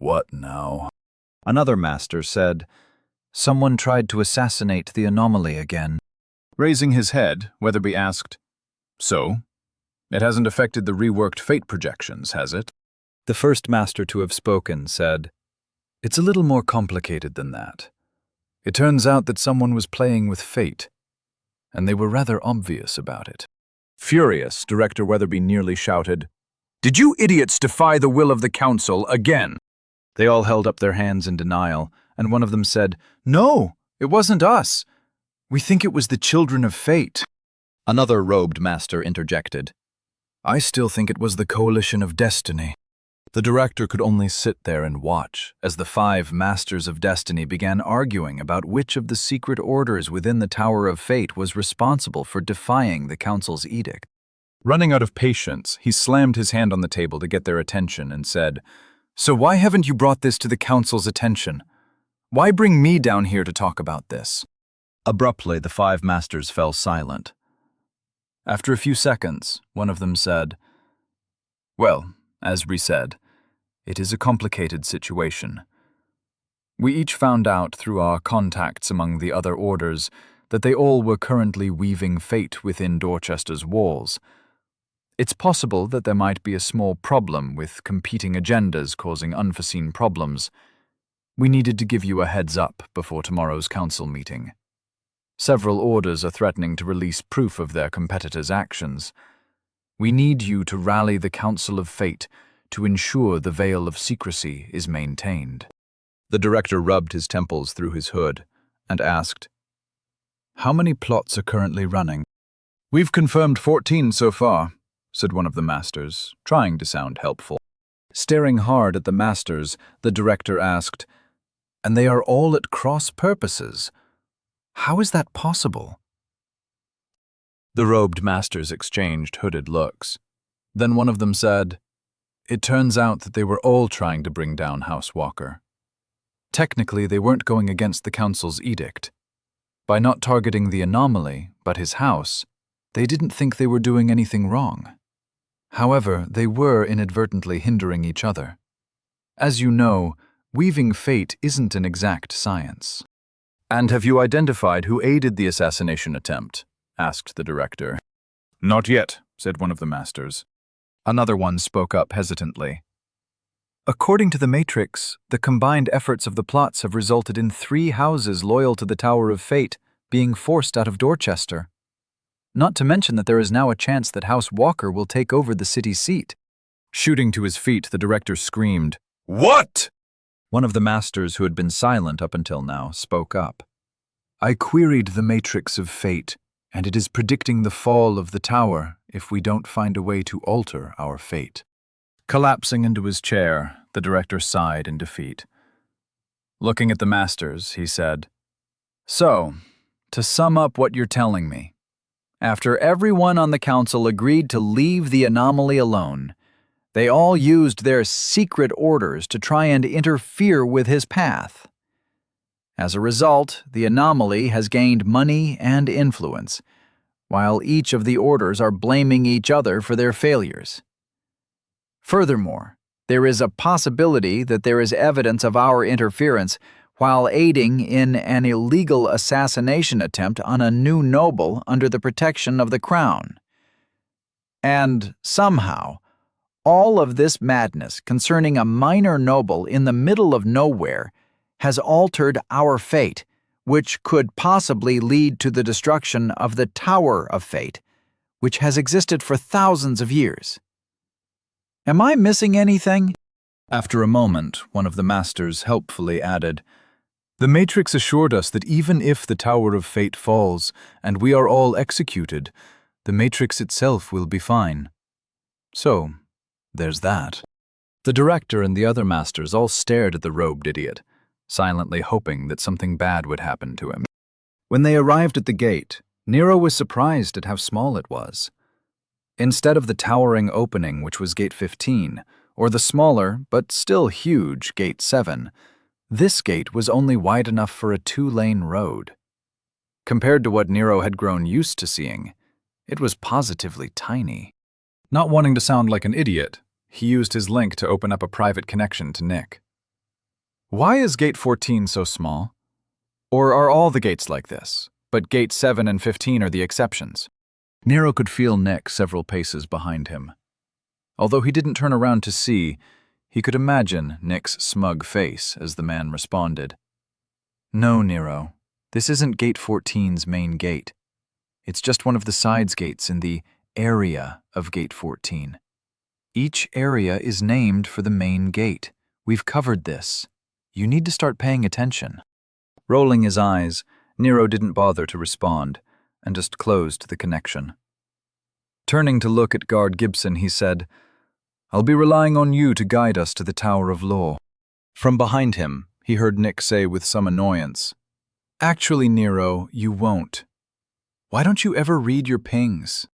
What now? Another master said, "Someone tried to assassinate the anomaly again." Raising his head, Weatherby asked, "So? It hasn't affected the reworked fate projections, has it?" The first master to have spoken said, "It's a little more complicated than that. It turns out that someone was playing with fate, and they were rather obvious about it." Furious, Director Weatherby nearly shouted, "Did you idiots defy the will of the council again?" They all held up their hands in denial, and one of them said, "No, it wasn't us. We think it was the children of fate." Another robed master interjected, "I still think it was the coalition of destiny." The director could only sit there and watch as the 5 masters of destiny began arguing about which of the secret orders within the Tower of Fate was responsible for defying the council's edict. Running out of patience, he slammed his hand on the table to get their attention and said, "So why haven't you brought this to the council's attention? Why bring me down here to talk about this?" Abruptly, the 5 masters fell silent. After a few seconds, one of them said, "Well, as we said, it is a complicated situation. We each found out through our contacts among the other orders that they all were currently weaving fate within Dorchester's walls. It's possible that there might be a small problem with competing agendas causing unforeseen problems. We needed to give you a heads up before tomorrow's council meeting. Several orders are threatening to release proof of their competitors' actions. We need you to rally the Council of Fate to ensure the veil of secrecy is maintained." The director rubbed his temples through his hood and asked, "How many plots are currently running?" "We've confirmed 14 so far," said one of the masters, trying to sound helpful. Staring hard at the masters, the director asked, "And they are all at cross purposes? How is that possible?" The robed masters exchanged hooded looks. Then one of them said, "It turns out that they were all trying to bring down House Walker. Technically, they weren't going against the council's edict. By not targeting the anomaly, but his house, they didn't think they were doing anything wrong. However, they were inadvertently hindering each other. As you know, weaving fate isn't an exact science." "And have you identified who aided the assassination attempt?" asked the director. "Not yet," said one of the masters. Another one spoke up hesitantly. "According to the Matrix, the combined efforts of the plots have resulted in 3 houses loyal to the Tower of Fate being forced out of Dorchester. Not to mention that there is now a chance that House Walker will take over the city seat." Shooting to his feet, the director screamed, "What?" One of the masters who had been silent up until now spoke up. "I queried the Matrix of Fate, and it is predicting the fall of the tower if we don't find a way to alter our fate." Collapsing into his chair, the director sighed in defeat. Looking at the masters, he said, "So, to sum up what you're telling me, after everyone on the council agreed to leave the anomaly alone, they all used their secret orders to try and interfere with his path. As a result, the anomaly has gained money and influence, while each of the orders are blaming each other for their failures. Furthermore, there is a possibility that there is evidence of our interference while aiding in an illegal assassination attempt on a new noble under the protection of the crown. And somehow, all of this madness concerning a minor noble in the middle of nowhere has altered our fate, which could possibly lead to the destruction of the Tower of Fate, which has existed for thousands of years. Am I missing anything?" After a moment, one of the masters helpfully added, "The Matrix assured us that even if the Tower of Fate falls and we are all executed, the Matrix itself will be fine. So, there's that." The director and the other masters all stared at the robed idiot, silently hoping that something bad would happen to him. When they arrived at the gate, Nero was surprised at how small it was. Instead of the towering opening, which was Gate 15, or the smaller, but still huge, Gate 7, this gate was only wide enough for a 2-lane road. Compared to what Nero had grown used to seeing, it was positively tiny. Not wanting to sound like an idiot, he used his link to open up a private connection to Nick. Why is Gate 14 so small? Or are all the gates like this, but Gate 7 and 15 are the exceptions? Nero could feel Nick several paces behind him. Although he didn't turn around to see, he could imagine Nick's smug face as the man responded. No, Nero, this isn't Gate 14's main gate. It's just one of the sides gates in the area of Gate 14. Each area is named for the main gate. We've covered this. You need to start paying attention. Rolling his eyes, Nero didn't bother to respond and just closed the connection. Turning to look at Guard Gibson, he said, I'll be relying on you to guide us to the Tower of Law. From behind him, he heard Nick say with some annoyance, Actually, Nero, you won't. Why don't you ever read your pings?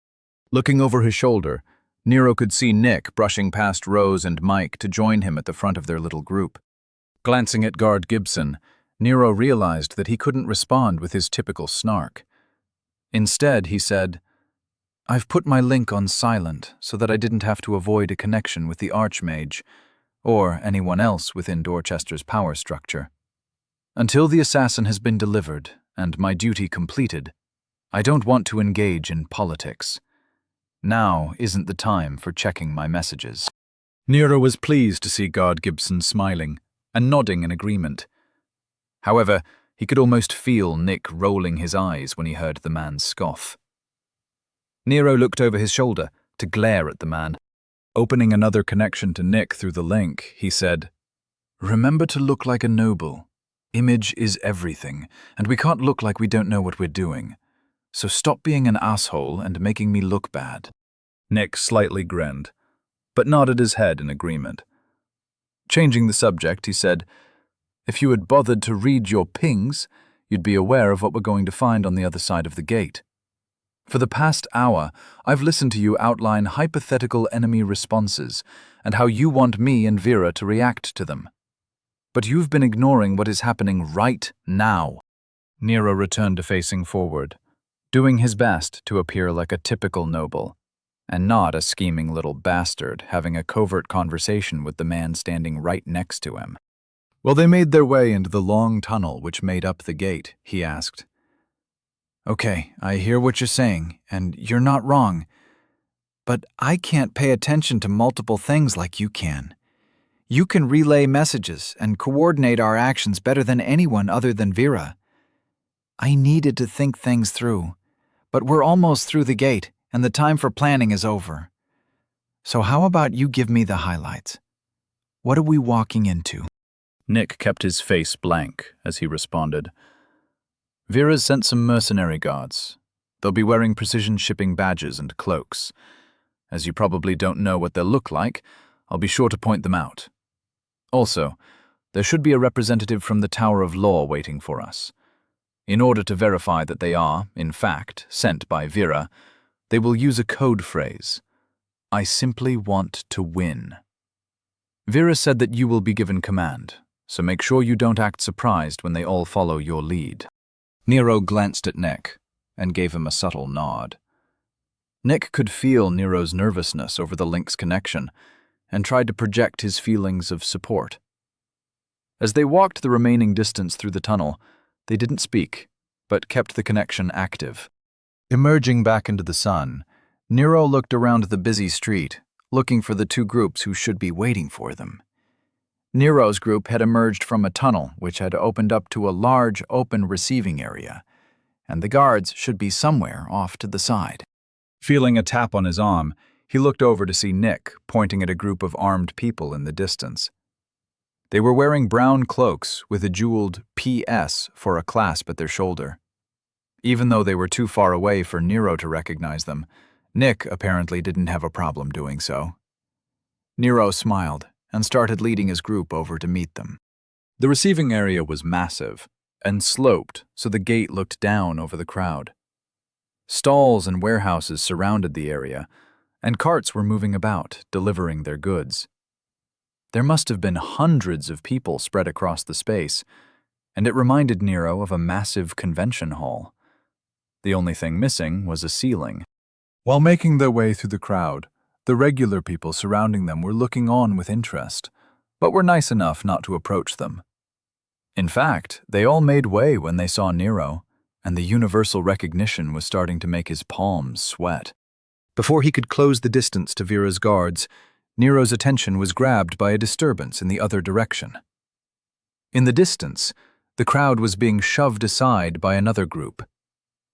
Looking over his shoulder, Nero could see Nick brushing past Rose and Mike to join him at the front of their little group. Glancing at Guard Gibson, Nero realized that he couldn't respond with his typical snark. Instead, he said, I've put my link on silent so that I didn't have to avoid a connection with the Archmage, or anyone else within Dorchester's power structure. Until the assassin has been delivered and my duty completed, I don't want to engage in politics. Now isn't the time for checking my messages. Nero was pleased to see Guard Gibson smiling and nodding in agreement. However, he could almost feel Nick rolling his eyes when he heard the man scoff. Nero looked over his shoulder to glare at the man. Opening another connection to Nick through the link, he said, Remember to look like a noble. Image is everything, and we can't look like we don't know what we're doing. So stop being an asshole and making me look bad. Nick slightly grinned, but nodded his head in agreement. Changing the subject, he said, If you had bothered to read your pings, you'd be aware of what we're going to find on the other side of the gate. For the past hour, I've listened to you outline hypothetical enemy responses and how you want me and Vera to react to them. But you've been ignoring what is happening right now. Nero returned to facing forward, doing his best to appear like a typical noble, and not a scheming little bastard having a covert conversation with the man standing right next to him. Well, they made their way into the long tunnel which made up the gate, he asked. Okay, I hear what you're saying, and you're not wrong. But I can't pay attention to multiple things like you can. You can relay messages and coordinate our actions better than anyone other than Vera. I needed to think things through, but we're almost through the gate, and the time for planning is over. So how about you give me the highlights? What are we walking into? Nick kept his face blank as he responded. Vera's sent some mercenary guards. They'll be wearing precision shipping badges and cloaks. As you probably don't know what they'll look like, I'll be sure to point them out. Also, there should be a representative from the Tower of Law waiting for us. In order to verify that they are, in fact, sent by Vera, they will use a code phrase. I simply want to win. Vera said that you will be given command, so make sure you don't act surprised when they all follow your lead. Nero glanced at Nick and gave him a subtle nod. Nick could feel Nero's nervousness over the link's connection and tried to project his feelings of support. As they walked the remaining distance through the tunnel, they didn't speak, but kept the connection active. Emerging back into the sun, Nero looked around the busy street, looking for the two groups who should be waiting for them. Nero's group had emerged from a tunnel which had opened up to a large open receiving area, and the guards should be somewhere off to the side. Feeling a tap on his arm, he looked over to see Nick pointing at a group of armed people in the distance. They were wearing brown cloaks with a jeweled PS for a clasp at their shoulder. Even though they were too far away for Nero to recognize them, Nick apparently didn't have a problem doing so. Nero smiled and started leading his group over to meet them. The receiving area was massive and sloped so the gate looked down over the crowd. Stalls and warehouses surrounded the area, and carts were moving about, delivering their goods. There must have been hundreds of people spread across the space, and it reminded Nero of a massive convention hall. The only thing missing was a ceiling. While making their way through the crowd, the regular people surrounding them were looking on with interest, but were nice enough not to approach them. In fact, they all made way when they saw Nero, and the universal recognition was starting to make his palms sweat. Before he could close the distance to Vera's guards, Nero's attention was grabbed by a disturbance in the other direction. In the distance, the crowd was being shoved aside by another group.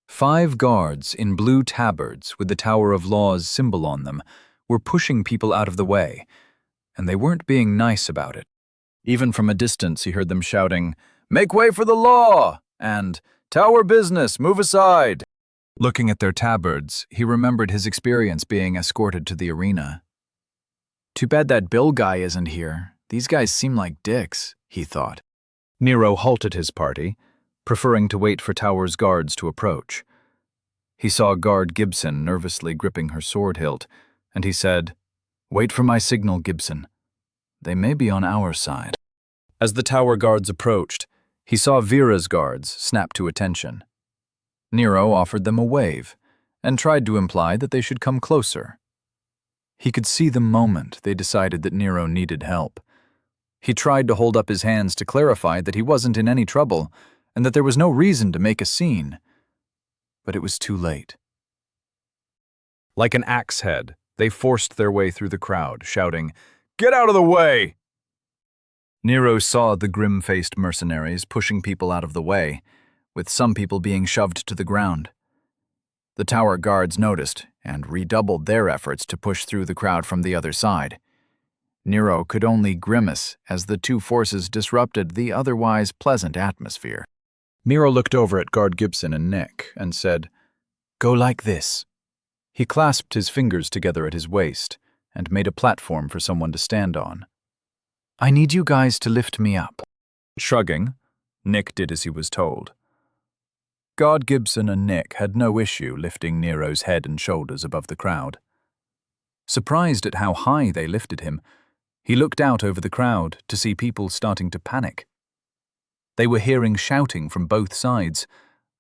5 guards in blue tabards with the Tower of Law's symbol on them were pushing people out of the way, and they weren't being nice about it. Even from a distance, he heard them shouting, "Make way for the law!" and "Tower business, move aside!" Looking at their tabards, he remembered his experience being escorted to the arena. Too bad that Bill guy isn't here. These guys seem like dicks, he thought. Nero halted his party, preferring to wait for Tower's guards to approach. He saw Guard Gibson nervously gripping her sword hilt, and he said, "Wait for my signal, Gibson. They may be on our side." As the Tower guards approached, he saw Vera's guards snap to attention. Nero offered them a wave and tried to imply that they should come closer. He could see the moment they decided that Nero needed help. He tried to hold up his hands to clarify that he wasn't in any trouble and that there was no reason to make a scene. But it was too late. Like an axe head, they forced their way through the crowd, shouting, "Get out of the way!" Nero saw the grim-faced mercenaries pushing people out of the way, with some people being shoved to the ground. The Tower guards noticed and redoubled their efforts to push through the crowd from the other side. Nero could only grimace as the two forces disrupted the otherwise pleasant atmosphere. Nero looked over at Guard Gibson and Nick and said, "Go like this." He clasped his fingers together at his waist and made a platform for someone to stand on. "I need you guys to lift me up." Shrugging, Nick did as he was told. Guard Gibson and Nick had no issue lifting Nero's head and shoulders above the crowd. Surprised at how high they lifted him, he looked out over the crowd to see people starting to panic. They were hearing shouting from both sides,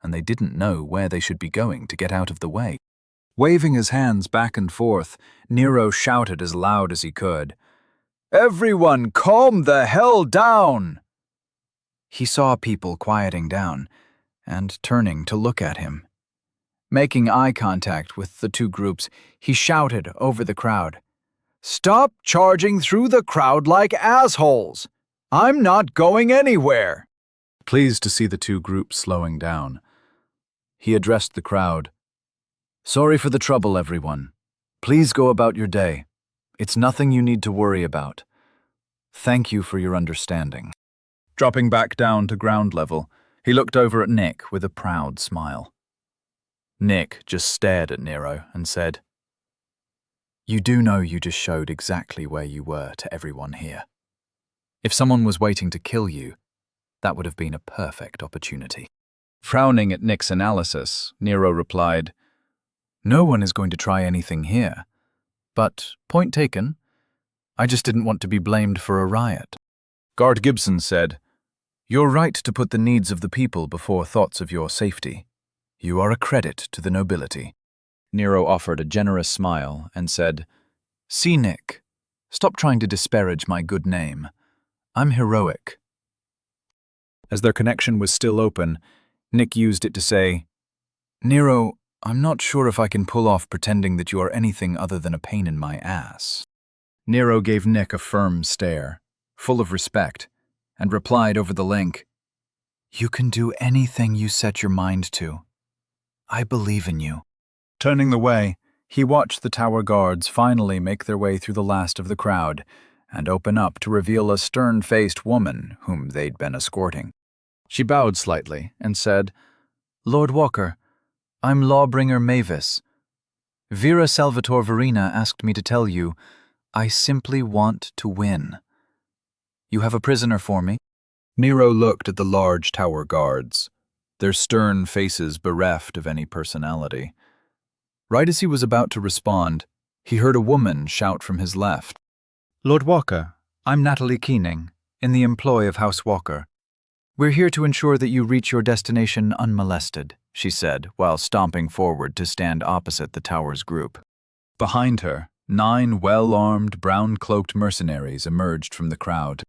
and they didn't know where they should be going to get out of the way. Waving his hands back and forth, Nero shouted as loud as he could, "Everyone calm the hell down!" He saw people quieting down and turning to look at him. Making eye contact with the two groups, he shouted over the crowd, "Stop charging through the crowd like assholes! I'm not going anywhere!" Pleased to see the two groups slowing down, he addressed the crowd. "Sorry for the trouble, everyone. Please go about your day. It's nothing you need to worry about. Thank you for your understanding." Dropping back down to ground level, he looked over at Nick with a proud smile. Nick just stared at Nero and said, "You do know you just showed exactly where you were to everyone here. If someone was waiting to kill you, that would have been a perfect opportunity." Frowning at Nick's analysis, Nero replied, "No one is going to try anything here. But, point taken, I just didn't want to be blamed for a riot." Guard Gibson said, "You're right to put the needs of the people before thoughts of your safety. You are a credit to the nobility." Nero offered a generous smile and said, "See, Nick, stop trying to disparage my good name. I'm heroic." As their connection was still open, Nick used it to say, "Nero, I'm not sure if I can pull off pretending that you are anything other than a pain in my ass." Nero gave Nick a firm stare, full of respect, and replied over the link, "You can do anything you set your mind to. I believe in you." Turning the way, he watched the Tower guards finally make their way through the last of the crowd and open up to reveal a stern-faced woman whom they'd been escorting. She bowed slightly and said, "Lord Walker, I'm Lawbringer Mavis. Vera Salvatore Verena asked me to tell you, I simply want to win. You have a prisoner for me?" Nero looked at the large Tower guards, their stern faces bereft of any personality. Right as he was about to respond, he heard a woman shout from his left, "Lord Walker, I'm Natalie Keening, in the employ of House Walker. We're here to ensure that you reach your destination unmolested," she said, while stomping forward to stand opposite the Tower's group. Behind her, 9 well-armed, brown-cloaked mercenaries emerged from the crowd.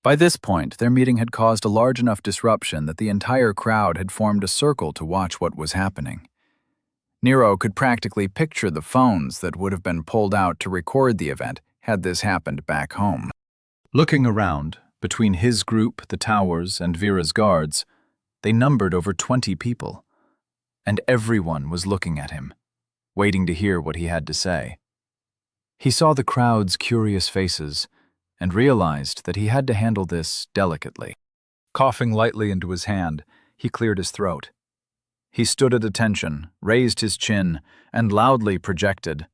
By this point, their meeting had caused a large enough disruption that the entire crowd had formed a circle to watch what was happening. Nero could practically picture the phones that would have been pulled out to record the event had this happened back home. Looking around, between his group, the towers, and Vera's guards, they numbered over 20 people. And everyone was looking at him, waiting to hear what he had to say. He saw the crowd's curious faces and realized that he had to handle this delicately. Coughing lightly into his hand, he cleared his throat. He stood at attention, raised his chin, and loudly projected,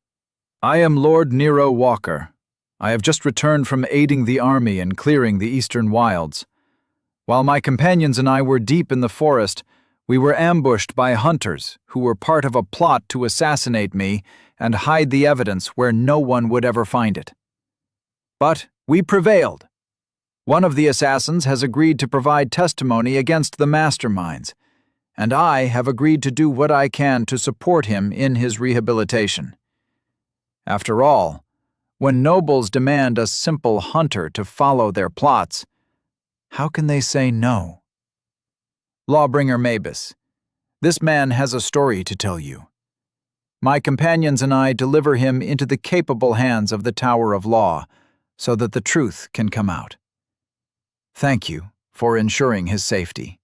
"I am Lord Nero Walker. I have just returned from aiding the army in clearing the eastern wilds. While my companions and I were deep in the forest, we were ambushed by hunters who were part of a plot to assassinate me and hide the evidence where no one would ever find it. But we prevailed. One of the assassins has agreed to provide testimony against the masterminds, and I have agreed to do what I can to support him in his rehabilitation. After all, when nobles demand a simple hunter to follow their plots, how can they say no? Lawbringer Mavis, this man has a story to tell you. My companions and I deliver him into the capable hands of the Tower of Law so that the truth can come out. Thank you for ensuring his safety."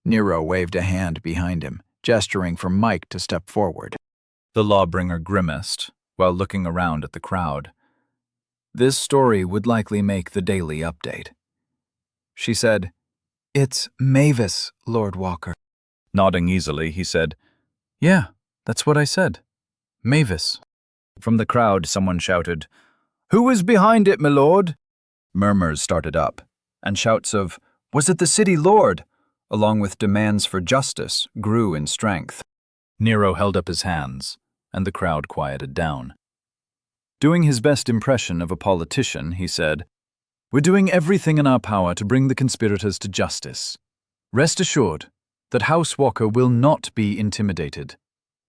Nero waved a hand behind him, gesturing for Mike to step forward. The lawbringer grimaced while looking around at the crowd. This story would likely make the daily update. She said, "It's Mavis, Lord Walker." Nodding easily, he said, "Yeah, that's what I said. Mavis." From the crowd, someone shouted, "Who is behind it, my lord?" Murmurs started up, and shouts of, "Was it the city lord?" along with demands for justice, grew in strength. Nero held up his hands, and the crowd quieted down. Doing his best impression of a politician, he said, "We're doing everything in our power to bring the conspirators to justice. Rest assured that House Walker will not be intimidated,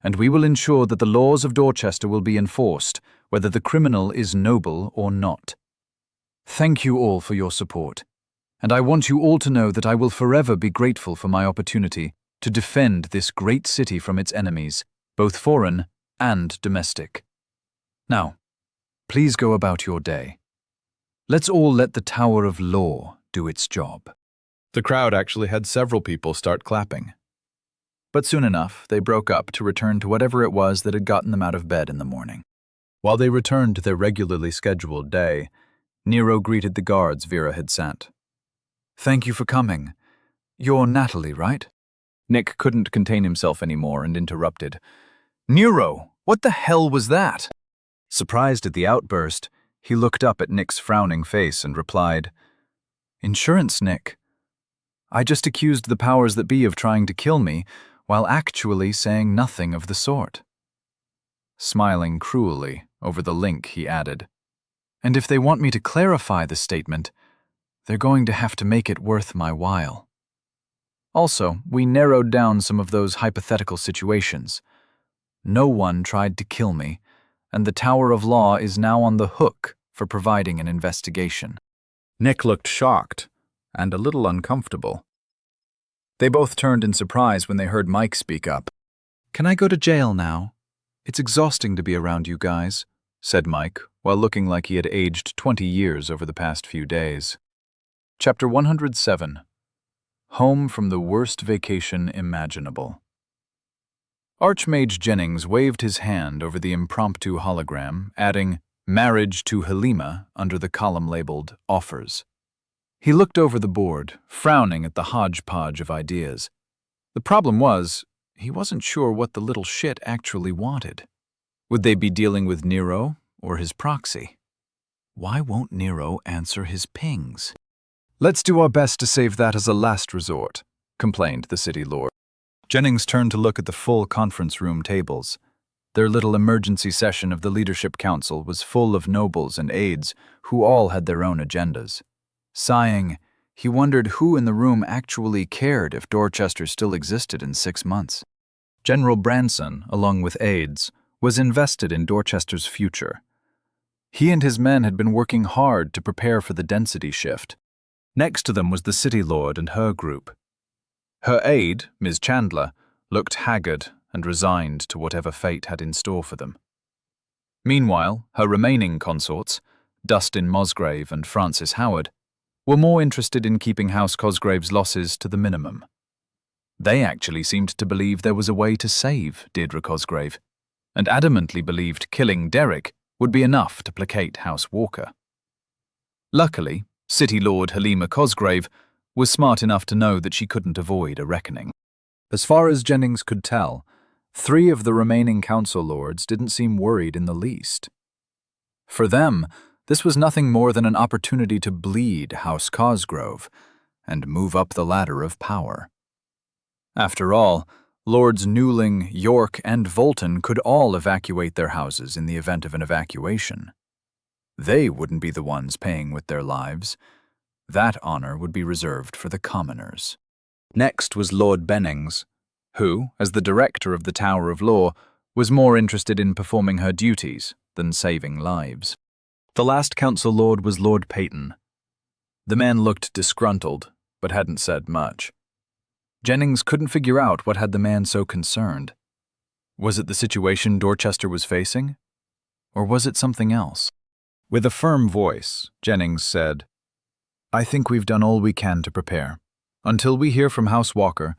and we will ensure that the laws of Dorchester will be enforced, whether the criminal is noble or not. Thank you all for your support, and I want you all to know that I will forever be grateful for my opportunity to defend this great city from its enemies, both foreign and domestic. Now, please go about your day. Let's all let the Tower of Law do its job." The crowd actually had several people start clapping. But soon enough, they broke up to return to whatever it was that had gotten them out of bed in the morning. While they returned to their regularly scheduled day, Nero greeted the guards Vera had sent. "Thank you for coming. You're Natalie, right?" Nick couldn't contain himself anymore and interrupted. "Nero, what the hell was that?" Surprised at the outburst, he looked up at Nick's frowning face and replied, "Insurance, Nick. I just accused the powers that be of trying to kill me, while actually saying nothing of the sort." Smiling cruelly over the link, he added, "And if they want me to clarify the statement, they're going to have to make it worth my while." Also, we narrowed down some of those hypothetical situations. No one tried to kill me, and the Tower of Law is now on the hook for providing an investigation. Nick looked shocked and a little uncomfortable. They both turned in surprise when they heard Mike speak up. "Can I go to jail now? It's exhausting to be around you guys," said Mike, while looking like he had aged 20 years over the past few days. Chapter 107. Home from the Worst Vacation Imaginable. Archmage Jennings waved his hand over the impromptu hologram, adding, "Marriage to Halima" under the column labeled Offers. He looked over the board, frowning at the hodgepodge of ideas. The problem was, he wasn't sure what the little shit actually wanted. Would they be dealing with Nero or his proxy? Why won't Nero answer his pings? "Let's do our best to save that as a last resort," complained the city lord. Jennings turned to look at the full conference room tables. Their little emergency session of the Leadership Council was full of nobles and aides who all had their own agendas. Sighing, he wondered who in the room actually cared if Dorchester still existed in 6 months. General Branson, along with aides, was invested in Dorchester's future. He and his men had been working hard to prepare for the density shift. Next to them was the City Lord and her group. Her aide, Ms. Chandler, looked haggard and resigned to whatever fate had in store for them. Meanwhile, her remaining consorts, Dustin Mosgrave and Frances Howard, were more interested in keeping House Cosgrave's losses to the minimum. They actually seemed to believe there was a way to save Deirdre Cosgrave, and adamantly believed killing Derek would be enough to placate House Walker. Luckily, City Lord Halima Cosgrave was smart enough to know that she couldn't avoid a reckoning. As far as Jennings could tell, 3 of the remaining council lords didn't seem worried in the least. For them, this was nothing more than an opportunity to bleed House Cosgrove and move up the ladder of power. After all, Lords Newling, York, and Volton could all evacuate their houses in the event of an evacuation. They wouldn't be the ones paying with their lives. That honor would be reserved for the commoners. Next was Lord Bennings, who, as the director of the Tower of Law, was more interested in performing her duties than saving lives. The last council lord was Lord Peyton. The man looked disgruntled, but hadn't said much. Jennings couldn't figure out what had the man so concerned. Was it the situation Dorchester was facing? Or was it something else? With a firm voice, Jennings said, "I think we've done all we can to prepare. Until we hear from House Walker,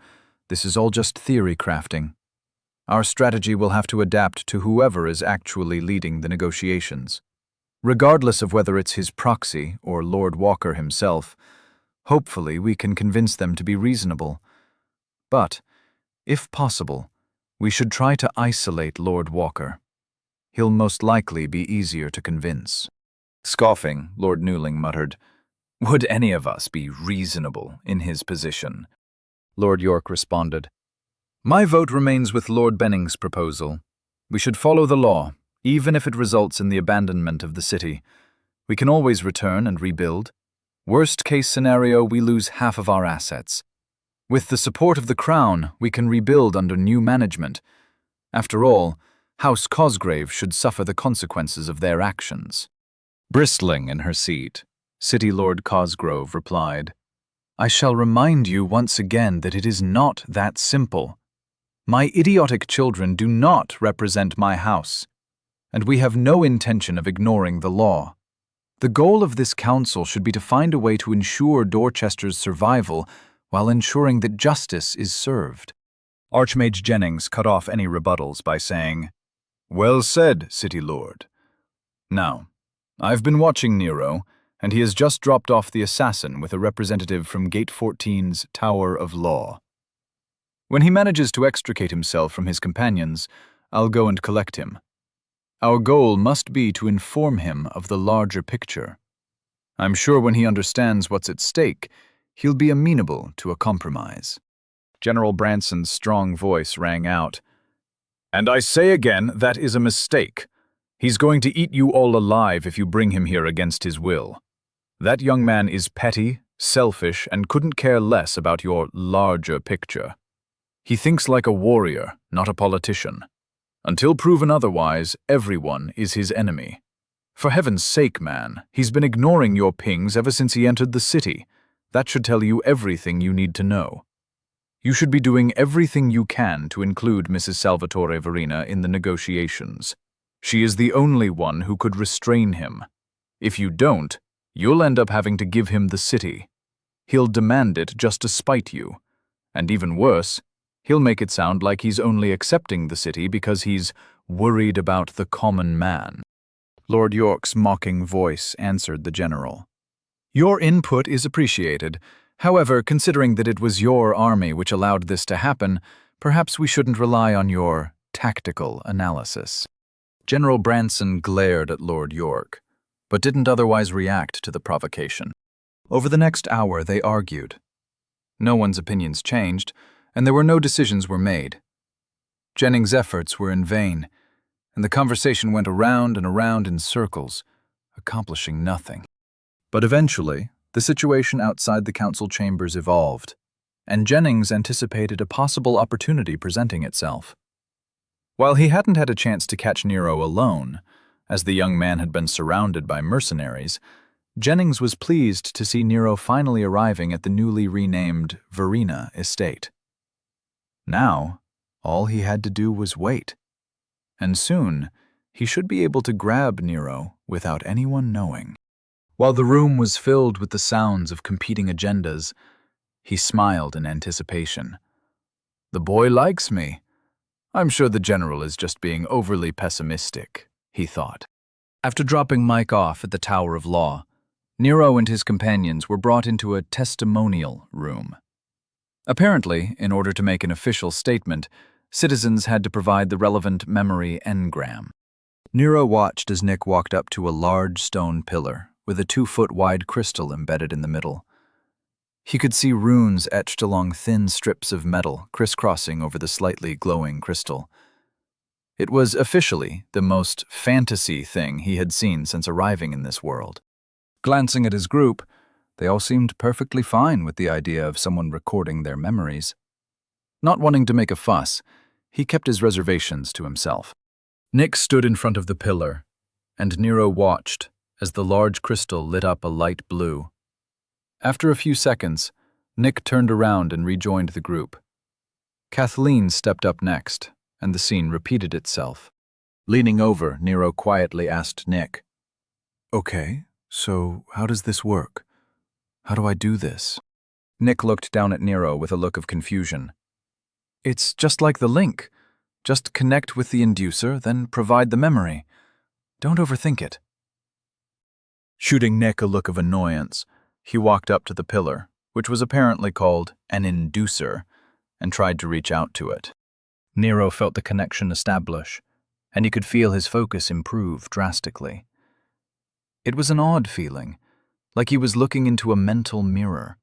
this is all just theory crafting. Our strategy will have to adapt to whoever is actually leading the negotiations. Regardless of whether it's his proxy or Lord Walker himself, hopefully we can convince them to be reasonable. But, if possible, we should try to isolate Lord Walker. He'll most likely be easier to convince." Scoffing, Lord Newling muttered, "Would any of us be reasonable in his position?" Lord York responded, "My vote remains with Lord Benning's proposal. We should follow the law, even if it results in the abandonment of the city. We can always return and rebuild. Worst case scenario, we lose half of our assets. With the support of the Crown, we can rebuild under new management. After all, House Cosgrave should suffer the consequences of their actions." Bristling in her seat, City Lord Cosgrove replied, "I shall remind you once again that it is not that simple. My idiotic children do not represent my house, and we have no intention of ignoring the law. The goal of this council should be to find a way to ensure Dorchester's survival while ensuring that justice is served." Archmage Jennings cut off any rebuttals by saying, "Well said, City Lord. Now, I've been watching Nero, and he has just dropped off the assassin with a representative from Gate 14's Tower of Law. When he manages to extricate himself from his companions, I'll go and collect him. Our goal must be to inform him of the larger picture. I'm sure when he understands what's at stake, he'll be amenable to a compromise." General Branson's strong voice rang out, "And I say again, that is a mistake. He's going to eat you all alive if you bring him here against his will. That young man is petty, selfish, and couldn't care less about your larger picture. He thinks like a warrior, not a politician. Until proven otherwise, everyone is his enemy. For heaven's sake, man, he's been ignoring your pings ever since he entered the city. That should tell you everything you need to know. You should be doing everything you can to include Mrs. Salvatore Verina in the negotiations. She is the only one who could restrain him. If you don't, you'll end up having to give him the city. He'll demand it just to spite you. And even worse, he'll make it sound like he's only accepting the city because he's worried about the common man." Lord York's mocking voice answered the general. "Your input is appreciated. However, considering that it was your army which allowed this to happen, perhaps we shouldn't rely on your tactical analysis." General Branson glared at Lord York, but didn't otherwise react to the provocation. Over the next hour, they argued. No one's opinions changed, and there were no decisions were made. Jennings' efforts were in vain, and the conversation went around and around in circles, accomplishing nothing. But eventually, the situation outside the council chambers evolved, and Jennings anticipated a possible opportunity presenting itself. While he hadn't had a chance to catch Nero alone, As the young man had been surrounded by mercenaries, Jennings was pleased to see Nero finally arriving at the newly renamed Verena estate. Now, all he had to do was wait, and soon he should be able to grab Nero without anyone knowing. While the room was filled with the sounds of competing agendas, he smiled in anticipation. "The boy likes me. I'm sure the general is just being overly pessimistic," he thought. After dropping Mike off at the Tower of Law, Nero and his companions were brought into a testimonial room. Apparently, in order to make an official statement, citizens had to provide the relevant memory engram. Nero watched as Nick walked up to a large stone pillar with a 2-foot-wide crystal embedded in the middle. He could see runes etched along thin strips of metal crisscrossing over the slightly glowing crystal. It was officially the most fantasy thing he had seen since arriving in this world. Glancing at his group, they all seemed perfectly fine with the idea of someone recording their memories. Not wanting to make a fuss, he kept his reservations to himself. Nick stood in front of the pillar, and Nero watched as the large crystal lit up a light blue. After a few seconds, Nick turned around and rejoined the group. Kathleen stepped up next, and the scene repeated itself. Leaning over, Nero quietly asked Nick, "Okay, so how does this work? How do I do this?" Nick looked down at Nero with a look of confusion. "It's just like the link. Just connect with the inducer, then provide the memory. Don't overthink it." Shooting Nick a look of annoyance, he walked up to the pillar, which was apparently called an inducer, and tried to reach out to it. Nero felt the connection establish, and he could feel his focus improve drastically. It was an odd feeling, like he was looking into a mental mirror.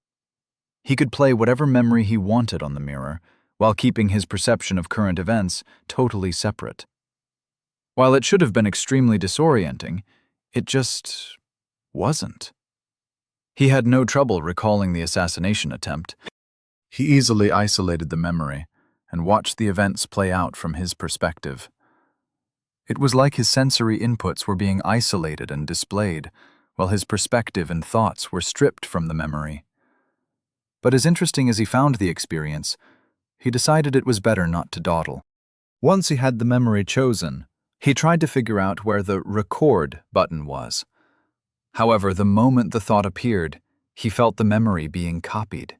He could play whatever memory he wanted on the mirror, while keeping his perception of current events totally separate. While it should have been extremely disorienting, it just wasn't. He had no trouble recalling the assassination attempt. He easily isolated the memory and watched the events play out from his perspective. It was like his sensory inputs were being isolated and displayed, while his perspective and thoughts were stripped from the memory. But as interesting as he found the experience, he decided it was better not to dawdle. Once he had the memory chosen, he tried to figure out where the record button was. However, the moment the thought appeared, he felt the memory being copied.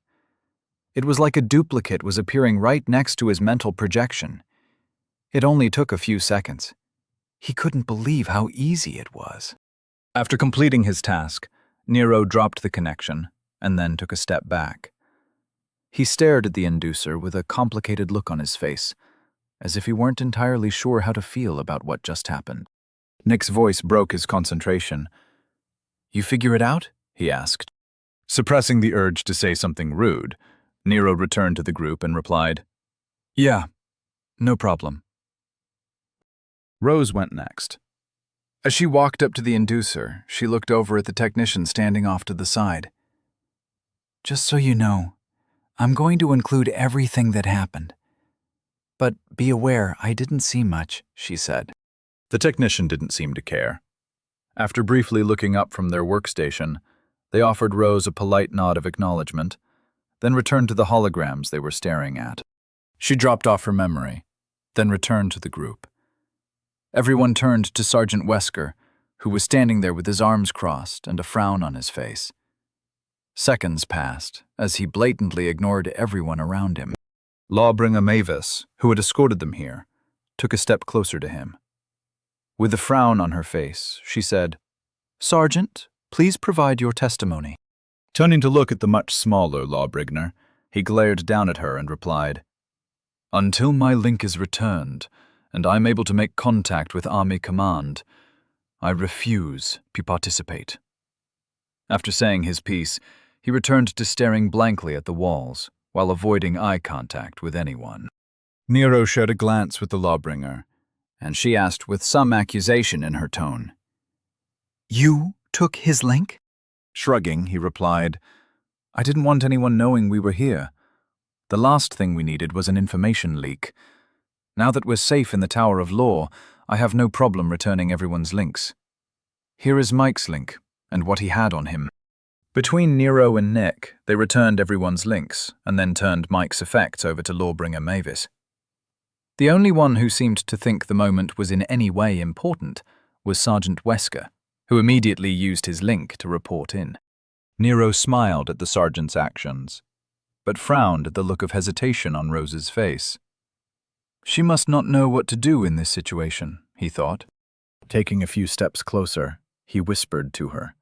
It was like a duplicate was appearing right next to his mental projection. It only took a few seconds. He couldn't believe how easy it was. After completing his task, Nero dropped the connection and then took a step back. He stared at the inducer with a complicated look on his face, as if he weren't entirely sure how to feel about what just happened. Nick's voice broke his concentration. "You figure it out?" he asked. Suppressing the urge to say something rude, Nero returned to the group and replied, "Yeah, no problem." Rose went next. As she walked up to the inducer, she looked over at the technician standing off to the side. "Just so you know, I'm going to include everything that happened. But be aware, I didn't see much," she said. The technician didn't seem to care. After briefly looking up from their workstation, they offered Rose a polite nod of acknowledgement, then returned to the holograms they were staring at. She dropped off her memory, then returned to the group. Everyone turned to Sergeant Wesker, who was standing there with his arms crossed and a frown on his face. Seconds passed as he blatantly ignored everyone around him. Lawbringer Mavis, who had escorted them here, took a step closer to him. With a frown on her face, she said, "Sergeant, please provide your testimony." Turning to look at the much smaller Lawbringer, he glared down at her and replied, "Until my link is returned, and I'm able to make contact with Army Command, I refuse to participate." After saying his piece, he returned to staring blankly at the walls, while avoiding eye contact with anyone. Nero shared a glance with the Lawbringer, and she asked with some accusation in her tone, "You took his link?" Shrugging, he replied, "I didn't want anyone knowing we were here. The last thing we needed was an information leak. Now that we're safe in the Tower of Law, I have no problem returning everyone's links. Here is Mike's link, and what he had on him. Between Nero and Nick, they returned everyone's links, and then turned Mike's effects over to Lawbringer Mavis. The only one who seemed to think the moment was in any way important was Sergeant Wesker, who immediately used his link to report in. Nero smiled at the sergeant's actions, but frowned at the look of hesitation on Rose's face. She must not know what to do in this situation, he thought. Taking a few steps closer, he whispered to her.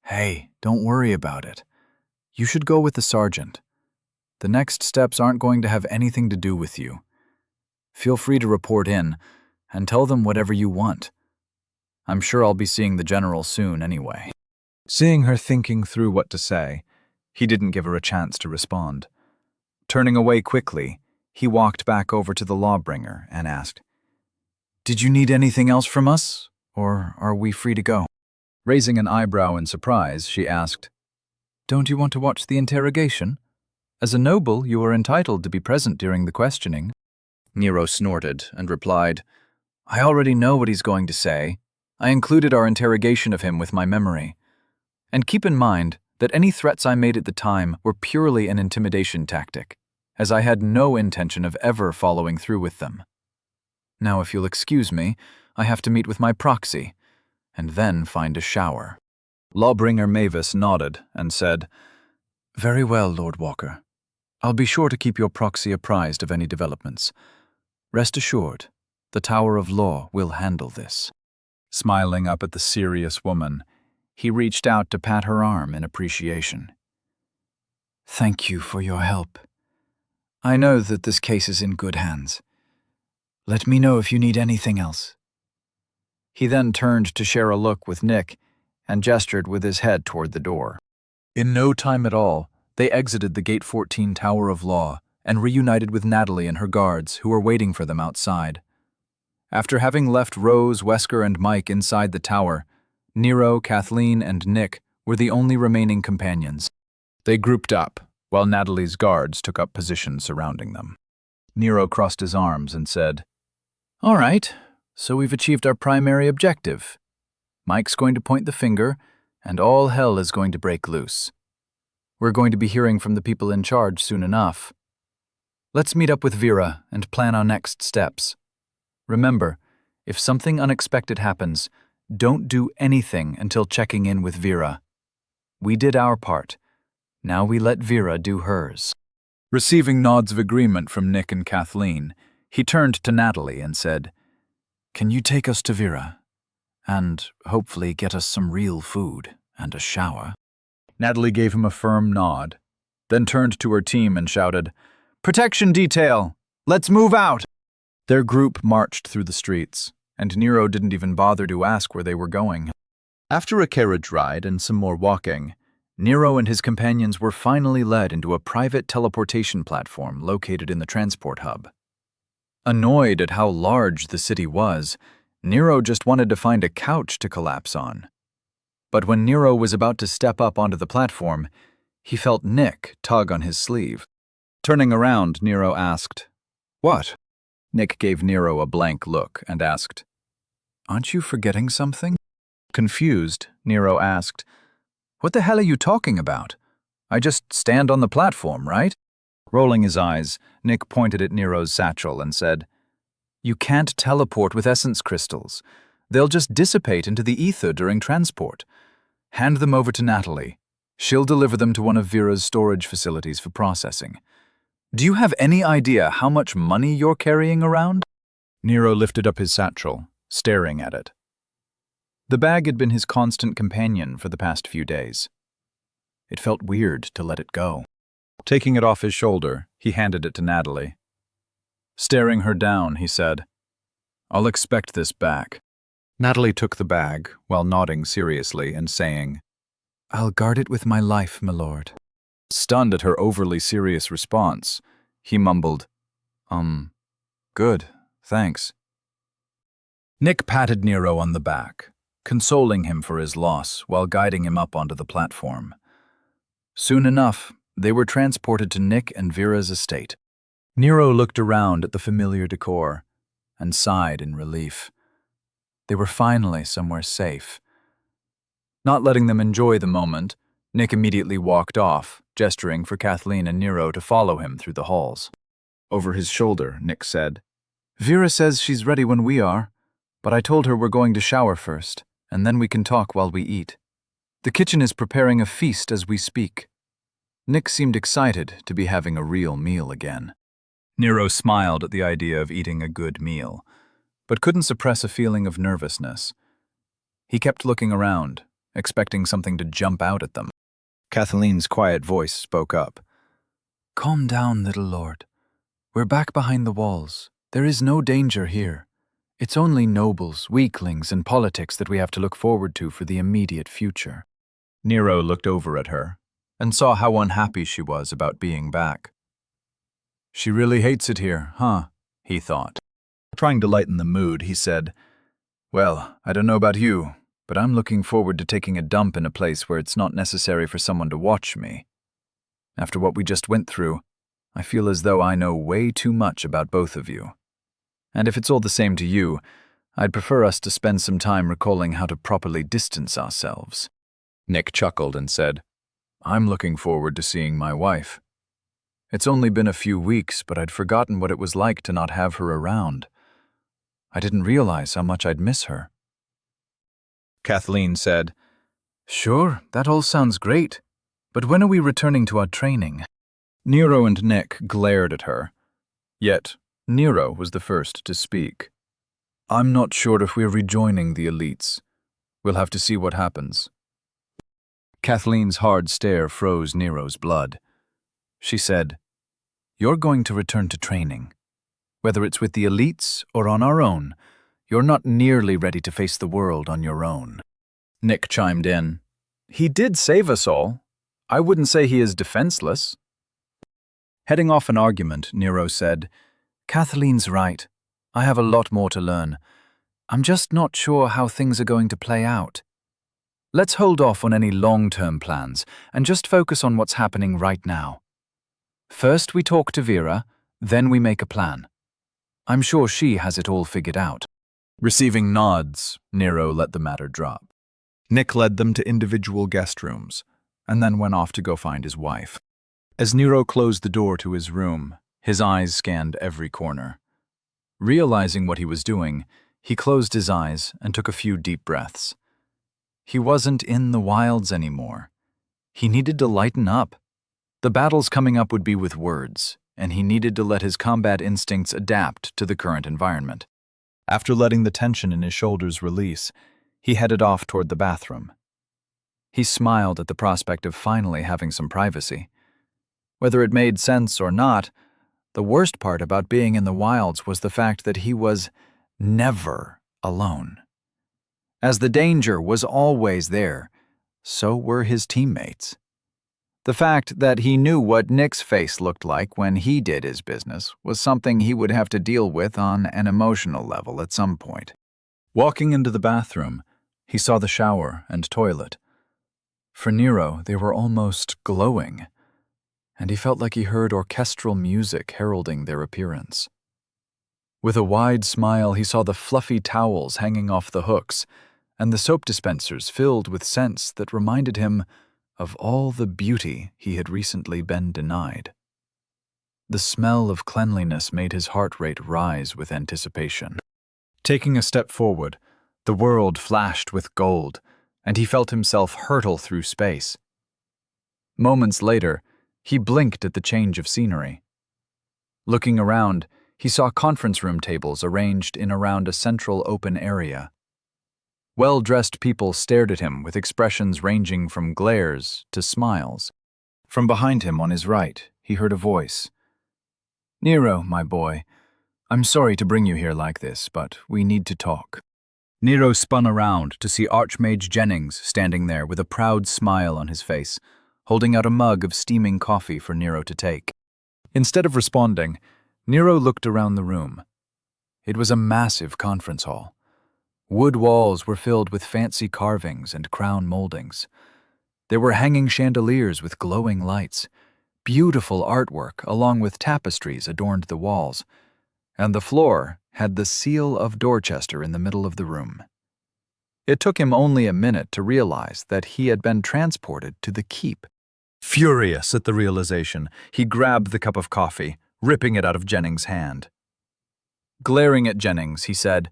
Hey, don't worry about it. You should go with the sergeant. The next steps aren't going to have anything to do with you. Feel free to report in, and tell them whatever you want. I'm sure I'll be seeing the general soon anyway. Seeing her thinking through what to say, he didn't give her a chance to respond. Turning away quickly, he walked back over to the Lawbringer and asked, Did you need anything else from us, or are we free to go? Raising an eyebrow in surprise, she asked, Don't you want to watch the interrogation? As a noble, you are entitled to be present during the questioning. Nero snorted and replied, I already know what he's going to say. I included our interrogation of him with my memory. And keep in mind that any threats I made at the time were purely an intimidation tactic, as I had no intention of ever following through with them. Now, if you'll excuse me, I have to meet with my proxy, and then find a shower. Lawbringer Mavis nodded and said, Very well, Lord Walker. I'll be sure to keep your proxy apprised of any developments. Rest assured, the Tower of Law will handle this. Smiling up at the serious woman, he reached out to pat her arm in appreciation. Thank you for your help. I know that this case is in good hands. Let me know if you need anything else. He then turned to share a look with Nick and gestured with his head toward the door. In no time at all, they exited the Gate 14 Tower of Law and reunited with Natalie and her guards, who were waiting for them outside. After having left Rose, Wesker, and Mike inside the tower, Nero, Kathleen, and Nick were the only remaining companions. They grouped up, while Natalie's guards took up positions surrounding them. Nero crossed his arms and said, All right, so we've achieved our primary objective. Mike's going to point the finger, and all hell is going to break loose. We're going to be hearing from the people in charge soon enough. Let's meet up with Vera and plan our next steps. Remember, if something unexpected happens, don't do anything until checking in with Vera. We did our part. Now we let Vera do hers. Receiving nods of agreement from Nick and Kathleen, he turned to Natalie and said, Can you take us to Vera? And hopefully get us some real food and a shower. Natalie gave him a firm nod, then turned to her team and shouted, Protection detail! Let's move out! Their group marched through the streets, and Nero didn't even bother to ask where they were going. After a carriage ride and some more walking, Nero and his companions were finally led into a private teleportation platform located in the transport hub. Annoyed at how large the city was, Nero just wanted to find a couch to collapse on. But when Nero was about to step up onto the platform, he felt Nick tug on his sleeve. Turning around, Nero asked, What? Nick gave Nero a blank look and asked, Aren't you forgetting something? Confused, Nero asked, What the hell are you talking about? I just stand on the platform, right? Rolling his eyes, Nick pointed at Nero's satchel and said, You can't teleport with essence crystals. They'll just dissipate into the ether during transport. Hand them over to Natalie. She'll deliver them to one of Vera's storage facilities for processing. Do you have any idea how much money you're carrying around? Nero lifted up his satchel, staring at it. The bag had been his constant companion for the past few days. It felt weird to let it go. Taking it off his shoulder, he handed it to Natalie. Staring her down, he said, I'll expect this back. Natalie took the bag, while nodding seriously and saying, I'll guard it with my life, my lord. Stunned at her overly serious response, he mumbled, Good, thanks. Nick patted Nero on the back, consoling him for his loss while guiding him up onto the platform. Soon enough, they were transported to Nick and Vera's estate. Nero looked around at the familiar decor, and sighed in relief. They were finally somewhere safe. Not letting them enjoy the moment, Nick immediately walked off, gesturing for Kathleen and Nero to follow him through the halls. Over his shoulder, Nick said, "Vera says she's ready when we are, but I told her we're going to shower first, and then we can talk while we eat. The kitchen is preparing a feast as we speak." Nick seemed excited to be having a real meal again. Nero smiled at the idea of eating a good meal, but couldn't suppress a feeling of nervousness. He kept looking around, expecting something to jump out at them. Kathleen's quiet voice spoke up. "Calm down, little lord. We're back behind the walls. There is no danger here. It's only nobles, weaklings, and politics that we have to look forward to for the immediate future." Nero looked over at her and saw how unhappy she was about being back. "She really hates it here, huh?" he thought. Trying to lighten the mood, he said, "Well, I don't know about you, but I'm looking forward to taking a dump in a place where it's not necessary for someone to watch me. After what we just went through, I feel as though I know way too much about both of you. And if it's all the same to you, I'd prefer us to spend some time recalling how to properly distance ourselves." Nick chuckled and said, "I'm looking forward to seeing my wife. It's only been a few weeks, but I'd forgotten what it was like to not have her around. I didn't realize how much I'd miss her." Kathleen said, "Sure, that all sounds great, but when are we returning to our training?" Nero and Nick glared at her. Yet, Nero was the first to speak. "I'm not sure if we're rejoining the elites. We'll have to see what happens." Kathleen's hard stare froze Nero's blood. She said, "You're going to return to training. Whether it's with the elites or on our own, you're not nearly ready to face the world on your own." Nick chimed in, "He did save us all. I wouldn't say he is defenseless." Heading off an argument, Nero said, "Kathleen's right. I have a lot more to learn. I'm just not sure how things are going to play out. Let's hold off on any long-term plans and just focus on what's happening right now. First we talk to Vera, then we make a plan. I'm sure she has it all figured out." Receiving nods, Nero let the matter drop. Nick led them to individual guest rooms, and then went off to go find his wife. As Nero closed the door to his room, his eyes scanned every corner. Realizing what he was doing, he closed his eyes and took a few deep breaths. He wasn't in the wilds anymore. He needed to lighten up. The battles coming up would be with words, and he needed to let his combat instincts adapt to the current environment. After letting the tension in his shoulders release, he headed off toward the bathroom. He smiled at the prospect of finally having some privacy. Whether it made sense or not, the worst part about being in the wilds was the fact that he was never alone. As the danger was always there, so were his teammates. The fact that he knew what Nick's face looked like when he did his business was something he would have to deal with on an emotional level at some point. Walking into the bathroom, he saw the shower and toilet. For Nero, they were almost glowing, and he felt like he heard orchestral music heralding their appearance. With a wide smile, he saw the fluffy towels hanging off the hooks, and the soap dispensers filled with scents that reminded him of all the beauty he had recently been denied. The smell of cleanliness made his heart rate rise with anticipation. Taking a step forward, the world flashed with gold, and he felt himself hurtle through space. Moments later, he blinked at the change of scenery. Looking around, he saw conference room tables arranged in around a central open area. Well-dressed people stared at him with expressions ranging from glares to smiles. From behind him on his right, he heard a voice. "Nero, my boy, I'm sorry to bring you here like this, but we need to talk." Nero spun around to see Archmage Jennings standing there with a proud smile on his face, holding out a mug of steaming coffee for Nero to take. Instead of responding, Nero looked around the room. It was a massive conference hall. Wood walls were filled with fancy carvings and crown moldings. There were hanging chandeliers with glowing lights. Beautiful artwork along with tapestries adorned the walls, and the floor had the seal of Dorchester in the middle of the room. It took him only a minute to realize that he had been transported to the keep. Furious at the realization, he grabbed the cup of coffee, ripping it out of Jennings' hand. Glaring at Jennings, he said,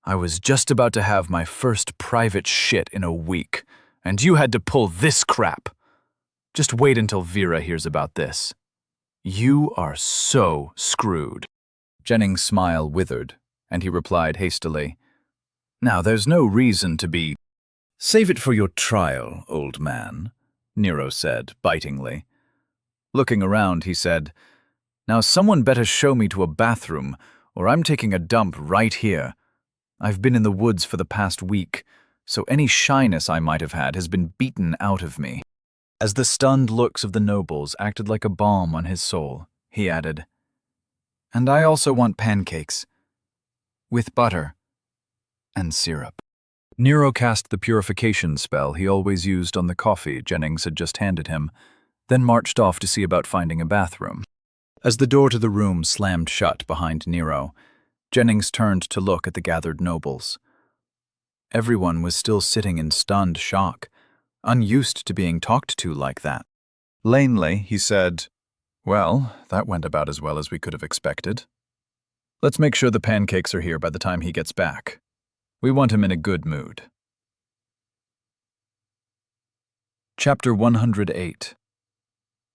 "I was just about to have my first private shit in a week, and you had to pull this crap. Just wait until Vera hears about this. You are so screwed." Jennings' smile withered, and he replied hastily, "Now, there's no reason to be—" "Save it for your trial, old man," Nero said, bitingly. Looking around, he said, "Now someone better show me to a bathroom, or I'm taking a dump right here. I've been in the woods for the past week, so any shyness I might have had has been beaten out of me." As the stunned looks of the nobles acted like a balm on his soul, he added, "And I also want pancakes, with butter and syrup." Nero cast the purification spell he always used on the coffee Jennings had just handed him, then marched off to see about finding a bathroom. As the door to the room slammed shut behind Nero, Jennings turned to look at the gathered nobles. Everyone was still sitting in stunned shock, unused to being talked to like that. Lamely, he said, "Well, that went about as well as we could have expected. Let's make sure the pancakes are here by the time he gets back. We want him in a good mood." Chapter 108.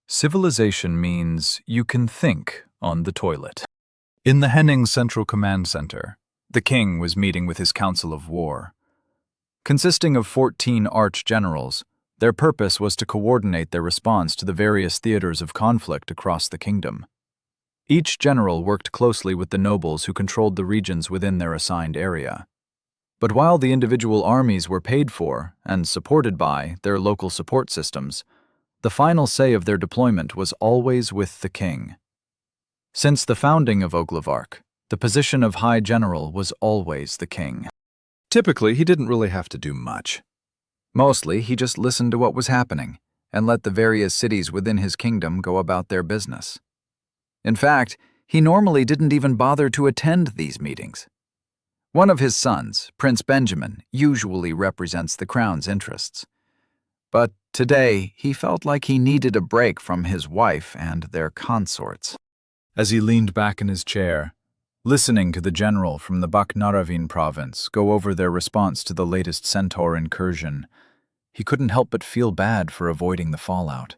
Civilization means you can think on the toilet. In the Henning Central Command Center, the king was meeting with his council of war. Consisting of 14 arch-generals, their purpose was to coordinate their response to the various theaters of conflict across the kingdom. Each general worked closely with the nobles who controlled the regions within their assigned area. But while the individual armies were paid for and supported by their local support systems, the final say of their deployment was always with the king. Since the founding of Oglevark, the position of High General was always the king. Typically, he didn't really have to do much. Mostly, he just listened to what was happening and let the various cities within his kingdom go about their business. In fact, he normally didn't even bother to attend these meetings. One of his sons, Prince Benjamin, usually represents the crown's interests. But today, he felt like he needed a break from his wife and their consorts. As he leaned back in his chair, listening to the general from the Baknaravin province go over their response to the latest Centaur incursion, he couldn't help but feel bad for avoiding the fallout.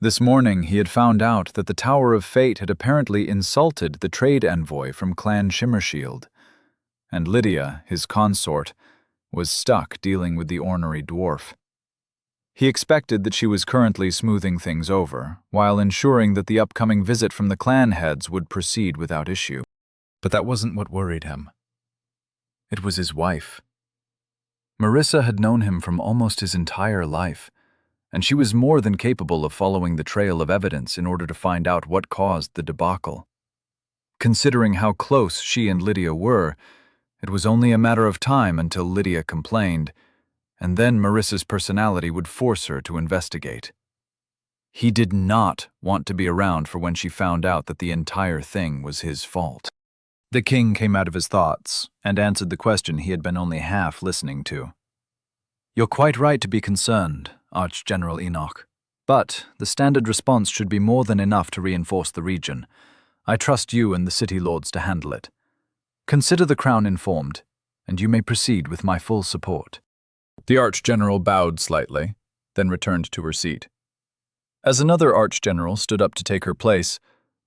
This morning, he had found out that the Tower of Fate had apparently insulted the trade envoy from Clan Shimmershield, and Lydia, his consort, was stuck dealing with the ornery dwarf. He expected that she was currently smoothing things over, while ensuring that the upcoming visit from the clan heads would proceed without issue. But that wasn't what worried him. It was his wife. Marissa had known him from almost his entire life, and she was more than capable of following the trail of evidence in order to find out what caused the debacle. Considering how close she and Lydia were, it was only a matter of time until Lydia complained, and then Marissa's personality would force her to investigate. He did not want to be around for when she found out that the entire thing was his fault. The king came out of his thoughts and answered the question he had been only half listening to. "You're quite right to be concerned, Arch-General Enoch, but the standard response should be more than enough to reinforce the region. I trust you and the city lords to handle it. Consider the crown informed, and you may proceed with my full support." The Arch-General bowed slightly, then returned to her seat. As another Arch-General stood up to take her place,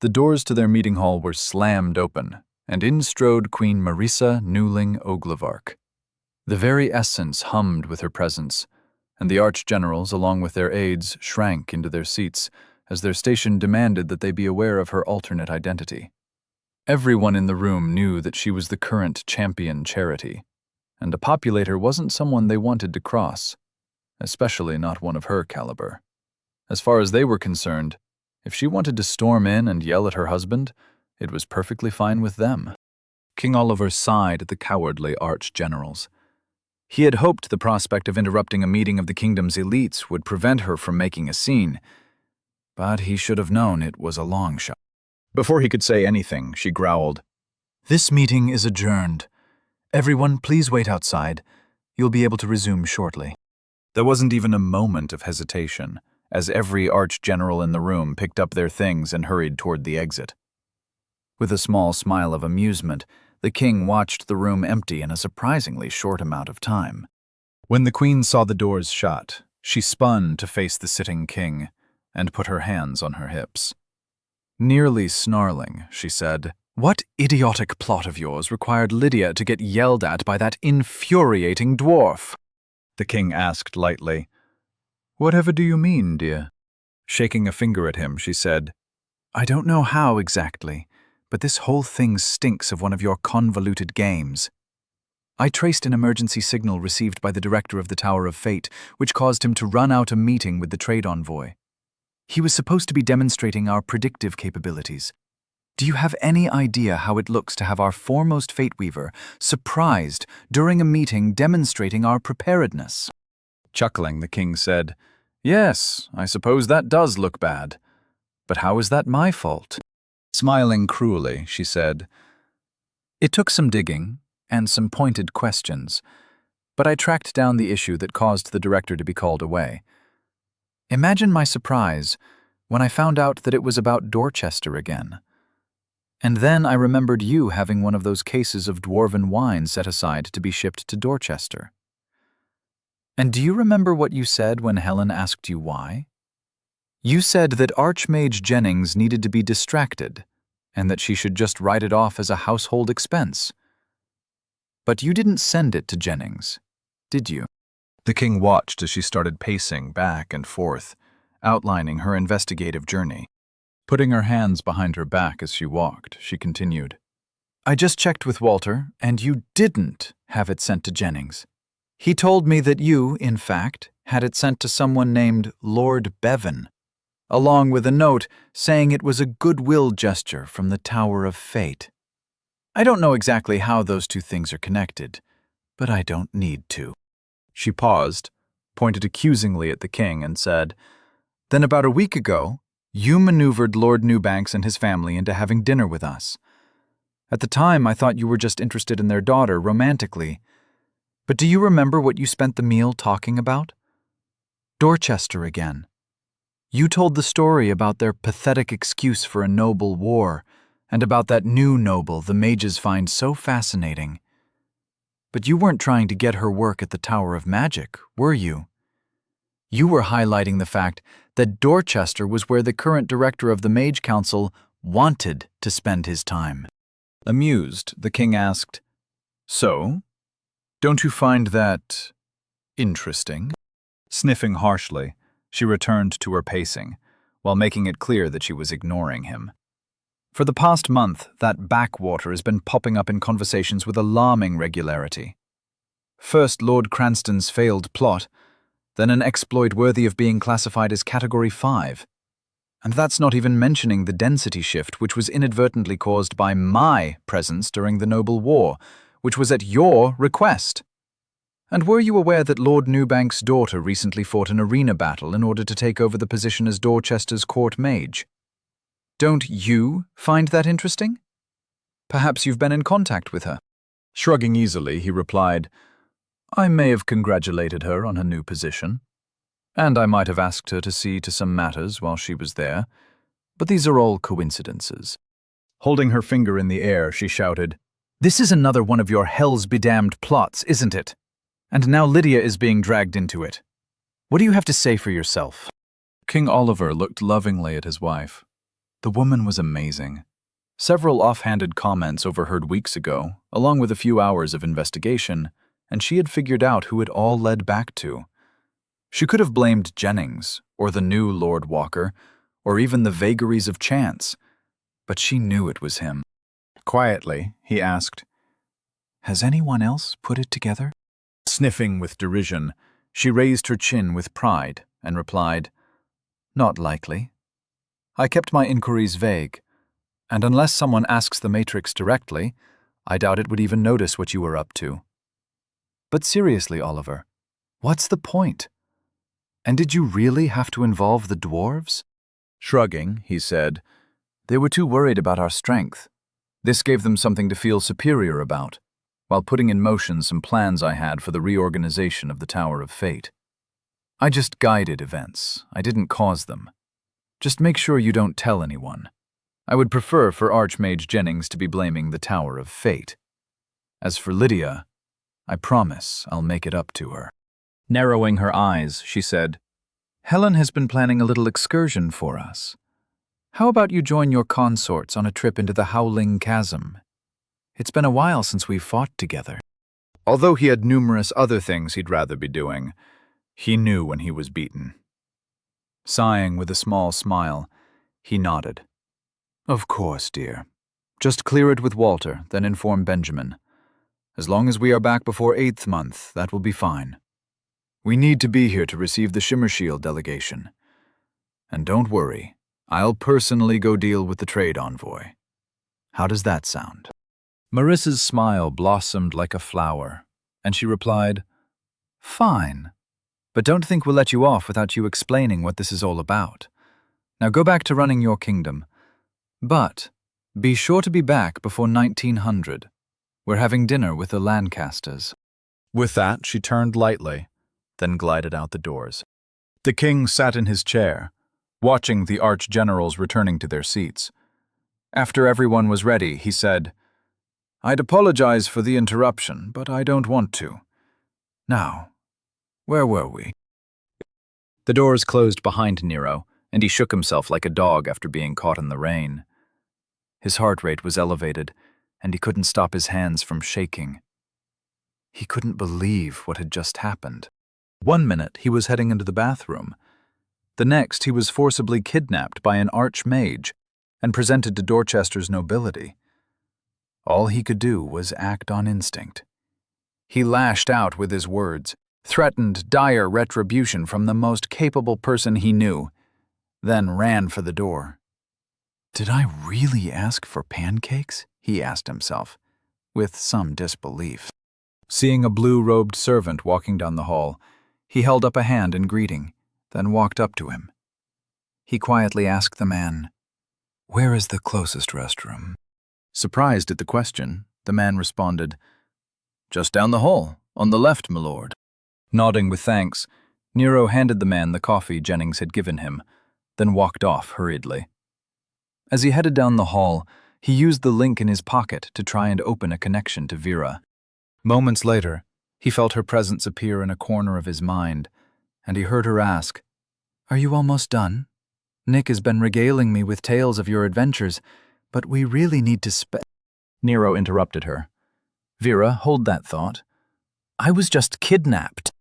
the doors to their meeting hall were slammed open, and in strode Queen Marissa Newling Oglevark. The very essence hummed with her presence, and the Arch-Generals, along with their aides, shrank into their seats, as their station demanded that they be aware of her alternate identity. Everyone in the room knew that she was the current champion Charity, and a populator wasn't someone they wanted to cross, especially not one of her caliber. As far as they were concerned, if she wanted to storm in and yell at her husband, it was perfectly fine with them. King Oliver sighed at the cowardly arch-generals. He had hoped the prospect of interrupting a meeting of the kingdom's elites would prevent her from making a scene, but he should have known it was a long shot. Before he could say anything, she growled, This meeting is adjourned. Everyone, please wait outside. You'll be able to resume shortly. There wasn't even a moment of hesitation, as every arch-general in the room picked up their things and hurried toward the exit. With a small smile of amusement, the king watched the room empty in a surprisingly short amount of time. When the queen saw the doors shut, she spun to face the sitting king and put her hands on her hips. Nearly snarling, she said, "What idiotic plot of yours required Lydia to get yelled at by that infuriating dwarf?" The king asked lightly. "Whatever do you mean, dear?" Shaking a finger at him, she said, "I don't know how exactly, but this whole thing stinks of one of your convoluted games. I traced an emergency signal received by the director of the Tower of Fate, which caused him to run out a meeting with the trade envoy. He was supposed to be demonstrating our predictive capabilities. Do you have any idea how it looks to have our foremost Fate Weaver surprised during a meeting demonstrating our preparedness?" Chuckling, the king said, "Yes, I suppose that does look bad. But how is that my fault?" Smiling cruelly, she said, "It took some digging and some pointed questions, but I tracked down the issue that caused the director to be called away. Imagine my surprise when I found out that it was about Dorchester again. And then I remembered you having one of those cases of dwarven wine set aside to be shipped to Dorchester. And do you remember what you said when Helen asked you why? You said that Archmage Jennings needed to be distracted, and that she should just write it off as a household expense. But you didn't send it to Jennings, did you?" The king watched as she started pacing back and forth, outlining her investigative journey. Putting her hands behind her back as she walked, she continued, "I just checked with Walter, and you didn't have it sent to Jennings. He told me that you, in fact, had it sent to someone named Lord Bevan, along with a note saying it was a goodwill gesture from the Tower of Fate. I don't know exactly how those two things are connected, but I don't need to." She paused, pointed accusingly at the king, and said, "Then about a week ago, you maneuvered Lord Newbanks and his family into having dinner with us. At the time, I thought you were just interested in their daughter romantically. But do you remember what you spent the meal talking about? Dorchester again. You told the story about their pathetic excuse for a noble war, and about that new noble the mages find so fascinating. But you weren't trying to get her work at the Tower of Magic, were you? You were highlighting the fact that Dorchester was where the current director of the Mage Council wanted to spend his time." Amused, the king asked, "So, don't you find that interesting?" Sniffing harshly, she returned to her pacing, while making it clear that she was ignoring him. For the past month, that backwater has been popping up in conversations with alarming regularity. First Lord Cranston's failed plot, then an exploit worthy of being classified as Category 5. And that's not even mentioning the density shift which was inadvertently caused by my presence during the Noble War, which was at your request. And were you aware that Lord Newbank's daughter recently fought an arena battle in order to take over the position as Dorchester's court mage? Don't you find that interesting? Perhaps you've been in contact with her." Shrugging easily, he replied, "I may have congratulated her on her new position, and I might have asked her to see to some matters while she was there, but these are all coincidences." Holding her finger in the air, she shouted, "This is another one of your hell's bedamned plots, isn't it? And now Lydia is being dragged into it. What do you have to say for yourself?" King Oliver looked lovingly at his wife. The woman was amazing. Several offhanded comments overheard weeks ago, along with a few hours of investigation, and she had figured out who it all led back to. She could have blamed Jennings, or the new Lord Walker, or even the vagaries of chance, but she knew it was him. Quietly, he asked, "Has anyone else put it together?" Sniffing with derision, she raised her chin with pride and replied, "Not likely. I kept my inquiries vague, and unless someone asks the Matrix directly, I doubt it would even notice what you were up to. But seriously, Oliver, what's the point? And did you really have to involve the dwarves?" Shrugging, he said, "They were too worried about our strength. This gave them something to feel superior about, while putting in motion some plans I had for the reorganization of the Tower of Fate. I just guided events. I didn't cause them. Just make sure you don't tell anyone. I would prefer for Archmage Jennings to be blaming the Tower of Fate. As for Lydia, I promise I'll make it up to her. Narrowing her eyes, she said, Helen has been planning a little excursion for us. How about you join your consorts on a trip into the Howling Chasm? It's been a while since we've fought together. Although he had numerous other things he'd rather be doing, he knew when he was beaten. Sighing with a small smile, he nodded. Of course, dear. Just clear it with Walter, then inform Benjamin. As long as we are back before 8th month, that will be fine. We need to be here to receive the Shimmershield delegation. And don't worry, I'll personally go deal with the trade envoy. How does that sound? Marissa's smile blossomed like a flower, and she replied, Fine. But don't think we'll let you off without you explaining what this is all about. Now go back to running your kingdom. But be sure to be back before 1900. We're having dinner with the Lancasters. With that, she turned lightly, then glided out the doors. The king sat in his chair, watching the arch-generals returning to their seats. After everyone was ready, he said, I'd apologize for the interruption, but I don't want to. Now, where were we? The doors closed behind Nero, and he shook himself like a dog after being caught in the rain. His heart rate was elevated, and he couldn't stop his hands from shaking. He couldn't believe what had just happened. 1 minute, he was heading into the bathroom. The next, he was forcibly kidnapped by an archmage and presented to Dorchester's nobility. All he could do was act on instinct. He lashed out with his words, threatened dire retribution from the most capable person he knew, then ran for the door. Did I really ask for pancakes? He asked himself, with some disbelief. Seeing a blue-robed servant walking down the hall, he held up a hand in greeting, then walked up to him. He quietly asked the man, Where is the closest restroom? Surprised at the question, the man responded, Just down the hall, on the left, my lord. Nodding with thanks, Nero handed the man the coffee Jennings had given him, then walked off hurriedly. As he headed down the hall, he used the link in his pocket to try and open a connection to Vera. Moments later, he felt her presence appear in a corner of his mind, and he heard her ask, Are you almost done? Nick has been regaling me with tales of your adventures, but we really need to Nero interrupted her. Vera, hold that thought. I was just kidnapped.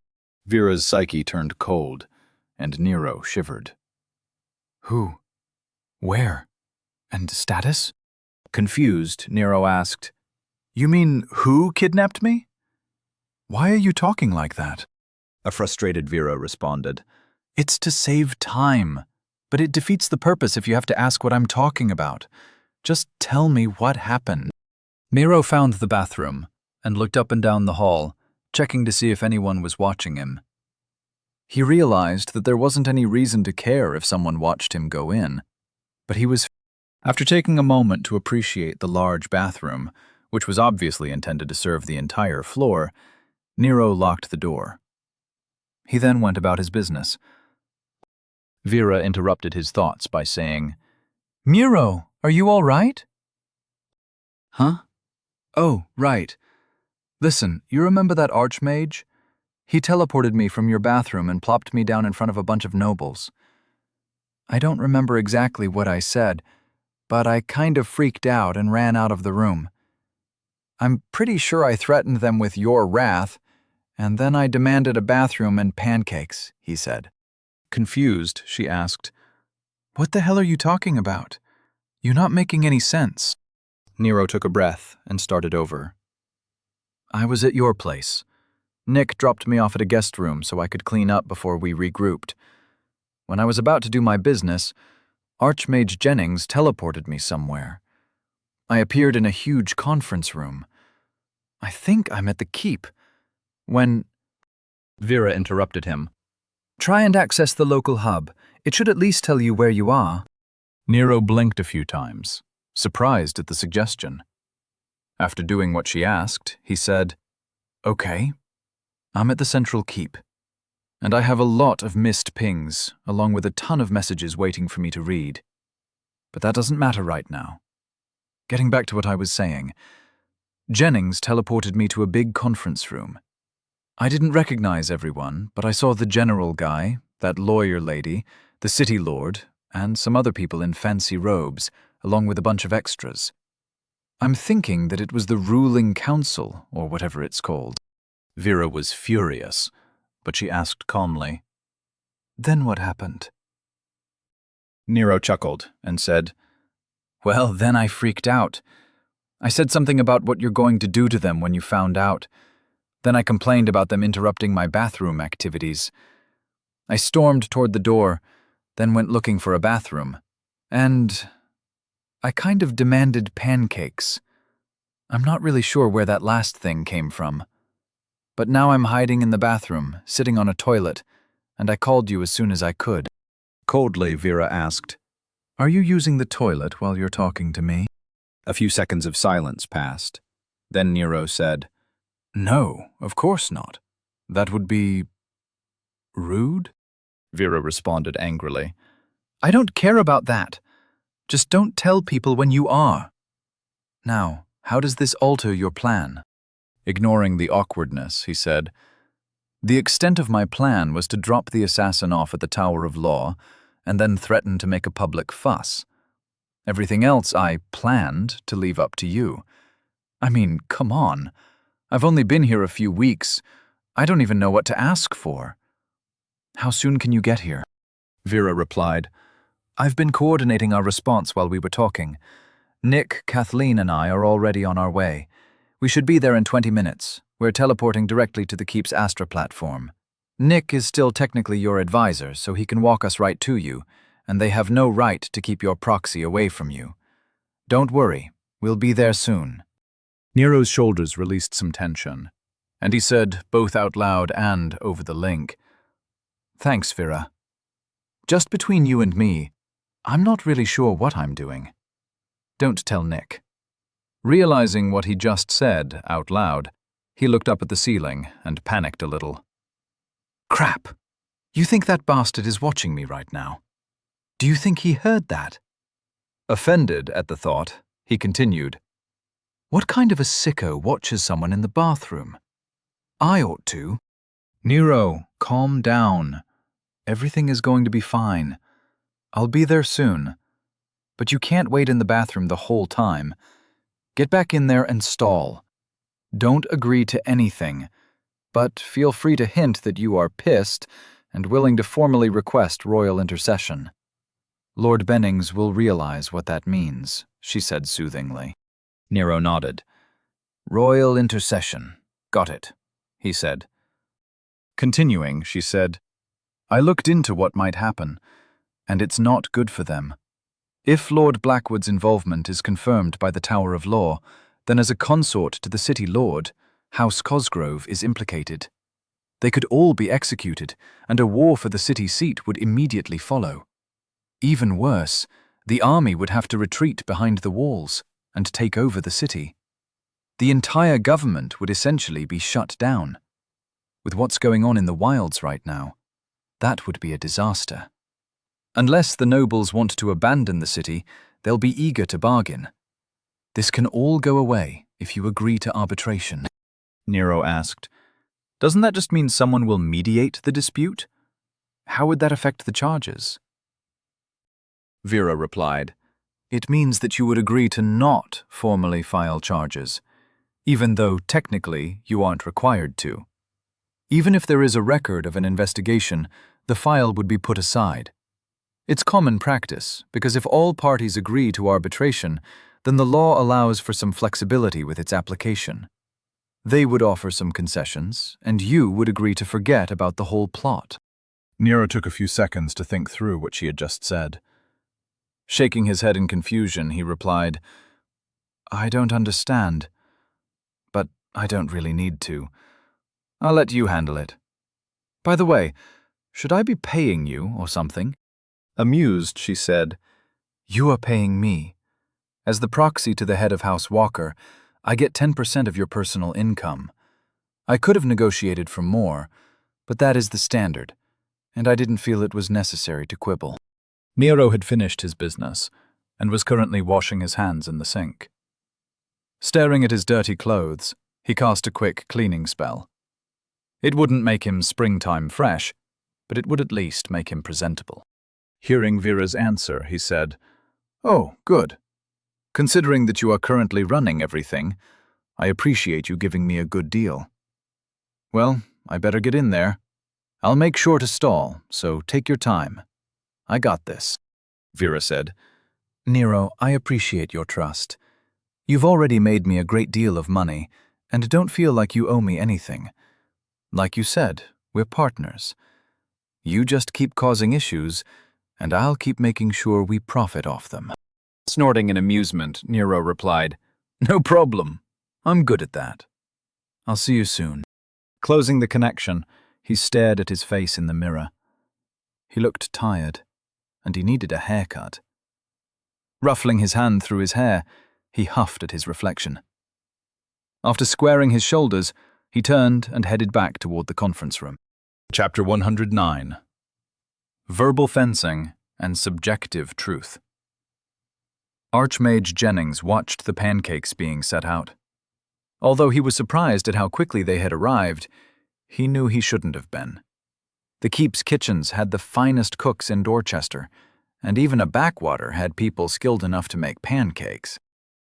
Vera's psyche turned cold, and Nero shivered. Who? Where? And status? Confused, Nero asked, You mean who kidnapped me? Why are you talking like that? A frustrated Vera responded, It's to save time, but it defeats the purpose if you have to ask what I'm talking about. Just tell me what happened. Nero found the bathroom and looked up and down the hall, checking to see if anyone was watching him. He realized that there wasn't any reason to care if someone watched him go in, but he was. After taking a moment to appreciate the large bathroom, which was obviously intended to serve the entire floor, Nero locked the door. He then went about his business. Vera interrupted his thoughts by saying, Nero, are you all right? Huh? Oh, right. Listen, you remember that archmage? He teleported me from your bathroom and plopped me down in front of a bunch of nobles. I don't remember exactly what I said, but I kind of freaked out and ran out of the room. I'm pretty sure I threatened them with your wrath, and then I demanded a bathroom and pancakes, he said. Confused, she asked, What the hell are you talking about? You're not making any sense. Nero took a breath and started over. I was at your place. Nick dropped me off at a guest room so I could clean up before we regrouped. When I was about to do my business, Archmage Jennings teleported me somewhere. I appeared in a huge conference room. I think I'm at the keep. When Vera interrupted him. Try and access the local hub. It should at least tell you where you are. Nero blinked a few times, surprised at the suggestion. After doing what she asked, he said, "Okay, I'm at the central keep, and I have a lot of missed pings, along with a ton of messages waiting for me to read. But that doesn't matter right now. Getting back to what I was saying, Jennings teleported me to a big conference room. I didn't recognize everyone, but I saw the general guy, that lawyer lady, the city lord, and some other people in fancy robes, along with a bunch of extras. I'm thinking that it was the ruling council, or whatever it's called." Vera was furious, but she asked calmly, "Then what happened?" Nero chuckled and said, "Well, then I freaked out. I said something about what you're going to do to them when you found out. Then I complained about them interrupting my bathroom activities. I stormed toward the door, then went looking for a bathroom. And I kind of demanded pancakes. I'm not really sure where that last thing came from. But now I'm hiding in the bathroom, sitting on a toilet, and I called you as soon as I could." Coldly, Vera asked, "Are you using the toilet while you're talking to me?" A few seconds of silence passed. Then Nero said, "No, of course not. That would be rude?" Vera responded angrily. "I don't care about that. Just don't tell people when you are. Now, how does this alter your plan?" Ignoring the awkwardness, he said, "The extent of my plan was to drop the assassin off at the Tower of Law and then threaten to make a public fuss. Everything else I planned to leave up to you. I mean, come on. I've only been here a few weeks. I don't even know what to ask for. How soon can you get here?" Vera replied, "I've been coordinating our response while we were talking. Nick, Kathleen, and I are already on our way. We should be there in 20 minutes. We're teleporting directly to the Keep's Astra platform. Nick is still technically your advisor, so he can walk us right to you, and they have no right to keep your proxy away from you. Don't worry, we'll be there soon." Nero's shoulders released some tension, and he said, both out loud and over the link, "Thanks, Vera. Just between you and me, I'm not really sure what I'm doing. Don't tell Nick." Realizing what he just said out loud, he looked up at the ceiling and panicked a little. "Crap! You think that bastard is watching me right now? Do you think he heard that?" Offended at the thought, he continued, "What kind of a sicko watches someone in the bathroom? I ought to." "Nero, calm down. Everything is going to be fine. I'll be there soon. But you can't wait in the bathroom the whole time. Get back in there and stall. Don't agree to anything, but feel free to hint that you are pissed and willing to formally request royal intercession. Lord Bennings will realize what that means," she said soothingly. Nero nodded. "Royal intercession. Got it," he said. Continuing, she said, "I looked into what might happen, and it's not good for them. If Lord Blackwood's involvement is confirmed by the Tower of Law, then as a consort to the City Lord, House Cosgrove is implicated. They could all be executed, and a war for the city seat would immediately follow. Even worse, the army would have to retreat behind the walls and take over the city. The entire government would essentially be shut down. With what's going on in the wilds right now, that would be a disaster. Unless the nobles want to abandon the city, they'll be eager to bargain. This can all go away if you agree to arbitration." Nero asked, "Doesn't that just mean someone will mediate the dispute? How would that affect the charges?" Vera replied, "It means that you would agree to not formally file charges, even though technically you aren't required to. Even if there is a record of an investigation, the file would be put aside. It's common practice, because if all parties agree to arbitration, then the law allows for some flexibility with its application. They would offer some concessions, and you would agree to forget about the whole plot." Nero took a few seconds to think through what she had just said. Shaking his head in confusion, he replied, "I don't understand, but I don't really need to. I'll let you handle it. By the way, should I be paying you or something?" Amused, she said, "You are paying me. As the proxy to the head of House Walker, I get 10% of your personal income. I could have negotiated for more, but that is the standard, and I didn't feel it was necessary to quibble. Nero had finished his business and was currently washing his hands in the sink. Staring at his dirty clothes, he cast a quick cleaning spell. It wouldn't make him springtime fresh, but it would at least make him presentable. Hearing Vera's answer, he said, "Oh, good. Considering that you are currently running everything, I appreciate you giving me a good deal. Well, I better get in there. I'll make sure to stall, so take your time. I got this," Vera said. "Nero, I appreciate your trust. You've already made me a great deal of money, and don't feel like you owe me anything. Like you said, we're partners. You just keep causing issues, and I'll keep making sure we profit off them." Snorting in amusement, Nero replied, "No problem. I'm good at that. I'll see you soon." Closing the connection, he stared at his face in the mirror. He looked tired, and he needed a haircut. Ruffling his hand through his hair, he huffed at his reflection. After squaring his shoulders, he turned and headed back toward the conference room. Chapter 109. Verbal Fencing and Subjective Truth. Archmage Jennings watched the pancakes being set out. Although he was surprised at how quickly they had arrived, he knew he shouldn't have been. The Keep's kitchens had the finest cooks in Dorchester, and even a backwater had people skilled enough to make pancakes.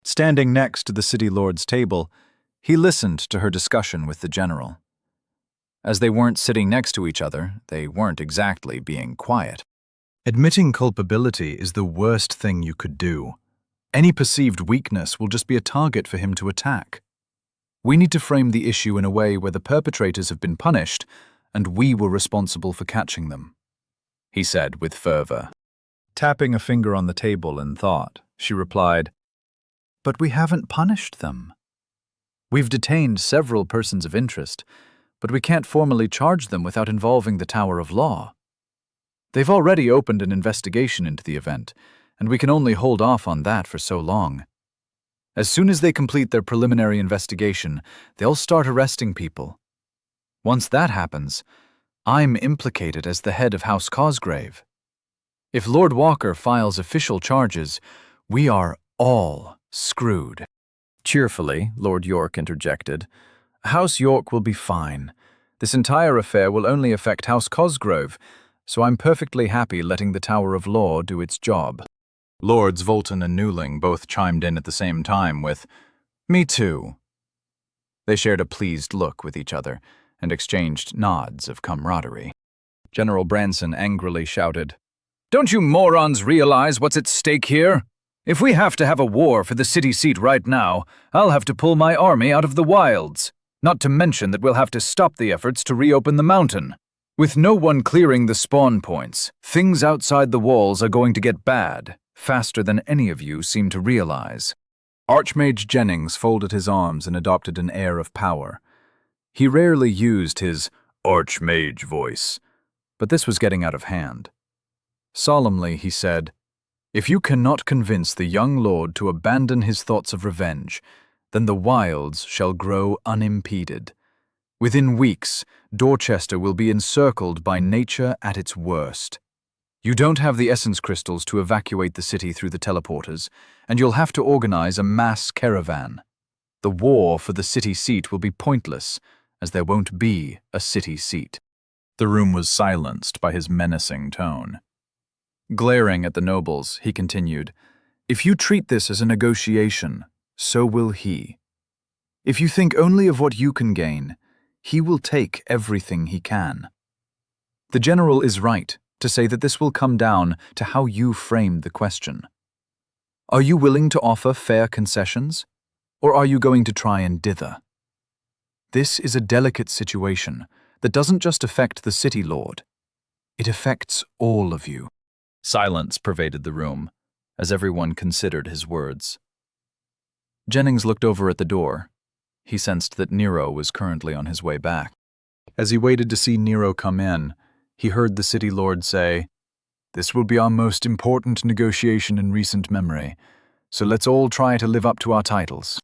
Standing next to the city lord's table, he listened to her discussion with the general. As they weren't sitting next to each other, they weren't exactly being quiet. Admitting culpability is the worst thing you could do. Any perceived weakness will just be a target for him to attack. We need to frame the issue in a way where the perpetrators have been punished, and we were responsible for catching them, he said with fervor. Tapping a finger on the table in thought, she replied, "But we haven't punished them. We've detained several persons of interest, but we can't formally charge them without involving the Tower of Law. They've already opened an investigation into the event, and we can only hold off on that for so long. As soon as they complete their preliminary investigation, they'll start arresting people. Once that happens, I'm implicated as the head of House Cosgrave. If Lord Walker files official charges, we are all screwed." Cheerfully, Lord York interjected, "House York will be fine. This entire affair will only affect House Cosgrove, so I'm perfectly happy letting the Tower of Law do its job." Lords Volton and Newling both chimed in at the same time with, "Me too." They shared a pleased look with each other and exchanged nods of camaraderie. General Branson angrily shouted, "Don't you morons realize what's at stake here? If we have to have a war for the city seat right now, I'll have to pull my army out of the wilds, not to mention that we'll have to stop the efforts to reopen the mountain. With no one clearing the spawn points, things outside the walls are going to get bad, faster than any of you seem to realize." Archmage Jennings folded his arms and adopted an air of power. He rarely used his Archmage voice, but this was getting out of hand. Solemnly, he said, "If you cannot convince the young lord to abandon his thoughts of revenge, then the wilds shall grow unimpeded. Within weeks, Dorchester will be encircled by nature at its worst. You don't have the essence crystals to evacuate the city through the teleporters, and you'll have to organize a mass caravan. The war for the city seat will be pointless, as there won't be a city seat." The room was silenced by his menacing tone. Glaring at the nobles, he continued, "If you treat this as a negotiation, so will he. If you think only of what you can gain, he will take everything he can. The general is right to say that this will come down to how you framed the question. Are you willing to offer fair concessions, or are you going to try and dither? This is a delicate situation that doesn't just affect the city lord. It affects all of you." Silence pervaded the room, as everyone considered his words. Jennings looked over at the door. He sensed that Nero was currently on his way back. As he waited to see Nero come in, he heard the city lord say, "This will be our most important negotiation in recent memory, so let's all try to live up to our titles."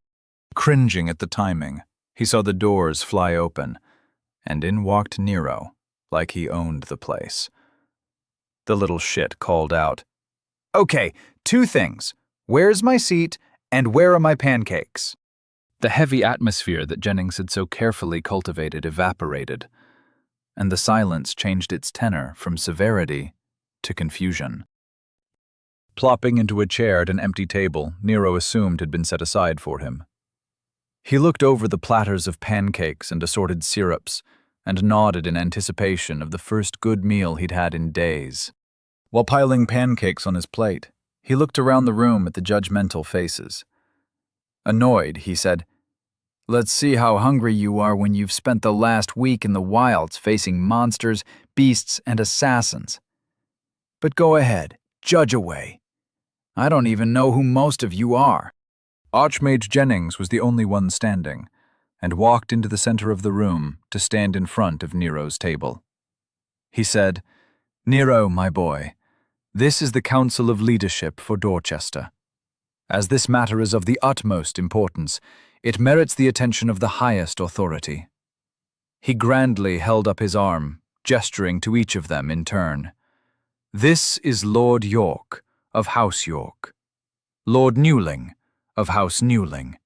Cringing at the timing, he saw the doors fly open, and in walked Nero, like he owned the place. The little shit called out, "Okay, 2 things. Where's my seat, and where are my pancakes?" The heavy atmosphere that Jennings had so carefully cultivated evaporated, and the silence changed its tenor from severity to confusion. Plopping into a chair at an empty table Nero assumed had been set aside for him. He looked over the platters of pancakes and assorted syrups, and nodded in anticipation of the first good meal he'd had in days. While piling pancakes on his plate, he looked around the room at the judgmental faces. Annoyed, he said, "Let's see how hungry you are when you've spent the last week in the wilds facing monsters, beasts, and assassins. But go ahead, judge away. I don't even know who most of you are." Archmage Jennings was the only one standing, and walked into the center of the room to stand in front of Nero's table. He said, "Nero, my boy, this is the Council of Leadership for Dorchester. As this matter is of the utmost importance, it merits the attention of the highest authority." He grandly held up his arm, gesturing to each of them in turn. "This is Lord York, of House York. Lord Newling, of House Newling.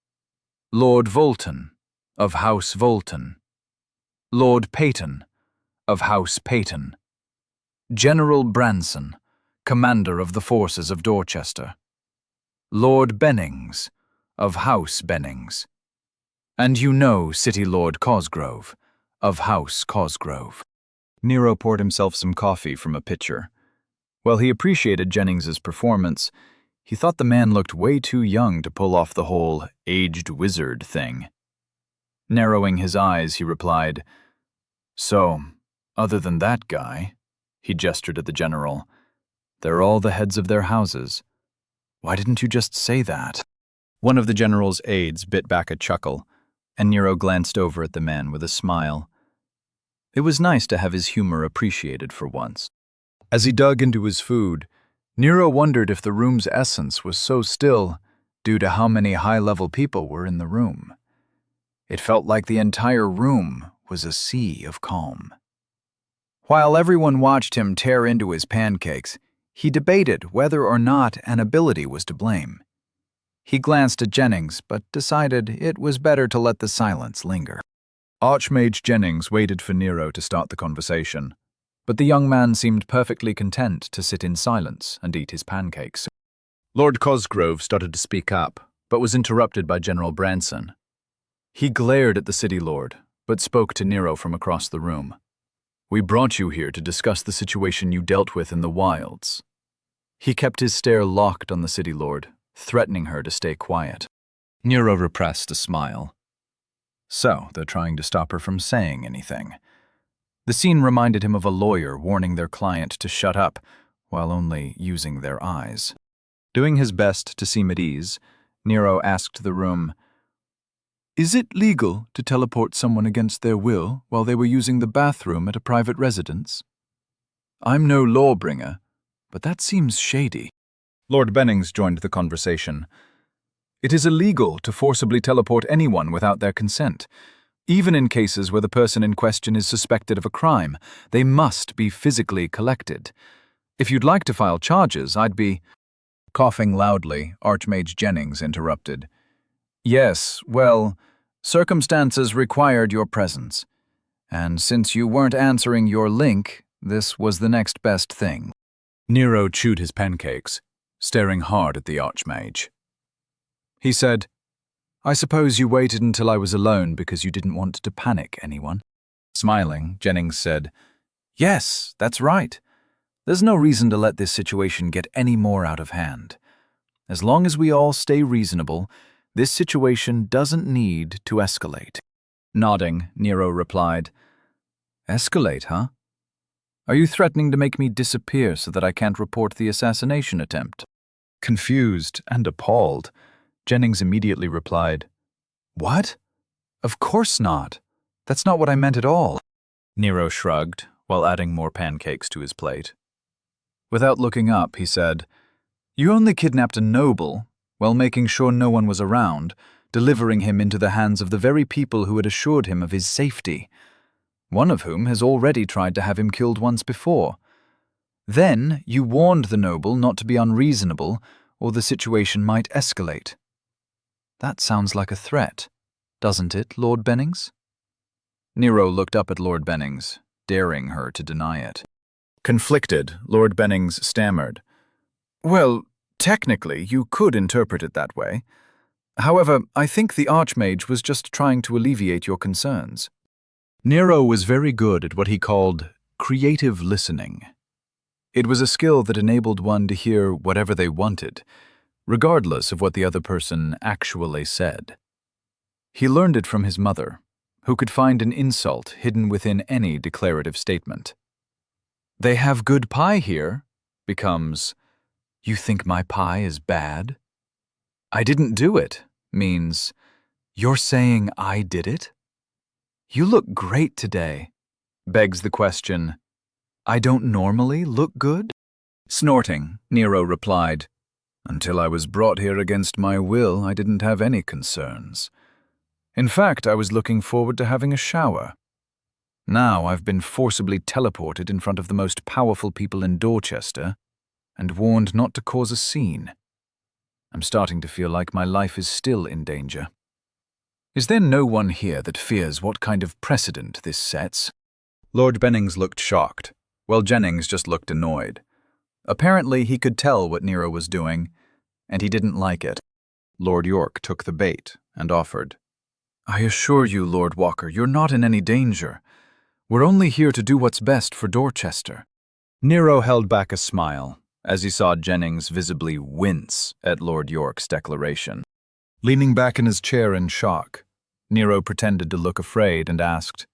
Lord Volton, of House Volton. Lord Peyton, of House Peyton. General Branson, Commander of the Forces of Dorchester. Lord Bennings, of House Bennings. And you know City Lord Cosgrove, of House Cosgrove." Nero poured himself some coffee from a pitcher. While he appreciated Jennings's performance, he thought the man looked way too young to pull off the whole aged wizard thing. Narrowing his eyes, he replied, "So, other than that guy," he gestured at the general, "they're all the heads of their houses. Why didn't you just say that?" One of the general's aides bit back a chuckle, and Nero glanced over at the man with a smile. It was nice to have his humor appreciated for once. As he dug into his food, Nero wondered if the room's essence was so still due to how many high-level people were in the room. It felt like the entire room was a sea of calm. While everyone watched him tear into his pancakes, he debated whether or not an ability was to blame. He glanced at Jennings, but decided it was better to let the silence linger. Archmage Jennings waited for Nero to start the conversation, but the young man seemed perfectly content to sit in silence and eat his pancakes. Lord Cosgrove started to speak up, but was interrupted by General Branson. He glared at the city lord, but spoke to Nero from across the room. "We brought you here to discuss the situation you dealt with in the wilds." He kept his stare locked on the city lord, threatening her to stay quiet. Nero repressed a smile. So, they're trying to stop her from saying anything. The scene reminded him of a lawyer warning their client to shut up, while only using their eyes. Doing his best to seem at ease, Nero asked the room, "Is it legal to teleport someone against their will while they were using the bathroom at a private residence? I'm no lawbringer, but that seems shady." Lord Bennings joined the conversation. "It is illegal to forcibly teleport anyone without their consent. Even in cases where the person in question is suspected of a crime, they must be physically collected. If you'd like to file charges, I'd be—" Coughing loudly, Archmage Jennings interrupted. "Yes, well, circumstances required your presence. And since you weren't answering your link, this was the next best thing." Nero chewed his pancakes, staring hard at the Archmage. He said, "I suppose you waited until I was alone because you didn't want to panic anyone." Smiling, Jennings said, "Yes, that's right. There's no reason to let this situation get any more out of hand. As long as we all stay reasonable, this situation doesn't need to escalate." Nodding, Nero replied, "Escalate, huh? Are you threatening to make me disappear so that I can't report the assassination attempt?" Confused and appalled, Jennings immediately replied, "What? Of course not. That's not what I meant at all." Nero shrugged, while adding more pancakes to his plate. Without looking up, he said, "You only kidnapped a noble, while making sure no one was around, delivering him into the hands of the very people who had assured him of his safety, one of whom has already tried to have him killed once before. Then you warned the noble not to be unreasonable, or the situation might escalate. That sounds like a threat, doesn't it, Lord Bennings? Nero looked up at Lord Bennings, daring her to deny it. Conflicted, Lord Bennings stammered. Well, technically, you could interpret it that way. However, I think the Archmage was just trying to alleviate your concerns. Nero was very good at what he called creative listening. It was a skill that enabled one to hear whatever they wanted, regardless of what the other person actually said. He learned it from his mother, who could find an insult hidden within any declarative statement. "They have good pie here" becomes, "You think my pie is bad?" "I didn't do it" means, "You're saying I did it?" "You look great today" begs the question, "I don't normally look good?" Snorting, Nero replied, "Until I was brought here against my will, I didn't have any concerns. In fact, I was looking forward to having a shower. Now I've been forcibly teleported in front of the most powerful people in Dorchester and warned not to cause a scene. I'm starting to feel like my life is still in danger. Is there no one here that fears what kind of precedent this sets?" Lord Bennings looked shocked, while Jennings just looked annoyed. Apparently, he could tell what Nero was doing, and he didn't like it. Lord York took the bait and offered, "I assure you, Lord Walker, you're not in any danger. We're only here to do what's best for Dorchester." Nero held back a smile as he saw Jennings visibly wince at Lord York's declaration. Leaning back in his chair in shock, Nero pretended to look afraid and asked,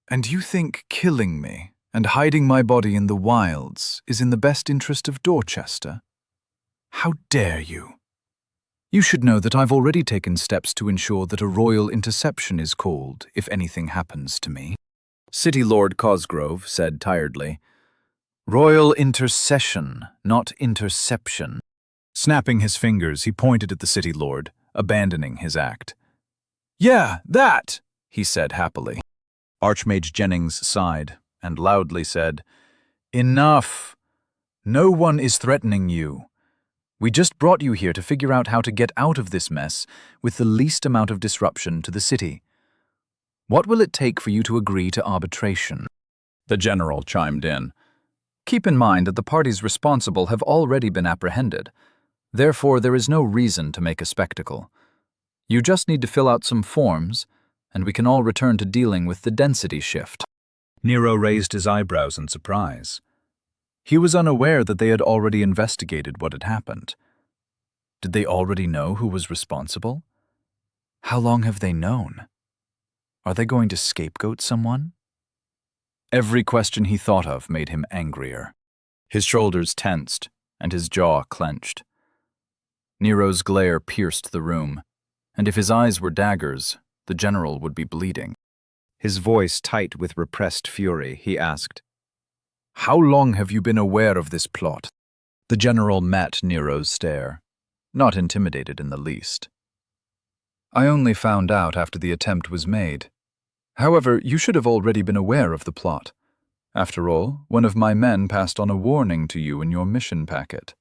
"And you think killing me and hiding my body in the wilds is in the best interest of Dorchester? How dare you? You should know that I've already taken steps to ensure that a royal interception is called if anything happens to me." City Lord Cosgrove said tiredly, "Royal intercession, not interception." Snapping his fingers, he pointed at the City Lord, abandoning his act. "Yeah, that," he said happily. Archmage Jennings sighed and loudly said, "Enough. No one is threatening you. We just brought you here to figure out how to get out of this mess with the least amount of disruption to the city. What will it take for you to agree to arbitration?" The general chimed in. "Keep in mind that the parties responsible have already been apprehended. Therefore, there is no reason to make a spectacle. You just need to fill out some forms, and we can all return to dealing with the density shift." Nero raised his eyebrows in surprise. He was unaware that they had already investigated what had happened. Did they already know who was responsible? How long have they known? Are they going to scapegoat someone? Every question he thought of made him angrier. His shoulders tensed, and his jaw clenched. Nero's glare pierced the room, and if his eyes were daggers, the general would be bleeding. His voice tight with repressed fury, he asked, "How long have you been aware of this plot?" The general met Nero's stare, not intimidated in the least. "I only found out after the attempt was made. However, you should have already been aware of the plot. After all, one of my men passed on a warning to you in your mission packet."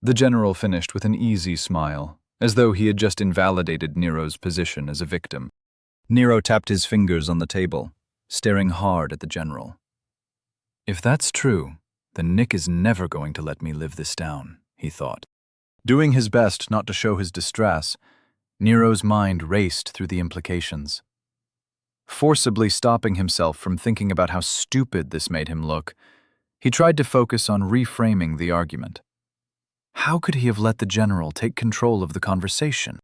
The general finished with an easy smile, as though he had just invalidated Nero's position as a victim. Nero tapped his fingers on the table, staring hard at the general. "If that's true, then Nick is never going to let me live this down," he thought. Doing his best not to show his distress, Nero's mind raced through the implications. Forcibly stopping himself from thinking about how stupid this made him look, he tried to focus on reframing the argument. How could he have let the general take control of the conversation?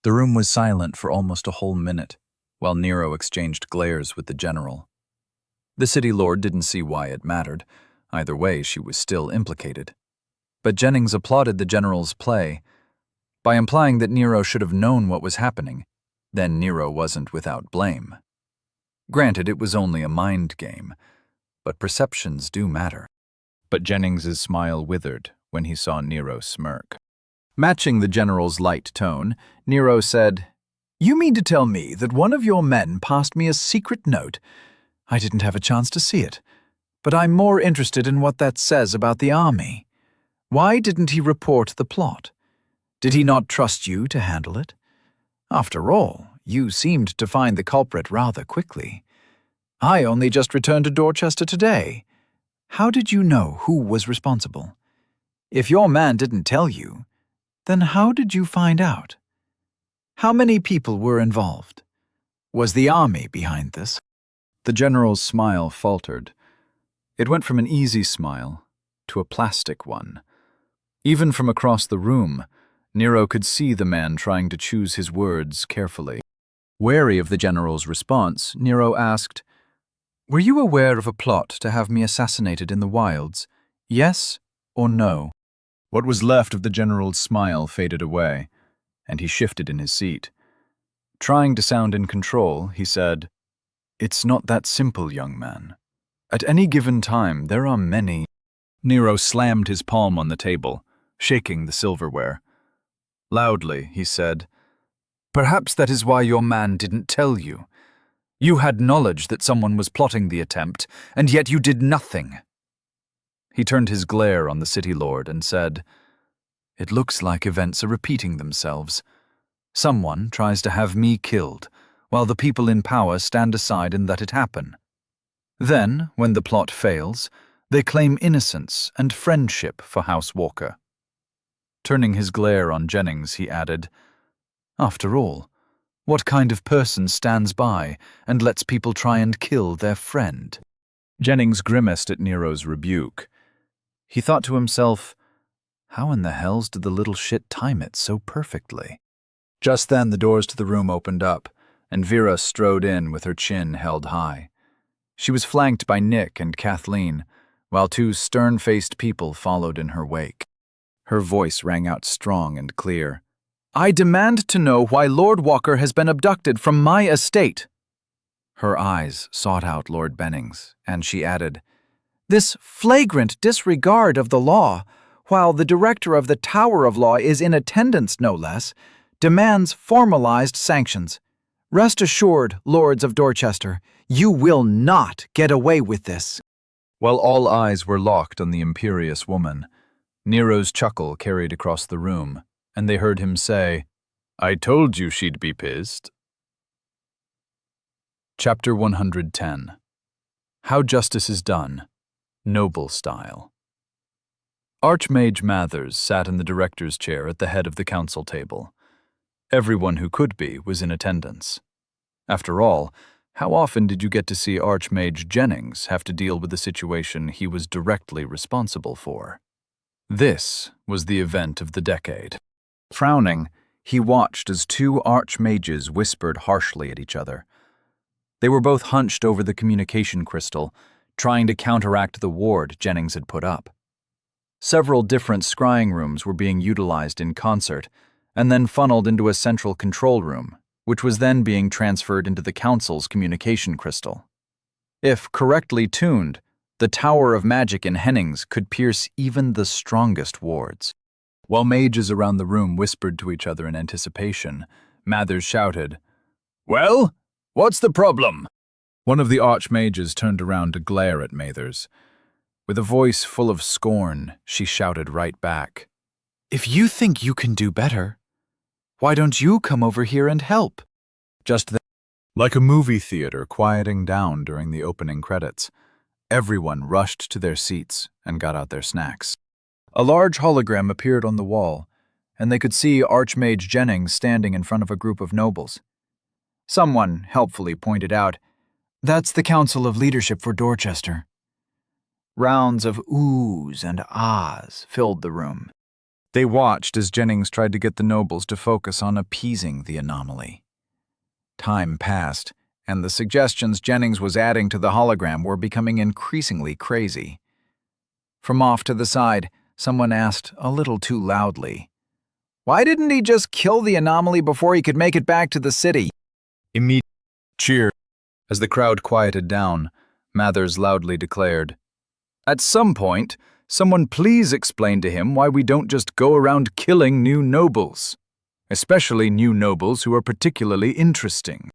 The room was silent for almost a whole minute, while Nero exchanged glares with the general. The city lord didn't see why it mattered. Either way, she was still implicated. But Jennings applauded the general's play. By implying that Nero should have known what was happening, then Nero wasn't without blame. Granted, it was only a mind game, but perceptions do matter. But Jennings's smile withered when he saw Nero smirk. Matching the general's light tone, Nero said, "You mean to tell me that one of your men passed me a secret note? I didn't have a chance to see it, but I'm more interested in what that says about the army. Why didn't he report the plot? Did he not trust you to handle it? After all, you seemed to find the culprit rather quickly. I only just returned to Dorchester today. How did you know who was responsible? If your man didn't tell you, then how did you find out? How many people were involved? Was the army behind this?" The general's smile faltered. It went from an easy smile to a plastic one. Even from across the room, Nero could see the man trying to choose his words carefully. Wary of the general's response, Nero asked, "Were you aware of a plot to have me assassinated in the wilds? Yes or no?" What was left of the general's smile faded away, and he shifted in his seat. Trying to sound in control, he said, "It's not that simple, young man. At any given time, there are many—" Nero slammed his palm on the table, shaking the silverware. Loudly, he said, "Perhaps that is why your man didn't tell you. You had knowledge that someone was plotting the attempt, and yet you did nothing." He turned his glare on the city lord and said, "It looks like events are repeating themselves. Someone tries to have me killed, while the people in power stand aside and let it happen. Then, when the plot fails, they claim innocence and friendship for House Walker." Turning his glare on Jennings, he added, "After all, what kind of person stands by and lets people try and kill their friend?" Jennings grimaced at Nero's rebuke. He thought to himself, how in the hells did the little shit time it so perfectly? Just then the doors to the room opened up, and Vera strode in with her chin held high. She was flanked by Nick and Kathleen, while two stern-faced people followed in her wake. Her voice rang out strong and clear. "I demand to know why Lord Walker has been abducted from my estate." Her eyes sought out Lord Bennings, and she added, "This flagrant disregard of the law, while the director of the Tower of Law is in attendance no less, demands formalized sanctions. Rest assured, Lords of Dorchester, you will not get away with this." While all eyes were locked on the imperious woman, Nero's chuckle carried across the room, and they heard him say, "I told you she'd be pissed." Chapter 110. How Justice is Done, Noble Style. Archmage Mathers sat in the director's chair at the head of the council table. Everyone who could be was in attendance. After all, how often did you get to see Archmage Jennings have to deal with a situation he was directly responsible for? This was the event of the decade. Frowning, he watched as two archmages whispered harshly at each other. They were both hunched over the communication crystal, trying to counteract the ward Jennings had put up. Several different scrying rooms were being utilized in concert, and then funneled into a central control room, which was then being transferred into the Council's communication crystal. If correctly tuned, the Tower of Magic in Hennings could pierce even the strongest wards. While mages around the room whispered to each other in anticipation, Mathers shouted, "Well, what's the problem?" One of the archmages turned around to glare at Mathers. With a voice full of scorn, she shouted right back, "If you think you can do better, why don't you come over here and help?" Just then, like a movie theater quieting down during the opening credits, everyone rushed to their seats and got out their snacks. A large hologram appeared on the wall, and they could see Archmage Jennings standing in front of a group of nobles. Someone helpfully pointed out, "That's the Council of Leadership for Dorchester." Rounds of oohs and ahs filled the room. They watched as Jennings tried to get the nobles to focus on appeasing the anomaly. Time passed, and the suggestions Jennings was adding to the hologram were becoming increasingly crazy. From off to the side, someone asked a little too loudly, "Why didn't he just kill the anomaly before he could make it back to the city?" Immediate cheer. As the crowd quieted down, Mathers loudly declared, "At some point, Someone please explain to him why we don't just go around killing new nobles, especially new nobles who are particularly interesting."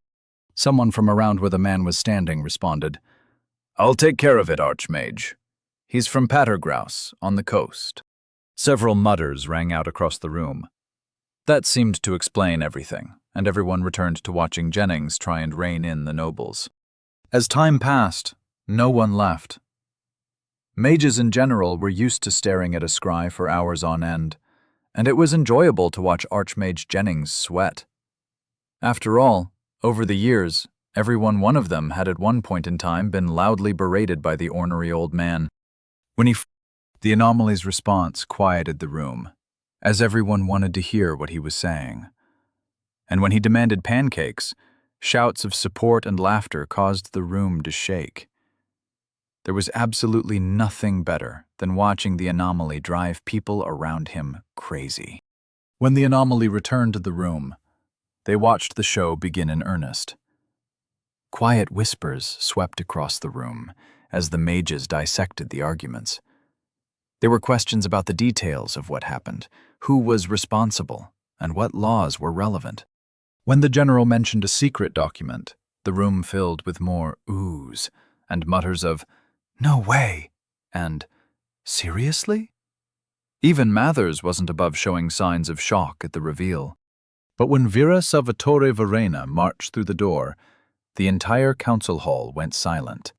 Someone from around where the man was standing responded, "I'll take care of it, Archmage. He's from Pattergrouse, on the coast." Several mutters rang out across the room. That seemed to explain everything, and everyone returned to watching Jennings try and rein in the nobles. As time passed, no one left. Mages in general were used to staring at a scry for hours on end, and it was enjoyable to watch Archmage Jennings sweat. After all, over the years, every one of them had at one point in time been loudly berated by the ornery old man. The anomaly's response quieted the room, as everyone wanted to hear what he was saying. And when he demanded pancakes, shouts of support and laughter caused the room to shake. There was absolutely nothing better than watching the anomaly drive people around him crazy. When the anomaly returned to the room, they watched the show begin in earnest. Quiet whispers swept across the room as the mages dissected the arguments. There were questions about the details of what happened, who was responsible, and what laws were relevant. When the general mentioned a secret document, the room filled with more oohs and mutters of, "No way," and "Seriously?" Even Mathers wasn't above showing signs of shock at the reveal. But when Vera Salvatore Verena marched through the door, the entire council hall went silent.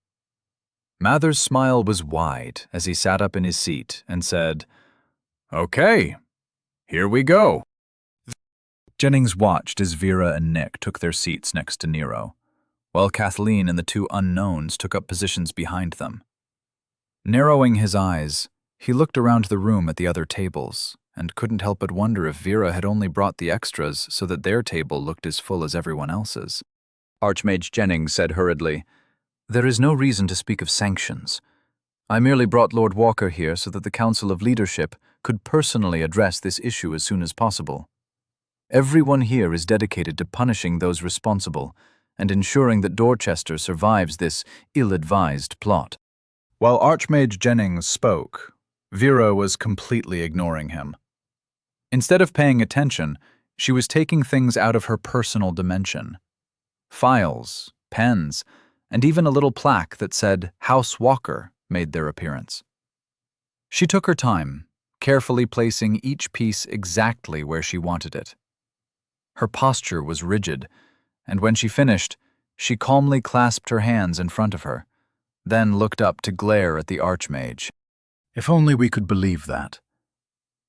Mathers' smile was wide as he sat up in his seat and said, "Okay, here we go." Jennings watched as Vera and Nick took their seats next to Nero, while Kathleen and the two unknowns took up positions behind them. Narrowing his eyes, he looked around the room at the other tables and couldn't help but wonder if Vera had only brought the extras so that their table looked as full as everyone else's. Archmage Jennings said hurriedly, "There is no reason to speak of sanctions. I merely brought Lord Walker here so that the Council of Leadership could personally address this issue as soon as possible. Everyone here is dedicated to punishing those responsible and ensuring that Dorchester survives this ill-advised plot." While Archmage Jennings spoke, Vera was completely ignoring him. Instead of paying attention, she was taking things out of her personal dimension. Files, pens, and even a little plaque that said House Walker made their appearance. She took her time, carefully placing each piece exactly where she wanted it. Her posture was rigid, and when she finished, she calmly clasped her hands in front of her, then looked up to glare at the Archmage. If only we could believe that.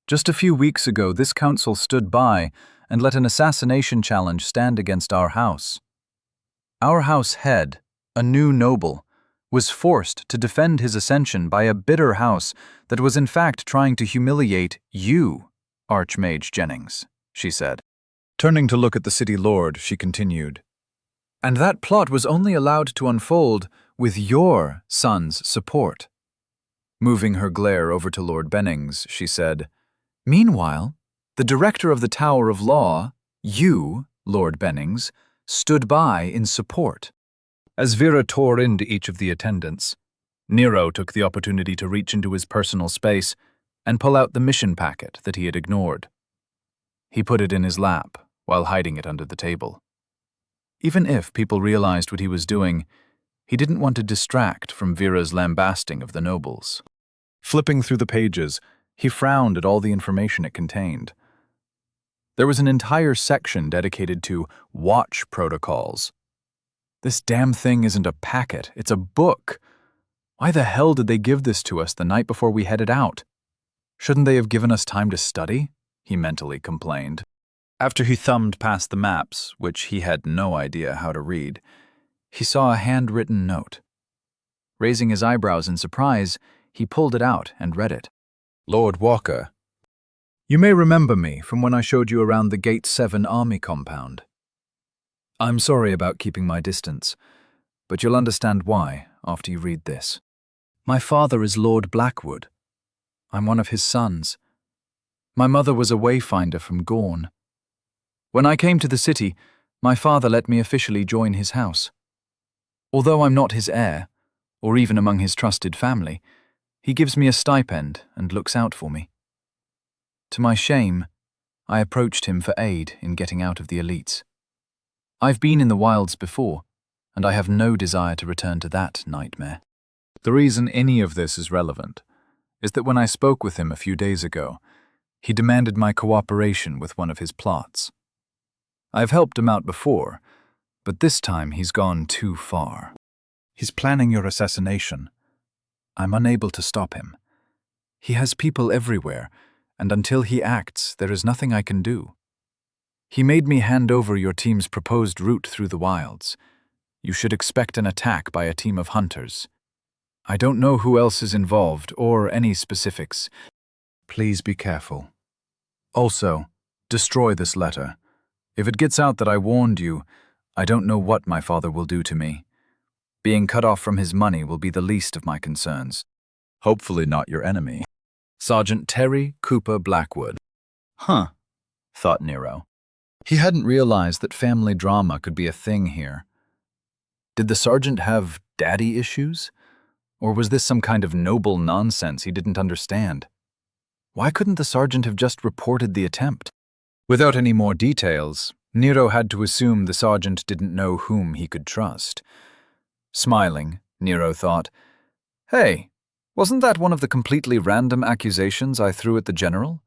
Just a few weeks ago, this council stood by and let an assassination challenge stand against our house. Our house head, a new noble, was forced to defend his ascension by a bitter house that was in fact trying to humiliate you, Archmage Jennings, she said. Turning to look at the city lord, she continued, "And that plot was only allowed to unfold with your son's support." Moving her glare over to Lord Bennings, she said, "Meanwhile, the director of the Tower of Law, you, Lord Bennings, stood by in support." As Vera tore into each of the attendants, Nero took the opportunity to reach into his personal space and pull out the mission packet that he had ignored. He put it in his lap while hiding it under the table. Even if people realized what he was doing, he didn't want to distract from Vera's lambasting of the nobles. Flipping through the pages, he frowned at all the information it contained. There was an entire section dedicated to watch protocols. This damn thing isn't a packet, it's a book. Why the hell did they give this to us the night before we headed out? Shouldn't they have given us time to study? He mentally complained. After he thumbed past the maps, which he had no idea how to read, he saw a handwritten note. Raising his eyebrows in surprise, he pulled it out and read it. "Lord Walker, you may remember me from when I showed you around the Gate 7 army compound. I'm sorry about keeping my distance, but you'll understand why after you read this. My father is Lord Blackwood. I'm one of his sons. My mother was a wayfinder from Gorn. When I came to the city, my father let me officially join his house. Although I'm not his heir, or even among his trusted family, He gives me a stipend and looks out for me. To my shame, I approached him for aid in getting out of the elites. I've been in the wilds before, and I have no desire to return to that nightmare. The reason any of this is relevant is that when I spoke with him a few days ago, he demanded my cooperation with one of his plots. I've helped him out before, but this time he's gone too far. He's planning your assassination. I'm unable to stop him. He has people everywhere, and until he acts, there is nothing I can do. He made me hand over your team's proposed route through the wilds. You should expect an attack by a team of hunters. I don't know who else is involved or any specifics. Please be careful. Also, destroy this letter. If it gets out that I warned you, I don't know what my father will do to me. Being cut off from his money will be the least of my concerns. Hopefully not your enemy. Sergeant Terry Cooper Blackwood. Huh, thought Nero. He hadn't realized that family drama could be a thing here. Did the sergeant have daddy issues? Or was this some kind of noble nonsense he didn't understand? Why couldn't the sergeant have just reported the attempt? Without any more details, Nero had to assume the sergeant didn't know whom he could trust. Smiling, Nero thought, "Hey, wasn't that one of the completely random accusations I threw at the general?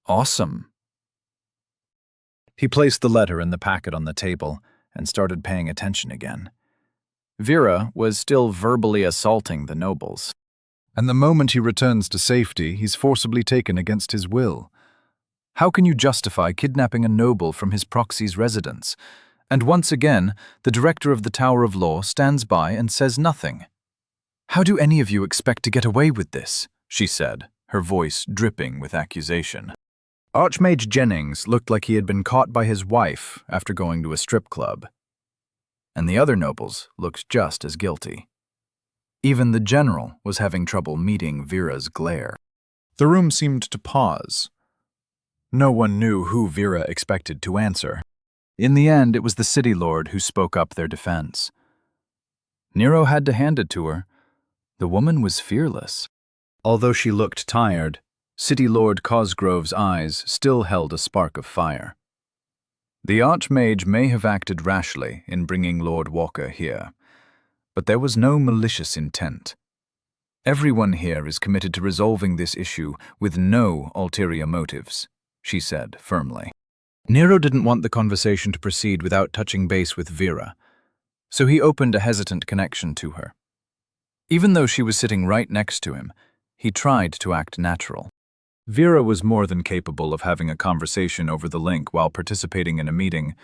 Awesome." He placed the letter in the packet on the table and started paying attention again. Vera was still verbally assaulting the nobles. And the moment he returns to safety, he's forcibly taken against his will. How can you justify kidnapping a noble from his proxy's residence? And once again, the director of the Tower of Law stands by and says nothing. "How do any of you expect to get away with this?" she said, her voice dripping with accusation. Archmage Jennings looked like he had been caught by his wife after going to a strip club. And the other nobles looked just as guilty. Even the general was having trouble meeting Vera's glare. The room seemed to pause. No one knew who Vera expected to answer. In the end, it was the city lord who spoke up their defense. Nero had to hand it to her. The woman was fearless. Although she looked tired, City Lord Cosgrove's eyes still held a spark of fire. The Archmage may have acted rashly in bringing Lord Walker here, but there was no malicious intent. Everyone here is committed to resolving this issue with no ulterior motives, she said firmly. Nero didn't want the conversation to proceed without touching base with Vera, so he opened a hesitant connection to her. Even though she was sitting right next to him, he tried to act natural. Vera was more than capable of having a conversation over the link while participating in a meeting,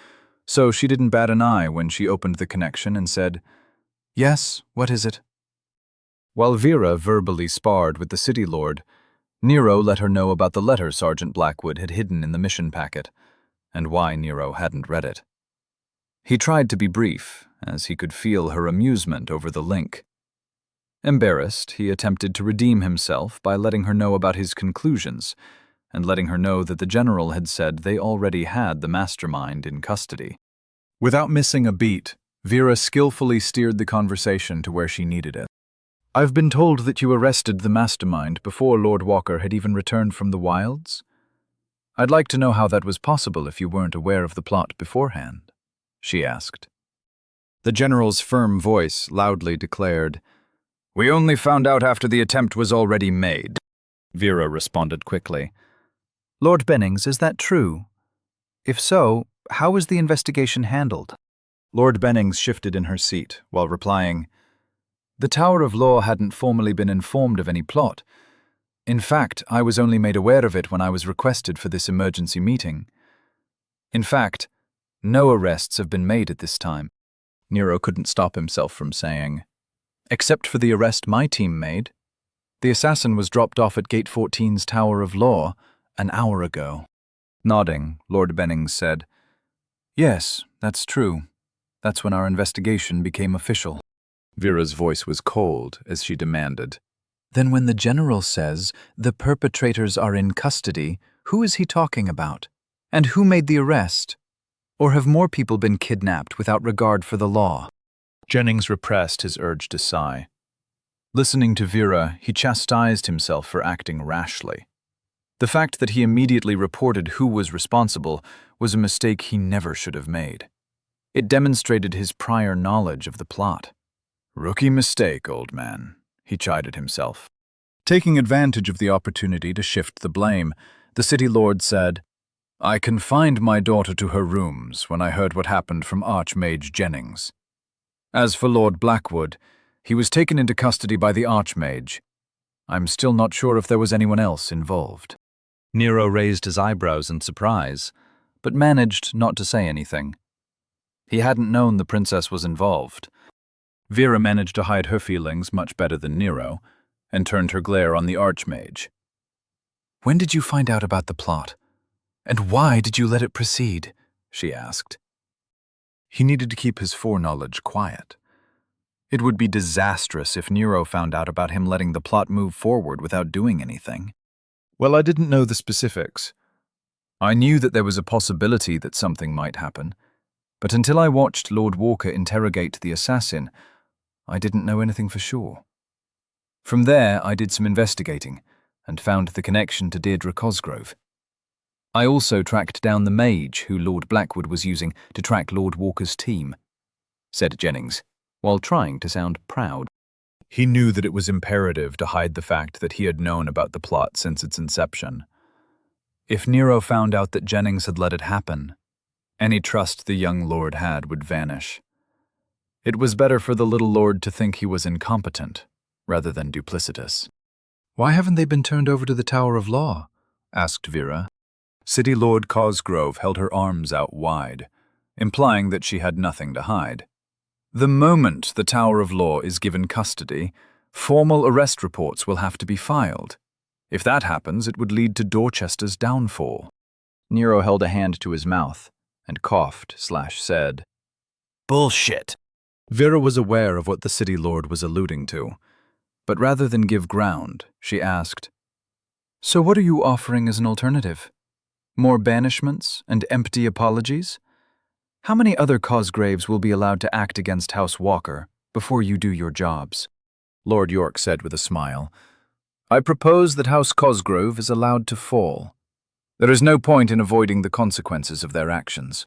so she didn't bat an eye when she opened the connection and said, "Yes, what is it?" While Vera verbally sparred with the city lord, Nero let her know about the letter Sergeant Blackwood had hidden in the mission packet, and why Nero hadn't read it. He tried to be brief, as he could feel her amusement over the link. Embarrassed, he attempted to redeem himself by letting her know about his conclusions, and letting her know that the general had said they already had the mastermind in custody. Without missing a beat, Vera skillfully steered the conversation to where she needed it. "I've been told that you arrested the mastermind before Lord Walker had even returned from the wilds. I'd like to know how that was possible if you weren't aware of the plot beforehand," she asked. The general's firm voice loudly declared, "We only found out after the attempt was already made," Vera responded quickly. "Lord Bennings, is that true? If so, how was the investigation handled?" Lord Bennings shifted in her seat while replying, "The Tower of Law hadn't formally been informed of any plot. In fact, I was only made aware of it when I was requested for this emergency meeting. In fact, no arrests have been made at this time." Nero couldn't stop himself from saying, "Except for the arrest my team made. The assassin was dropped off at Gate 14's Tower of Law an hour ago." Nodding, Lord Bennings said, "Yes, that's true. That's when our investigation became official." Vera's voice was cold as she demanded, "Then when the general says the perpetrators are in custody, who is he talking about? And who made the arrest? Or have more people been kidnapped without regard for the law?" Jennings repressed his urge to sigh. Listening to Vera, he chastised himself for acting rashly. The fact that he immediately reported who was responsible was a mistake he never should have made. It demonstrated his prior knowledge of the plot. "Rookie mistake, old man," he chided himself. Taking advantage of the opportunity to shift the blame, the city lord said, "I confined my daughter to her rooms when I heard what happened from Archmage Jennings. As for Lord Blackwood, he was taken into custody by the Archmage. I'm still not sure if there was anyone else involved." Nero raised his eyebrows in surprise, but managed not to say anything. He hadn't known the princess was involved. Vera managed to hide her feelings much better than Nero, and turned her glare on the Archmage. "When did you find out about the plot? And why did you let it proceed?" she asked. He needed to keep his foreknowledge quiet. It would be disastrous if Nero found out about him letting the plot move forward without doing anything. "Well, I didn't know the specifics. I knew that there was a possibility that something might happen, but until I watched Lord Walker interrogate the assassin, I didn't know anything for sure. From there, I did some investigating and found the connection to Deirdre Cosgrove. I also tracked down the mage who Lord Blackwood was using to track Lord Walker's team," said Jennings, while trying to sound proud. He knew that it was imperative to hide the fact that he had known about the plot since its inception. If Nero found out that Jennings had let it happen, any trust the young lord had would vanish. It was better for the little lord to think he was incompetent, rather than duplicitous. "Why haven't they been turned over to the Tower of Law?" asked Vera. City Lord Cosgrove held her arms out wide, implying that she had nothing to hide. "The moment the Tower of Law is given custody, formal arrest reports will have to be filed. If that happens, it would lead to Dorchester's downfall." Nero held a hand to his mouth and coughed/said, "Bullshit." Vera was aware of what the city lord was alluding to, but rather than give ground, she asked, "So what are you offering as an alternative? More banishments and empty apologies? How many other Cosgraves will be allowed to act against House Walker before you do your jobs?" Lord York said with a smile, "I propose that House Cosgrove is allowed to fall. There is no point in avoiding the consequences of their actions."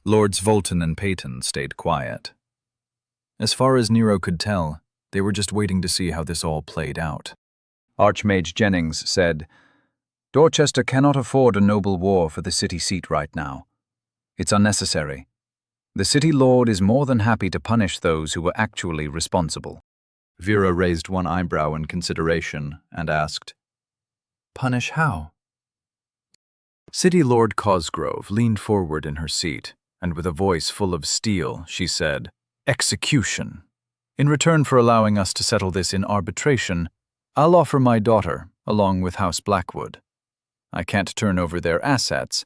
Lords Volton and Peyton stayed quiet. As far as Nero could tell, they were just waiting to see how this all played out. Archmage Jennings said, "Dorchester cannot afford a noble war for the city seat right now. It's unnecessary. The city lord is more than happy to punish those who were actually responsible." Vera raised one eyebrow in consideration and asked, "Punish how?" City Lord Cosgrove leaned forward in her seat, and with a voice full of steel, she said, "Execution. In return for allowing us to settle this in arbitration, I'll offer my daughter, along with House Blackwood. I can't turn over their assets,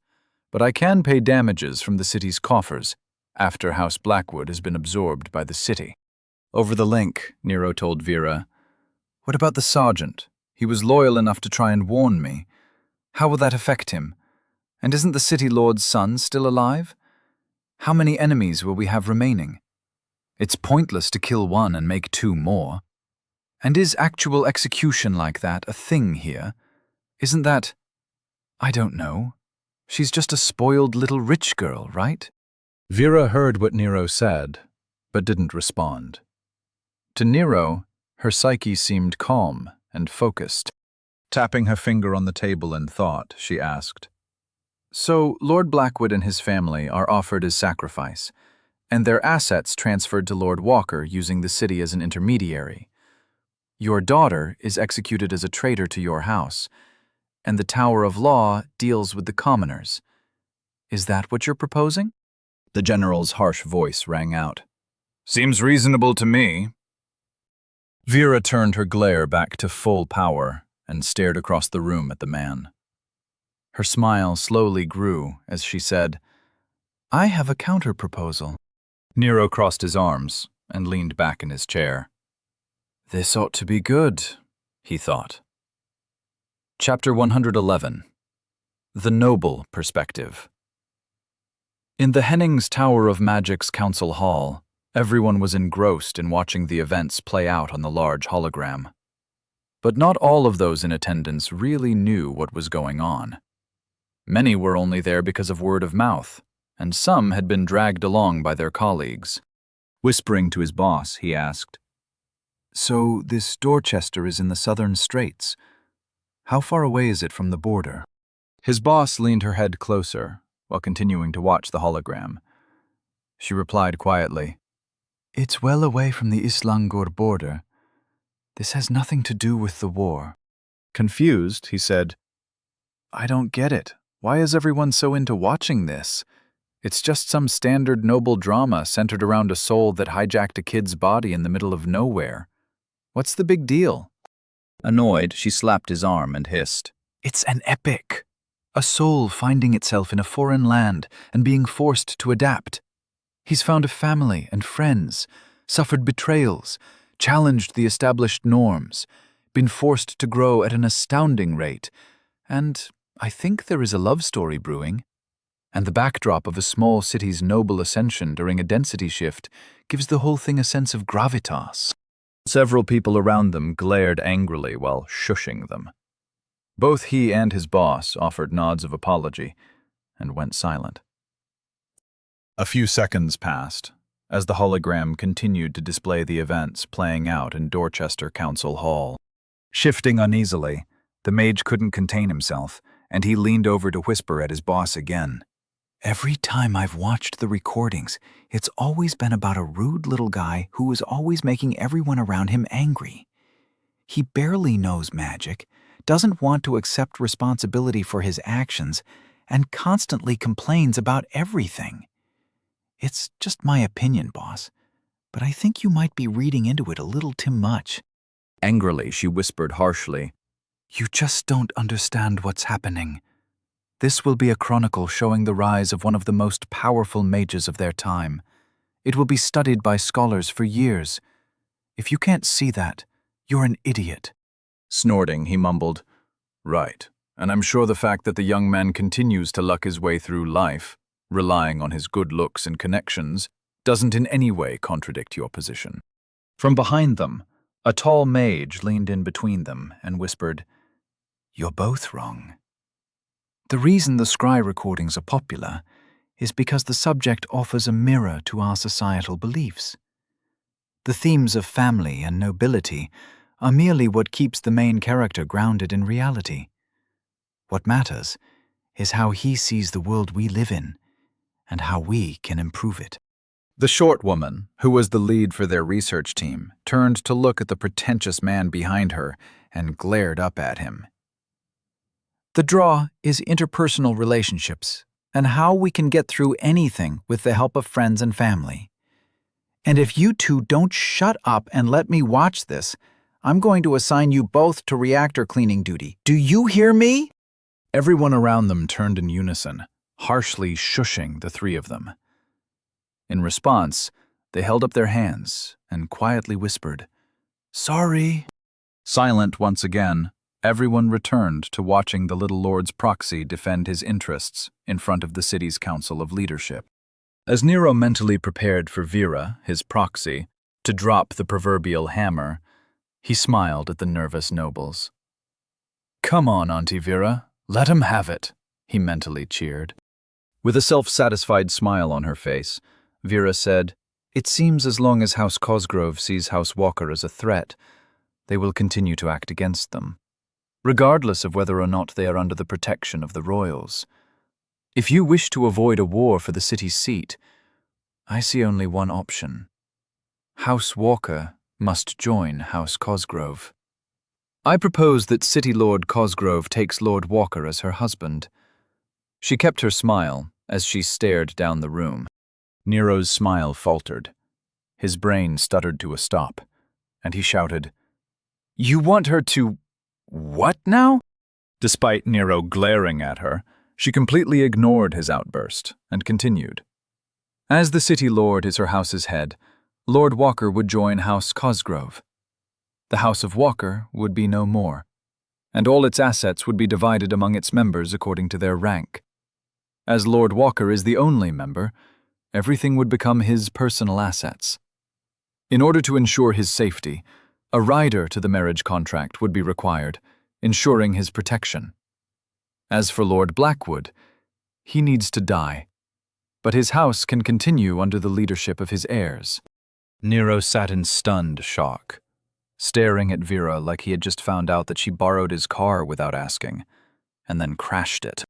but I can pay damages from the city's coffers after House Blackwood has been absorbed by the city." Over the link, Nero told Vera, "What about the sergeant? He was loyal enough to try and warn me. How will that affect him? And isn't the city lord's son still alive? How many enemies will we have remaining? It's pointless to kill one and make two more. And is actual execution like that a thing here? Isn't that... I don't know. She's just a spoiled little rich girl, right?" Vera heard what Nero said, but didn't respond. To Nero, her psyche seemed calm and focused. Tapping her finger on the table in thought, she asked, "So Lord Blackwood and his family are offered as sacrifice, and their assets transferred to Lord Walker using the city as an intermediary. Your daughter is executed as a traitor to your house, and the Tower of Law deals with the commoners. Is that what you're proposing?" The general's harsh voice rang out. "Seems reasonable to me." Vera turned her glare back to full power and stared across the room at the man. Her smile slowly grew as she said, "I have a counter-proposal." Nero crossed his arms and leaned back in his chair. This ought to be good, he thought. Chapter 111. The Noble Perspective. In the Hennings Tower of Magic's Council Hall, Everyone was engrossed in watching the events play out on the large hologram. But not all of those in attendance really knew what was going on. Many were only there because of word of mouth, and some had been dragged along by their colleagues. Whispering to his boss, he asked, "So this Dorchester is in the southern straits. How far away is it from the border?" His boss leaned her head closer, while continuing to watch the hologram. She replied quietly, "It's well away from the Islangur border. This has nothing to do with the war." Confused, he said, "I don't get it. Why is everyone so into watching this? It's just some standard noble drama centered around a soul that hijacked a kid's body in the middle of nowhere. What's the big deal?" Annoyed, she slapped his arm and hissed, "It's an epic. A soul finding itself in a foreign land and being forced to adapt. He's found a family and friends, suffered betrayals, challenged the established norms, been forced to grow at an astounding rate, and I think there is a love story brewing. And the backdrop of a small city's noble ascension during a density shift gives the whole thing a sense of gravitas." Several people around them glared angrily while shushing them. Both he and his boss offered nods of apology and went silent. A few seconds passed as the hologram continued to display the events playing out in Dorchester Council Hall. Shifting uneasily, the mage couldn't contain himself, and he leaned over to whisper at his boss again. "Every time I've watched the recordings, it's always been about a rude little guy who is always making everyone around him angry. He barely knows magic, doesn't want to accept responsibility for his actions, and constantly complains about everything. It's just my opinion, boss, but I think you might be reading into it a little too much." Angrily, she whispered harshly, "You just don't understand what's happening. This will be a chronicle showing the rise of one of the most powerful mages of their time. It will be studied by scholars for years. If you can't see that, you're an idiot." Snorting, he mumbled, "Right, and I'm sure the fact that the young man continues to luck his way through life, relying on his good looks and connections, doesn't in any way contradict your position." From behind them, a tall mage leaned in between them and whispered, "You're both wrong. The reason the scry recordings are popular is because the subject offers a mirror to our societal beliefs. The themes of family and nobility are merely what keeps the main character grounded in reality. What matters is how he sees the world we live in and how we can improve it." The short woman, who was the lead for their research team, turned to look at the pretentious man behind her and glared up at him. "The draw is interpersonal relationships and how we can get through anything with the help of friends and family. And if you two don't shut up and let me watch this, I'm going to assign you both to reactor cleaning duty. Do you hear me?" Everyone around them turned in unison, harshly shushing the three of them. In response, they held up their hands and quietly whispered, "Sorry." Silent once again, everyone returned to watching the little lord's proxy defend his interests in front of the city's council of leadership. As Nero mentally prepared for Vera, his proxy, to drop the proverbial hammer, he smiled at the nervous nobles. "Come on, Auntie Vera, let him have it," he mentally cheered. With a self-satisfied smile on her face, Vera said, "It seems as long as House Cosgrove sees House Walker as a threat, they will continue to act against them, regardless of whether or not they are under the protection of the royals. If you wish to avoid a war for the city's seat, I see only one option. House Walker must join House Cosgrove. I propose that City Lord Cosgrove takes Lord Walker as her husband." She kept her smile as she stared down the room. Nero's smile faltered. His brain stuttered to a stop, and he shouted, "You want her to... what now?" Despite Nero glaring at her, she completely ignored his outburst and continued. "As the City Lord is her house's head, Lord Walker would join House Cosgrove. The House of Walker would be no more, and all its assets would be divided among its members according to their rank. As Lord Walker is the only member, everything would become his personal assets. In order to ensure his safety, a rider to the marriage contract would be required, ensuring his protection. As for Lord Blackwood, he needs to die, but his house can continue under the leadership of his heirs. Nero sat in stunned shock, staring at Vera like he had just found out that she borrowed his car without asking, and then crashed it.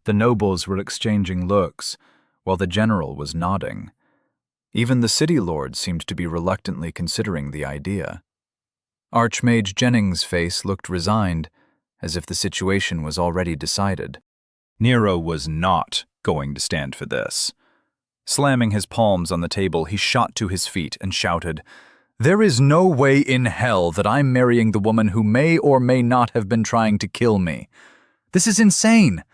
The nobles were exchanging looks, while the general was nodding. Even the city lord seemed to be reluctantly considering the idea. Archmage Jennings' face looked resigned, as if the situation was already decided. Nero was not going to stand for this. Slamming his palms on the table, he shot to his feet and shouted, "There is no way in hell that I'm marrying the woman who may or may not have been trying to kill me. This is insane.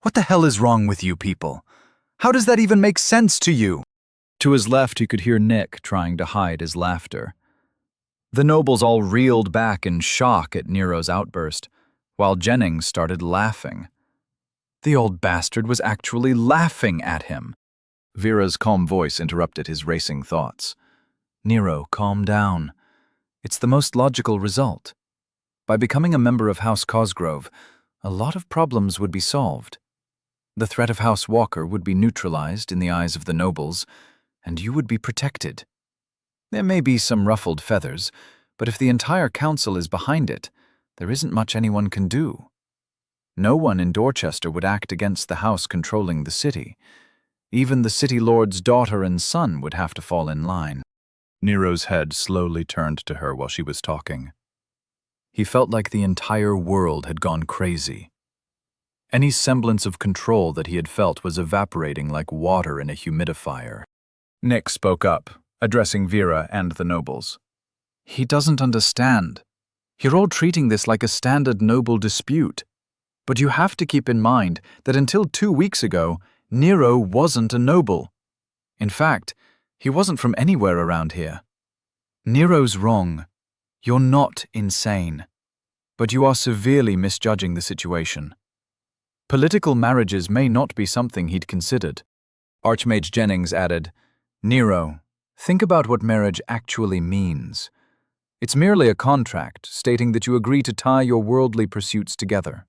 What the hell is wrong with you people? How does that even make sense to you?" To his left, he could hear Nick trying to hide his laughter. The nobles all reeled back in shock at Nero's outburst, while Jennings started laughing. The old bastard was actually laughing at him. Vera's calm voice interrupted his racing thoughts. "Nero, calm down. It's the most logical result. By becoming a member of House Cosgrove, a lot of problems would be solved. The threat of House Walker would be neutralized in the eyes of the nobles, and you would be protected. There may be some ruffled feathers, but if the entire council is behind it, there isn't much anyone can do. No one in Dorchester would act against the house controlling the city. Even the city lord's daughter and son would have to fall in line." Nero's head slowly turned to her while she was talking. He felt like the entire world had gone crazy. Any semblance of control that he had felt was evaporating like water in a humidifier. Nick spoke up, addressing Vera and the nobles. "He doesn't understand. You're all treating this like a standard noble dispute. But you have to keep in mind that until 2 weeks ago, Nero wasn't a noble. In fact, he wasn't from anywhere around here. Nero's wrong. You're not insane. But you are severely misjudging the situation. Political marriages may not be something he'd considered." Archmage Jennings added, "Nero, think about what marriage actually means. It's merely a contract stating that you agree to tie your worldly pursuits together.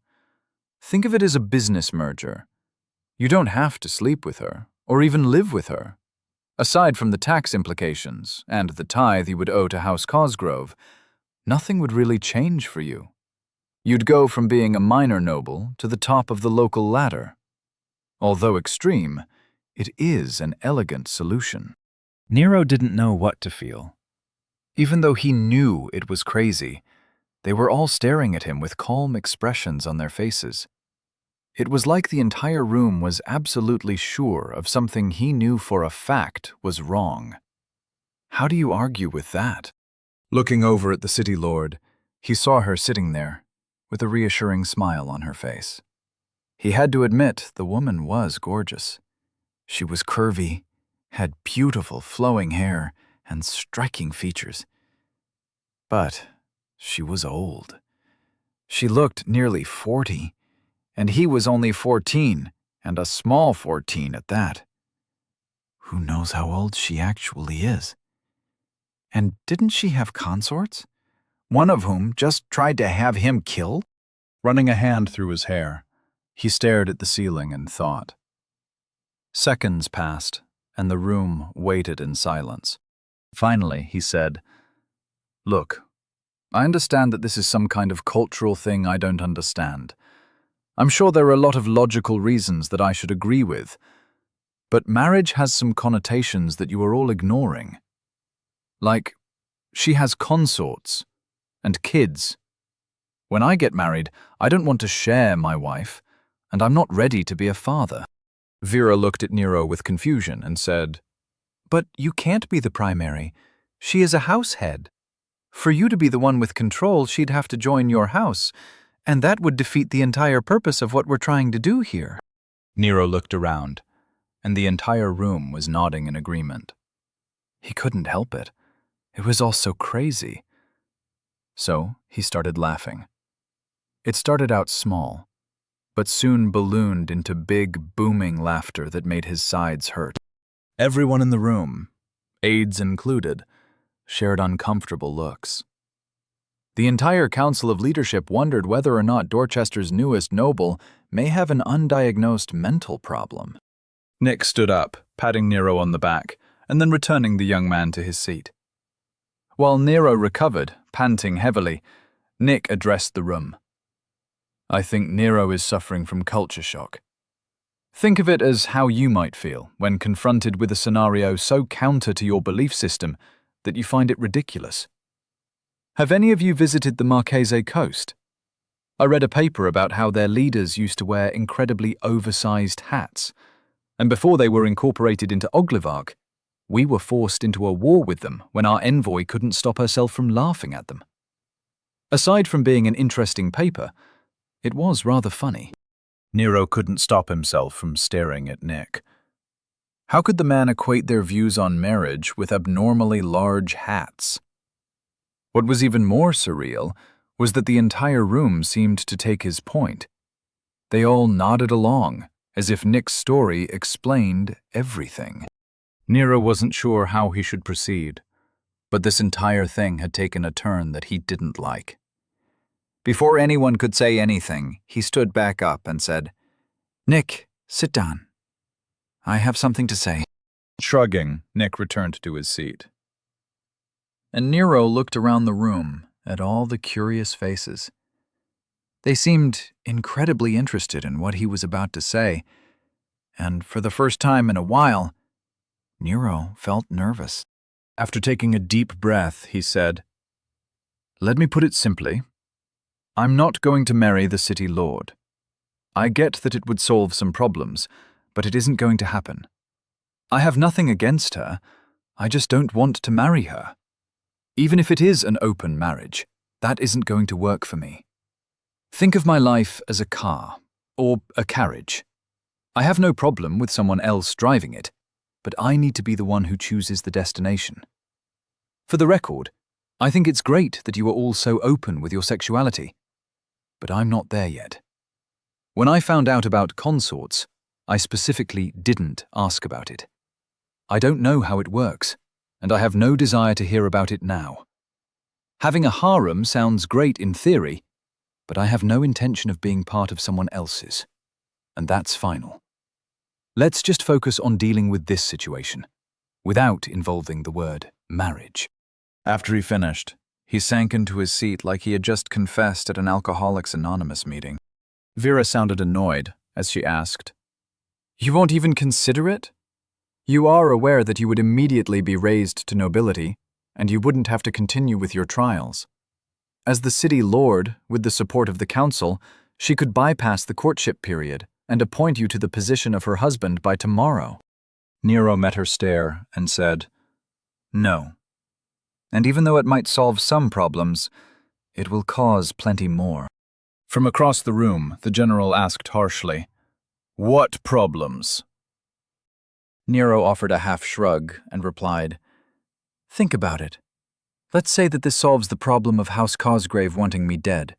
Think of it as a business merger. You don't have to sleep with her, or even live with her. Aside from the tax implications and the tithe you would owe to House Cosgrove, nothing would really change for you. You'd go from being a minor noble to the top of the local ladder. Although extreme, it is an elegant solution." Nero didn't know what to feel. Even though he knew it was crazy, they were all staring at him with calm expressions on their faces. It was like the entire room was absolutely sure of something he knew for a fact was wrong. How do you argue with that? Looking over at the city lord, he saw her sitting there, with a reassuring smile on her face. He had to admit the woman was gorgeous. She was curvy, had beautiful flowing hair, and striking features. But she was old. She looked nearly 40, and he was only 14, and a small 14 at that. Who knows how old she actually is? And didn't she have consorts? One of whom just tried to have him killed? Running a hand through his hair, he stared at the ceiling and thought. Seconds passed, and the room waited in silence. Finally, he said, "Look, I understand that this is some kind of cultural thing I don't understand. I'm sure there are a lot of logical reasons that I should agree with, but marriage has some connotations that you are all ignoring. Like, she has consorts and kids. When I get married, I don't want to share my wife, and I'm not ready to be a father." Vera looked at Nero with confusion and said, "But you can't be the primary. She is a house head. For you to be the one with control, she'd have to join your house, and that would defeat the entire purpose of what we're trying to do here." Nero looked around, and the entire room was nodding in agreement. He couldn't help it. It was all so crazy. So he started laughing. It started out small, but soon ballooned into big, booming laughter that made his sides hurt. Everyone in the room, aides included, shared uncomfortable looks. The entire Council of Leadership wondered whether or not Dorchester's newest noble may have an undiagnosed mental problem. Nick stood up, patting Nero on the back, and then returning the young man to his seat. While Nero recovered, panting heavily, Nick addressed the room. I think Nero is suffering from culture shock. Think of it as how you might feel when confronted with a scenario so counter to your belief system that you find it ridiculous. Have any of you visited the Marquese Coast? I read a paper about how their leaders used to wear incredibly oversized hats, and before they were incorporated into Oglivark, we were forced into a war with them when our envoy couldn't stop herself from laughing at them. Aside from being an interesting paper, it was rather funny. Nero couldn't stop himself from staring at Nick. How could the man equate their views on marriage with abnormally large hats? What was even more surreal was that the entire room seemed to take his point. They all nodded along, as if Nick's story explained everything. Nero wasn't sure how he should proceed, but this entire thing had taken a turn that he didn't like. Before anyone could say anything, he stood back up and said, "Nick, sit down. I have something to say." Shrugging, Nick returned to his seat. And Nero looked around the room at all the curious faces. They seemed incredibly interested in what he was about to say, and for the first time in a while, Nero felt nervous. After taking a deep breath, he said, "Let me put it simply. I'm not going to marry the city lord. I get that it would solve some problems, but it isn't going to happen. I have nothing against her, I just don't want to marry her. Even if it is an open marriage, that isn't going to work for me. Think of my life as a car, or a carriage. I have no problem with someone else driving it, but I need to be the one who chooses the destination. For the record, I think it's great that you are all so open with your sexuality, but I'm not there yet. When I found out about consorts, I specifically didn't ask about it. I don't know how it works, and I have no desire to hear about it now. Having a harem sounds great in theory, but I have no intention of being part of someone else's, and that's final. Let's just focus on dealing with this situation, without involving the word marriage." After he finished, he sank into his seat like he had just confessed at an Alcoholics Anonymous meeting. Vera sounded annoyed as she asked, "You won't even consider it? You are aware that you would immediately be raised to nobility, and you wouldn't have to continue with your trials. As the city lord, with the support of the council, she could bypass the courtship period and appoint you to the position of her husband by tomorrow." Nero met her stare and said, "No. And even though it might solve some problems, it will cause plenty more." From across the room, the general asked harshly, "What problems?" Nero offered a half shrug and replied, "Think about it. Let's say that this solves the problem of House Cosgrave wanting me dead,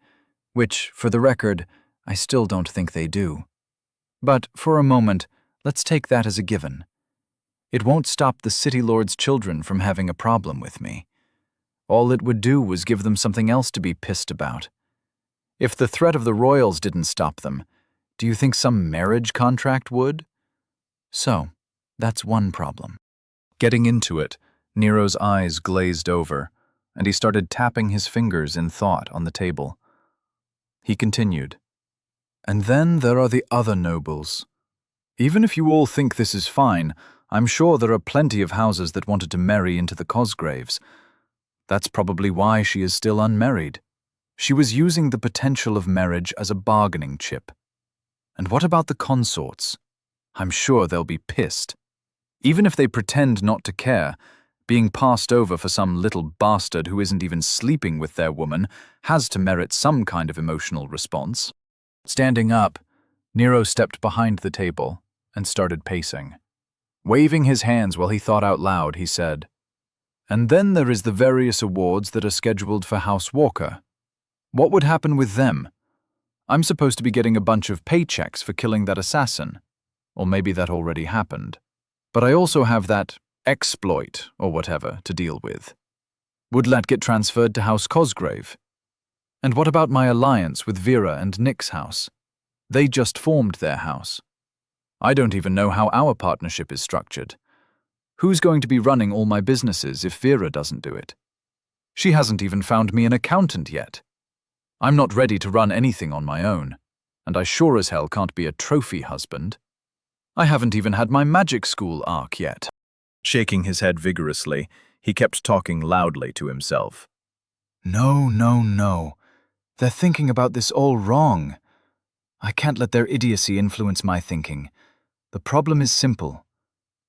which, for the record, I still don't think they do. But for a moment, let's take that as a given. It won't stop the city lord's children from having a problem with me. All it would do was give them something else to be pissed about. If the threat of the royals didn't stop them, do you think some marriage contract would? So, that's one problem." Getting into it, Nero's eyes glazed over, and he started tapping his fingers in thought on the table. He continued, "And then there are the other nobles. Even if you all think this is fine, I'm sure there are plenty of houses that wanted to marry into the Cosgraves. That's probably why she is still unmarried. She was using the potential of marriage as a bargaining chip. And what about the consorts? I'm sure they'll be pissed. Even if they pretend not to care, being passed over for some little bastard who isn't even sleeping with their woman has to merit some kind of emotional response." Standing up, Nero stepped behind the table and started pacing. Waving his hands while he thought out loud, he said, "And then there is the various awards that are scheduled for House Walker. What would happen with them? I'm supposed to be getting a bunch of paychecks for killing that assassin. Or maybe that already happened. But I also have that exploit, or whatever, to deal with. Would that get transferred to House Cosgrave? And what about my alliance with Vera and Nick's house? They just formed their house. I don't even know how our partnership is structured. Who's going to be running all my businesses if Vera doesn't do it? She hasn't even found me an accountant yet. I'm not ready to run anything on my own, and I sure as hell can't be a trophy husband. I haven't even had my magic school arc yet. Shaking his head vigorously, he kept talking loudly to himself. No, no, no. They're thinking about this all wrong. I can't let their idiocy influence my thinking. The problem is simple.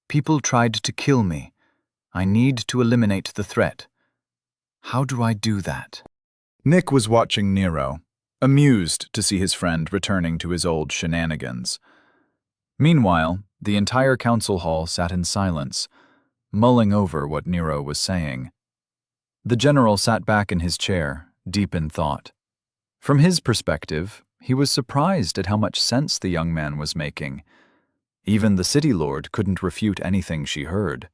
People tried to kill me. I need to eliminate the threat. How do I do that? Nick was watching Nero, amused to see his friend returning to his old shenanigans. Meanwhile, the entire council hall sat in silence, mulling over what Nero was saying. The general sat back in his chair, deep in thought. From his perspective, he was surprised at how much sense the young man was making. Even the city lord couldn't refute anything she heard.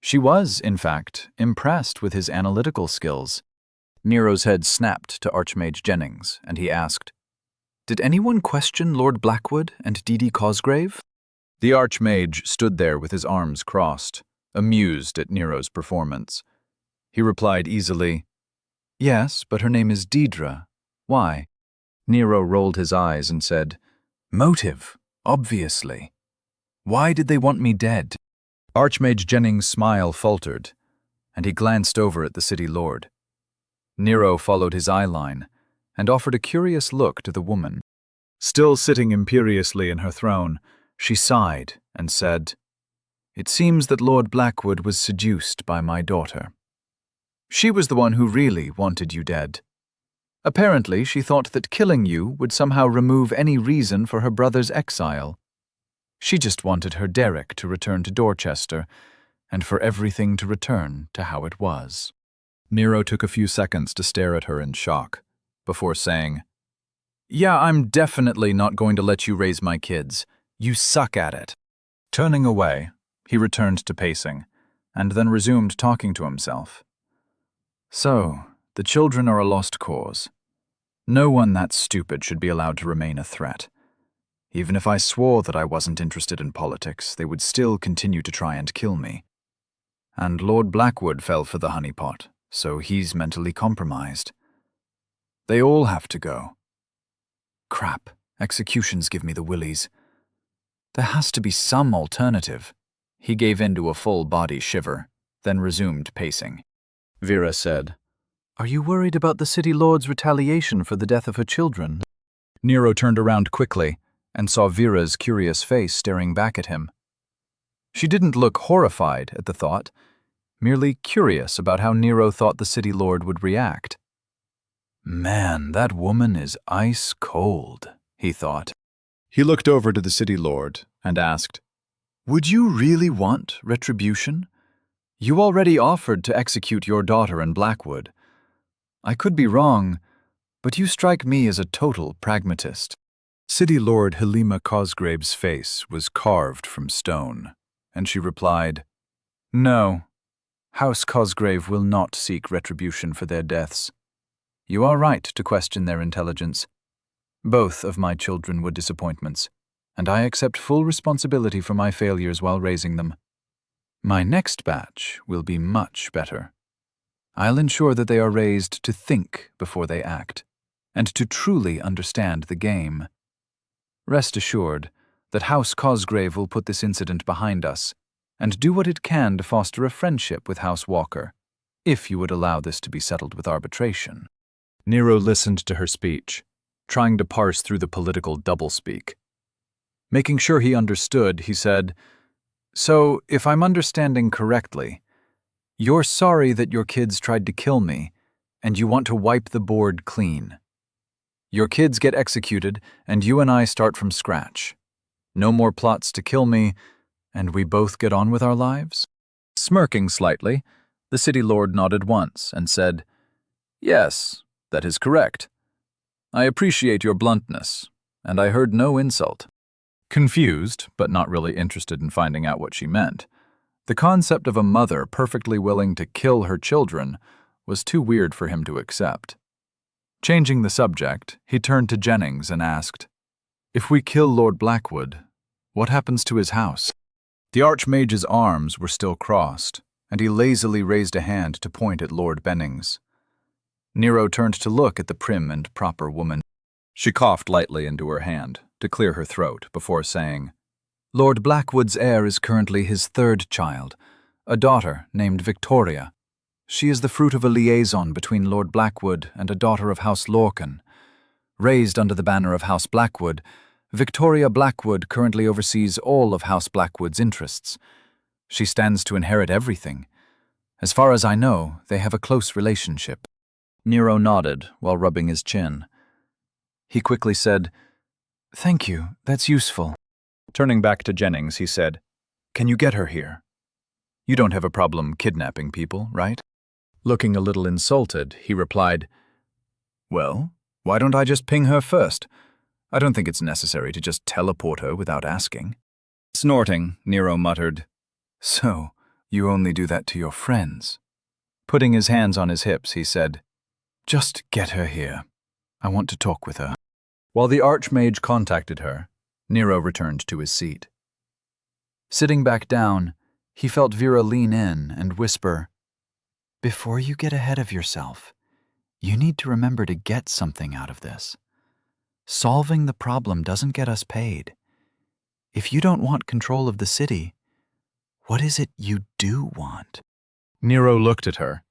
She was, in fact, impressed with his analytical skills. Nero's head snapped to Archmage Jennings, and he asked, "Did anyone question Lord Blackwood and Dede Cosgrave?" The Archmage stood there with his arms crossed, amused at Nero's performance. He replied easily, "Yes, but her name is Deidre. Why?" Nero rolled his eyes and said, "Motive, obviously. Why did they want me dead?" Archmage Jennings' smile faltered, and he glanced over at the city lord. Nero followed his eyeline and offered a curious look to the woman. Still sitting imperiously in her throne, She sighed and said, "It seems that Lord Blackwood was seduced by my daughter. She was the one who really wanted you dead. Apparently, she thought that killing you would somehow remove any reason for her brother's exile. She just wanted her Derek to return to Dorchester, and for everything to return to how it was." Nero took a few seconds to stare at her in shock, before saying, "Yeah, I'm definitely not going to let you raise my kids. You suck at it." Turning away, he returned to pacing, and then resumed talking to himself. So, the children are a lost cause. No one that stupid should be allowed to remain a threat. Even if I swore that I wasn't interested in politics, they would still continue to try and kill me. And Lord Blackwood fell for the honeypot, so he's mentally compromised. They all have to go. Crap, executions give me the willies. There has to be some alternative. He gave in to a full-body shiver, then resumed pacing. Vera said, "Are you worried about the city lord's retaliation for the death of her children?" Nero turned around quickly and saw Vera's curious face staring back at him. She didn't look horrified at the thought, merely curious about how Nero thought the city lord would react. Man, that woman is ice cold, he thought. He looked over to the city lord and asked, "Would you really want retribution? You already offered to execute your daughter in Blackwood. I could be wrong, but you strike me as a total pragmatist." City Lord Helima Cosgrave's face was carved from stone, and she replied, "No, House Cosgrave will not seek retribution for their deaths. You are right to question their intelligence. Both of my children were disappointments, and I accept full responsibility for my failures while raising them. My next batch will be much better. I'll ensure that they are raised to think before they act, and to truly understand the game. Rest assured that House Cosgrave will put this incident behind us and do what it can to foster a friendship with House Walker, if you would allow this to be settled with arbitration." Nero listened to her speech, trying to parse through the political doublespeak. Making sure he understood, he said, "So, if I'm understanding correctly, you're sorry that your kids tried to kill me, and you want to wipe the board clean. Your kids get executed, and you and I start from scratch. No more plots to kill me, and we both get on with our lives?" Smirking slightly, the city lord nodded once and said, "Yes, that is correct. I appreciate your bluntness, and I heard no insult." Confused, but not really interested in finding out what she meant, the concept of a mother perfectly willing to kill her children was too weird for him to accept. Changing the subject, he turned to Jennings and asked, "If we kill Lord Blackwood, what happens to his house?" The Archmage's arms were still crossed, and he lazily raised a hand to point at Lord Bennings. Nero turned to look at the prim and proper woman. She coughed lightly into her hand to clear her throat before saying, "Lord Blackwood's heir is currently his third child, a daughter named Victoria. She is the fruit of a liaison between Lord Blackwood and a daughter of House Lorcan. Raised under the banner of House Blackwood, Victoria Blackwood currently oversees all of House Blackwood's interests. She stands to inherit everything. As far as I know, they have a close relationship." Nero nodded while rubbing his chin. He quickly said, "Thank you, that's useful." Turning back to Jennings, he said, "Can you get her here? You don't have a problem kidnapping people, right?" Looking a little insulted, he replied, "Well, why don't I just ping her first? I don't think it's necessary to just teleport her without asking." Snorting, Nero muttered, "So, you only do that to your friends?" Putting his hands on his hips, he said, "Just get her here. I want to talk with her." While the Archmage contacted her, Nero returned to his seat. Sitting back down, he felt Vera lean in and whisper, "Before you get ahead of yourself, you need to remember to get something out of this. Solving the problem doesn't get us paid. If you don't want control of the city, what is it you do want?" Nero looked at her,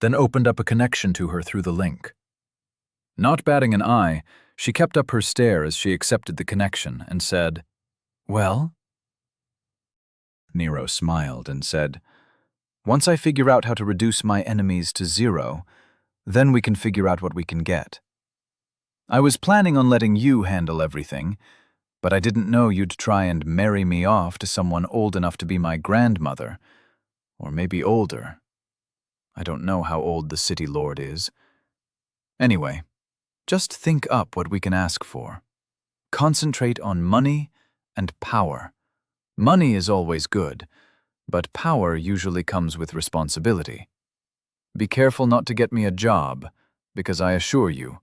then opened up a connection to her through the link. Not batting an eye, she kept up her stare as she accepted the connection and said, "Well?" Nero smiled and said, "Once I figure out how to reduce my enemies to 0, then we can figure out what we can get. I was planning on letting you handle everything, but I didn't know you'd try and marry me off to someone old enough to be my grandmother, or maybe older. I don't know how old the city lord is. Anyway, just think up what we can ask for. Concentrate on money and power. Money is always good, but power usually comes with responsibility. Be careful not to get me a job, because I assure you,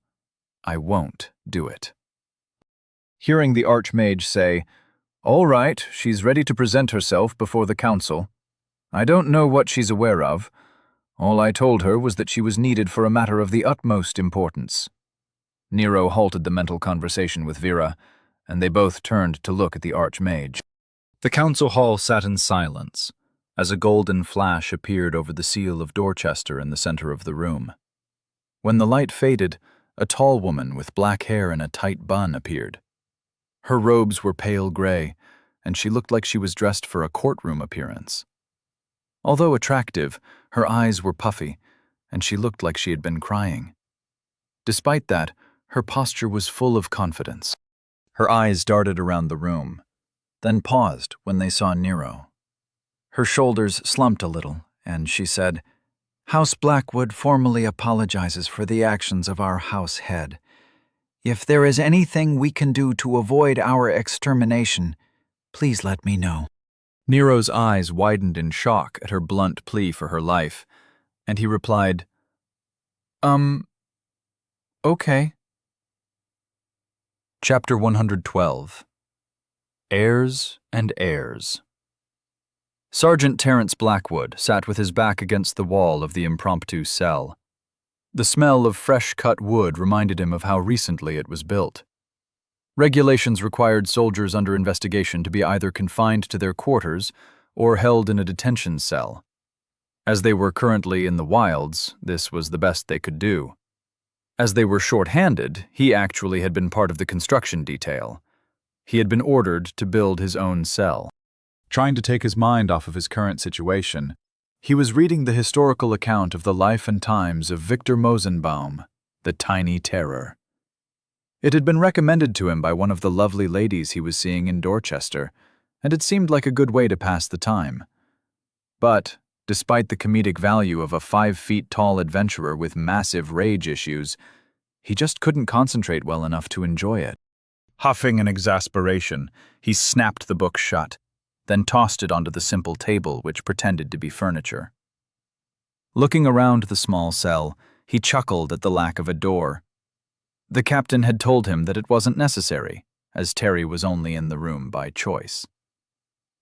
I won't do it." Hearing the Archmage say, "All right, she's ready to present herself before the council. I don't know what she's aware of. All I told her was that she was needed for a matter of the utmost importance." Nero halted the mental conversation with Vera, and they both turned to look at the Archmage. The council hall sat in silence, as a golden flash appeared over the seal of Dorchester in the center of the room. When the light faded, a tall woman with black hair in a tight bun appeared. Her robes were pale gray, and she looked like she was dressed for a courtroom appearance. Although attractive, her eyes were puffy, and she looked like she had been crying. Despite that, her posture was full of confidence. Her eyes darted around the room, then paused when they saw Nero. Her shoulders slumped a little, and she said, "House Blackwood formally apologizes for the actions of our house head. If there is anything we can do to avoid our extermination, please let me know." Nero's eyes widened in shock at her blunt plea for her life, and he replied, Okay. Chapter 112. Heirs and Heirs. Sergeant Terence Blackwood sat with his back against the wall of the impromptu cell. The smell of fresh-cut wood reminded him of how recently it was built. Regulations required soldiers under investigation to be either confined to their quarters or held in a detention cell. As they were currently in the wilds, this was the best they could do. As they were short-handed, he actually had been part of the construction detail. He had been ordered to build his own cell. Trying to take his mind off of his current situation, he was reading the historical account of the life and times of Victor Mosenbaum, the Tiny Terror. It had been recommended to him by one of the lovely ladies he was seeing in Dorchester, and it seemed like a good way to pass the time. But, despite the comedic value of a 5-feet-tall adventurer with massive rage issues, he just couldn't concentrate well enough to enjoy it. Huffing in exasperation, he snapped the book shut, then tossed it onto the simple table which pretended to be furniture. Looking around the small cell, he chuckled at the lack of a door. The captain had told him that it wasn't necessary, as Terry was only in the room by choice.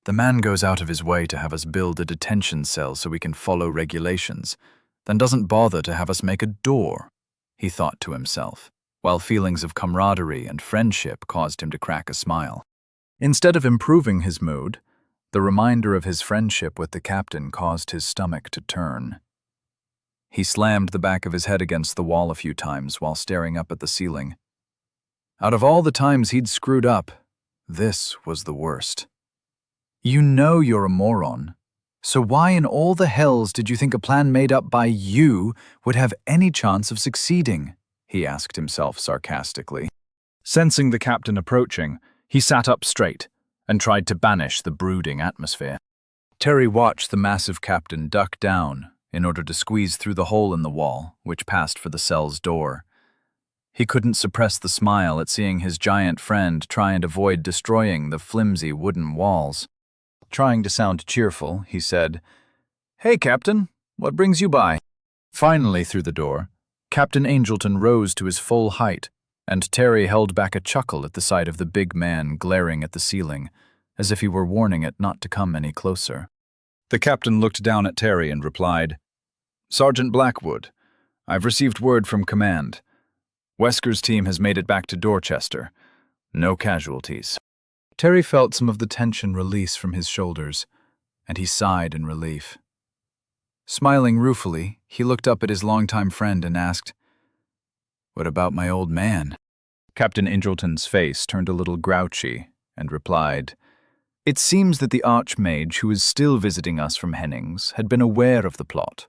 The man goes out of his way to have us build a detention cell so we can follow regulations, then doesn't bother to have us make a door, he thought to himself, while feelings of camaraderie and friendship caused him to crack a smile. Instead of improving his mood, the reminder of his friendship with the captain caused his stomach to turn. He slammed the back of his head against the wall a few times while staring up at the ceiling. Out of all the times he'd screwed up, this was the worst. You know you're a moron, so why in all the hells did you think a plan made up by you would have any chance of succeeding? He asked himself sarcastically. Sensing the captain approaching, he sat up straight and tried to banish the brooding atmosphere. Terry watched the massive captain duck down in order to squeeze through the hole in the wall, which passed for the cell's door. He couldn't suppress the smile at seeing his giant friend try and avoid destroying the flimsy wooden walls. Trying to sound cheerful, he said, "Hey, Captain, what brings you by?" Finally, through the door, Captain Angelton rose to his full height, and Terry held back a chuckle at the sight of the big man glaring at the ceiling, as if he were warning it not to come any closer. The captain looked down at Terry and replied, "Sergeant Blackwood, I've received word from command. Wesker's team has made it back to Dorchester. No casualties." Terry felt some of the tension release from his shoulders, and he sighed in relief. Smiling ruefully, he looked up at his longtime friend and asked, "What about my old man?" Captain Angelton's face turned a little grouchy and replied, "It seems that the Archmage who is still visiting us from Hennings had been aware of the plot.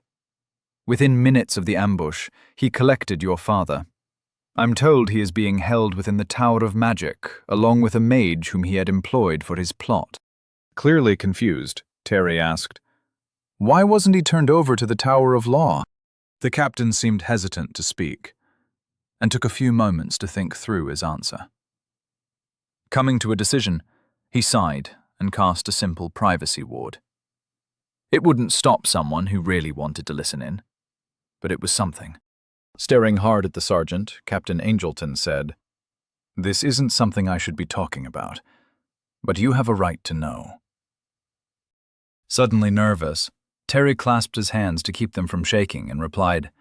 Within minutes of the ambush, he collected your father. I'm told he is being held within the Tower of Magic, along with a mage whom he had employed for his plot." Clearly confused, Terry asked, "Why wasn't he turned over to the Tower of Law?" The captain seemed hesitant to speak, and took a few moments to think through his answer. Coming to a decision, he sighed and cast a simple privacy ward. It wouldn't stop someone who really wanted to listen in, but it was something. Staring hard at the sergeant, Captain Angelton said, "This isn't something I should be talking about, but you have a right to know." Suddenly nervous, Terry clasped his hands to keep them from shaking and replied,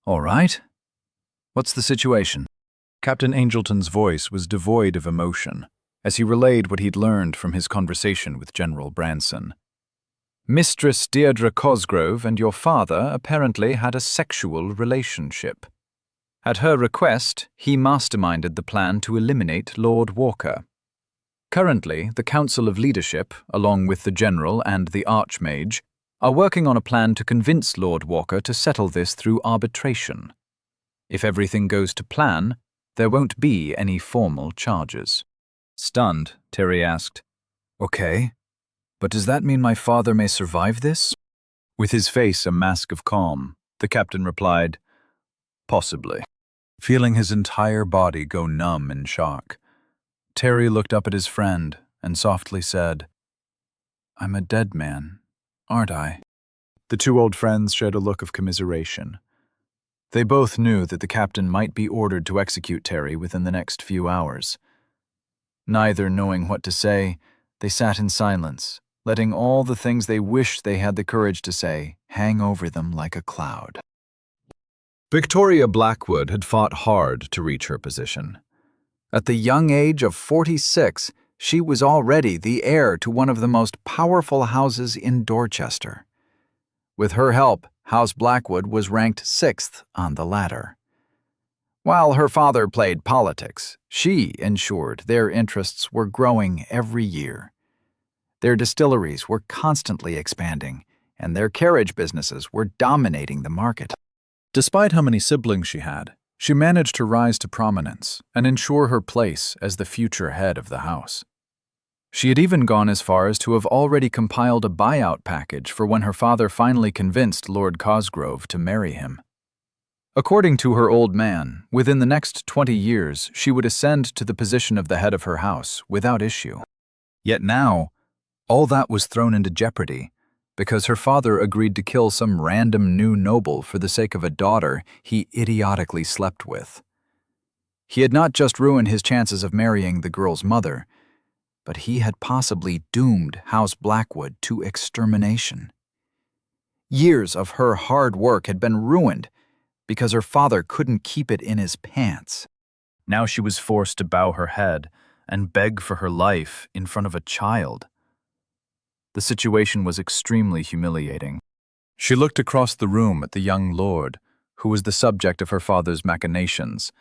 "All right. What's the situation?" Captain Angelton's voice was devoid of emotion as he relayed what he'd learned from his conversation with General Branson. "Mistress Deirdre Cosgrove and your father apparently had a sexual relationship. At her request, he masterminded the plan to eliminate Lord Walker. Currently, the Council of Leadership, along with the General and the Archmage, are working on a plan to convince Lord Walker to settle this through arbitration. If everything goes to plan, there won't be any formal charges." Stunned, Terry asked, "Okay. But does that mean my father may survive this?" With his face a mask of calm, the captain replied, "Possibly." Feeling his entire body go numb in shock, Terry looked up at his friend and softly said, "I'm a dead man, aren't I?" The two old friends shared a look of commiseration. They both knew that the captain might be ordered to execute Terry within the next few hours. Neither knowing what to say, they sat in silence, letting all the things they wished they had the courage to say hang over them like a cloud. Victoria Blackwood had fought hard to reach her position. At the young age of 46, she was already the heir to one of the most powerful houses in Dorchester. With her help, House Blackwood was ranked 6th on the ladder. While her father played politics, she ensured their interests were growing every year. Their distilleries were constantly expanding, and their carriage businesses were dominating the market. Despite how many siblings she had, she managed to rise to prominence and ensure her place as the future head of the house. She had even gone as far as to have already compiled a buyout package for when her father finally convinced Lord Cosgrove to marry him. According to her old man, within the next 20 years she would ascend to the position of the head of her house without issue. Yet now, all that was thrown into jeopardy because her father agreed to kill some random new noble for the sake of a daughter he idiotically slept with. He had not just ruined his chances of marrying the girl's mother, but he had possibly doomed House Blackwood to extermination. Years of her hard work had been ruined because her father couldn't keep it in his pants. Now she was forced to bow her head and beg for her life in front of a child. The situation was extremely humiliating. She looked across the room at the young lord, who was the subject of her father's machinations,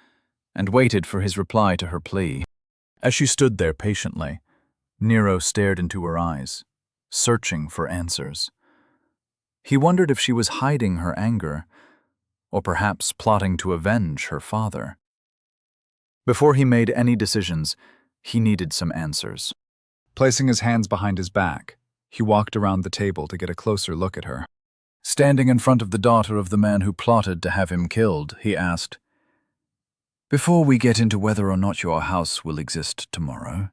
and waited for his reply to her plea. As she stood there patiently, Nero stared into her eyes, searching for answers. He wondered if she was hiding her anger, or perhaps plotting to avenge her father. Before he made any decisions, he needed some answers. Placing his hands behind his back, he walked around the table to get a closer look at her. Standing in front of the daughter of the man who plotted to have him killed, he asked, "Before we get into whether or not your house will exist tomorrow,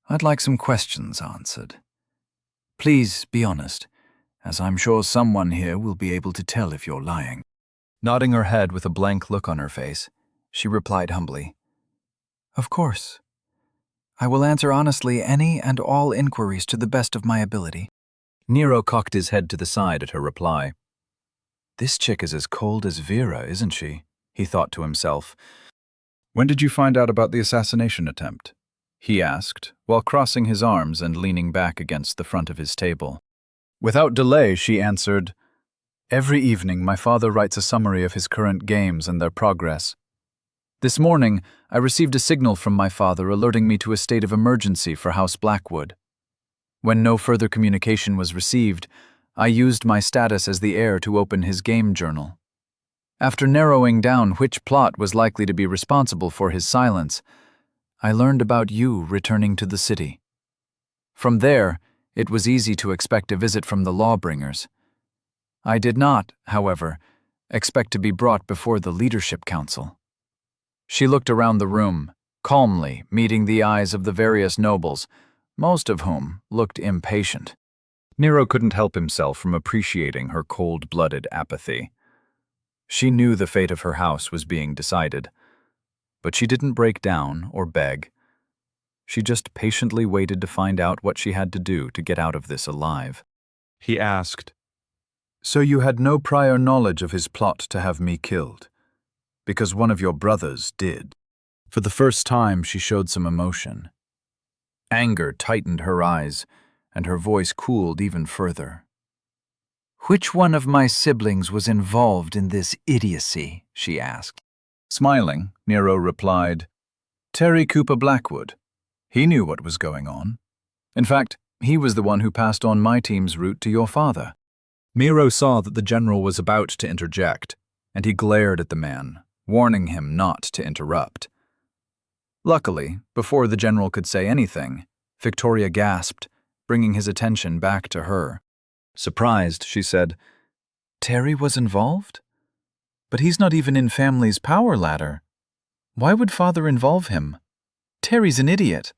I'd like some questions answered. Please be honest, as I'm sure someone here will be able to tell if you're lying." Nodding her head with a blank look on her face, she replied humbly, "Of course. I will answer honestly any and all inquiries to the best of my ability." Nero cocked his head to the side at her reply. "This chick is as cold as Vera, isn't she?" he thought to himself. "When did you find out about the assassination attempt?" he asked, while crossing his arms and leaning back against the front of his table. Without delay, she answered, "Every evening my father writes a summary of his current games and their progress. This morning, I received a signal from my father alerting me to a state of emergency for House Blackwood. When no further communication was received, I used my status as the heir to open his game journal. After narrowing down which plot was likely to be responsible for his silence, I learned about you returning to the city. From there, it was easy to expect a visit from the lawbringers. I did not, however, expect to be brought before the Leadership Council." She looked around the room, calmly meeting the eyes of the various nobles, most of whom looked impatient. Nero couldn't help himself from appreciating her cold-blooded apathy. She knew the fate of her house was being decided, but she didn't break down or beg. She just patiently waited to find out what she had to do to get out of this alive. He asked, "So you had no prior knowledge of his plot to have me killed, because one of your brothers did?" For the first time, she showed some emotion. Anger tightened her eyes, and her voice cooled even further. "Which one of my siblings was involved in this idiocy?" she asked. Smiling, Nero replied, "Terry Cooper Blackwood. He knew what was going on. In fact, he was the one who passed on my team's route to your father." Nero saw that the general was about to interject, and he glared at the man, warning him not to interrupt. Luckily, before the general could say anything, Victoria gasped, bringing his attention back to her. Surprised, she said, "Terry was involved? But he's not even in family's power ladder. Why would father involve him? Terry's an idiot.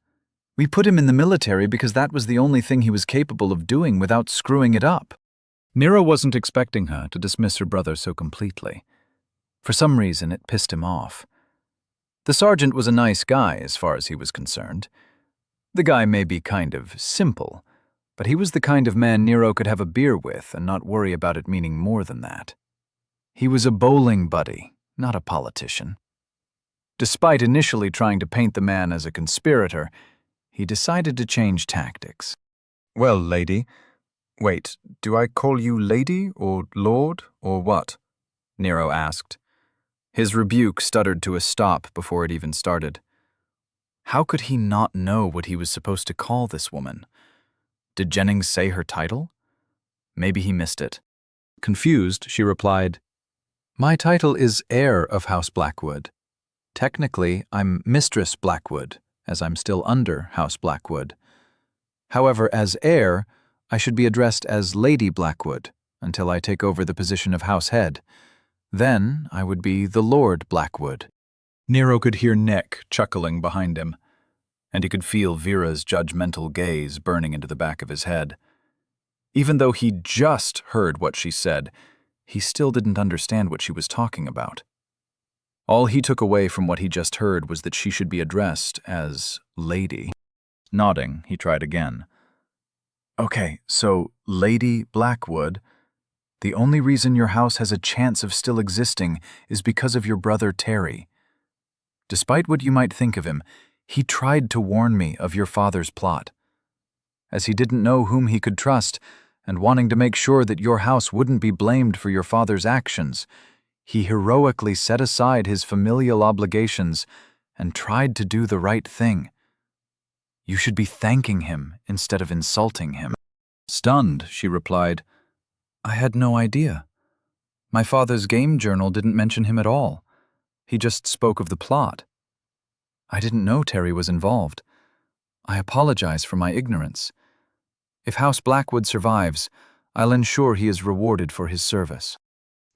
We put him in the military because that was the only thing he was capable of doing without screwing it up." Nero wasn't expecting her to dismiss her brother so completely. For some reason, it pissed him off. The sergeant was a nice guy as far as he was concerned. The guy may be kind of simple, but he was the kind of man Nero could have a beer with and not worry about it meaning more than that. He was a bowling buddy, not a politician. Despite initially trying to paint the man as a conspirator, he decided to change tactics. "Well, lady. Wait, do I call you lady or lord or what?" Nero asked. His rebuke stuttered to a stop before it even started. How could he not know what he was supposed to call this woman? Did Jennings say her title? Maybe he missed it. Confused, she replied, "My title is heir of House Blackwood. Technically, I'm Mistress Blackwood, as I'm still under House Blackwood. However, as heir, I should be addressed as Lady Blackwood until I take over the position of house head. Then I would be the Lord Blackwood." Nero could hear Nick chuckling behind him, and he could feel Vera's judgmental gaze burning into the back of his head. Even though he just heard what she said, he still didn't understand what she was talking about. All he took away from what he just heard was that she should be addressed as Lady. Nodding, he tried again. Okay, so Lady Blackwood, the only reason your house has a chance of still existing is because of your brother Terry. Despite what you might think of him, he tried to warn me of your father's plot. As he didn't know whom he could trust, and wanting to make sure that your house wouldn't be blamed for your father's actions, he heroically set aside his familial obligations and tried to do the right thing. You should be thanking him instead of insulting him. Stunned, she replied, I had no idea. My father's game journal didn't mention him at all. He just spoke of the plot. I didn't know Terry was involved. I apologize for my ignorance. If House Blackwood survives, I'll ensure he is rewarded for his service.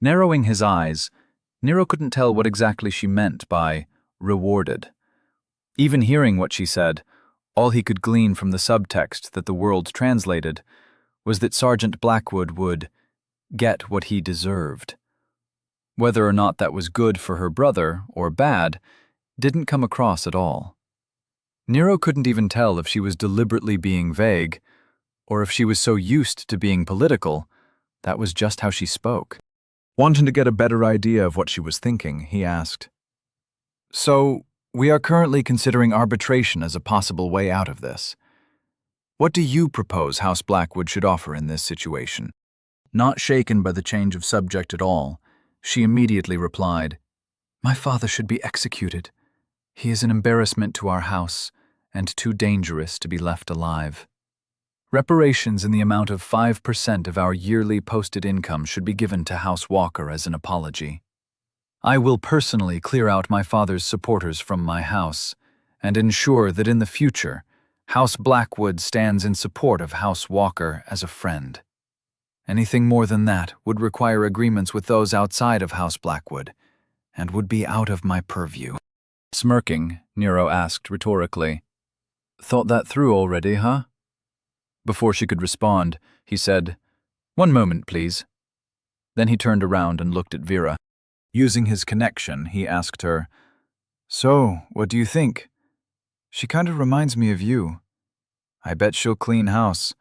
Narrowing his eyes, Nero couldn't tell what exactly she meant by rewarded. Even hearing what she said, all he could glean from the subtext that the world translated was that Sergeant Blackwood would get what he deserved. Whether or not that was good for her brother or bad didn't come across at all. Nero couldn't even tell if she was deliberately being vague or if she was so used to being political, that was just how she spoke. Wanting to get a better idea of what she was thinking, he asked, So, we are currently considering arbitration as a possible way out of this. What do you propose House Blackwood should offer in this situation? Not shaken by the change of subject at all, she immediately replied, My father should be executed. He is an embarrassment to our house, and too dangerous to be left alive. Reparations in the amount of 5% of our yearly posted income should be given to House Walker as an apology. I will personally clear out my father's supporters from my house and ensure that in the future, House Blackwood stands in support of House Walker as a friend. Anything more than that would require agreements with those outside of House Blackwood and would be out of my purview. Smirking, Nero asked rhetorically, Thought that through already, huh? Before she could respond, he said, One moment, please. Then he turned around and looked at Vera. Using his connection, he asked her, So, what do you think? She kind of reminds me of you. I bet she'll clean house.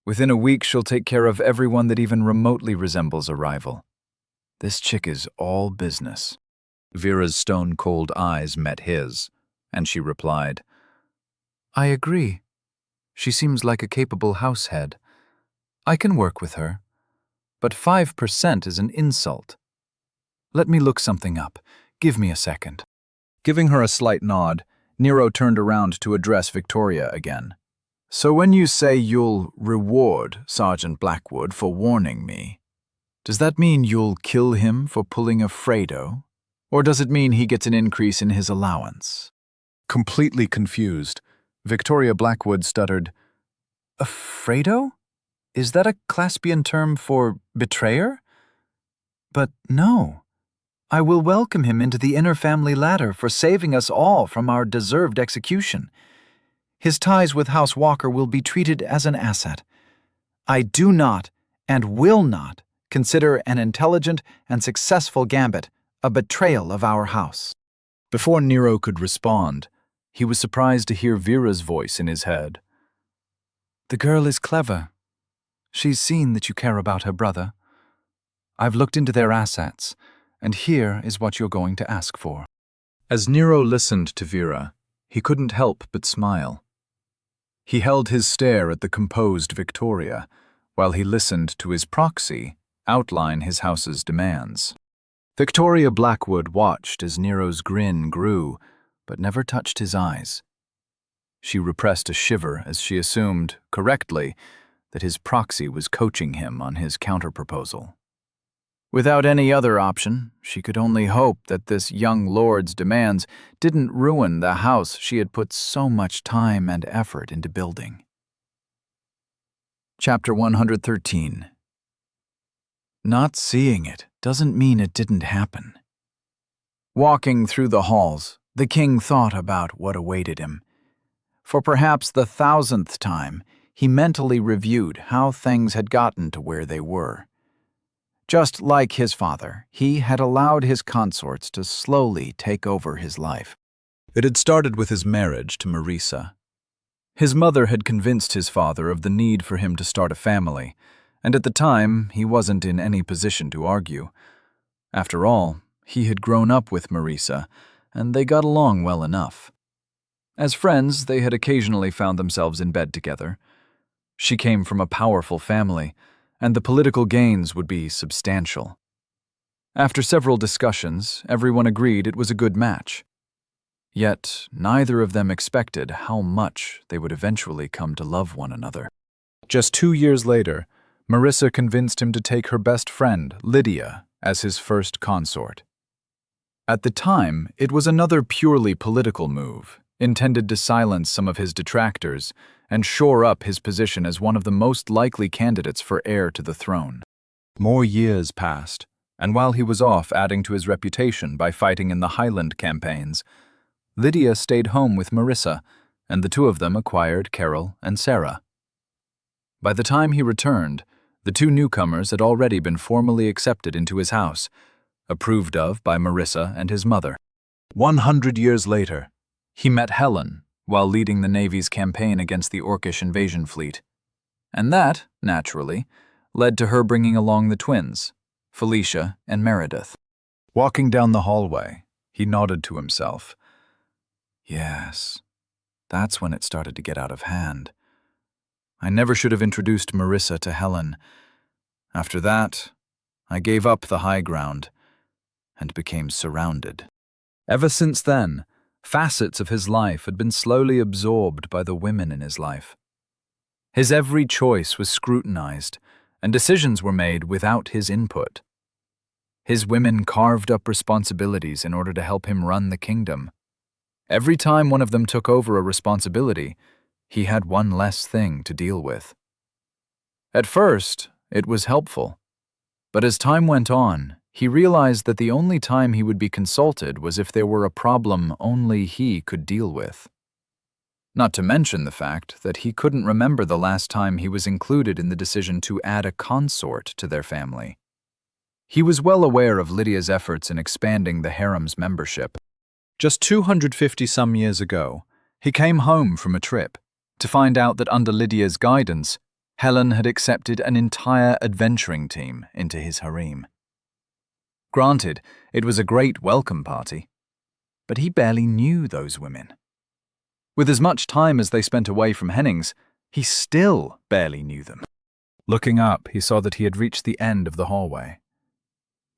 Within a week, she'll take care of everyone that even remotely resembles a rival. This chick is all business. Vera's stone-cold eyes met his, and she replied, I agree. She seems like a capable househead. I can work with her. But 5% is an insult. Let me look something up. Give me a second. Giving her a slight nod, Nero turned around to address Victoria again. So when you say you'll reward Sergeant Blackwood for warning me, does that mean you'll kill him for pulling a Fredo? Or does it mean he gets an increase in his allowance? Completely confused, Victoria Blackwood stuttered, A Fredo? Is that a Claspian term for betrayer? But no. I will welcome him into the inner family ladder for saving us all from our deserved execution. His ties with House Walker will be treated as an asset. I do not and will not consider an intelligent and successful gambit a betrayal of our house. Before Nero could respond, he was surprised to hear Vera's voice in his head. The girl is clever. She's seen that you care about her brother. I've looked into their assets, and here is what you're going to ask for. As Nero listened to Vera, he couldn't help but smile. He held his stare at the composed Victoria, while he listened to his proxy outline his house's demands. Victoria Blackwood watched as Nero's grin grew, but never touched his eyes. She repressed a shiver as she assumed, correctly, that his proxy was coaching him on his counterproposal. Without any other option, she could only hope that this young lord's demands didn't ruin the house she had put so much time and effort into building. Chapter 113. Not seeing it doesn't mean it didn't happen. Walking through the halls, the king thought about what awaited him. For perhaps the 1,000th time, he mentally reviewed how things had gotten to where they were. Just like his father, he had allowed his consorts to slowly take over his life. It had started with his marriage to Marisa. His mother had convinced his father of the need for him to start a family, and at the time, he wasn't in any position to argue. After all, he had grown up with Marisa, and they got along well enough. As friends, they had occasionally found themselves in bed together. She came from a powerful family, and the political gains would be substantial. After several discussions, everyone agreed it was a good match. Yet, neither of them expected how much they would eventually come to love one another. Just 2 years later, Marisa convinced him to take her best friend, Lydia, as his first consort. At the time, it was another purely political move, intended to silence some of his detractors and shore up his position as one of the most likely candidates for heir to the throne. More years passed, and while he was off adding to his reputation by fighting in the Highland campaigns, Lydia stayed home with Marisa, and the two of them acquired Carol and Sarah. By the time he returned, the two newcomers had already been formally accepted into his house, approved of by Marisa and his mother. 100 years later, he met Helen while leading the Navy's campaign against the Orcish invasion fleet. And that, naturally, led to her bringing along the twins, Felicia and Meredith. Walking down the hallway, he nodded to himself. Yes, that's when it started to get out of hand. I never should have introduced Marisa to Helen. After that, I gave up the high ground and became surrounded. Ever since then, facets of his life had been slowly absorbed by the women in his life. His every choice was scrutinized, and decisions were made without his input. His women carved up responsibilities in order to help him run the kingdom. Every time one of them took over a responsibility, he had one less thing to deal with. At first, it was helpful, but as time went on, he realized that the only time he would be consulted was if there were a problem only he could deal with. Not to mention the fact that he couldn't remember the last time he was included in the decision to add a consort to their family. He was well aware of Lydia's efforts in expanding the harem's membership. Just 250-some years ago, he came home from a trip to find out that under Lydia's guidance, Helen had accepted an entire adventuring team into his harem. Granted, it was a great welcome party, but he barely knew those women. With as much time as they spent away from Hennings, he still barely knew them. Looking up, he saw that he had reached the end of the hallway.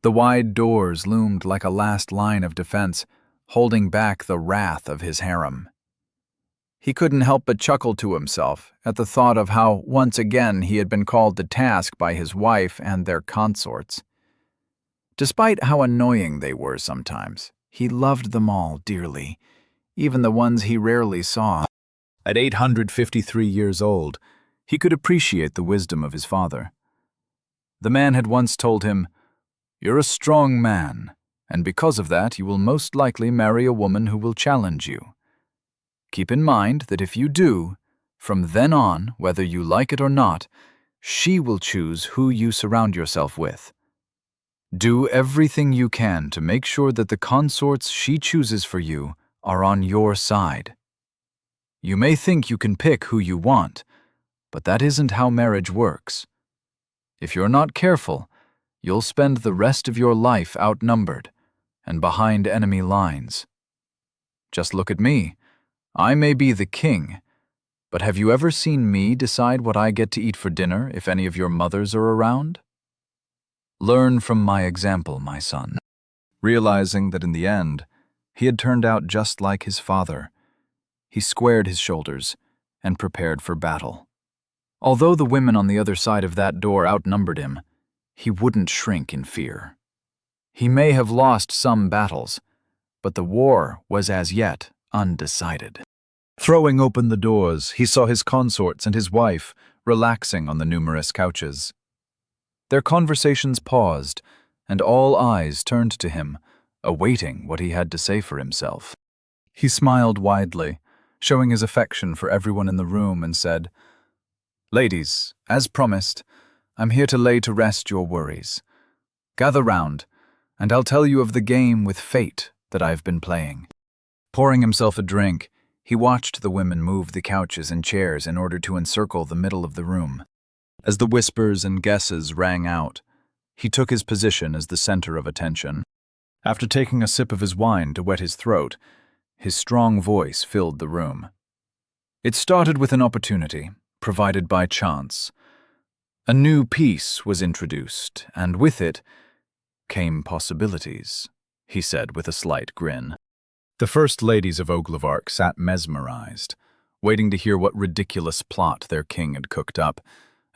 The wide doors loomed like a last line of defense, holding back the wrath of his harem. He couldn't help but chuckle to himself at the thought of how once again he had been called to task by his wife and their consorts. Despite how annoying they were sometimes, he loved them all dearly, even the ones he rarely saw. At 853 years old, he could appreciate the wisdom of his father. The man had once told him, "You're a strong man, and because of that you will most likely marry a woman who will challenge you. Keep in mind that if you do, from then on, whether you like it or not, she will choose who you surround yourself with. Do everything you can to make sure that the consorts she chooses for you are on your side. You may think you can pick who you want, but that isn't how marriage works. If you're not careful, you'll spend the rest of your life outnumbered and behind enemy lines. Just look at me. I may be the king, but have you ever seen me decide what I get to eat for dinner if any of your mothers are around? Learn from my example, my son." Realizing that in the end, he had turned out just like his father, he squared his shoulders and prepared for battle. Although the women on the other side of that door outnumbered him, he wouldn't shrink in fear. He may have lost some battles, but the war was as yet undecided. Throwing open the doors, he saw his consorts and his wife relaxing on the numerous couches. Their conversations paused, and all eyes turned to him, awaiting what he had to say for himself. He smiled widely, showing his affection for everyone in the room, and said, Ladies, as promised, I'm here to lay to rest your worries. Gather round, and I'll tell you of the game with fate that I've been playing." Pouring himself a drink, he watched the women move the couches and chairs in order to encircle the middle of the room. As the whispers and guesses rang out, he took his position as the center of attention. After taking a sip of his wine to wet his throat, his strong voice filled the room. It started with an opportunity, provided by chance. A new piece was introduced, and with it came possibilities, he said with a slight grin. The first ladies of Oglevark sat mesmerized, waiting to hear what ridiculous plot their king had cooked up,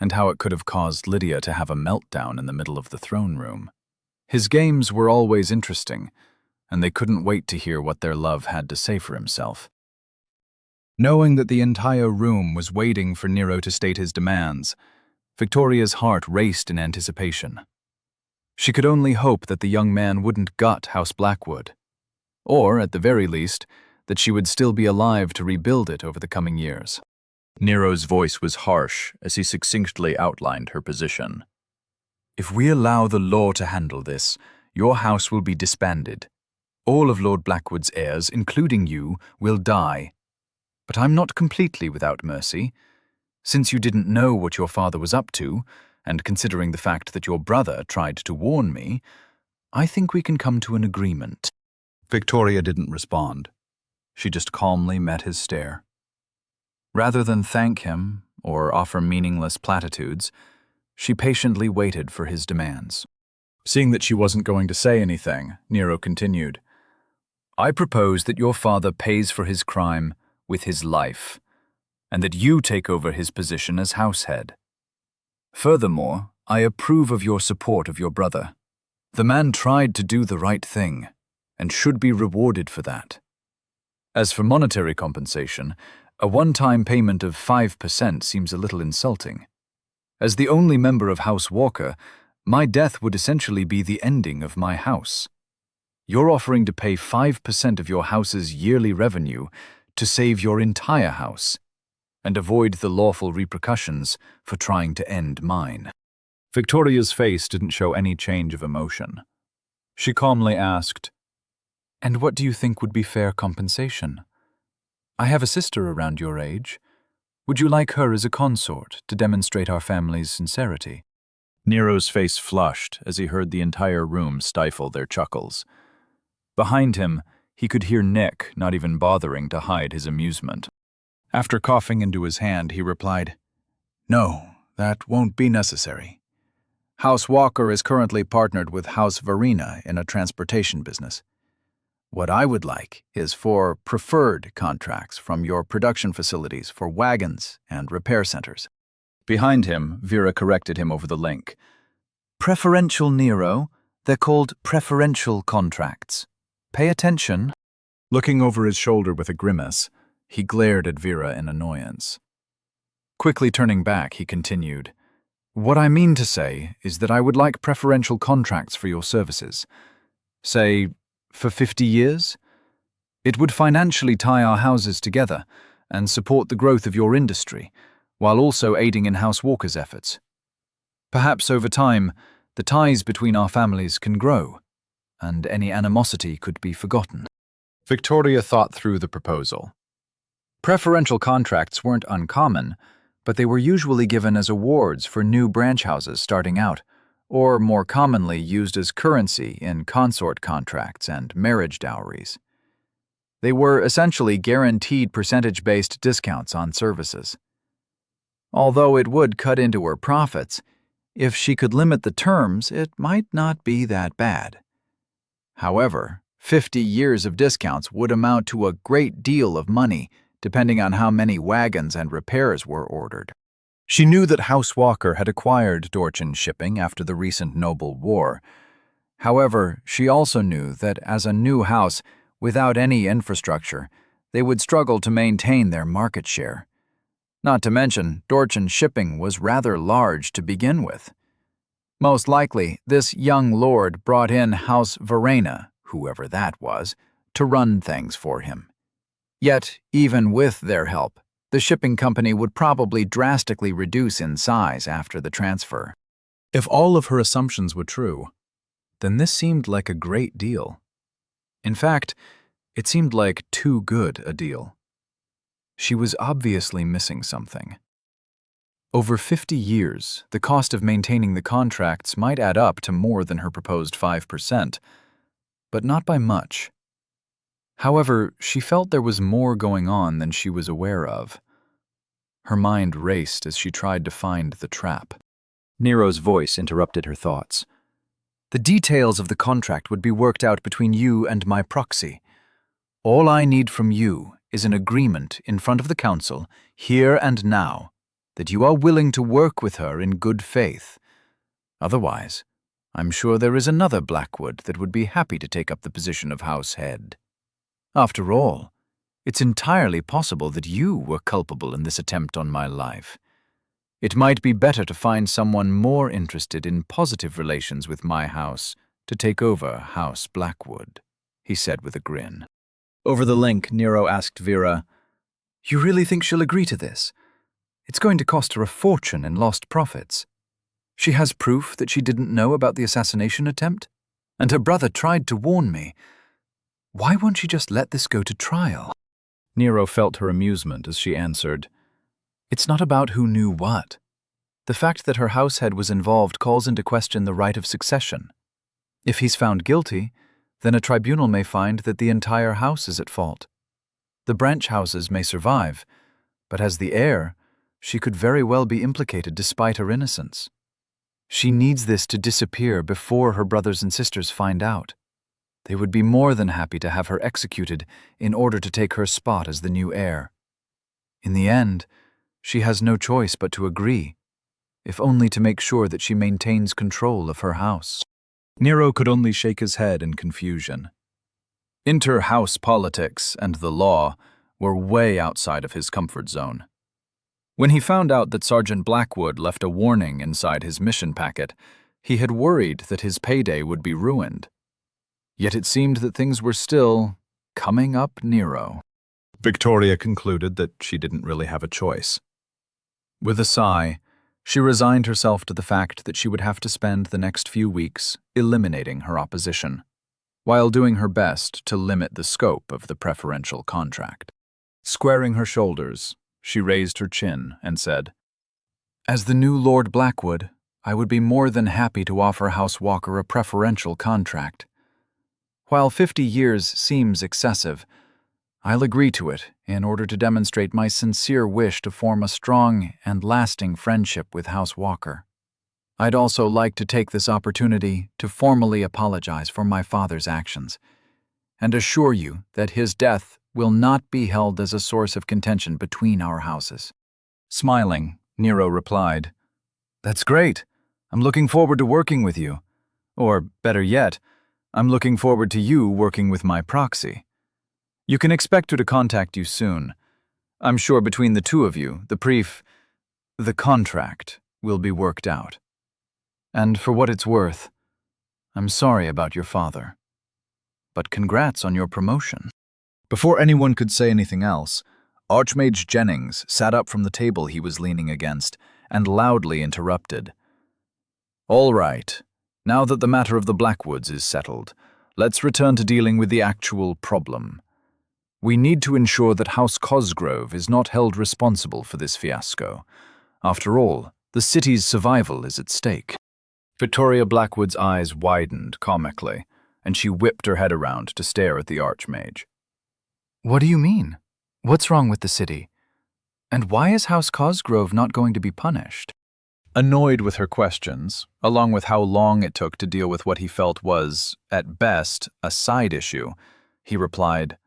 and how it could have caused Lydia to have a meltdown in the middle of the throne room. His games were always interesting, and they couldn't wait to hear what their love had to say for himself. Knowing that the entire room was waiting for Nero to state his demands, Victoria's heart raced in anticipation. She could only hope that the young man wouldn't gut House Blackwood, or, at the very least, that she would still be alive to rebuild it over the coming years. Nero's voice was harsh as he succinctly outlined her position. "If we allow the law to handle this, your house will be disbanded. All of Lord Blackwood's heirs, including you, will die. But I'm not completely without mercy. Since you didn't know what your father was up to, and considering the fact that your brother tried to warn me, I think we can come to an agreement." Victoria didn't respond. She just calmly met his stare. Rather than thank him or offer meaningless platitudes, she patiently waited for his demands. Seeing that she wasn't going to say anything, Nero continued, "I propose that your father pays for his crime with his life, and that you take over his position as househead. Furthermore, I approve of your support of your brother. The man tried to do the right thing, and should be rewarded for that. As for monetary compensation, a one-time payment of 5% seems a little insulting. As the only member of House Walker, my death would essentially be the ending of my house. You're offering to pay 5% of your house's yearly revenue to save your entire house, and avoid the lawful repercussions for trying to end mine." Victoria's face didn't show any change of emotion. She calmly asked, "And what do you think would be fair compensation? I have a sister around your age. Would you like her as a consort to demonstrate our family's sincerity?" Nero's face flushed as he heard the entire room stifle their chuckles. Behind him, he could hear Nick not even bothering to hide his amusement. After coughing into his hand, he replied, "No, that won't be necessary. House Walker is currently partnered with House Verena in a transportation business. What I would like is for preferred contracts from your production facilities for wagons and repair centers." Behind him, Vera corrected him over the link. "Preferential, Nero. They're called preferential contracts. Pay attention." Looking over his shoulder with a grimace, he glared at Vera in annoyance. Quickly turning back, he continued, "What I mean to say is that I would like preferential contracts for your services. Say, for 50 years? It would financially tie our houses together and support the growth of your industry, while also aiding in House Walker's efforts. Perhaps over time, the ties between our families can grow, and any animosity could be forgotten." Victoria thought through the proposal. Preferential contracts weren't uncommon, but they were usually given as awards for new branch houses starting out, or more commonly used as currency in consort contracts and marriage dowries. They were essentially guaranteed percentage-based discounts on services. Although it would cut into her profits, if she could limit the terms, it might not be that bad. However, 50 years of discounts would amount to a great deal of money, depending on how many wagons and repairs were ordered. She knew that House Walker had acquired Dorchin Shipping after the recent Noble War. However, she also knew that as a new house, without any infrastructure, they would struggle to maintain their market share. Not to mention, Dorchin Shipping was rather large to begin with. Most likely, this young lord brought in House Verena, whoever that was, to run things for him. Yet, even with their help, the The shipping company would probably drastically reduce in size after the transfer. If all of her assumptions were true, then this seemed like a great deal. In fact, it seemed like too good a deal. She was obviously missing something. Over 50 years, the cost of maintaining the contracts might add up to more than her proposed 5%, but not by much. However, she felt there was more going on than she was aware of. Her mind raced as she tried to find the trap. Nero's voice interrupted her thoughts. The details of the contract would be worked out between you and my proxy. All I need from you is an agreement in front of the council, here and now, that you are willing to work with her in good faith. Otherwise, I'm sure there is another Blackwood that would be happy to take up the position of house head. After all, it's entirely possible that you were culpable in this attempt on my life. It might be better to find someone more interested in positive relations with my house to take over House Blackwood, he said with a grin. Over the link, Nero asked Vera, "You really think she'll agree to this? It's going to cost her a fortune in lost profits. She has proof that she didn't know about the assassination attempt, and her brother tried to warn me. Why won't she just let this go to trial?" Nero felt her amusement as she answered, "It's not about who knew what. The fact that her househead was involved calls into question the right of succession. If he's found guilty, then a tribunal may find that the entire house is at fault. The branch houses may survive, but as the heir, she could very well be implicated despite her innocence. She needs this to disappear before her brothers and sisters find out. They would be more than happy to have her executed in order to take her spot as the new heir. In the end, she has no choice but to agree, if only to make sure that she maintains control of her house." Nero could only shake his head in confusion. Inter-house politics and the law were way outside of his comfort zone. When he found out that Sergeant Blackwood left a warning inside his mission packet, he had worried that his payday would be ruined. Yet it seemed that things were still coming up Nero. Victoria concluded that she didn't really have a choice. With a sigh, she resigned herself to the fact that she would have to spend the next few weeks eliminating her opposition, while doing her best to limit the scope of the preferential contract. Squaring her shoulders, she raised her chin and said, "As the new Lord Blackwood, I would be more than happy to offer House Walker a preferential contract. While 50 years seems excessive, I'll agree to it in order to demonstrate my sincere wish to form a strong and lasting friendship with House Walker. I'd also like to take this opportunity to formally apologize for my father's actions, and assure you that his death will not be held as a source of contention between our houses." Smiling, Nero replied, "That's great. I'm looking forward to working with you. Or, better yet, I'm looking forward to you working with my proxy. You can expect her to contact you soon. I'm sure between the two of you, the contract will be worked out. And for what it's worth, I'm sorry about your father. But congrats on your promotion." Before anyone could say anything else, Archmage Jennings sat up from the table he was leaning against and loudly interrupted. "All right, now that the matter of the Blackwoods is settled, let's return to dealing with the actual problem. We need to ensure that House Cosgrove is not held responsible for this fiasco. After all, the city's survival is at stake." Victoria Blackwood's eyes widened comically, and she whipped her head around to stare at the Archmage. "What do you mean? What's wrong with the city? And why is House Cosgrove not going to be punished?" Annoyed with her questions, along with how long it took to deal with what he felt was, at best, a side issue, he replied,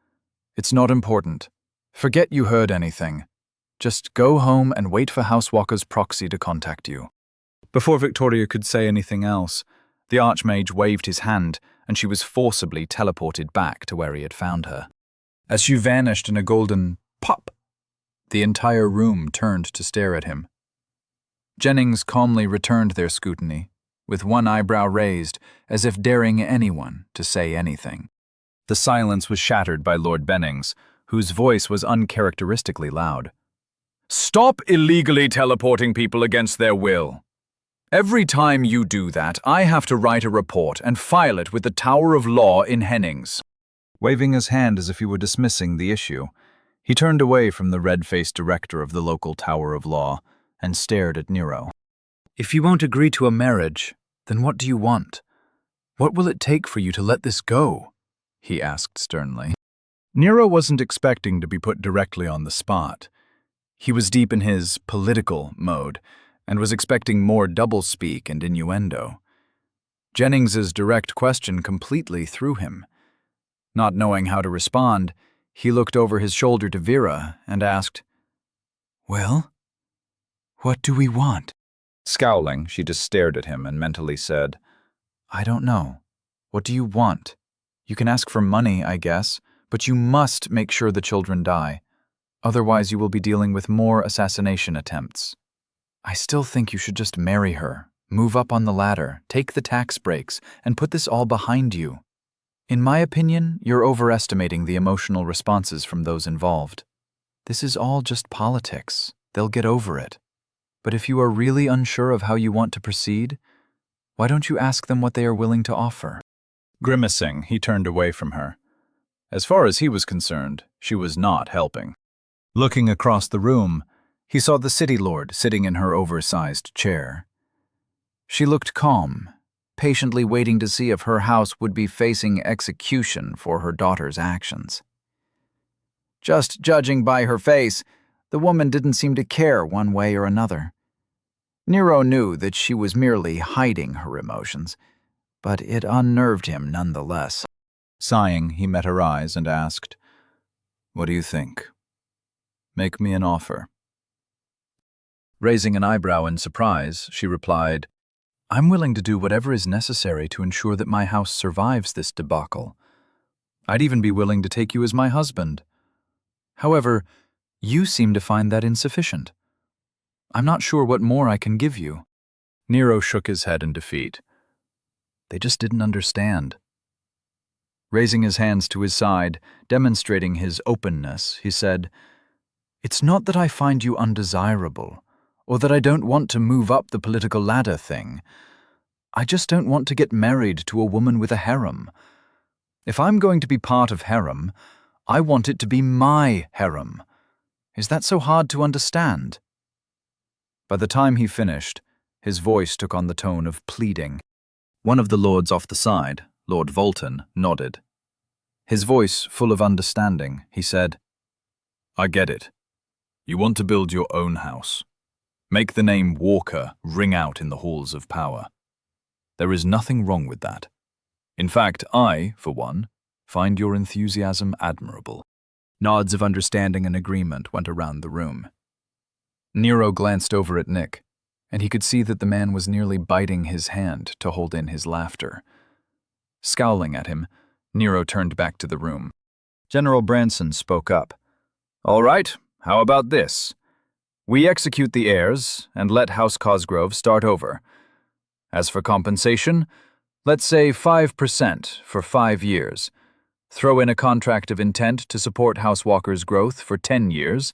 "It's not important. Forget you heard anything. Just go home and wait for House Walker's proxy to contact you." Before Victoria could say anything else, the Archmage waved his hand and she was forcibly teleported back to where he had found her. As she vanished in a golden pop, the entire room turned to stare at him. Jennings calmly returned their scrutiny, with one eyebrow raised, as if daring anyone to say anything. The silence was shattered by Lord Bennings, whose voice was uncharacteristically loud. Stop illegally teleporting people against their will. Every time you do that, I have to write a report and file it with the Tower of Law in Hennings. Waving his hand as if he were dismissing the issue, he turned away from the red-faced director of the local Tower of Law and stared at Nero. If you won't agree to a marriage, then what do you want? What will it take for you to let this go? He asked sternly. Nero wasn't expecting to be put directly on the spot. He was deep in his political mode and was expecting more doublespeak and innuendo. Jennings's direct question completely threw him. Not knowing how to respond, he looked over his shoulder to Vera and asked, "Well, what do we want?" Scowling, she just stared at him and mentally said, "I don't know. What do you want? You can ask for money, I guess, but you must make sure the children die. Otherwise, you will be dealing with more assassination attempts. I still think you should just marry her, move up on the ladder, take the tax breaks, and put this all behind you. In my opinion, you're overestimating the emotional responses from those involved. This is all just politics. They'll get over it. But if you are really unsure of how you want to proceed, why don't you ask them what they are willing to offer?" Grimacing, he turned away from her. As far as he was concerned, she was not helping. Looking across the room, he saw the city lord sitting in her oversized chair. She looked calm, patiently waiting to see if her house would be facing execution for her daughter's actions. Just judging by her face, the woman didn't seem to care one way or another. Nero knew that she was merely hiding her emotions, but it unnerved him nonetheless. Sighing, he met her eyes and asked, "What do you think? Make me an offer." Raising an eyebrow in surprise, she replied, "I'm willing to do whatever is necessary to ensure that my house survives this debacle. I'd even be willing to take you as my husband. However, you seem to find that insufficient. I'm not sure what more I can give you." Nero shook his head in defeat. They just didn't understand. Raising his hands to his side, demonstrating his openness, he said, "It's not that I find you undesirable, or that I don't want to move up the political ladder thing. I just don't want to get married to a woman with a harem. If I'm going to be part of harem, I want it to be my harem. Is that so hard to understand?" By the time he finished, his voice took on the tone of pleading. One of the lords off the side, Lord Volton, nodded. His voice full of understanding, he said, "I get it. You want to build your own house. Make the name Walker ring out in the halls of power. There is nothing wrong with that. In fact, I, for one, find your enthusiasm admirable." Nods of understanding and agreement went around the room. Nero glanced over at Nick, and he could see that the man was nearly biting his hand to hold in his laughter. Scowling at him, Nero turned back to the room. General Branson spoke up. "All right, how about this? We execute the heirs and let House Cosgrove start over. As for compensation, let's say 5% for 5 years. Throw in a contract of intent to support House Walker's growth for 10 years,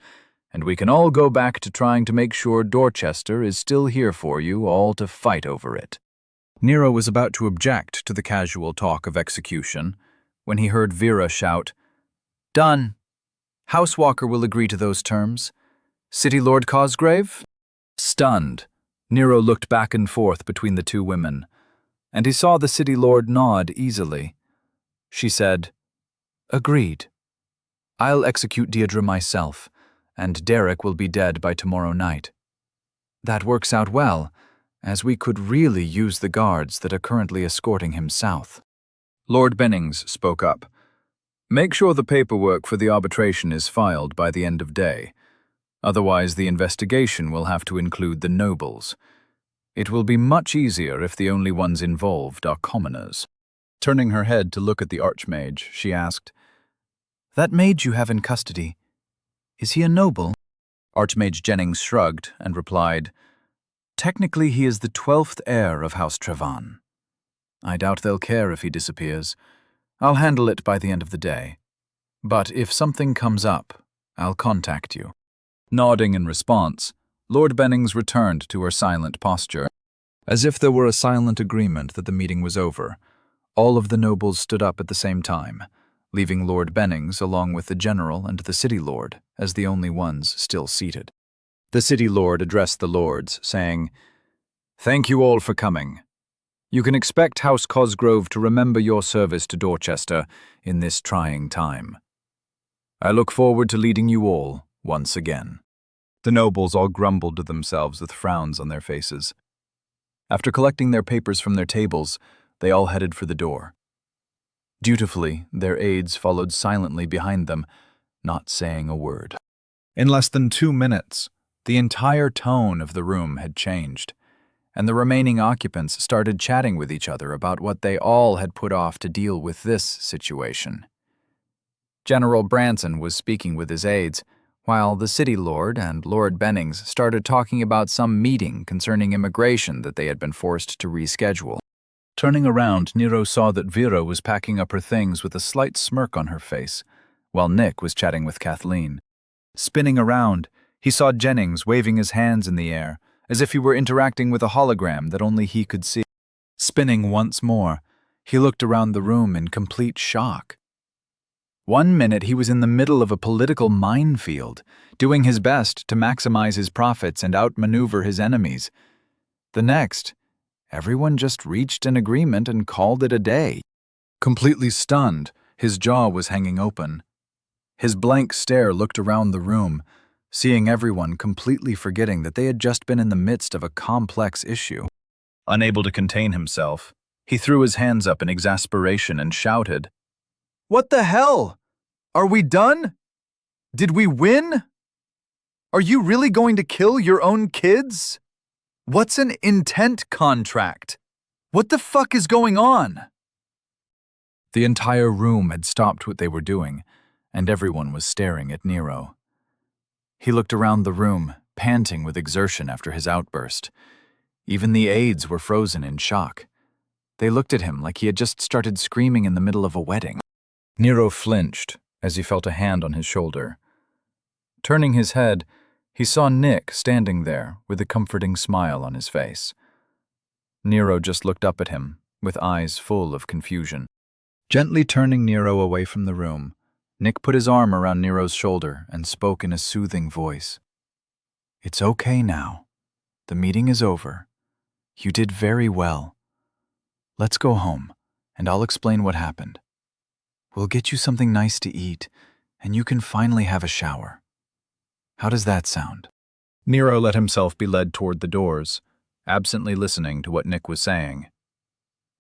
and we can all go back to trying to make sure Dorchester is still here for you all to fight over it." Nero was about to object to the casual talk of execution when he heard Vera shout, "Done. House Walker will agree to those terms. City Lord Cosgrave?" Stunned, Nero looked back and forth between the two women, and he saw the City Lord nod easily. She said, "Agreed. I'll execute Deirdre myself, and Derek will be dead by tomorrow night. That works out well, as we could really use the guards that are currently escorting him south." Lord Bennings spoke up. "Make sure the paperwork for the arbitration is filed by the end of day. Otherwise, the investigation will have to include the nobles. It will be much easier if the only ones involved are commoners." Turning her head to look at the Archmage, she asked, "That mage you have in custody, is he a noble?" Archmage Jennings shrugged and replied, "Technically he is the 12th heir of House Trevan. I doubt they'll care if he disappears. I'll handle it by the end of the day. But if something comes up, I'll contact you." Nodding in response, Lord Bennings returned to her silent posture. As if there were a silent agreement that the meeting was over, all of the nobles stood up at the same time, leaving Lord Bennings along with the general and the city lord as the only ones still seated. The city lord addressed the lords, saying, "Thank you all for coming. You can expect House Cosgrove to remember your service to Dorchester in this trying time. I look forward to leading you all once again." The nobles all grumbled to themselves with frowns on their faces. After collecting their papers from their tables, they all headed for the door. Dutifully, their aides followed silently behind them, not saying a word. In less than 2 minutes, the entire tone of the room had changed, and the remaining occupants started chatting with each other about what they all had put off to deal with this situation. General Branson was speaking with his aides, while the city lord and Lord Bennings started talking about some meeting concerning immigration that they had been forced to reschedule. Turning around, Nero saw that Vera was packing up her things with a slight smirk on her face, while Nick was chatting with Kathleen. Spinning around, he saw Jennings waving his hands in the air, as if he were interacting with a hologram that only he could see. Spinning once more, he looked around the room in complete shock. 1 minute he was in the middle of a political minefield, doing his best to maximize his profits and outmaneuver his enemies. The next, everyone just reached an agreement and called it a day. Completely stunned, his jaw was hanging open. His blank stare looked around the room, seeing everyone completely forgetting that they had just been in the midst of a complex issue. Unable to contain himself, he threw his hands up in exasperation and shouted, "What the hell? Are we done? Did we win? Are you really going to kill your own kids? What's an intent contract? What the fuck is going on?" The entire room had stopped what they were doing, and everyone was staring at Nero. He looked around the room, panting with exertion after his outburst. Even the aides were frozen in shock. They looked at him like he had just started screaming in the middle of a wedding. Nero flinched as he felt a hand on his shoulder. Turning his head, he saw Nick standing there with a comforting smile on his face. Nero just looked up at him, with eyes full of confusion. Gently turning Nero away from the room, Nick put his arm around Nero's shoulder and spoke in a soothing voice. "It's okay now. The meeting is over. You did very well. Let's go home, and I'll explain what happened. We'll get you something nice to eat, and you can finally have a shower. How does that sound?" Nero let himself be led toward the doors, absently listening to what Nick was saying.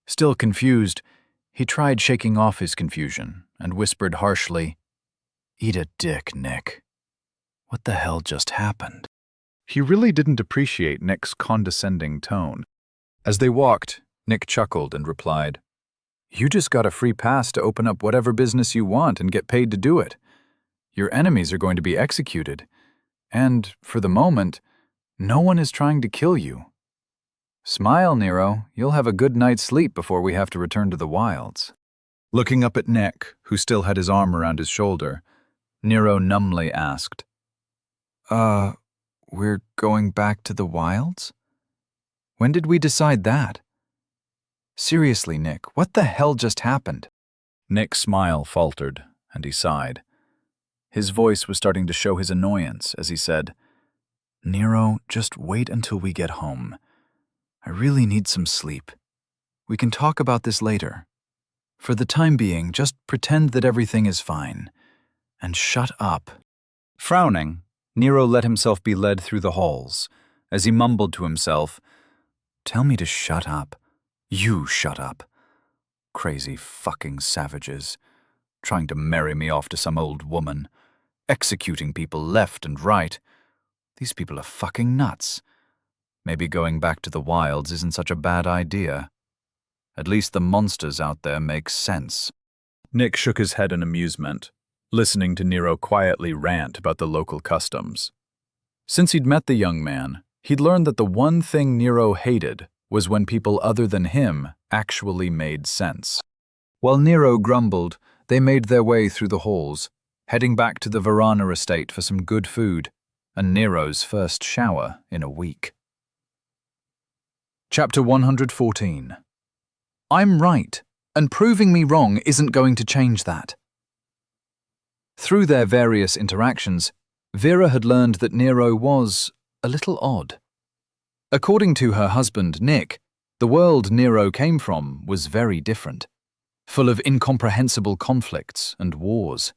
Still confused, he tried shaking off his confusion and whispered harshly, "Eat a dick, Nick. What the hell just happened?" He really didn't appreciate Nick's condescending tone. As they walked, Nick chuckled and replied, "You just got a free pass to open up whatever business you want and get paid to do it. Your enemies are going to be executed, and, for the moment, no one is trying to kill you. Smile, Nero. You'll have a good night's sleep before we have to return to the wilds." Looking up at Nick, who still had his arm around his shoulder, Nero numbly asked, We're going back to the wilds? When did we decide that? Seriously, Nick, what the hell just happened?" Nick's smile faltered, and he sighed. His voice was starting to show his annoyance as he said, "Nero, just wait until we get home. I really need some sleep. We can talk about this later. For the time being, just pretend that everything is fine. And shut up." Frowning, Nero let himself be led through the halls, as he mumbled to himself, "Tell me to shut up. You shut up. Crazy fucking savages. Trying to marry me off to some old woman. Executing people left and right. These people are fucking nuts. Maybe going back to the wilds isn't such a bad idea. At least the monsters out there make sense." Nick shook his head in amusement, listening to Nero quietly rant about the local customs. Since he'd met the young man, he'd learned that the one thing Nero hated was when people other than him actually made sense. While Nero grumbled, they made their way through the halls, heading back to the Varana estate for some good food, and Nero's first shower in a week. Chapter 114. I'm right, and proving me wrong isn't going to change that. Through their various interactions, Vera had learned that Nero was a little odd. According to her husband, Nick, the world Nero came from was very different, full of incomprehensible conflicts and wars.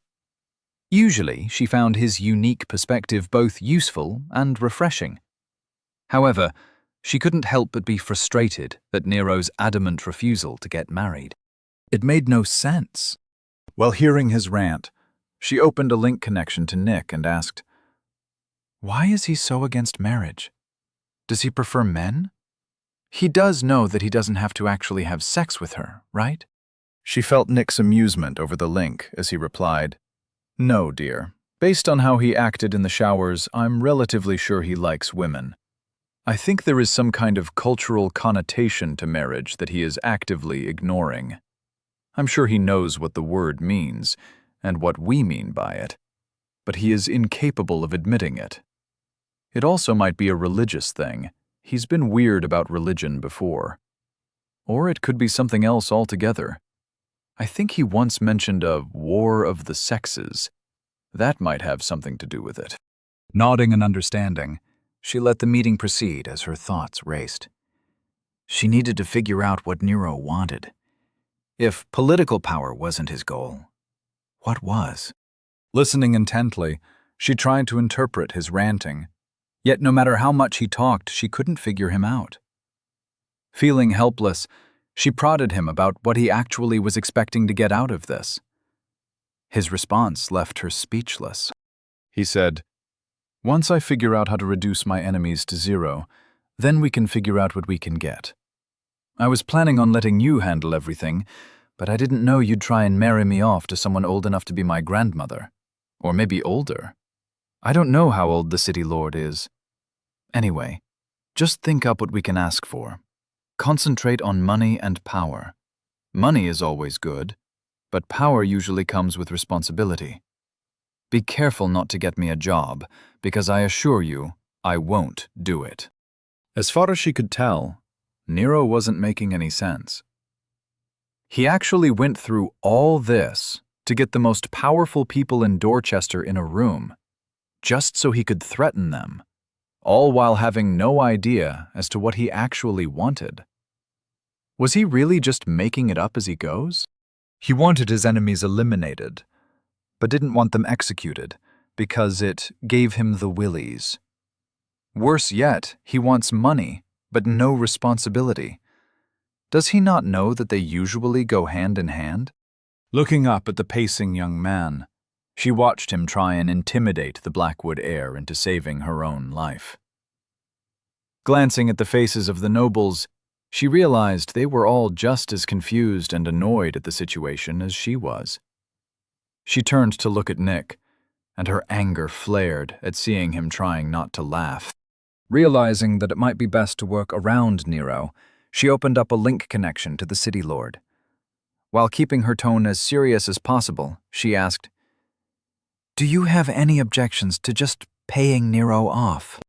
Usually, she found his unique perspective both useful and refreshing. However, she couldn't help but be frustrated at Nero's adamant refusal to get married. It made no sense. While hearing his rant, she opened a link connection to Nick and asked, "Why is he so against marriage? Does he prefer men? He does know that he doesn't have to actually have sex with her, right?" She felt Nick's amusement over the link as he replied, "No, dear. Based on how he acted in the showers, I'm relatively sure he likes women. I think there is some kind of cultural connotation to marriage that he is actively ignoring. I'm sure he knows what the word means and what we mean by it, but he is incapable of admitting it. It also might be a religious thing. He's been weird about religion before. Or it could be something else altogether. I think he once mentioned a war of the sexes. That might have something to do with it." Nodding and understanding, she let the meeting proceed as her thoughts raced. She needed to figure out what Nero wanted. If political power wasn't his goal, what was? Listening intently, she tried to interpret his ranting. Yet no matter how much he talked, she couldn't figure him out. Feeling helpless, she prodded him about what he actually was expecting to get out of this. His response left her speechless. He said, "Once I figure out how to reduce my enemies to 0, then we can figure out what we can get. I was planning on letting you handle everything, but I didn't know you'd try and marry me off to someone old enough to be my grandmother. Or maybe older. I don't know how old the city lord is. Anyway, just think up what we can ask for. Concentrate on money and power. Money is always good, but power usually comes with responsibility. Be careful not to get me a job, because I assure you, I won't do it." As far as she could tell, Nero wasn't making any sense. He actually went through all this to get the most powerful people in Dorchester in a room, just so he could threaten them, all while having no idea as to what he actually wanted. Was he really just making it up as he goes? He wanted his enemies eliminated, but didn't want them executed because it gave him the willies. Worse yet, he wants money, but no responsibility. Does he not know that they usually go hand in hand? Looking up at the pacing young man, she watched him try and intimidate the Blackwood heir into saving her own life. Glancing at the faces of the nobles, she realized they were all just as confused and annoyed at the situation as she was. She turned to look at Nick, and her anger flared at seeing him trying not to laugh. Realizing that it might be best to work around Nero, she opened up a link connection to the city lord. While keeping her tone as serious as possible, she asked, "Do you have any objections to just paying Nero off?"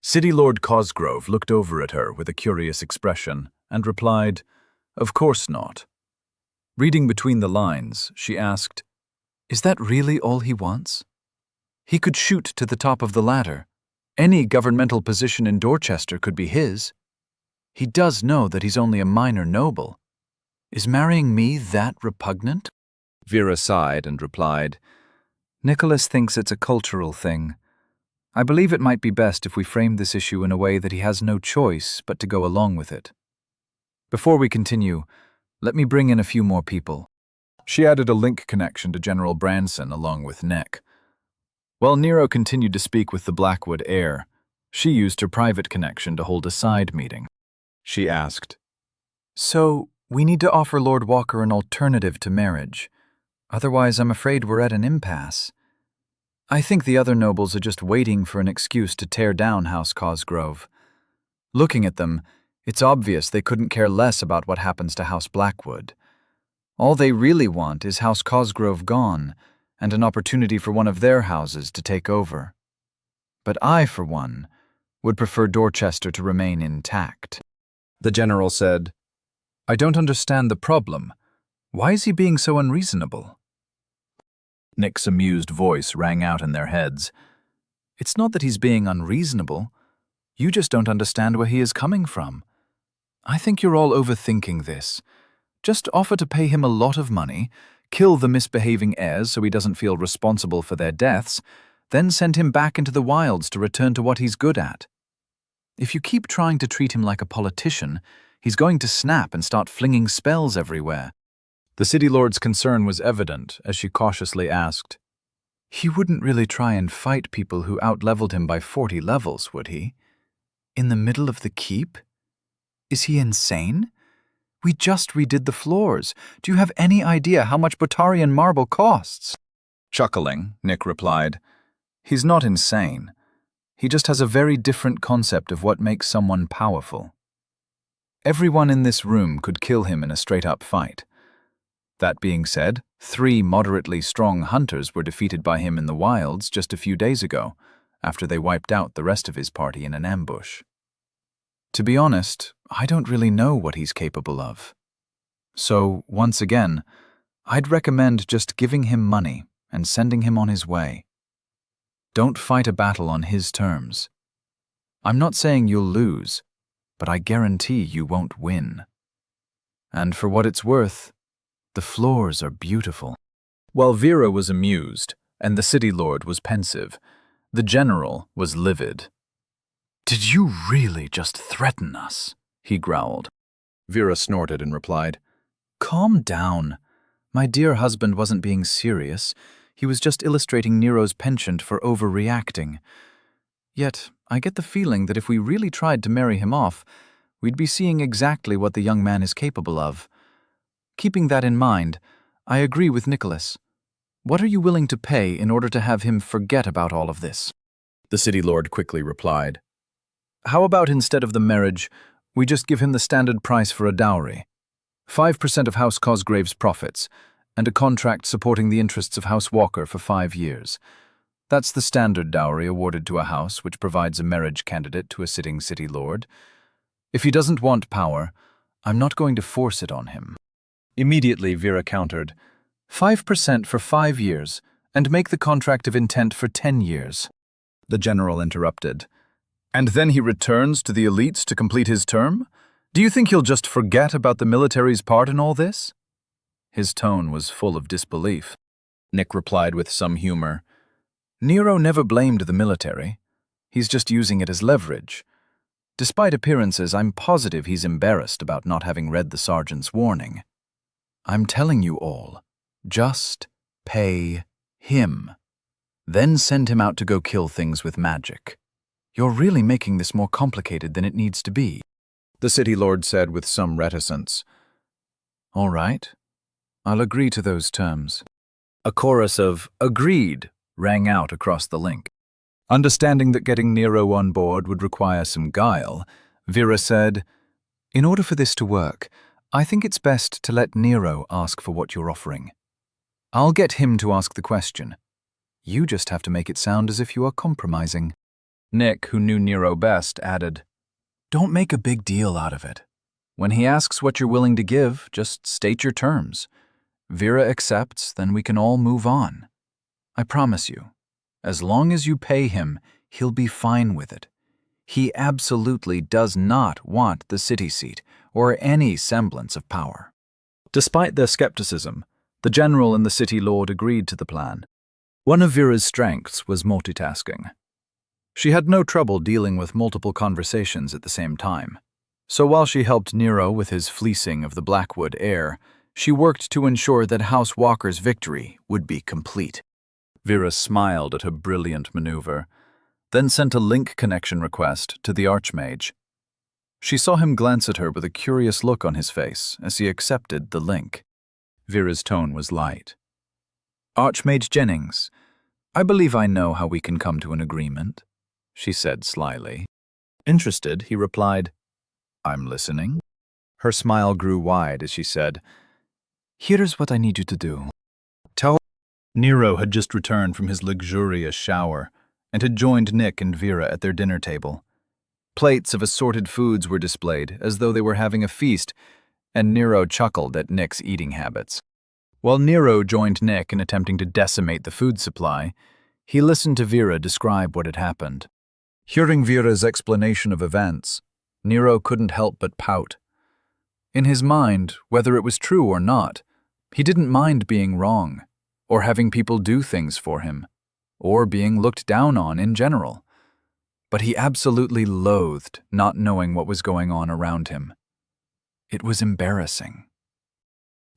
City Lord Cosgrove looked over at her with a curious expression and replied, "Of course not." Reading between the lines, she asked, "Is that really all he wants? He could shoot to the top of the ladder. Any governmental position in Dorchester could be his. He does know that he's only a minor noble. Is marrying me that repugnant?" Vera sighed and replied, "Nicholas thinks it's a cultural thing. I believe it might be best if we frame this issue in a way that he has no choice but to go along with it. Before we continue, let me bring in a few more people." She added a link connection to General Branson along with Nick. While Nero continued to speak with the Blackwood heir, she used her private connection to hold a side meeting. She asked, "So, we need to offer Lord Walker an alternative to marriage. Otherwise, I'm afraid we're at an impasse. I think the other nobles are just waiting for an excuse to tear down House Cosgrove. Looking at them, it's obvious they couldn't care less about what happens to House Blackwood. All they really want is House Cosgrove gone, and an opportunity for one of their houses to take over. but I, for one, would prefer Dorchester to remain intact. The general said, I don't understand the problem. Why is he being so unreasonable? Nick's amused voice rang out in their heads. It's not that he's being unreasonable. You just don't understand where he is coming from. I think you're all overthinking this. Just offer to pay him a lot of money, kill the misbehaving heirs so he doesn't feel responsible for their deaths, then send him back into the wilds to return to what he's good at. If you keep trying to treat him like a politician, he's going to snap and start flinging spells everywhere. The city lord's concern was evident as she cautiously asked, He wouldn't really try and fight people who outleveled him by 40 levels, would he? In the middle of the keep? Is he insane? We just redid the floors. Do you have any idea how much Botarian marble costs? Chuckling, Nick replied, He's not insane. He just has a very different concept of what makes someone powerful. Everyone in this room could kill him in a straight-up fight. That being said, 3 moderately strong hunters were defeated by him in the wilds just a few days ago, after they wiped out the rest of his party in an ambush. To be honest, I don't really know what he's capable of. So, once again, I'd recommend just giving him money and sending him on his way. Don't fight a battle on his terms. I'm not saying you'll lose, but I guarantee you won't win. And for what it's worth, the floors are beautiful. While Vera was amused, and the city lord was pensive, the general was livid. Did you really just threaten us? He growled. Vera snorted and replied, Calm down. My dear husband wasn't being serious. He was just illustrating Nero's penchant for overreacting. Yet, I get the feeling that if we really tried to marry him off, we'd be seeing exactly what the young man is capable of. Keeping that in mind, I agree with Nicholas. What are you willing to pay in order to have him forget about all of this? The city lord quickly replied, How about instead of the marriage, we just give him the standard price for a dowry? 5% of House Cosgrave's profits, and a contract supporting the interests of House Walker for 5 years. That's the standard dowry awarded to a house which provides a marriage candidate to a sitting city lord. If he doesn't want power, I'm not going to force it on him. Immediately, Vera countered, 5% for 5 years, and make the contract of intent for 10 years. The general interrupted. And then he returns to the elites to complete his term? Do you think he'll just forget about the military's part in all this? His tone was full of disbelief. Nick replied with some humor, Nero never blamed the military. He's just using it as leverage. Despite appearances, I'm positive he's embarrassed about not having read the sergeant's warning. I'm telling you all, just pay him. Then send him out to go kill things with magic. You're really making this more complicated than it needs to be, the city lord said with some reticence. All right, I'll agree to those terms. A chorus of agreed rang out across the link. Understanding that getting Nero on board would require some guile, Vera said, In order for this to work, I think it's best to let Nero ask for what you're offering. I'll get him to ask the question. You just have to make it sound as if you are compromising. Nick, who knew Nero best, added, Don't make a big deal out of it. When he asks what you're willing to give, just state your terms. Vera accepts, then we can all move on. I promise you, as long as you pay him, he'll be fine with it. He absolutely does not want the city seat or any semblance of power. Despite their skepticism, the general and the city lord agreed to the plan. One of Vera's strengths was multitasking. She had no trouble dealing with multiple conversations at the same time. So while she helped Nero with his fleecing of the Blackwood heir, she worked to ensure that House Walker's victory would be complete. Vera smiled at her brilliant maneuver, then sent a link connection request to the Archmage. She saw him glance at her with a curious look on his face as he accepted the link. Vera's tone was light. Archmage Jennings, I believe I know how we can come to an agreement, she said slyly. Interested, he replied, I'm listening. Her smile grew wide as she said, Here's what I need you to do. Nero had just returned from his luxurious shower, and had joined Nick and Vera at their dinner table. Plates of assorted foods were displayed, as though they were having a feast, and Nero chuckled at Nick's eating habits. While Nero joined Nick in attempting to decimate the food supply, he listened to Vera describe what had happened. Hearing Vera's explanation of events, Nero couldn't help but pout. In his mind, whether it was true or not, he didn't mind being wrong, or having people do things for him, or being looked down on in general. But he absolutely loathed not knowing what was going on around him. It was embarrassing.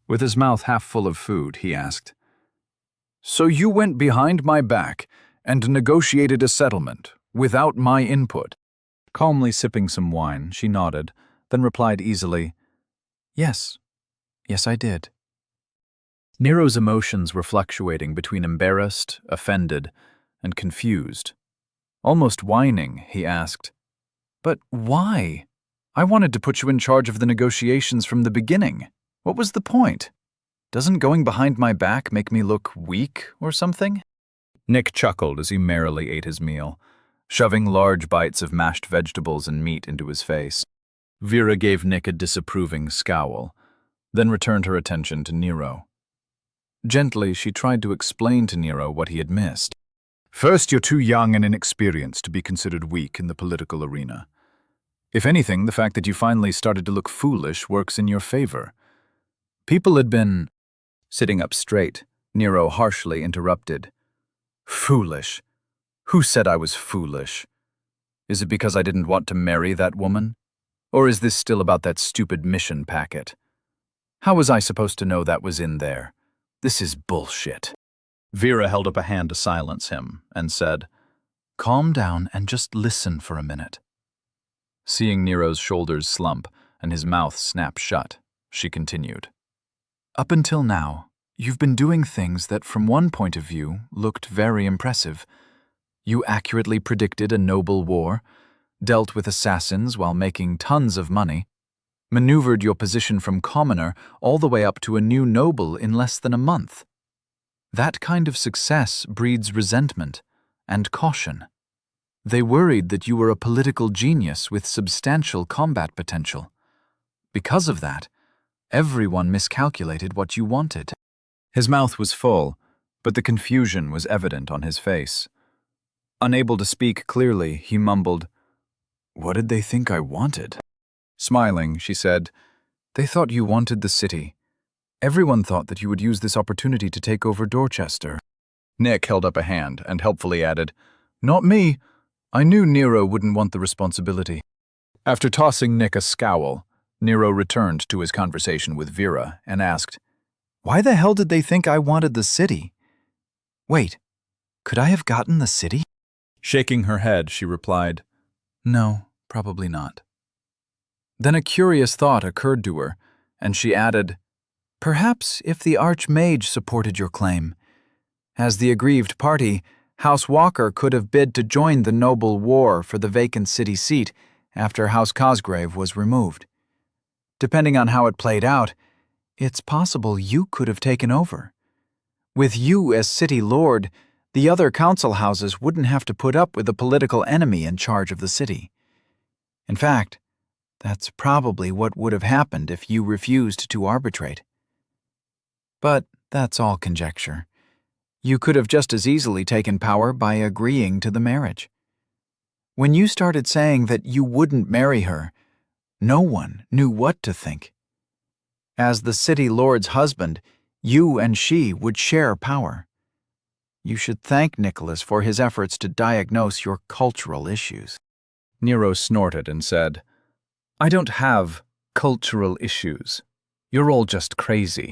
With his mouth half full of food, he asked, "So you went behind my back and negotiated a settlement without my input?" Calmly sipping some wine, she nodded, then replied easily, "Yes. Yes, I did." Nero's emotions were fluctuating between embarrassed, offended, and confused. Almost whining, he asked, "But why? I wanted to put you in charge of the negotiations from the beginning. What was the point? Doesn't going behind my back make me look weak or something?" Nick chuckled as he merrily ate his meal, shoving large bites of mashed vegetables and meat into his face. Vera gave Nick a disapproving scowl, then returned her attention to Nero. Gently, she tried to explain to Nero what he had missed. "First, you're too young and inexperienced to be considered weak in the political arena. If anything, the fact that you finally started to look foolish works in your favor. People had been—" Sitting up straight, Nero harshly interrupted. "Foolish? Who said I was foolish? Is it because I didn't want to marry that woman? Or is this still about that stupid mission packet? How was I supposed to know that was in there? This is bullshit." Vera held up a hand to silence him and said, "Calm down and just listen for a minute." Seeing Nero's shoulders slump and his mouth snap shut, she continued, "Up until now, you've been doing things that from one point of view looked very impressive. You accurately predicted a noble war, dealt with assassins while making tons of money, maneuvered your position from commoner all the way up to a new noble in less than a month. That kind of success breeds resentment and caution. They worried that you were a political genius with substantial combat potential. Because of that, everyone miscalculated what you wanted." His mouth was full, but the confusion was evident on his face. Unable to speak clearly, he mumbled, "What did they think I wanted?" Smiling, she said, "They thought you wanted the city. Everyone thought that you would use this opportunity to take over Dorchester." Nick held up a hand and helpfully added, "Not me. I knew Nero wouldn't want the responsibility." After tossing Nick a scowl, Nero returned to his conversation with Vera and asked, "Why the hell did they think I wanted the city? Wait, could I have gotten the city?" Shaking her head, she replied, "No, probably not." Then a curious thought occurred to her, and she added, "Perhaps if the Archmage supported your claim. As the aggrieved party, House Walker could have bid to join the noble war for the vacant city seat after House Cosgrave was removed. Depending on how it played out, it's possible you could have taken over. With you as city lord, the other council houses wouldn't have to put up with a political enemy in charge of the city. In fact, that's probably what would have happened if you refused to arbitrate. But that's all conjecture. You could have just as easily taken power by agreeing to the marriage. When you started saying that you wouldn't marry her, no one knew what to think. As the city lord's husband, you and she would share power. You should thank Nicholas for his efforts to diagnose your cultural issues." Nero snorted and said, "I don't have cultural issues. You're all just crazy."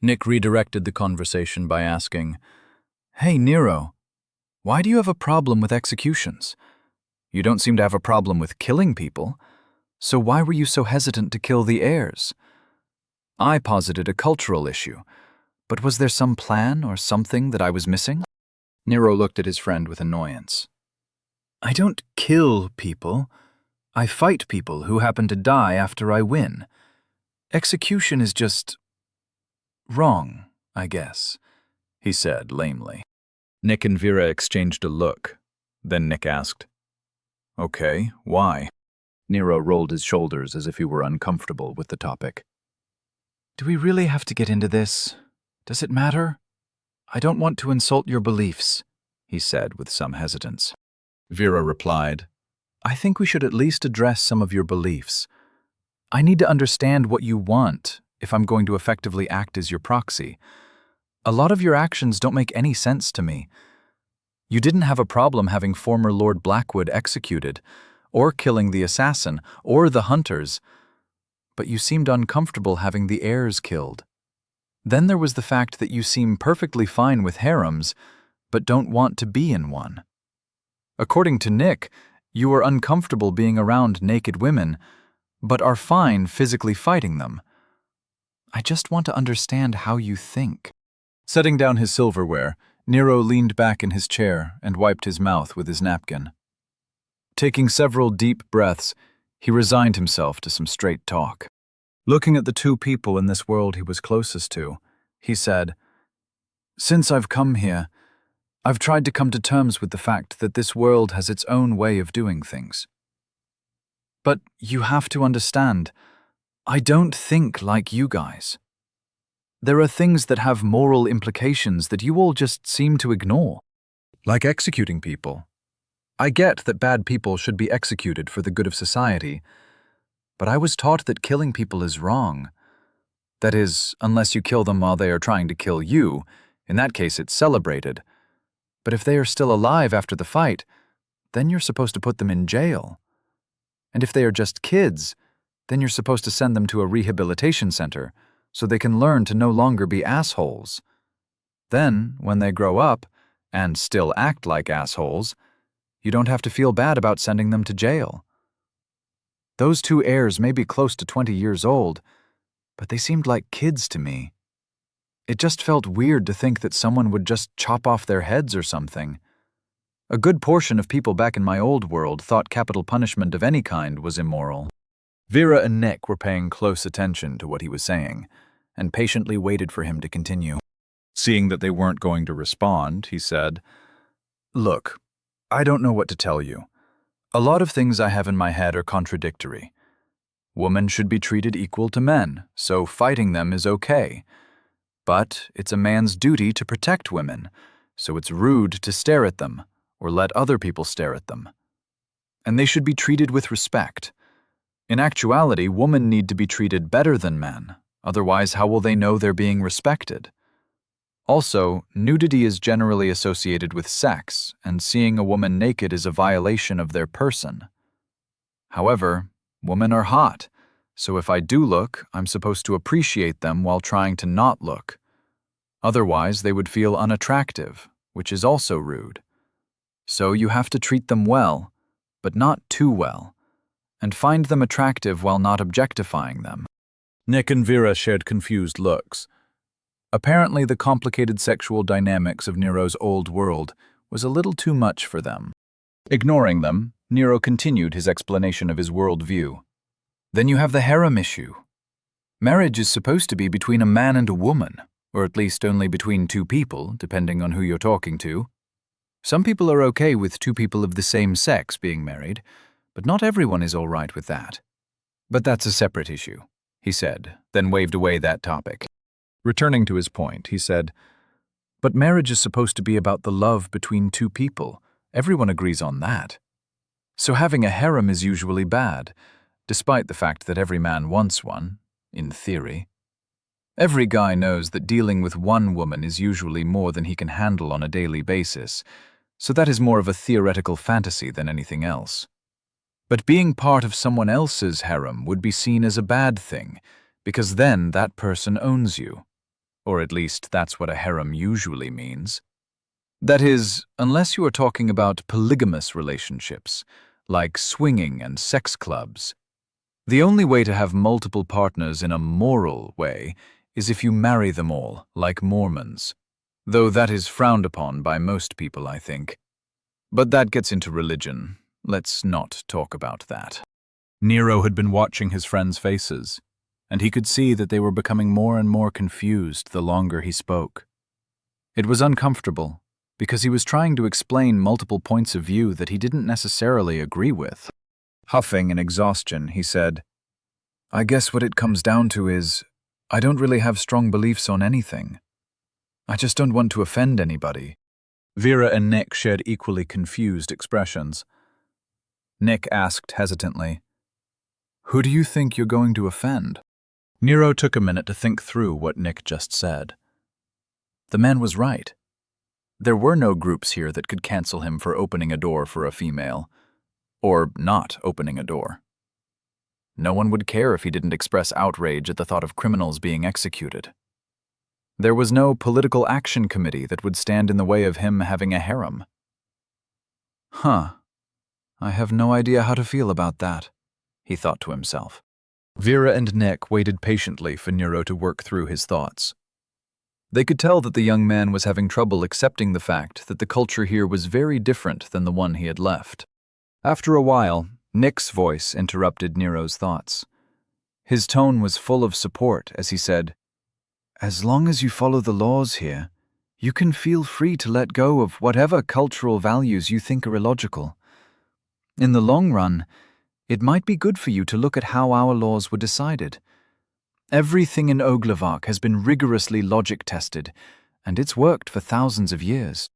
Nick redirected the conversation by asking, "Hey, Nero, why do you have a problem with executions? You don't seem to have a problem with killing people, so why were you so hesitant to kill the heirs? I posited a cultural issue, but was there some plan or something that I was missing?" Nero looked at his friend with annoyance. "I don't kill people. I fight people who happen to die after I win. Execution is just wrong, I guess," he said lamely. Nick and Vera exchanged a look, Then Nick asked. Okay, why? Nero rolled his shoulders as if he were uncomfortable with the topic. Do we really have to get into this? Does it matter? I don't want to insult your beliefs, he said with some hesitance. Vera replied, I think we should at least address some of your beliefs. I need to understand what you want if I'm going to effectively act as your proxy. A lot of your actions don't make any sense to me. You didn't have a problem having former Lord Blackwood executed, or killing the assassin, or the hunters, but you seemed uncomfortable having the heirs killed. Then there was the fact that you seem perfectly fine with harems, but don't want to be in one. According to Nick, you are uncomfortable being around naked women, but are fine physically fighting them. I just want to understand how you think. Setting down his silverware, Nero leaned back in his chair and wiped his mouth with his napkin. Taking several deep breaths, he resigned himself to some straight talk. Looking at the two people in this world he was closest to, he said, Since I've come here, I've tried to come to terms with the fact that this world has its own way of doing things. But you have to understand, I don't think like you guys. There are things that have moral implications that you all just seem to ignore, like executing people. I get that bad people should be executed for the good of society, but I was taught that killing people is wrong. That is, unless you kill them while they are trying to kill you, in that case it's celebrated. But if they are still alive after the fight, then you're supposed to put them in jail. And if they are just kids, then you're supposed to send them to a rehabilitation center, so they can learn to no longer be assholes. Then, when they grow up, and still act like assholes, you don't have to feel bad about sending them to jail. Those two heirs may be close to 20 years old, but they seemed like kids to me. It just felt weird to think that someone would just chop off their heads or something. A good portion of people back in my old world thought capital punishment of any kind was immoral. Vera and Nick were paying close attention to what he was saying, and patiently waited for him to continue. Seeing that they weren't going to respond, he said, Look, I don't know what to tell you. A lot of things I have in my head are contradictory. Women should be treated equal to men, so fighting them is okay. But it's a man's duty to protect women, so it's rude to stare at them, or let other people stare at them. And they should be treated with respect. In actuality, women need to be treated better than men, otherwise how will they know they're being respected? Also, nudity is generally associated with sex, and seeing a woman naked is a violation of their person. However, women are hot, so if I do look, I'm supposed to appreciate them while trying to not look. Otherwise, they would feel unattractive, which is also rude. So you have to treat them well, but not too well, and find them attractive while not objectifying them. Nick and Vera shared confused looks. Apparently, the complicated sexual dynamics of Nero's old world was a little too much for them. Ignoring them, Nero continued his explanation of his world view. Then you have the harem issue. Marriage is supposed to be between a man and a woman, or at least only between two people, depending on who you're talking to. Some people are okay with two people of the same sex being married, but not everyone is all right with that. But that's a separate issue, he said, then waved away that topic. Returning to his point, he said, But marriage is supposed to be about the love between two people. Everyone agrees on that. So having a harem is usually bad, despite the fact that every man wants one, in theory. Every guy knows that dealing with one woman is usually more than he can handle on a daily basis, so that is more of a theoretical fantasy than anything else. But being part of someone else's harem would be seen as a bad thing, because then that person owns you. Or at least that's what a harem usually means. That is, unless you are talking about polygamous relationships, like swinging and sex clubs. The only way to have multiple partners in a moral way is if you marry them all, like Mormons. Though that is frowned upon by most people, I think. But that gets into religion. Let's not talk about that. Nero had been watching his friends' faces, and he could see that they were becoming more and more confused the longer he spoke. It was uncomfortable, because he was trying to explain multiple points of view that he didn't necessarily agree with. Huffing in exhaustion, he said, I guess what it comes down to is, I don't really have strong beliefs on anything. I just don't want to offend anybody. Vera and Nick shared equally confused expressions. Nick asked hesitantly, Who do you think you're going to offend? Nero took a minute to think through what Nick just said. The man was right. There were no groups here that could cancel him for opening a door for a female, or not opening a door. No one would care if he didn't express outrage at the thought of criminals being executed. There was no political action committee that would stand in the way of him having a harem. I have no idea how to feel about that, he thought to himself. Vera and Nick waited patiently for Nero to work through his thoughts. They could tell that the young man was having trouble accepting the fact that the culture here was very different than the one he had left. After a while, Nick's voice interrupted Nero's thoughts. His tone was full of support as he said, As long as you follow the laws here, you can feel free to let go of whatever cultural values you think are illogical. In the long run, it might be good for you to look at how our laws were decided. Everything in Oglevark has been rigorously logic-tested, and it's worked for thousands of years.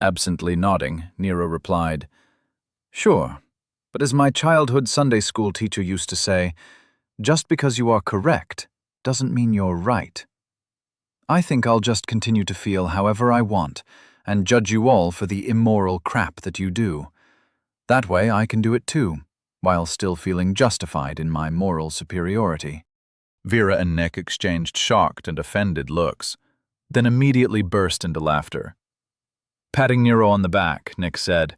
Absently nodding, Nero replied, Sure, but as my childhood Sunday school teacher used to say, just because you are correct doesn't mean you're right. I think I'll just continue to feel however I want and judge you all for the immoral crap that you do. That way I can do it too, while still feeling justified in my moral superiority. Vera and Nick exchanged shocked and offended looks, then immediately burst into laughter. Patting Nero on the back, Nick said,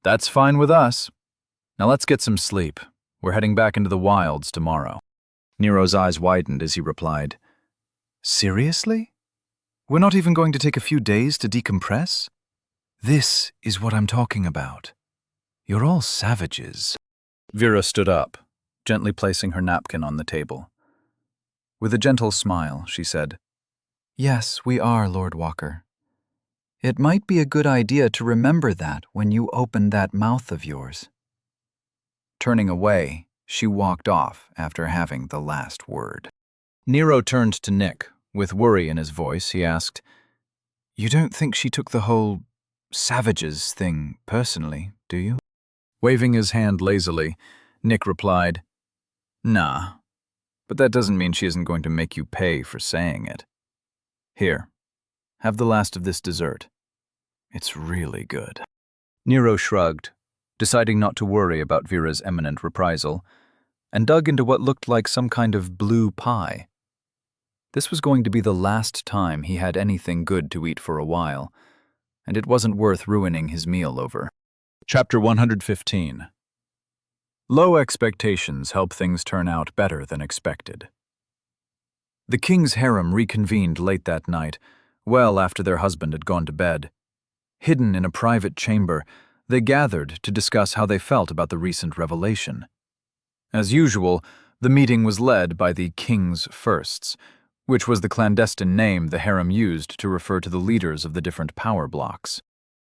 That's fine with us. Now let's get some sleep. We're heading back into the wilds tomorrow. Nero's eyes widened as he replied, Seriously? We're not even going to take a few days to decompress? This is what I'm talking about. You're all savages. Vera stood up, gently placing her napkin on the table. With a gentle smile, she said, Yes, we are, Lord Walker. It might be a good idea to remember that when you open that mouth of yours. Turning away, she walked off after having the last word. Nero turned to Nick. With worry in his voice, he asked, You don't think she took the whole savages thing personally, do you? Waving his hand lazily, Nick replied, Nah, but that doesn't mean she isn't going to make you pay for saying it. Here, have the last of this dessert. It's really good. Nero shrugged, deciding not to worry about Vera's imminent reprisal, and dug into what looked like some kind of blue pie. This was going to be the last time he had anything good to eat for a while, and it wasn't worth ruining his meal over. Chapter 115. Low expectations help things turn out better than expected. The king's harem reconvened late that night, well after their husband had gone to bed. Hidden in a private chamber, they gathered to discuss how they felt about the recent revelation. As usual, the meeting was led by the King's Firsts, which was the clandestine name the harem used to refer to the leaders of the different power blocks.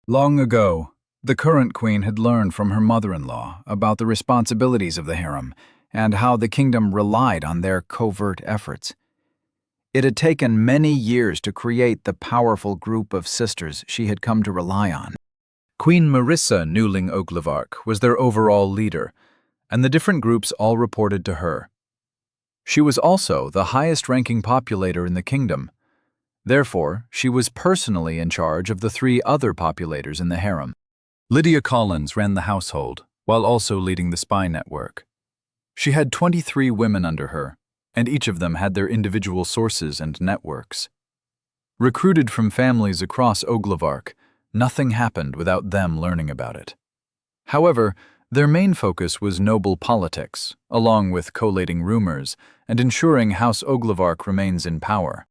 Long ago, the current queen had learned from her mother-in-law about the responsibilities of the harem and how the kingdom relied on their covert efforts. It had taken many years to create the powerful group of sisters she had come to rely on. Queen Marissa Newling Oglevark was their overall leader, and the different groups all reported to her. She was also the highest-ranking populator in the kingdom. Therefore, she was personally in charge of the 3 other populators in the harem. Lydia Collins ran the household, while also leading the spy network. She had 23 women under her, and each of them had their individual sources and networks. Recruited from families across Oglevark, nothing happened without them learning about it. However, their main focus was noble politics, along with collating rumors and ensuring House Oglevark remains in power.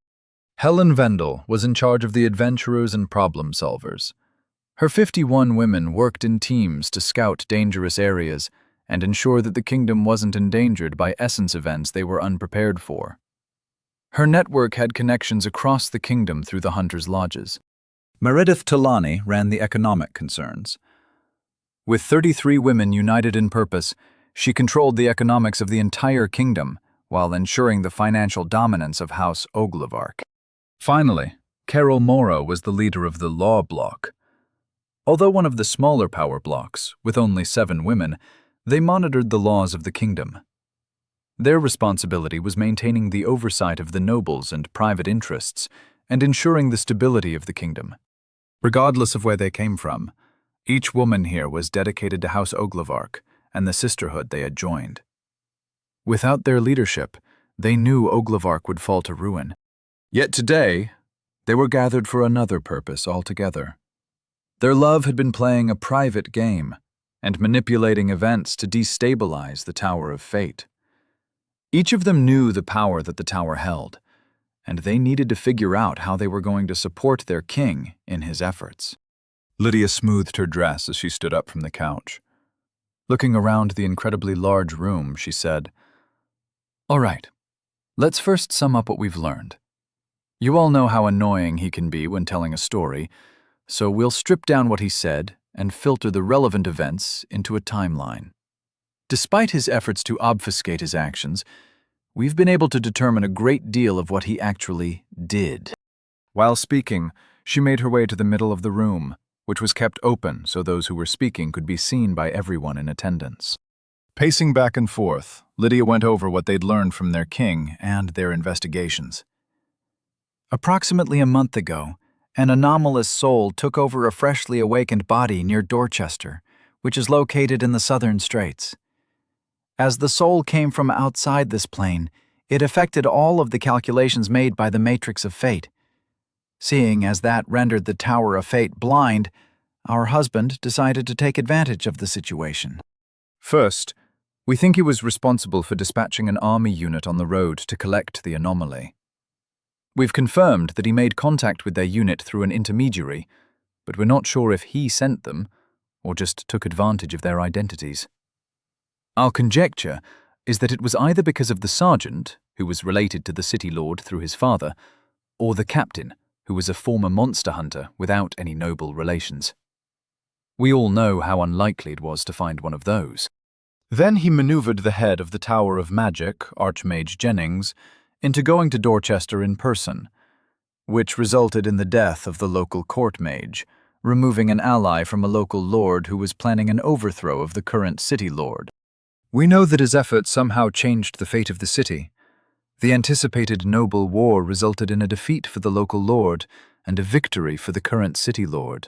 Helen Vendel was in charge of the adventurers and problem solvers. Her 51 women worked in teams to scout dangerous areas and ensure that the kingdom wasn't endangered by essence events they were unprepared for. Her network had connections across the kingdom through the hunters' lodges. Meredith Talani ran the economic concerns. With 33 women united in purpose, she controlled the economics of the entire kingdom while ensuring the financial dominance of House Oglevark. Finally, Carol Morrow was the leader of the Law Bloc. Although one of the smaller power blocks, with only 7 women, they monitored the laws of the kingdom. Their responsibility was maintaining the oversight of the nobles and private interests and ensuring the stability of the kingdom. Regardless of where they came from, each woman here was dedicated to House Oglevark and the sisterhood they had joined. Without their leadership, they knew Oglevark would fall to ruin. Yet today, they were gathered for another purpose altogether. Their love had been playing a private game and manipulating events to destabilize the Tower of Fate. Each of them knew the power that the tower held, and they needed to figure out how they were going to support their king in his efforts. Lydia smoothed her dress as she stood up from the couch. Looking around the incredibly large room, she said, "All right, let's first sum up what we've learned. You all know how annoying he can be when telling a story, so we'll strip down what he said and filter the relevant events into a timeline. Despite his efforts to obfuscate his actions, we've been able to determine a great deal of what he actually did." While speaking, she made her way to the middle of the room, which was kept open so those who were speaking could be seen by everyone in attendance. Pacing back and forth, Lydia went over what they'd learned from their king and their investigations. Approximately a month ago, an anomalous soul took over a freshly awakened body near Dorchester, which is located in the southern straits. As the soul came from outside this plane, it affected all of the calculations made by the Matrix of Fate. Seeing as that rendered the Tower of Fate blind, our husband decided to take advantage of the situation. First, we think he was responsible for dispatching an army unit on the road to collect the anomaly. We've confirmed that he made contact with their unit through an intermediary, but we're not sure if he sent them or just took advantage of their identities. Our conjecture is that it was either because of the sergeant, who was related to the city lord through his father, or the captain, who was a former monster hunter without any noble relations. We all know how unlikely it was to find one of those. Then he maneuvered the head of the Tower of Magic, Archmage Jennings, into going to Dorchester in person, which resulted in the death of the local court mage, removing an ally from a local lord who was planning an overthrow of the current city lord. We know that his efforts somehow changed the fate of the city. The anticipated noble war resulted in a defeat for the local lord and a victory for the current city lord.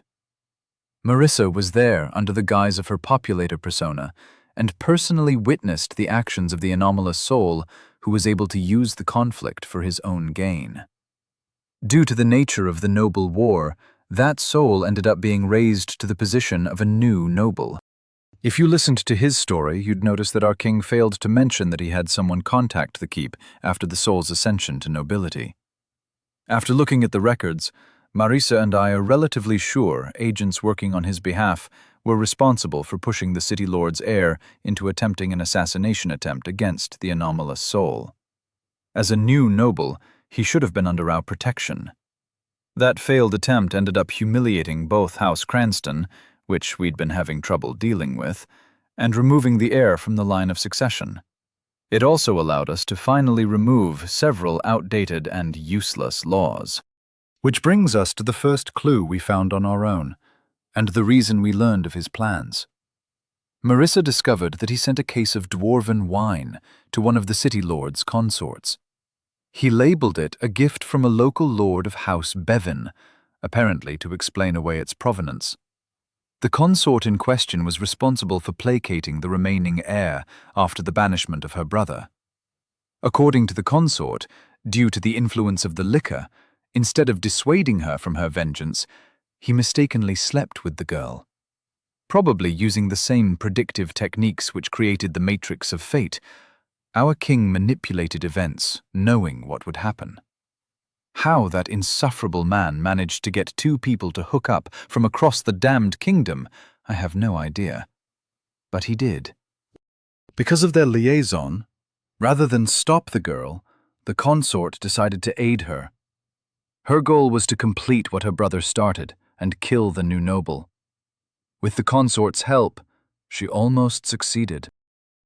Marissa was there under the guise of her populator persona and personally witnessed the actions of the anomalous soul who was able to use the conflict for his own gain. Due to the nature of the noble war, that soul ended up being raised to the position of a new noble. If you listened to his story, you'd notice that our king failed to mention that he had someone contact the keep after the soul's ascension to nobility. After looking at the records, Marisa and I are relatively sure agents working on his behalf were responsible for pushing the city lord's heir into attempting an assassination attempt against the anomalous soul. As a new noble, he should have been under our protection. That failed attempt ended up humiliating both House Cranston, which we'd been having trouble dealing with, and removing the heir from the line of succession. It also allowed us to finally remove several outdated and useless laws. Which brings us to the first clue we found on our own, and the reason we learned of his plans. Marissa discovered that he sent a case of dwarven wine to one of the city lord's consorts. He labeled it a gift from a local lord of House Bevan, apparently to explain away its provenance. The consort in question was responsible for placating the remaining heir after the banishment of her brother. According to the consort, due to the influence of the liquor, instead of dissuading her from her vengeance, he mistakenly slept with the girl. Probably using the same predictive techniques which created the Matrix of Fate, our king manipulated events, knowing what would happen. How that insufferable man managed to get 2 people to hook up from across the damned kingdom, I have no idea. But he did. Because of their liaison, rather than stop the girl, the consort decided to aid her. Her goal was to complete what her brother started and kill the new noble. With the consort's help, she almost succeeded.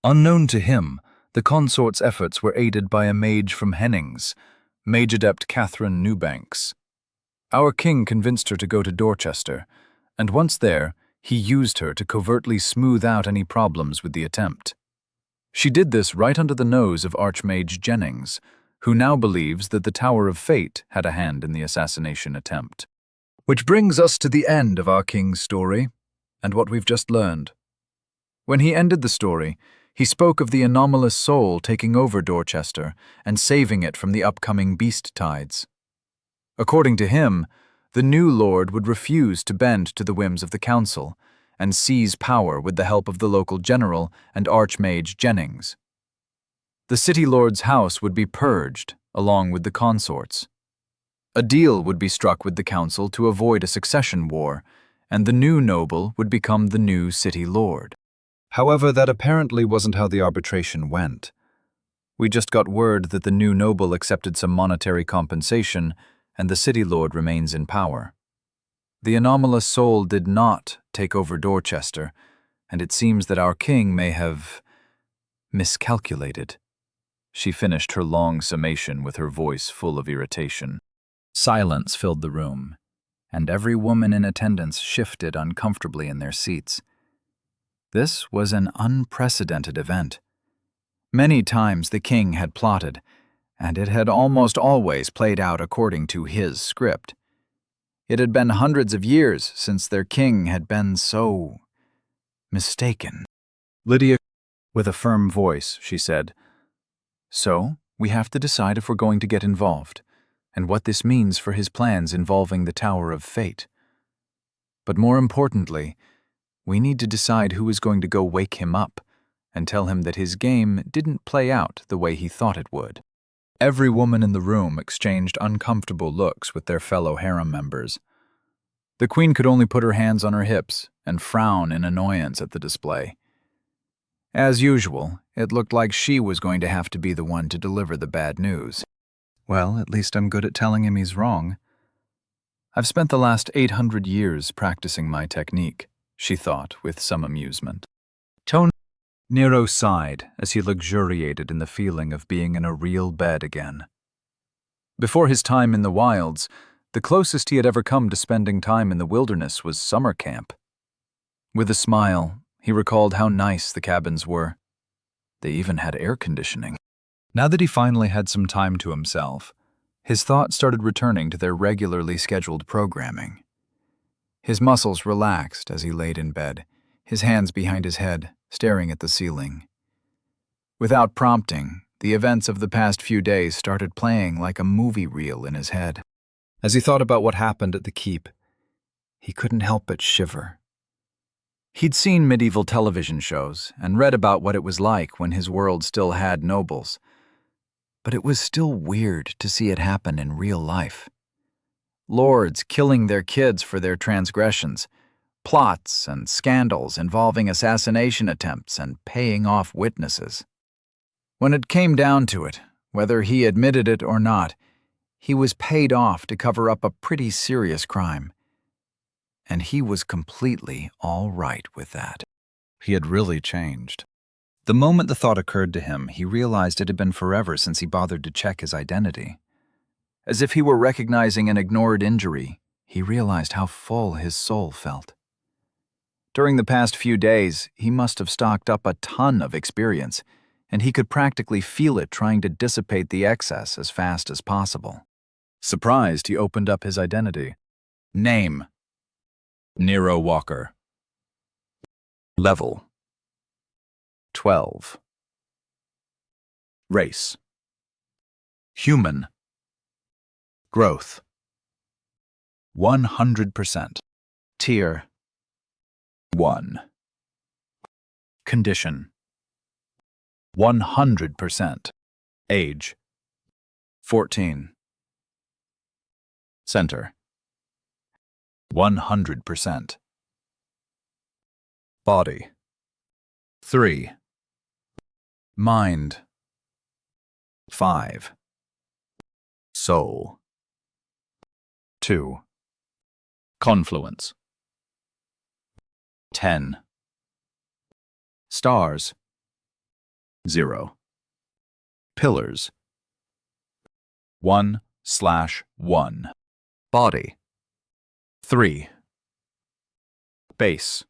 Unknown to him, the consort's efforts were aided by a mage from Hennings, Mage Adept Catherine Newbanks. Our king convinced her to go to Dorchester, and once there, he used her to covertly smooth out any problems with the attempt. She did this right under the nose of Archmage Jennings, who now believes that the Tower of Fate had a hand in the assassination attempt. Which brings us to the end of our king's story, and what we've just learned. When he ended the story, he spoke of the anomalous soul taking over Dorchester and saving it from the upcoming beast tides. According to him, the new lord would refuse to bend to the whims of the council and seize power with the help of the local general and Archmage Jennings. The city lord's house would be purged, along with the consorts. A deal would be struck with the council to avoid a succession war, and the new noble would become the new city lord. However, that apparently wasn't how the arbitration went. We just got word that the new noble accepted some monetary compensation, and the city lord remains in power. The anomalous soul did not take over Dorchester, and it seems that our king may have miscalculated. She finished her long summation with her voice full of irritation. Silence filled the room, and every woman in attendance shifted uncomfortably in their seats. This was an unprecedented event. Many times the king had plotted, and it had almost always played out according to his script. It had been hundreds of years since their king had been so mistaken. Lydia, with a firm voice, she said, "So, we have to decide if we're going to get involved, and what this means for his plans involving the Tower of Fate. But more importantly, we need to decide who is going to go wake him up and tell him that his game didn't play out the way he thought it would." Every woman in the room exchanged uncomfortable looks with their fellow harem members. The queen could only put her hands on her hips and frown in annoyance at the display. As usual, it looked like she was going to have to be the one to deliver the bad news. Well, at least I'm good at telling him he's wrong. I've spent the last 800 years practicing my technique, she thought with some amusement. Nero sighed as he luxuriated in the feeling of being in a real bed again. Before his time in the wilds, the closest he had ever come to spending time in the wilderness was summer camp. With a smile, he recalled how nice the cabins were. They even had air conditioning. Now that he finally had some time to himself, his thoughts started returning to their regularly scheduled programming. His muscles relaxed as he laid in bed, his hands behind his head, staring at the ceiling. Without prompting, the events of the past few days started playing like a movie reel in his head. As he thought about what happened at the keep, he couldn't help but shiver. He'd seen medieval television shows and read about what it was like when his world still had nobles, but it was still weird to see it happen in real life. Lords killing their kids for their transgressions, plots and scandals involving assassination attempts and paying off witnesses. When it came down to it, whether he admitted it or not, he was paid off to cover up a pretty serious crime. And he was completely all right with that. He had really changed. The moment the thought occurred to him, he realized it had been forever since he bothered to check his identity. As if he were recognizing an ignored injury, he realized how full his soul felt. During the past few days, he must have stocked up a ton of experience, and he could practically feel it trying to dissipate the excess as fast as possible. Surprised, he opened up his identity. Name: Nero Walker. Level: 12. Race: human. Growth: 100%. Tier: 1. Condition: 100%. Age: 14. Center: 100%. Body: 3. Mind: 5. Soul: 2. Confluence. 10. Stars. 0. Pillars. 1/1. Body. 3. Base.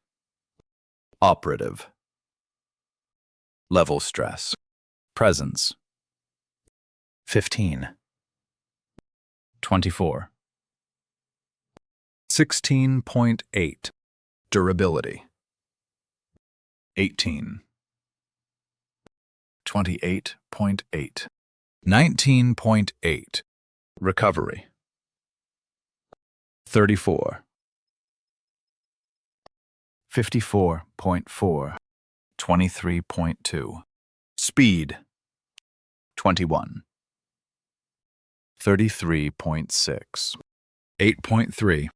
Operative. Level stress. Presence. 15. 24. 16.8. Durability. 18. 28.8. 19.8. Recovery. 34. 54.4. 23.2. Speed. 21. 33.6. 8.3.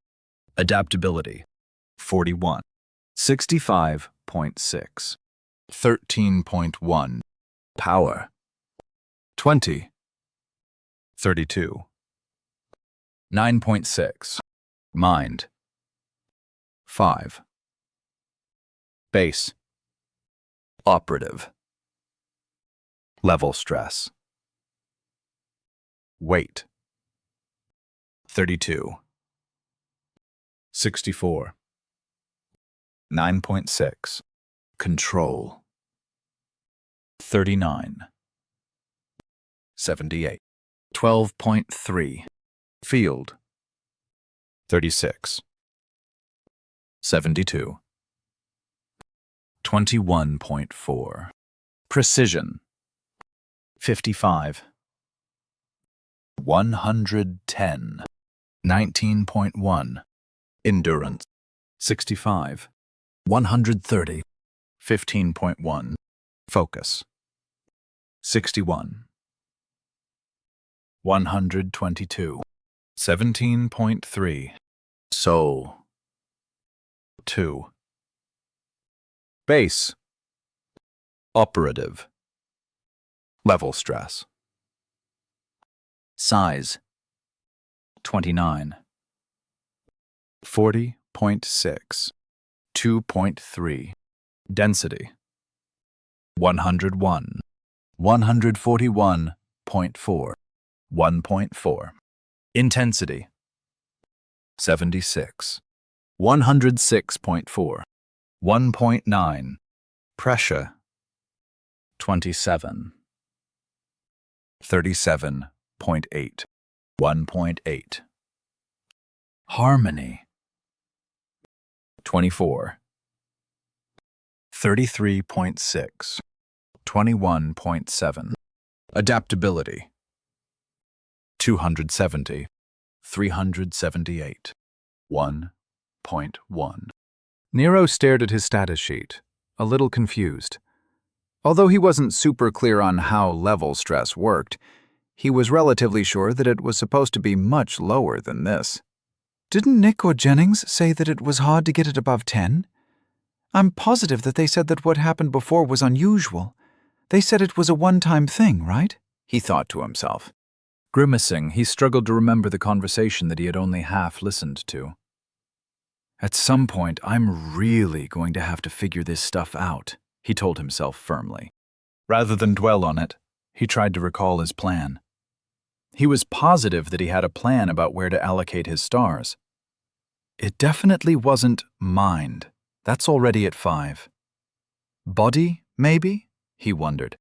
Adaptability. 41. 65.6. 13.1. Power. 20. 32. 9.6. Mind. 5. Base. Operative. Level stress. Weight. 32. 64. 9.6. Control. 39. 78. 12.3. Field. 36. 72. 21.4. Precision. 55. 110. 19.1. Endurance. 65. 130. 15.1. Focus. 61. 122. 17.3. Soul. 2. Base. Operative. Level stress. Size. 29. 40.6. 2.3. Density. 101. 141.4. 1.4. Intensity. 76. 106.4. 1.9. Pressure. 27. 37.8. 1.8. Harmony. 24. 33.6. 21.7. Adaptability. 270. 378. 1.1. Nero stared at his status sheet, a little confused. Although he wasn't super clear on how level stress worked, he was relatively sure that it was supposed to be much lower than this. Didn't Nick or Jennings say that it was hard to get it above 10? I'm positive that they said that what happened before was unusual. They said it was a one-time thing, right? He thought to himself. Grimacing, he struggled to remember the conversation that he had only half listened to. At some point, I'm really going to have to figure this stuff out, he told himself firmly. Rather than dwell on it, he tried to recall his plan. He was positive that he had a plan about where to allocate his stars. It definitely wasn't mind. That's already at 5. Body, maybe? He wondered.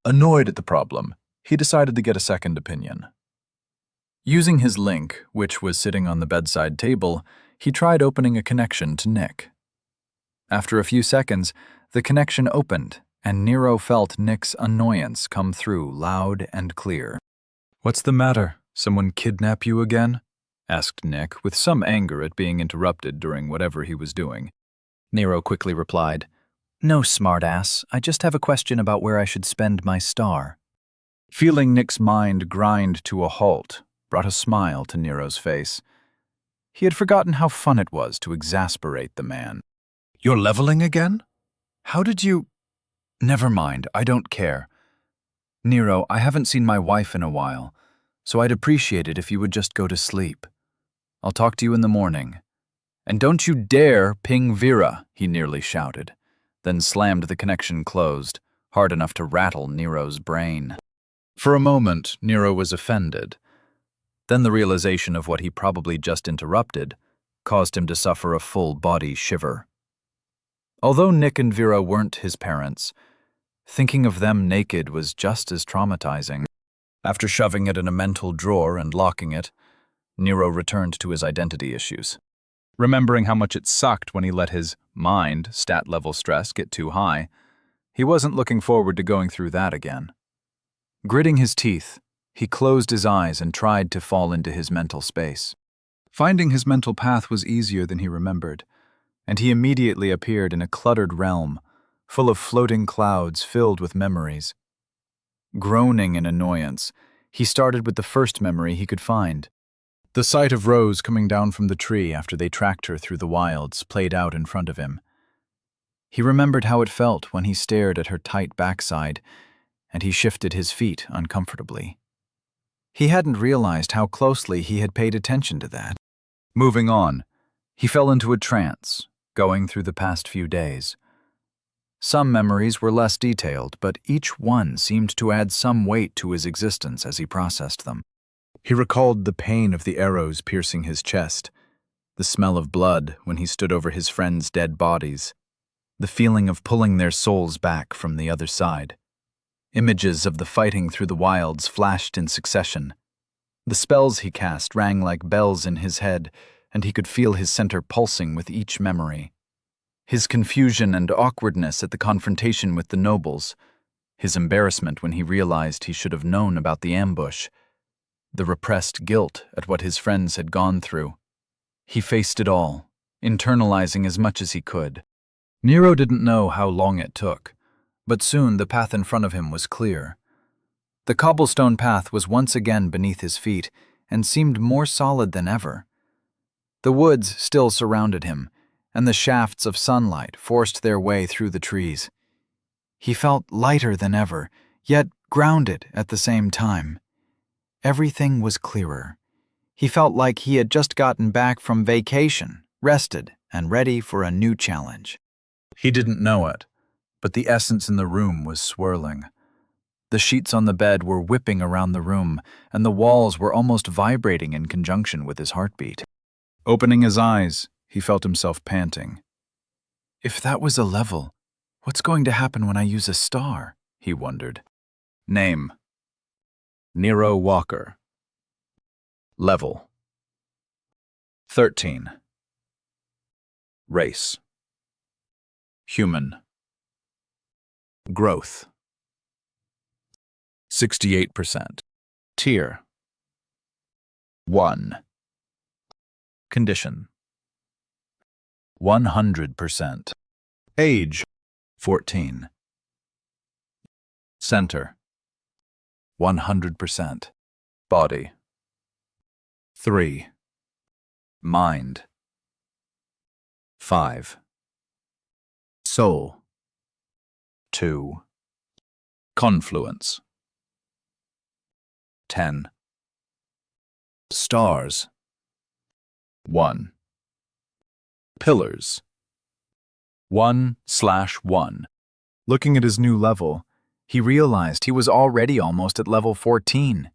Annoyed at the problem, he decided to get a second opinion. Using his link, which was sitting on the bedside table, he tried opening a connection to Nick. After a few seconds, the connection opened, and Nero felt Nick's annoyance come through loud and clear. "What's the matter? Someone kidnap you again?" asked Nick, with some anger at being interrupted during whatever he was doing. Nero quickly replied, "No, smartass. I just have a question about where I should spend my star." Feeling Nick's mind grind to a halt brought a smile to Nero's face. He had forgotten how fun it was to exasperate the man. "You're leveling again? How did you—" "Never mind, I don't care. Nero, I haven't seen my wife in a while, so I'd appreciate it if you would just go to sleep. I'll talk to you in the morning. And don't you dare ping Vera, he nearly shouted, then slammed the connection closed, hard enough to rattle Nero's brain. For a moment, Nero was offended. Then the realization of what he probably just interrupted caused him to suffer a full-body shiver. Although Nick and Vera weren't his parents, thinking of them naked was just as traumatizing. After shoving it in a mental drawer and locking it, Nero returned to his identity issues. Remembering how much it sucked when he let his mind stat-level stress get too high, he wasn't looking forward to going through that again. Gritting his teeth, he closed his eyes and tried to fall into his mental space. Finding his mental path was easier than he remembered, and he immediately appeared in a cluttered realm, full of floating clouds filled with memories. Groaning in annoyance, he started with the first memory he could find. The sight of Rose coming down from the tree after they tracked her through the wilds played out in front of him. He remembered how it felt when he stared at her tight backside, and he shifted his feet uncomfortably. He hadn't realized how closely he had paid attention to that. Moving on, he fell into a trance, going through the past few days. Some memories were less detailed, but each one seemed to add some weight to his existence as he processed them. He recalled the pain of the arrows piercing his chest, the smell of blood when he stood over his friends' dead bodies, the feeling of pulling their souls back from the other side. Images of the fighting through the wilds flashed in succession. The spells he cast rang like bells in his head, and he could feel his center pulsing with each memory. His confusion and awkwardness at the confrontation with the nobles, his embarrassment when he realized he should have known about the ambush, the repressed guilt at what his friends had gone through. He faced it all, internalizing as much as he could. Nero didn't know how long it took, but soon the path in front of him was clear. The cobblestone path was once again beneath his feet and seemed more solid than ever. The woods still surrounded him, and the shafts of sunlight forced their way through the trees. He felt lighter than ever, yet grounded at the same time. Everything was clearer. He felt like he had just gotten back from vacation, rested, and ready for a new challenge. He didn't know it, but the essence in the room was swirling. The sheets on the bed were whipping around the room, and the walls were almost vibrating in conjunction with his heartbeat. Opening his eyes, he felt himself panting. If that was a level, what's going to happen when I use a star? He wondered. Name: Nero Walker. Level: 13. Race: Human. Growth: 68%. Tier: 1. Condition: 100%. Age: 14. Center: 100%. Body: 3. Mind: 5. Soul: 2. Confluence: 10. Stars: 1. Pillars: 1/1. Looking at his new level, he realized he was already almost at level 14.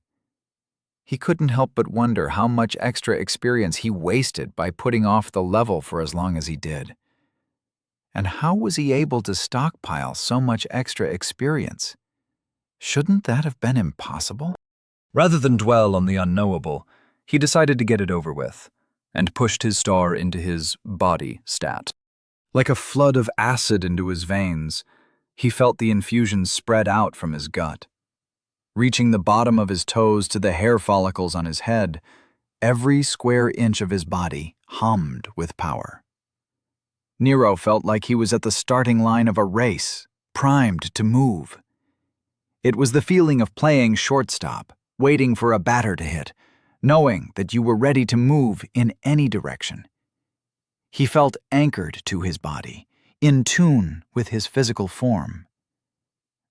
He couldn't help but wonder how much extra experience he wasted by putting off the level for as long as he did. And how was he able to stockpile so much extra experience? Shouldn't that have been impossible? Rather than dwell on the unknowable, he decided to get it over with, and pushed his star into his body stat. Like a flood of acid into his veins, he felt the infusion spread out from his gut. Reaching the bottom of his toes to the hair follicles on his head, every square inch of his body hummed with power. Nero felt like he was at the starting line of a race, primed to move. It was the feeling of playing shortstop, waiting for a batter to hit, knowing that you were ready to move in any direction. He felt anchored to his body, in tune with his physical form.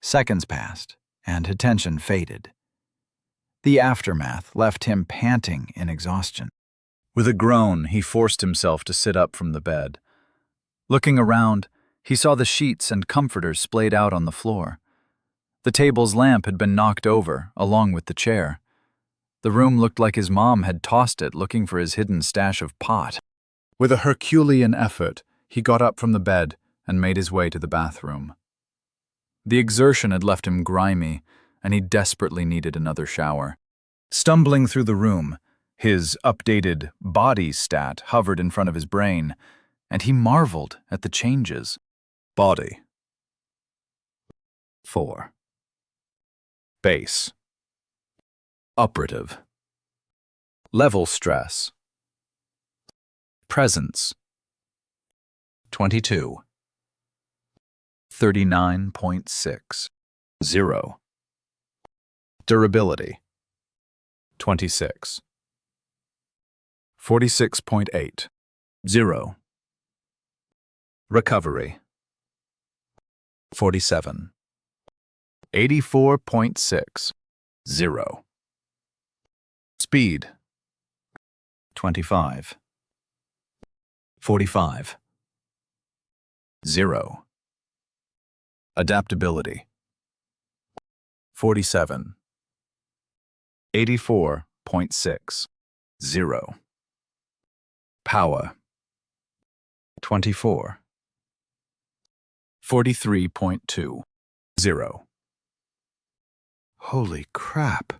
Seconds passed, and attention faded. The aftermath left him panting in exhaustion. With a groan, he forced himself to sit up from the bed. Looking around, he saw the sheets and comforters splayed out on the floor. The table's lamp had been knocked over, along with the chair. The room looked like his mom had tossed it looking for his hidden stash of pot. With a Herculean effort, he got up from the bed and made his way to the bathroom. The exertion had left him grimy, and he desperately needed another shower. Stumbling through the room, his updated body stat hovered in front of his brain, and he marveled at the changes. Body. 4. Base. Operative. Level stress. Presence. 22. 39.6. 0. Durability. 26. 46.8. 0. Recovery. 47. 84.6. 0. Speed. 25. 45. 0. Adaptability. 47. 84.6. 0. Power. 24. 43.2. 0. Holy crap.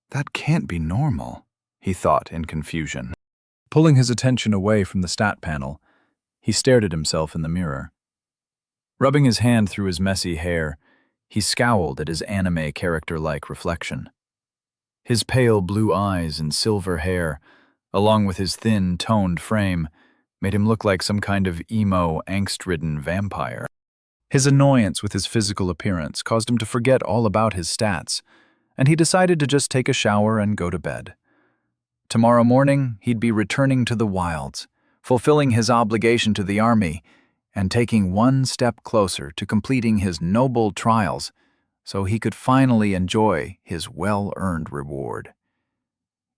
That can't be normal, he thought in confusion. Pulling his attention away from the stat panel, he stared at himself in the mirror. Rubbing his hand through his messy hair, he scowled at his anime character-like reflection. His pale blue eyes and silver hair, along with his thin, toned frame, made him look like some kind of emo, angst-ridden vampire. His annoyance with his physical appearance caused him to forget all about his stats, and he decided to just take a shower and go to bed. Tomorrow morning, he'd be returning to the wilds, fulfilling his obligation to the army, and taking one step closer to completing his noble trials so he could finally enjoy his well-earned reward.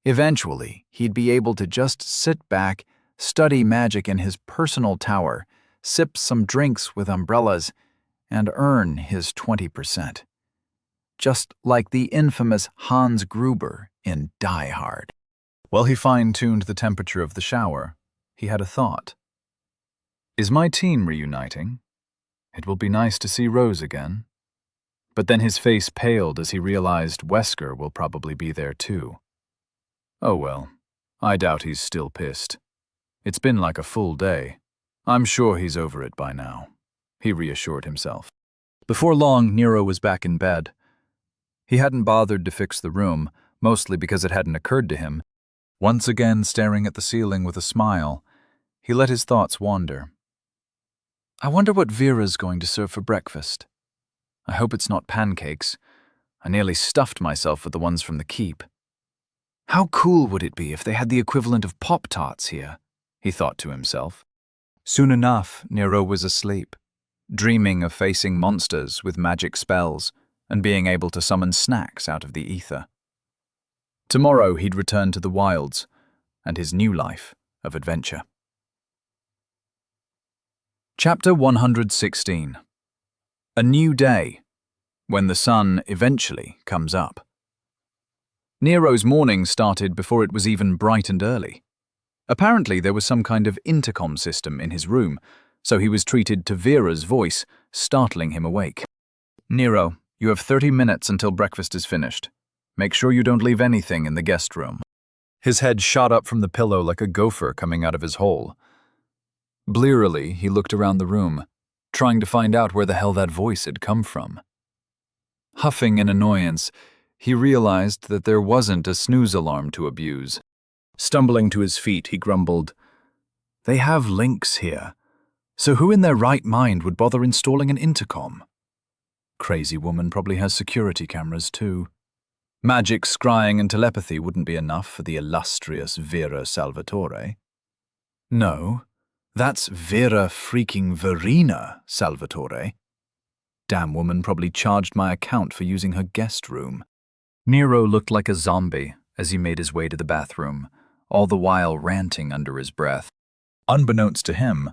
Eventually, he'd be able to just sit back, study magic in his personal tower, sip some drinks with umbrellas, and earn his 20%. Just like the infamous Hans Gruber in Die Hard. While he fine-tuned the temperature of the shower, he had a thought. Is my team reuniting? It will be nice to see Rose again. But then his face paled as he realized Wesker will probably be there too. Oh well, I doubt he's still pissed. It's been like a full day. I'm sure he's over it by now, he reassured himself. Before long, Nero was back in bed. He hadn't bothered to fix the room, mostly because it hadn't occurred to him. Once again staring at the ceiling with a smile, he let his thoughts wander. I wonder what Vera's going to serve for breakfast. I hope it's not pancakes. I nearly stuffed myself with the ones from the keep. How cool would it be if they had the equivalent of Pop-Tarts here, he thought to himself. Soon enough, Nero was asleep, dreaming of facing monsters with magic spells and being able to summon snacks out of the ether. Tomorrow he'd return to the wilds and his new life of adventure. Chapter 116. A New Day, when the sun eventually comes up. Nero's morning started before it was even bright and early. Apparently there was some kind of intercom system in his room, so he was treated to Vera's voice, startling him awake. Nero, you have 30 minutes until breakfast is finished. Make sure you don't leave anything in the guest room. His head shot up from the pillow like a gopher coming out of his hole. Blearily, he looked around the room, trying to find out where the hell that voice had come from. Huffing in annoyance, he realized that there wasn't a snooze alarm to abuse. Stumbling to his feet, he grumbled, "They have links here, so who in their right mind would bother installing an intercom? Crazy woman probably has security cameras too. Magic, scrying, and telepathy wouldn't be enough for the illustrious Vera Salvatore. No, that's Vera freaking Verena Salvatore. Damn woman probably charged my account for using her guest room." Nero looked like a zombie as he made his way to the bathroom, all the while ranting under his breath. Unbeknownst to him,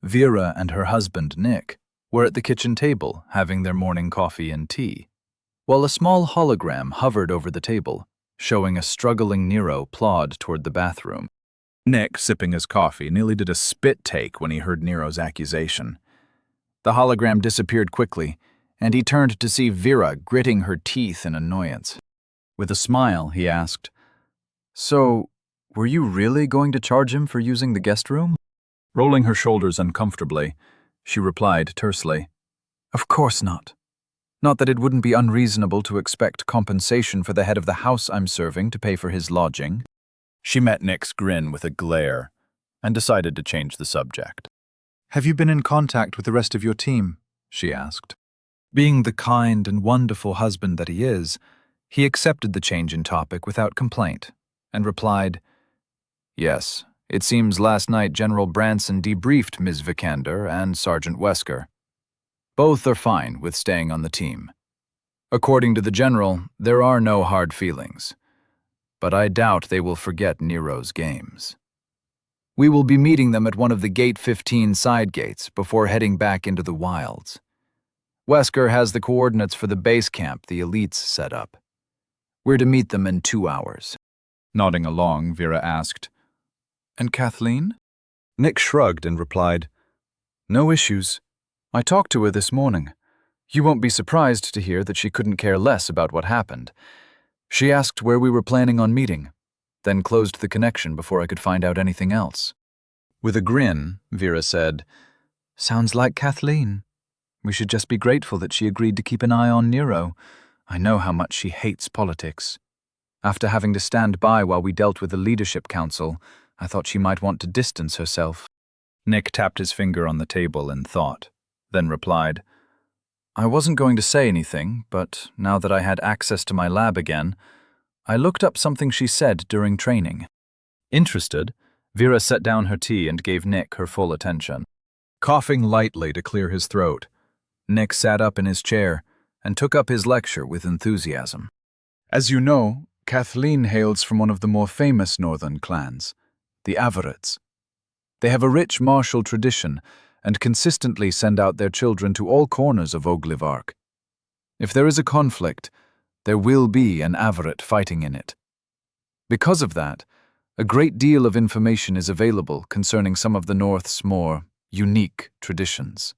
Vera and her husband, Nick, were at the kitchen table having their morning coffee and tea, while a small hologram hovered over the table, showing a struggling Nero plod toward the bathroom. Nick, sipping his coffee, nearly did a spit take when he heard Nero's accusation. The hologram disappeared quickly, and he turned to see Vera gritting her teeth in annoyance. With a smile, he asked, "So, were you really going to charge him for using the guest room?" Rolling her shoulders uncomfortably, she replied tersely, "Of course not. Not that it wouldn't be unreasonable to expect compensation for the head of the house I'm serving to pay for his lodging." She met Nick's grin with a glare and decided to change the subject. "Have you been in contact with the rest of your team?" she asked. Being the kind and wonderful husband that he is, he accepted the change in topic without complaint and replied, "Yes, it seems last night General Branson debriefed Ms. Vikander and Sergeant Wesker. Both are fine with staying on the team. According to the General, there are no hard feelings, but I doubt they will forget Nero's games. We will be meeting them at one of the Gate 15 side gates before heading back into the wilds. Wesker has the coordinates for the base camp the elites set up. We're to meet them in 2 hours." Nodding along, Vera asked, "And Kathleen?" Nick shrugged and replied, "No issues. I talked to her this morning. You won't be surprised to hear that she couldn't care less about what happened. She asked where we were planning on meeting, then closed the connection before I could find out anything else." With a grin, Vera said, "Sounds like Kathleen. We should just be grateful that she agreed to keep an eye on Nero. I know how much she hates politics. After having to stand by while we dealt with the leadership council, I thought she might want to distance herself." Nick tapped his finger on the table in thought, then replied, "I wasn't going to say anything, but now that I had access to my lab again, I looked up something she said during training." Interested, Vera set down her tea and gave Nick her full attention. Coughing lightly to clear his throat, Nick sat up in his chair and took up his lecture with enthusiasm. "As you know, Kathleen hails from one of the more famous northern clans, the Avarites. They have a rich martial tradition and consistently send out their children to all corners of Oglivark. If there is a conflict, there will be an Avarite fighting in it. Because of that, a great deal of information is available concerning some of the North's more unique traditions."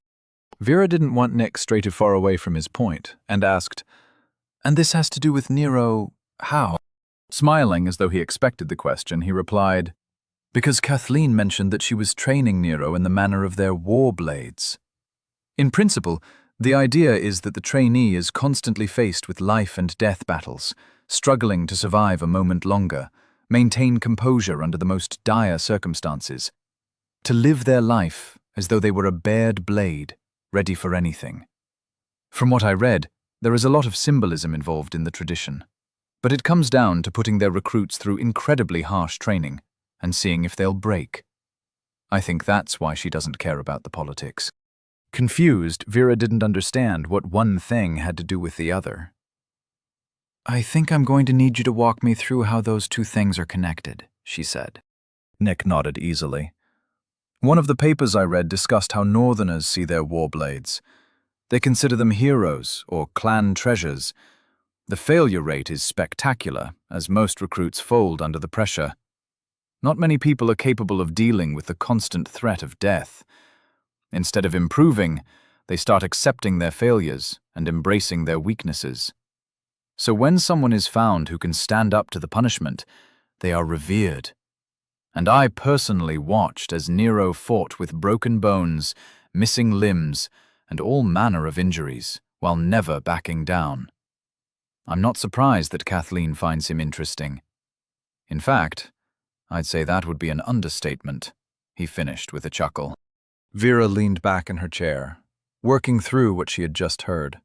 Vera didn't want Nick stray too far away from his point, and asked, "And this has to do with Nero, how?" Smiling as though he expected the question, he replied, "Because Kathleen mentioned that she was training Nero in the manner of their war blades. In principle, the idea is that the trainee is constantly faced with life and death battles, struggling to survive a moment longer, maintain composure under the most dire circumstances, to live their life as though they were a bared blade, ready for anything. From what I read, there is a lot of symbolism involved in the tradition, but it comes down to putting their recruits through incredibly harsh training and seeing if they'll break. I think that's why she doesn't care about the politics." Confused, Vera didn't understand what one thing had to do with the other. "I think I'm going to need you to walk me through how those two things are connected," she said. Nick nodded easily. "One of the papers I read discussed how Northerners see their war blades. They consider them heroes or clan treasures. The failure rate is spectacular, as most recruits fold under the pressure. Not many people are capable of dealing with the constant threat of death. Instead of improving, they start accepting their failures and embracing their weaknesses. So when someone is found who can stand up to the punishment, they are revered. And I personally watched as Nero fought with broken bones, missing limbs, and all manner of injuries, while never backing down. I'm not surprised that Kathleen finds him interesting. In fact, I'd say that would be an understatement," he finished with a chuckle. Vera leaned back in her chair, working through what she had just heard.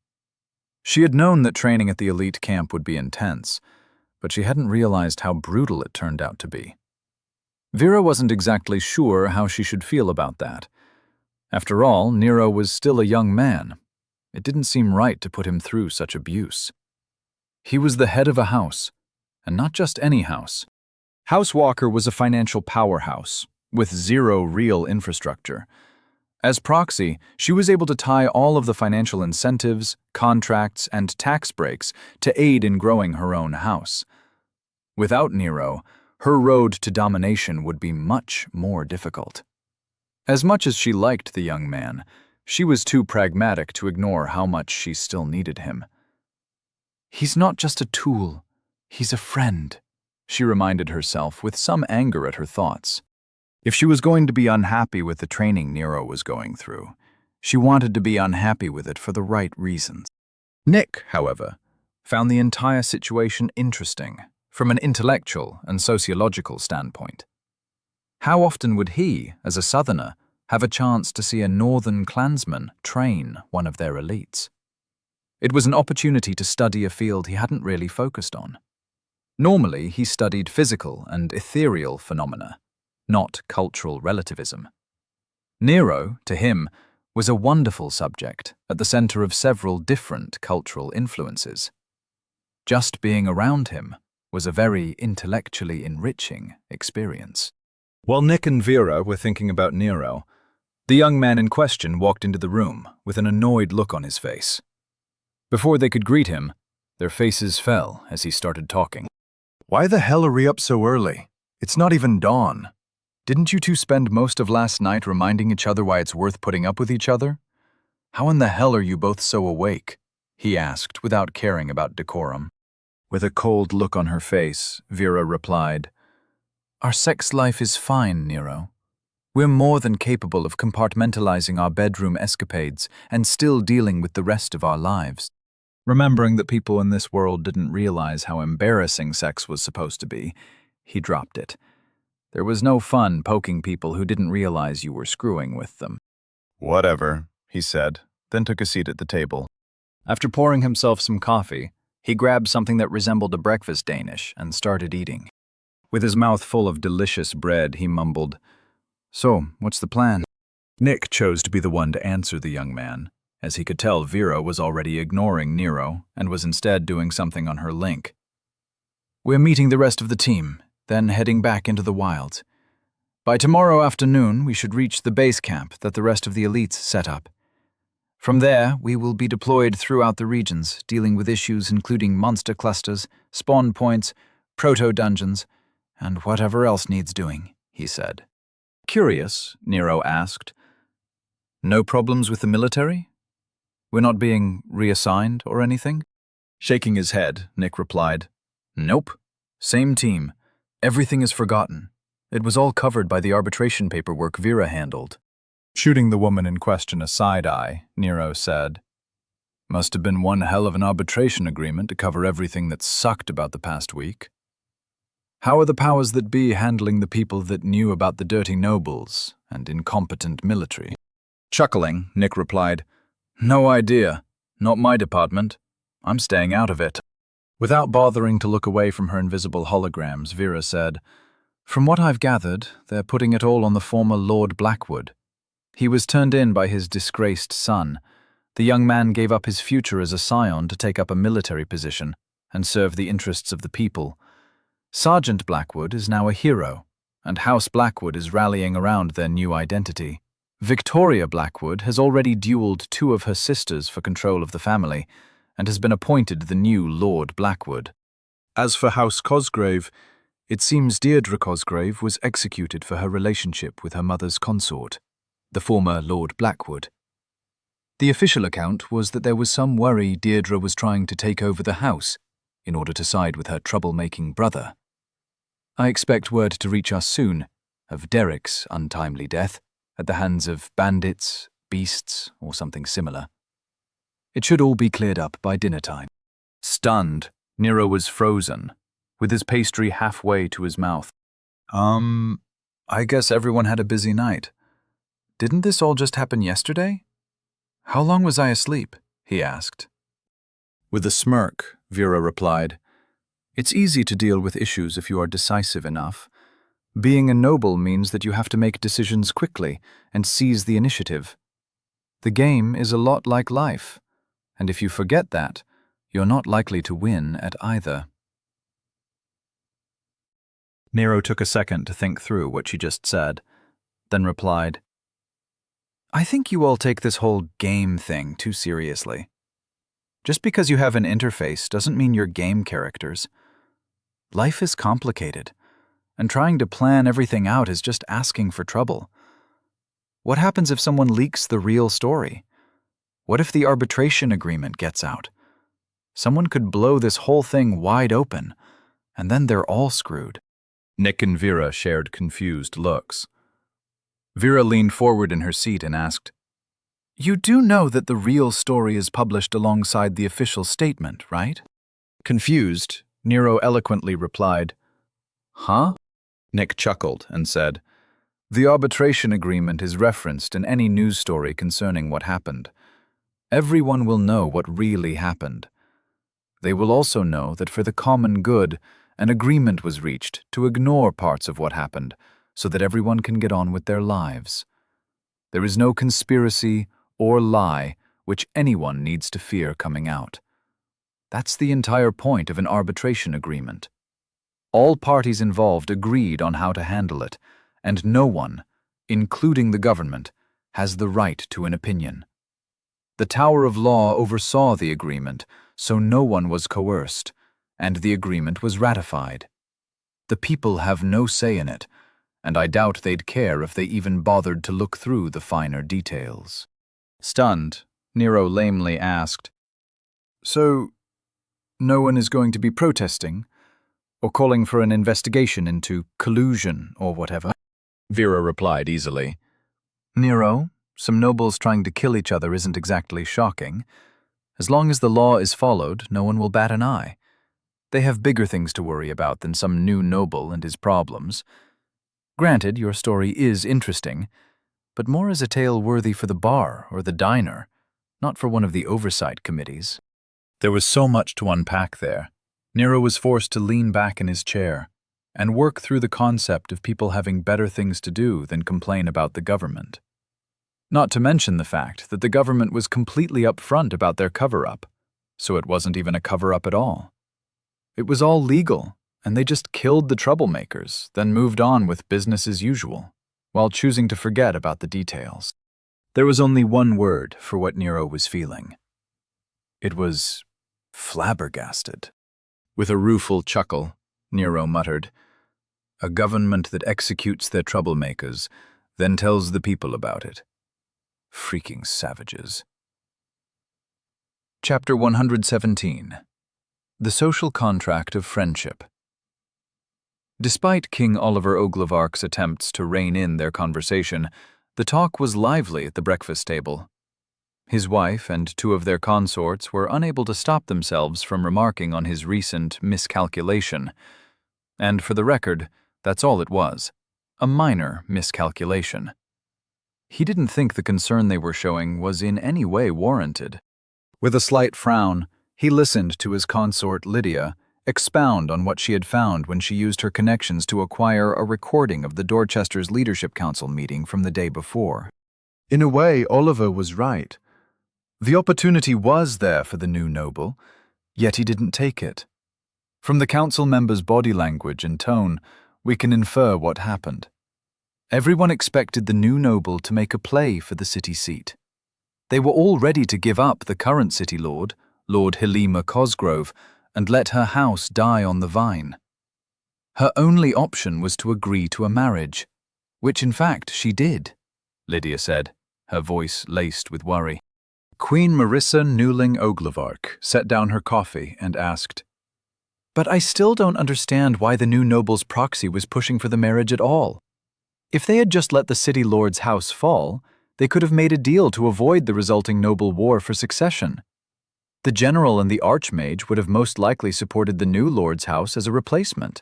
She had known that training at the elite camp would be intense, but she hadn't realized how brutal it turned out to be. Vera wasn't exactly sure how she should feel about that. After all, Nero was still a young man. It didn't seem right to put him through such abuse. He was the head of a house, and not just any house. House Walker was a financial powerhouse, with zero real infrastructure. As proxy, she was able to tie all of the financial incentives, contracts, and tax breaks to aid in growing her own house. Without Nero, her road to domination would be much more difficult. As much as she liked the young man, she was too pragmatic to ignore how much she still needed him. "He's not just a tool, he's a friend," she reminded herself with some anger at her thoughts. If she was going to be unhappy with the training Nero was going through, she wanted to be unhappy with it for the right reasons. Nick, however, found the entire situation interesting from an intellectual and sociological standpoint. How often would he, as a Southerner, have a chance to see a Northern clansman train one of their elites? It was an opportunity to study a field he hadn't really focused on. Normally, he studied physical and ethereal phenomena, not cultural relativism. Nero, to him, was a wonderful subject at the center of several different cultural influences. Just being around him was a very intellectually enriching experience. While Nick and Vera were thinking about Nero, the young man in question walked into the room with an annoyed look on his face. Before they could greet him, their faces fell as he started talking. "Why the hell are we up so early? It's not even dawn. Didn't you two spend most of last night reminding each other why it's worth putting up with each other? How in the hell are you both so awake?" he asked without caring about decorum. With a cold look on her face, Vera replied, "Our sex life is fine, Nero. We're more than capable of compartmentalizing our bedroom escapades and still dealing with the rest of our lives." Remembering that people in this world didn't realize how embarrassing sex was supposed to be, he dropped it. There was no fun poking people who didn't realize you were screwing with them. "Whatever," he said, then took a seat at the table. After pouring himself some coffee, he grabbed something that resembled a breakfast Danish and started eating. With his mouth full of delicious bread, he mumbled, "So, what's the plan?" Nick chose to be the one to answer the young man, as he could tell Vera was already ignoring Nero and was instead doing something on her link. "We're meeting the rest of the team, then heading back into the wilds. By tomorrow afternoon, we should reach the base camp that the rest of the elites set up. From there, we will be deployed throughout the regions, dealing with issues including monster clusters, spawn points, proto-dungeons, and whatever else needs doing," he said. Curious, Nero asked, "No problems with the military? We're not being reassigned or anything?" Shaking his head, Nick replied, "Nope. Same team. Everything is forgotten. It was all covered by the arbitration paperwork Vera handled." Shooting the woman in question a side-eye, Nero said, "Must have been one hell of an arbitration agreement to cover everything that sucked about the past week. How are the powers that be handling the people that knew about the dirty nobles and incompetent military?" Chuckling, Nick replied, "No idea. Not my department. I'm staying out of it." Without bothering to look away from her invisible holograms, Vera said, "From what I've gathered, they're putting it all on the former Lord Blackwood. He was turned in by his disgraced son. The young man gave up his future as a scion to take up a military position and serve the interests of the people. Sergeant Blackwood is now a hero, and House Blackwood is rallying around their new identity. Victoria Blackwood has already dueled two of her sisters for control of the family, and has been appointed the new Lord Blackwood. As for House Cosgrave, it seems Deirdre Cosgrave was executed for her relationship with her mother's consort, the former Lord Blackwood. The official account was that there was some worry Deirdre was trying to take over the house in order to side with her troublemaking brother. I expect word to reach us soon of Derek's untimely death at the hands of bandits, beasts, or something similar. It should all be cleared up by dinner time." Stunned, Nero was frozen, with his pastry halfway to his mouth. I guess everyone had a busy night. Didn't this all just happen yesterday? How long was I asleep?" he asked. With a smirk, Vera replied, "It's easy to deal with issues if you are decisive enough. Being a noble means that you have to make decisions quickly and seize the initiative. The game is a lot like life, and if you forget that, you're not likely to win at either." Nero took a second to think through what she just said, then replied, "I think you all take this whole game thing too seriously. Just because you have an interface doesn't mean you're game characters. Life is complicated, and trying to plan everything out is just asking for trouble. What happens if someone leaks the real story? What if the arbitration agreement gets out? Someone could blow this whole thing wide open, and then they're all screwed." Nick and Vera shared confused looks. Vera leaned forward in her seat and asked, "You do know that the real story is published alongside the official statement, right?" Confused, Nero eloquently replied, "Huh?" Nick chuckled and said, "The arbitration agreement is referenced in any news story concerning what happened. Everyone will know what really happened. They will also know that for the common good, an agreement was reached to ignore parts of what happened so that everyone can get on with their lives. There is no conspiracy or lie which anyone needs to fear coming out. That's the entire point of an arbitration agreement. All parties involved agreed on how to handle it, and no one, including the government, has the right to an opinion. The Tower of Law oversaw the agreement, so no one was coerced, and the agreement was ratified. The people have no say in it, and I doubt they'd care if they even bothered to look through the finer details." Stunned, Nero lamely asked, "So, no one is going to be protesting, or calling for an investigation into collusion or whatever?" Vera replied easily, "Nero, some nobles trying to kill each other isn't exactly shocking. As long as the law is followed, no one will bat an eye. They have bigger things to worry about than some new noble and his problems. Granted, your story is interesting, but more as a tale worthy for the bar or the diner, not for one of the oversight committees." There was so much to unpack there. Nero was forced to lean back in his chair and work through the concept of people having better things to do than complain about the government. Not to mention the fact that the government was completely upfront about their cover-up, so it wasn't even a cover-up at all. It was all legal, and they just killed the troublemakers, then moved on with business as usual, while choosing to forget about the details. There was only one word for what Nero was feeling. It was flabbergasted. With a rueful chuckle, Nero muttered, "A government that executes their troublemakers, then tells the people about it. Freaking savages." Chapter 117. The Social Contract of Friendship. Despite King Oliver Oglevark's attempts to rein in their conversation, the talk was lively at the breakfast table. His wife and two of their consorts were unable to stop themselves from remarking on his recent miscalculation. And for the record, that's all it was, a minor miscalculation. He didn't think the concern they were showing was in any way warranted. With a slight frown, he listened to his consort Lydia expound on what she had found when she used her connections to acquire a recording of the Dorchester's Leadership Council meeting from the day before. In a way, Oliver was right. The opportunity was there for the new noble, yet he didn't take it. From the council members' body language and tone, we can infer what happened. Everyone expected the new noble to make a play for the city seat. They were all ready to give up the current city lord, Lord Helima Cosgrove, and let her house die on the vine. Her only option was to agree to a marriage, which in fact she did, Lydia said, her voice laced with worry. Queen Marissa Newling Oglevark set down her coffee and asked, "But I still don't understand why the new noble's proxy was pushing for the marriage at all. If they had just let the city lord's house fall, they could have made a deal to avoid the resulting noble war for succession. The general and the archmage would have most likely supported the new lord's house as a replacement.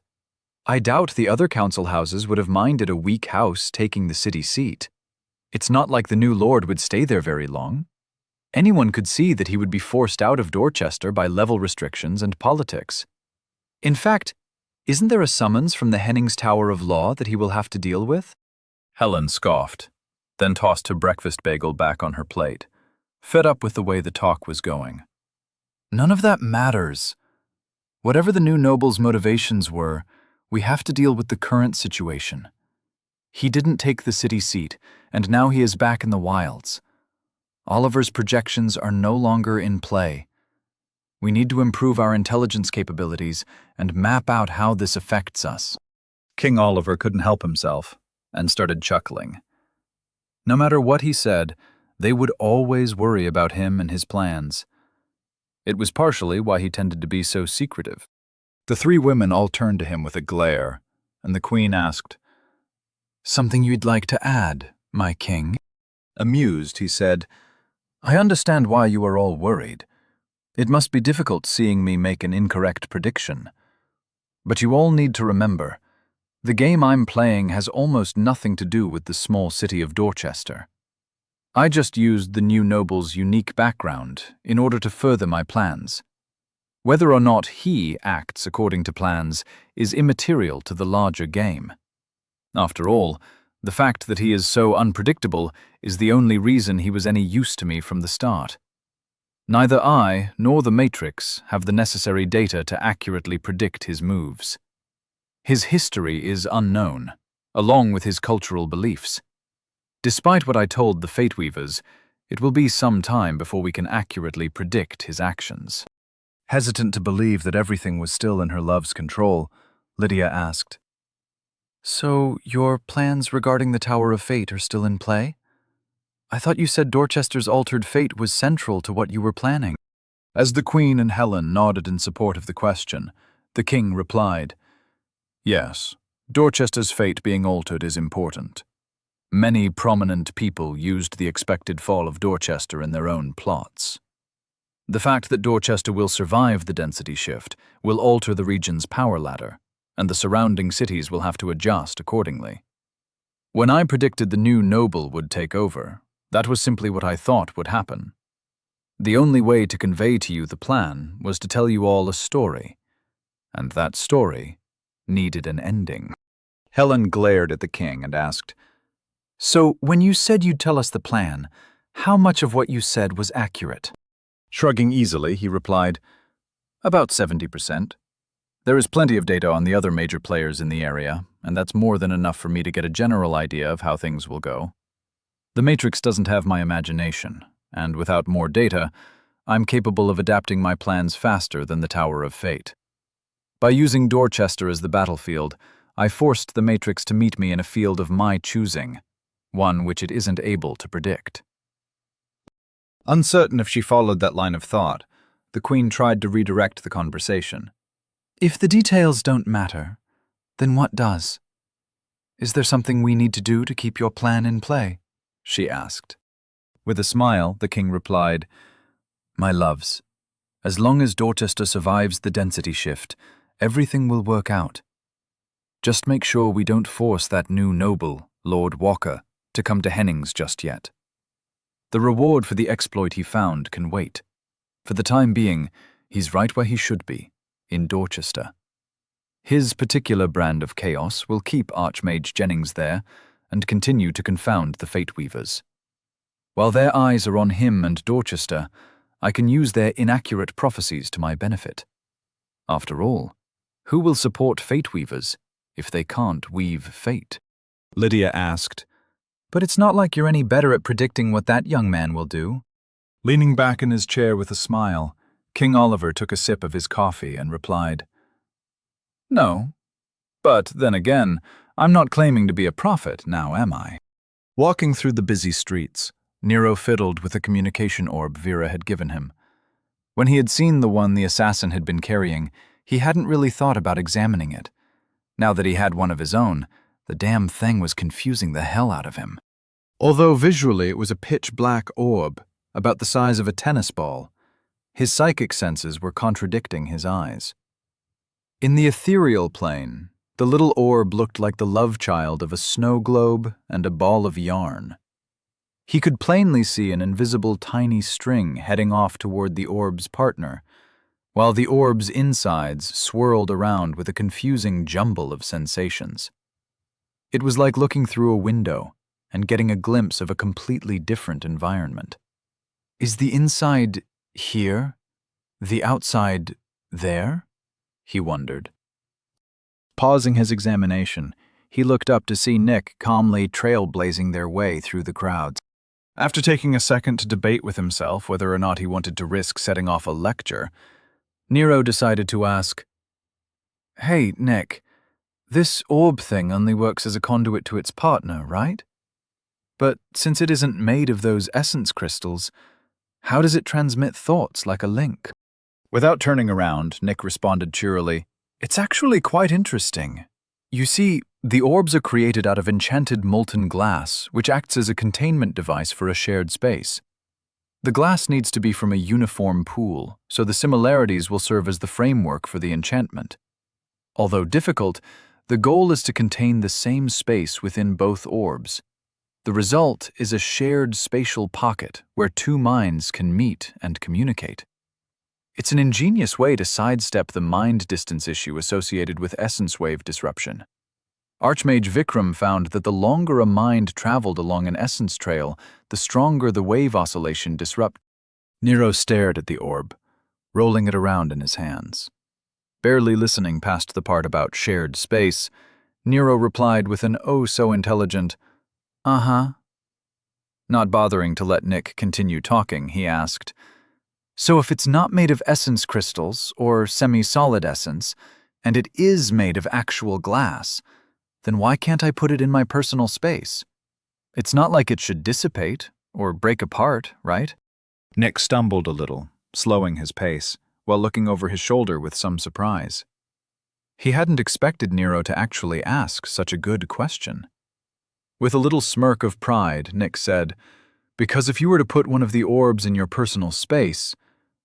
I doubt the other council houses would have minded a weak house taking the city seat. It's not like the new lord would stay there very long. Anyone could see that he would be forced out of Dorchester by level restrictions and politics. In fact, isn't there a summons from the Hennings Tower of Law that he will have to deal with?" Helen scoffed, then tossed her breakfast bagel back on her plate, fed up with the way the talk was going. "None of that matters. Whatever the new noble's motivations were, We have to deal with the current situation. He didn't take the city seat, and now he is back in the wilds. Oliver's projections are no longer in play. We need to improve our intelligence capabilities and map out how this affects us." King Oliver couldn't help himself and started chuckling. No matter what he said, they would always worry about him and his plans. It was partially why he tended to be so secretive. The three women all turned to him with a glare, and the queen asked, "Something you'd like to add, my king?" Amused, he said, "I understand why you are all worried. It must be difficult seeing me make an incorrect prediction. But you all need to remember, the game I'm playing has almost nothing to do with the small city of Dorchester. I just used the new noble's unique background in order to further my plans. Whether or not he acts according to plans is immaterial to the larger game. After all, the fact that he is so unpredictable is the only reason he was any use to me from the start. Neither I nor the Matrix have the necessary data to accurately predict his moves. His history is unknown, along with his cultural beliefs. Despite what I told the Fate Weavers, it will be some time before we can accurately predict his actions." Hesitant to believe that everything was still in her love's control, Lydia asked, "So your plans regarding the Tower of Fate are still in play? I thought you said Dorchester's altered fate was central to what you were planning." As the Queen and Helen nodded in support of the question, the King replied, "Yes, Dorchester's fate being altered is important. Many prominent people used the expected fall of Dorchester in their own plots. The fact that Dorchester will survive the density shift will alter the region's power ladder, and the surrounding cities will have to adjust accordingly. When I predicted the new noble would take over, that was simply what I thought would happen. The only way to convey to you the plan was to tell you all a story, and that story needed an ending." Helen glared at the king and asked, "So when you said you'd tell us the plan, how much of what you said was accurate?" Shrugging easily, he replied, "About 70%. There is plenty of data on the other major players in the area, and that's more than enough for me to get a general idea of how things will go. The Matrix doesn't have my imagination, and without more data, I'm capable of adapting my plans faster than the Tower of Fate. By using Dorchester as the battlefield, I forced the Matrix to meet me in a field of my choosing, one which it isn't able to predict." Uncertain if she followed that line of thought, the Queen tried to redirect the conversation. "If the details don't matter, then what does? Is there something we need to do to keep your plan in play?" she asked. With a smile, the King replied, "My loves, as long as Dorchester survives the density shift, everything will work out. Just make sure we don't force that new noble, Lord Walker, to come to Hennings just yet. The reward for the exploit he found can wait. For the time being, he's right where he should be, in Dorchester. His particular brand of chaos will keep Archmage Jennings there and continue to confound the Fate Weavers. While their eyes are on him and Dorchester, I can use their inaccurate prophecies to my benefit. After all, who will support Fate Weavers if they can't weave fate?" Lydia asked, "But it's not like you're any better at predicting what that young man will do." Leaning back in his chair with a smile, King Oliver took a sip of his coffee and replied, "No, but then again, I'm not claiming to be a prophet now, am I?" Walking through the busy streets, Nero fiddled with the communication orb Vera had given him. When he had seen the one the assassin had been carrying, he hadn't really thought about examining it. Now that he had one of his own, the damn thing was confusing the hell out of him. Although visually it was a pitch-black orb, about the size of a tennis ball, his psychic senses were contradicting his eyes. In the ethereal plane, the little orb looked like the love child of a snow globe and a ball of yarn. He could plainly see an invisible tiny string heading off toward the orb's partner, while the orb's insides swirled around with a confusing jumble of sensations. It was like looking through a window and getting a glimpse of a completely different environment. Is the inside here? The outside there? He wondered. Pausing his examination, he looked up to see Nick calmly trailblazing their way through the crowds. After taking a second to debate with himself whether or not he wanted to risk setting off a lecture, Nero decided to ask, "Hey, Nick, this orb thing only works as a conduit to its partner, right? But since it isn't made of those essence crystals, how does it transmit thoughts like a link?" Without turning around, Nick responded cheerily, "It's actually quite interesting. You see, the orbs are created out of enchanted molten glass, which acts as a containment device for a shared space. The glass needs to be from a uniform pool, so the similarities will serve as the framework for the enchantment. Although difficult, the goal is to contain the same space within both orbs. The result is a shared spatial pocket where two minds can meet and communicate. It's an ingenious way to sidestep the mind distance issue associated with essence wave disruption. Archmage Vikram found that the longer a mind traveled along an essence trail, the stronger the wave oscillation disrupt. Nero stared at the orb, rolling it around in his hands. Barely listening past the part about shared space, Nero replied with an oh-so-intelligent, "Uh-huh." Not bothering to let Nick continue talking, he asked, "So if it's not made of essence crystals, or semi-solid essence, and it is made of actual glass, then why can't I put it in my personal space? It's not like it should dissipate or break apart, right?" Nick stumbled a little, slowing his pace, while looking over his shoulder with some surprise. He hadn't expected Nero to actually ask such a good question. With a little smirk of pride, Nick said, "Because if you were to put one of the orbs in your personal space,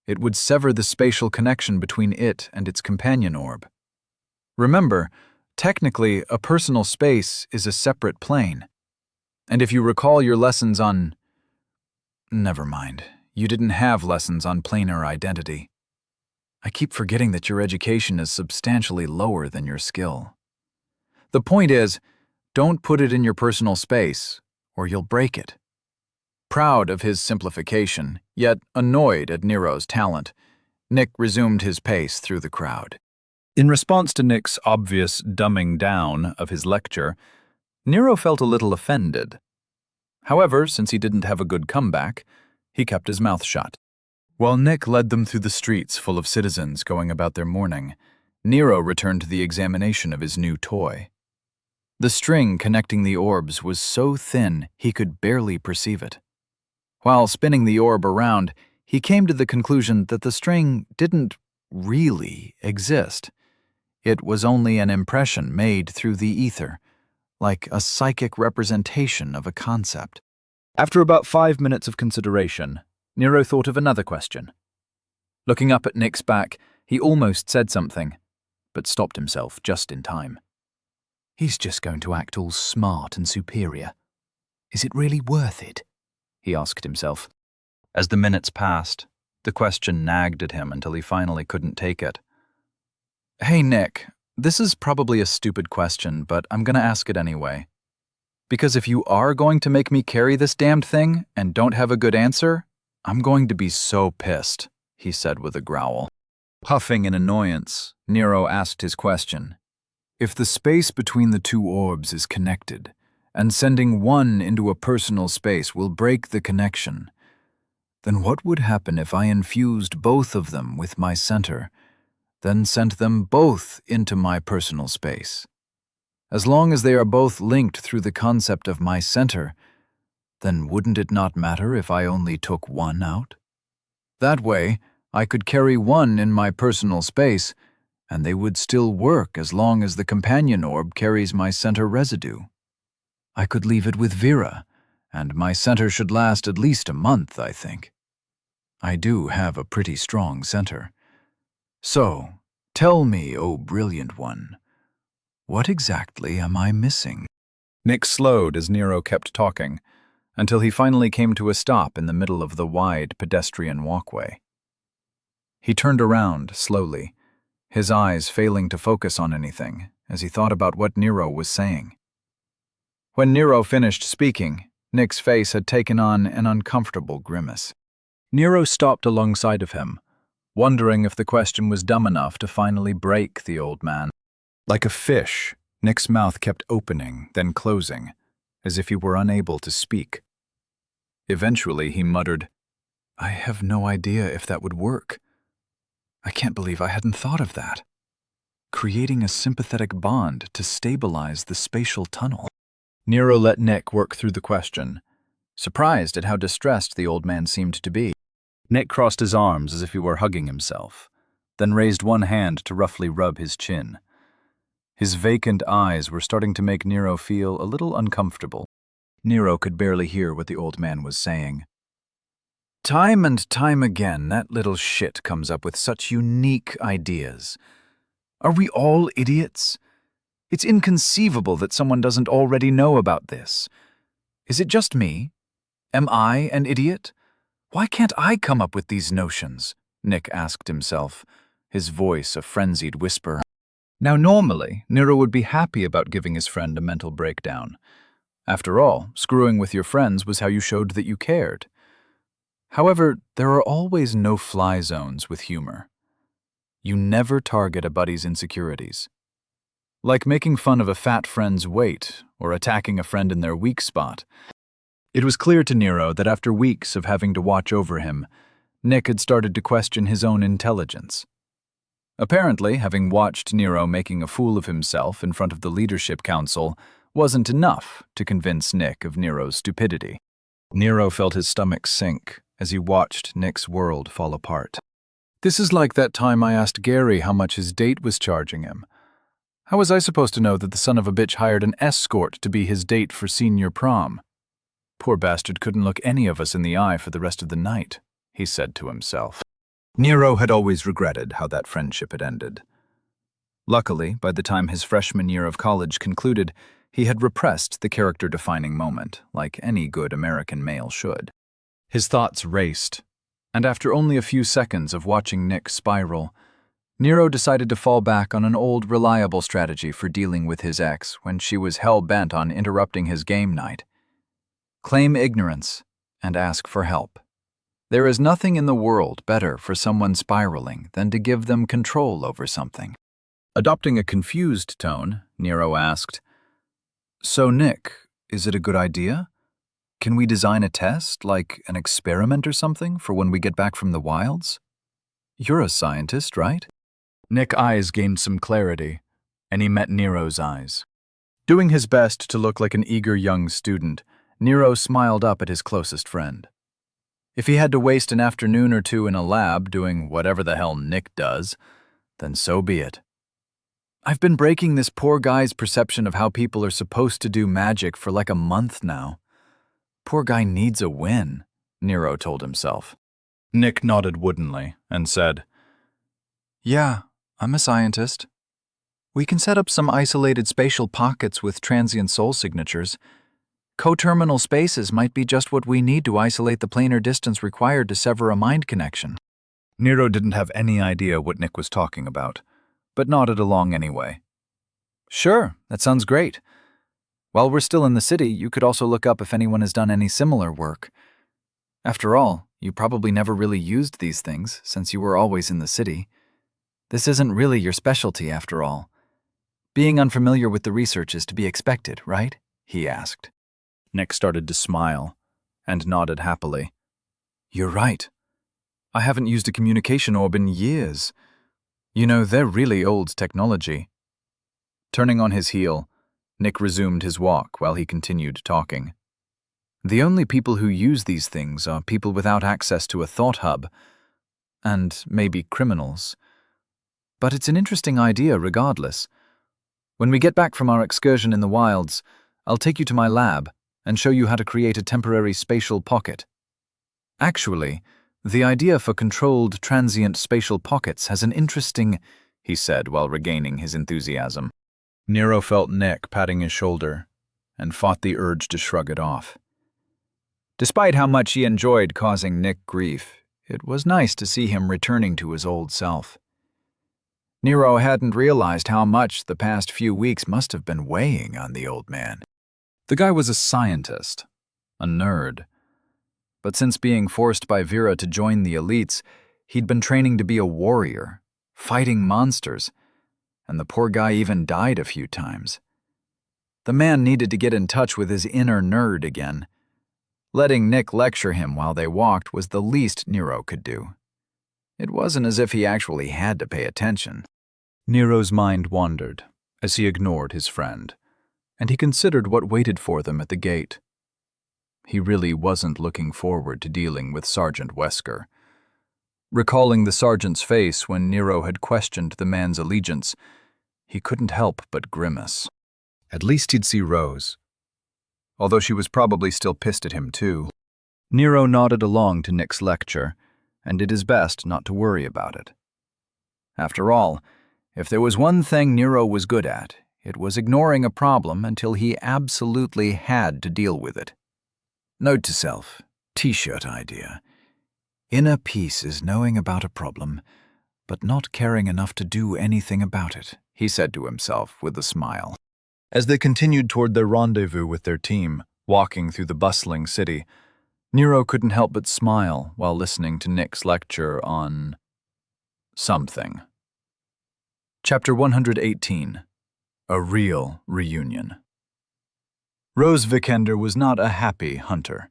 it would sever the spatial connection between it and its companion orb. Remember, technically, a personal space is a separate plane. And if you recall your lessons on... Never mind, you didn't have lessons on planar identity. I keep forgetting that your education is substantially lower than your skill. The point is, don't put it in your personal space, or you'll break it." Proud of his simplification, yet annoyed at Nero's talent, Nick resumed his pace through the crowd. In response to Nick's obvious dumbing down of his lecture, Nero felt a little offended. However, since he didn't have a good comeback, he kept his mouth shut. While Nick led them through the streets full of citizens going about their morning, Nero returned to the examination of his new toy. The string connecting the orbs was so thin he could barely perceive it. While spinning the orb around, he came to the conclusion that the string didn't really exist. It was only an impression made through the ether, like a psychic representation of a concept. After about 5 minutes of consideration, Nero thought of another question. Looking up at Nick's back, he almost said something, but stopped himself just in time. He's just going to act all smart and superior. Is it really worth it? He asked himself. As the minutes passed, the question nagged at him until he finally couldn't take it. Hey, Nick, this is probably a stupid question, but I'm going to ask it anyway. Because if you are going to make me carry this damned thing and don't have a good answer, I'm going to be so pissed, he said with a growl. Puffing in annoyance, Nero asked his question. If the space between the two orbs is connected, and sending one into a personal space will break the connection, then what would happen if I infused both of them with my center, then sent them both into my personal space? As long as they are both linked through the concept of my center, then wouldn't it not matter if I only took one out? That way, I could carry one in my personal space, and they would still work as long as the companion orb carries my center residue. I could leave it with Vera, and my center should last at least a month, I think. I do have a pretty strong center. So, tell me, O brilliant one, what exactly am I missing? Nick slowed as Nero kept talking, until he finally came to a stop in the middle of the wide pedestrian walkway. He turned around slowly, his eyes failing to focus on anything as he thought about what Nero was saying. When Nero finished speaking, Nick's face had taken on an uncomfortable grimace. Nero stopped alongside of him, wondering if the question was dumb enough to finally break the old man. Like a fish, Nick's mouth kept opening, then closing, as if he were unable to speak. Eventually, he muttered, "I have no idea if that would work. I can't believe I hadn't thought of that. Creating a sympathetic bond to stabilize the spatial tunnel." Nero let Nick work through the question, surprised at how distressed the old man seemed to be. Nick crossed his arms as if he were hugging himself, then raised one hand to roughly rub his chin. His vacant eyes were starting to make Nero feel a little uncomfortable. Nero could barely hear what the old man was saying. "Time and time again, that little shit comes up with such unique ideas. Are we all idiots? It's inconceivable that someone doesn't already know about this. Is it just me? Am I an idiot? Why can't I come up with these notions?" Nick asked himself, his voice a frenzied whisper. Now normally, Nero would be happy about giving his friend a mental breakdown. After all, screwing with your friends was how you showed that you cared. However, there are always no-fly zones with humor. You never target a buddy's insecurities. Like making fun of a fat friend's weight or attacking a friend in their weak spot. It was clear to Nero that after weeks of having to watch over him, Nick had started to question his own intelligence. Apparently, having watched Nero making a fool of himself in front of the leadership council wasn't enough to convince Nick of Nero's stupidity. Nero felt his stomach sink as he watched Nick's world fall apart. This is like that time I asked Gary how much his date was charging him. How was I supposed to know that the son of a bitch hired an escort to be his date for senior prom? Poor bastard couldn't look any of us in the eye for the rest of the night, he said to himself. Nero had always regretted how that friendship had ended. Luckily, by the time his freshman year of college concluded, he had repressed the character-defining moment, like any good American male should. His thoughts raced, and after only a few seconds of watching Nick spiral, Nero decided to fall back on an old, reliable strategy for dealing with his ex when she was hell-bent on interrupting his game night. Claim ignorance and ask for help. There is nothing in the world better for someone spiraling than to give them control over something. Adopting a confused tone, Nero asked, "So, Nick, is it a good idea? Can we design a test, like an experiment or something, for when we get back from the wilds? You're a scientist, right?" Nick's eyes gained some clarity, and he met Nero's eyes. Doing his best to look like an eager young student, Nero smiled up at his closest friend. If he had to waste an afternoon or two in a lab doing whatever the hell Nick does, then so be it. I've been breaking this poor guy's perception of how people are supposed to do magic for like a month now. Poor guy needs a win, Nero told himself. Nick nodded woodenly and said, "Yeah, I'm a scientist. We can set up some isolated spatial pockets with transient soul signatures. Coterminal spaces might be just what we need to isolate the planar distance required to sever a mind connection." Nero didn't have any idea what Nick was talking about, but nodded along anyway. "Sure, that sounds great. While we're still in the city, you could also look up if anyone has done any similar work. After all, you probably never really used these things since you were always in the city. This isn't really your specialty after all. Being unfamiliar with the research is to be expected, right?" he asked. Nick started to smile and nodded happily. "You're right. I haven't used a communication orb in years. You know, they're really old technology." Turning on his heel, Nick resumed his walk while he continued talking. "The only people who use these things are people without access to a thought hub, and maybe criminals. But it's an interesting idea regardless. When we get back from our excursion in the wilds, I'll take you to my lab and show you how to create a temporary spatial pocket. Actually, the idea for controlled transient spatial pockets has an interesting," he said while regaining his enthusiasm. Nero felt Nick patting his shoulder and fought the urge to shrug it off. Despite how much he enjoyed causing Nick grief, it was nice to see him returning to his old self. Nero hadn't realized how much the past few weeks must have been weighing on the old man. The guy was a scientist, a nerd. But since being forced by Vera to join the elites, he'd been training to be a warrior, fighting monsters, and the poor guy even died a few times. The man needed to get in touch with his inner nerd again. Letting Nick lecture him while they walked was the least Nero could do. It wasn't as if he actually had to pay attention. Nero's mind wandered as he ignored his friend, and he considered what waited for them at the gate. He really wasn't looking forward to dealing with Sergeant Wesker. Recalling the sergeant's face when Nero had questioned the man's allegiance, he couldn't help but grimace. At least he'd see Rose, although she was probably still pissed at him too. Nero nodded along to Nick's lecture, and did his best not to worry about it. After all, if there was one thing Nero was good at, it was ignoring a problem until he absolutely had to deal with it. Note to self, t-shirt idea. Inner peace is knowing about a problem, but not caring enough to do anything about it, he said to himself with a smile. As they continued toward their rendezvous with their team, walking through the bustling city, Nero couldn't help but smile while listening to Nick's lecture on something. Chapter 118. A Real Reunion. Rose Vikander was not a happy hunter.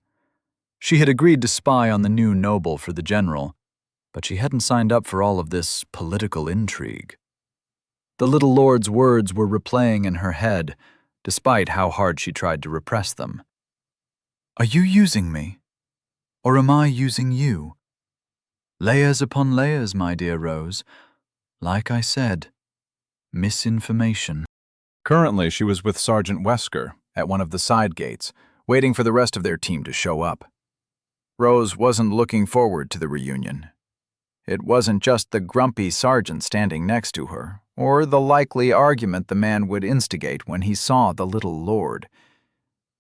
She had agreed to spy on the new noble for the general, but she hadn't signed up for all of this political intrigue. The little lord's words were replaying in her head, despite how hard she tried to repress them. Are you using me? Or am I using you? Layers upon layers, my dear Rose. Like I said, misinformation. Currently, she was with Sergeant Wesker at one of the side gates, waiting for the rest of their team to show up. Rose wasn't looking forward to the reunion. It wasn't just the grumpy sergeant standing next to her, or the likely argument the man would instigate when he saw the little lord.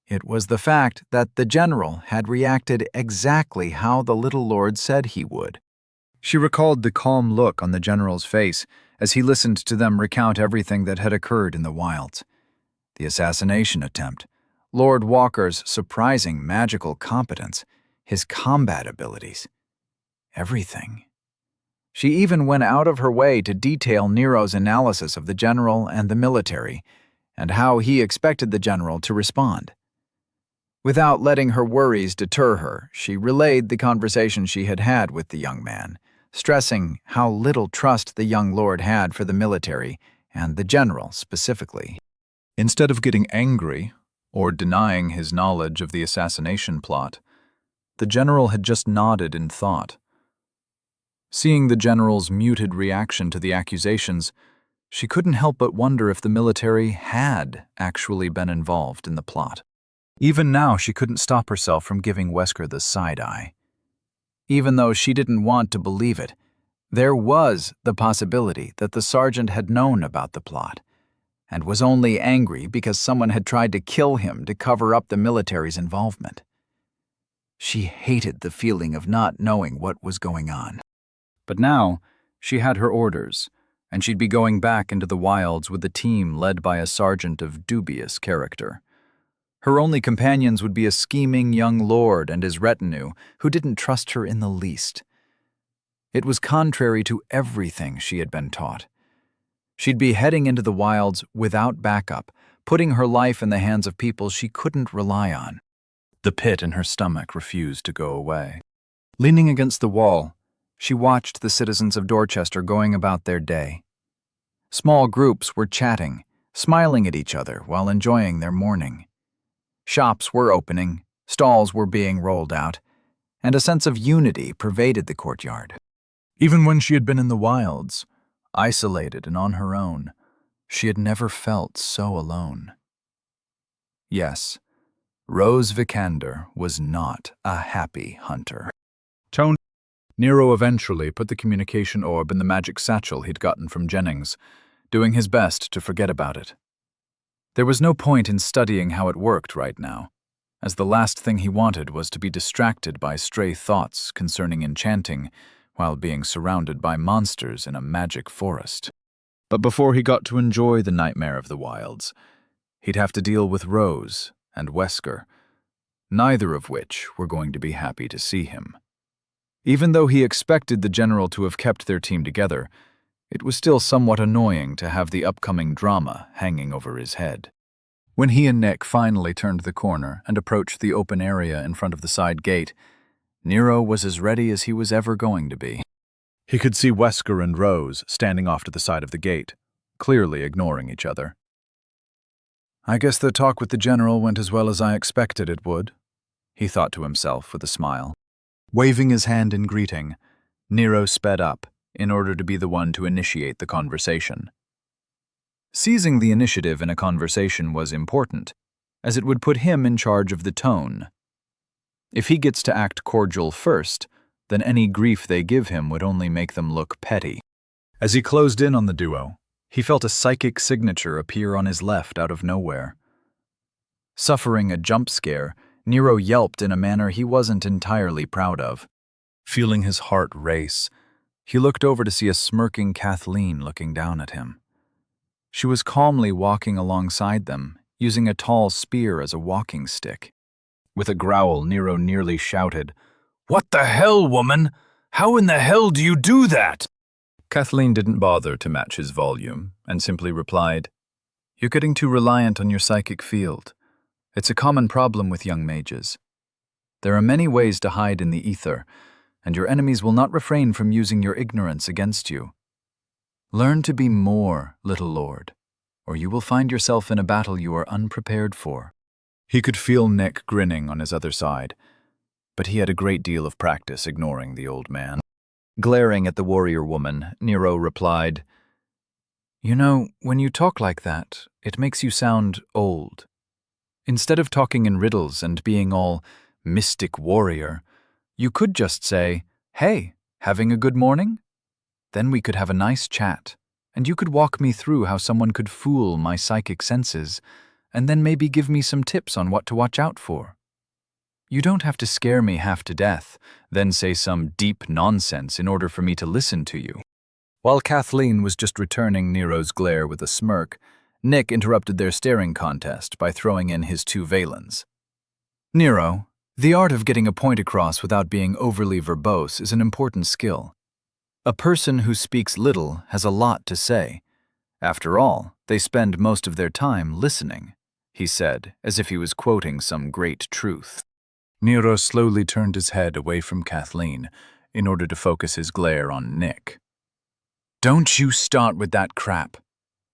It was the fact that the general had reacted exactly how the little lord said he would. She recalled the calm look on the general's face as he listened to them recount everything that had occurred in the wilds. The assassination attempt, Lord Walker's surprising magical competence, his combat abilities, everything. She even went out of her way to detail Nero's analysis of the general and the military, and how he expected the general to respond. Without letting her worries deter her, she relayed the conversation she had had with the young man, stressing how little trust the young lord had for the military, and the general specifically. Instead of getting angry, or denying his knowledge of the assassination plot, the general had just nodded in thought. Seeing the general's muted reaction to the accusations, she couldn't help but wonder if the military had actually been involved in the plot. Even now, she couldn't stop herself from giving Wesker the side-eye. Even though she didn't want to believe it, there was the possibility that the sergeant had known about the plot, and was only angry because someone had tried to kill him to cover up the military's involvement. She hated the feeling of not knowing what was going on. But now, she had her orders, and she'd be going back into the wilds with a team led by a sergeant of dubious character. Her only companions would be a scheming young lord and his retinue who didn't trust her in the least. It was contrary to everything she had been taught. She'd be heading into the wilds without backup, putting her life in the hands of people she couldn't rely on. The pit in her stomach refused to go away. Leaning against the wall, she watched the citizens of Dorchester going about their day. Small groups were chatting, smiling at each other while enjoying their morning. Shops were opening, stalls were being rolled out, and a sense of unity pervaded the courtyard. Even when she had been in the wilds, isolated and on her own, she had never felt so alone. Yes, Rose Vikander was not a happy hunter. Nero eventually put the communication orb in the magic satchel he'd gotten from Jennings, doing his best to forget about it. There was no point in studying how it worked right now, as the last thing he wanted was to be distracted by stray thoughts concerning enchanting while being surrounded by monsters in a magic forest. But before he got to enjoy the nightmare of the wilds, he'd have to deal with Rose and Wesker, neither of which were going to be happy to see him. Even though he expected the general to have kept their team together, It was still somewhat annoying to have the upcoming drama hanging over his head. When he and Nick finally turned the corner and approached the open area in front of the side gate, Nero was as ready as he was ever going to be. He could see Wesker and Rose standing off to the side of the gate, clearly ignoring each other. "I guess the talk with the general went as well as I expected it would," he thought to himself with a smile. Waving his hand in greeting, Nero sped up in order to be the one to initiate the conversation. Seizing the initiative in a conversation was important, as it would put him in charge of the tone. If he gets to act cordial first, then any grief they give him would only make them look petty. As he closed in on the duo, he felt a psychic signature appear on his left out of nowhere. Suffering a jump scare, Nero yelped in a manner he wasn't entirely proud of. Feeling his heart race, he looked over to see a smirking Kathleen looking down at him. She was calmly walking alongside them, using a tall spear as a walking stick. With a growl, Nero nearly shouted, "What the hell, woman? How in the hell do you do that?" Kathleen didn't bother to match his volume and simply replied, "You're getting too reliant on your psychic field. It's a common problem with young mages. There are many ways to hide in the ether, and your enemies will not refrain from using your ignorance against you. Learn to be more, little lord, or you will find yourself in a battle you are unprepared for." He could feel Nick grinning on his other side, but he had a great deal of practice ignoring the old man. Glaring at the warrior woman, Nero replied, "You know, when you talk like that, it makes you sound old. Instead of talking in riddles and being all mystic warrior, you could just say, 'Hey, having a good morning?' Then we could have a nice chat, and you could walk me through how someone could fool my psychic senses, and then maybe give me some tips on what to watch out for. You don't have to scare me half to death, then say some deep nonsense in order for me to listen to you." While Kathleen was just returning Nero's glare with a smirk, Nick interrupted their staring contest by throwing in his 2 valens. "Nero, the art of getting a point across without being overly verbose is an important skill. A person who speaks little has a lot to say. After all, they spend most of their time listening," he said, as if he was quoting some great truth. Nero slowly turned his head away from Kathleen in order to focus his glare on Nick. "Don't you start with that crap.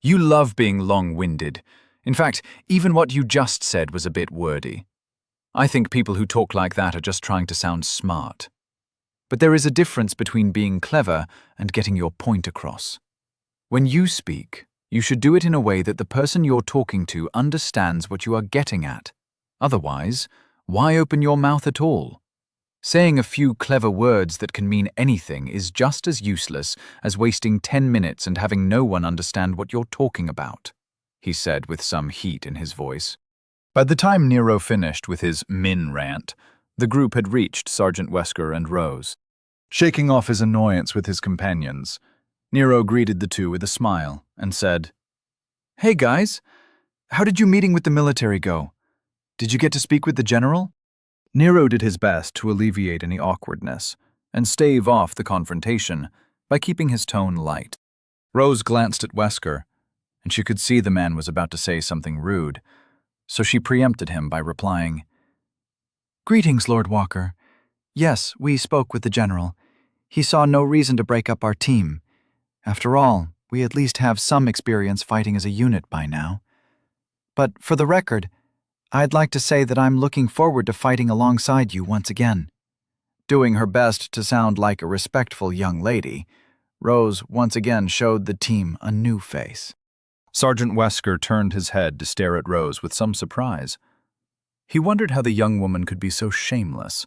You love being long-winded. In fact, even what you just said was a bit wordy. I think people who talk like that are just trying to sound smart. But there is a difference between being clever and getting your point across. When you speak, you should do it in a way that the person you're talking to understands what you are getting at. Otherwise, why open your mouth at all? Saying a few clever words that can mean anything is just as useless as wasting 10 minutes and having no one understand what you're talking about," he said with some heat in his voice. By the time Nero finished with his min rant, the group had reached Sergeant Wesker and Rose. Shaking off his annoyance with his companions, Nero greeted the two with a smile and said, "Hey guys, how did your meeting with the military go? Did you get to speak with the general?" Nero did his best to alleviate any awkwardness and stave off the confrontation by keeping his tone light. Rose glanced at Wesker, and she could see the man was about to say something rude, so she preempted him by replying, "Greetings, Lord Walker. Yes, we spoke with the general. He saw no reason to break up our team. After all, we at least have some experience fighting as a unit by now. But for the record, I'd like to say that I'm looking forward to fighting alongside you once again." Doing her best to sound like a respectful young lady, Rose once again showed the team a new face. Sergeant Wesker turned his head to stare at Rose with some surprise. He wondered how the young woman could be so shameless.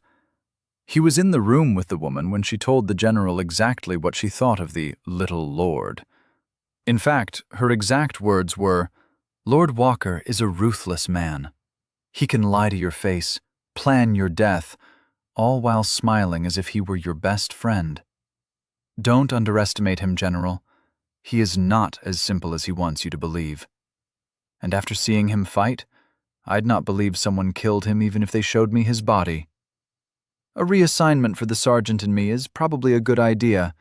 He was in the room with the woman when she told the general exactly what she thought of the little lord. In fact, her exact words were, "Lord Walker is a ruthless man. He can lie to your face, plan your death, all while smiling as if he were your best friend. Don't underestimate him, General. He is not as simple as he wants you to believe. And after seeing him fight, I'd not believe someone killed him even if they showed me his body. A reassignment for the sergeant and me is probably a good idea,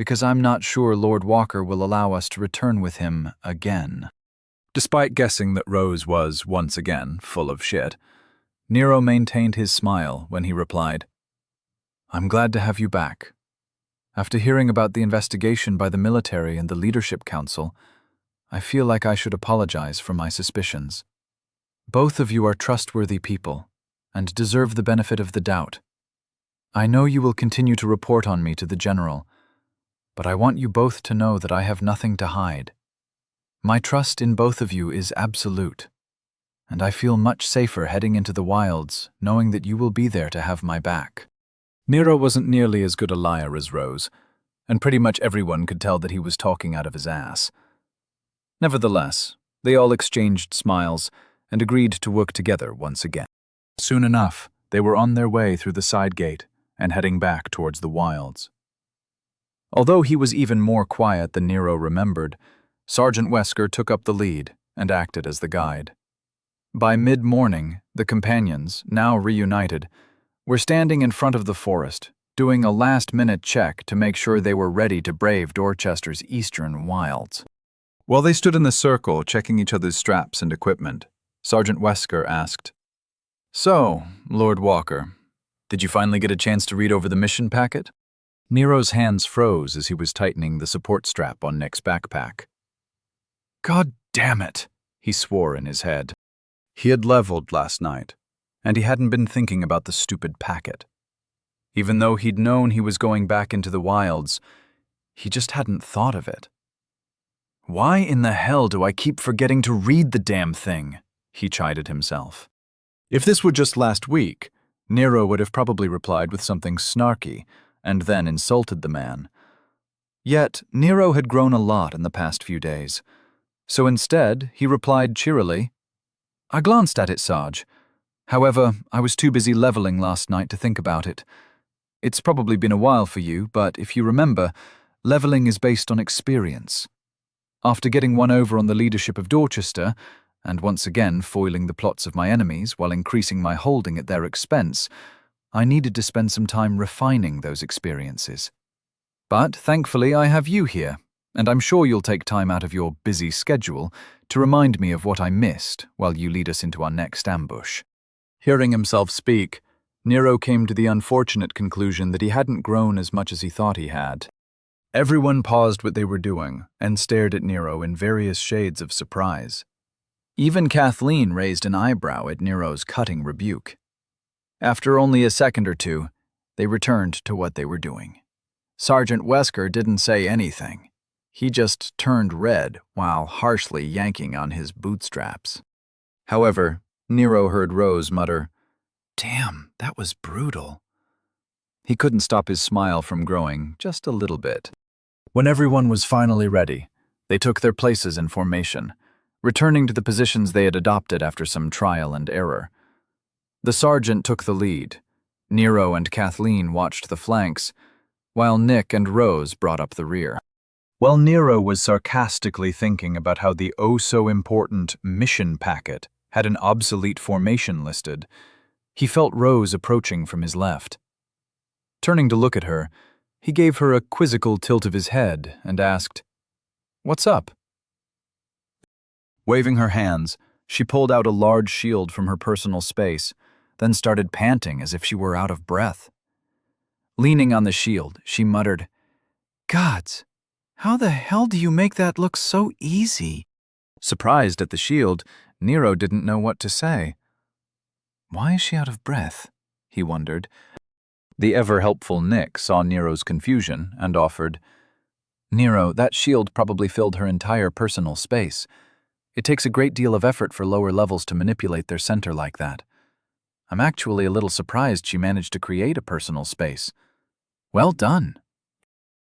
because I'm not sure Lord Walker will allow us to return with him again." Despite guessing that Rose was, once again, full of shit, Nero maintained his smile when he replied, "I'm glad to have you back. After hearing about the investigation by the military and the Leadership Council, I feel like I should apologize for my suspicions. Both of you are trustworthy people and deserve the benefit of the doubt. I know you will continue to report on me to the General, but I want you both to know that I have nothing to hide. My trust in both of you is absolute, and I feel much safer heading into the wilds knowing that you will be there to have my back." Nero wasn't nearly as good a liar as Rose, and pretty much everyone could tell that he was talking out of his ass. Nevertheless, they all exchanged smiles and agreed to work together once again. Soon enough, they were on their way through the side gate and heading back towards the wilds. Although he was even more quiet than Nero remembered, Sergeant Wesker took up the lead and acted as the guide. By mid-morning, the companions, now reunited, were standing in front of the forest, doing a last-minute check to make sure they were ready to brave Dorchester's eastern wilds. While they stood in the circle checking each other's straps and equipment, Sergeant Wesker asked, "So, Lord Walker, did you finally get a chance to read over the mission packet?" Nero's hands froze as he was tightening the support strap on Nick's backpack. God damn it, he swore in his head. He had leveled last night, and he hadn't been thinking about the stupid packet. Even though he'd known he was going back into the wilds, he just hadn't thought of it. Why in the hell do I keep forgetting to read the damn thing? He chided himself. If this were just last week, Nero would have probably replied with something snarky, and then insulted the man. Yet, Nero had grown a lot in the past few days. So instead, he replied cheerily, "I glanced at it, Sarge. However, I was too busy leveling last night to think about it. It's probably been a while for you, but if you remember, leveling is based on experience. After getting one over on the leadership of Dorchester, and once again foiling the plots of my enemies while increasing my holding at their expense, I needed to spend some time refining those experiences. But thankfully I have you here, and I'm sure you'll take time out of your busy schedule to remind me of what I missed while you lead us into our next ambush." Hearing himself speak, Nero came to the unfortunate conclusion that he hadn't grown as much as he thought he had. Everyone paused what they were doing and stared at Nero in various shades of surprise. Even Kathleen raised an eyebrow at Nero's cutting rebuke. After only a second or two, they returned to what they were doing. Sergeant Wesker didn't say anything. He just turned red while harshly yanking on his bootstraps. However, Nero heard Rose mutter, "Damn, that was brutal." He couldn't stop his smile from growing just a little bit. When everyone was finally ready, they took their places in formation, returning to the positions they had adopted after some trial and error. The sergeant took the lead. Nero and Kathleen watched the flanks, while Nick and Rose brought up the rear. While Nero was sarcastically thinking about how the oh-so-important mission packet had an obsolete formation listed, he felt Rose approaching from his left. Turning to look at her, he gave her a quizzical tilt of his head and asked, "What's up?" Waving her hands, she pulled out a large shield from her personal space, then started panting as if she were out of breath. Leaning on the shield, she muttered, "Gods, how the hell do you make that look so easy?" Surprised at the shield, Nero didn't know what to say. Why is she out of breath? He wondered. The ever-helpful Nick saw Nero's confusion and offered, "Nero, that shield probably filled her entire personal space. It takes a great deal of effort for lower levels to manipulate their center like that. I'm actually a little surprised she managed to create a personal space. Well done."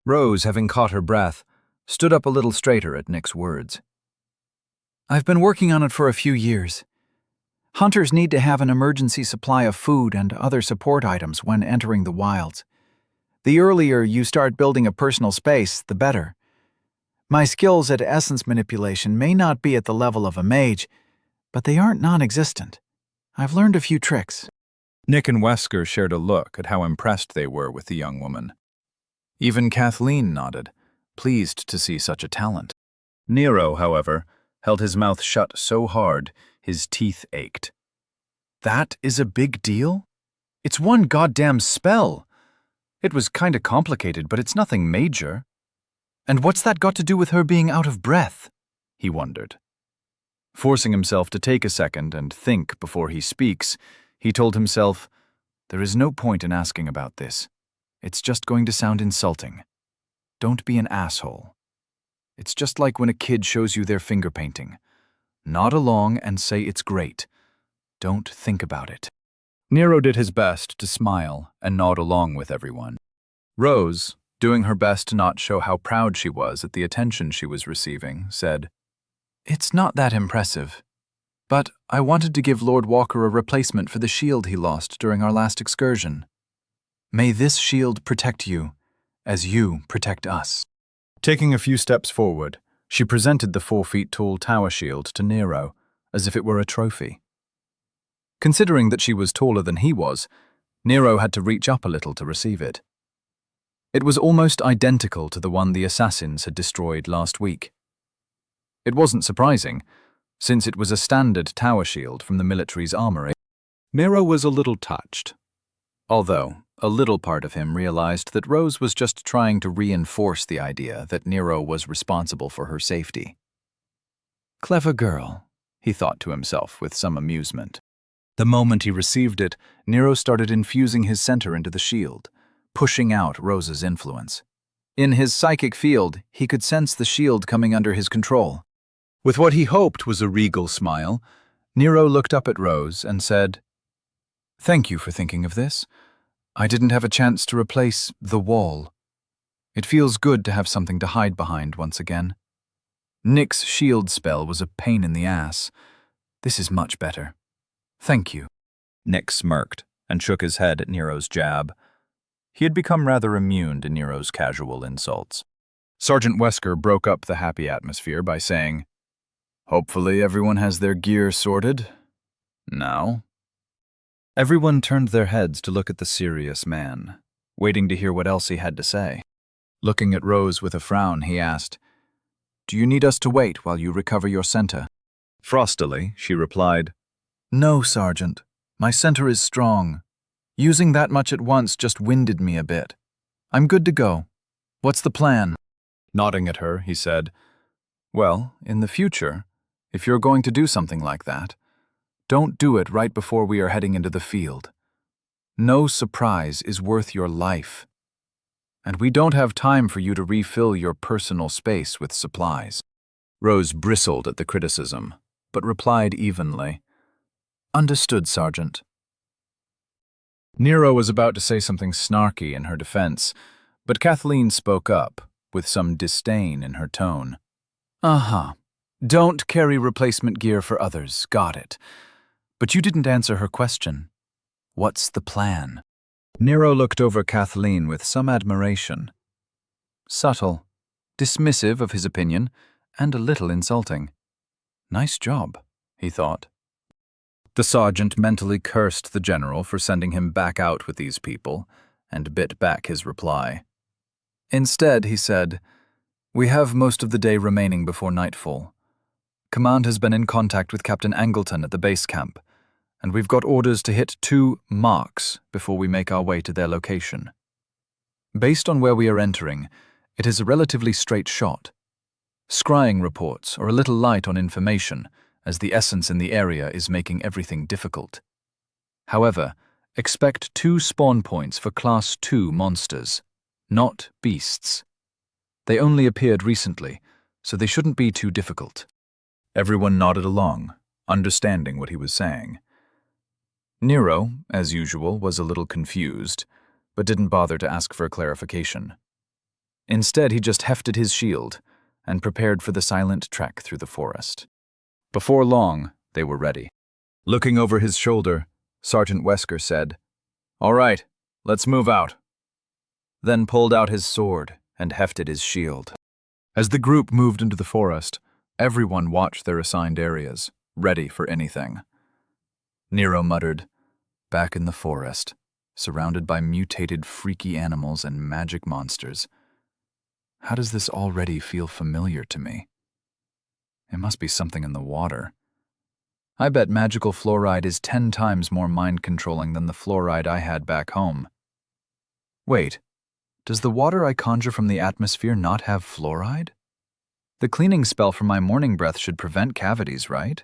Rose, having caught her breath, stood up a little straighter at Nick's words. "I've been working on it for a few years. Hunters need to have an emergency supply of food and other support items when entering the wilds. The earlier you start building a personal space, the better. My skills at essence manipulation may not be at the level of a mage, but they aren't non-existent. I've learned a few tricks." Nick and Wesker shared a look at how impressed they were with the young woman. Even Kathleen nodded, pleased to see such a talent. Nero, however, held his mouth shut so hard his teeth ached. That is a big deal? It's one goddamn spell. It was kinda complicated, but it's nothing major. And what's that got to do with her being out of breath? He wondered. Forcing himself to take a second and think before he speaks, he told himself, there is no point in asking about this. It's just going to sound insulting. Don't be an asshole. It's just like when a kid shows you their finger painting. Nod along and say it's great. Don't think about it. Nero did his best to smile and nod along with everyone. Rose, doing her best to not show how proud she was at the attention she was receiving, said, "It's not that impressive, but I wanted to give Lord Walker a replacement for the shield he lost during our last excursion. May this shield protect you, as you protect us." Taking a few steps forward, she presented the 4-feet-tall tower shield to Nero, as if it were a trophy. Considering that she was taller than he was, Nero had to reach up a little to receive it. It was almost identical to the one the assassins had destroyed last week. It wasn't surprising, since it was a standard tower shield from the military's armory. Nero was a little touched, although a little part of him realized that Rose was just trying to reinforce the idea that Nero was responsible for her safety. Clever girl, he thought to himself with some amusement. The moment he received it, Nero started infusing his center into the shield, pushing out Rose's influence. In his psychic field, he could sense the shield coming under his control. With what he hoped was a regal smile, Nero looked up at Rose and said, "Thank you for thinking of this. I didn't have a chance to replace the wall. It feels good to have something to hide behind once again. Nick's shield spell was a pain in the ass. This is much better. Thank you." Nick smirked and shook his head at Nero's jab. He had become rather immune to Nero's casual insults. Sergeant Wesker broke up the happy atmosphere by saying, "Hopefully everyone has their gear sorted. Now?" Everyone turned their heads to look at the serious man, waiting to hear what else he had to say. Looking at Rose with a frown, he asked, "Do you need us to wait while you recover your center?" Frostily, she replied, "No, Sergeant. My center is strong. Using that much at once just winded me a bit. I'm good to go. What's the plan?" Nodding at her, he said, "Well, in the future, if you're going to do something like that, don't do it right before we are heading into the field. No surprise is worth your life. And we don't have time for you to refill your personal space with supplies." Rose bristled at the criticism, but replied evenly, "Understood, Sergeant." Nero was about to say something snarky in her defense, but Kathleen spoke up, with some disdain in her tone. Don't carry replacement gear for others, got it. But you didn't answer her question. What's the plan?" Nero looked over Kathleen with some admiration. Subtle, dismissive of his opinion, and a little insulting. Nice job, he thought. The sergeant mentally cursed the general for sending him back out with these people, and bit back his reply. Instead, he said, "We have most of the day remaining before nightfall. Command has been in contact with Captain Angleton at the base camp, and we've got orders to hit 2 marks before we make our way to their location. Based on where we are entering, it is a relatively straight shot. Scrying reports are a little light on information, as the essence in the area is making everything difficult. However, expect 2 spawn points for Class 2 monsters, not beasts. They only appeared recently, so they shouldn't be too difficult." Everyone nodded along, understanding what he was saying. Nero, as usual, was a little confused, but didn't bother to ask for a clarification. Instead, he just hefted his shield and prepared for the silent trek through the forest. Before long, they were ready. Looking over his shoulder, Sergeant Wesker said, "All right, let's move out," then pulled out his sword and hefted his shield. As the group moved into the forest, everyone watched their assigned areas, ready for anything. Nero muttered, "Back in the forest. surrounded by mutated freaky animals and magic monsters. How does this already feel familiar to me? It must be something in the water. I bet magical fluoride is 10 times more mind-controlling than the fluoride I had back home. Wait, does the water I conjure from the atmosphere not have fluoride? The cleaning spell from my morning breath should prevent cavities, right?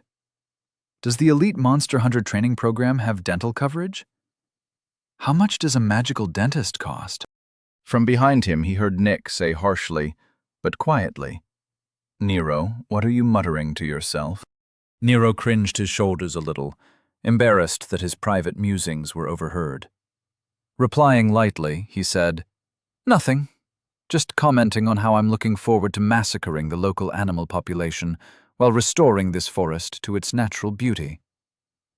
Does the Elite Monster Hunter training program have dental coverage? How much does a magical dentist cost? From behind him, he heard Nick say harshly, but quietly, "Nero, what are you muttering to yourself?" Nero cringed his shoulders a little, embarrassed that his private musings were overheard. Replying lightly, he said, "Nothing. Just commenting on how I'm looking forward to massacring the local animal population while restoring this forest to its natural beauty.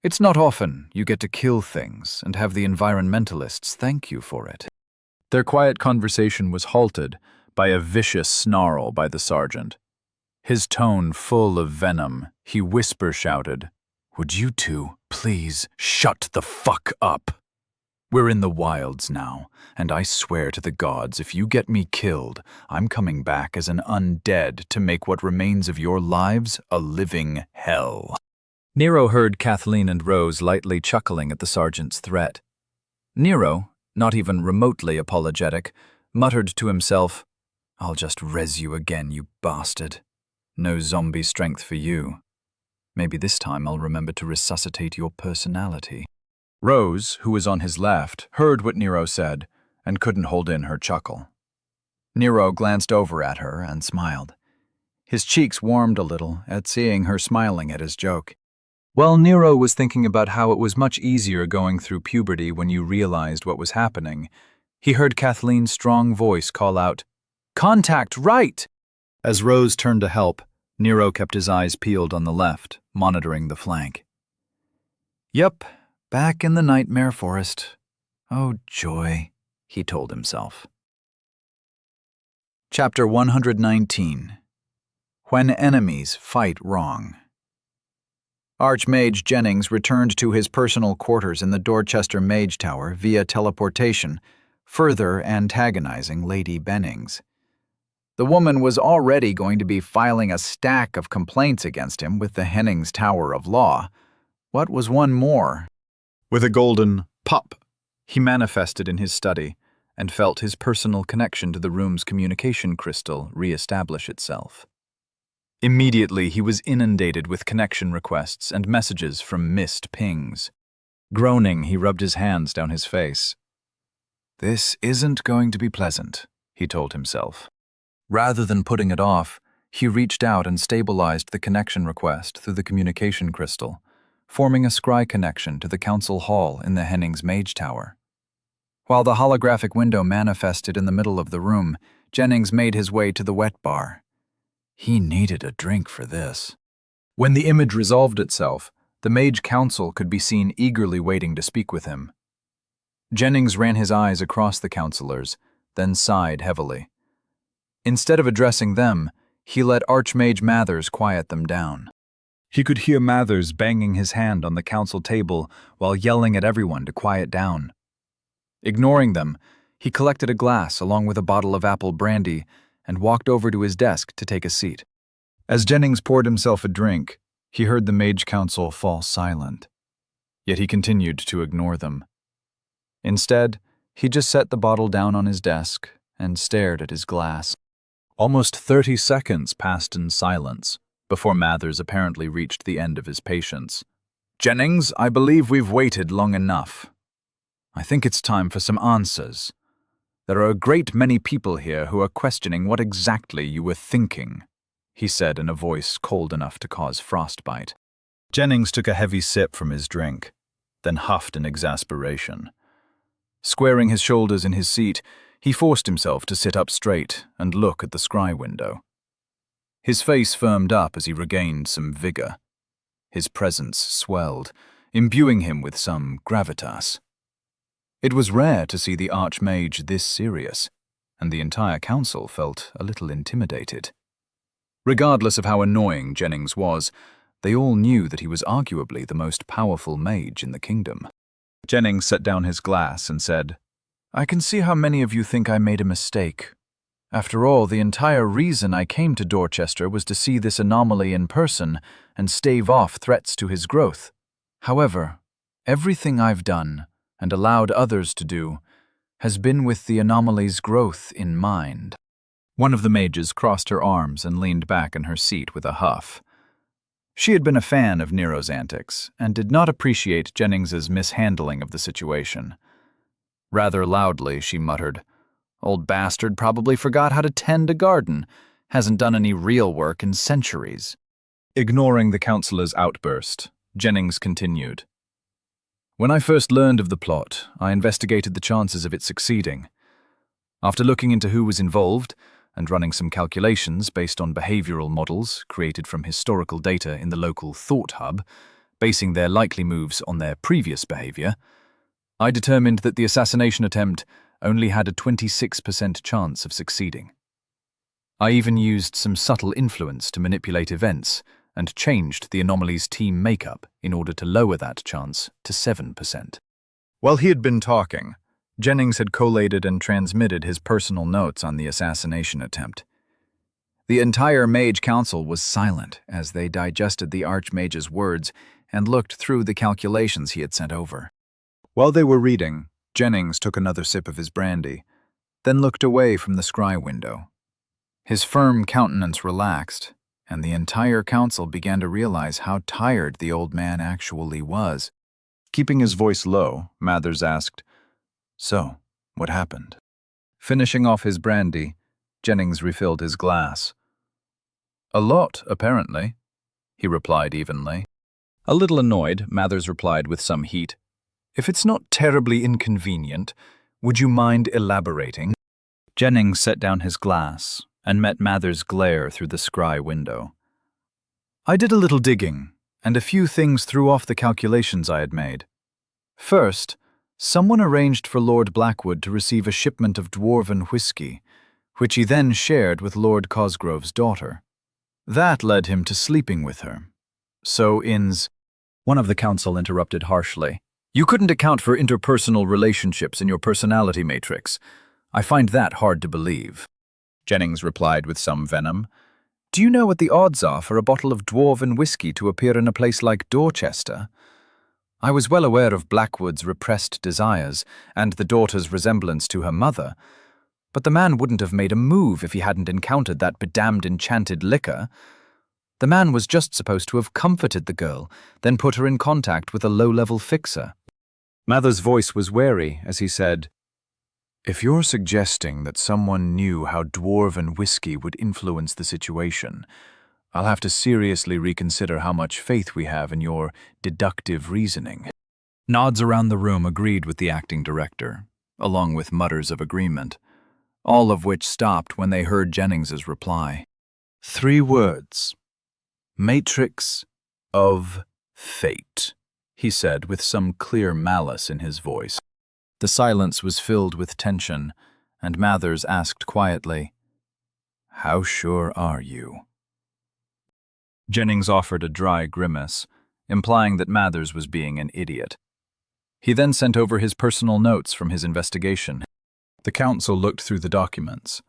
It's not often you get to kill things and have the environmentalists thank you for it." Their quiet conversation was halted by a vicious snarl by the sergeant. His tone full of venom, he whisper-shouted, "Would you two please shut the fuck up? We're in the wilds now, and I swear to the gods if you get me killed, I'm coming back as an undead to make what remains of your lives a living hell." Nero heard Kathleen and Rose lightly chuckling at the sergeant's threat. Nero, not even remotely apologetic, muttered to himself, "I'll just res you again, you bastard. No zombie strength for you. Maybe this time I'll remember to resuscitate your personality." Rose, who was on his left, heard what Nero said and couldn't hold in her chuckle. Nero glanced over at her and smiled. His cheeks warmed a little at seeing her smiling at his joke. While Nero was thinking about how it was much easier going through puberty when you realized what was happening, he heard Kathleen's strong voice call out, "Contact right!" As Rose turned to help, Nero kept his eyes peeled on the left, monitoring the flank. "Yep, back in the nightmare forest. Oh, joy," he told himself. Chapter 119. When Enemies Fight Wrong. Archmage Jennings returned to his personal quarters in the Dorchester Mage Tower via teleportation, further antagonizing Lady Bennings. The woman was already going to be filing a stack of complaints against him with the Hennings Tower of Law. What was one more? With a golden pop, he manifested in his study and felt his personal connection to the room's communication crystal re-establish itself. Immediately, he was inundated with connection requests and messages from missed pings. Groaning, he rubbed his hands down his face. "This isn't going to be pleasant," he told himself. Rather than putting it off, he reached out and stabilized the connection request through the communication crystal, forming a scry connection to the council hall in the Hennings Mage Tower. While the holographic window manifested in the middle of the room, Jennings made his way to the wet bar. He needed a drink for this. When the image resolved itself, the Mage Council could be seen eagerly waiting to speak with him. Jennings ran his eyes across the counselors, then sighed heavily. Instead of addressing them, he let Archmage Mathers quiet them down. He could hear Mathers banging his hand on the council table while yelling at everyone to quiet down. Ignoring them, he collected a glass along with a bottle of apple brandy and walked over to his desk to take a seat. As Jennings poured himself a drink, he heard the Mage Council fall silent. Yet he continued to ignore them. Instead, he just set the bottle down on his desk and stared at his glass. Almost 30 seconds passed in silence before Mathers apparently reached the end of his patience. "Jennings, I believe we've waited long enough. I think it's time for some answers. There are a great many people here who are questioning what exactly you were thinking," he said in a voice cold enough to cause frostbite. Jennings took a heavy sip from his drink, then huffed in exasperation. Squaring his shoulders in his seat, he forced himself to sit up straight and look at the scry window. His face firmed up as he regained some vigor. His presence swelled, imbuing him with some gravitas. It was rare to see the Archmage this serious, and the entire council felt a little intimidated. Regardless of how annoying Jennings was, they all knew that he was arguably the most powerful mage in the kingdom. Jennings set down his glass and said, I can see how many of you think I made a mistake. After all, the entire reason I came to Dorchester was to see this anomaly in person and stave off threats to his growth. However, everything I've done, and allowed others to do, has been with the anomaly's growth in mind. One of the mages crossed her arms and leaned back in her seat with a huff. She had been a fan of Nero's antics and did not appreciate Jennings's mishandling of the situation. Rather loudly, she muttered, "Old bastard probably forgot how to tend a garden. Hasn't done any real work in centuries." Ignoring the counselor's outburst, Jennings continued. When I first learned of the plot, I investigated the chances of it succeeding. After looking into who was involved and running some calculations based on behavioral models created from historical data in the local thought hub, basing their likely moves on their previous behavior, I determined that the assassination attempt only had a 26% chance of succeeding. I even used some subtle influence to manipulate events and changed the anomaly's team makeup in order to lower that chance to 7%. While he had been talking, Jennings had collated and transmitted his personal notes on the assassination attempt. The entire Mage Council was silent as they digested the Archmage's words and looked through the calculations he had sent over. While they were reading, Jennings took another sip of his brandy, then looked away from the scry window. His firm countenance relaxed, and the entire council began to realize how tired the old man actually was. Keeping his voice low, Mathers asked, "So, what happened?" Finishing off his brandy, Jennings refilled his glass. "A lot, apparently," he replied evenly. A little annoyed, Mathers replied with some heat, "If it's not terribly inconvenient, would you mind elaborating?" Jennings set down his glass and met Mathers' glare through the scry window. "I did a little digging, and a few things threw off the calculations I had made. First, someone arranged for Lord Blackwood to receive a shipment of dwarven whiskey, which he then shared with Lord Cosgrove's daughter. That led him to sleeping with her. So One of the council interrupted harshly. "You couldn't account for interpersonal relationships in your personality matrix. I find that hard to believe." Jennings replied with some venom. "Do you know what the odds are for a bottle of dwarven whiskey to appear in a place like Dorchester? I was well aware of Blackwood's repressed desires and the daughter's resemblance to her mother, but the man wouldn't have made a move if he hadn't encountered that bedamned enchanted liquor. The man was just supposed to have comforted the girl, then put her in contact with a low-level fixer." Mather's voice was wary as he said, "If you're suggesting that someone knew how dwarven whiskey would influence the situation, I'll have to seriously reconsider how much faith we have in your deductive reasoning." Nods around the room agreed with the acting director, along with mutters of agreement, all of which stopped when they heard Jennings's reply. 3 words. "Matrix of fate," he said with some clear malice in his voice. The silence was filled with tension, and Mathers asked quietly, "How sure are you?" Jennings offered a dry grimace, implying that Mathers was being an idiot. He then sent over his personal notes from his investigation. The council looked through the documents.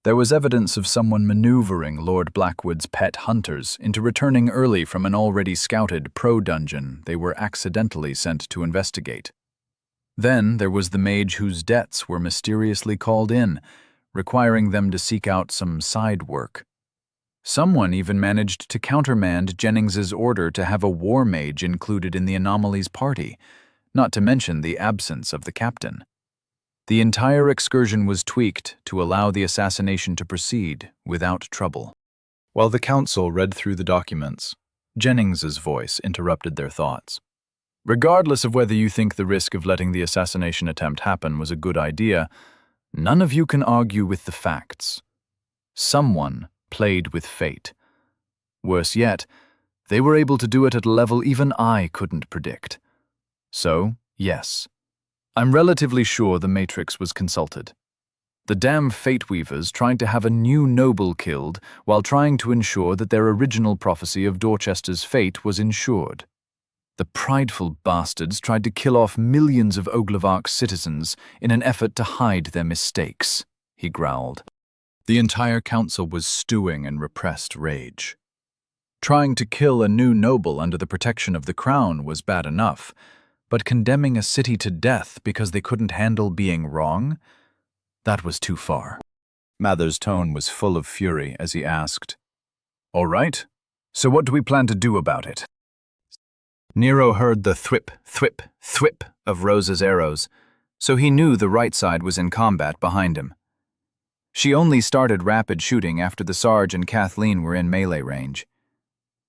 There was evidence of someone maneuvering Lord Blackwood's pet hunters into returning early from an already scouted pro-dungeon they were accidentally sent to investigate. Then there was the mage whose debts were mysteriously called in, requiring them to seek out some side work. Someone even managed to countermand Jennings's order to have a war mage included in the anomaly's party, not to mention the absence of the captain. The entire excursion was tweaked to allow the assassination to proceed without trouble. While the council read through the documents, Jennings's voice interrupted their thoughts. "Regardless of whether you think the risk of letting the assassination attempt happen was a good idea, none of you can argue with the facts. Someone played with fate. Worse yet, they were able to do it at a level even I couldn't predict. So, yes, I'm relatively sure the Matrix was consulted. The damn Fate Weavers tried to have a new noble killed while trying to ensure that their original prophecy of Dorchester's fate was ensured. The prideful bastards tried to kill off millions of Oglevark's citizens in an effort to hide their mistakes, he growled. The entire council was stewing in repressed rage. Trying to kill a new noble under the protection of the crown was bad enough, but condemning a city to death because they couldn't handle being wrong? That was too far. Mather's tone was full of fury as he asked, "All right, so what do we plan to do about it?" Nero heard the thwip, thwip, thwip of Rose's arrows, so he knew the right side was in combat behind him. She only started rapid shooting after the Sarge and Kathleen were in melee range.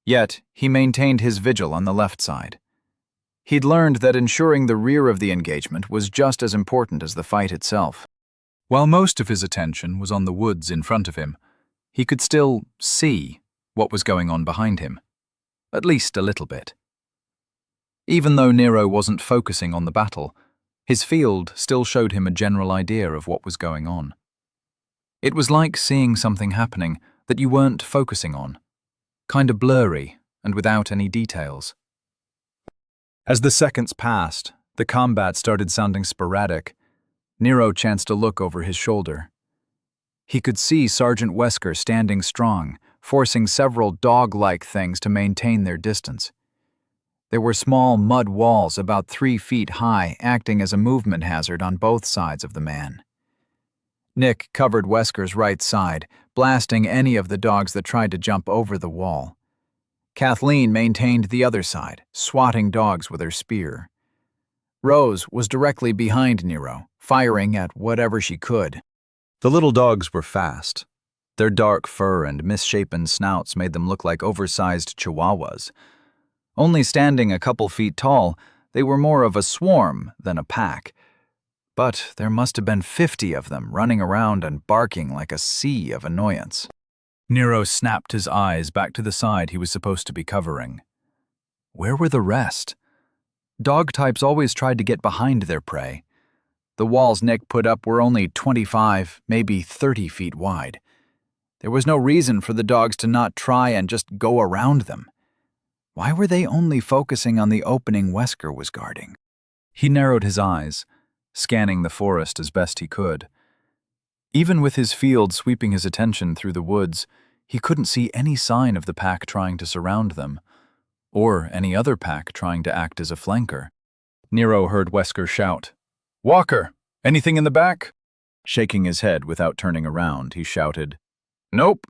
Yet, he maintained his vigil on the left side. He'd learned that ensuring the rear of the engagement was just as important as the fight itself. While most of his attention was on the woods in front of him, he could still see what was going on behind him, at least a little bit. Even though Nero wasn't focusing on the battle, his field still showed him a general idea of what was going on. It was like seeing something happening that you weren't focusing on, kinda blurry and without any details. As the seconds passed, the combat started sounding sporadic. Nero chanced to look over his shoulder. He could see Sergeant Wesker standing strong, forcing several dog-like things to maintain their distance. There were small mud walls about 3 feet high acting as a movement hazard on both sides of the man. Nick covered Wesker's right side, blasting any of the dogs that tried to jump over the wall. Kathleen maintained the other side, swatting dogs with her spear. Rose was directly behind Nero, firing at whatever she could. The little dogs were fast. Their dark fur and misshapen snouts made them look like oversized chihuahuas. Only standing a couple feet tall, they were more of a swarm than a pack. But there must have been 50 of them running around and barking like a sea of annoyance. Nero snapped his eyes back to the side he was supposed to be covering. Where were the rest? Dog types always tried to get behind their prey. The walls Nick put up were only 25, maybe 30 feet wide. There was no reason for the dogs to not try and just go around them. Why were they only focusing on the opening Wesker was guarding? He narrowed his eyes, scanning the forest as best he could. Even with his field sweeping his attention through the woods, he couldn't see any sign of the pack trying to surround them, or any other pack trying to act as a flanker. Nero heard Wesker shout, "Walker, anything in the back?" Shaking his head without turning around, he shouted, "Nope.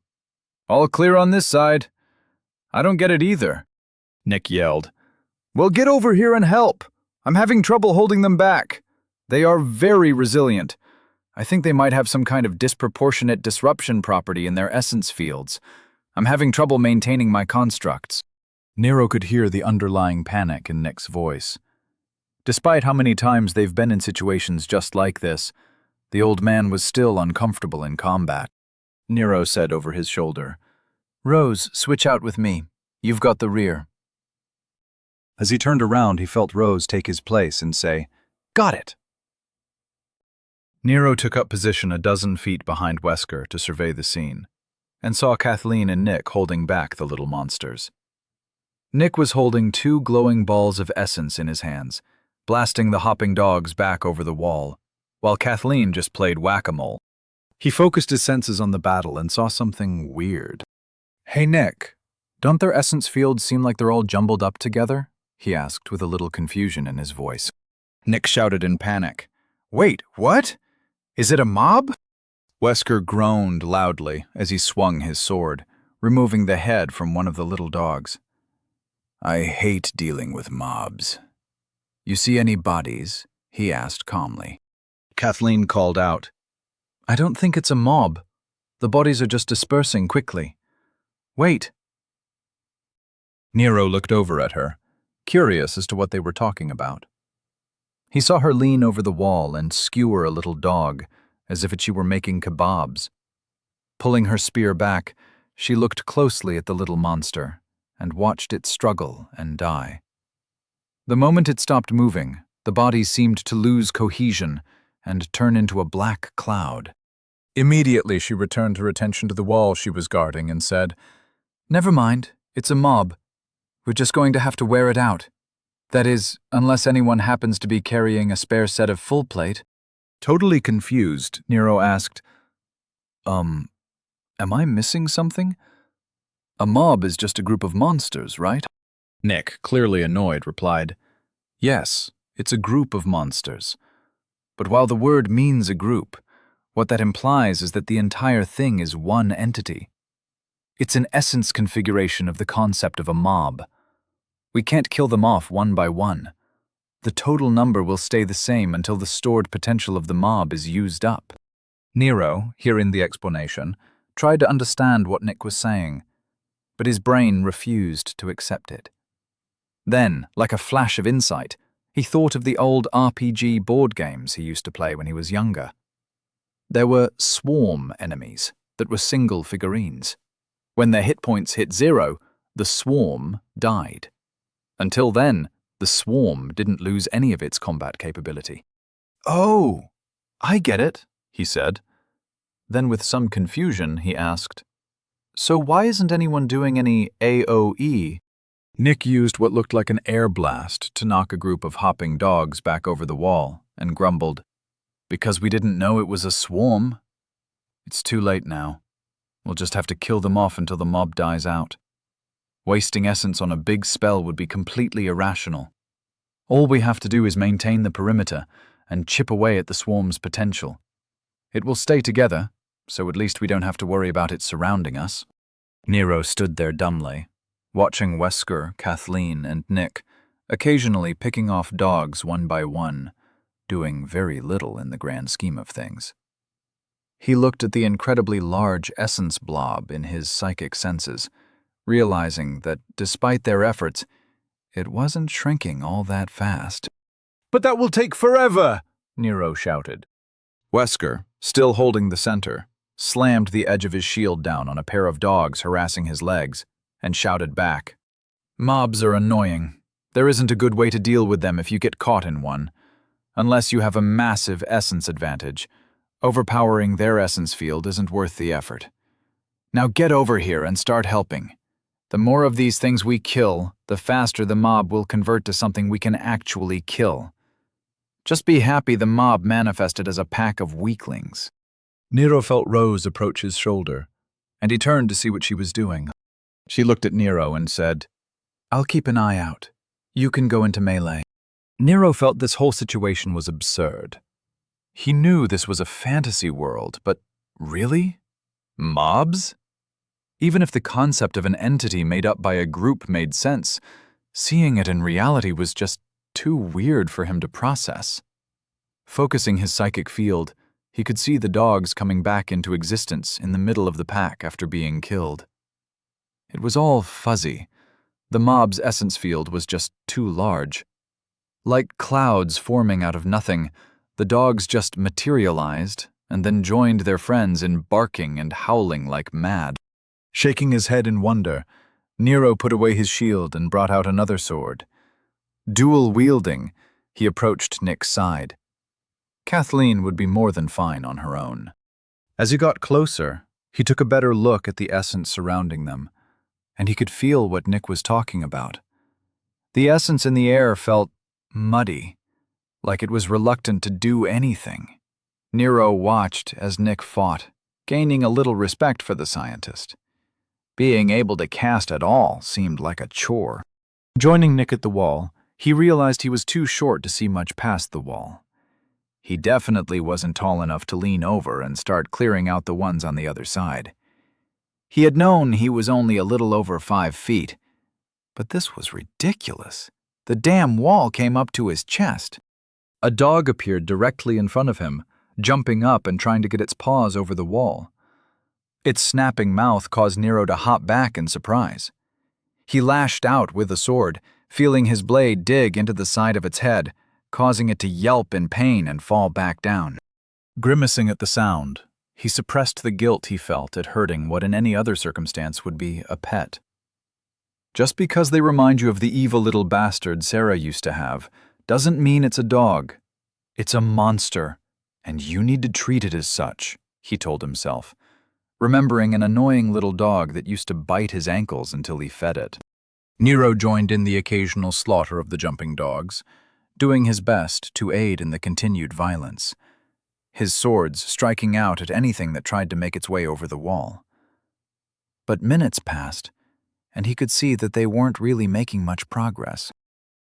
All clear on this side. I don't get it either." Nick yelled, "Well, get over here and help. I'm having trouble holding them back. They are very resilient. I think they might have some kind of disproportionate disruption property in their essence fields. I'm having trouble maintaining my constructs." Nero could hear the underlying panic in Nick's voice. Despite how many times they've been in situations just like this, the old man was still uncomfortable in combat. Nero said over his shoulder, "Rose, switch out with me. You've got the rear." As he turned around, he felt Rose take his place and say, "Got it." Nero took up position a dozen feet behind Wesker to survey the scene, and saw Kathleen and Nick holding back the little monsters. Nick was holding 2 glowing balls of essence in his hands, blasting the hopping dogs back over the wall, while Kathleen just played whack-a-mole. He focused his senses on the battle and saw something weird. "Hey, Nick, don't their essence fields seem like they're all jumbled up together?" he asked with a little confusion in his voice. Nick shouted in panic, "Wait, what? Is it a mob?" Wesker groaned loudly as he swung his sword, removing the head from one of the little dogs. "I hate dealing with mobs. You see any bodies?" he asked calmly. Kathleen called out, "I don't think it's a mob. The bodies are just dispersing quickly. Wait." Nero looked over at her, curious as to what they were talking about. He saw her lean over the wall and skewer a little dog, as if she were making kebabs. Pulling her spear back, she looked closely at the little monster and watched it struggle and die. The moment it stopped moving, the body seemed to lose cohesion and turn into a black cloud. Immediately she returned her attention to the wall she was guarding and said, "Never mind, it's a mob. We're just going to have to wear it out." That is, unless anyone happens to be carrying a spare set of full plate. Totally confused, Nero asked, Am I missing something? A mob is just a group of monsters, right? Nick, clearly annoyed, replied, Yes, it's a group of monsters. But while the word means a group, what that implies is that the entire thing is one entity. It's an essence configuration of the concept of a mob. We can't kill them off one by one. The total number will stay the same until the stored potential of the mob is used up. Nero, hearing the explanation, tried to understand what Nick was saying, but his brain refused to accept it. Then, like a flash of insight, he thought of the old RPG board games he used to play when he was younger. There were swarm enemies that were single figurines. When their hit points hit 0, the swarm died. Until then, the swarm didn't lose any of its combat capability. Oh, I get it, he said. Then with some confusion, he asked, So why isn't anyone doing any AoE? Nick used what looked like an air blast to knock a group of hopping dogs back over the wall and grumbled, Because we didn't know it was a swarm. It's too late now. We'll just have to kill them off until the mob dies out. Wasting essence on a big spell would be completely irrational. All we have to do is maintain the perimeter and chip away at the swarm's potential. It will stay together, so at least we don't have to worry about it surrounding us. Nero stood there dumbly, watching Wesker, Kathleen, and Nick occasionally picking off dogs one by one, doing very little in the grand scheme of things. He looked at the incredibly large essence blob in his psychic senses, realizing that despite their efforts, it wasn't shrinking all that fast. But that will take forever, Nero shouted. Wesker, still holding the center, slammed the edge of his shield down on a pair of dogs harassing his legs, and shouted back, Mobs are annoying. There isn't a good way to deal with them if you get caught in one. Unless you have a massive essence advantage, overpowering their essence field isn't worth the effort. Now get over here and start helping. The more of these things we kill, the faster the mob will convert to something we can actually kill. Just be happy the mob manifested as a pack of weaklings. Nero felt Rose approach his shoulder, and he turned to see what she was doing. She looked at Nero and said, I'll keep an eye out. You can go into melee. Nero felt this whole situation was absurd. He knew this was a fantasy world, but really? Mobs? Even if the concept of an entity made up by a group made sense, seeing it in reality was just too weird for him to process. Focusing his psychic field, he could see the dogs coming back into existence in the middle of the pack after being killed. It was all fuzzy. The mob's essence field was just too large. Like clouds forming out of nothing, the dogs just materialized and then joined their friends in barking and howling like mad. Shaking his head in wonder, Nero put away his shield and brought out another sword. Dual-wielding, he approached Nick's side. Kathleen would be more than fine on her own. As he got closer, he took a better look at the essence surrounding them, and he could feel what Nick was talking about. The essence in the air felt muddy, like it was reluctant to do anything. Nero watched as Nick fought, gaining a little respect for the scientist. Being able to cast at all seemed like a chore. Joining Nick at the wall, he realized he was too short to see much past the wall. He definitely wasn't tall enough to lean over and start clearing out the ones on the other side. He had known he was only a little over 5 feet, but this was ridiculous. The damn wall came up to his chest. A dog appeared directly in front of him, jumping up and trying to get its paws over the wall. Its snapping mouth caused Nero to hop back in surprise. He lashed out with the sword, feeling his blade dig into the side of its head, causing it to yelp in pain and fall back down. Grimacing at the sound, he suppressed the guilt he felt at hurting what in any other circumstance would be a pet. Just because they remind you of the evil little bastard Sarah used to have, doesn't mean it's a dog. It's a monster, and you need to treat it as such, he told himself, remembering an annoying little dog that used to bite his ankles until he fed it. Nero joined in the occasional slaughter of the jumping dogs, doing his best to aid in the continued violence, his swords striking out at anything that tried to make its way over the wall. But minutes passed, and he could see that they weren't really making much progress.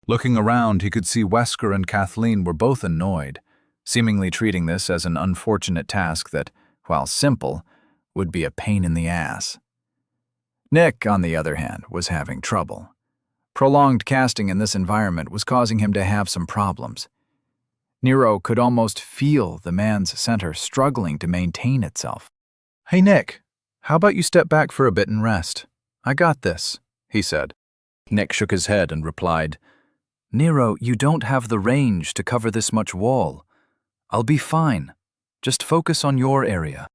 Looking around, he could see Wesker and Kathleen were both annoyed, seemingly treating this as an unfortunate task that, while simple, would be a pain in the ass. Nick, on the other hand, was having trouble. Prolonged casting in this environment was causing him to have some problems. Nero could almost feel the man's center struggling to maintain itself. "Hey, Nick, how about you step back for a bit and rest? I got this," he said. Nick shook his head and replied, "Nero, you don't have the range to cover this much wall. I'll be fine. Just focus on your area."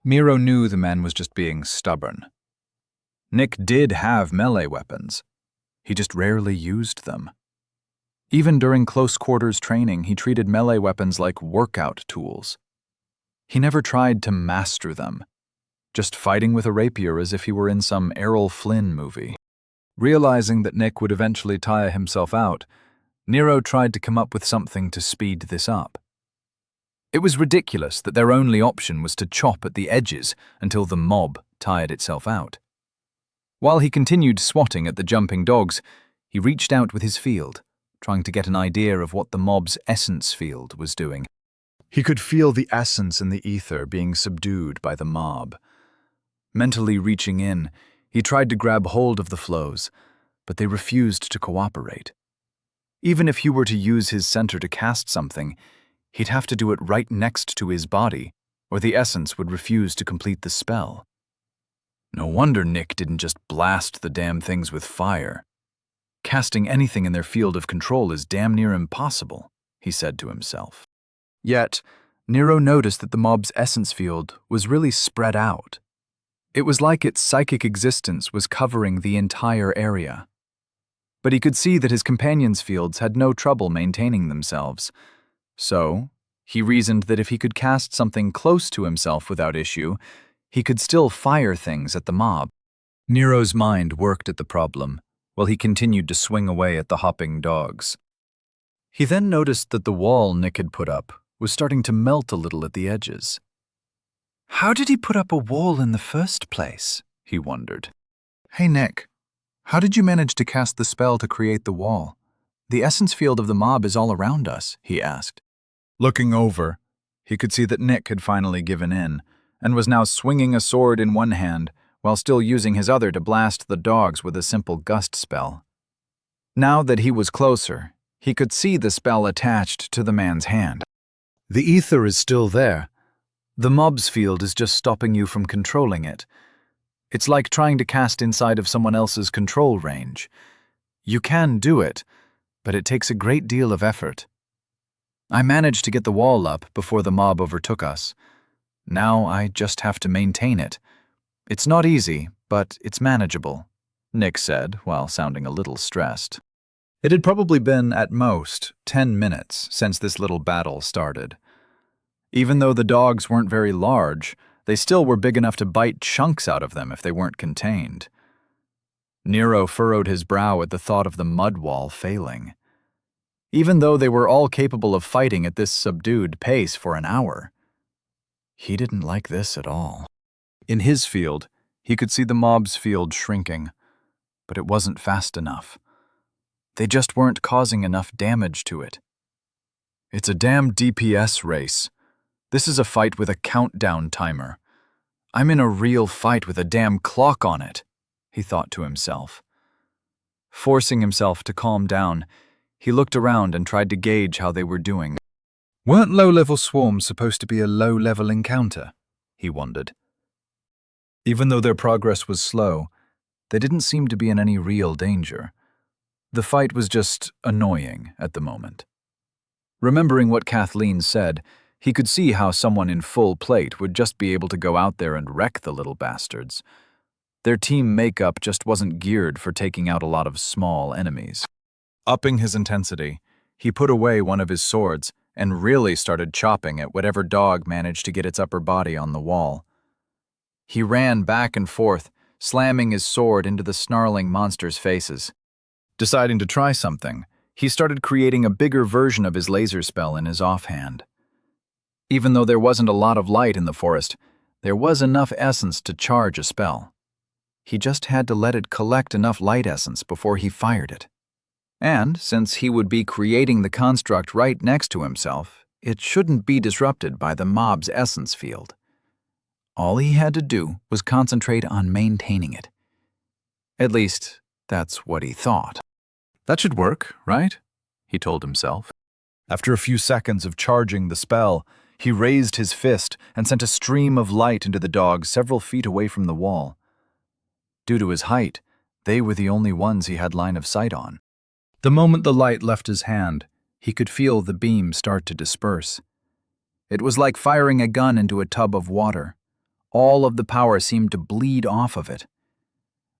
Nero knew the man was just being stubborn. Nick did have melee weapons. He just rarely used them. Even during close-quarters training, he treated melee weapons like workout tools. He never tried to master them, just fighting with a rapier as if he were in some Errol Flynn movie. Realizing that Nick would eventually tire himself out, Nero tried to come up with something to speed this up. It was ridiculous that their only option was to chop at the edges until the mob tired itself out. While he continued swatting at the jumping dogs, he reached out with his field, trying to get an idea of what the mob's essence field was doing. He could feel the essence in the ether being subdued by the mob. Mentally reaching in, he tried to grab hold of the flows, but they refused to cooperate. Even if he were to use his center to cast something, he'd have to do it right next to his body, or the essence would refuse to complete the spell. No wonder Nick didn't just blast the damn things with fire. Casting anything in their field of control is damn near impossible, he said to himself. Yet, Nero noticed that the mob's essence field was really spread out. It was like its psychic existence was covering the entire area. But he could see that his companions' fields had no trouble maintaining themselves. So, he reasoned that if he could cast something close to himself without issue, he could still fire things at the mob. Nero's mind worked at the problem, while he continued to swing away at the hopping dogs. He then noticed that the wall Nick had put up was starting to melt a little at the edges. How did he put up a wall in the first place? He wondered. Hey Nick, how did you manage to cast the spell to create the wall? The essence field of the mob is all around us, he asked. Looking over, he could see that Nick had finally given in, and was now swinging a sword in one hand, while still using his other to blast the dogs with a simple gust spell. Now that he was closer, he could see the spell attached to the man's hand. The ether is still there. The mob's field is just stopping you from controlling it. It's like trying to cast inside of someone else's control range. You can do it, but it takes a great deal of effort. I managed to get the wall up before the mob overtook us. Now I just have to maintain it. It's not easy, but it's manageable, Nick said, while sounding a little stressed. It had probably been, at most, 10 minutes since this little battle started. Even though the dogs weren't very large, they still were big enough to bite chunks out of them if they weren't contained. Nero furrowed his brow at the thought of the mud wall failing. Even though they were all capable of fighting at this subdued pace for an hour, he didn't like this at all. In his field, he could see the mob's field shrinking, but it wasn't fast enough. They just weren't causing enough damage to it. It's a damn DPS race. This is a fight with a countdown timer. I'm in a real fight with a damn clock on it, he thought to himself. Forcing himself to calm down, he looked around and tried to gauge how they were doing. Weren't low-level swarms supposed to be a low-level encounter? He wondered. Even though their progress was slow, they didn't seem to be in any real danger. The fight was just annoying at the moment. Remembering what Kathleen said, he could see how someone in full plate would just be able to go out there and wreck the little bastards. Their team makeup just wasn't geared for taking out a lot of small enemies. Upping his intensity, he put away one of his swords and really started chopping at whatever dog managed to get its upper body on the wall. He ran back and forth, slamming his sword into the snarling monsters' faces. Deciding to try something, he started creating a bigger version of his laser spell in his offhand. Even though there wasn't a lot of light in the forest, there was enough essence to charge a spell. He just had to let it collect enough light essence before he fired it. And since he would be creating the construct right next to himself, it shouldn't be disrupted by the mob's essence field. All he had to do was concentrate on maintaining it. At least, that's what he thought. That should work, right? He told himself. After a few seconds of charging the spell, he raised his fist and sent a stream of light into the dogs several feet away from the wall. Due to his height, they were the only ones he had line of sight on. The moment the light left his hand, he could feel the beam start to disperse. It was like firing a gun into a tub of water. All of the power seemed to bleed off of it.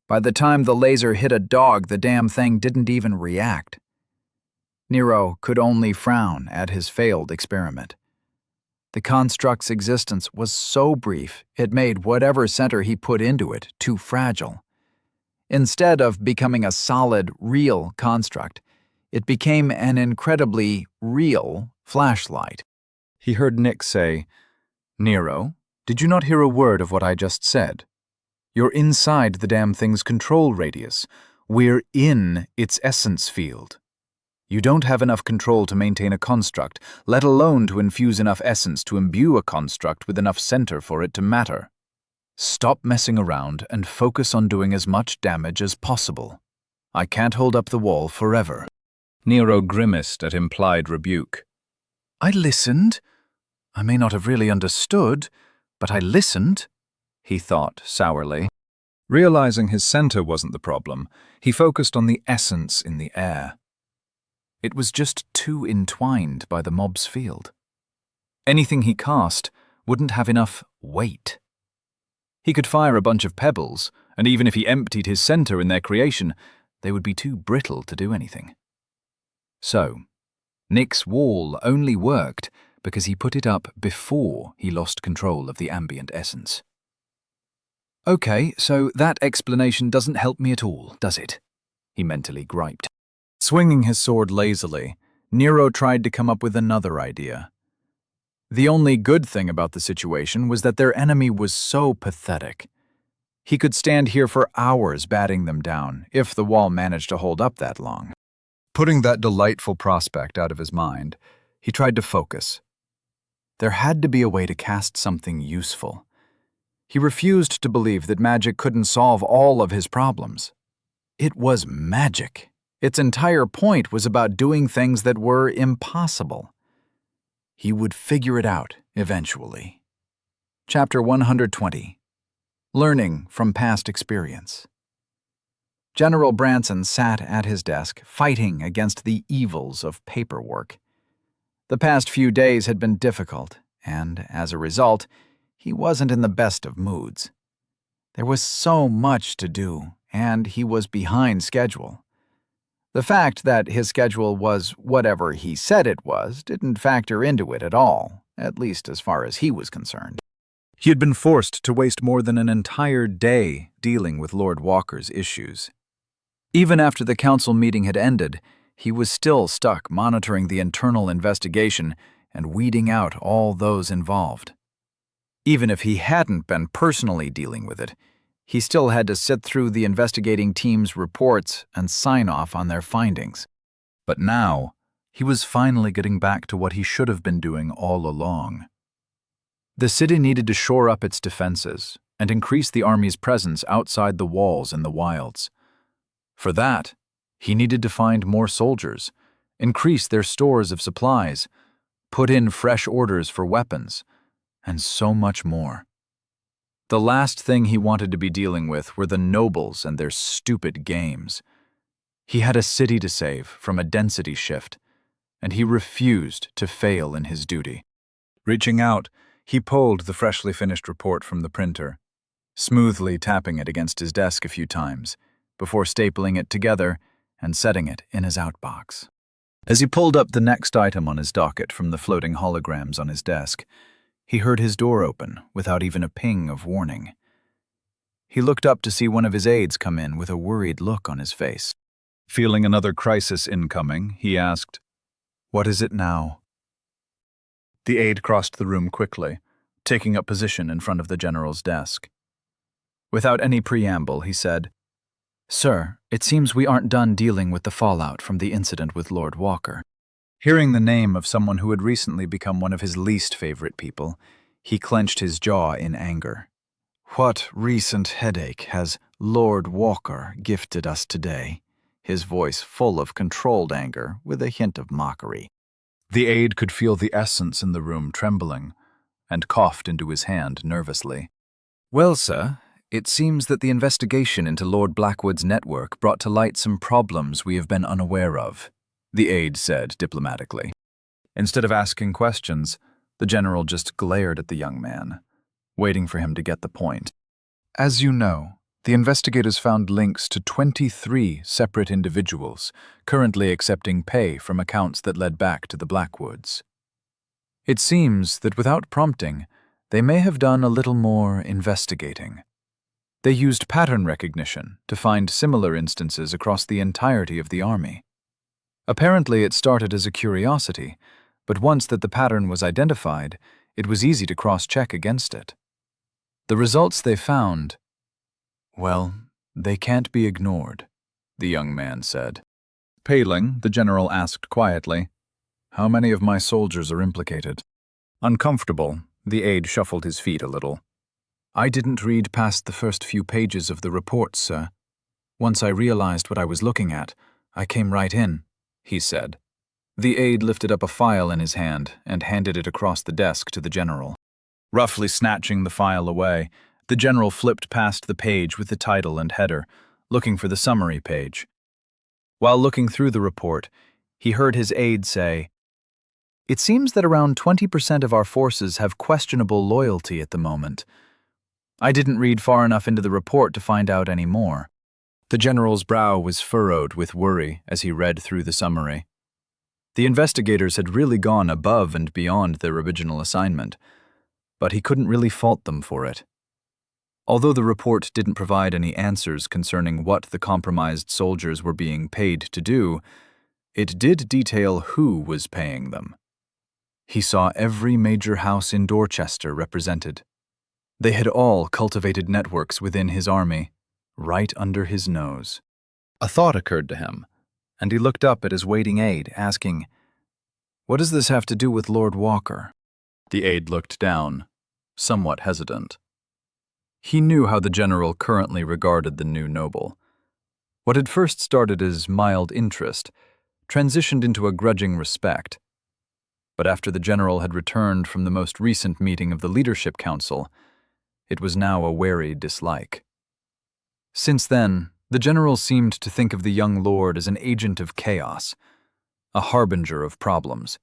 By the time the laser hit a dog, the damn thing didn't even react. Nero could only frown at his failed experiment. The construct's existence was so brief, it made whatever center he put into it too fragile. Instead of becoming a solid, real construct, it became an incredibly real flashlight. He heard Nick say, "Nero, did you not hear a word of what I just said? You're inside the damn thing's control radius. We're in its essence field. You don't have enough control to maintain a construct, let alone to infuse enough essence to imbue a construct with enough center for it to matter. Stop messing around and focus on doing as much damage as possible. I can't hold up the wall forever." Nero grimaced at implied rebuke. "I listened. I may not have really understood, but I listened," he thought sourly. Realizing his center wasn't the problem, he focused on the essence in the air. It was just too entwined by the mob's field. Anything he cast wouldn't have enough weight. He could fire a bunch of pebbles, and even if he emptied his center in their creation, they would be too brittle to do anything. So, Nick's wall only worked because he put it up before he lost control of the ambient essence. "Okay, so that explanation doesn't help me at all, does it?" he mentally griped. Swinging his sword lazily, Nero tried to come up with another idea. The only good thing about the situation was that their enemy was so pathetic. He could stand here for hours batting them down, if the wall managed to hold up that long. Putting that delightful prospect out of his mind, he tried to focus. There had to be a way to cast something useful. He refused to believe that magic couldn't solve all of his problems. It was magic. Its entire point was about doing things that were impossible. He would figure it out eventually. Chapter 120. Learning from Past Experience. General Branson sat at his desk, fighting against the evils of paperwork. The past few days had been difficult, and as a result, he wasn't in the best of moods. There was so much to do, and he was behind schedule. The fact that his schedule was whatever he said it was didn't factor into it at all, at least as far as he was concerned. He had been forced to waste more than an entire day dealing with Lord Walker's issues. Even after the council meeting had ended, he was still stuck monitoring the internal investigation and weeding out all those involved. Even if he hadn't been personally dealing with it, he still had to sit through the investigating team's reports and sign off on their findings. But now, he was finally getting back to what he should have been doing all along. The city needed to shore up its defenses and increase the army's presence outside the walls in the wilds. For that, he needed to find more soldiers, increase their stores of supplies, put in fresh orders for weapons, and so much more. The last thing he wanted to be dealing with were the nobles and their stupid games. He had a city to save from a density shift, and he refused to fail in his duty. Reaching out, he pulled the freshly finished report from the printer, smoothly tapping it against his desk a few times, before stapling it together and setting it in his outbox. As he pulled up the next item on his docket from the floating holograms on his desk, he heard his door open without even a ping of warning. He looked up to see one of his aides come in with a worried look on his face. Feeling another crisis incoming, he asked, "What is it now?" The aide crossed the room quickly, taking up position in front of the general's desk. Without any preamble, he said, "Sir, it seems we aren't done dealing with the fallout from the incident with Lord Walker." Hearing the name of someone who had recently become one of his least favorite people, he clenched his jaw in anger. "What recent headache has Lord Walker gifted us today?" His voice full of controlled anger with a hint of mockery. The aide could feel the essence in the room trembling, and coughed into his hand nervously. "Well, sir, it seems that the investigation into Lord Blackwood's network brought to light some problems we have been unaware of," the aide said diplomatically. Instead of asking questions, the general just glared at the young man, waiting for him to get the point. "As you know, the investigators found links to 23 separate individuals currently accepting pay from accounts that led back to the Blackwoods. It seems that without prompting, they may have done a little more investigating. They used pattern recognition to find similar instances across the entirety of the army. Apparently it started as a curiosity, but once that the pattern was identified, it was easy to cross-check against it. The results they found, well, they can't be ignored," the young man said. Paling, the general asked quietly, "How many of my soldiers are implicated?" Uncomfortable, the aide shuffled his feet a little. "I didn't read past the first few pages of the report, sir. Once I realized what I was looking at, I came right in," he said. The aide lifted up a file in his hand and handed it across the desk to the general. Roughly snatching the file away, the general flipped past the page with the title and header, looking for the summary page. While looking through the report, he heard his aide say, "It seems that around 20% of our forces have questionable loyalty at the moment. I didn't read far enough into the report to find out any more." The general's brow was furrowed with worry as he read through the summary. The investigators had really gone above and beyond their original assignment, but he couldn't really fault them for it. Although the report didn't provide any answers concerning what the compromised soldiers were being paid to do, it did detail who was paying them. He saw every major house in Dorchester represented. They had all cultivated networks within his army, right under his nose. A thought occurred to him, and he looked up at his waiting aide, asking, "What does this have to do with Lord Walker?" The aide looked down, somewhat hesitant. He knew how the general currently regarded the new noble. What had first started as mild interest transitioned into a grudging respect. But after the general had returned from the most recent meeting of the Leadership Council, it was now a wary dislike. Since then, the general seemed to think of the young lord as an agent of chaos, a harbinger of problems,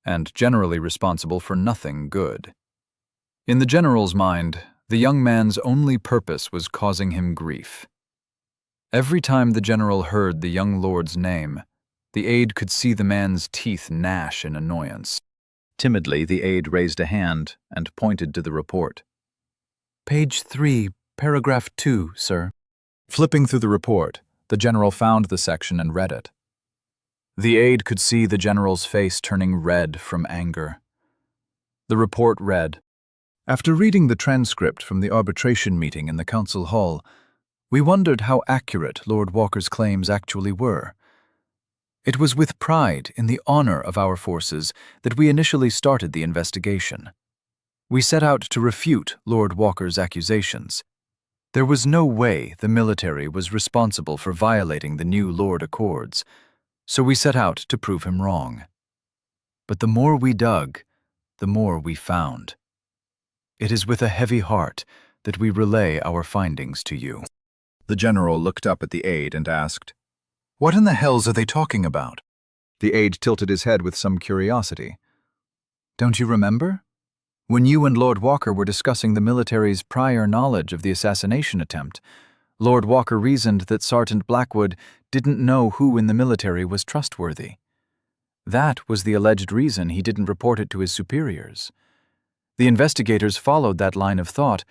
and generally responsible for nothing good. In the general's mind, the young man's only purpose was causing him grief. Every time the general heard the young lord's name, the aide could see the man's teeth gnash in annoyance. Timidly, the aide raised a hand and pointed to the report. "Page 3, paragraph 2, sir." Flipping through the report, the general found the section and read it. The aide could see the general's face turning red from anger. The report read, "After reading the transcript from the arbitration meeting in the council hall, we wondered how accurate Lord Walker's claims actually were. It was with pride in the honor of our forces that we initially started the investigation. We set out to refute Lord Walker's accusations. There was no way the military was responsible for violating the new Lord Accords, so we set out to prove him wrong. But the more we dug, the more we found. It is with a heavy heart that we relay our findings to you." The general looked up at the aide and asked, "What in the hells are they talking about?" The aide tilted his head with some curiosity. "Don't you remember? When you and Lord Walker were discussing the military's prior knowledge of the assassination attempt, Lord Walker reasoned that Sergeant Blackwood didn't know who in the military was trustworthy. That was the alleged reason he didn't report it to his superiors. The investigators followed that line of thought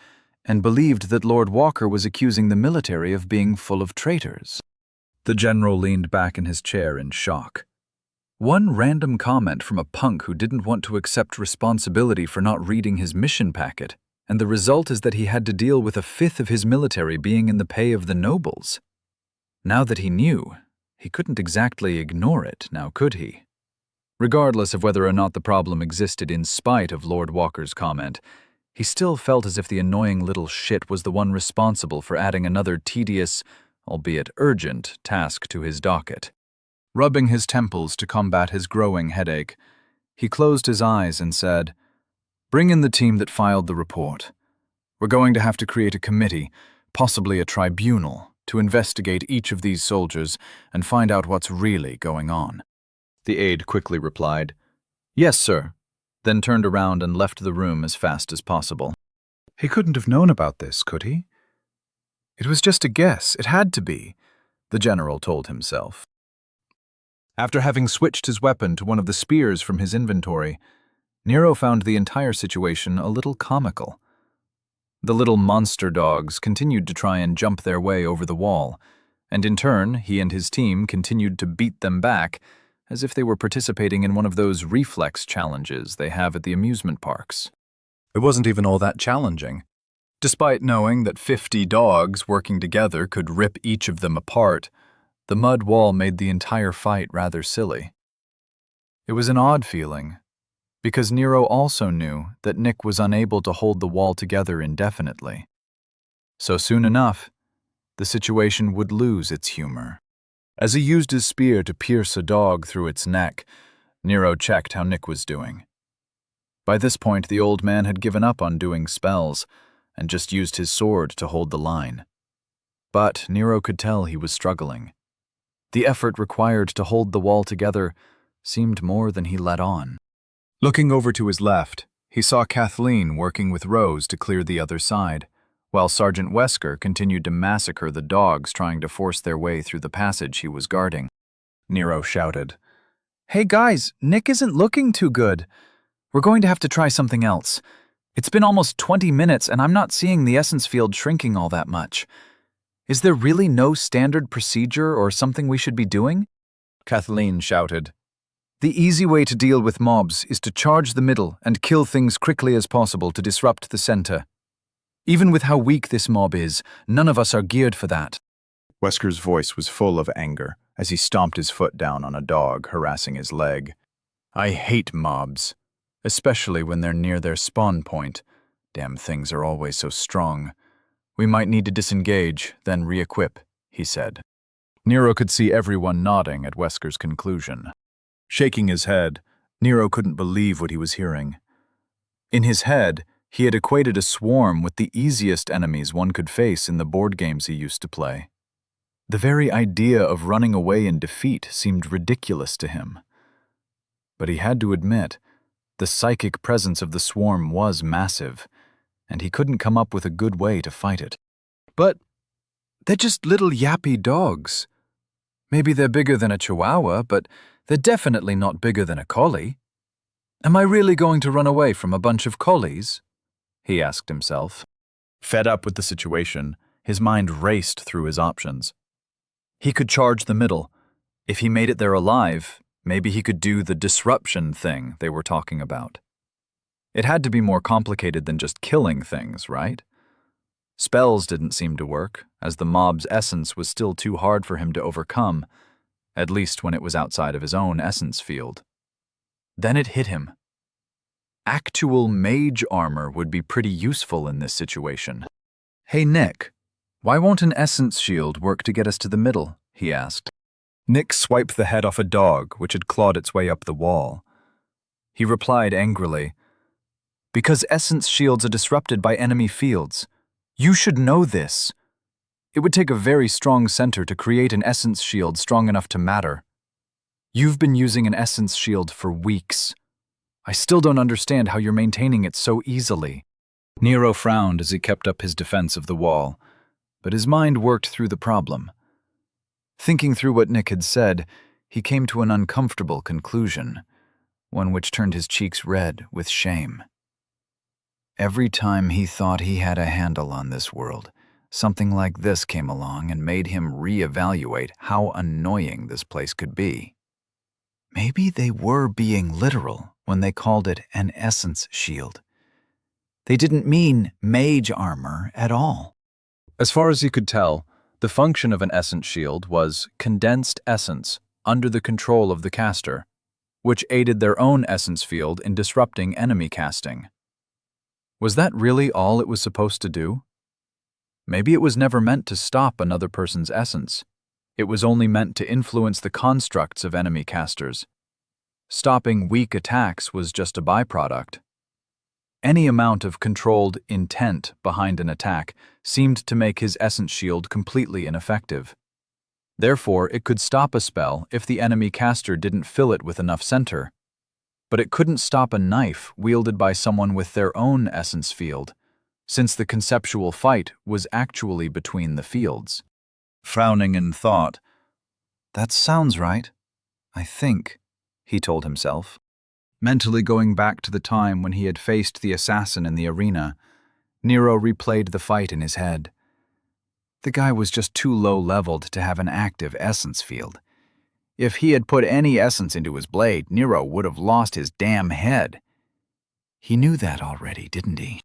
and believed that Lord Walker was accusing the military of being full of traitors." The general leaned back in his chair in shock. One random comment from a punk who didn't want to accept responsibility for not reading his mission packet, and the result is that he had to deal with a fifth of his military being in the pay of the nobles. Now that he knew, he couldn't exactly ignore it, now could he? Regardless of whether or not the problem existed in spite of Lord Walker's comment, he still felt as if the annoying little shit was the one responsible for adding another tedious, albeit urgent, task to his docket. Rubbing his temples to combat his growing headache, he closed his eyes and said, "Bring in the team that filed the report. We're going to have to create a committee, possibly a tribunal, to investigate each of these soldiers and find out what's really going on." The aide quickly replied, "Yes, sir," then turned around and left the room as fast as possible. He couldn't have known about this, could he? It was just a guess. It had to be, the general told himself. After having switched his weapon to one of the spears from his inventory, Nero found the entire situation a little comical. The little monster dogs continued to try and jump their way over the wall, and in turn, he and his team continued to beat them back as if they were participating in one of those reflex challenges they have at the amusement parks. It wasn't even all that challenging. Despite knowing that 50 dogs working together could rip each of them apart, the mud wall made the entire fight rather silly. It was an odd feeling, because Nero also knew that Nick was unable to hold the wall together indefinitely. So soon enough, the situation would lose its humor. As he used his spear to pierce a dog through its neck, Nero checked how Nick was doing. By this point, the old man had given up on doing spells and just used his sword to hold the line. But Nero could tell he was struggling. The effort required to hold the wall together seemed more than he let on. Looking over to his left, he saw Kathleen working with Rose to clear the other side, while Sergeant Wesker continued to massacre the dogs trying to force their way through the passage he was guarding. Nero shouted, "Hey guys, Nick isn't looking too good. We're going to have to try something else. It's been almost 20 minutes and I'm not seeing the essence field shrinking all that much. Is there really no standard procedure or something we should be doing?" Kathleen shouted, "The easy way to deal with mobs is to charge the middle and kill things quickly as possible to disrupt the center. Even with how weak this mob is, none of us are geared for that." Wesker's voice was full of anger as he stomped his foot down on a dog harassing his leg. "I hate mobs, especially when they're near their spawn point. Damn things are always so strong. We might need to disengage, then re-equip," he said. Nero could see everyone nodding at Wesker's conclusion. Shaking his head, Nero couldn't believe what he was hearing. In his head, he had equated a swarm with the easiest enemies one could face in the board games he used to play. The very idea of running away in defeat seemed ridiculous to him. But he had to admit, the psychic presence of the swarm was massive, and he couldn't come up with a good way to fight it. But they're just little yappy dogs. Maybe they're bigger than a chihuahua, but they're definitely not bigger than a collie. Am I really going to run away from a bunch of collies? He asked himself. Fed up with the situation, his mind raced through his options. He could charge the middle. If he made it there alive, maybe he could do the disruption thing they were talking about. It had to be more complicated than just killing things, right? Spells didn't seem to work, as the mob's essence was still too hard for him to overcome, at least when it was outside of his own essence field. Then it hit him. Actual mage armor would be pretty useful in this situation. "Hey, Nick, why won't an essence shield work to get us to the middle?" he asked. Nick swiped the head off a dog which had clawed its way up the wall. He replied angrily, "Because essence shields are disrupted by enemy fields. You should know this. It would take a very strong center to create an essence shield strong enough to matter. You've been using an essence shield for weeks. I still don't understand how you're maintaining it so easily." Nero frowned as he kept up his defense of the wall, but his mind worked through the problem. Thinking through what Nick had said, he came to an uncomfortable conclusion, one which turned his cheeks red with shame. Every time he thought he had a handle on this world, something like this came along and made him reevaluate how annoying this place could be. Maybe they were being literal when they called it an essence shield. They didn't mean mage armor at all. As far as he could tell, the function of an essence shield was condensed essence under the control of the caster, which aided their own essence field in disrupting enemy casting. Was that really all it was supposed to do? Maybe it was never meant to stop another person's essence. It was only meant to influence the constructs of enemy casters. Stopping weak attacks was just a byproduct. Any amount of controlled intent behind an attack seemed to make his essence shield completely ineffective. Therefore, it could stop a spell if the enemy caster didn't fill it with enough center. But it couldn't stop a knife wielded by someone with their own essence field, since the conceptual fight was actually between the fields. Frowning in thought, "That sounds right, I think," he told himself. Mentally going back to the time when he had faced the assassin in the arena, Nero replayed the fight in his head. The guy was just too low-leveled to have an active essence field. If he had put any essence into his blade, Nero would have lost his damn head. He knew that already, didn't he?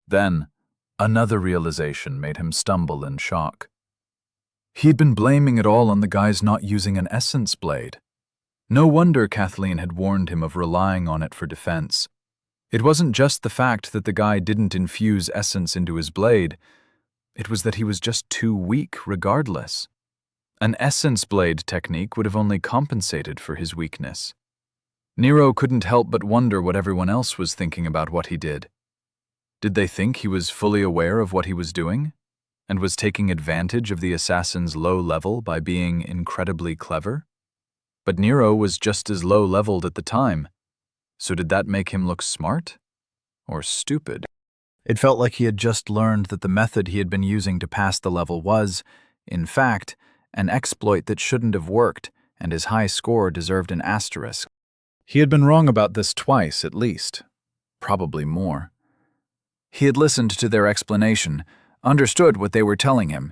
Then, another realization made him stumble in shock. He'd been blaming it all on the guy's not using an essence blade. No wonder Kathleen had warned him of relying on it for defense. It wasn't just the fact that the guy didn't infuse essence into his blade, it was that he was just too weak regardless. An essence blade technique would have only compensated for his weakness. Nero couldn't help but wonder what everyone else was thinking about what he did. Did they think he was fully aware of what he was doing, and was taking advantage of the assassin's low level by being incredibly clever? But Nero was just as low-leveled at the time, so did that make him look smart? Or stupid? It felt like he had just learned that the method he had been using to pass the level was, in fact, an exploit that shouldn't have worked, and his high score deserved an asterisk. He had been wrong about this twice, at least. Probably more. He had listened to their explanation, understood what they were telling him,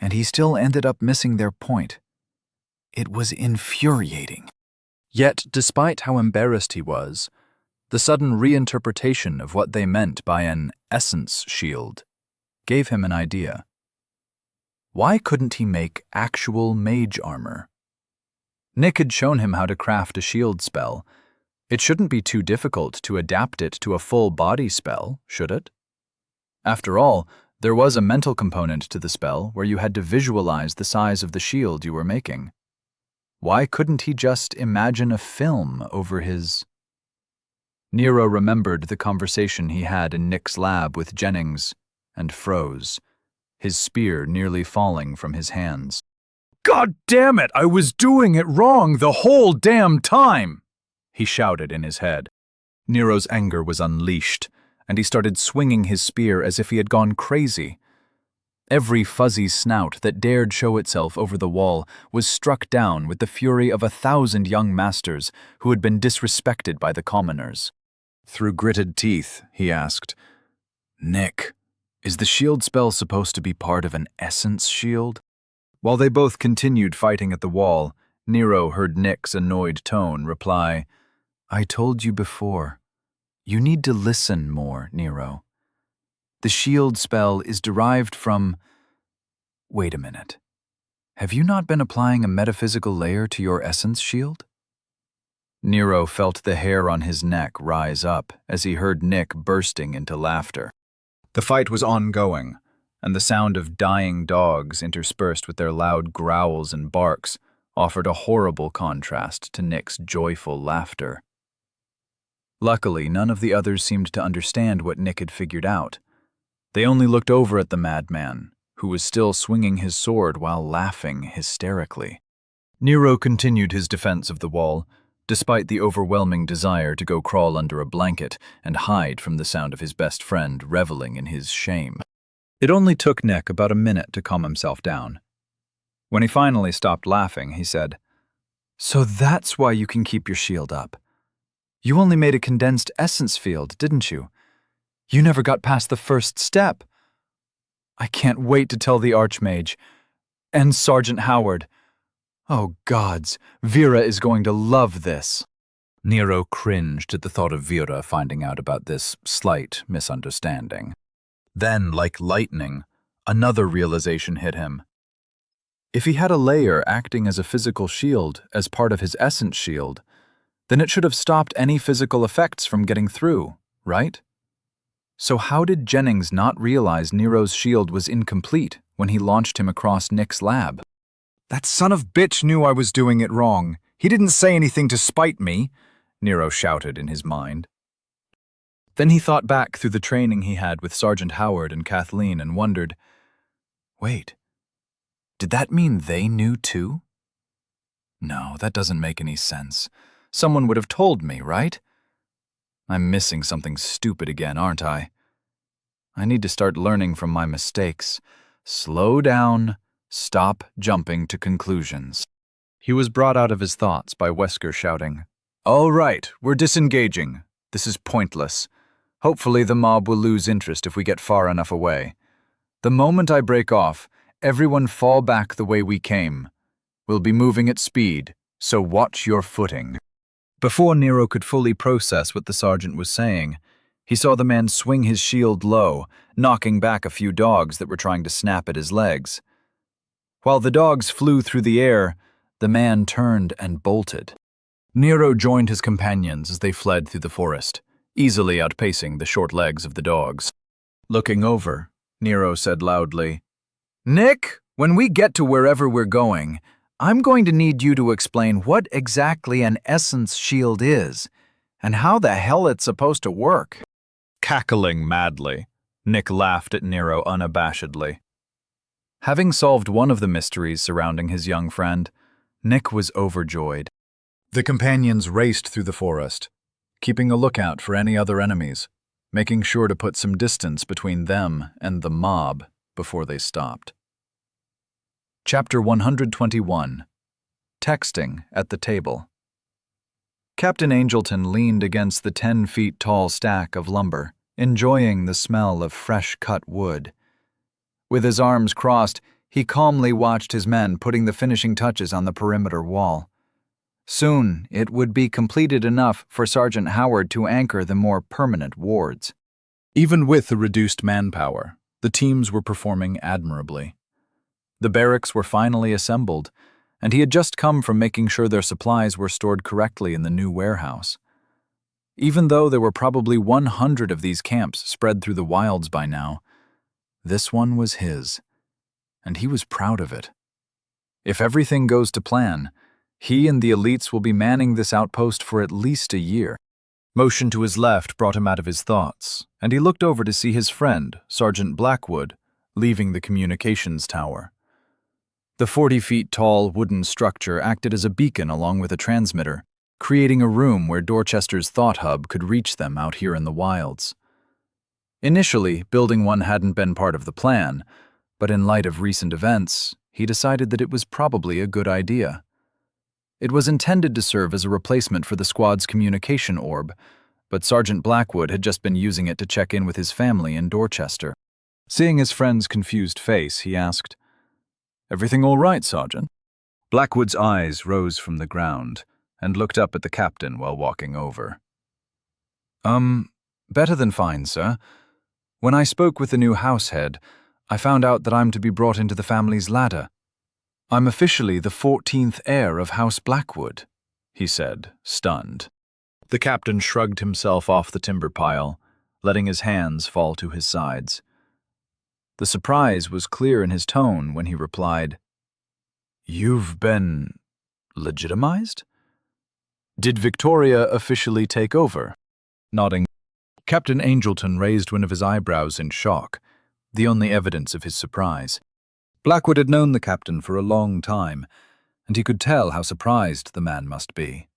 and he still ended up missing their point. It was infuriating. Yet, despite how embarrassed he was, the sudden reinterpretation of what they meant by an essence shield gave him an idea. Why couldn't he make actual mage armor? Nick had shown him how to craft a shield spell. It shouldn't be too difficult to adapt it to a full body spell, should it? After all, there was a mental component to the spell where you had to visualize the size of the shield you were making. Why couldn't he just imagine a film over his... Nero remembered the conversation he had in Nick's lab with Jennings, and froze, his spear nearly falling from his hands. "God damn it! I was doing it wrong the whole damn time!" he shouted in his head. Nero's anger was unleashed, and he started swinging his spear as if he had gone crazy. Every fuzzy snout that dared show itself over the wall was struck down with the fury of 1,000 young masters who had been disrespected by the commoners. Through gritted teeth, he asked, "Nick, is the shield spell supposed to be part of an essence shield?" While they both continued fighting at the wall, Nero heard Nick's annoyed tone reply, "I told you before. You need to listen more, Nero. The shield spell is derived from... Wait a minute. Have you not been applying a metaphysical layer to your essence shield?" Nero felt the hair on his neck rise up as he heard Nick bursting into laughter. The fight was ongoing, and the sound of dying dogs interspersed with their loud growls and barks offered a horrible contrast to Nick's joyful laughter. Luckily, none of the others seemed to understand what Nick had figured out. They only looked over at the madman, who was still swinging his sword while laughing hysterically. Nero continued his defense of the wall, despite the overwhelming desire to go crawl under a blanket and hide from the sound of his best friend reveling in his shame. It only took Nick about a minute to calm himself down. When he finally stopped laughing, he said, "So that's why you can keep your shield up. You only made a condensed essence field, didn't you? You never got past the first step." I can't wait to tell the Archmage. And Sergeant Howard. Oh gods, Vera is going to love this. Nero cringed at the thought of Vera finding out about this slight misunderstanding. Then, like lightning, another realization hit him. If he had a layer acting as a physical shield, as part of his essence shield, then it should have stopped any physical effects from getting through, right? So how did Jennings not realize Nero's shield was incomplete when he launched him across Nick's lab? That son of bitch knew I was doing it wrong. He didn't say anything to spite me, Nero shouted in his mind. Then he thought back through the training he had with Sergeant Howard and Kathleen and wondered, wait, did that mean they knew too? No, that doesn't make any sense. Someone would have told me, right? I'm missing something stupid again, aren't I? I need to start learning from my mistakes. Slow down, stop jumping to conclusions. He was brought out of his thoughts by Wesker shouting, "All right, we're disengaging. This is pointless. Hopefully the mob will lose interest if we get far enough away. The moment I break off, everyone fall back the way we came. We'll be moving at speed, so watch your footing." Before Nero could fully process what the sergeant was saying, he saw the man swing his shield low, knocking back a few dogs that were trying to snap at his legs. While the dogs flew through the air, the man turned and bolted. Nero joined his companions as they fled through the forest, easily outpacing the short legs of the dogs. Looking over, Nero said loudly, "Nick, when we get to wherever we're going, I'm going to need you to explain what exactly an essence shield is, and how the hell it's supposed to work." Cackling madly, Nick laughed at Nero unabashedly. Having solved one of the mysteries surrounding his young friend, Nick was overjoyed. The companions raced through the forest, keeping a lookout for any other enemies, making sure to put some distance between them and the mob before they stopped. Chapter 121. Texting at the Table. Captain Angelton leaned against the 10-feet-tall stack of lumber, enjoying the smell of fresh-cut wood. With his arms crossed, he calmly watched his men putting the finishing touches on the perimeter wall. Soon, it would be completed enough for Sergeant Howard to anchor the more permanent wards. Even with the reduced manpower, the teams were performing admirably. The barracks were finally assembled, and he had just come from making sure their supplies were stored correctly in the new warehouse. Even though there were probably 100 of these camps spread through the wilds by now, this one was his, and he was proud of it. If everything goes to plan, he and the elites will be manning this outpost for at least a year. Motion to his left brought him out of his thoughts, and he looked over to see his friend, Sergeant Blackwood, leaving the communications tower. The 40-feet-tall wooden structure acted as a beacon along with a transmitter, creating a room where Dorchester's thought hub could reach them out here in the wilds. Initially, building one hadn't been part of the plan, but in light of recent events, he decided that it was probably a good idea. It was intended to serve as a replacement for the squad's communication orb, but Sergeant Blackwood had just been using it to check in with his family in Dorchester. Seeing his friend's confused face, he asked, "Everything all right, Sergeant?" Blackwood's eyes rose from the ground and looked up at the captain while walking over. Better than fine, sir. When I spoke with the new househead, I found out that I'm to be brought into the family's ladder. I'm officially the 14th heir of House Blackwood," he said, stunned. The captain shrugged himself off the timber pile, letting his hands fall to his sides. The surprise was clear in his tone when he replied, "You've been legitimized? Did Victoria officially take over?" Nodding, Captain Angelton raised one of his eyebrows in shock, the only evidence of his surprise. Blackwood had known the captain for a long time, and he could tell how surprised the man must be.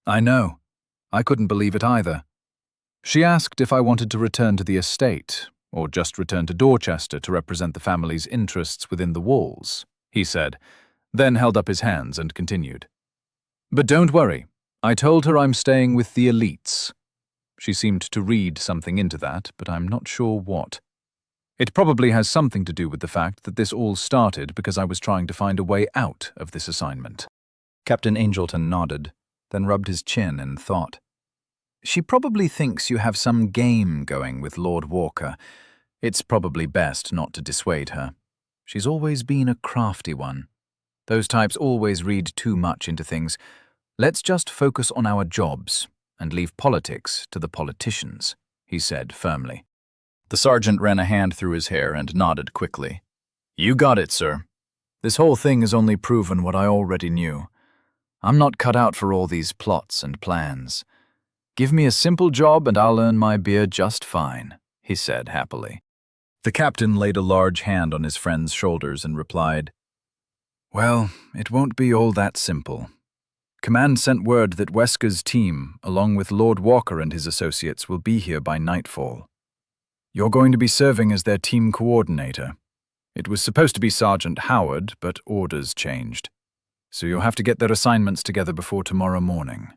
"I know. I couldn't believe it either. She asked if I wanted to return to the estate, or just return to Dorchester to represent the family's interests within the walls," he said, then held up his hands and continued. "But don't worry. I told her I'm staying with the elites." She seemed to read something into that, but I'm not sure what. It probably has something to do with the fact that this all started because I was trying to find a way out of this assignment." Captain Angelton nodded, then rubbed his chin in thought. "She probably thinks you have some game going with Lord Walker. It's probably best not to dissuade her. She's always been a crafty one. Those types always read too much into things. Let's just focus on our jobs and leave politics to the politicians," he said firmly. The sergeant ran a hand through his hair and nodded quickly. "You got it, sir. This whole thing has only proven what I already knew. I'm not cut out for all these plots and plans. Give me a simple job and I'll earn my beer just fine," he said happily. The captain laid a large hand on his friend's shoulders and replied, "Well, it won't be all that simple. Command sent word that Wesker's team, along with Lord Walker and his associates, will be here by nightfall. You're going to be serving as their team coordinator. It was supposed to be Sergeant Howard, but orders changed. So you'll have to get their assignments together before tomorrow morning.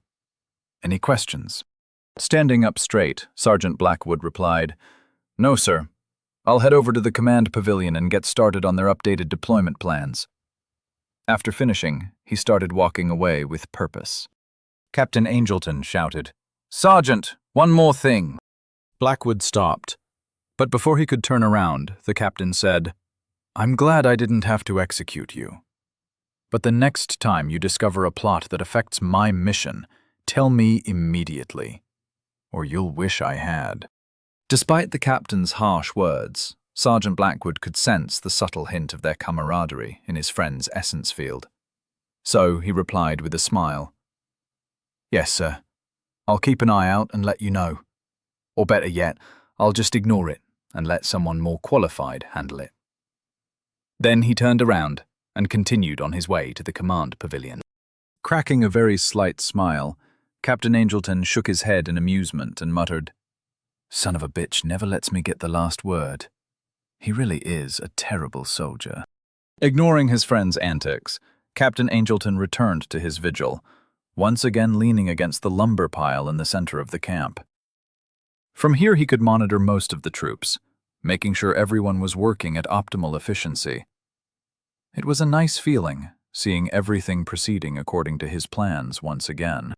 Any questions?" Standing up straight, Sergeant Blackwood replied, "No, sir. I'll head over to the command pavilion and get started on their updated deployment plans." After finishing, he started walking away with purpose. Captain Angelton shouted, "Sergeant, one more thing." Blackwood stopped, but before he could turn around, the captain said, "I'm glad I didn't have to execute you. But the next time you discover a plot that affects my mission, tell me immediately, or you'll wish I had." Despite the captain's harsh words, Sergeant Blackwood could sense the subtle hint of their camaraderie in his friend's essence field. So he replied with a smile, "Yes, sir. I'll keep an eye out and let you know. Or better yet, I'll just ignore it and let someone more qualified handle it." Then he turned around and continued on his way to the command pavilion. Cracking a very slight smile, Captain Angelton shook his head in amusement and muttered, "Son of a bitch never lets me get the last word. He really is a terrible soldier." Ignoring his friend's antics, Captain Angelton returned to his vigil, once again leaning against the lumber pile in the center of the camp. From here he could monitor most of the troops, making sure everyone was working at optimal efficiency. It was a nice feeling, seeing everything proceeding according to his plans once again.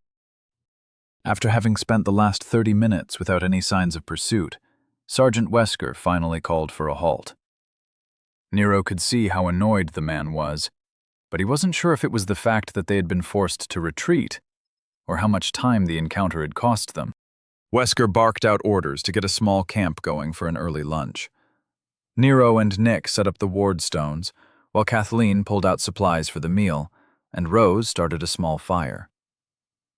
After having spent the last 30 minutes without any signs of pursuit, Sergeant Wesker finally called for a halt. Nero could see how annoyed the man was, but he wasn't sure if it was the fact that they had been forced to retreat, or how much time the encounter had cost them. Wesker barked out orders to get a small camp going for an early lunch. Nero and Nick set up the ward stones, while Kathleen pulled out supplies for the meal, and Rose started a small fire.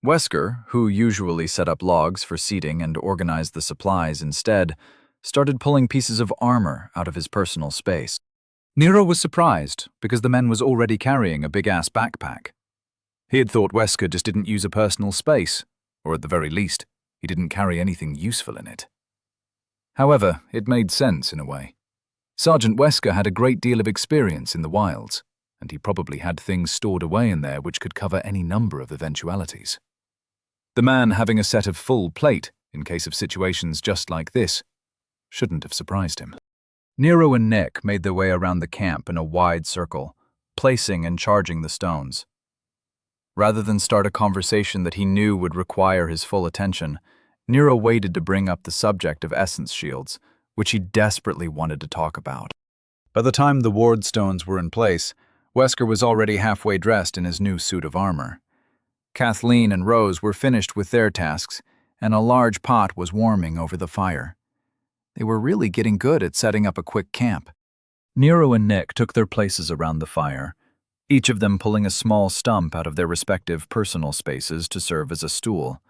Wesker, who usually set up logs for seating and organized the supplies instead, started pulling pieces of armor out of his personal space. Nero was surprised because the man was already carrying a big-ass backpack. He had thought Wesker just didn't use a personal space, or at the very least, he didn't carry anything useful in it. However, it made sense in a way. Sergeant Wesker had a great deal of experience in the wilds, and he probably had things stored away in there which could cover any number of eventualities. The man having a set of full plate, in case of situations just like this, shouldn't have surprised him. Nero and Nick made their way around the camp in a wide circle, placing and charging the stones. Rather than start a conversation that he knew would require his full attention, Nero waited to bring up the subject of essence shields, which he desperately wanted to talk about. By the time the ward stones were in place, Wesker was already halfway dressed in his new suit of armor. Kathleen and Rose were finished with their tasks, and a large pot was warming over the fire. They were really getting good at setting up a quick camp. Nero and Nick took their places around the fire, each of them pulling a small stump out of their respective personal spaces to serve as a stool.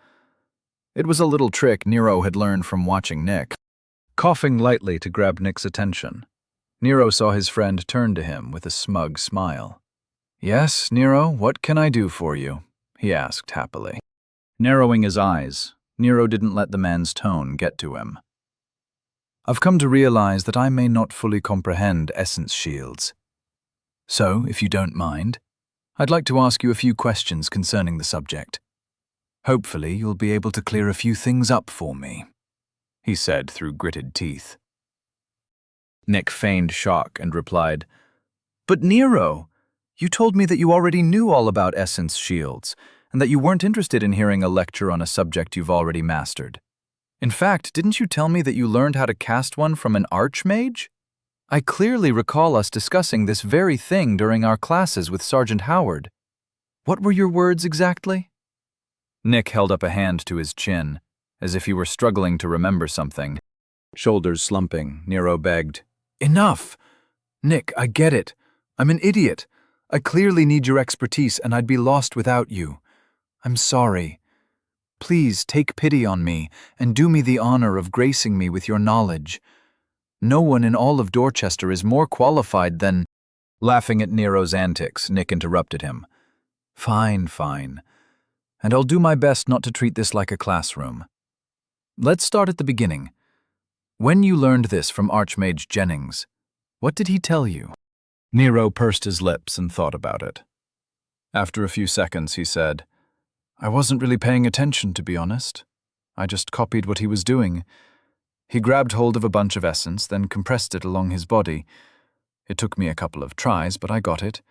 It was a little trick Nero had learned from watching Nick. Coughing lightly to grab Nick's attention, Nero saw his friend turn to him with a smug smile. "Yes, Nero, what can I do for you?" he asked happily. Narrowing his eyes, Nero didn't let the man's tone get to him. "I've come to realize that I may not fully comprehend essence shields. So, if you don't mind, I'd like to ask you a few questions concerning the subject. Hopefully, you'll be able to clear a few things up for me," he said through gritted teeth. Nick feigned shock and replied, "But Nero, you told me that you already knew all about essence shields, and that you weren't interested in hearing a lecture on a subject you've already mastered. In fact, didn't you tell me that you learned how to cast one from an archmage? I clearly recall us discussing this very thing during our classes with Sergeant Howard. What were your words exactly?" Nick held up a hand to his chin, as if he were struggling to remember something. Shoulders slumping, Nero begged, "Enough! Nick, I get it. I'm an idiot. I clearly need your expertise, and I'd be lost without you. I'm sorry. Please take pity on me and do me the honor of gracing me with your knowledge. No one in all of Dorchester is more qualified than—" Laughing at Nero's antics, Nick interrupted him. "Fine, fine. And I'll do my best not to treat this like a classroom. Let's start at the beginning. When you learned this from Archmage Jennings, what did he tell you?" Nero pursed his lips and thought about it. After a few seconds, he said, "I wasn't really paying attention, to be honest. I just copied what he was doing. He grabbed hold of a bunch of essence, then compressed it along his body. It took me a couple of tries, but I got it.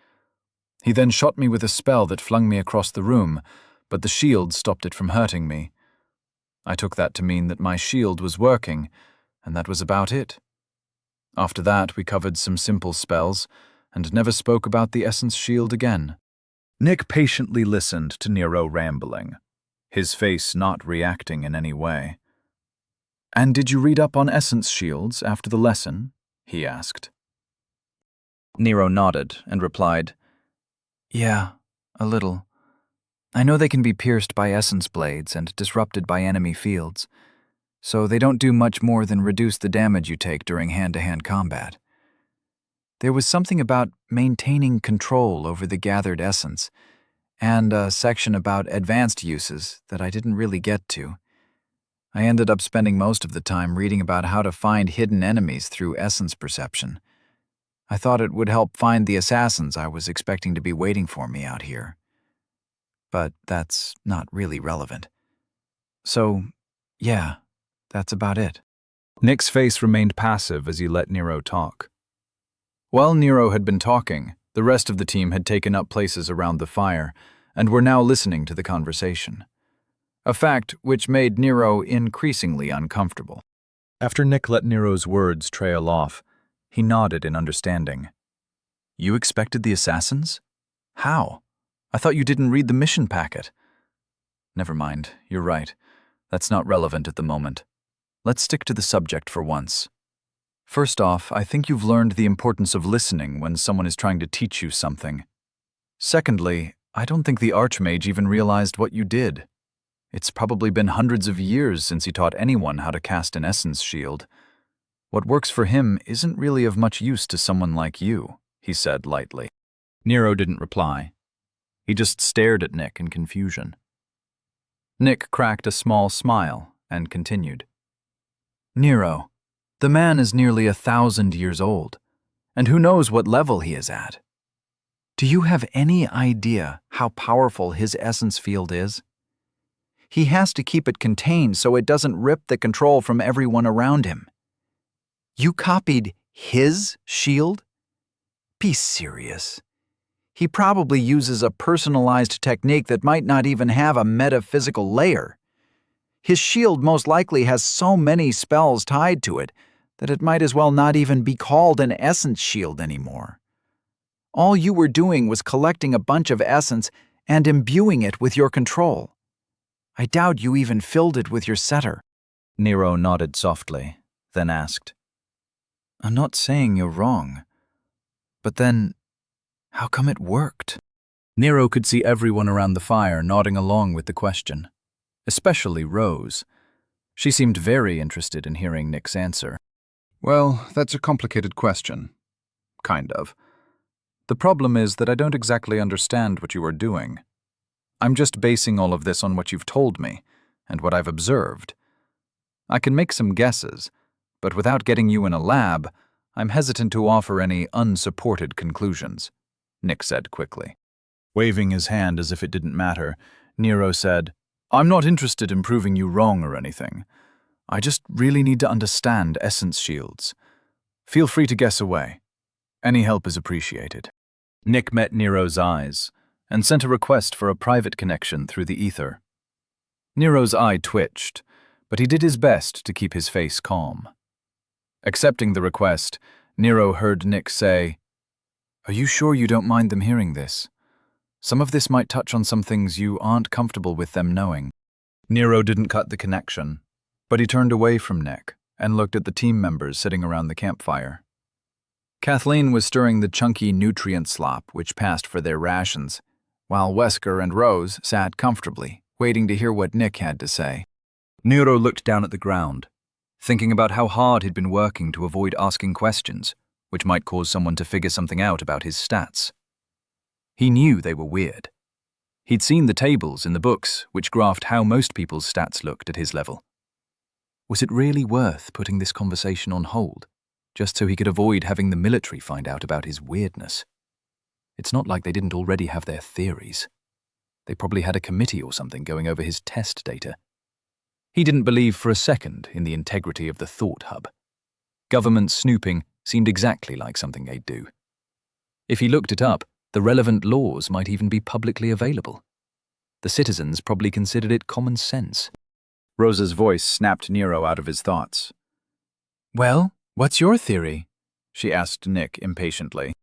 He then shot me with a spell that flung me across the room, but the shield stopped it from hurting me. I took that to mean that my shield was working, and that was about it. After that, we covered some simple spells, and never spoke about the essence shield again." Nick patiently listened to Nero rambling, his face not reacting in any way. "And did you read up on essence shields after the lesson?" he asked. Nero nodded and replied, "Yeah, a little. I know they can be pierced by essence blades and disrupted by enemy fields, so they don't do much more than reduce the damage you take during hand-to-hand combat. There was something about maintaining control over the gathered essence, and a section about advanced uses that I didn't really get to. I ended up spending most of the time reading about how to find hidden enemies through essence perception. I thought it would help find the assassins I was expecting to be waiting for me out here. But that's not really relevant. So, yeah, that's about it." Nick's face remained passive as he let Nero talk. While Nero had been talking, the rest of the team had taken up places around the fire and were now listening to the conversation, a fact which made Nero increasingly uncomfortable. After Nick let Nero's words trail off, he nodded in understanding. "You expected the assassins? How? I thought you didn't read the mission packet." "Never mind, you're right. That's not relevant at the moment. Let's stick to the subject for once. First off, I think you've learned the importance of listening when someone is trying to teach you something. Secondly, I don't think the Archmage even realized what you did. It's probably been hundreds of years since he taught anyone how to cast an essence shield. What works for him isn't really of much use to someone like you," he said lightly. Nero didn't reply. He just stared at Nick in confusion. Nick cracked a small smile and continued. "Nero, the man is nearly 1,000 years old, and who knows what level he is at. Do you have any idea how powerful his essence field is? He has to keep it contained so it doesn't rip the control from everyone around him. You copied his shield? Be serious. He probably uses a personalized technique that might not even have a metaphysical layer. His shield most likely has so many spells tied to it that it might as well not even be called an essence shield anymore. All you were doing was collecting a bunch of essence and imbuing it with your control. I doubt you even filled it with your setter." Nero nodded softly, then asked, "I'm not saying you're wrong, but then, how come it worked?" Nero could see everyone around the fire nodding along with the question, especially Rose. She seemed very interested in hearing Nick's answer. "Well, that's a complicated question. Kind of. The problem is that I don't exactly understand what you are doing. I'm just basing all of this on what you've told me and what I've observed. I can make some guesses, but without getting you in a lab, I'm hesitant to offer any unsupported conclusions," Nick said quickly. Waving his hand as if it didn't matter, Nero said, "I'm not interested in proving you wrong or anything. I just really need to understand essence shields. Feel free to guess away. Any help is appreciated. Nick met Nero's eyes and sent a request for a private connection through the ether. Nero's eye twitched, but he did his best to keep his face calm. Accepting the request, Nero heard Nick say, "Are you sure you don't mind them hearing this? Some of this might touch on some things you aren't comfortable with them knowing." Nero didn't cut the connection, but he turned away from Nick and looked at the team members sitting around the campfire. Kathleen was stirring the chunky nutrient slop which passed for their rations, while Wesker and Rose sat comfortably, waiting to hear what Nick had to say. Nero looked down at the ground, thinking about how hard he'd been working to avoid asking questions, which might cause someone to figure something out about his stats. He knew they were weird. He'd seen the tables in the books which graphed how most people's stats looked at his level. Was it really worth putting this conversation on hold, just so he could avoid having the military find out about his weirdness? It's not like they didn't already have their theories. They probably had a committee or something going over his test data. He didn't believe for a second in the integrity of the thought hub. Government snooping seemed exactly like something they'd do. If he looked it up, the relevant laws might even be publicly available. The citizens probably considered it common sense. Rosa's voice snapped Nero out of his thoughts. "Well, what's your theory?" she asked Nick impatiently.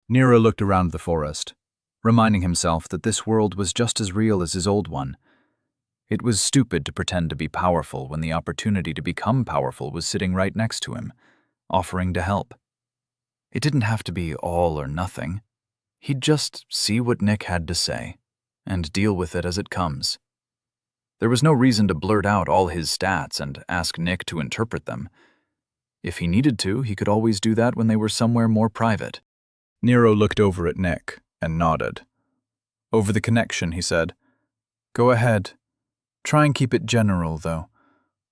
Nero looked around the forest, reminding himself that this world was just as real as his old one. It was stupid to pretend to be powerful when the opportunity to become powerful was sitting right next to him, offering to help. It didn't have to be all or nothing. He'd just see what Nick had to say, and deal with it as it comes. There was no reason to blurt out all his stats and ask Nick to interpret them. If he needed to, he could always do that when they were somewhere more private. Nero looked over at Nick and nodded. Over the connection, he said, "Go ahead. Try and keep it general, though.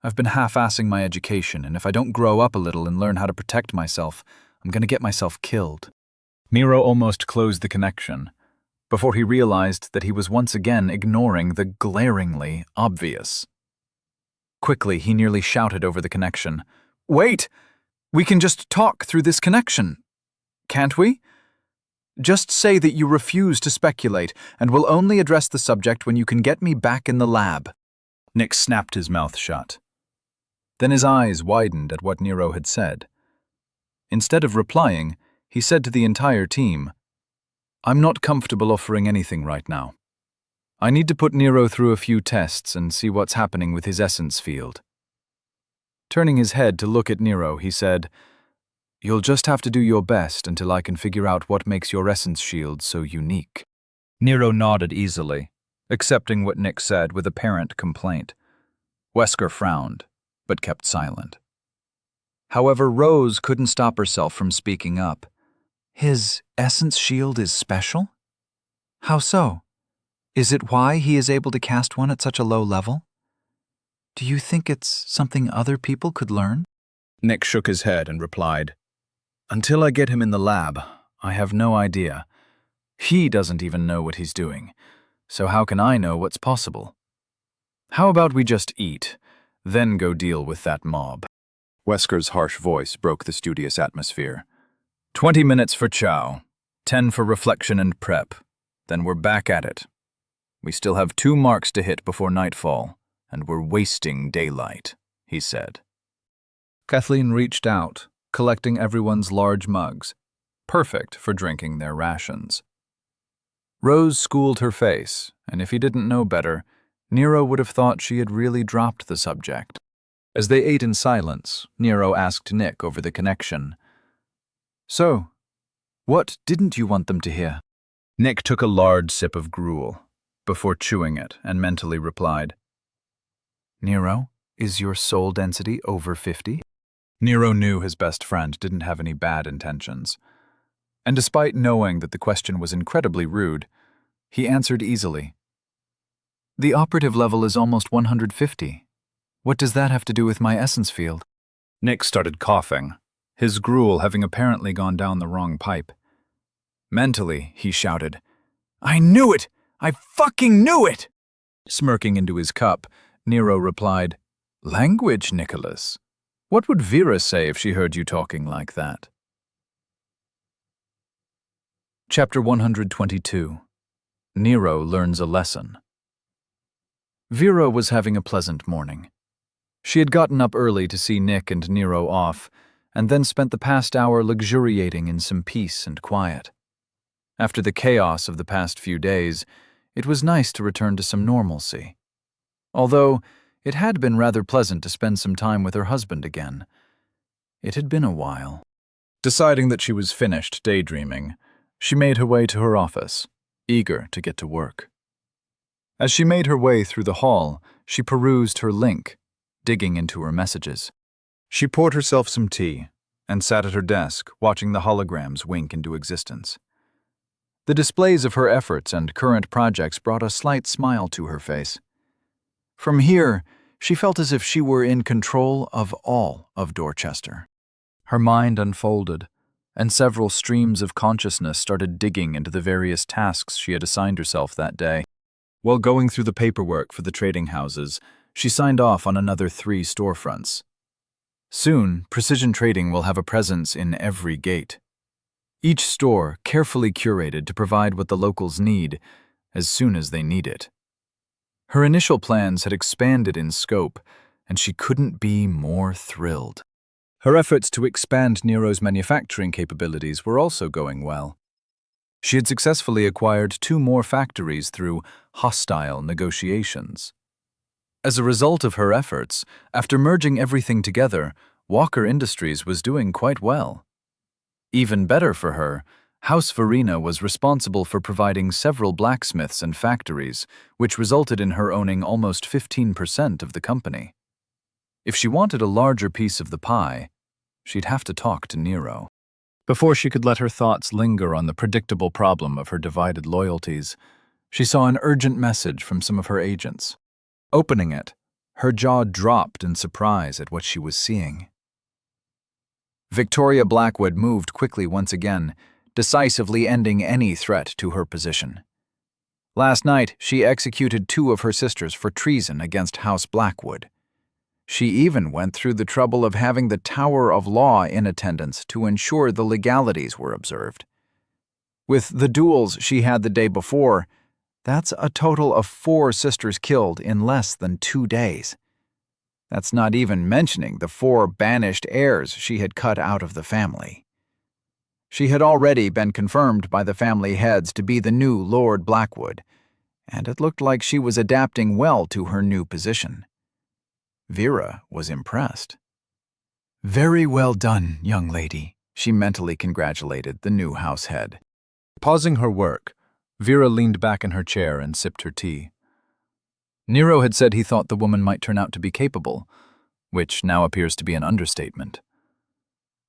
I've been half-assing my education, and if I don't grow up a little and learn how to protect myself, I'm going to get myself killed." Nero almost closed the connection before he realized that he was once again ignoring the glaringly obvious. Quickly, he nearly shouted over the connection, "Wait! We can just talk through this connection, can't we? Just say that you refuse to speculate and will only address the subject when you can get me back in the lab." Nick snapped his mouth shut. Then his eyes widened at what Nero had said. Instead of replying, he said to the entire team, "I'm not comfortable offering anything right now. I need to put Nero through a few tests and see what's happening with his essence field." Turning his head to look at Nero, he said, "You'll just have to do your best until I can figure out what makes your essence shield so unique." Nero nodded easily, accepting what Nick said with apparent complaint. Wesker frowned, but kept silent. However, Rose couldn't stop herself from speaking up. "His essence shield is special? How so? Is it why he is able to cast one at such a low level? Do you think it's something other people could learn?" Nick shook his head and replied, "Until I get him in the lab, I have no idea. He doesn't even know what he's doing, so how can I know what's possible? How about we just eat, then go deal with that mob?" Wesker's harsh voice broke the studious atmosphere. 20 minutes for chow, 10 for reflection and prep. Then we're back at it. We still have 2 marks to hit before nightfall, and we're wasting daylight," he said. Kathleen reached out, collecting everyone's large mugs, perfect for drinking their rations. Rose schooled her face, and if he didn't know better, Nero would have thought she had really dropped the subject. As they ate in silence, Nero asked Nick over the connection, "So, what didn't you want them to hear?" Nick took a large sip of gruel, before chewing it, and mentally replied, "Nero, is your soul density over 50? Nero knew his best friend didn't have any bad intentions. And despite knowing that the question was incredibly rude, he answered easily. "The operative level is almost 150. What does that have to do with my essence field?" Nick started coughing, his gruel having apparently gone down the wrong pipe. Mentally, he shouted, "I knew it! I fucking knew it!" Smirking into his cup, Nero replied, "Language, Nicholas. What would Vera say if she heard you talking like that? Chapter 122. Nero Learns a Lesson. Vera was having a pleasant morning. She had gotten up early to see Nick and Nero off, and then spent the past hour luxuriating in some peace and quiet. After the chaos of the past few days, it was nice to return to some normalcy. Although it had been rather pleasant to spend some time with her husband again. It had been a while. Deciding that she was finished daydreaming, she made her way to her office, eager to get to work. As she made her way through the hall, she perused her link, digging into her messages. She poured herself some tea and sat at her desk, watching the holograms wink into existence. The displays of her efforts and current projects brought a slight smile to her face. From here, she felt as if she were in control of all of Dorchester. Her mind unfolded, and several streams of consciousness started digging into the various tasks she had assigned herself that day. While going through the paperwork for the trading houses, she signed off on another 3 storefronts. Soon, Precision Trading will have a presence in every gate. Each store carefully curated to provide what the locals need as soon as they need it. Her initial plans had expanded in scope, and she couldn't be more thrilled. Her efforts to expand Nero's manufacturing capabilities were also going well. She had successfully acquired 2 more factories through hostile negotiations. As a result of her efforts, after merging everything together, Walker Industries was doing quite well. Even better for her, House Farina was responsible for providing several blacksmiths and factories, which resulted in her owning almost 15% of the company. If she wanted a larger piece of the pie, she'd have to talk to Nero. Before she could let her thoughts linger on the predictable problem of her divided loyalties, she saw an urgent message from some of her agents. Opening it, her jaw dropped in surprise at what she was seeing. Victoria Blackwood moved quickly once again, decisively ending any threat to her position. Last night, she executed 2 of her sisters for treason against House Blackwood. She even went through the trouble of having the Tower of Law in attendance to ensure the legalities were observed. With the duels she had the day before, that's a total of 4 sisters killed in less than 2 days. That's not even mentioning the 4 banished heirs she had cut out of the family. She had already been confirmed by the family heads to be the new Lord Blackwood, and it looked like she was adapting well to her new position. Vera was impressed. "Very well done, young lady," she mentally congratulated the new house head. Pausing her work, Vera leaned back in her chair and sipped her tea. Nero had said he thought the woman might turn out to be capable, which now appears to be an understatement.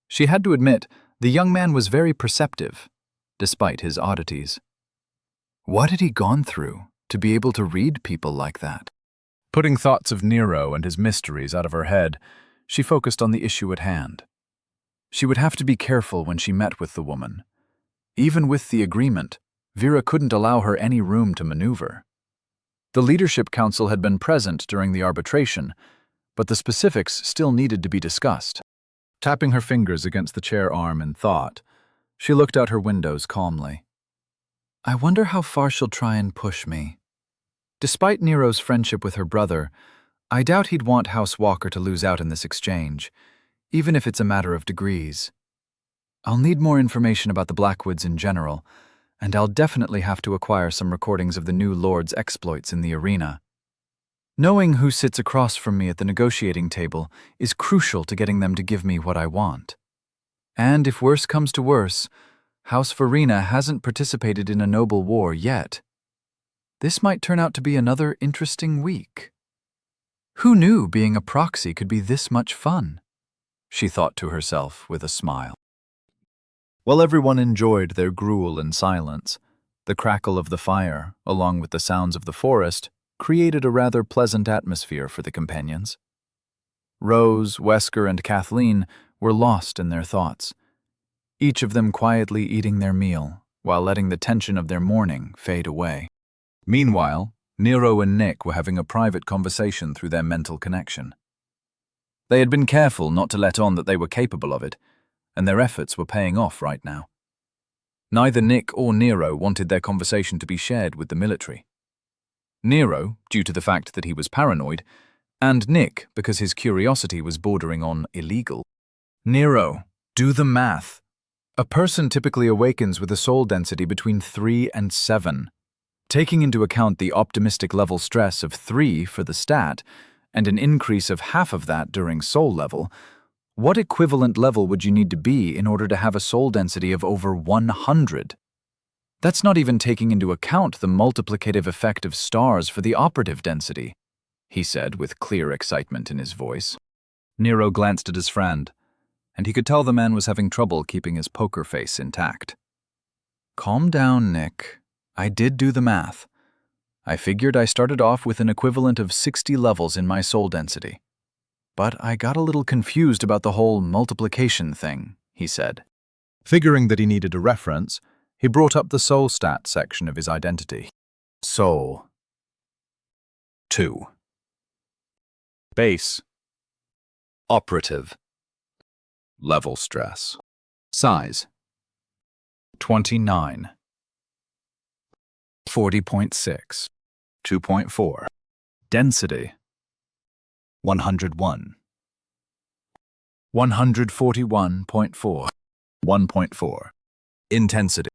She had to admit, the young man was very perceptive, despite his oddities. What had he gone through to be able to read people like that? Putting thoughts of Nero and his mysteries out of her head, she focused on the issue at hand. She would have to be careful when she met with the woman. Even with the agreement, Vera couldn't allow her any room to maneuver. The Leadership Council had been present during the arbitration, but the specifics still needed to be discussed. Tapping her fingers against the chair arm in thought, she looked out her windows calmly. I wonder how far she'll try and push me. Despite Nero's friendship with her brother, I doubt he'd want House Walker to lose out in this exchange, even if it's a matter of degrees. I'll need more information about the Blackwoods in general, and I'll definitely have to acquire some recordings of the new Lord's exploits in the arena. Knowing who sits across from me at the negotiating table is crucial to getting them to give me what I want. And if worse comes to worse, House Farina hasn't participated in a noble war yet. This might turn out to be another interesting week. Who knew being a proxy could be this much fun? She thought to herself with a smile. While everyone enjoyed their gruel in silence, the crackle of the fire, along with the sounds of the forest, created a rather pleasant atmosphere for the companions. Rose, Wesker, and Kathleen were lost in their thoughts, each of them quietly eating their meal while letting the tension of their morning fade away. Meanwhile, Nero and Nick were having a private conversation through their mental connection. They had been careful not to let on that they were capable of it, and their efforts were paying off right now. Neither Nick or Nero wanted their conversation to be shared with the military. Nero, due to the fact that he was paranoid, and Nick because his curiosity was bordering on illegal. Nero, do the math. A person typically awakens with a soul density between 3 and 7. Taking into account the optimistic level stress of 3 for the stat, and an increase of half of that during soul level, what equivalent level would you need to be in order to have a soul density of over 100? That's not even taking into account the multiplicative effect of stars for the operative density, he said with clear excitement in his voice. Nero glanced at his friend, and he could tell the man was having trouble keeping his poker face intact. Calm down, Nick. I did do the math. I figured I started off with an equivalent of 60 levels in my soul density. But I got a little confused about the whole multiplication thing, he said. Figuring that he needed a reference, he brought up the soul stat section of his identity. Soul. 2. Base. Operative. Level stress. Size. 29. 40.6. 2.4. Density. 101. 141.4. 1.4. Intensity.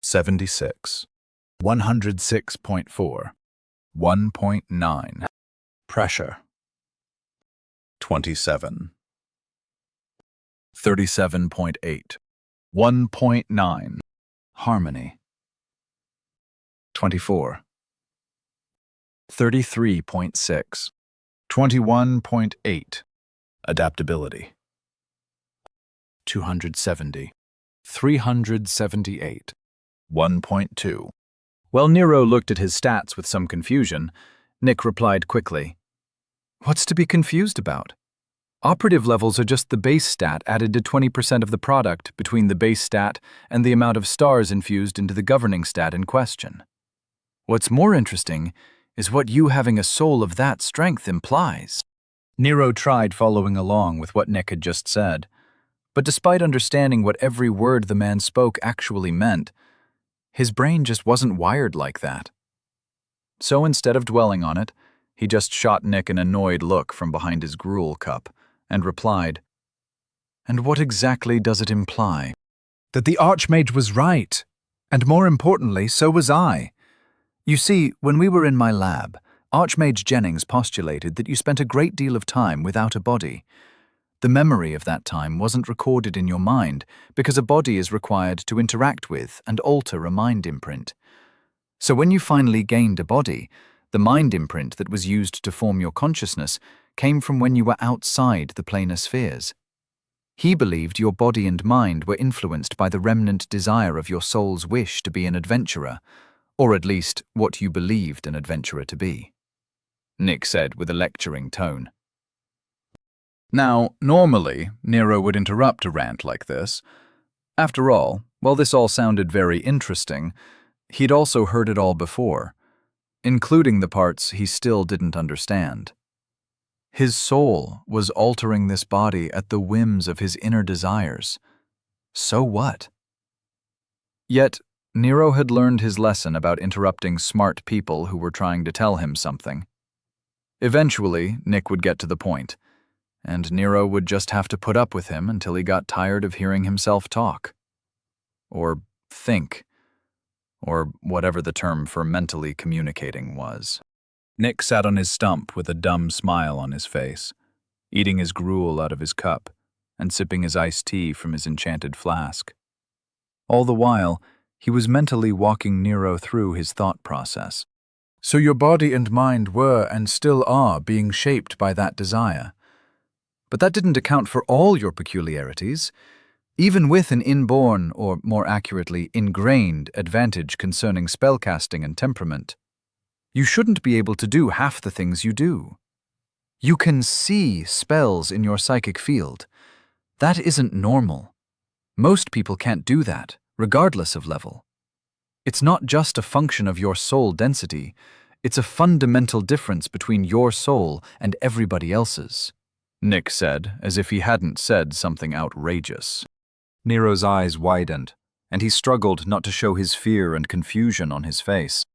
76. 106.4. 1.9. Pressure. 27. 37.8. 1.9. Harmony. 24. 33.6. 21.8. Adaptability. 270. 378. 1.2. While Nero looked at his stats with some confusion, Nick replied quickly, "What's to be confused about? Operative levels are just the base stat added to 20% of the product between the base stat and the amount of stars infused into the governing stat in question. What's more interesting is what you having a soul of that strength implies." Nero tried following along with what Nick had just said, but despite understanding what every word the man spoke actually meant, his brain just wasn't wired like that. So instead of dwelling on it, he just shot Nick an annoyed look from behind his gruel cup and replied, "And what exactly does it imply?" "That the Archmage was right, and more importantly, so was I. You see, when we were in my lab, Archmage Jennings postulated that you spent a great deal of time without a body. The memory of that time wasn't recorded in your mind because a body is required to interact with and alter a mind imprint. So when you finally gained a body, the mind imprint that was used to form your consciousness came from when you were outside the planar spheres. He believed your body and mind were influenced by the remnant desire of your soul's wish to be an adventurer, or at least what you believed an adventurer to be," Nick said with a lecturing tone. Now, normally, Nero would interrupt a rant like this. After all, while this all sounded very interesting, he'd also heard it all before, including the parts he still didn't understand. His soul was altering this body at the whims of his inner desires. So what? Yet, Nero had learned his lesson about interrupting smart people who were trying to tell him something. Eventually, Nick would get to the point, and Nero would just have to put up with him until he got tired of hearing himself talk. Or think. Or whatever the term for mentally communicating was. Nick sat on his stump with a dumb smile on his face, eating his gruel out of his cup and sipping his iced tea from his enchanted flask. All the while, he was mentally walking Nero through his thought process. So your body and mind were and still are being shaped by that desire. But that didn't account for all your peculiarities. Even with an inborn, or more accurately, ingrained advantage concerning spellcasting and temperament, you shouldn't be able to do half the things you do. You can see spells in your psychic field. That isn't normal. Most people can't do that, regardless of level. It's not just a function of your soul density, it's a fundamental difference between your soul and everybody else's. Nick said, as if he hadn't said something outrageous. Nero's eyes widened, and he struggled not to show his fear and confusion on his face.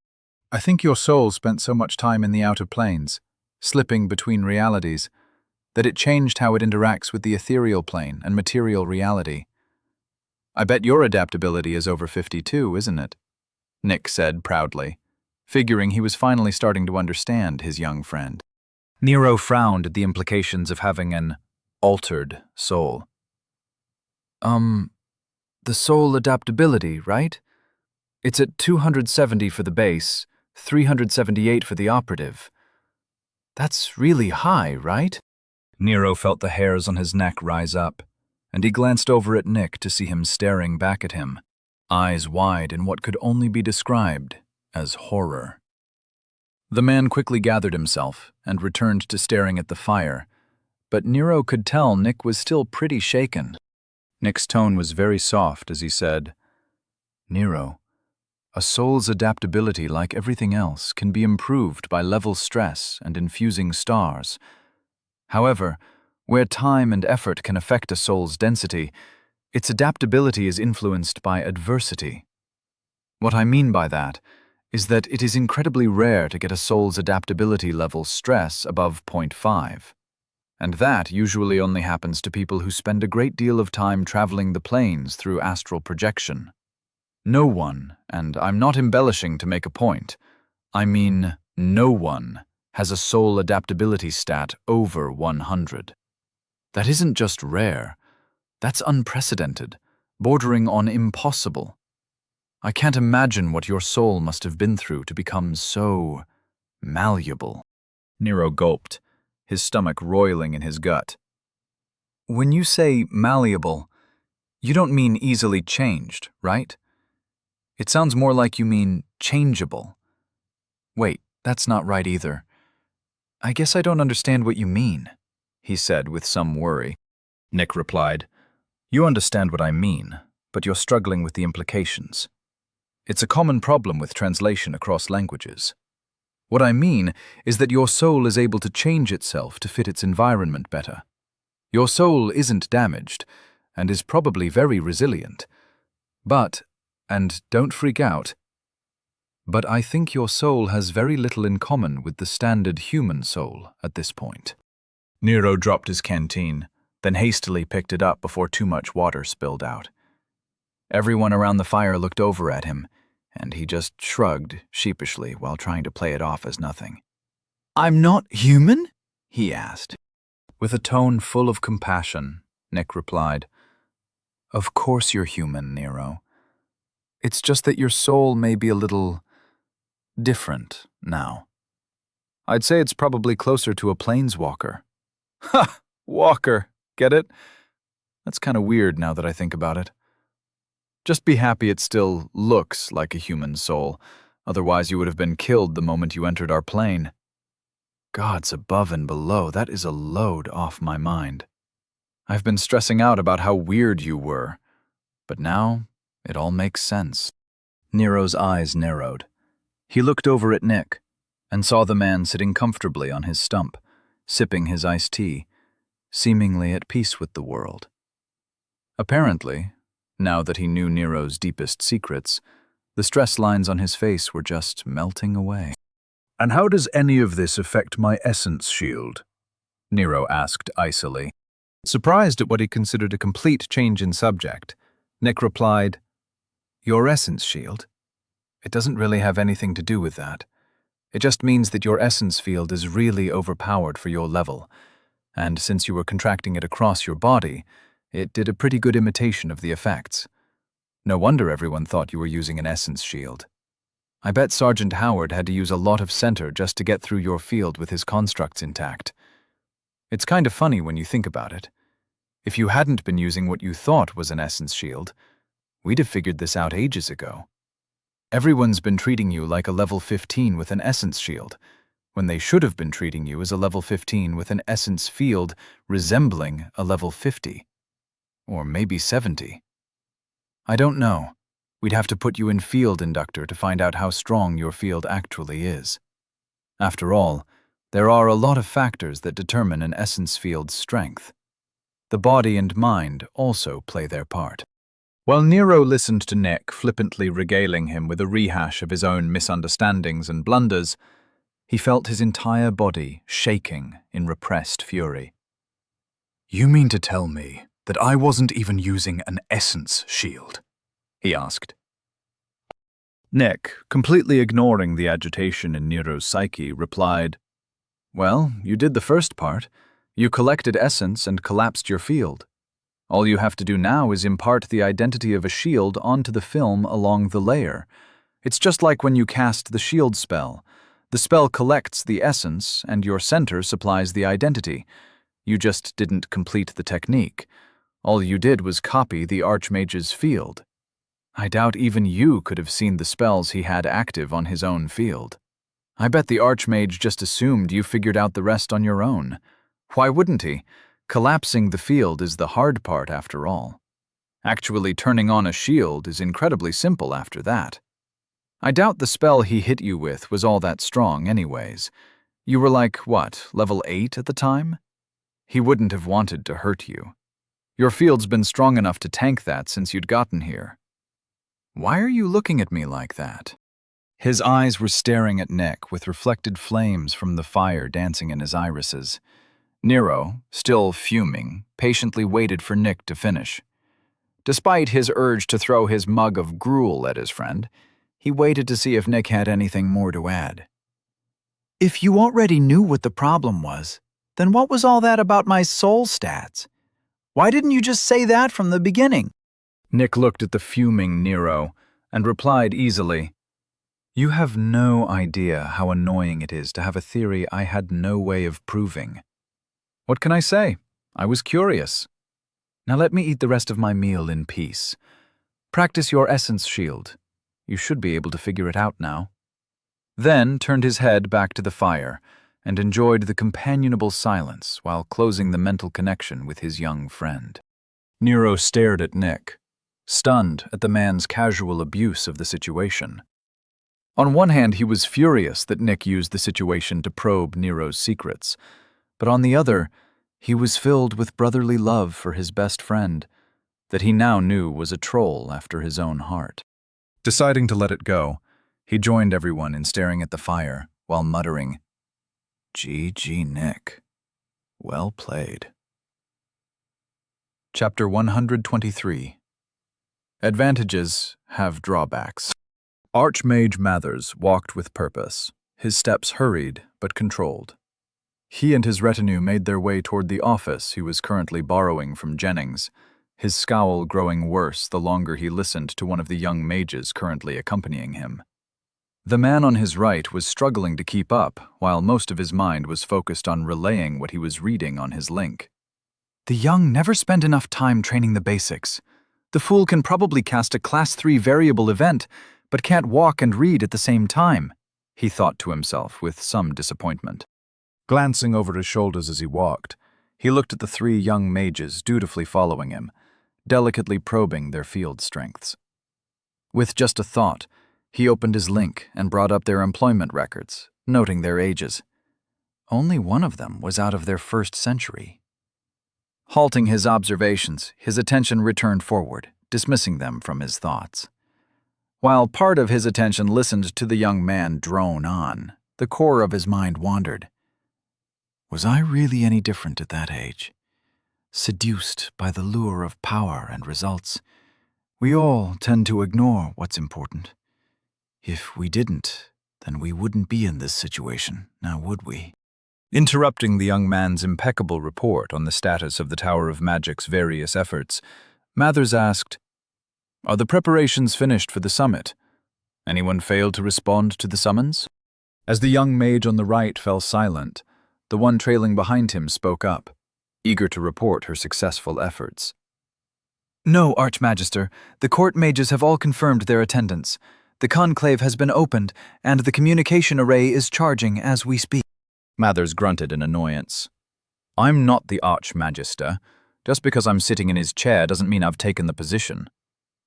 I think your soul spent so much time in the outer planes, slipping between realities, that it changed how it interacts with the ethereal plane and material reality. I bet your adaptability is over 52, isn't it? Nick said proudly, figuring he was finally starting to understand his young friend. Nero frowned at the implications of having an altered soul. The soul adaptability, right? It's at 270 for the base, 378 for the operative. That's really high, right? Nero felt the hairs on his neck rise up, and he glanced over at Nick to see him staring back at him, eyes wide in what could only be described as horror. The man quickly gathered himself and returned to staring at the fire, but Nero could tell Nick was still pretty shaken. Nick's tone was very soft as he said, "Nero, a soul's adaptability, like everything else, can be improved by level stress and infusing stars. However, where time and effort can affect a soul's density, its adaptability is influenced by adversity. What I mean by that is that it is incredibly rare to get a soul's adaptability level stress above 0.5. And that usually only happens to people who spend a great deal of time traveling the planes through astral projection. No one, and I'm not embellishing to make a point, I mean no one, has a soul adaptability stat over 100. That isn't just rare, that's unprecedented, bordering on impossible. I can't imagine what your soul must have been through to become so malleable." Nero gulped, his stomach roiling in his gut. When you say malleable, you don't mean easily changed, right? It sounds more like you mean changeable. Wait, that's not right either. I guess I don't understand what you mean, he said with some worry. Nick replied, "You understand what I mean, but you're struggling with the implications. It's a common problem with translation across languages. What I mean is that your soul is able to change itself to fit its environment better. Your soul isn't damaged, and is probably very resilient. But, and don't freak out, but I think your soul has very little in common with the standard human soul at this point." Nero dropped his canteen, then hastily picked it up before too much water spilled out. Everyone around the fire looked over at him, and he just shrugged sheepishly while trying to play it off as nothing. "I'm not human?" he asked. With a tone full of compassion, Nick replied, "Of course you're human, Nero. It's just that your soul may be a little different now. I'd say it's probably closer to a planeswalker." Ha! Walker, get it? That's kind of weird now that I think about it. Just be happy it still looks like a human soul, otherwise you would have been killed the moment you entered our plane. Gods above and below, that is a load off my mind. I've been stressing out about how weird you were, but now it all makes sense." Nero's eyes narrowed. He looked over at Nick and saw the man sitting comfortably on his stump, sipping his iced tea, seemingly at peace with the world. Apparently, now that he knew Nero's deepest secrets, the stress lines on his face were just melting away. "And how does any of this affect my essence shield?" Nero asked icily. Surprised at what he considered a complete change in subject, Nick replied, "Your essence shield? It doesn't really have anything to do with that. It just means that your essence field is really overpowered for your level, and since you were contracting it across your body, it did a pretty good imitation of the effects. No wonder everyone thought you were using an essence shield. I bet Sergeant Howard had to use a lot of center just to get through your field with his constructs intact. It's kind of funny when you think about it. If you hadn't been using what you thought was an essence shield, we'd have figured this out ages ago. Everyone's been treating you like a level 15 with an essence shield, when they should have been treating you as a level 15 with an essence field resembling a level 50. Or maybe 70. I don't know. We'd have to put you in Field Inductor to find out how strong your field actually is. After all, There are a lot of factors that determine an essence field's strength. The body and mind also play their part. While Nero listened to Nick flippantly regaling him with a rehash of his own misunderstandings and blunders, he felt his entire body shaking in repressed fury. "You mean to tell me that I wasn't even using an essence shield?" he asked. Nick, completely ignoring the agitation in Nero's psyche, replied, "Well, you did the first part. You collected essence and collapsed your field. All you have to do now is impart the identity of a shield onto the film along the layer. It's just like when you cast the shield spell. The spell collects the essence, and your center supplies the identity. You just didn't complete the technique. All you did was copy the Archmage's field. I doubt even you could have seen the spells he had active on his own field. I bet the Archmage just assumed you figured out the rest on your own. Why wouldn't he? Collapsing the field is the hard part after all. Actually turning on a shield is incredibly simple after that. I doubt the spell he hit you with was all that strong anyways. You were like, what, level 8 at the time? He wouldn't have wanted to hurt you. Your field's been strong enough to tank that since you'd gotten here. Why are you looking at me like that?" His eyes were staring at Nick with reflected flames from the fire dancing in his irises. Nero, still fuming, patiently waited for Nick to finish. Despite his urge to throw his mug of gruel at his friend, he waited to see if Nick had anything more to add. "If you already knew what the problem was, then what was all that about my soul stats? Why didn't you just say that from the beginning?" Nick looked at the fuming Nero and replied easily, "You have no idea how annoying it is to have a theory I had no way of proving. What can I say? I was curious. Now let me eat the rest of my meal in peace. Practice your essence shield. You should be able to figure it out now." Then turned his head back to the fire and enjoyed the companionable silence while closing the mental connection with his young friend. Nero stared at Nick, stunned at the man's casual abuse of the situation. On one hand, he was furious that Nick used the situation to probe Nero's secrets, but on the other, he was filled with brotherly love for his best friend, that he now knew was a troll after his own heart. Deciding to let it go, he joined everyone in staring at the fire while muttering, "GG Nick. Well played." Chapter 123. Advantages have drawbacks. Archmage Mathers walked with purpose, his steps hurried but controlled. He and his retinue made their way toward the office he was currently borrowing from Jennings, his scowl growing worse the longer he listened to one of the young mages currently accompanying him. The man on his right was struggling to keep up, while most of his mind was focused on relaying what he was reading on his link. "The young never spent enough time training the basics. The fool can probably cast a Class 3 variable event, but can't walk and read at the same time," he thought to himself with some disappointment. Glancing over his shoulders as he walked, he looked at the 3 young mages dutifully following him, delicately probing their field strengths. With just a thought, he opened his link and brought up their employment records, noting their ages. Only one of them was out of their 1st century. Halting his observations, his attention returned forward, dismissing them from his thoughts. While part of his attention listened to the young man drone on, the core of his mind wandered. Was I really any different at that age? Seduced by the lure of power and results, we all tend to ignore what's important. If we didn't, then we wouldn't be in this situation, now would we? Interrupting the young man's impeccable report on the status of the Tower of Magic's various efforts, Mathers asked, "Are the preparations finished for the summit? Anyone failed to respond to the summons?" As the young mage on the right fell silent, the one trailing behind him spoke up, eager to report her successful efforts. "No, Archmagister, the court mages have all confirmed their attendance. The conclave has been opened, and the communication array is charging as we speak." Mathers grunted in annoyance. "I'm not the Archmagister. Just because I'm sitting in his chair doesn't mean I've taken the position.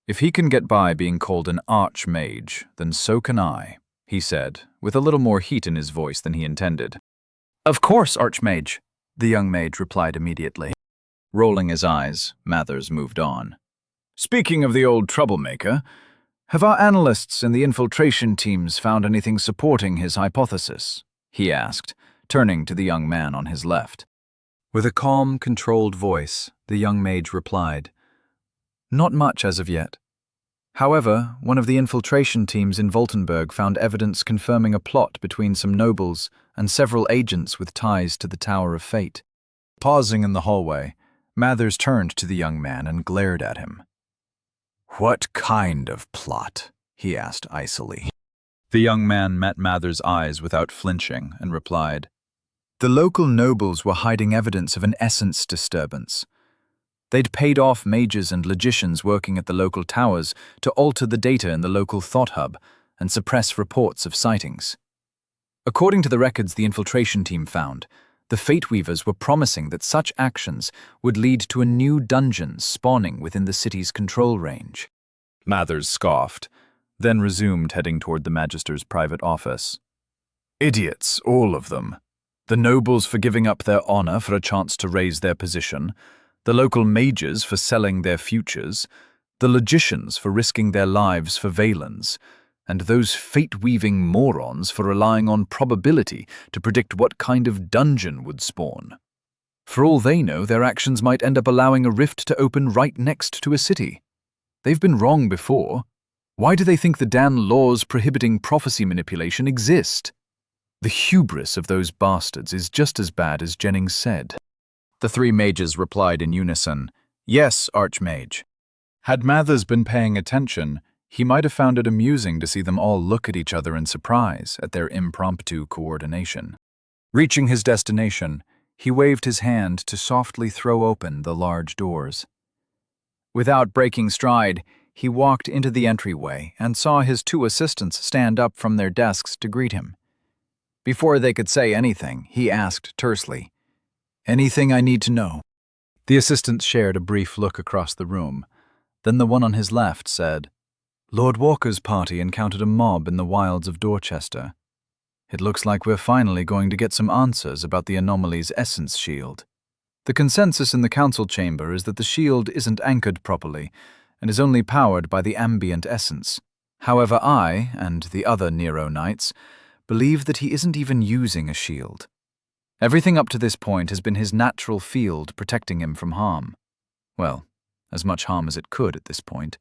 If he can get by being called an Archmage, then so can I," he said, with a little more heat in his voice than he intended. Of course, Archmage, the young mage replied immediately. Rolling his eyes, Mathers moved on. Speaking of the old troublemaker, have our analysts in the infiltration teams found anything supporting his hypothesis? He asked, turning to the young man on his left. With a calm, controlled voice, the young mage replied, Not much as of yet. However, one of the infiltration teams in Voltenberg found evidence confirming a plot between some nobles and several agents with ties to the Tower of Fate. Pausing in the hallway, Mathers turned to the young man and glared at him. What kind of plot? He asked icily. The young man met Mathers' eyes without flinching and replied, The local nobles were hiding evidence of an essence disturbance. They'd paid off mages and logicians working at the local towers to alter the data in the local thought hub and suppress reports of sightings. According to the records the infiltration team found, the Fate Weavers were promising that such actions would lead to a new dungeon spawning within the city's control range. Mathers scoffed, then resumed heading toward the Magister's private office. Idiots, all of them. The nobles for giving up their honor for a chance to raise their position, the local mages for selling their futures, the logicians for risking their lives for Valens, and those fate-weaving morons for relying on probability to predict what kind of dungeon would spawn. For all they know, their actions might end up allowing a rift to open right next to a city. They've been wrong before. Why do they think the damn laws prohibiting prophecy manipulation exist? The hubris of those bastards is just as bad as Jennings said. The three mages replied in unison, Yes, Archmage. Had Mathers been paying attention, he might have found it amusing to see them all look at each other in surprise at their impromptu coordination. Reaching his destination, he waved his hand to softly throw open the large doors. Without breaking stride, he walked into the entryway and saw his two assistants stand up from their desks to greet him. Before they could say anything, he asked tersely, Anything I need to know? The assistants shared a brief look across the room. Then the one on his left said, Lord Walker's party encountered a mob in the wilds of Dorchester. It looks like we're finally going to get some answers about the anomaly's essence shield. The consensus in the council chamber is that the shield isn't anchored properly and is only powered by the ambient essence. However, I, and the other Nero Knights, believe that he isn't even using a shield. Everything up to this point has been his natural field protecting him from harm. Well, as much harm as it could at this point.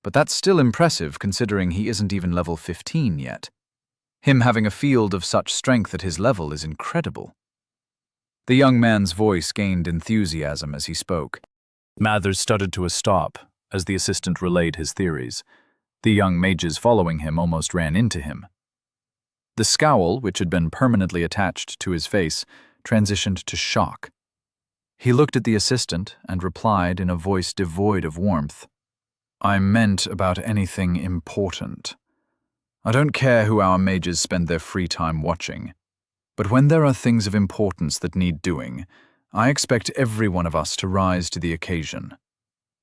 But that's still impressive considering he isn't even level 15 yet. Him having a field of such strength at his level is incredible. The young man's voice gained enthusiasm as he spoke. Mathers stuttered to a stop as the assistant relayed his theories. The young mages following him almost ran into him. The scowl, which had been permanently attached to his face, transitioned to shock. He looked at the assistant and replied in a voice devoid of warmth. I meant about anything important. I don't care who our mages spend their free time watching. But when there are things of importance that need doing, I expect every one of us to rise to the occasion.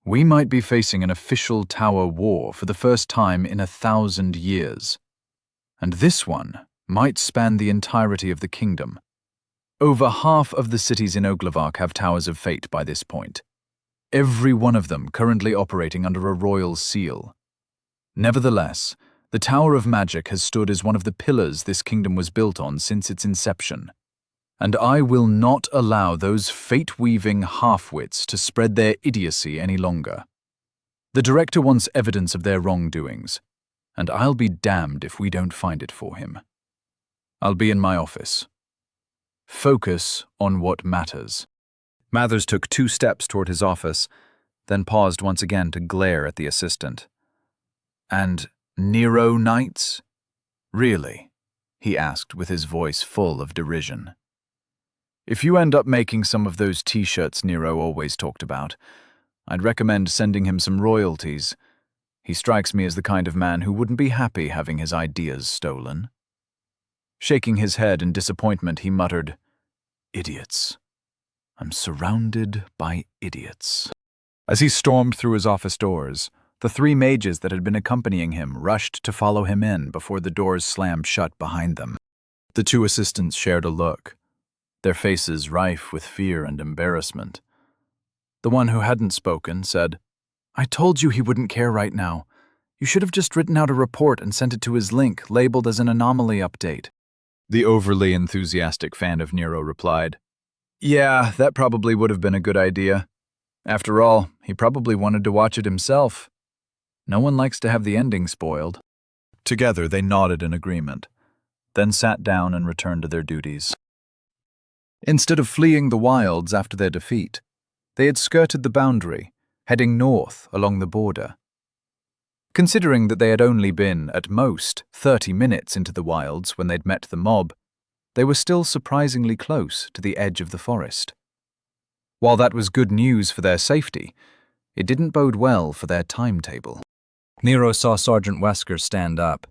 We might be facing an official tower war for the first time in 1,000 years. And this one might span the entirety of the kingdom. Over half of the cities in Oglevark have towers of fate by this point. Every one of them currently operating under a royal seal. Nevertheless, the Tower of Magic has stood as one of the pillars this kingdom was built on since its inception. And I will not allow those fate-weaving half-wits to spread their idiocy any longer. The director wants evidence of their wrongdoings, and I'll be damned if we don't find it for him. I'll be in my office. Focus on what matters. Mathers took 2 steps toward his office, then paused once again to glare at the assistant. And Nero Knights? Really? He asked with his voice full of derision. If you end up making some of those t-shirts Nero always talked about, I'd recommend sending him some royalties. He strikes me as the kind of man who wouldn't be happy having his ideas stolen. Shaking his head in disappointment, he muttered, Idiots. I'm surrounded by idiots. As he stormed through his office doors, the 3 mages that had been accompanying him rushed to follow him in before the doors slammed shut behind them. The 2 assistants shared a look, their faces rife with fear and embarrassment. The one who hadn't spoken said, "I told you he wouldn't care right now. You should have just written out a report and sent it to his link, labeled as an anomaly update." The overly enthusiastic fan of Nero replied, "Yeah, that probably would have been a good idea. After all, he probably wanted to watch it himself. No one likes to have the ending spoiled." Together they nodded in agreement, then sat down and returned to their duties. Instead of fleeing the wilds after their defeat, they had skirted the boundary, heading north along the border. Considering that they had only been, at most, 30 minutes into the wilds when they'd met the mob, they were still surprisingly close to the edge of the forest. While that was good news for their safety, it didn't bode well for their timetable. Nero saw Sergeant Wesker stand up,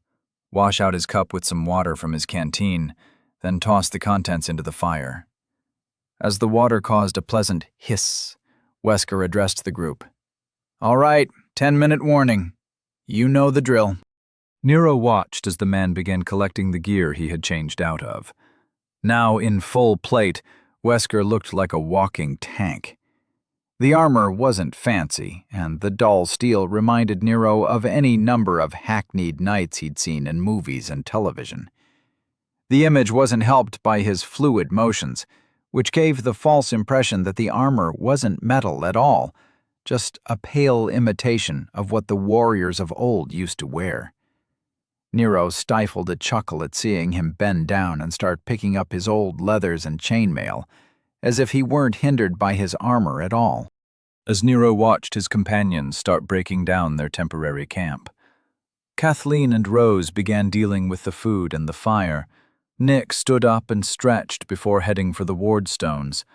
wash out his cup with some water from his canteen, then toss the contents into the fire. As the water caused a pleasant hiss, Wesker addressed the group. "All right, 10-minute warning. You know the drill." Nero watched as the man began collecting the gear he had changed out of. Now in full plate, Wesker looked like a walking tank. The armor wasn't fancy, and the dull steel reminded Nero of any number of hackneyed knights he'd seen in movies and television. The image wasn't helped by his fluid motions, which gave the false impression that the armor wasn't metal at all, just a pale imitation of what the warriors of old used to wear. Nero stifled a chuckle at seeing him bend down and start picking up his old leathers and chainmail, as if he weren't hindered by his armor at all. As Nero watched his companions start breaking down their temporary camp, Kathleen and Rose began dealing with the food and the fire. Nick stood up and stretched before heading for the ward stones,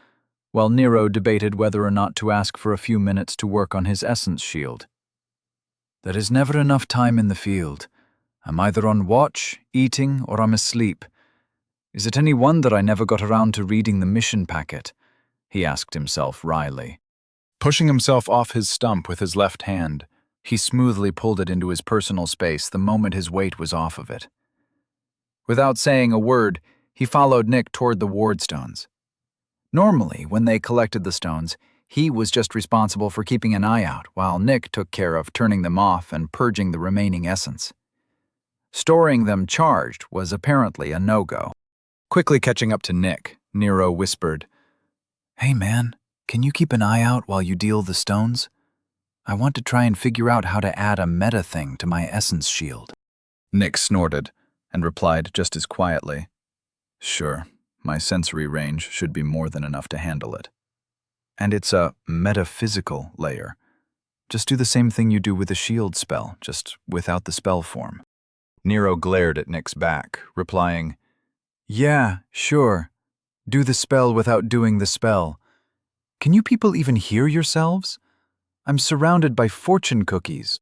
while Nero debated whether or not to ask for a few minutes to work on his essence shield. "There is never enough time in the field. I'm either on watch, eating, or I'm asleep. Is it any wonder I never got around to reading the mission packet?" he asked himself wryly. Pushing himself off his stump with his left hand, he smoothly pulled it into his personal space the moment his weight was off of it. Without saying a word, he followed Nick toward the ward stones. Normally, when they collected the stones, he was just responsible for keeping an eye out, while Nick took care of turning them off and purging the remaining essence. Storing them charged was apparently a no-go. Quickly catching up to Nick, Nero whispered, "Hey man, can you keep an eye out while you deal the stones? I want to try and figure out how to add a meta thing to my essence shield." Nick snorted and replied just as quietly, "Sure, my sensory range should be more than enough to handle it. And it's a metaphysical layer. Just do the same thing you do with a shield spell, just without the spell form." Nero glared at Nick's back, replying, "Yeah, sure. Do the spell without doing the spell. Can you people even hear yourselves? I'm surrounded by fortune cookies."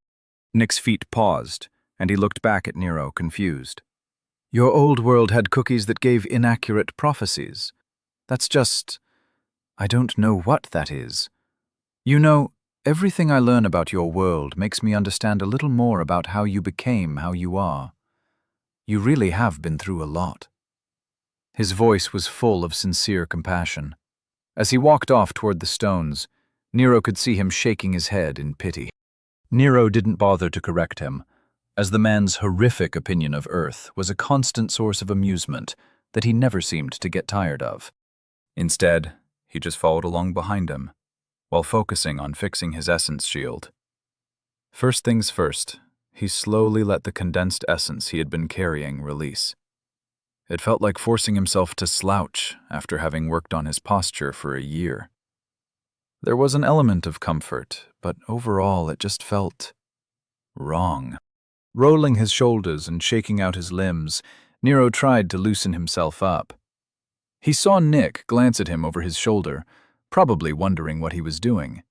Nick's feet paused, and he looked back at Nero, confused. "Your old world had cookies that gave inaccurate prophecies. That's just... I don't know what that is. You know, everything I learn about your world makes me understand a little more about how you became how you are. You really have been through a lot." His voice was full of sincere compassion. As he walked off toward the stones, Nero could see him shaking his head in pity. Nero didn't bother to correct him, as the man's horrific opinion of Earth was a constant source of amusement that he never seemed to get tired of. Instead, he just followed along behind him, while focusing on fixing his essence shield. First things first, he slowly let the condensed essence he had been carrying release. It felt like forcing himself to slouch after having worked on his posture for a year. There was an element of comfort, but overall it just felt wrong. Rolling his shoulders and shaking out his limbs, Nero tried to loosen himself up. He saw Nick glance at him over his shoulder, probably wondering what he was doing.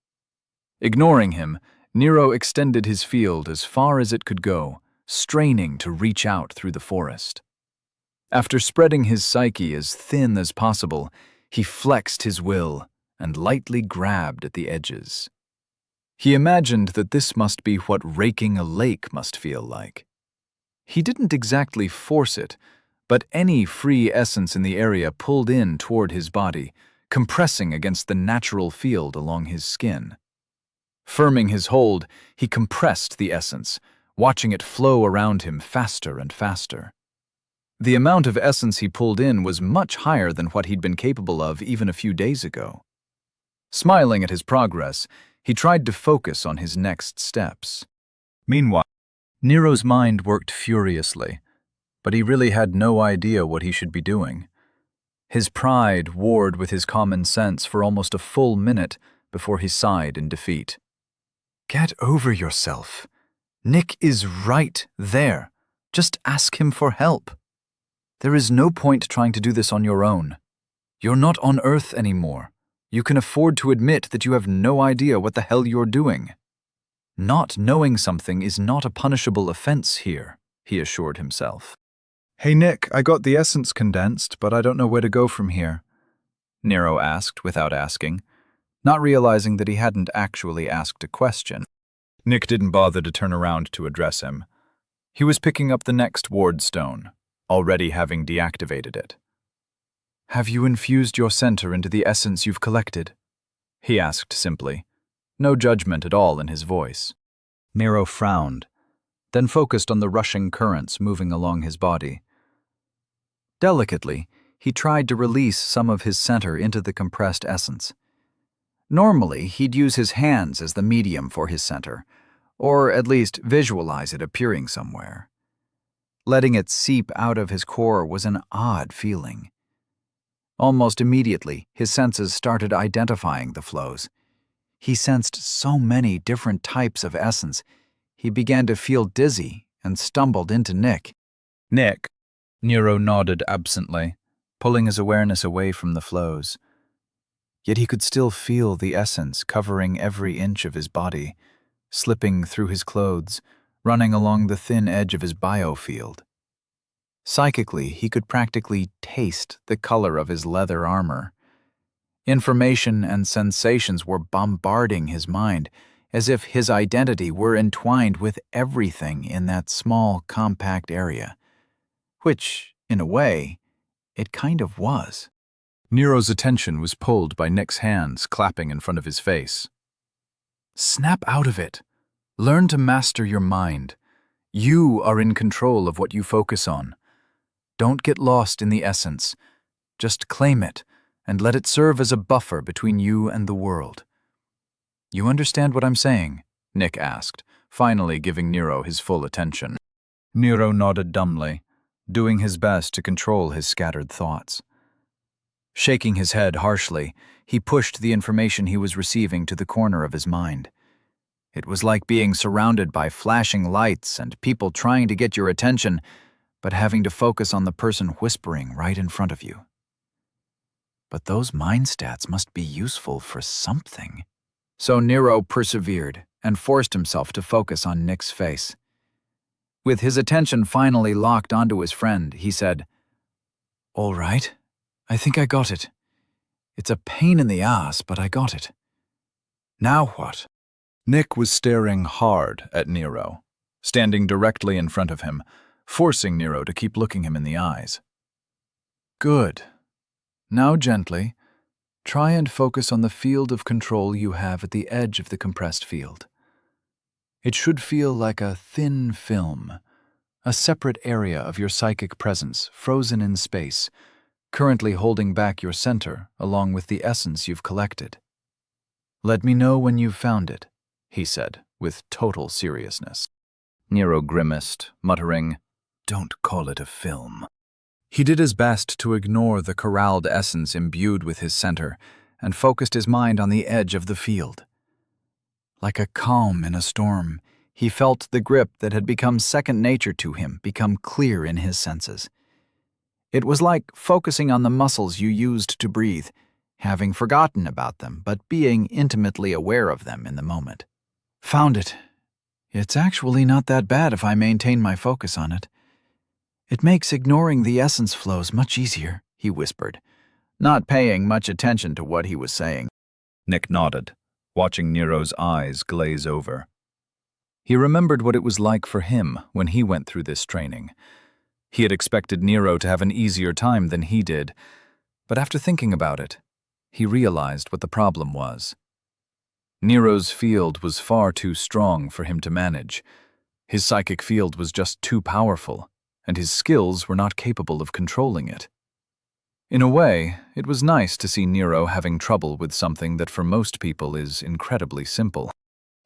Ignoring him, Nero extended his field as far as it could go, straining to reach out through the forest. After spreading his psyche as thin as possible, he flexed his will and lightly grabbed at the edges. He imagined that this must be what raking a lake must feel like. He didn't exactly force it, but any free essence in the area pulled in toward his body, compressing against the natural field along his skin. Firming his hold, he compressed the essence, watching it flow around him faster and faster. The amount of essence he pulled in was much higher than what he'd been capable of even a few days ago. Smiling at his progress, he tried to focus on his next steps. Meanwhile, Nero's mind worked furiously, but he really had no idea what he should be doing. His pride warred with his common sense for almost a full minute before he sighed in defeat. Get over yourself. Nick is right there. Just ask him for help. There is no point trying to do this on your own. You're not on Earth anymore. You can afford to admit that you have no idea what the hell you're doing. Not knowing something is not a punishable offense here, he assured himself. Hey Nick, I got the essence condensed, but I don't know where to go from here, Nero asked without asking, not realizing that he hadn't actually asked a question. Nick didn't bother to turn around to address him. He was picking up the next ward stone, already having deactivated it. Have you infused your center into the essence you've collected? He asked simply, no judgment at all in his voice. Nero frowned, then focused on the rushing currents moving along his body. Delicately, he tried to release some of his center into the compressed essence. Normally, he'd use his hands as the medium for his center, or at least visualize it appearing somewhere. Letting it seep out of his core was an odd feeling. Almost immediately, his senses started identifying the flows. He sensed so many different types of essence, he began to feel dizzy and stumbled into Nick. Nick, Nero nodded absently, pulling his awareness away from the flows. Yet he could still feel the essence covering every inch of his body, slipping through his clothes, running along the thin edge of his biofield. Psychically, he could practically taste the color of his leather armor. Information and sensations were bombarding his mind, as if his identity were entwined with everything in that small, compact area. Which, in a way, it kind of was. Nero's attention was pulled by Nick's hands clapping in front of his face. Snap out of it. Learn to master your mind. You are in control of what you focus on. Don't get lost in the essence. Just claim it and let it serve as a buffer between you and the world. You understand what I'm saying? Nick asked, finally giving Nero his full attention. Nero nodded dumbly, doing his best to control his scattered thoughts. Shaking his head harshly, he pushed the information he was receiving to the corner of his mind. It was like being surrounded by flashing lights and people trying to get your attention, but having to focus on the person whispering right in front of you. But those mind stats must be useful for something. So Nero persevered and forced himself to focus on Nick's face. With his attention finally locked onto his friend, he said, "All right, I think I got it. It's a pain in the ass, but I got it. Now what?" Nick was staring hard at Nero, standing directly in front of him, forcing Nero to keep looking him in the eyes. Good. Now gently, try and focus on the field of control you have at the edge of the compressed field. It should feel like a thin film, a separate area of your psychic presence frozen in space, currently holding back your center along with the essence you've collected. Let me know when you've found it, he said, with total seriousness. Nero grimaced, muttering, "Don't call it a film." He did his best to ignore the corralled essence imbued with his center and focused his mind on the edge of the field. Like a calm in a storm, he felt the grip that had become second nature to him become clear in his senses. It was like focusing on the muscles you used to breathe, having forgotten about them but being intimately aware of them in the moment. Found it. It's actually not that bad if I maintain my focus on it. It makes ignoring the essence flows much easier, he whispered, not paying much attention to what he was saying. Nick nodded, watching Nero's eyes glaze over. He remembered what it was like for him when he went through this training. He had expected Nero to have an easier time than he did, but after thinking about it, he realized what the problem was. Nero's field was far too strong for him to manage. His psychic field was just too powerful, and his skills were not capable of controlling it. In a way, it was nice to see Nero having trouble with something that for most people is incredibly simple.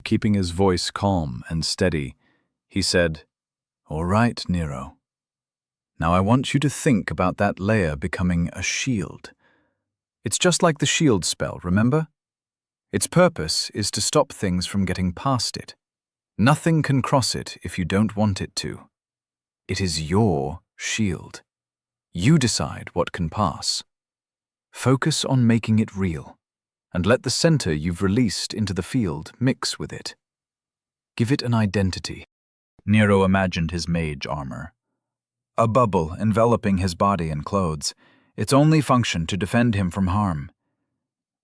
Keeping his voice calm and steady, he said, "All right, Nero. Now I want you to think about that layer becoming a shield. It's just like the shield spell, remember? Its purpose is to stop things from getting past it. Nothing can cross it if you don't want it to. It is your shield. You decide what can pass. Focus on making it real, and let the center you've released into the field mix with it. Give it an identity." Nero imagined his mage armor. A bubble enveloping his body and clothes, its only function to defend him from harm.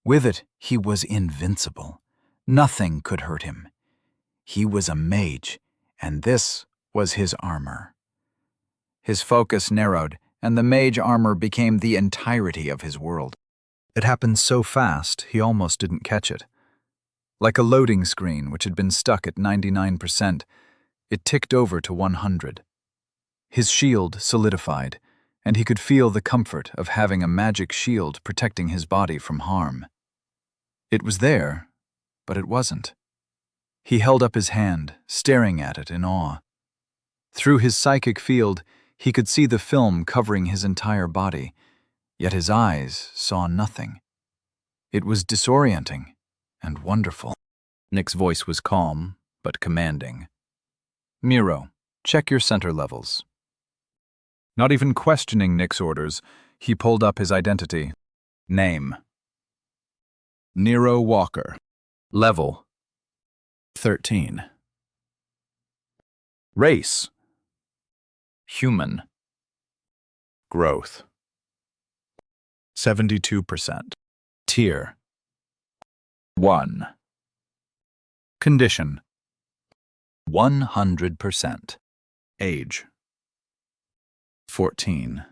With it, he was invincible. Nothing could hurt him. He was a mage, and this was his armor. His focus narrowed, and the mage armor became the entirety of his world. It happened so fast, he almost didn't catch it. Like a loading screen which had been stuck at 99%, it ticked over to 100. His shield solidified, and he could feel the comfort of having a magic shield protecting his body from harm. It was there, but it wasn't. He held up his hand, staring at it in awe. Through his psychic field, he could see the film covering his entire body, yet his eyes saw nothing. It was disorienting and wonderful. Nick's voice was calm, but commanding. "Nero, check your center levels." Not even questioning Nick's orders, he pulled up his identity. Name: Nero Walker. Level: 13. Race: human. Growth: 72%. Tier: 1. Condition: 100%. Age: 14.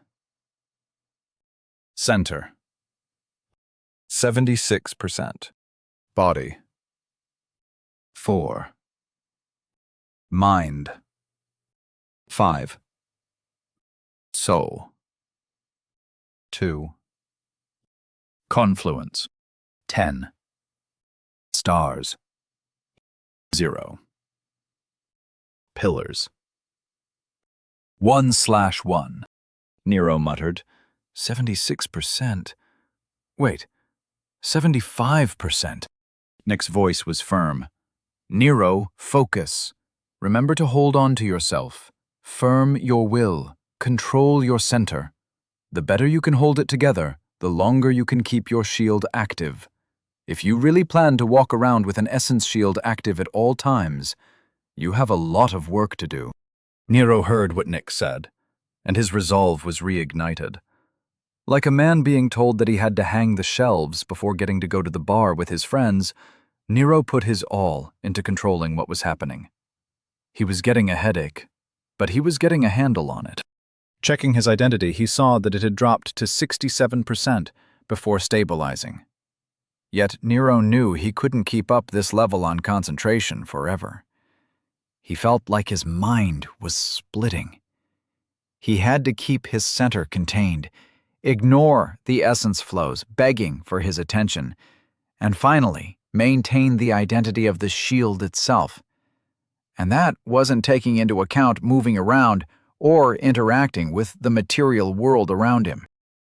Center: 76%. Body: 4. Mind: 5. Soul: 2. Confluence: 10. Stars: 0. Pillars: 1/1. Nero muttered. 76%. Wait, 75%. Nick's voice was firm. Nero, focus. Remember to hold on to yourself. Firm your will. Control your center. The better you can hold it together, the longer you can keep your shield active. If you really plan to walk around with an essence shield active at all times, you have a lot of work to do. Nero heard what Nick said, and his resolve was reignited. Like a man being told that he had to hang the shelves before getting to go to the bar with his friends, Nero put his all into controlling what was happening. He was getting a headache, but he was getting a handle on it. Checking his identity, he saw that it had dropped to 67% before stabilizing. Yet Nero knew he couldn't keep up this level on concentration forever. He felt like his mind was splitting. He had to keep his center contained, ignore the essence flows begging for his attention, and finally maintain the identity of the shield itself. And that wasn't taking into account moving around or interacting with the material world around him.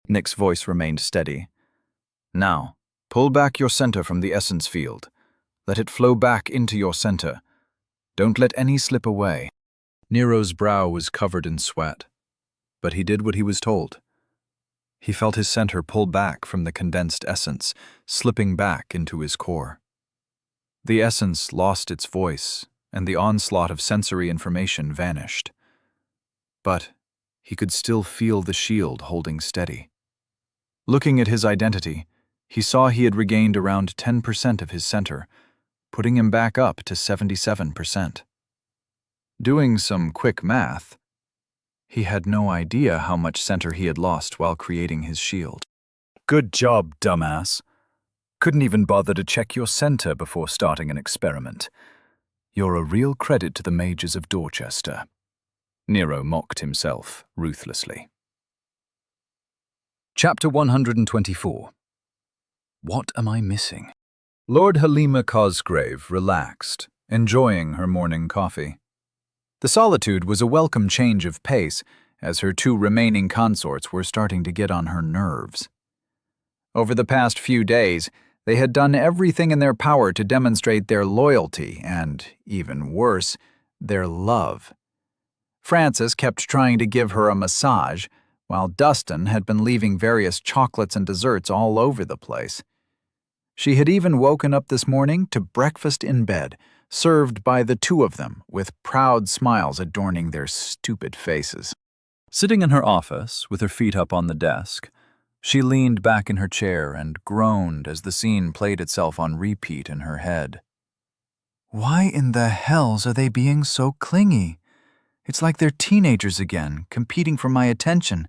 Nick's voice remained steady. Now, pull back your center from the essence field. Let it flow back into your center. Don't let any slip away. Nero's brow was covered in sweat, but he did what he was told. He felt his center pull back from the condensed essence, slipping back into his core. The essence lost its voice, and the onslaught of sensory information vanished. But he could still feel the shield holding steady. Looking at his identity, he saw he had regained around 10% of his center, putting him back up to 77%. Doing some quick math, He had no idea how much center he had lost while creating his shield. Good job, dumbass. Couldn't even bother to check your center before starting an experiment. You're a real credit to the mages of Dorchester. Nero mocked himself ruthlessly. Chapter 124. What am I missing? Lord Halima Cosgrave relaxed, enjoying her morning coffee. The solitude was a welcome change of pace, as her two remaining consorts were starting to get on her nerves. Over the past few days, they had done everything in their power to demonstrate their loyalty and, even worse, their love. Frances kept trying to give her a massage, while Dustin had been leaving various chocolates and desserts all over the place. She had even woken up this morning to breakfast in bed, served by the two of them, with proud smiles adorning their stupid faces. Sitting in her office, with her feet up on the desk, she leaned back in her chair and groaned as the scene played itself on repeat in her head. Why in the hells are they being so clingy? It's like they're teenagers again, competing for my attention,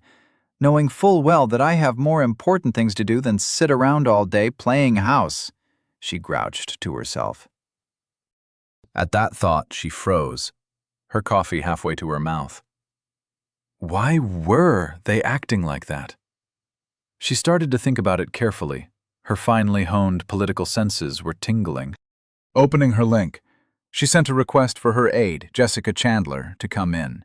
knowing full well that I have more important things to do than sit around all day playing house, she grouched to herself. At that thought, she froze, her coffee halfway to her mouth. Why were they acting like that? She started to think about it carefully. Her finely honed political senses were tingling. Opening her link, she sent a request for her aide, Jessica Chandler, to come in.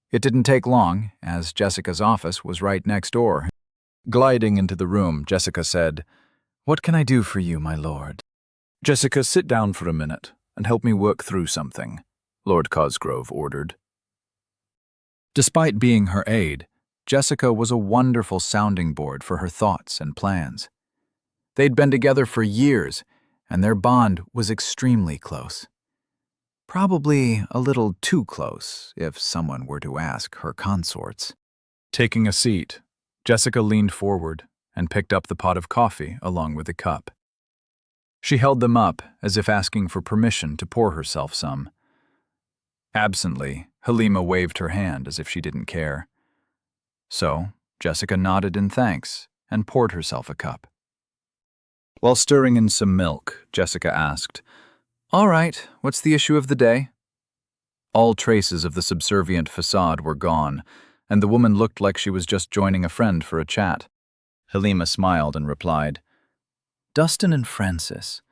It didn't take long, as Jessica's office was right next door. Gliding into the room, Jessica said, "What can I do for you, my lord?" "Jessica, sit down for a minute and help me work through something," Lord Cosgrove ordered. Despite being her aide, Jessica was a wonderful sounding board for her thoughts and plans. They'd been together for years, and their bond was extremely close. Probably a little too close, if someone were to ask her consorts. Taking a seat, Jessica leaned forward and picked up the pot of coffee along with the cup. She held them up as if asking for permission to pour herself some. Absently, Halima waved her hand as if she didn't care. So, Jessica nodded in thanks and poured herself a cup. While stirring in some milk, Jessica asked, "All right, what's the issue of the day?" All traces of the subservient facade were gone, and the woman looked like she was just joining a friend for a chat. Halima smiled and replied, "Dustin and Frances.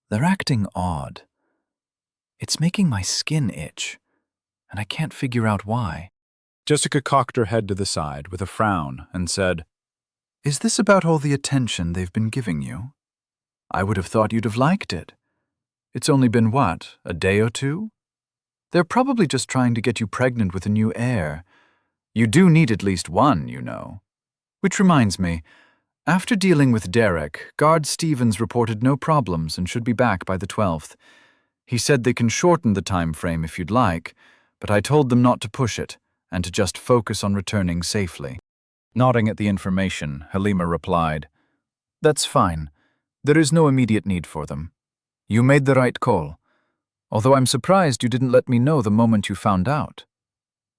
They're acting odd. It's making my skin itch, and I can't figure out why." Jessica cocked her head to the side with a frown and said, "Is this about all the attention they've been giving you? I would have thought you'd have liked it. It's only been, what, a day or two? They're probably just trying to get you pregnant with a new heir. You do need at least one, you know. Which reminds me, after dealing with Derek, Guard Stevens reported no problems and should be back by the 12th. He said they can shorten the time frame if you'd like, but I told them not to push it and to just focus on returning safely." Nodding at the information, Halima replied, "That's fine. There is no immediate need for them. You made the right call, although I'm surprised you didn't let me know the moment you found out."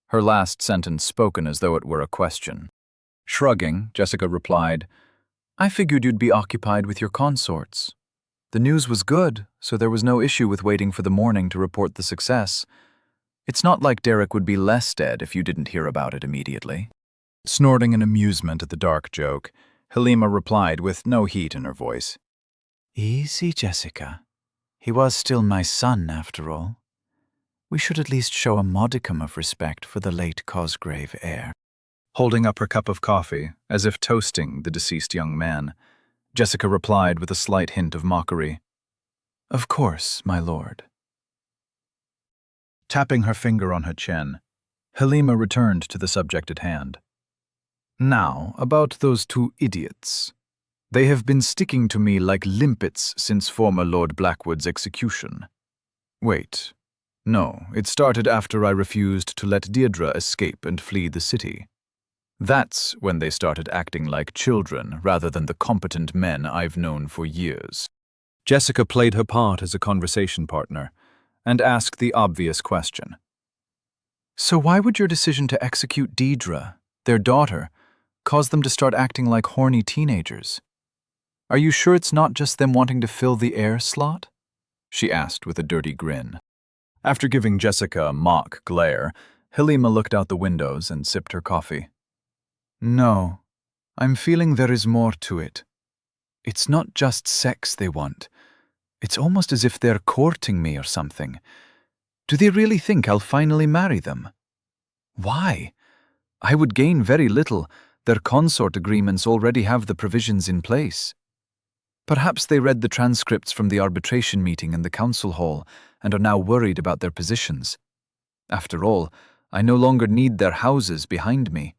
Her last sentence spoken as though it were a question. Shrugging, Jessica replied, "I figured you'd be occupied with your consorts. The news was good, so there was no issue with waiting for the morning to report the success. It's not like Derek would be less dead if you didn't hear about it immediately." Snorting in amusement at the dark joke, Halima replied with no heat in her voice, "Easy, Jessica. He was still my son, after all. We should at least show a modicum of respect for the late Cosgrave heir." Holding up her cup of coffee, as if toasting the deceased young man, Jessica replied with a slight hint of mockery, "Of course, my lord." Tapping her finger on her chin, Halima returned to the subject at hand. "Now, about those two idiots. They have been sticking to me like limpets since former Lord Blackwood's execution. Wait. No, it started after I refused to let Deirdre escape and flee the city. That's when they started acting like children rather than the competent men I've known for years." Jessica played her part as a conversation partner and asked the obvious question. So why would your decision to execute Deidre, their daughter, cause them to start acting like horny teenagers? Are you sure it's not just them wanting to fill the air slot? She asked with a dirty grin. After giving Jessica a mock glare, Halima looked out the windows and sipped her coffee. No, I'm feeling there is more to it. It's not just sex they want. It's almost as if they're courting me or something. Do they really think I'll finally marry them? Why? I would gain very little. Their consort agreements already have the provisions in place. Perhaps they read the transcripts from the arbitration meeting in the council hall and are now worried about their positions. After all, I no longer need their houses behind me.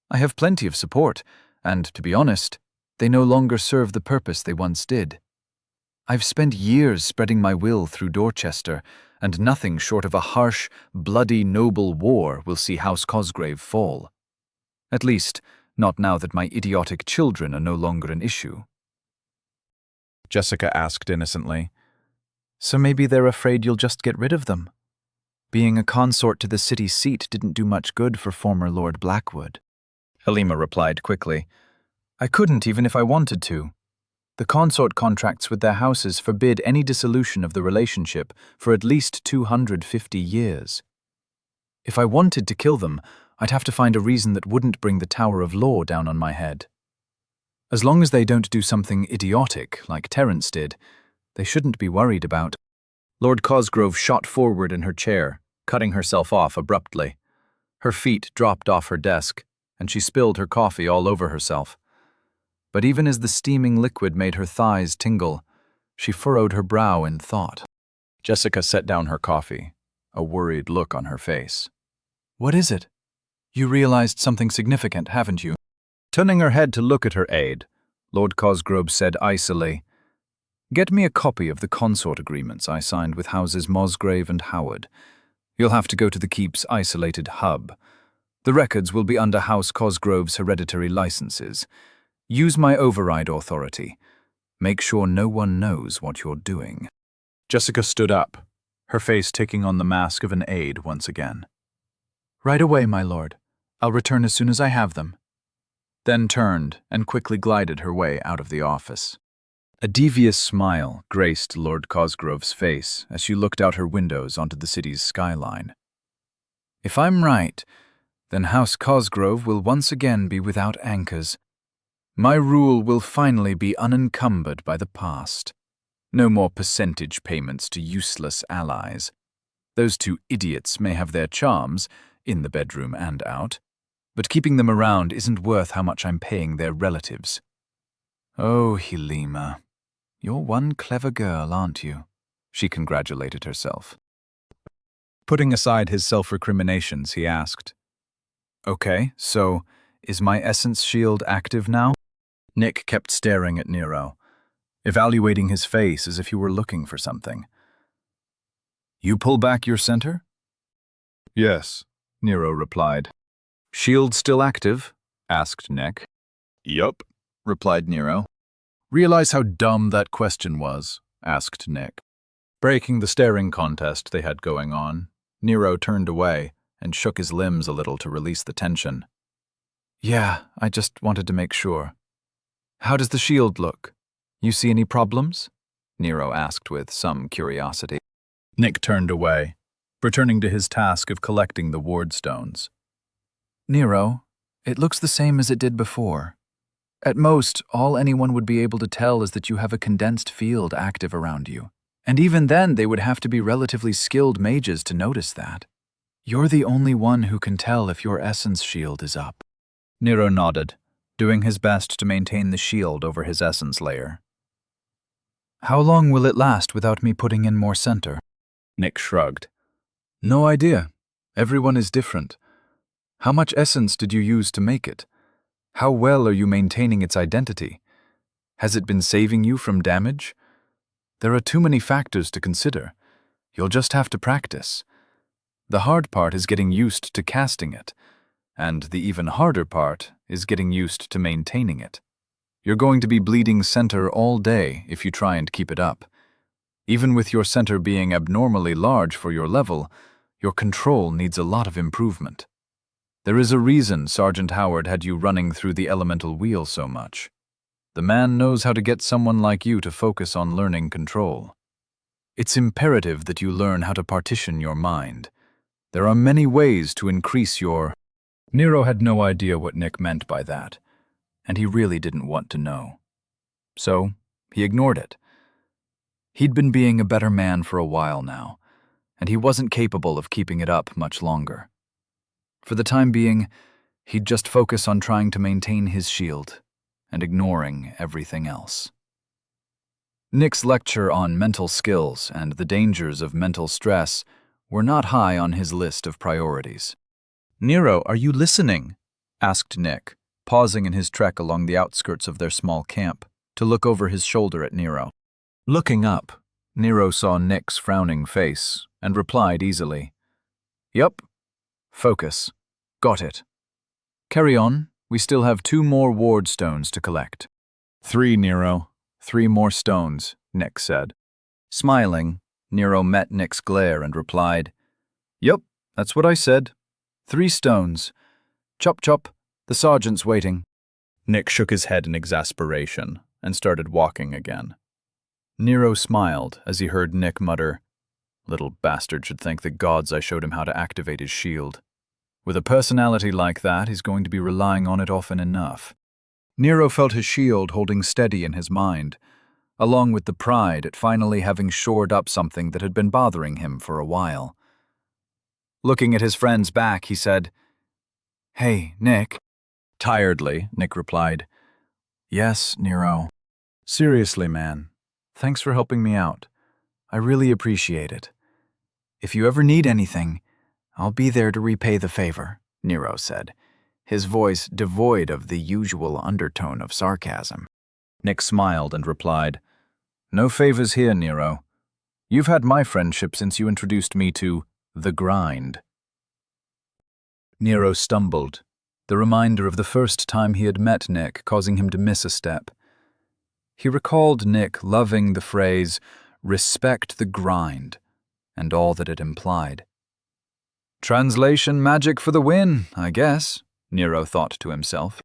I have plenty of support, and, to be honest, they no longer serve the purpose they once did. I've spent years spreading my will through Dorchester, and nothing short of a harsh, bloody, noble war will see House Cosgrave fall. At least, not now that my idiotic children are no longer an issue. Jessica asked innocently. So maybe they're afraid you'll just get rid of them? Being a consort to the city seat didn't do much good for former Lord Blackwood. Halima replied quickly. I couldn't even if I wanted to. The consort contracts with their houses forbid any dissolution of the relationship for at least 250 years. If I wanted to kill them, I'd have to find a reason that wouldn't bring the Tower of Law down on my head. As long as they don't do something idiotic like Terence did, they shouldn't be worried about. Lord Cosgrove shot forward in her chair, cutting herself off abruptly. Her feet dropped off her desk, and she spilled her coffee all over herself. But even as the steaming liquid made her thighs tingle, she furrowed her brow in thought. Jessica set down her coffee, a worried look on her face. What is it? You realized something significant, haven't you? Turning her head to look at her aide, Lord Cosgrove said icily, Get me a copy of the consort agreements I signed with Houses Mosgrave and Howard. You'll have to go to the Keep's isolated hub. The records will be under House Cosgrove's hereditary licenses. Use my override authority. Make sure no one knows what you're doing. Jessica stood up, her face taking on the mask of an aide once again. Right away, my lord. I'll return as soon as I have them. Then turned and quickly glided her way out of the office. A devious smile graced Lord Cosgrove's face as she looked out her windows onto the city's skyline. If I'm right, then House Cosgrove will once again be without anchors. My rule will finally be unencumbered by the past. No more percentage payments to useless allies. Those two idiots may have their charms, in the bedroom and out, but keeping them around isn't worth how much I'm paying their relatives. Oh, Halima, you're one clever girl, aren't you? She congratulated herself. Putting aside his self-recriminations, he asked, Okay, so is my essence shield active now? Nick kept staring at Nero, evaluating his face as if he were looking for something. You pull back your center? Yes, Nero replied. Shield still active? Asked Nick. Yup, replied Nero. Realize how dumb that question was? Asked Nick. Breaking the staring contest they had going on, Nero turned away and shook his limbs a little to release the tension. Yeah, I just wanted to make sure. How does the shield look? You see any problems? Nero asked with some curiosity. Nick turned away, returning to his task of collecting the ward stones. Nero, it looks the same as it did before. At most, all anyone would be able to tell is that you have a condensed field active around you. And even then, they would have to be relatively skilled mages to notice that. You're the only one who can tell if your essence shield is up. Nero nodded, doing his best to maintain the shield over his essence layer. How long will it last without me putting in more center? Nick shrugged. No idea. Everyone is different. How much essence did you use to make it? How well are you maintaining its identity? Has it been saving you from damage? There are too many factors to consider. You'll just have to practice. The hard part is getting used to casting it, and the even harder part is getting used to maintaining it. You're going to be bleeding center all day if you try and keep it up. Even with your center being abnormally large for your level, Your control needs a lot of improvement. There is a reason Sergeant Howard had you running through the elemental wheel so much. The man knows how to get someone like you to focus on learning control. It's imperative that you learn how to partition your mind. There are many ways to increase your... Nero had no idea what Nick meant by that, and he really didn't want to know. So, he ignored it. He'd been being a better man for a while now, and he wasn't capable of keeping it up much longer. For the time being, he'd just focus on trying to maintain his shield and ignoring everything else. Nick's lecture on mental skills and the dangers of mental stress were not high on his list of priorities. "Nero, are you listening?" asked Nick, pausing in his trek along the outskirts of their small camp to look over his shoulder at Nero. Looking up, Nero saw Nick's frowning face and replied easily, "Yup. Focus. Got it. Carry on. We still have 2 more ward stones to collect." 3, Nero. 3 more stones," Nick said. Smiling, Nero met Nick's glare and replied, "Yup, that's what I said. 3 stones. Chop chop, the sergeant's waiting." Nick shook his head in exasperation and started walking again. Nero smiled as he heard Nick mutter, "Little bastard should thank the gods I showed him how to activate his shield. With a personality like that, he's going to be relying on it often enough." Nero felt his shield holding steady in his mind, along with the pride at finally having shored up something that had been bothering him for a while. Looking at his friend's back, he said, "Hey, Nick." Tiredly, Nick replied, "Yes, Nero. Seriously, man. Thanks for helping me out. I really appreciate it. If you ever need anything, I'll be there to repay the favor," Nero said, his voice devoid of the usual undertone of sarcasm. Nick smiled and replied, "No favors here, Nero. You've had my friendship since you introduced me to the grind." Nero stumbled, the reminder of the first time he had met Nick causing him to miss a step. He recalled Nick loving the phrase, "respect the grind," and all that it implied. Translation magic for the win, I guess, Nero thought to himself.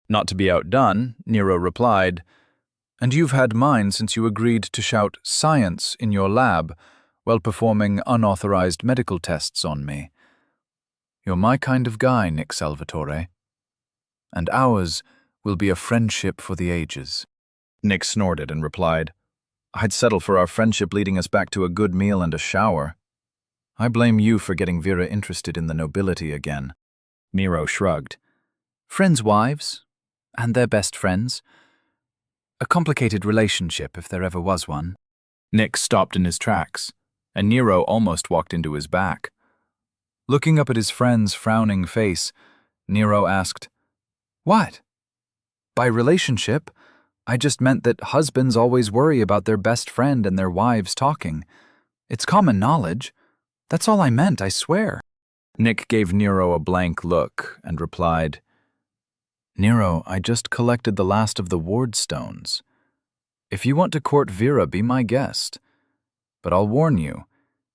Not to be outdone, Nero replied, "And you've had mine since you agreed to shout 'science' in your lab while performing unauthorized medical tests on me. You're my kind of guy, Nick Salvatore. And ours will be a friendship for the ages." Nick snorted and replied, "I'd settle for our friendship leading us back to a good meal and a shower. I blame you for getting Vera interested in the nobility again." Nero shrugged. "Friends' wives, and their best friends. A complicated relationship if there ever was one." Nick stopped in his tracks, and Nero almost walked into his back. Looking up at his friend's frowning face, Nero asked, "What? By relationship, I just meant that husbands always worry about their best friend and their wives talking. It's common knowledge. That's all I meant, I swear." Nick gave Nero a blank look and replied, "Nero, I just collected the last of the ward stones. If you want to court Vera, be my guest. But I'll warn you,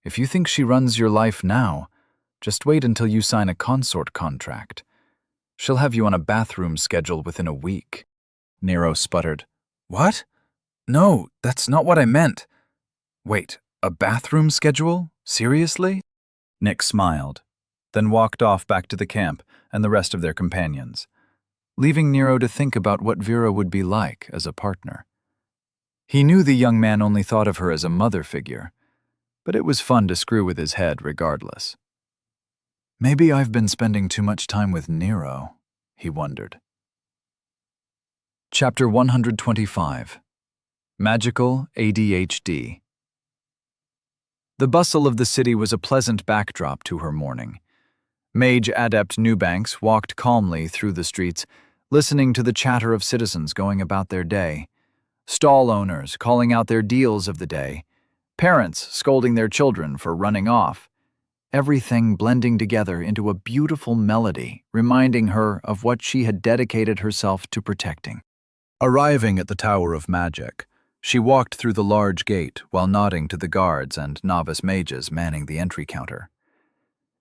if you think she runs your life now, just wait until you sign a consort contract. She'll have you on a bathroom schedule within a week." Nero sputtered, "What? No, that's not what I meant. Wait, a bathroom schedule? Seriously?" Nick smiled, then walked off back to the camp and the rest of their companions, leaving Nero to think about what Vera would be like as a partner. He knew the young man only thought of her as a mother figure, but it was fun to screw with his head regardless. Maybe I've been spending too much time with Nero, he wondered. Chapter 125. Magical ADHD. The bustle of the city was a pleasant backdrop to her morning. Mage Adept Newbanks walked calmly through the streets, listening to the chatter of citizens going about their day. Stall owners calling out their deals of the day. Parents scolding their children for running off. Everything blending together into a beautiful melody, reminding her of what she had dedicated herself to protecting. Arriving at the Tower of Magic, she walked through the large gate while nodding to the guards and novice mages manning the entry counter.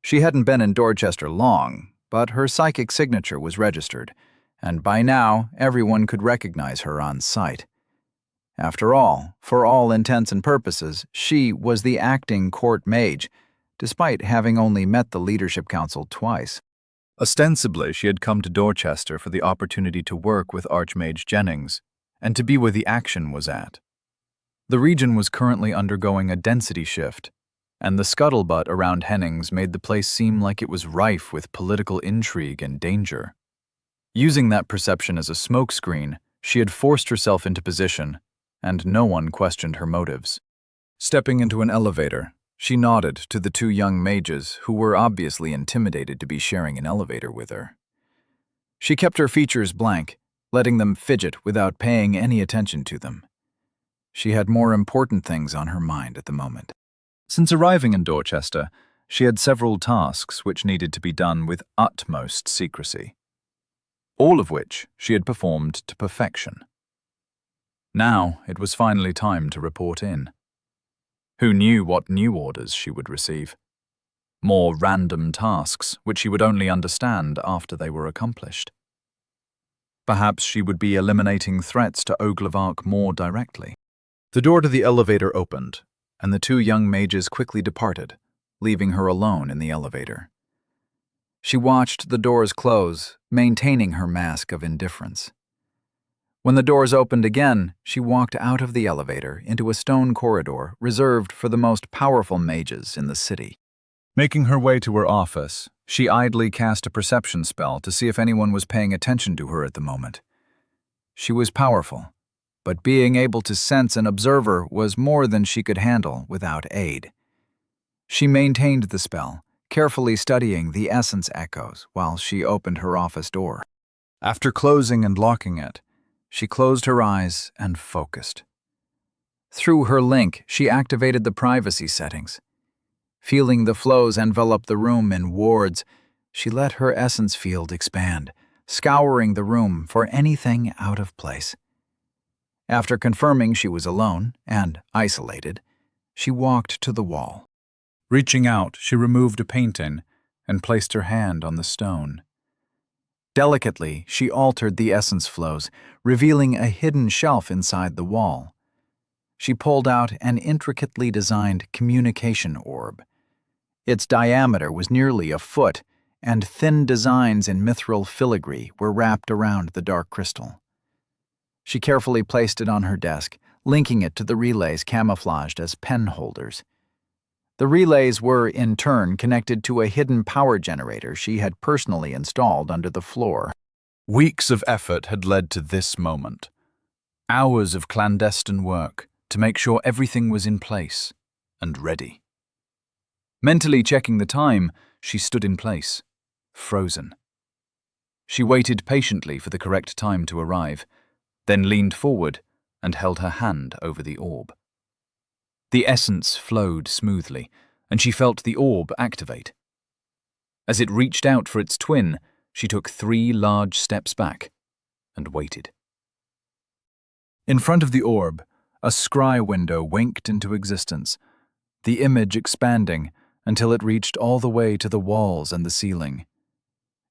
She hadn't been in Dorchester long, but her psychic signature was registered, and by now everyone could recognize her on sight. After all, for all intents and purposes, she was the acting court mage, despite having only met the Leadership Council twice. Ostensibly, she had come to Dorchester for the opportunity to work with Archmage Jennings, and to be where the action was at. The region was currently undergoing a density shift, and the scuttlebutt around Hennings made the place seem like it was rife with political intrigue and danger. Using that perception as a smokescreen, she had forced herself into position, and no one questioned her motives. Stepping into an elevator, she nodded to the two young mages who were obviously intimidated to be sharing an elevator with her. She kept her features blank, letting them fidget without paying any attention to them. She had more important things on her mind at the moment. Since arriving in Dorchester, she had several tasks which needed to be done with utmost secrecy, all of which she had performed to perfection. Now it was finally time to report in. Who knew what new orders she would receive? More random tasks which she would only understand after they were accomplished. Perhaps she would be eliminating threats to Oglevark more directly. The door to the elevator opened, and the two young mages quickly departed, leaving her alone in the elevator. She watched the doors close, maintaining her mask of indifference. When the doors opened again, she walked out of the elevator into a stone corridor reserved for the most powerful mages in the city. Making her way to her office, she idly cast a perception spell to see if anyone was paying attention to her at the moment. She was powerful, but being able to sense an observer was more than she could handle without aid. She maintained the spell, carefully studying the essence echoes while she opened her office door. After closing and locking it, she closed her eyes and focused. Through her link, she activated the privacy settings. Feeling the flows envelop the room in wards, she let her essence field expand, scouring the room for anything out of place. After confirming she was alone and isolated, she walked to the wall. Reaching out, she removed a painting and placed her hand on the stone. Delicately, she altered the essence flows, revealing a hidden shelf inside the wall. She pulled out an intricately designed communication orb. Its diameter was nearly a foot, and thin designs in mithril filigree were wrapped around the dark crystal. She carefully placed it on her desk, linking it to the relays camouflaged as pen holders. The relays were, in turn, connected to a hidden power generator she had personally installed under the floor. Weeks of effort had led to this moment. Hours of clandestine work to make sure everything was in place and ready. Mentally checking the time, she stood in place, frozen. She waited patiently for the correct time to arrive, then leaned forward and held her hand over the orb. The essence flowed smoothly, and she felt the orb activate. As it reached out for its twin, she took 3 large steps back and waited. In front of the orb, a scry window winked into existence, the image expanding until it reached all the way to the walls and the ceiling.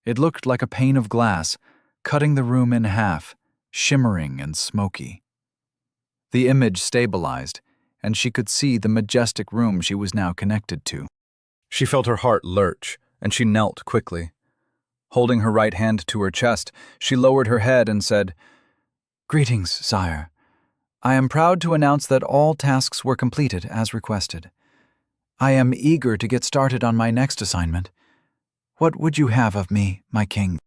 It looked like a pane of glass, cutting the room in half, shimmering and smoky. The image stabilized, and she could see the majestic room she was now connected to. She felt her heart lurch, and she knelt quickly. Holding her right hand to her chest, she lowered her head and said, "Greetings, sire. I am proud to announce that all tasks were completed as requested. I am eager to get started on my next assignment. What would you have of me, my king?"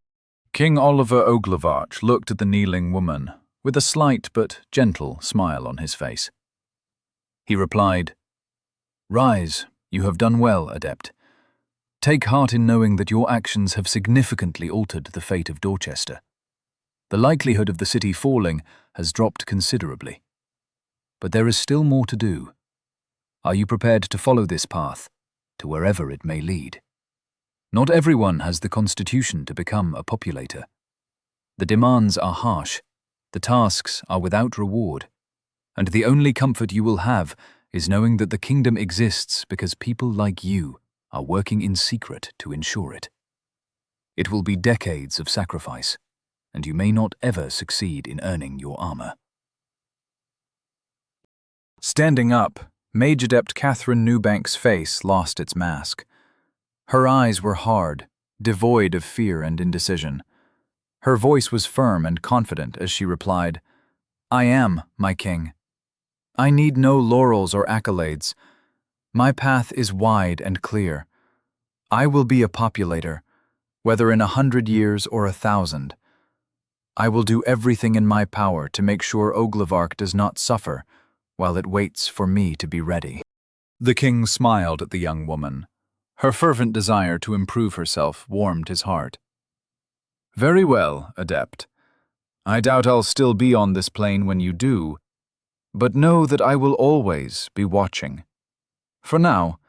King Oliver Oglevark looked at the kneeling woman with a slight but gentle smile on his face. He replied, "Rise, you have done well, Adept. Take heart in knowing that your actions have significantly altered the fate of Dorchester. The likelihood of the city falling has dropped considerably. But there is still more to do. Are you prepared to follow this path, to wherever it may lead? Not everyone has the constitution to become a populator. The demands are harsh, the tasks are without reward, and the only comfort you will have is knowing that the kingdom exists because people like you are working in secret to ensure it. It will be decades of sacrifice, and you may not ever succeed in earning your armor. Standing up, Mage Adept Catherine Newbank's face lost its mask. Her eyes were hard, devoid of fear and indecision. Her voice was firm and confident as she replied, "I am, my king. I need no laurels or accolades. My path is wide and clear. I will be a populator, whether in 100 years or 1,000. I will do everything in my power to make sure Oglevark does not suffer while it waits for me to be ready." The king smiled at the young woman. Her fervent desire to improve herself warmed his heart. "Very well, Adept. I doubt I'll still be on this plane when you do, but know that I will always be watching. For now,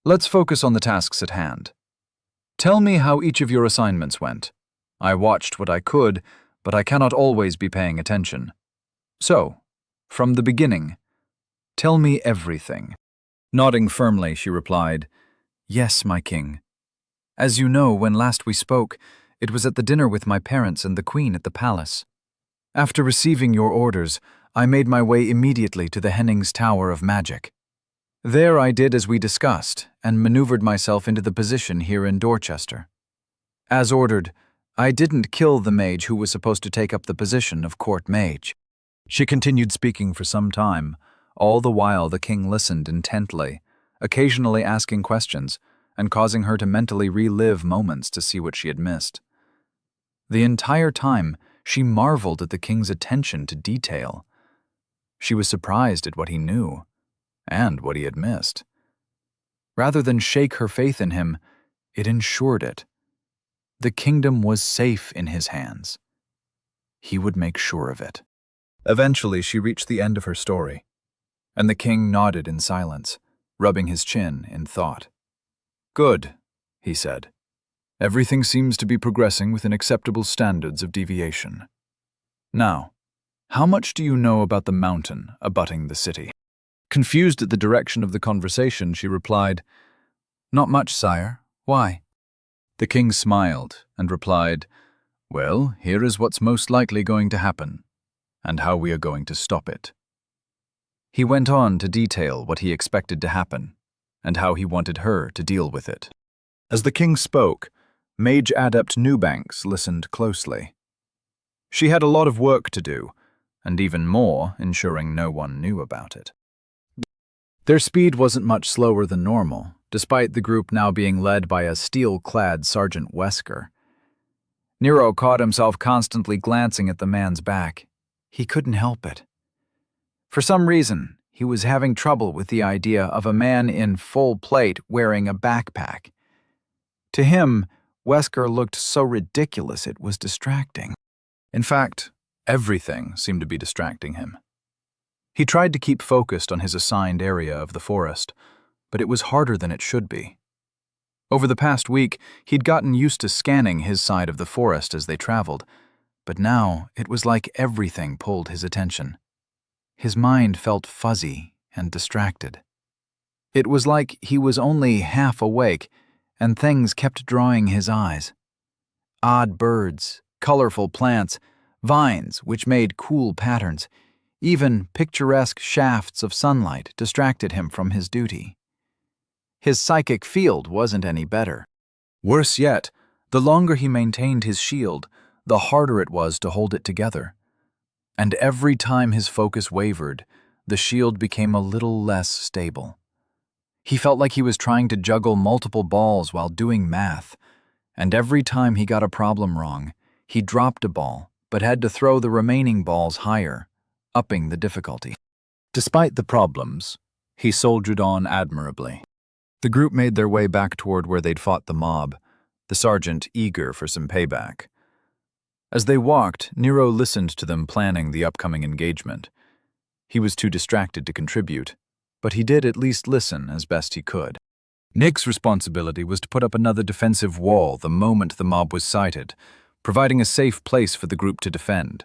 let's focus on the tasks at hand. Tell me how each of your assignments went. I watched what I could, but I cannot always be paying attention. So, from the beginning, tell me everything." Nodding firmly, she replied, "Yes, my king. As you know, when last we spoke, it was at the dinner with my parents and the queen at the palace. After receiving your orders, I made my way immediately to the Henning's Tower of Magic. There I did as we discussed, and maneuvered myself into the position here in Dorchester. As ordered, I didn't kill the mage who was supposed to take up the position of court mage." She continued speaking for some time. All the while the king listened intently, occasionally asking questions, and causing her to mentally relive moments to see what she had missed. The entire time, she marveled at the king's attention to detail. She was surprised at what he knew, and what he had missed. Rather than shake her faith in him, it ensured it. The kingdom was safe in his hands. He would make sure of it. Eventually, she reached the end of her story, and the king nodded in silence, rubbing his chin in thought. "Good," he said. "Everything seems to be progressing within acceptable standards of deviation. Now, how much do you know about the mountain abutting the city?" Confused at the direction of the conversation, she replied, "Not much, sire. Why?" The king smiled and replied, "Well, here is what's most likely going to happen, and how we are going to stop it." He went on to detail what he expected to happen, and how he wanted her to deal with it. As the king spoke, Mage Adept Newbanks listened closely. She had a lot of work to do, and even more ensuring no one knew about it. Their speed wasn't much slower than normal, despite the group now being led by a steel-clad Sergeant Wesker. Nero caught himself constantly glancing at the man's back. He couldn't help it. For some reason, he was having trouble with the idea of a man in full plate wearing a backpack. To him, Wesker looked so ridiculous it was distracting. In fact, everything seemed to be distracting him. He tried to keep focused on his assigned area of the forest, but it was harder than it should be. Over the past week, he'd gotten used to scanning his side of the forest as they traveled, but now it was like everything pulled his attention. His mind felt fuzzy and distracted. It was like he was only half awake, and things kept drawing his eyes. Odd birds, colorful plants, vines which made cool patterns, even picturesque shafts of sunlight distracted him from his duty. His psychic field wasn't any better. Worse yet, the longer he maintained his shield, the harder it was to hold it together. And every time his focus wavered, the shield became a little less stable. He felt like he was trying to juggle multiple balls while doing math, and every time he got a problem wrong, he dropped a ball but had to throw the remaining balls higher, upping the difficulty. Despite the problems, he soldiered on admirably. The group made their way back toward where they'd fought the mob, the sergeant eager for some payback. As they walked, Nero listened to them planning the upcoming engagement. He was too distracted to contribute, but he did at least listen as best he could. Nick's responsibility was to put up another defensive wall the moment the mob was sighted, providing a safe place for the group to defend.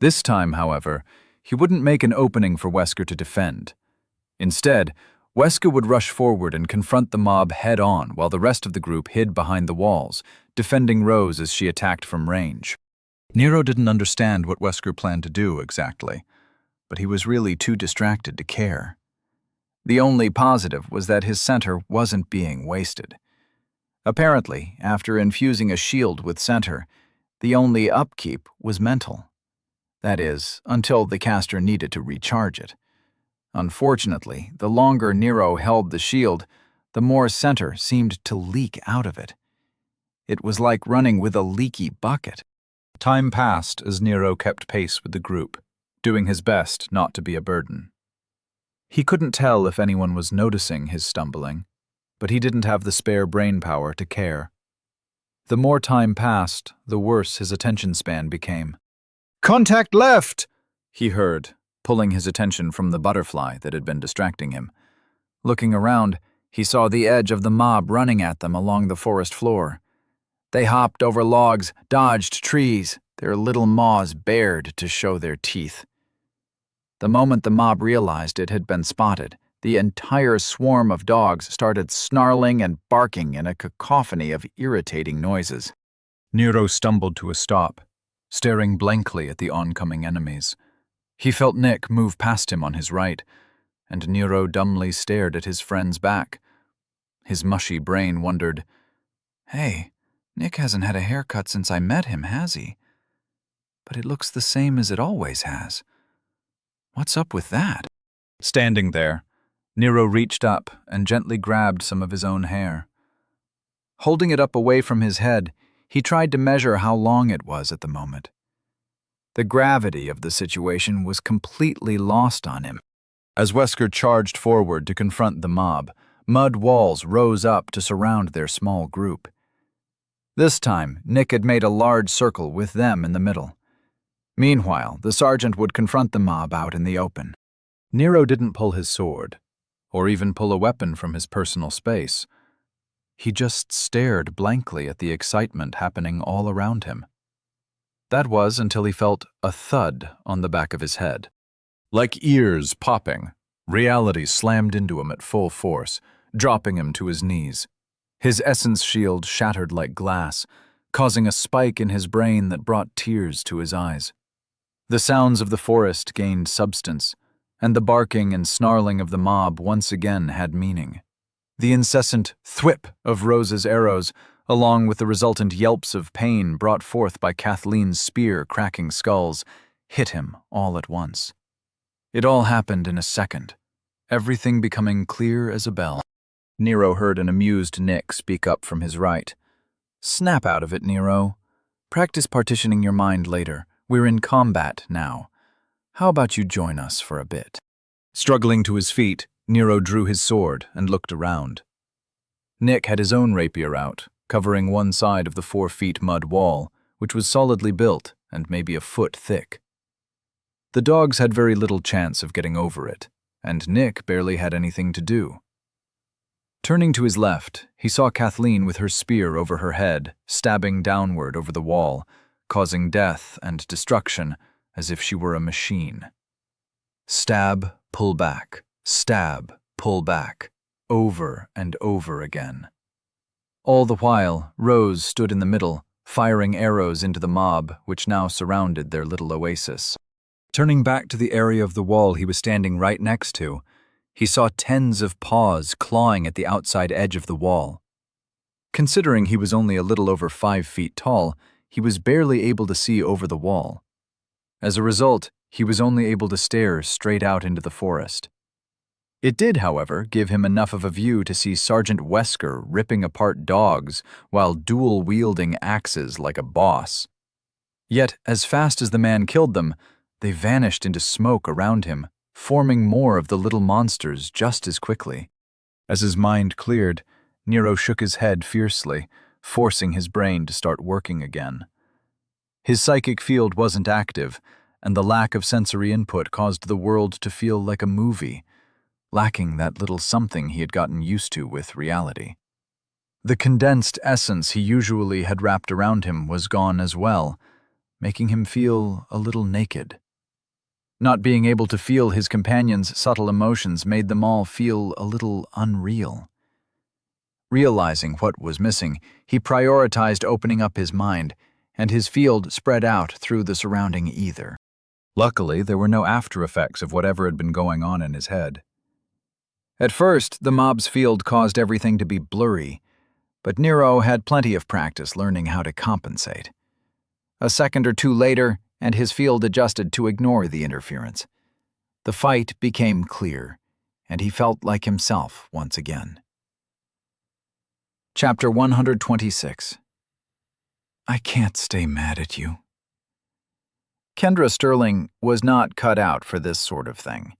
This time, however, he wouldn't make an opening for Wesker to defend. Instead, Wesker would rush forward and confront the mob head-on while the rest of the group hid behind the walls, defending Rose as she attacked from range. Nero didn't understand what Wesker planned to do exactly, but he was really too distracted to care. The only positive was that his center wasn't being wasted. Apparently, after infusing a shield with center, the only upkeep was mental. That is, until the caster needed to recharge it. Unfortunately, the longer Nero held the shield, the more center seemed to leak out of it. It was like running with a leaky bucket. Time passed as Nero kept pace with the group, doing his best not to be a burden. He couldn't tell if anyone was noticing his stumbling, but he didn't have the spare brain power to care. The more time passed, the worse his attention span became. "Contact left!" he heard, pulling his attention from the butterfly that had been distracting him. Looking around, he saw the edge of the mob running at them along the forest floor. They hopped over logs, dodged trees, their little maws bared to show their teeth. The moment the mob realized it had been spotted, the entire swarm of dogs started snarling and barking in a cacophony of irritating noises. Nero stumbled to a stop, staring blankly at the oncoming enemies. He felt Nick move past him on his right, and Nero dumbly stared at his friend's back. His mushy brain wondered, "Hey, Nick hasn't had a haircut since I met him, has he? But it looks the same as it always has. What's up with that?" Standing there, Nero reached up and gently grabbed some of his own hair. Holding it up away from his head, he tried to measure how long it was at the moment. The gravity of the situation was completely lost on him. As Wesker charged forward to confront the mob, mud walls rose up to surround their small group. This time, Nick had made a large circle with them in the middle. Meanwhile, the sergeant would confront the mob out in the open. Nero didn't pull his sword, or even pull a weapon from his personal space. He just stared blankly at the excitement happening all around him. That was until he felt a thud on the back of his head. Like ears popping, reality slammed into him at full force, dropping him to his knees. His essence shield shattered like glass, causing a spike in his brain that brought tears to his eyes. The sounds of the forest gained substance, and the barking and snarling of the mob once again had meaning. The incessant thwip of Rose's arrows, along with the resultant yelps of pain brought forth by Kathleen's spear cracking skulls, hit him all at once. It all happened in a second, everything becoming clear as a bell. Nero heard an amused Nick speak up from his right. "Snap out of it, Nero. Practice partitioning your mind later. We're in combat now. How about you join us for a bit?" Struggling to his feet, Nero drew his sword and looked around. Nick had his own rapier out, covering one side of the 4-foot mud wall, which was solidly built and maybe a foot thick. The dogs had very little chance of getting over it, and Nick barely had anything to do. Turning to his left, he saw Kathleen with her spear over her head, stabbing downward over the wall, causing death and destruction as if she were a machine. Stab, pull back, stab, pull back, over and over again. All the while, Rose stood in the middle, firing arrows into the mob, which now surrounded their little oasis. Turning back to the area of the wall he was standing right next to, he saw tens of paws clawing at the outside edge of the wall. Considering he was only a little over 5 feet tall, he was barely able to see over the wall. As a result, he was only able to stare straight out into the forest. It did, however, give him enough of a view to see Sergeant Wesker ripping apart dogs while dual-wielding axes like a boss. Yet, as fast as the man killed them, they vanished into smoke around him, forming more of the little monsters just as quickly. As his mind cleared, Nero shook his head fiercely, forcing his brain to start working again. His psychic field wasn't active, and the lack of sensory input caused the world to feel like a movie, lacking that little something he had gotten used to with reality. The condensed essence he usually had wrapped around him was gone as well, making him feel a little naked. Not being able to feel his companion's subtle emotions made them all feel a little unreal. Realizing what was missing, he prioritized opening up his mind, and his field spread out through the surrounding ether. Luckily, there were no after effects of whatever had been going on in his head. At first, the mob's field caused everything to be blurry, but Nero had plenty of practice learning how to compensate. A second or two later, and his field adjusted to ignore the interference. The fight became clear, and he felt like himself once again. Chapter 126. I can't stay mad at you. Kendra Sterling was not cut out for this sort of thing.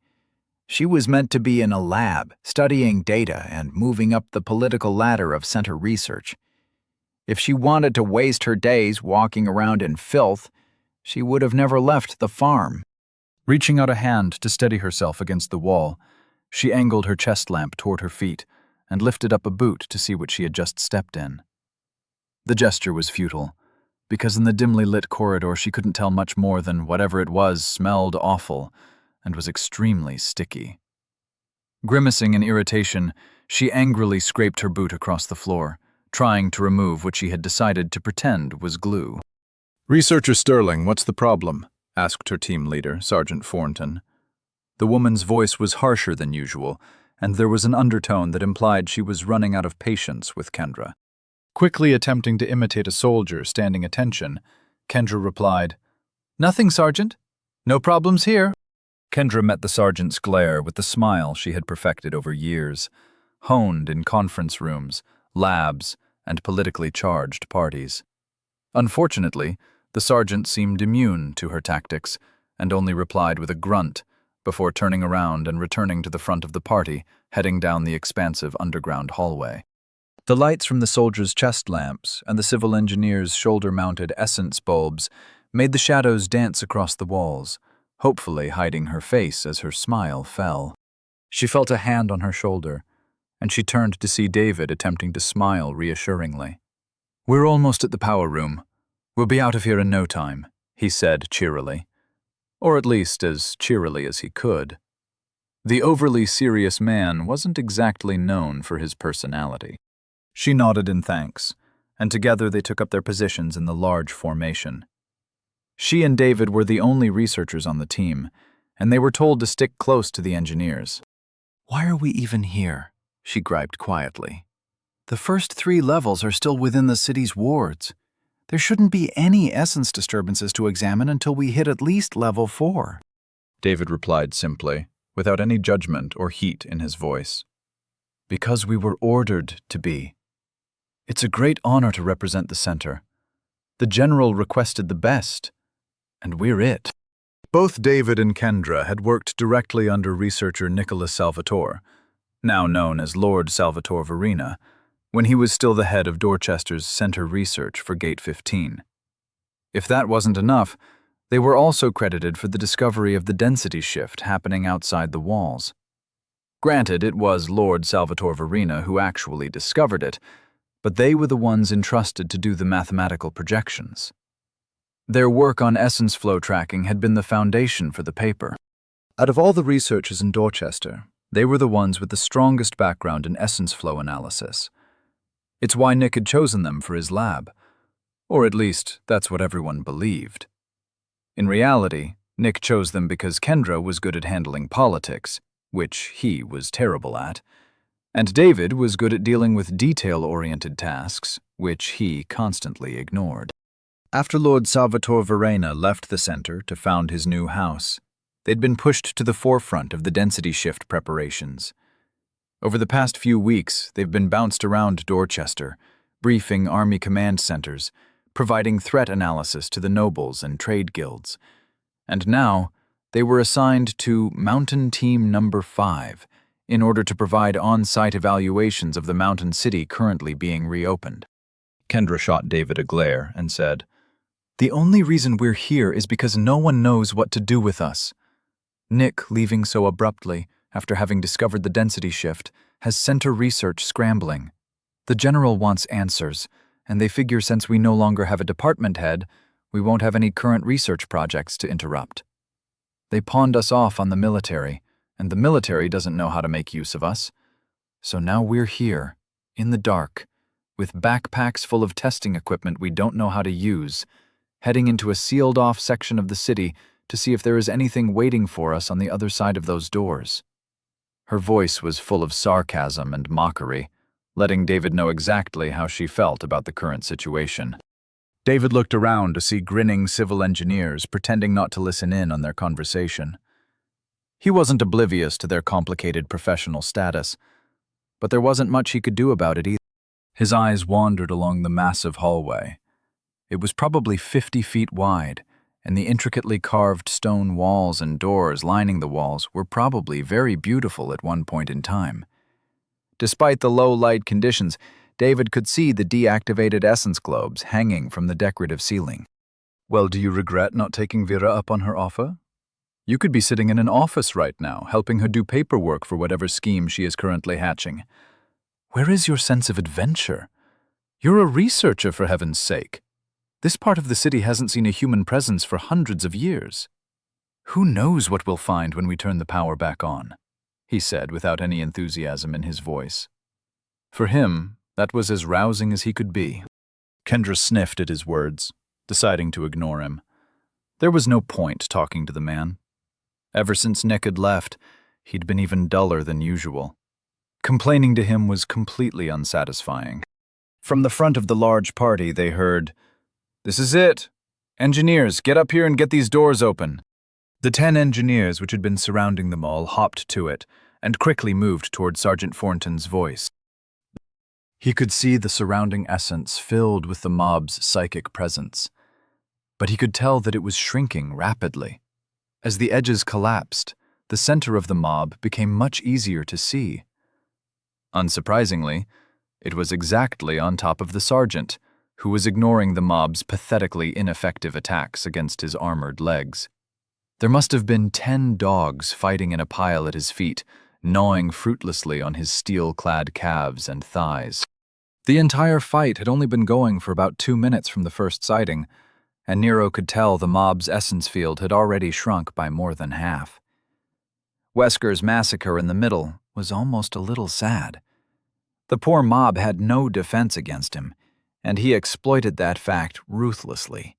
She was meant to be in a lab, studying data and moving up the political ladder of center research. If she wanted to waste her days walking around in filth, she would have never left the farm. Reaching out a hand to steady herself against the wall, she angled her chest lamp toward her feet and lifted up a boot to see what she had just stepped in. The gesture was futile, because in the dimly lit corridor she couldn't tell much more than whatever it was smelled awful and was extremely sticky. Grimacing in irritation, she angrily scraped her boot across the floor, trying to remove what she had decided to pretend was glue. Researcher Sterling, what's the problem? Asked her team leader, Sergeant Thornton. The woman's voice was harsher than usual, and there was an undertone that implied she was running out of patience with Kendra. Quickly attempting to imitate a soldier standing attention, Kendra replied, "Nothing, Sergeant. No problems here." Kendra met the sergeant's glare with the smile she had perfected over years, honed in conference rooms, labs, and politically charged parties. Unfortunately, the sergeant seemed immune to her tactics and only replied with a grunt before turning around and returning to the front of the party, heading down the expansive underground hallway. The lights from the soldiers' chest lamps and the civil engineers' shoulder-mounted essence bulbs made the shadows dance across the walls, hopefully hiding her face as her smile fell. She felt a hand on her shoulder, and she turned to see David attempting to smile reassuringly. "We're almost at the power room. We'll be out of here in no time," he said cheerily. Or at least as cheerily as he could. The overly serious man wasn't exactly known for his personality. She nodded in thanks, and together they took up their positions in the large formation. She and David were the only researchers on the team, and they were told to stick close to the engineers. "Why are we even here?" she griped quietly. "The first 3 levels are still within the city's wards. There shouldn't be any essence disturbances to examine until we hit at least level 4. David replied simply, without any judgment or heat in his voice. "Because we were ordered to be. It's a great honor to represent the center. The general requested the best, and we're it." Both David and Kendra had worked directly under researcher Nicholas Salvatore, now known as Lord Salvatore Verena, when he was still the head of Dorchester's Center Research for Gate 15. If that wasn't enough, they were also credited for the discovery of the density shift happening outside the walls. Granted, it was Lord Salvatore Verena who actually discovered it, but they were the ones entrusted to do the mathematical projections. Their work on essence flow tracking had been the foundation for the paper. Out of all the researchers in Dorchester, they were the ones with the strongest background in essence flow analysis. It's why Nick had chosen them for his lab, or at least that's what everyone believed. In reality, Nick chose them because Kendra was good at handling politics, which he was terrible at, and David was good at dealing with detail-oriented tasks, which he constantly ignored. After Lord Salvatore Verena left the center to found his new house, they'd been pushed to the forefront of the density shift preparations. Over the past few weeks, they've been bounced around Dorchester, briefing Army command centers, providing threat analysis to the nobles and trade guilds. And now, they were assigned to Mountain Team Number 5 in order to provide on-site evaluations of the mountain city currently being reopened. Kendra shot David a glare and said, "The only reason we're here is because no one knows what to do with us. Nick, leaving so abruptly after having discovered the density shift, has center research scrambling. The general wants answers, and they figure since we no longer have a department head, we won't have any current research projects to interrupt. They pawned us off on the military, and the military doesn't know how to make use of us. So now we're here, in the dark, with backpacks full of testing equipment we don't know how to use, heading into a sealed-off section of the city to see if there is anything waiting for us on the other side of those doors. Her voice was full of sarcasm and mockery, letting David know exactly how she felt about the current situation. David looked around to see grinning civil engineers pretending not to listen in on their conversation. He wasn't oblivious to their complicated professional status, but there wasn't much he could do about it either. His eyes wandered along the massive hallway. It was probably 50 feet wide, and the intricately carved stone walls and doors lining the walls were probably very beautiful at one point in time. Despite the low light conditions, David could see the deactivated essence globes hanging from the decorative ceiling. Well, do you regret not taking Vera up on her offer? You could be sitting in an office right now, helping her do paperwork for whatever scheme she is currently hatching. Where is your sense of adventure? You're a researcher, for heaven's sake. This part of the city hasn't seen a human presence for hundreds of years. Who knows what we'll find when we turn the power back on, he said without any enthusiasm in his voice. For him, that was as rousing as he could be. Kendra sniffed at his words, deciding to ignore him. There was no point talking to the man. Ever since Nick had left, he'd been even duller than usual. Complaining to him was completely unsatisfying. From the front of the large party, they heard, "This is it! Engineers, get up here and get these doors open." The 10 engineers which had been surrounding them all hopped to it and quickly moved toward Sergeant Thornton's voice. He could see the surrounding essence filled with the mob's psychic presence, but he could tell that it was shrinking rapidly. As the edges collapsed, the center of the mob became much easier to see. Unsurprisingly, it was exactly on top of the sergeant, who was ignoring the mob's pathetically ineffective attacks against his armored legs. There must have been 10 dogs fighting in a pile at his feet, gnawing fruitlessly on his steel-clad calves and thighs. The entire fight had only been going for about 2 minutes from the first sighting, and Nero could tell the mob's essence field had already shrunk by more than half. Wesker's massacre in the middle was almost a little sad. The poor mob had no defense against him, and he exploited that fact ruthlessly.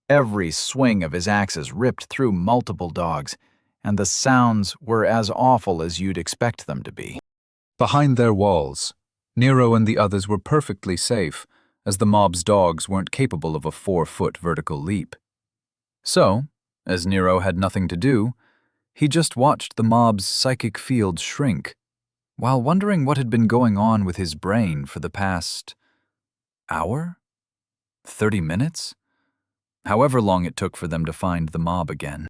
Every swing of his axes ripped through multiple dogs, and the sounds were as awful as you'd expect them to be. Behind their walls, Nero and the others were perfectly safe, as the mob's dogs weren't capable of a 4-foot vertical leap. So, as Nero had nothing to do, he just watched the mob's psychic field shrink, while wondering what had been going on with his brain for the past hour? 30 minutes? However long it took for them to find the mob again.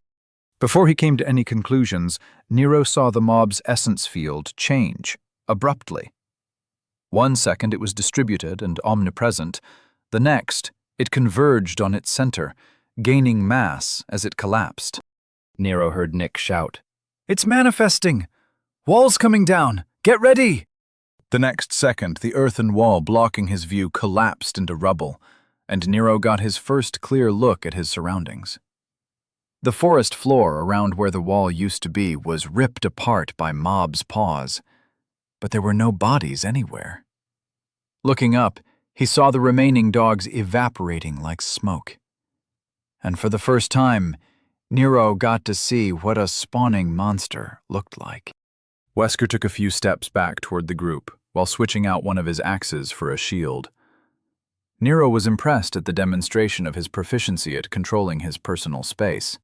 Before he came to any conclusions, Nero saw the mob's essence field change, abruptly. 1 second it was distributed and omnipresent, the next it converged on its center, gaining mass as it collapsed. Nero heard Nick shout, "It's manifesting! Wall's coming down! Get ready!" The next second, the earthen wall blocking his view collapsed into rubble, and Nero got his first clear look at his surroundings. The forest floor around where the wall used to be was ripped apart by mob's paws, but there were no bodies anywhere. Looking up, he saw the remaining dogs evaporating like smoke. And for the first time, Nero got to see what a spawning monster looked like. Wesker took a few steps back toward the group, while switching out one of his axes for a shield. Nero was impressed at the demonstration of his proficiency at controlling his personal space.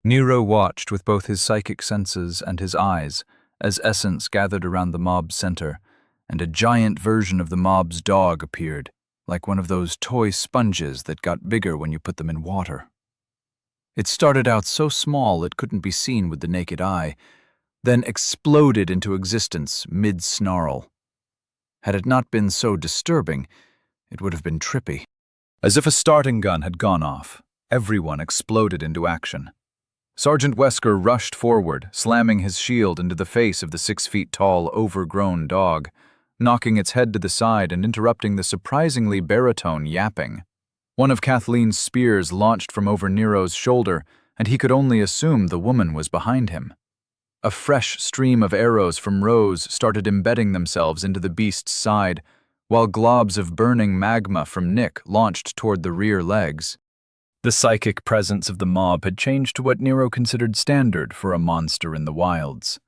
Nero watched with both his psychic senses and his eyes as essence gathered around the mob's center, and a giant version of the mob's dog appeared, like one of those toy sponges that got bigger when you put them in water. It started out so small it couldn't be seen with the naked eye, then exploded into existence mid-snarl. Had it not been so disturbing, it would have been trippy. As if a starting gun had gone off, everyone exploded into action. Sergeant Wesker rushed forward, slamming his shield into the face of the 6-feet-tall, overgrown dog, knocking its head to the side and interrupting the surprisingly baritone yapping. One of Kathleen's spears launched from over Nero's shoulder and he could only assume the woman was behind him. A fresh stream of arrows from Rose started embedding themselves into the beast's side, while globs of burning magma from Nick launched toward the rear legs. The psychic presence of the mob had changed to what Nero considered standard for a monster in the wilds.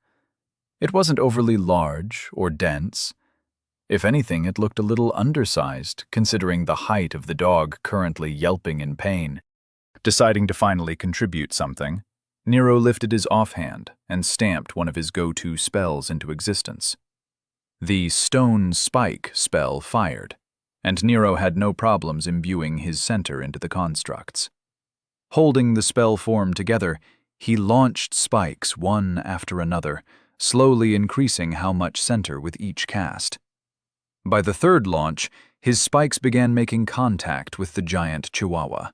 It wasn't overly large or dense. If anything, it looked a little undersized, considering the height of the dog currently yelping in pain. Deciding to finally contribute something, Nero lifted his offhand and stamped one of his go-to spells into existence. The Stone Spike spell fired, and Nero had no problems imbuing his center into the constructs. Holding the spell form together, he launched spikes one after another, slowly increasing how much center with each cast. By the third launch, his spikes began making contact with the giant chihuahua.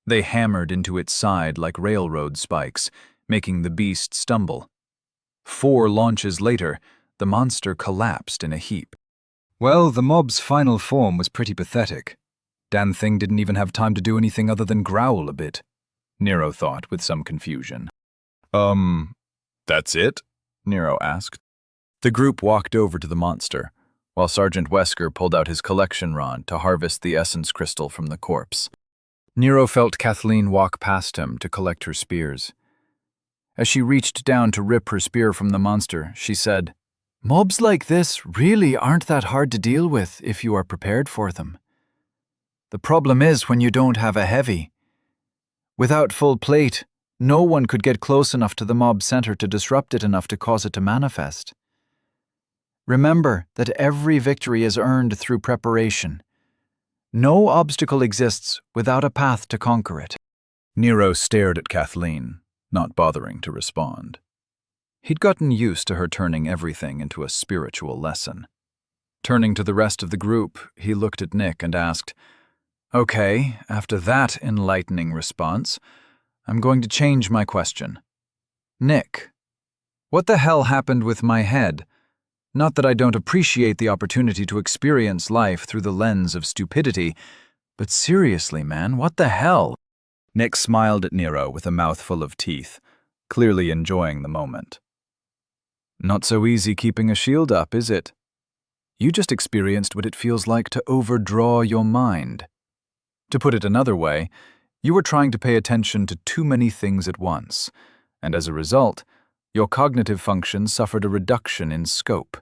They hammered into its side like railroad spikes, making the beast stumble. 4 launches later, the monster collapsed in a heap. Well, the mob's final form was pretty pathetic. Damn thing didn't even have time to do anything other than growl a bit, Nero thought with some confusion. That's it? Nero asked. The group walked over to the monster, while Sergeant Wesker pulled out his collection rod to harvest the essence crystal from the corpse. Nero felt Kathleen walk past him to collect her spears. As she reached down to rip her spear from the monster, she said, "Mobs like this really aren't that hard to deal with if you are prepared for them. The problem is when you don't have a heavy. Without full plate, no one could get close enough to the mob center to disrupt it enough to cause it to manifest. Remember that every victory is earned through preparation. No obstacle exists without a path to conquer it." Nero stared at Kathleen, not bothering to respond. He'd gotten used to her turning everything into a spiritual lesson. Turning to the rest of the group, he looked at Nick and asked, "Okay, after that enlightening response, I'm going to change my question. Nick, what the hell happened with my head? Not that I don't appreciate the opportunity to experience life through the lens of stupidity, but seriously, man, what the hell?" Nick smiled at Nero with a mouthful of teeth, clearly enjoying the moment. "Not so easy keeping a shield up, is it? You just experienced what it feels like to overdraw your mind. To put it another way, you were trying to pay attention to too many things at once, and as a result, your cognitive function suffered a reduction in scope.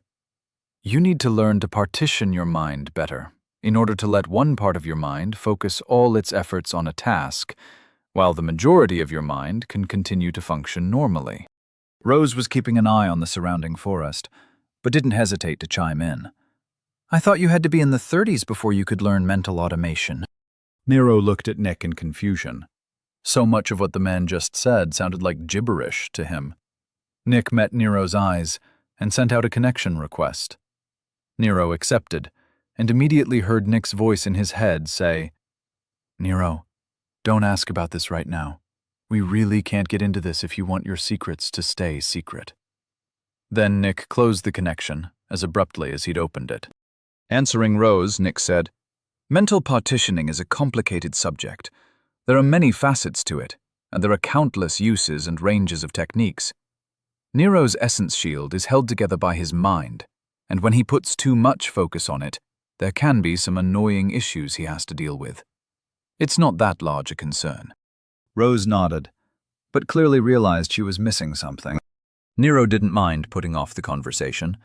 You need to learn to partition your mind better in order to let one part of your mind focus all its efforts on a task, while the majority of your mind can continue to function normally." Rose was keeping an eye on the surrounding forest, but didn't hesitate to chime in. "I thought you had to be in the 30s before you could learn mental automation." Nero looked at Nick in confusion. So much of what the man just said sounded like gibberish to him. Nick met Nero's eyes and sent out a connection request. Nero accepted, and immediately heard Nick's voice in his head say, "Nero, don't ask about this right now. We really can't get into this if you want your secrets to stay secret." Then Nick closed the connection as abruptly as he'd opened it. Answering Rose, Nick said, "Mental partitioning is a complicated subject. There are many facets to it, and there are countless uses and ranges of techniques. Nero's essence shield is held together by his mind, and when he puts too much focus on it, there can be some annoying issues he has to deal with. It's not that large a concern." Rose nodded, but clearly realized she was missing something. Nero didn't mind putting off the conversation,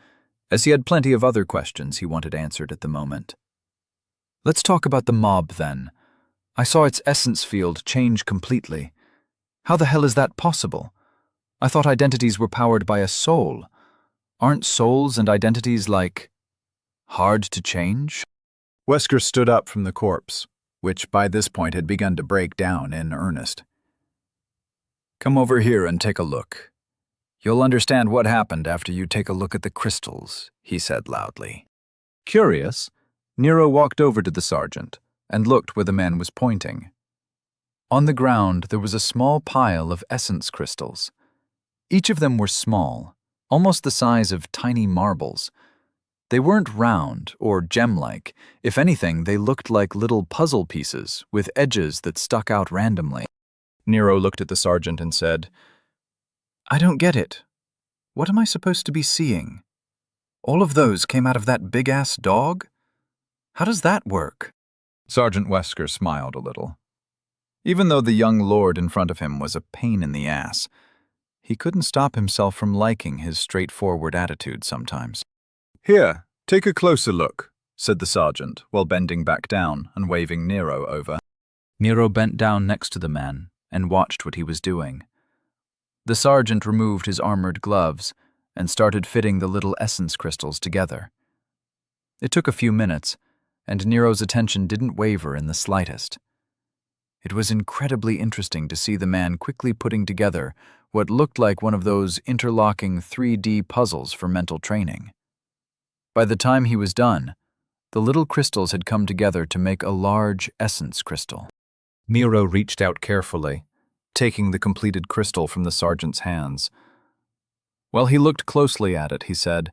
as he had plenty of other questions he wanted answered at the moment. "Let's talk about the mob, then. I saw its essence field change completely. How the hell is that possible? I thought identities were powered by a soul. Aren't souls and identities, hard to change?" Wesker stood up from the corpse, which by this point had begun to break down in earnest. "Come over here and take a look. You'll understand what happened after you take a look at the crystals," he said loudly. Curious, Nero walked over to the sergeant and looked where the man was pointing. On the ground there was a small pile of essence crystals. Each of them were small, almost the size of tiny marbles. They weren't round or gem-like. If anything, they looked like little puzzle pieces with edges that stuck out randomly. Nero looked at the sergeant and said, "I don't get it. What am I supposed to be seeing? All of those came out of that big-ass dog? How does that work?" Sergeant Wesker smiled a little. Even though the young lord in front of him was a pain in the ass, he couldn't stop himself from liking his straightforward attitude sometimes. "Here, take a closer look," said the sergeant, while bending back down and waving Nero over. Nero bent down next to the man and watched what he was doing. The sergeant removed his armored gloves and started fitting the little essence crystals together. It took a few minutes, and Nero's attention didn't waver in the slightest. It was incredibly interesting to see the man quickly putting together what looked like one of those interlocking 3D puzzles for mental training. By the time he was done, the little crystals had come together to make a large essence crystal. Nero reached out carefully, taking the completed crystal from the sergeant's hands. While he looked closely at it, he said,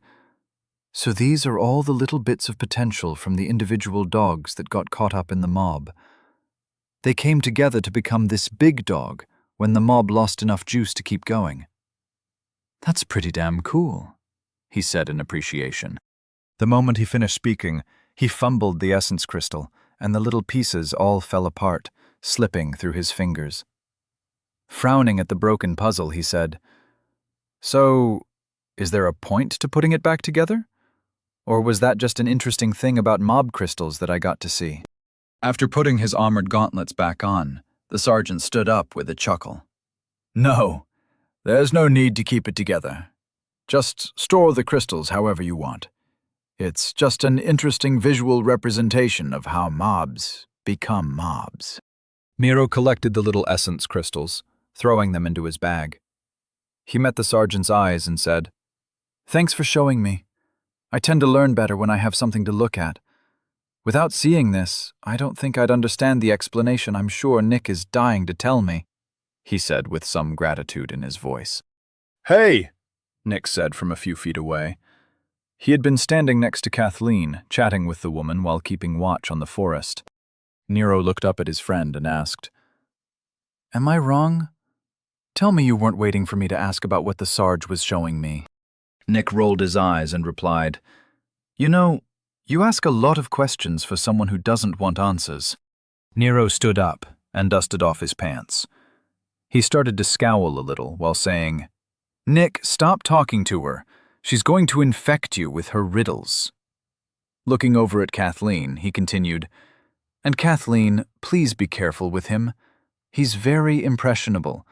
"So these are all the little bits of potential from the individual dogs that got caught up in the mob. They came together to become this big dog when the mob lost enough juice to keep going. That's pretty damn cool," he said in appreciation. The moment he finished speaking, he fumbled the essence crystal, and the little pieces all fell apart, slipping through his fingers. Frowning at the broken puzzle, he said, "So, is there a point to putting it back together? Or was that just an interesting thing about mob crystals that I got to see?" After putting his armored gauntlets back on, the sergeant stood up with a chuckle. "No, there's no need to keep it together. Just store the crystals however you want. It's just an interesting visual representation of how mobs become mobs." Nero collected the little essence crystals, throwing them into his bag. He met the sergeant's eyes and said, "Thanks for showing me. I tend to learn better when I have something to look at. Without seeing this, I don't think I'd understand the explanation I'm sure Nick is dying to tell me," he said with some gratitude in his voice. "Hey," Nick said from a few feet away. He had been standing next to Kathleen, chatting with the woman while keeping watch on the forest. Nero looked up at his friend and asked, "Am I wrong? Tell me you weren't waiting for me to ask about what the Sarge was showing me." Nick rolled his eyes and replied, "You know, you ask a lot of questions for someone who doesn't want answers." Nero stood up and dusted off his pants. He started to scowl a little while saying, "Nick, stop talking to her. She's going to infect you with her riddles." Looking over at Kathleen, he continued, "And Kathleen, please be careful with him. He's very impressionable.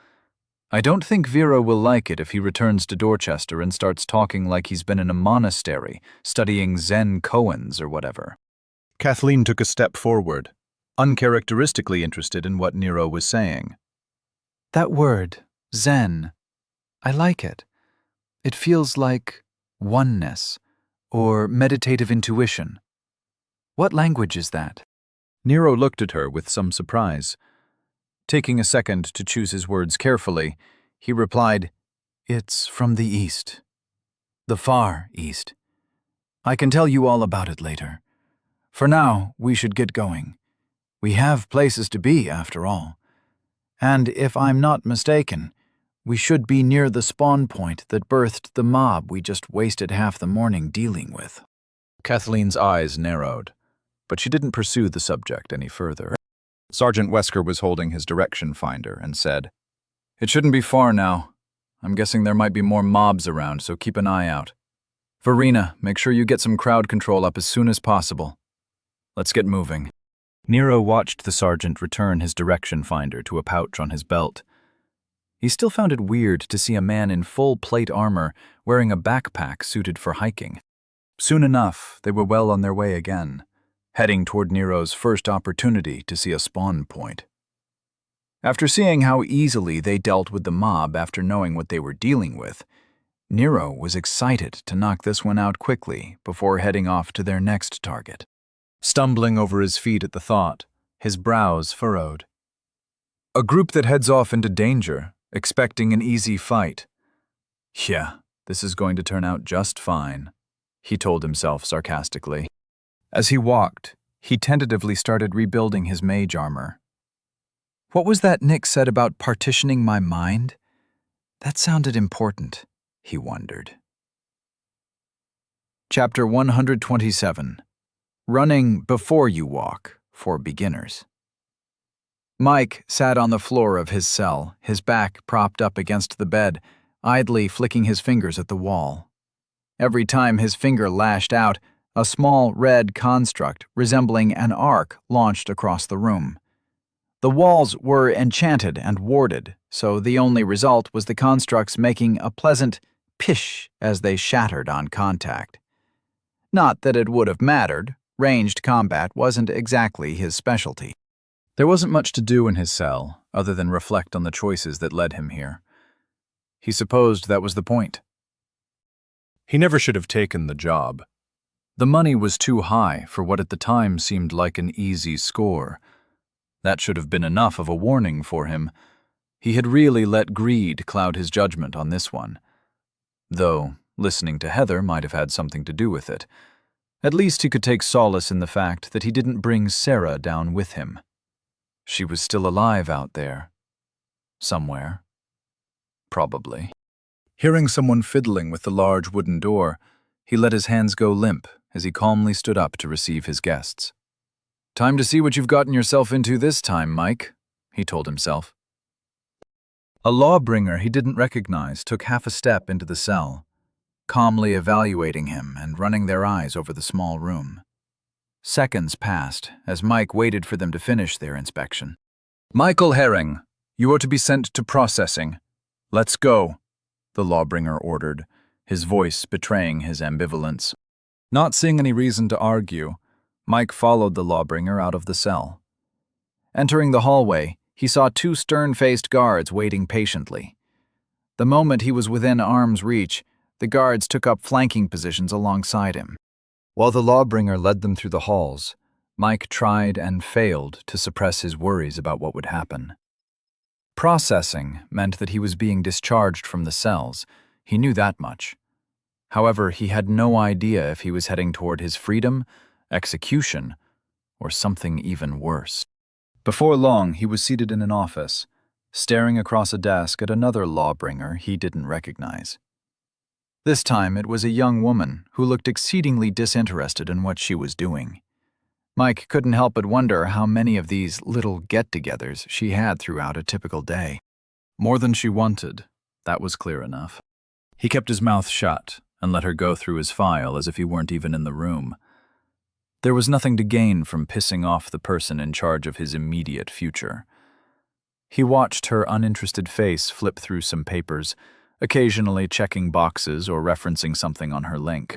I don't think Vera will like it if he returns to Dorchester and starts talking like he's been in a monastery, studying Zen koans or whatever." Kathleen took a step forward, uncharacteristically interested in what Nero was saying. "That word, Zen, I like it. It feels like oneness or meditative intuition. What language is that?" Nero looked at her with some surprise. Taking a second to choose his words carefully, he replied, "It's from the East. The Far East. I can tell you all about it later. For now, we should get going. We have places to be, after all. And if I'm not mistaken, we should be near the spawn point that birthed the mob we just wasted half the morning dealing with." Kathleen's eyes narrowed, but she didn't pursue the subject any further. Sergeant Wesker was holding his direction finder and said, "It shouldn't be far now. I'm guessing there might be more mobs around, so keep an eye out. Verena, make sure you get some crowd control up as soon as possible. Let's get moving." Nero watched the sergeant return his direction finder to a pouch on his belt. He still found it weird to see a man in full plate armor wearing a backpack suited for hiking. Soon enough, they were well on their way again, heading toward Nero's first opportunity to see a spawn point. After seeing how easily they dealt with the mob after knowing what they were dealing with, Nero was excited to knock this one out quickly before heading off to their next target. Stumbling over his feet at the thought, his brows furrowed. A group that heads off into danger, expecting an easy fight. Yeah, this is going to turn out just fine, he told himself sarcastically. As he walked, he tentatively started rebuilding his mage armor. What was that Nick said about partitioning my mind? That sounded important, he wondered. Chapter 127. Running Before You Walk for Beginners. Mike sat on the floor of his cell, his back propped up against the bed, idly flicking his fingers at the wall. Every time his finger lashed out, a small red construct resembling an arc launched across the room. The walls were enchanted and warded, so the only result was the constructs making a pleasant pish as they shattered on contact. Not that it would have mattered. Ranged combat wasn't exactly his specialty. There wasn't much to do in his cell, other than reflect on the choices that led him here. He supposed that was the point. He never should have taken the job. The money was too high for what at the time seemed like an easy score. That should have been enough of a warning for him. He had really let greed cloud his judgment on this one. Though listening to Heather might have had something to do with it. At least he could take solace in the fact that he didn't bring Sarah down with him. She was still alive out there. Somewhere. Probably. Hearing someone fiddling with the large wooden door, he let his hands go limp as he calmly stood up to receive his guests. "Time to see what you've gotten yourself into this time, Mike," he told himself. A lawbringer he didn't recognize took half a step into the cell, calmly evaluating him and running their eyes over the small room. Seconds passed as Mike waited for them to finish their inspection. "Michael Herring, you are to be sent to processing. Let's go," the lawbringer ordered, his voice betraying his ambivalence. Not seeing any reason to argue, Mike followed the lawbringer out of the cell. Entering the hallway, he saw two stern-faced guards waiting patiently. The moment he was within arm's reach, the guards took up flanking positions alongside him. While the lawbringer led them through the halls, Mike tried and failed to suppress his worries about what would happen. Processing meant that he was being discharged from the cells. He knew that much. However, he had no idea if he was heading toward his freedom, execution, or something even worse. Before long, he was seated in an office, staring across a desk at another lawbringer he didn't recognize. This time, it was a young woman who looked exceedingly disinterested in what she was doing. Mike couldn't help but wonder how many of these little get-togethers she had throughout a typical day. More than she wanted, that was clear enough. He kept his mouth shut and let her go through his file as if he weren't even in the room. There was nothing to gain from pissing off the person in charge of his immediate future. He watched her uninterested face flip through some papers, occasionally checking boxes or referencing something on her link.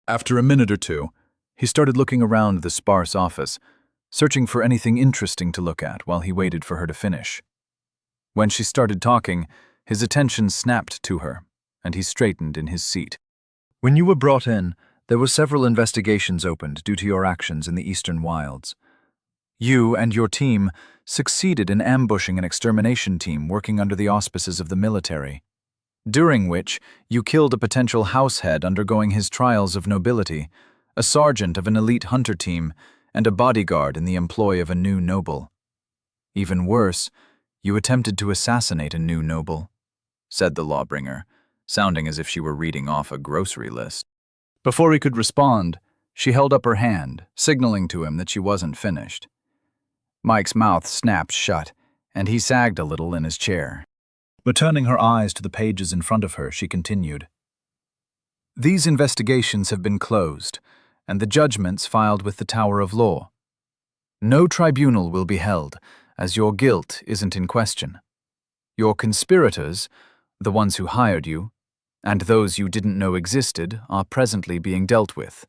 After a minute or two, he started looking around the sparse office, searching for anything interesting to look at while he waited for her to finish. When she started talking, his attention snapped to her, and he straightened in his seat. "When you were brought in, there were several investigations opened due to your actions in the eastern wilds. You and your team succeeded in ambushing an extermination team working under the auspices of the military, during which you killed a potential househead undergoing his trials of nobility, a sergeant of an elite hunter team, and a bodyguard in the employ of a new noble. Even worse, you attempted to assassinate a new noble," said the lawbringer, sounding as if she were reading off a grocery list. Before he could respond, she held up her hand, signaling to him that she wasn't finished. Mike's mouth snapped shut, and he sagged a little in his chair. But turning her eyes to the pages in front of her, she continued. "These investigations have been closed, and the judgments filed with the Tower of Law. No tribunal will be held, as your guilt isn't in question. Your conspirators, the ones who hired you, and those you didn't know existed, are presently being dealt with.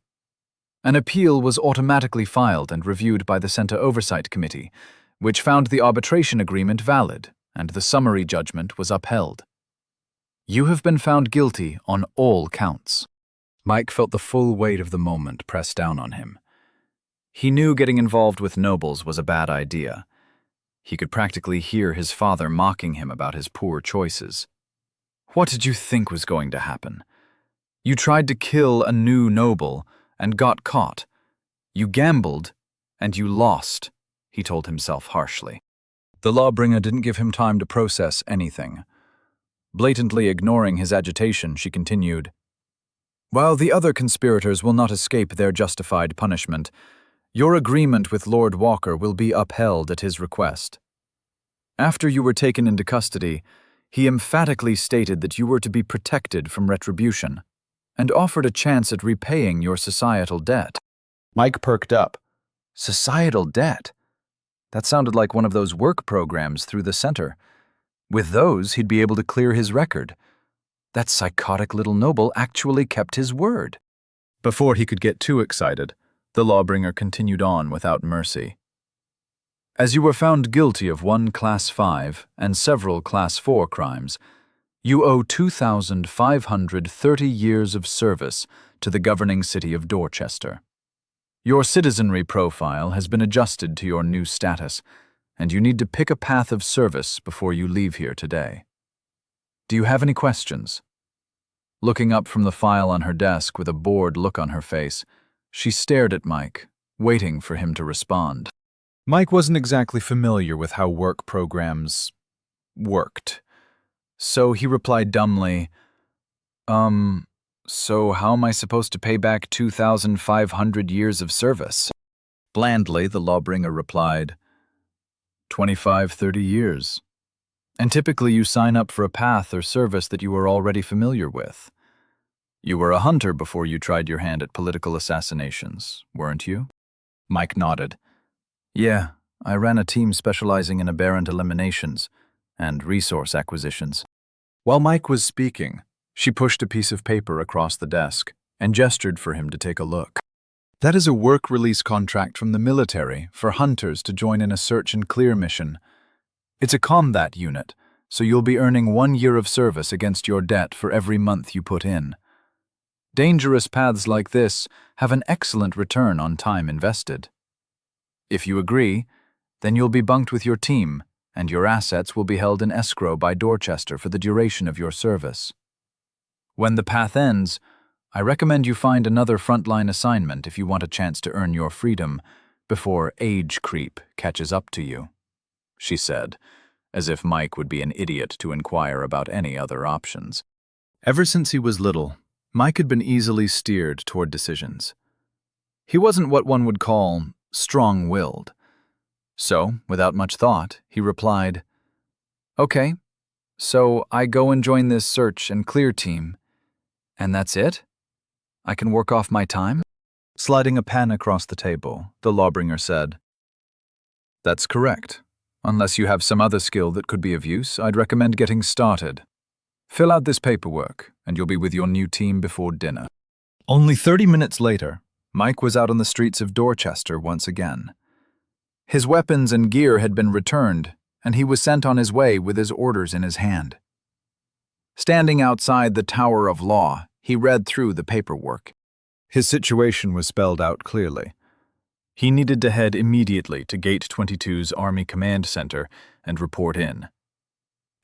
An appeal was automatically filed and reviewed by the Center Oversight Committee, which found the arbitration agreement valid, and the summary judgment was upheld. You have been found guilty on all counts." Mike felt the full weight of the moment press down on him. He knew getting involved with nobles was a bad idea. He could practically hear his father mocking him about his poor choices. What did you think was going to happen? You tried to kill a new noble and got caught. You gambled and you lost, he told himself harshly. The lawbringer didn't give him time to process anything. Blatantly ignoring his agitation, she continued, "While the other conspirators will not escape their justified punishment, your agreement with Lord Walker will be upheld at his request. After you were taken into custody, he emphatically stated that you were to be protected from retribution, and offered a chance at repaying your societal debt." Mike perked up. Societal debt? That sounded like one of those work programs through the center. With those, he'd be able to clear his record. That psychotic little noble actually kept his word. Before he could get too excited, the lawbringer continued on without mercy. "As you were found guilty of one Class 5 and several Class 4 crimes, you owe 2,530 years of service to the governing city of Dorchester. Your citizenry profile has been adjusted to your new status, and you need to pick a path of service before you leave here today. Do you have any questions?" Looking up from the file on her desk with a bored look on her face, she stared at Mike, waiting for him to respond. Mike wasn't exactly familiar with how work programs worked, so he replied dumbly, "So how am I supposed to pay back 2,500 years of service?" Blandly, the lawbringer replied, 25-30 years. And typically you sign up for a path or service that you are already familiar with. You were a hunter before you tried your hand at political assassinations, weren't you? Mike nodded. "Yeah, I ran a team specializing in aberrant eliminations and resource acquisitions." While Mike was speaking, she pushed a piece of paper across the desk and gestured for him to take a look. "That is a work release contract from the military for hunters to join in a search and clear mission. It's a combat unit, so you'll be earning 1 year of service against your debt for every month you put in. Dangerous paths like this have an excellent return on time invested. If you agree, then you'll be bunked with your team, and your assets will be held in escrow by Dorchester for the duration of your service. When the path ends, I recommend you find another frontline assignment if you want a chance to earn your freedom before age creep catches up to you," she said, as if Mike would be an idiot to inquire about any other options. Ever since he was little, Mike had been easily steered toward decisions. He wasn't what one would call strong-willed. So, without much thought, he replied, "Okay, so I go and join this search and clear team, and that's it? I can work off my time?" Sliding a pen across the table, the lawbringer said, "That's correct. Unless you have some other skill that could be of use, I'd recommend getting started. Fill out this paperwork, and you'll be with your new team before dinner." Only 30 minutes later, Mike was out on the streets of Dorchester once again. His weapons and gear had been returned, and he was sent on his way with his orders in his hand. Standing outside the Tower of Law, he read through the paperwork. His situation was spelled out clearly. He needed to head immediately to Gate 22's Army Command Center and report in.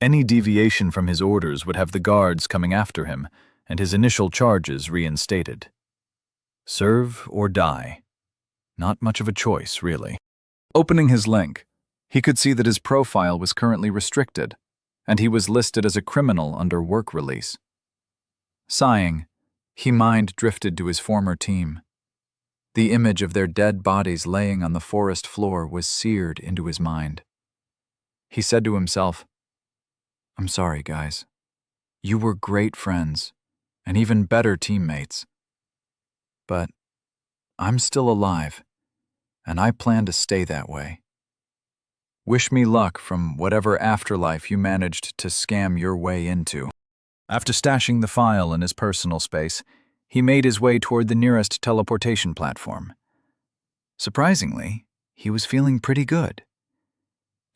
Any deviation from his orders would have the guards coming after him and his initial charges reinstated. Serve or die. Not much of a choice, really. Opening his link, he could see that his profile was currently restricted, and he was listed as a criminal under work release. Sighing, he mind drifted to his former team. The image of their dead bodies laying on the forest floor was seared into his mind. He said to himself, "I'm sorry, guys. You were great friends, and even better teammates. But I'm still alive, and I plan to stay that way. Wish me luck from whatever afterlife you managed to scam your way into." After stashing the file in his personal space, he made his way toward the nearest teleportation platform. Surprisingly, he was feeling pretty good.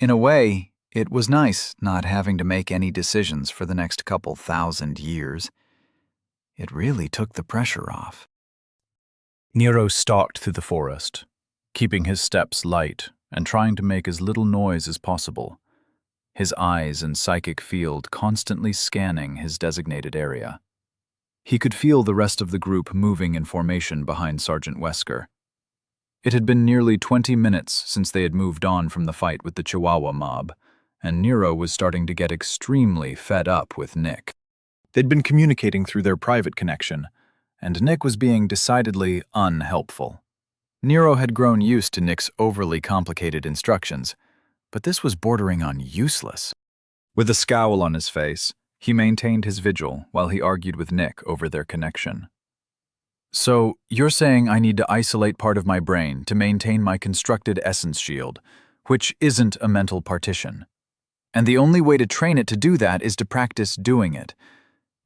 In a way, it was nice not having to make any decisions for the next couple thousand years. It really took the pressure off. Nero stalked through the forest, keeping his steps light and trying to make as little noise as possible, his eyes and psychic field constantly scanning his designated area. He could feel the rest of the group moving in formation behind Sergeant Wesker. It had been nearly 20 minutes since they had moved on from the fight with the Chihuahua mob, and Nero was starting to get extremely fed up with Nick. They'd been communicating through their private connection, and Nick was being decidedly unhelpful. Nero had grown used to Nick's overly complicated instructions, but this was bordering on useless. With a scowl on his face, he maintained his vigil while he argued with Nick over their connection. So, you're saying I need to isolate part of my brain to maintain my constructed essence shield, which isn't a mental partition. And the only way to train it to do that is to practice doing it.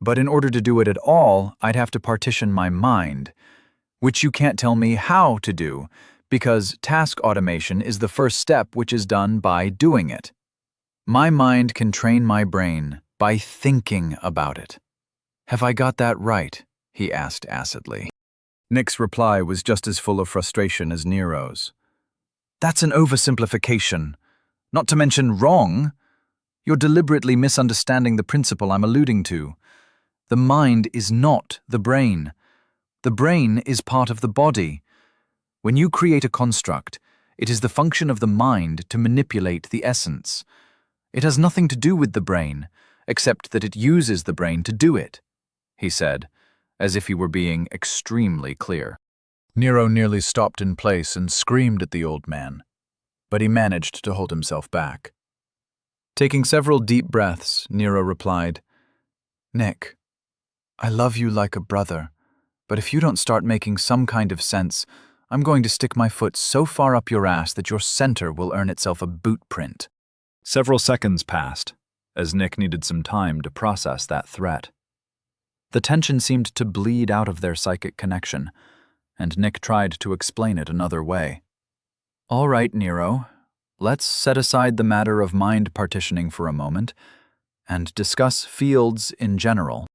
But in order to do it at all, I'd have to partition my mind, which you can't tell me how to do, because task automation is the first step, which is done by doing it. My mind can train my brain by thinking about it. Have I got that right? He asked acidly. Nick's reply was just as full of frustration as Nero's. That's an oversimplification, not to mention wrong. You're deliberately misunderstanding the principle I'm alluding to. The mind is not the brain. The brain is part of the body. When you create a construct, it is the function of the mind to manipulate the essence. It has nothing to do with the brain, except that it uses the brain to do it, he said, as if he were being extremely clear. Nero nearly stopped in place and screamed at the old man, but he managed to hold himself back. Taking several deep breaths, Nero replied, "Nick, I love you like a brother, but if you don't start making some kind of sense, I'm going to stick my foot so far up your ass that your center will earn itself a boot print." Several seconds passed, as Nick needed some time to process that threat. The tension seemed to bleed out of their psychic connection, and Nick tried to explain it another way. All right, Nero, let's set aside the matter of mind partitioning for a moment and discuss fields in general.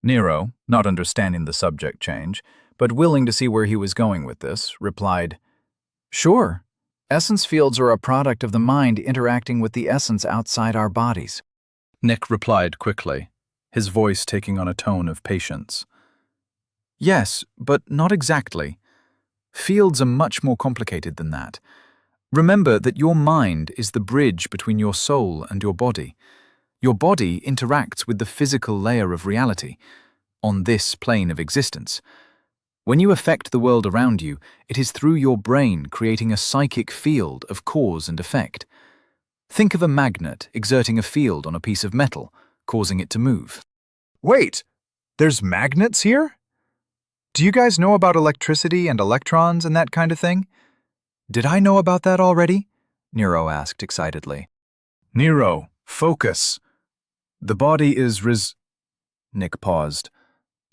Nero, not understanding the subject change, but willing to see where he was going with this, replied, Sure. Essence fields are a product of the mind interacting with the essence outside our bodies. Nick replied quickly, his voice taking on a tone of patience. Yes, but not exactly. Fields are much more complicated than that. Remember that your mind is the bridge between your soul and your body. Your body interacts with the physical layer of reality, on this plane of existence. When you affect the world around you, it is through your brain creating a psychic field of cause and effect. Think of a magnet exerting a field on a piece of metal, causing it to move. Wait, there's magnets here? Do you guys know about electricity and electrons and that kind of thing? Did I know about that already? Nero asked excitedly. Nero, focus. The body is Nick paused.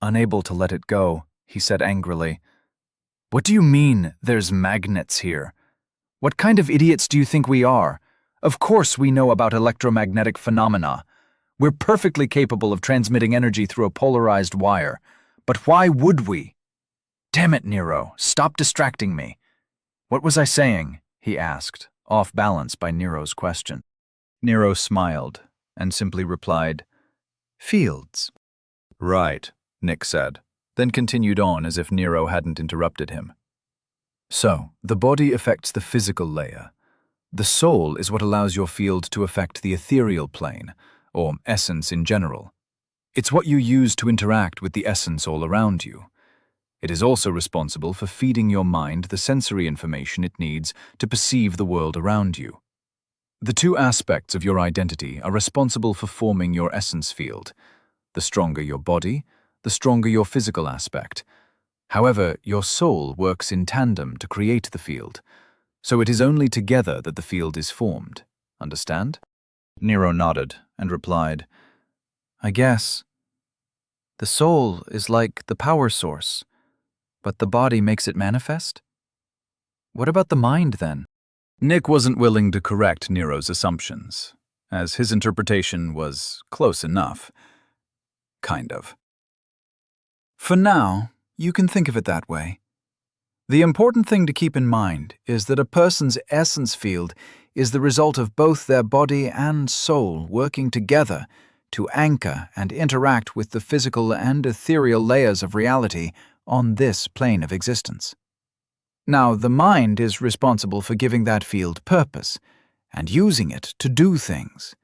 Unable to let it go, he said angrily. What do you mean, there's magnets here? What kind of idiots do you think we are? Of course we know about electromagnetic phenomena. We're perfectly capable of transmitting energy through a polarized wire. But why would we? Damn it, Nero, stop distracting me. What was I saying? He asked, off balance by Nero's question. Nero smiled and simply replied, "Fields." Right, Nick said, then continued on as if Nero hadn't interrupted him. So, the body affects the physical layer. The soul is what allows your field to affect the ethereal plane, or essence in general. It's what you use to interact with the essence all around you. It is also responsible for feeding your mind the sensory information it needs to perceive the world around you. The two aspects of your identity are responsible for forming your essence field. The stronger your body, the stronger your physical aspect. However, your soul works in tandem to create the field, so it is only together that the field is formed. Understand? Nero nodded and replied, I guess. The soul is like the power source, but the body makes it manifest? What about the mind, then? Nick wasn't willing to correct Nero's assumptions, as his interpretation was close enough. Kind of. For now, you can think of it that way. The important thing to keep in mind is that a person's essence field is the result of both their body and soul working together to anchor and interact with the physical and ethereal layers of reality on this plane of existence. Now, the mind is responsible for giving that field purpose and using it to do things.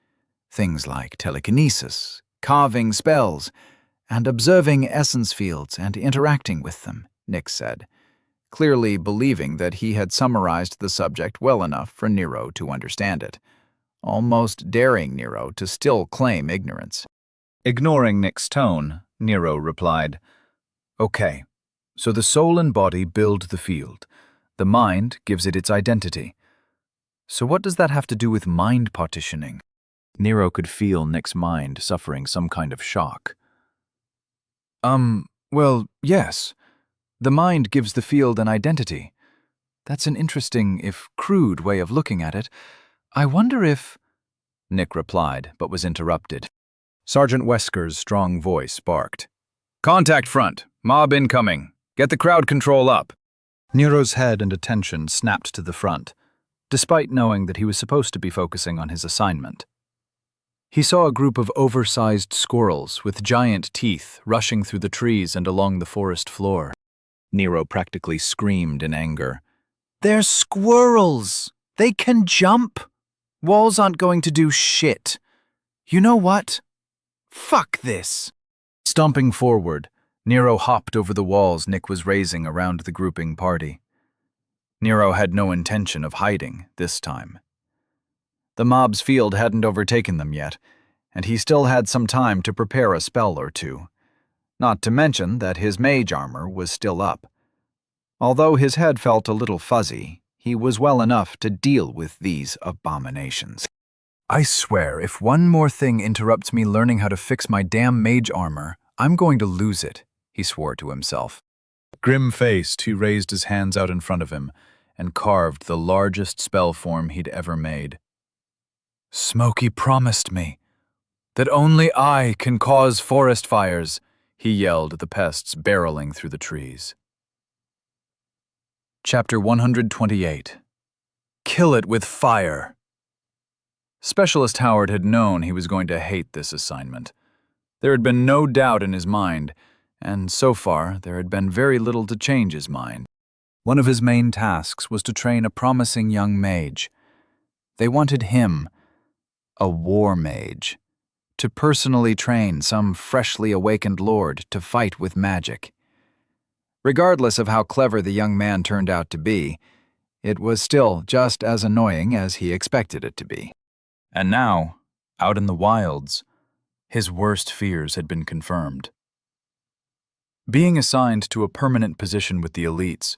Things like telekinesis, carving spells, and observing essence fields and interacting with them, Nick said, clearly believing that he had summarized the subject well enough for Nero to understand it, almost daring Nero to still claim ignorance. Ignoring Nick's tone, Nero replied, "Okay, so the soul and body build the field. The mind gives it its identity. So what does that have to do with mind partitioning?" Nero could feel Nick's mind suffering some kind of shock. Well, yes. The mind gives the field an identity. That's an interesting, if crude, way of looking at it. I wonder if... Nick replied, but was interrupted. Sergeant Wesker's strong voice barked. "Contact front! Mob incoming! Get the crowd control up!" Nero's head and attention snapped to the front, despite knowing that he was supposed to be focusing on his assignment. He saw a group of oversized squirrels with giant teeth rushing through the trees and along the forest floor. Nero practically screamed in anger. "They're squirrels! They can jump! Walls aren't going to do shit. You know what? Fuck this!" Stomping forward, Nero hopped over the walls Nick was raising around the grouping party. Nero had no intention of hiding this time. The mob's field hadn't overtaken them yet, and he still had some time to prepare a spell or two, not to mention that his mage armor was still up. Although his head felt a little fuzzy, he was well enough to deal with these abominations. "I swear, if one more thing interrupts me learning how to fix my damn mage armor, I'm going to lose it," he swore to himself. Grim-faced, he raised his hands out in front of him and carved the largest spell form he'd ever made. "Smokey promised me that only I can cause forest fires," he yelled at the pests barreling through the trees. Chapter 128. Kill it with fire. Specialist Howard had known he was going to hate this assignment. There had been no doubt in his mind, and so far there had been very little to change his mind. One of his main tasks was to train a promising young mage. They wanted him, a war mage, to personally train some freshly awakened lord to fight with magic. Regardless of how clever the young man turned out to be, it was still just as annoying as he expected it to be. And now, out in the wilds, his worst fears had been confirmed. Being assigned to a permanent position with the elites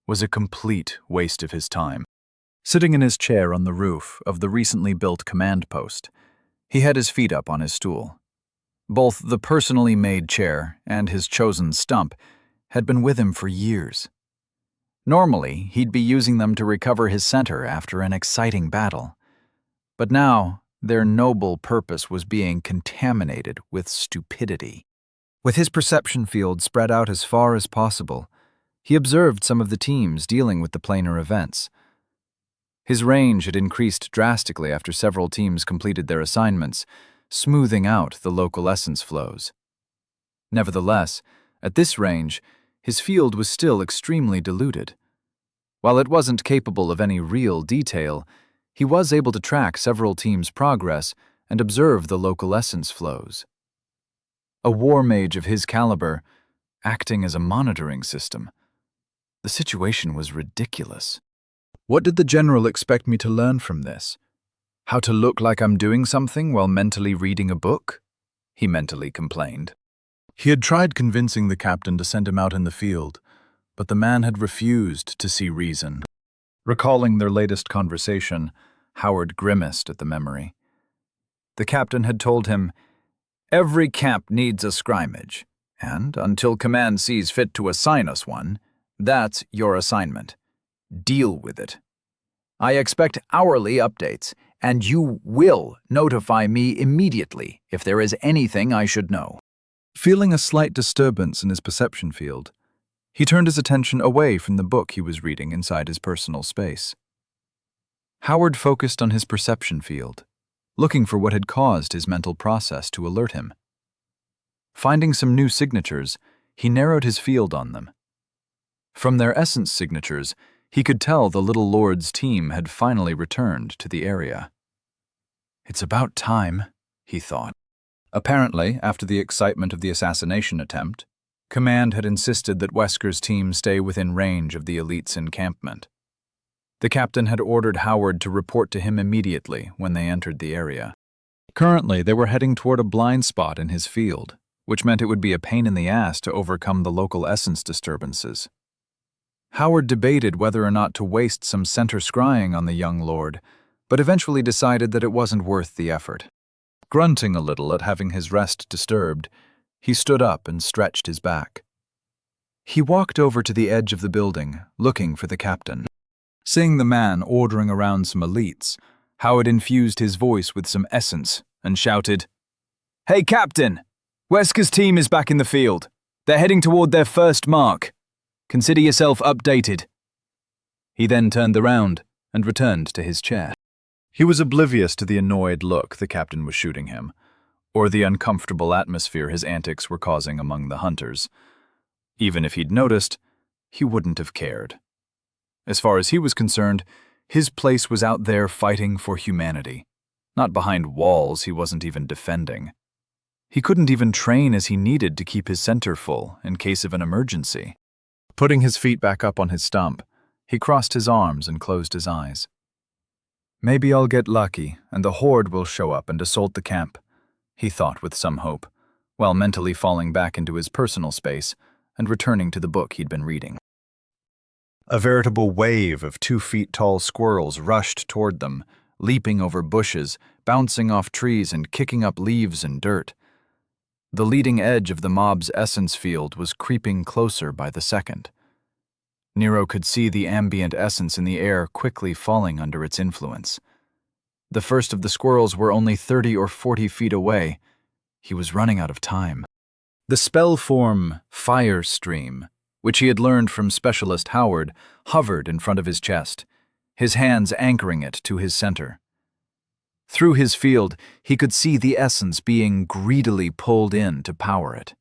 was a complete waste of his time. Sitting in his chair on the roof of the recently built command post, he had his feet up on his stool. Both the personally made chair and his chosen stump had been with him for years. Normally, he'd be using them to recover his center after an exciting battle. But now, their noble purpose was being contaminated with stupidity. With his perception field spread out as far as possible, he observed some of the teams dealing with the planar events. His range had increased drastically after several teams completed their assignments, smoothing out the local essence flows. Nevertheless, at this range, his field was still extremely diluted. While it wasn't capable of any real detail, he was able to track several teams' progress and observe the local essence flows. A war mage of his caliber, acting as a monitoring system. The situation was ridiculous. What did the general expect me to learn from this? How to look like I'm doing something while mentally reading a book? He mentally complained. He had tried convincing the captain to send him out in the field, but the man had refused to see reason. Recalling their latest conversation, Howard grimaced at the memory. The captain had told him, "Every camp needs a scrimmage, and until command sees fit to assign us one, that's your assignment. Deal with it. I expect hourly updates, and you will notify me immediately if there is anything I should know." Feeling a slight disturbance in his perception field, he turned his attention away from the book he was reading inside his personal space. Howard focused on his perception field, looking for what had caused his mental process to alert him. Finding some new signatures, he narrowed his field on them. From their essence signatures, he could tell the little lord's team had finally returned to the area. It's about time, he thought. Apparently, after the excitement of the assassination attempt, Command had insisted that Wesker's team stay within range of the elite's encampment. The captain had ordered Howard to report to him immediately when they entered the area. Currently, they were heading toward a blind spot in his field, which meant it would be a pain in the ass to overcome the local essence disturbances. Howard debated whether or not to waste some center scrying on the young lord, but eventually decided that it wasn't worth the effort. Grunting a little at having his rest disturbed, he stood up and stretched his back. He walked over to the edge of the building, looking for the captain. Seeing the man ordering around some elites, Howard infused his voice with some essence and shouted, "Hey, Captain! Wesker's team is back in the field. They're heading toward their first mark. Consider yourself updated." He then turned around and returned to his chair. He was oblivious to the annoyed look the captain was shooting him, or the uncomfortable atmosphere his antics were causing among the hunters. Even if he'd noticed, he wouldn't have cared. As far as he was concerned, his place was out there fighting for humanity, not behind walls he wasn't even defending. He couldn't even train as he needed to keep his center full in case of an emergency. Putting his feet back up on his stump, he crossed his arms and closed his eyes. Maybe I'll get lucky and the horde will show up and assault the camp, he thought with some hope, while mentally falling back into his personal space and returning to the book he'd been reading. A veritable wave of 2-feet-tall squirrels rushed toward them, leaping over bushes, bouncing off trees and kicking up leaves and dirt. The leading edge of the mob's essence field was creeping closer by the second. Nero could see the ambient essence in the air quickly falling under its influence. The first of the squirrels were only 30 or 40 feet away. He was running out of time. The spell form Fire Stream, which he had learned from Specialist Howard, hovered in front of his chest, his hands anchoring it to his center. Through his field, he could see the essence being greedily pulled in to power it.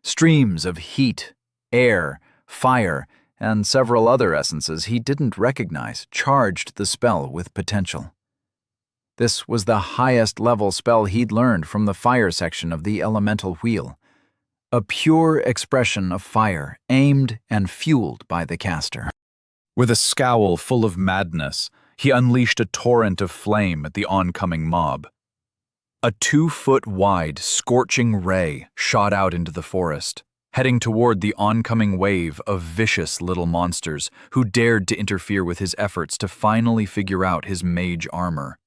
Streams of heat, air, fire, and several other essences he didn't recognize charged the spell with potential. This was the highest level spell he'd learned from the fire section of the elemental wheel, a pure expression of fire aimed and fueled by the caster. With a scowl full of madness, he unleashed a torrent of flame at the oncoming mob. A 2-foot-wide, scorching ray shot out into the forest, heading toward the oncoming wave of vicious little monsters who dared to interfere with his efforts to finally figure out his mage armor.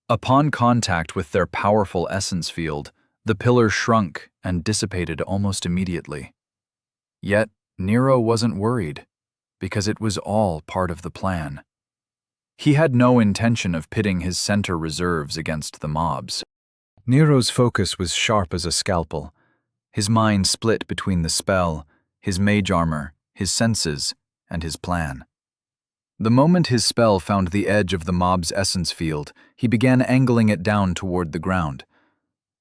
Upon contact with their powerful essence field, the pillar shrunk and dissipated almost immediately. Yet, Nero wasn't worried, because it was all part of the plan. He had no intention of pitting his center reserves against the mobs. Nero's focus was sharp as a scalpel, his mind split between the spell, his mage armor, his senses, and his plan. The moment his spell found the edge of the mob's essence field, he began angling it down toward the ground.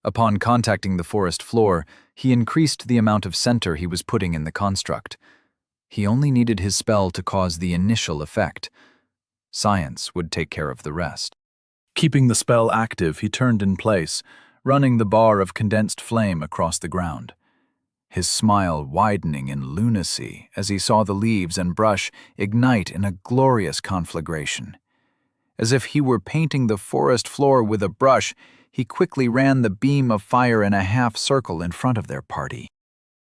Upon contacting the forest floor, he increased the amount of center he was putting in the construct. He only needed his spell to cause the initial effect. Science would take care of the rest. Keeping the spell active, he turned in place, running the bar of condensed flame across the ground. His smile widening in lunacy as he saw the leaves and brush ignite in a glorious conflagration. As if he were painting the forest floor with a brush, he quickly ran the beam of fire in a half-circle in front of their party.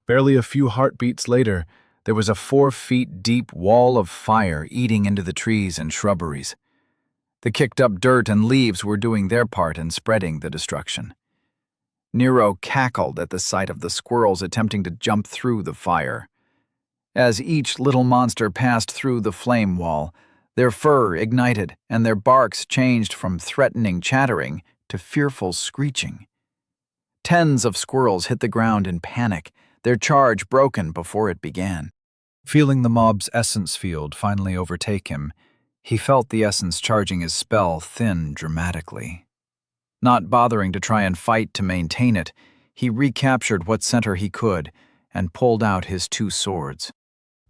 Barely a few heartbeats later, there was a 4-feet-deep wall of fire eating into the trees and shrubberies. The kicked-up dirt and leaves were doing their part in spreading the destruction. Nero cackled at the sight of the squirrels attempting to jump through the fire. As each little monster passed through the flame wall, their fur ignited and their barks changed from threatening chattering to fearful screeching. Tens of squirrels hit the ground in panic, their charge broken before it began. Feeling the mob's essence field finally overtake him, he felt the essence charging his spell thin dramatically. Not bothering to try and fight to maintain it, he recaptured what center he could and pulled out his 2 swords.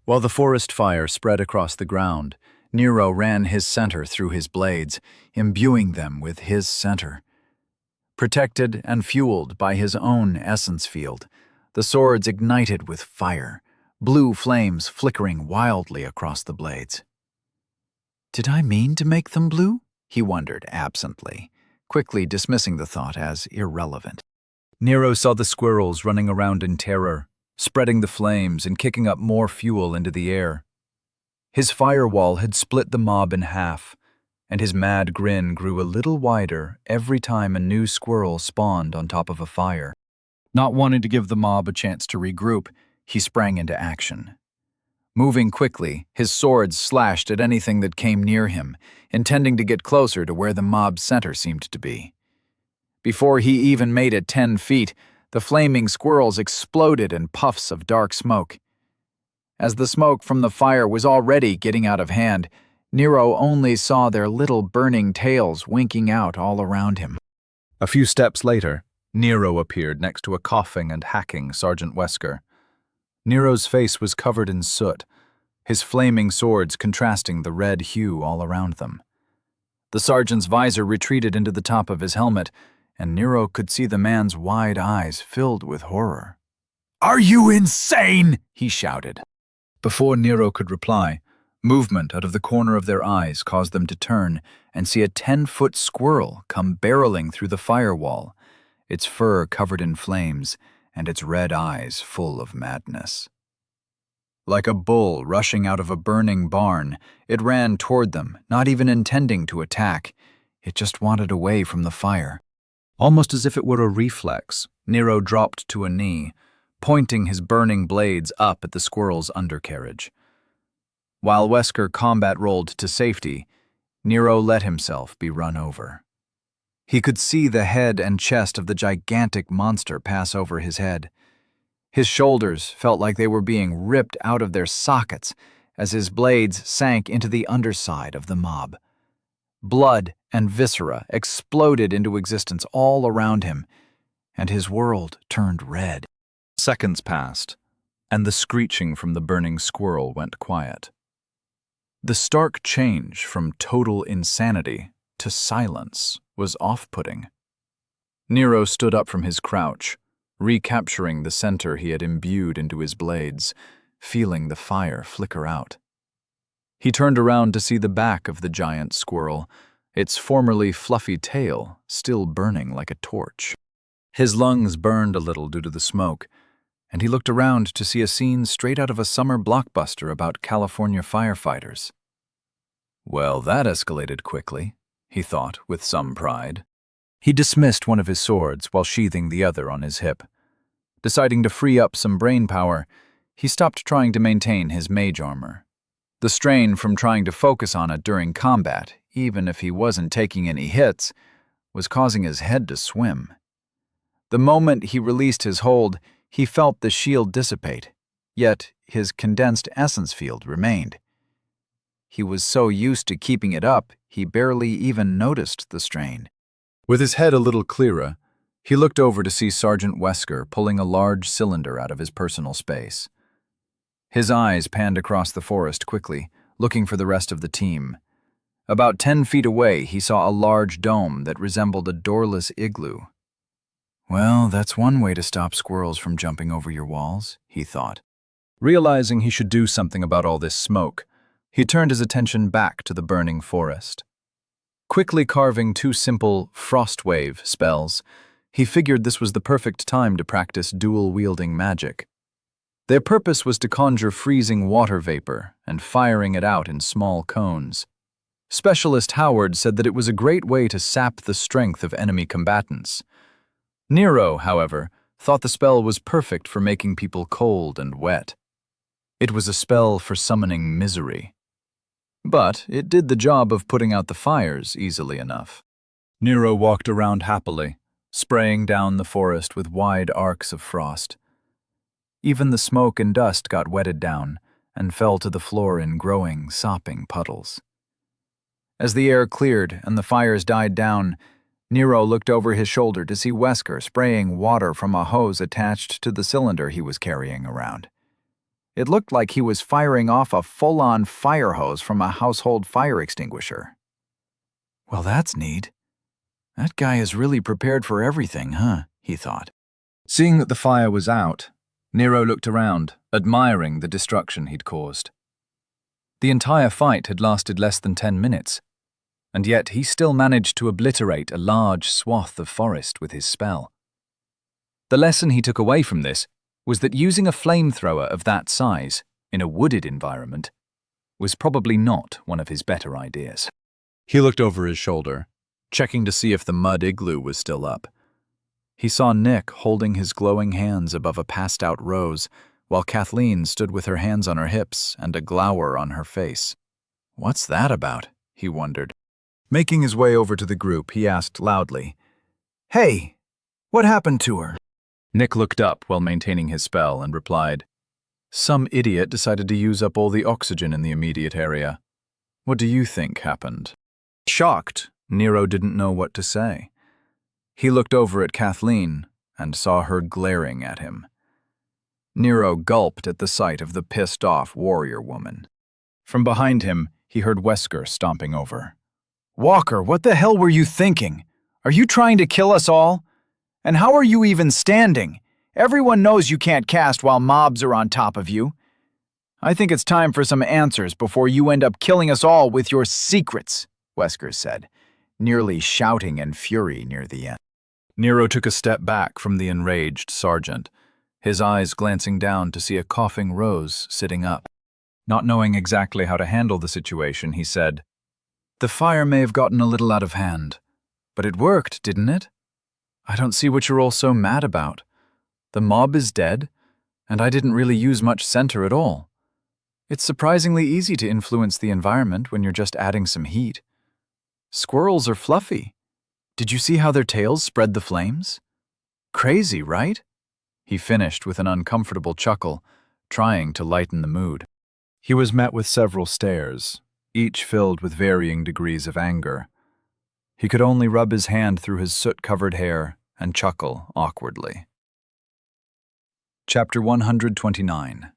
While the forest fire spread across the ground, Nero ran his center through his blades, imbuing them with his center. Protected and fueled by his own essence field, the swords ignited with fire, blue flames flickering wildly across the blades. "Did I mean to make them blue?" he wondered absently, quickly dismissing the thought as irrelevant. Nero saw the squirrels running around in terror, spreading the flames and kicking up more fuel into the air. His firewall had split the mob in half, and his mad grin grew a little wider every time a new squirrel spawned on top of a fire. Not wanting to give the mob a chance to regroup, he sprang into action. Moving quickly, his swords slashed at anything that came near him, intending to get closer to where the mob's center seemed to be. Before he even made it 10 feet, the flaming squirrels exploded in puffs of dark smoke. As the smoke from the fire was already getting out of hand, Nero only saw their little burning tails winking out all around him. A few steps later, Nero appeared next to a coughing and hacking Sergeant Wesker. Nero's face was covered in soot, his flaming swords contrasting the red hue all around them. The sergeant's visor retreated into the top of his helmet, and Nero could see the man's wide eyes filled with horror. "Are you insane?" he shouted. Before Nero could reply, movement out of the corner of their eyes caused them to turn and see a 10-foot squirrel come barreling through the firewall, its fur covered in flames and its red eyes full of madness. Like a bull rushing out of a burning barn, it ran toward them, not even intending to attack. It just wanted away from the fire. Almost as if it were a reflex, Nero dropped to a knee, pointing his burning blades up at the squirrel's undercarriage. While Wesker combat rolled to safety, Nero let himself be run over. He could see the head and chest of the gigantic monster pass over his head. His shoulders felt like they were being ripped out of their sockets as his blades sank into the underside of the mob. Blood and viscera exploded into existence all around him, and his world turned red. Seconds passed, and the screeching from the burning squirrel went quiet. The stark change from total insanity to silence was off-putting. Nero stood up from his crouch, recapturing the center he had imbued into his blades, feeling the fire flicker out. He turned around to see the back of the giant squirrel, its formerly fluffy tail still burning like a torch. His lungs burned a little due to the smoke, and he looked around to see a scene straight out of a summer blockbuster about California firefighters. Well, that escalated quickly, he thought with some pride. He dismissed one of his swords while sheathing the other on his hip. Deciding to free up some brain power, he stopped trying to maintain his mage armor. The strain from trying to focus on it during combat, even if he wasn't taking any hits, was causing his head to swim. The moment he released his hold, he felt the shield dissipate, yet his condensed essence field remained. He was so used to keeping it up, he barely even noticed the strain. With his head a little clearer, he looked over to see Sergeant Wesker pulling a large cylinder out of his personal space. His eyes panned across the forest quickly, looking for the rest of the team. About 10 feet away, he saw a large dome that resembled a doorless igloo. Well, that's one way to stop squirrels from jumping over your walls, he thought. Realizing he should do something about all this smoke, he turned his attention back to the burning forest. Quickly carving 2 simple Frostwave spells, he figured this was the perfect time to practice dual-wielding magic. Their purpose was to conjure freezing water vapor and firing it out in small cones. Specialist Howard said that it was a great way to sap the strength of enemy combatants. Nero, however, thought the spell was perfect for making people cold and wet. It was a spell for summoning misery. But it did the job of putting out the fires easily enough. Nero walked around happily, spraying down the forest with wide arcs of frost. Even the smoke and dust got wetted down and fell to the floor in growing, sopping puddles. As the air cleared and the fires died down, Nero looked over his shoulder to see Wesker spraying water from a hose attached to the cylinder he was carrying around. It looked like he was firing off a full-on fire hose from a household fire extinguisher. Well, that's neat. That guy is really prepared for everything, huh? He thought. Seeing that the fire was out, Nero looked around, admiring the destruction he'd caused. The entire fight had lasted less than 10 minutes, and yet he still managed to obliterate a large swath of forest with his spell. The lesson he took away from this was that using a flamethrower of that size in a wooded environment was probably not one of his better ideas. He looked over his shoulder, checking to see if the mud igloo was still up. He saw Nick holding his glowing hands above a passed-out Rose, while Kathleen stood with her hands on her hips and a glower on her face. What's that about? He wondered. Making his way over to the group, he asked loudly, "Hey, what happened to her?" Nick looked up while maintaining his spell and replied, "Some idiot decided to use up all the oxygen in the immediate area. What do you think happened?" Shocked, Nero didn't know what to say. He looked over at Kathleen and saw her glaring at him. Nero gulped at the sight of the pissed-off warrior woman. From behind him, he heard Wesker stomping over. "Walker, what the hell were you thinking? Are you trying to kill us all? And how are you even standing? Everyone knows you can't cast while mobs are on top of you. I think it's time for some answers before you end up killing us all with your secrets," Wesker said, nearly shouting in fury near the end. Nero took a step back from the enraged sergeant, his eyes glancing down to see a coughing Rose sitting up. Not knowing exactly how to handle the situation, he said, "The fire may have gotten a little out of hand, but it worked, didn't it? I don't see what you're all so mad about. The mob is dead, and I didn't really use much center at all. It's surprisingly easy to influence the environment when you're just adding some heat. Squirrels are fluffy. Did you see how their tails spread the flames? Crazy, right?" He finished with an uncomfortable chuckle, trying to lighten the mood. He was met with several stares, each filled with varying degrees of anger. He could only rub his hand through his soot-covered hair and chuckle awkwardly. Chapter 129.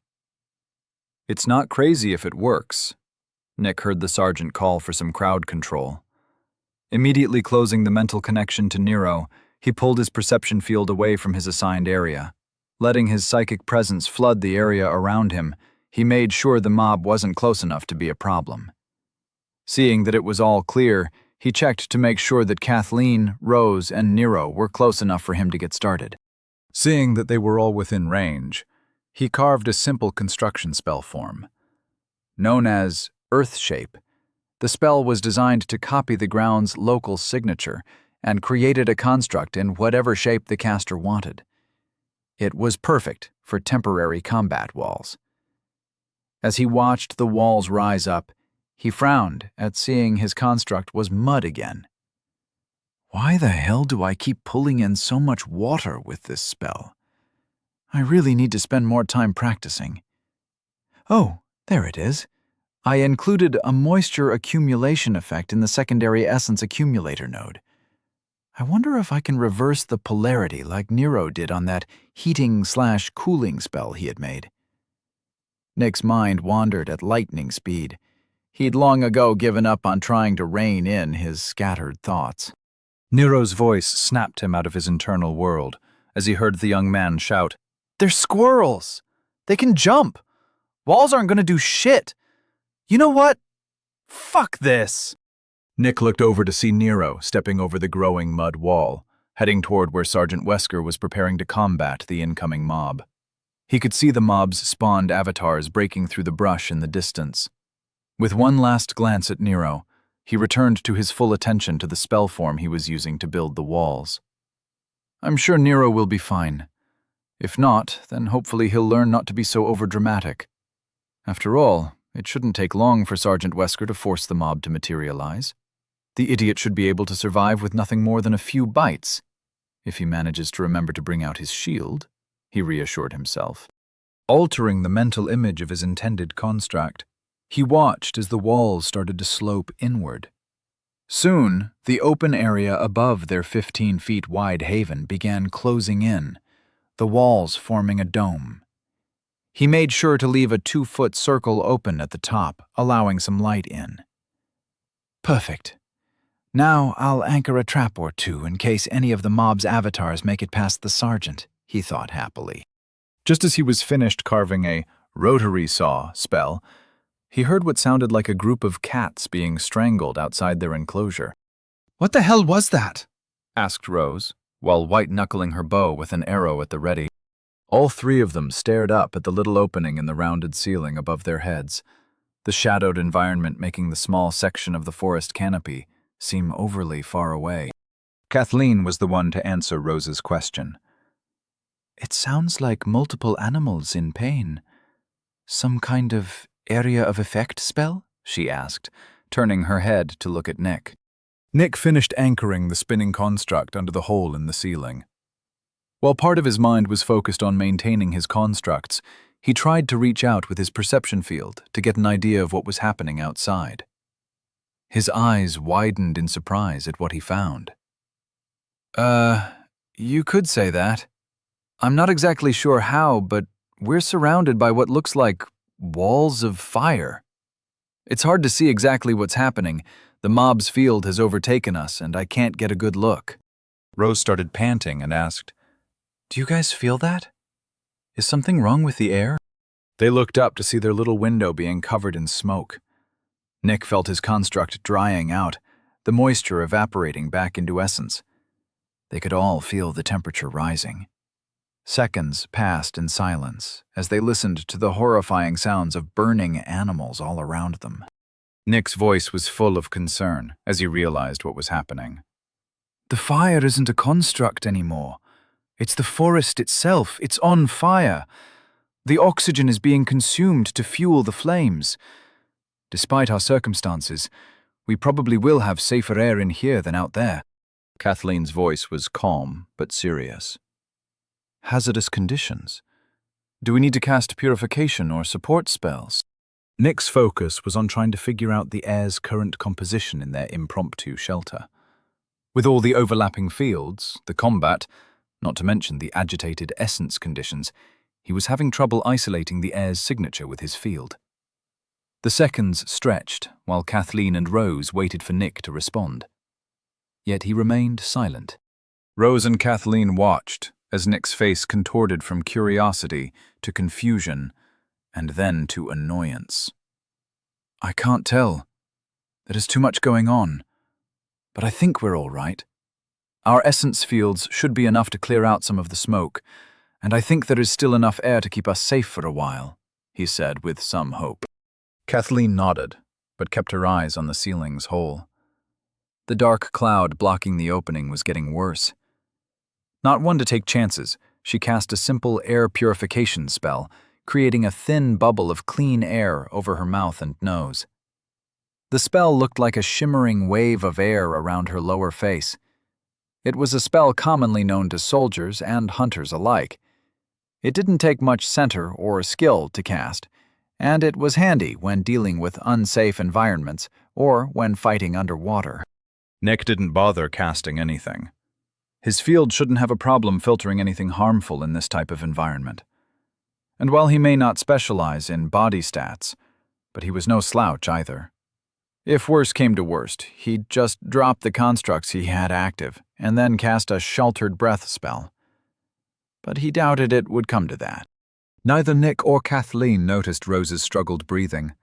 "It's not crazy if it works." Nick heard the sergeant call for some crowd control. Immediately closing the mental connection to Nero, he pulled his perception field away from his assigned area. Letting his psychic presence flood the area around him, he made sure the mob wasn't close enough to be a problem. Seeing that it was all clear, he checked to make sure that Kathleen, Rose, and Nero were close enough for him to get started. Seeing that they were all within range, he carved a simple construction spell form. Known as Earth Shape, the spell was designed to copy the ground's local signature and created a construct in whatever shape the caster wanted. It was perfect for temporary combat walls. As he watched the walls rise up, he frowned at seeing his construct was mud again. Why the hell do I keep pulling in so much water with this spell? I really need to spend more time practicing. Oh, there it is. I included a moisture accumulation effect in the secondary essence accumulator node. I wonder if I can reverse the polarity like Nero did on that heating/cooling spell he had made. Nick's mind wandered at lightning speed. He'd long ago given up on trying to rein in his scattered thoughts. Nero's voice snapped him out of his internal world as he heard the young man shout, "They're squirrels! They can jump! Walls aren't going to do shit! You know what? Fuck this!" Nick looked over to see Nero stepping over the growing mud wall, heading toward where Sergeant Wesker was preparing to combat the incoming mob. He could see the mob's spawned avatars breaking through the brush in the distance. With one last glance at Nero, he returned to his full attention to the spell form he was using to build the walls. I'm sure Nero will be fine. If not, then hopefully he'll learn not to be so overdramatic. After all, it shouldn't take long for Sergeant Wesker to force the mob to materialize. The idiot should be able to survive with nothing more than a few bites, if he manages to remember to bring out his shield, he reassured himself. Altering the mental image of his intended construct, he watched as the walls started to slope inward. Soon, the open area above their 15 feet wide haven began closing in, the walls forming a dome. He made sure to leave a 2-foot circle open at the top, allowing some light in. Perfect. Now I'll anchor a trap or two in case any of the mob's avatars make it past the sergeant, he thought happily. Just as he was finished carving a rotary saw spell, he heard what sounded like a group of cats being strangled outside their enclosure. What the hell was that? Asked Rose, while white-knuckling her bow with an arrow at the ready. All three of them stared up at the little opening in the rounded ceiling above their heads, the shadowed environment making the small section of the forest canopy seem overly far away. Kathleen was the one to answer Rose's question. It sounds like multiple animals in pain. Some kind of area of effect spell? She asked, turning her head to look at Nick. Nick finished anchoring the spinning construct under the hole in the ceiling. While part of his mind was focused on maintaining his constructs, he tried to reach out with his perception field to get an idea of what was happening outside. His eyes widened in surprise at what he found. You could say that. I'm not exactly sure how, but we're surrounded by what looks like walls of fire. It's hard to see exactly what's happening. The mob's field has overtaken us, and I can't get a good look. Rose started panting and asked, "Do you guys feel that? Is something wrong with the air?" They looked up to see their little window being covered in smoke. Nick felt his construct drying out, the moisture evaporating back into essence. They could all feel the temperature rising. Seconds passed in silence as they listened to the horrifying sounds of burning animals all around them. Nick's voice was full of concern as he realized what was happening. The fire isn't a construct anymore. It's the forest itself. It's on fire. The oxygen is being consumed to fuel the flames. Despite our circumstances, we probably will have safer air in here than out there. Kathleen's voice was calm but serious. Hazardous conditions? Do we need to cast purification or support spells? Nick's focus was on trying to figure out the air's current composition in their impromptu shelter. With all the overlapping fields, the combat, not to mention the agitated essence conditions, he was having trouble isolating the air's signature with his field. The seconds stretched while Kathleen and Rose waited for Nick to respond. Yet he remained silent. Rose and Kathleen watched as Nick's face contorted from curiosity to confusion and then to annoyance. I can't tell. There is too much going on. But I think we're all right. Our essence fields should be enough to clear out some of the smoke, and I think there is still enough air to keep us safe for a while, he said with some hope. Kathleen nodded, but kept her eyes on the ceiling's hole. The dark cloud blocking the opening was getting worse. Not one to take chances, she cast a simple air purification spell, creating a thin bubble of clean air over her mouth and nose. The spell looked like a shimmering wave of air around her lower face. It was a spell commonly known to soldiers and hunters alike. It didn't take much center or skill to cast, and it was handy when dealing with unsafe environments or when fighting underwater. Nick didn't bother casting anything. His field shouldn't have a problem filtering anything harmful in this type of environment. And while he may not specialize in body stats, but he was no slouch either. If worse came to worst, he'd just drop the constructs he had active and then cast a sheltered breath spell. But he doubted it would come to that. Neither Nick or Kathleen noticed Rose's struggled breathing.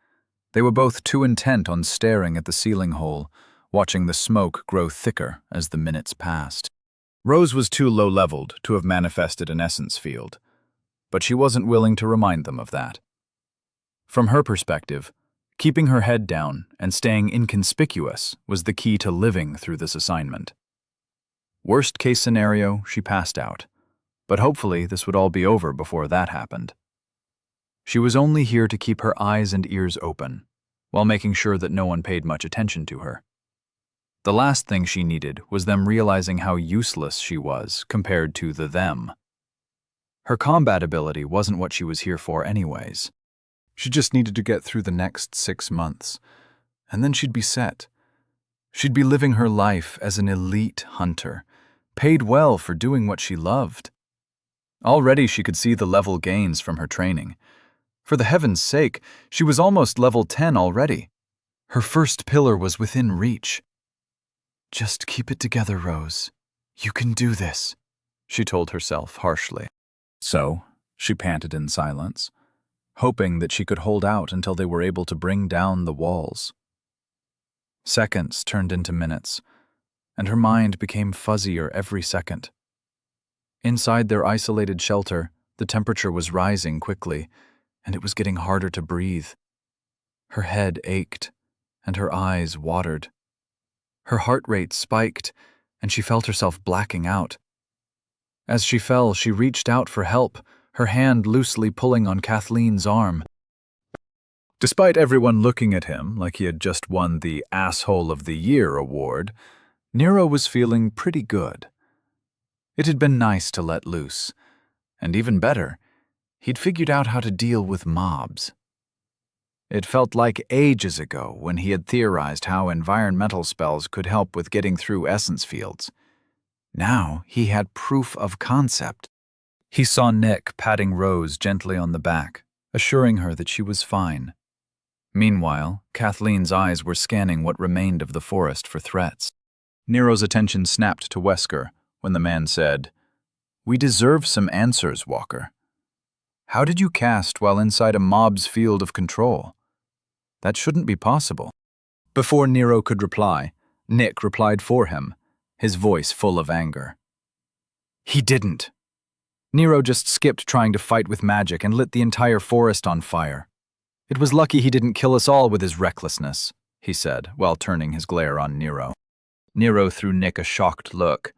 They were both too intent on staring at the ceiling hole, watching the smoke grow thicker as the minutes passed. Rose was too low-leveled to have manifested an essence field, but she wasn't willing to remind them of that. From her perspective, keeping her head down and staying inconspicuous was the key to living through this assignment. Worst-case scenario, she passed out, but hopefully this would all be over before that happened. She was only here to keep her eyes and ears open, while making sure that no one paid much attention to her. The last thing she needed was them realizing how useless she was compared to the them. Her combat ability wasn't what she was here for anyways. She just needed to get through the next 6 months, and then she'd be set. She'd be living her life as an elite hunter, paid well for doing what she loved. Already she could see the level gains from her training, For the heaven's sake, she was almost level 10 already. Her first pillar was within reach. "Just keep it together, Rose. You can do this," she told herself harshly. So, she panted in silence, hoping that she could hold out until they were able to bring down the walls. Seconds turned into minutes, and her mind became fuzzier every second. Inside their isolated shelter, the temperature was rising quickly, and it was getting harder to breathe. Her head ached, and her eyes watered. Her heart rate spiked, and she felt herself blacking out. As she fell, she reached out for help, her hand loosely pulling on Kathleen's arm. Despite everyone looking at him like he had just won the Asshole of the Year award, Nero was feeling pretty good. It had been nice to let loose, and even better, he'd figured out how to deal with mobs. It felt like ages ago when he had theorized how environmental spells could help with getting through essence fields. Now he had proof of concept. He saw Nick patting Rose gently on the back, assuring her that she was fine. Meanwhile, Kathleen's eyes were scanning what remained of the forest for threats. Nero's attention snapped to Wesker when the man said, "We deserve some answers, Walker. How did you cast while inside a mob's field of control? That shouldn't be possible." Before Nero could reply, Nick replied for him, his voice full of anger. "He didn't. Nero just skipped trying to fight with magic and lit the entire forest on fire. It was lucky he didn't kill us all with his recklessness," he said, while turning his glare on Nero. Nero threw Nick a shocked look,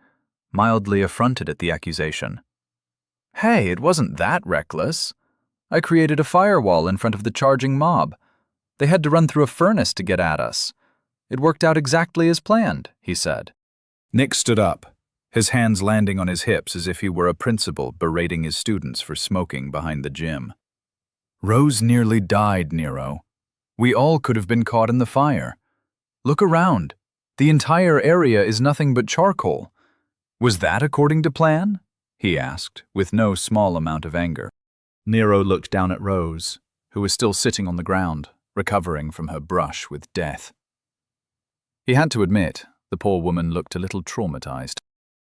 mildly affronted at the accusation. "Hey, it wasn't that reckless. I created a firewall in front of the charging mob. They had to run through a furnace to get at us. It worked out exactly as planned," he said. Nick stood up, his hands landing on his hips as if he were a principal berating his students for smoking behind the gym. "Rose nearly died, Nero. We all could have been caught in the fire. Look around. The entire area is nothing but charcoal. Was that according to plan?" he asked, with no small amount of anger. Nero looked down at Rose, who was still sitting on the ground, recovering from her brush with death. He had to admit, the poor woman looked a little traumatized.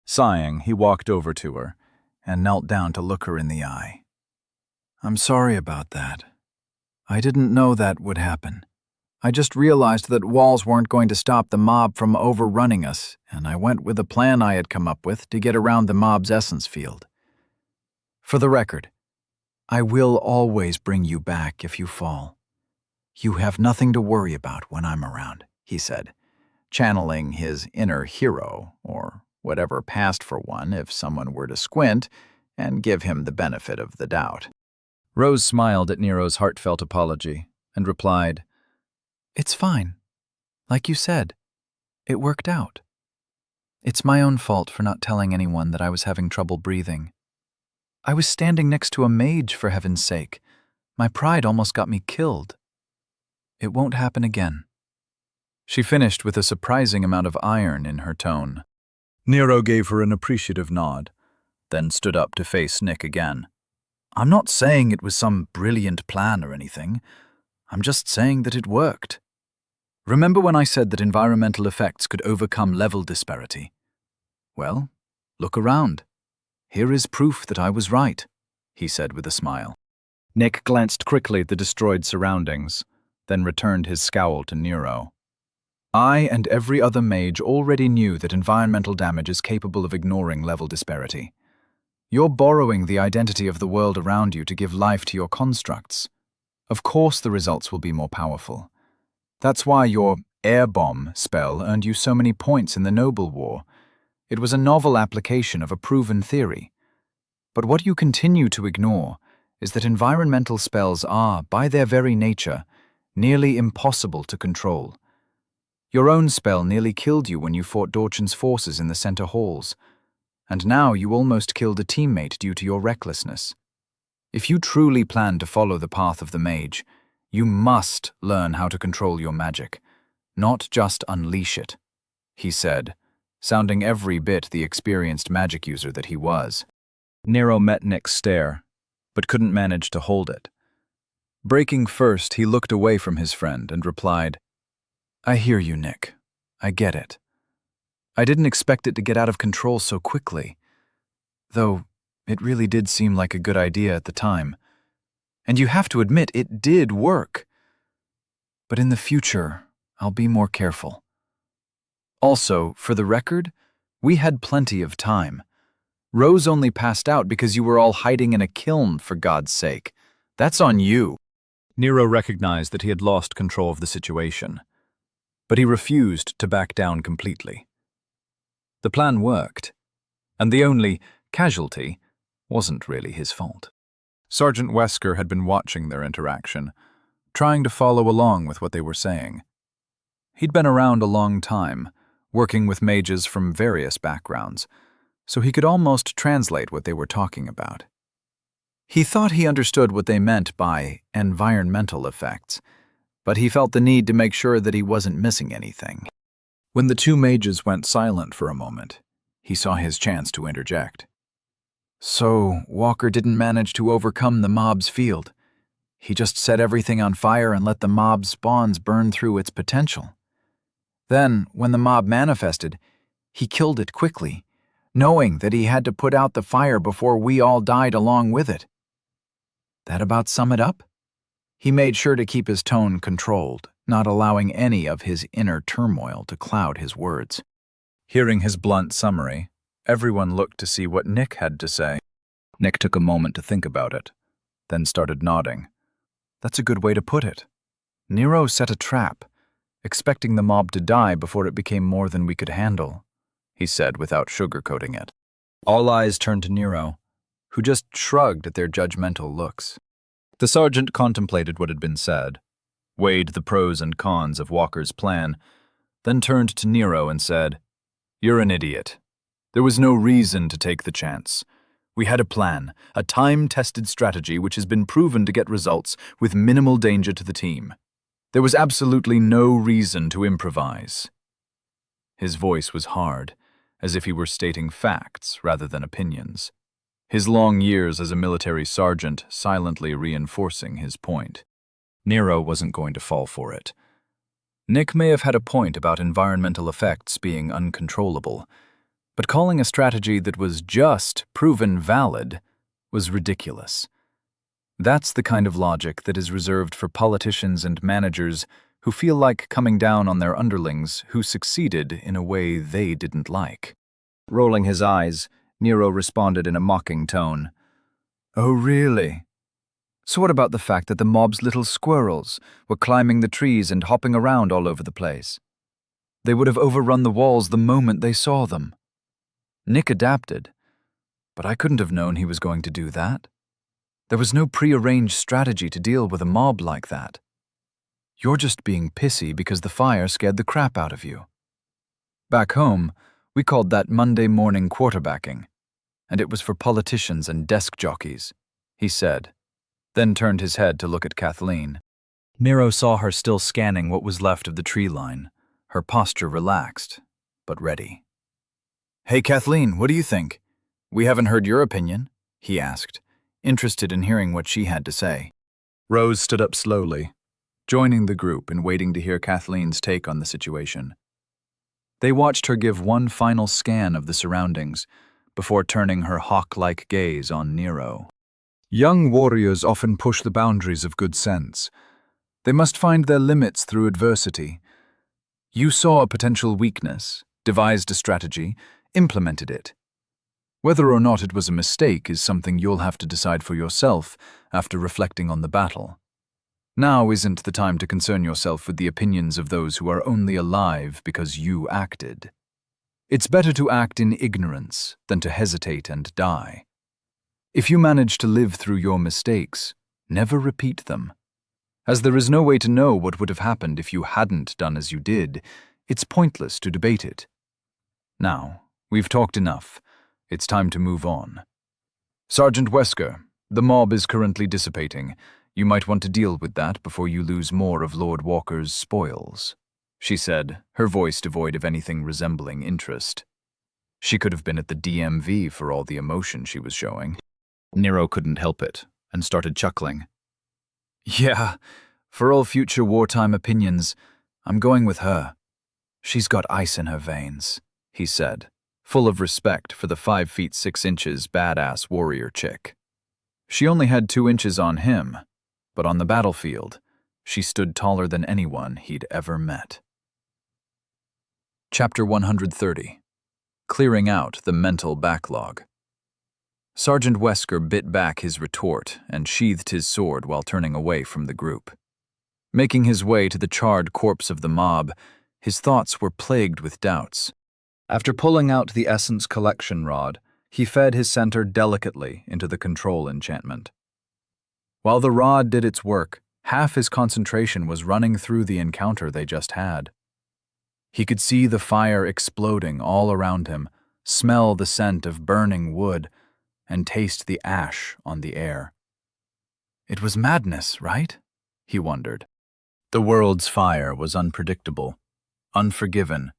Sighing, he walked over to her and knelt down to look her in the eye. "I'm sorry about that. I didn't know that would happen. I just realized that walls weren't going to stop the mob from overrunning us, and I went with a plan I had come up with to get around the mob's essence field. For the record, I will always bring you back if you fall. You have nothing to worry about when I'm around," he said, channeling his inner hero, or whatever passed for one if someone were to squint and give him the benefit of the doubt. Rose smiled at Nero's heartfelt apology and replied, "It's fine. Like you said, it worked out. It's my own fault for not telling anyone that I was having trouble breathing. I was standing next to a mage, for heaven's sake. My pride almost got me killed. It won't happen again." She finished with a surprising amount of iron in her tone. Nero gave her an appreciative nod, then stood up to face Nick again. "I'm not saying it was some brilliant plan or anything. I'm just saying that it worked. Remember when I said that environmental effects could overcome level disparity? Well, look around. Here is proof that I was right," he said with a smile. Nick glanced quickly at the destroyed surroundings, then returned his scowl to Nero. "I and every other mage already knew that environmental damage is capable of ignoring level disparity. You're borrowing the identity of the world around you to give life to your constructs. Of course the results will be more powerful. That's why your air bomb spell earned you so many points in the Noble War. It was a novel application of a proven theory. But what you continue to ignore is that environmental spells are, by their very nature, nearly impossible to control. Your own spell nearly killed you when you fought Dorchan's forces in the center halls, and now you almost killed a teammate due to your recklessness. If you truly plan to follow the path of the mage, you must learn how to control your magic, not just unleash it," he said, sounding every bit the experienced magic user that he was. Nero met Nick's stare, but couldn't manage to hold it. Breaking first, he looked away from his friend and replied, "I hear you, Nick. I get it. I didn't expect it to get out of control so quickly. Though, it really did seem like a good idea at the time. And you have to admit, it did work. But in the future, I'll be more careful. Also, for the record, we had plenty of time. Rose only passed out because you were all hiding in a kiln, for God's sake. That's on you." Nero recognized that he had lost control of the situation, but he refused to back down completely. The plan worked, and the only casualty wasn't really his fault. Sergeant Wesker had been watching their interaction, trying to follow along with what they were saying. He'd been around a long time, working with mages from various backgrounds, so he could almost translate what they were talking about. He thought he understood what they meant by environmental effects, but he felt the need to make sure that he wasn't missing anything. When the two mages went silent for a moment, he saw his chance to interject. "So, Walker didn't manage to overcome the mob's field. He just set everything on fire and let the mob's spawns burn through its potential. Then, when the mob manifested, he killed it quickly, knowing that he had to put out the fire before we all died along with it. That about sum it up?" He made sure to keep his tone controlled, not allowing any of his inner turmoil to cloud his words. Hearing his blunt summary, everyone looked to see what Nick had to say. Nick took a moment to think about it, then started nodding. "That's a good way to put it. Nero set a trap, expecting the mob to die before it became more than we could handle," he said without sugarcoating it. All eyes turned to Nero, who just shrugged at their judgmental looks. The sergeant contemplated what had been said, weighed the pros and cons of Walker's plan, then turned to Nero and said, "You're an idiot. There was no reason to take the chance. We had a plan, a time-tested strategy which has been proven to get results with minimal danger to the team. There was absolutely no reason to improvise." His voice was hard, as if he were stating facts rather than opinions. His long years as a military sergeant silently reinforcing his point. Nero wasn't going to fall for it. Nick may have had a point about environmental effects being uncontrollable, but calling a strategy that was just proven valid was ridiculous. That's the kind of logic that is reserved for politicians and managers who feel like coming down on their underlings who succeeded in a way they didn't like. Rolling his eyes, Nero responded in a mocking tone. "Oh, really? So what about the fact that the mob's little squirrels were climbing the trees and hopping around all over the place? They would have overrun the walls the moment they saw them. Nick adapted, but I couldn't have known he was going to do that. There was no prearranged strategy to deal with a mob like that. You're just being pissy because the fire scared the crap out of you. Back home, we called that Monday morning quarterbacking, and it was for politicians and desk jockeys," he said, then turned his head to look at Kathleen. Nero saw her still scanning what was left of the tree line, her posture relaxed, but ready. "Hey, Kathleen, what do you think? We haven't heard your opinion," he asked, interested in hearing what she had to say. Rose stood up slowly, joining the group and waiting to hear Kathleen's take on the situation. They watched her give one final scan of the surroundings before turning her hawk-like gaze on Nero. "Young warriors often push the boundaries of good sense. They must find their limits through adversity. You saw a potential weakness, devised a strategy, implemented it. Whether or not it was a mistake is something you'll have to decide for yourself after reflecting on the battle. Now isn't the time to concern yourself with the opinions of those who are only alive because you acted. It's better to act in ignorance than to hesitate and die. If you manage to live through your mistakes, never repeat them. As there is no way to know what would have happened if you hadn't done as you did, it's pointless to debate it. Now, we've talked enough. It's time to move on. Sergeant Wesker, the mob is currently dissipating. You might want to deal with that before you lose more of Lord Walker's spoils," she said, her voice devoid of anything resembling interest. She could have been at the DMV for all the emotion she was showing. Nero couldn't help it and started chuckling. Yeah, for all future wartime opinions, I'm going with her. She's got ice in her veins, he said, full of respect for the 5 feet 6 inches badass warrior chick. She only had 2 inches on him, but on the battlefield, she stood taller than anyone he'd ever met. Chapter 130. Clearing out the mental backlog. Sergeant Wesker bit back his retort and sheathed his sword while turning away from the group. Making his way to the charred corpse of the mob, his thoughts were plagued with doubts. After pulling out the essence collection rod, he fed his center delicately into the control enchantment. While the rod did its work, half his concentration was running through the encounter they just had. He could see the fire exploding all around him, smell the scent of burning wood, and taste the ash on the air. It was madness, right? He wondered. The world's fire was unpredictable, unforgiven,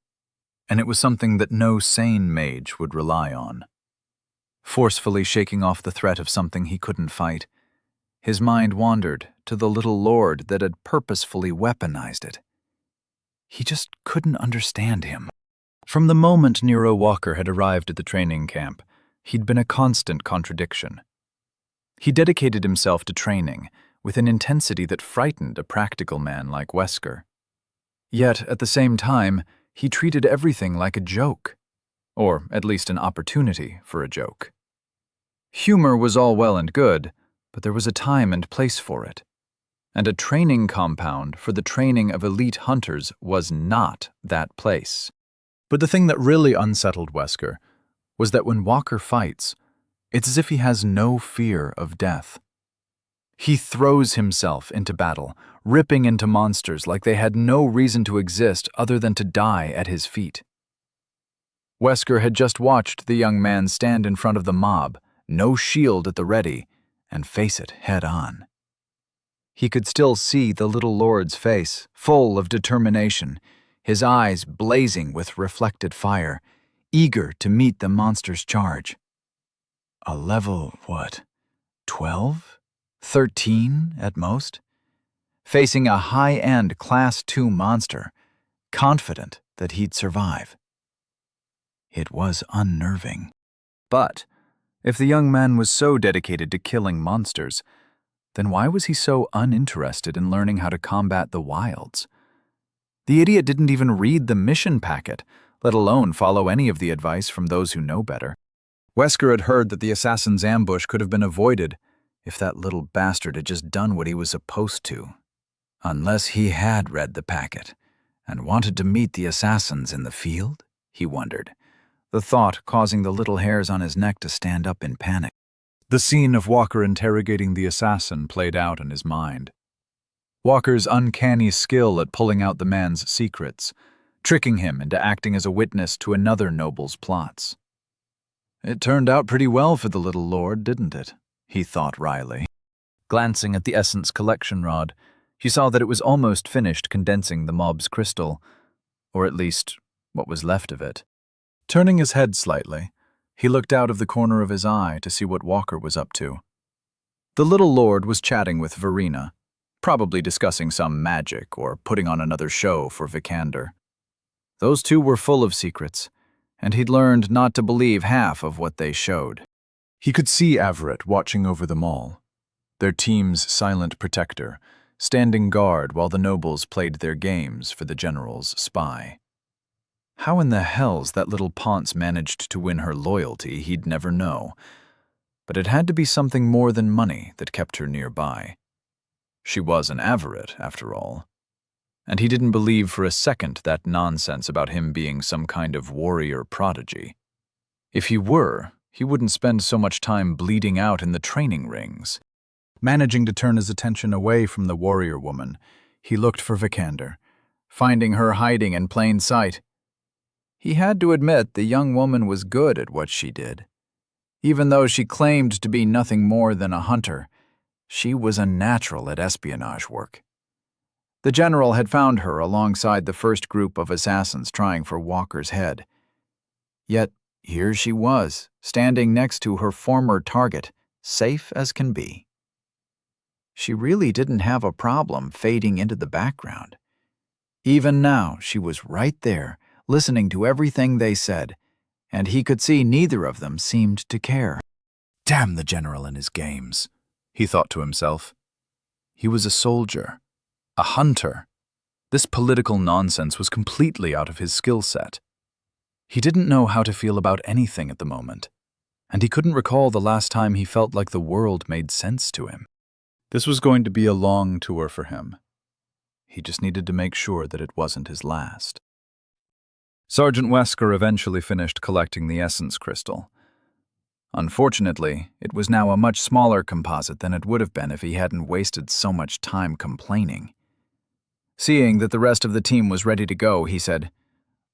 and it was something that no sane mage would rely on. Forcefully shaking off the threat of something he couldn't fight, his mind wandered to the little lord that had purposefully weaponized it. He just couldn't understand him. From the moment Nero Walker had arrived at the training camp, he'd been a constant contradiction. He dedicated himself to training with an intensity that frightened a practical man like Wesker. Yet, at the same time, he treated everything like a joke, or at least an opportunity for a joke. Humor was all well and good, but there was a time and place for it. And a training compound for the training of elite hunters was not that place. But the thing that really unsettled Wesker was that when Walker fights, it's as if he has no fear of death. He throws himself into battle, ripping into monsters like they had no reason to exist other than to die at his feet. Wesker had just watched the young man stand in front of the mob, no shield at the ready, and face it head on. He could still see the little lord's face, full of determination, his eyes blazing with reflected fire, eager to meet the monster's charge. A level, 12? 13 at most? Facing a high-end Class 2 monster, confident that he'd survive. It was unnerving. But if the young man was so dedicated to killing monsters, then why was he so uninterested in learning how to combat the wilds? The idiot didn't even read the mission packet, let alone follow any of the advice from those who know better. Wesker had heard that the assassin's ambush could have been avoided if that little bastard had just done what he was supposed to. Unless he had read the packet and wanted to meet the assassins in the field, he wondered, the thought causing the little hairs on his neck to stand up in panic. The scene of Walker interrogating the assassin played out in his mind. Walker's uncanny skill at pulling out the man's secrets, tricking him into acting as a witness to another noble's plots. It turned out pretty well for the little lord, didn't it? He thought wryly. Glancing at the essence collection rod, he saw that it was almost finished condensing the mob's crystal, or at least what was left of it. Turning his head slightly, he looked out of the corner of his eye to see what Walker was up to. The little lord was chatting with Verena, probably discussing some magic or putting on another show for Vikander. Those two were full of secrets, and he'd learned not to believe half of what they showed. He could see Everett watching over them all, their team's silent protector, standing guard while the nobles played their games for the general's spy. How in the hells that little Ponce managed to win her loyalty, he'd never know. But it had to be something more than money that kept her nearby. She was an Everett, after all. And he didn't believe for a second that nonsense about him being some kind of warrior prodigy. If he were, he wouldn't spend so much time bleeding out in the training rings. Managing to turn his attention away from the warrior woman, he looked for Vikander, finding her hiding in plain sight. He had to admit the young woman was good at what she did. Even though she claimed to be nothing more than a hunter, she was a natural at espionage work. The general had found her alongside the first group of assassins trying for Walker's head. Yet here she was, standing next to her former target, safe as can be. She really didn't have a problem fading into the background. Even now, she was right there, listening to everything they said, and he could see neither of them seemed to care. Damn the general and his games, he thought to himself. He was a soldier, a hunter. This political nonsense was completely out of his skill set. He didn't know how to feel about anything at the moment, and he couldn't recall the last time he felt like the world made sense to him. This was going to be a long tour for him. He just needed to make sure that it wasn't his last. Sergeant Wesker eventually finished collecting the essence crystal. Unfortunately, it was now a much smaller composite than it would have been if he hadn't wasted so much time complaining. Seeing that the rest of the team was ready to go, he said,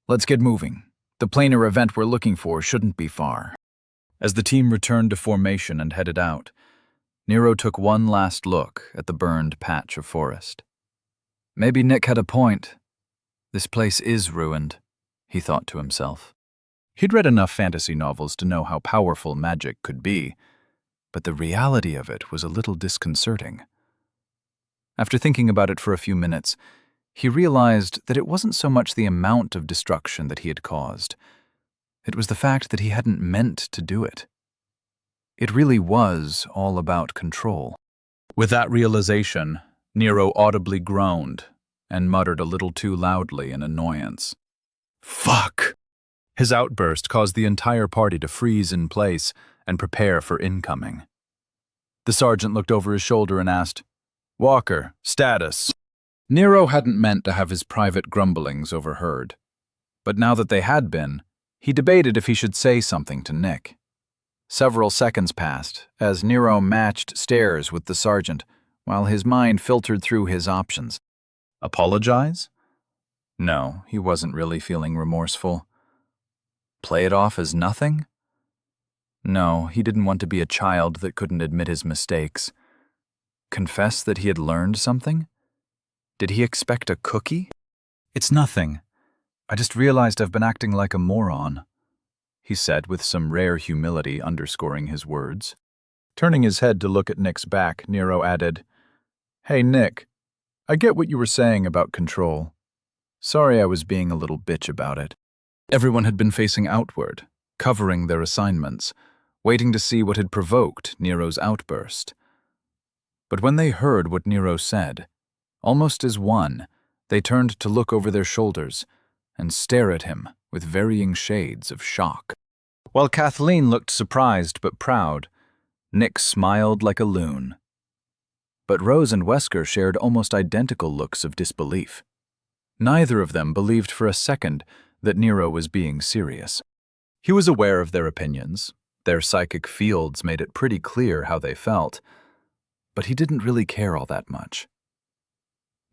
"Let's get moving. The planar event we're looking for shouldn't be far." As the team returned to formation and headed out, Nero took one last look at the burned patch of forest. Maybe Nick had a point. This place is ruined, he thought to himself. He'd read enough fantasy novels to know how powerful magic could be, but the reality of it was a little disconcerting. After thinking about it for a few minutes, he realized that it wasn't so much the amount of destruction that he had caused. It was the fact that he hadn't meant to do it. It really was all about control. With that realization, Nero audibly groaned and muttered a little too loudly in annoyance. Fuck! His outburst caused the entire party to freeze in place and prepare for incoming. The sergeant looked over his shoulder and asked, "Walker, status." Nero hadn't meant to have his private grumblings overheard, but now that they had been, he debated if he should say something to Nick. Several seconds passed as Nero matched stares with the sergeant while his mind filtered through his options. Apologize? No, he wasn't really feeling remorseful. Play it off as nothing? No, he didn't want to be a child that couldn't admit his mistakes. Confess that he had learned something? Did he expect a cookie? It's nothing. I just realized I've been acting like a moron, he said with some rare humility underscoring his words. Turning his head to look at Nick's back, Nero added, "Hey, Nick, I get what you were saying about control. Sorry I was being a little bitch about it." Everyone had been facing outward, covering their assignments, waiting to see what had provoked Nero's outburst. But when they heard what Nero said, almost as one, they turned to look over their shoulders and stare at him with varying shades of shock. While Kathleen looked surprised but proud, Nick smiled like a loon. But Rose and Wesker shared almost identical looks of disbelief. Neither of them believed for a second that Nero was being serious. He was aware of their opinions. Their psychic fields made it pretty clear how they felt, but he didn't really care all that much.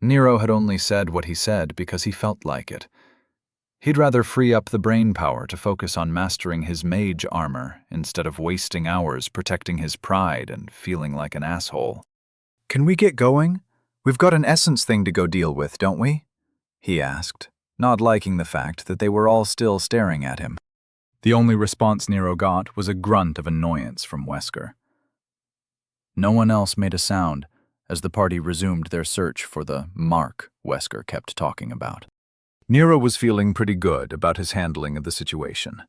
Nero had only said what he said because he felt like it. He'd rather free up the brain power to focus on mastering his mage armor instead of wasting hours protecting his pride and feeling like an asshole. "Can we get going? We've got an essence thing to go deal with, don't we?" he asked, not liking the fact that they were all still staring at him. The only response Nero got was a grunt of annoyance from Wesker. No one else made a sound as the party resumed their search for the mark Wesker kept talking about. Nero was feeling pretty good about his handling of the situation.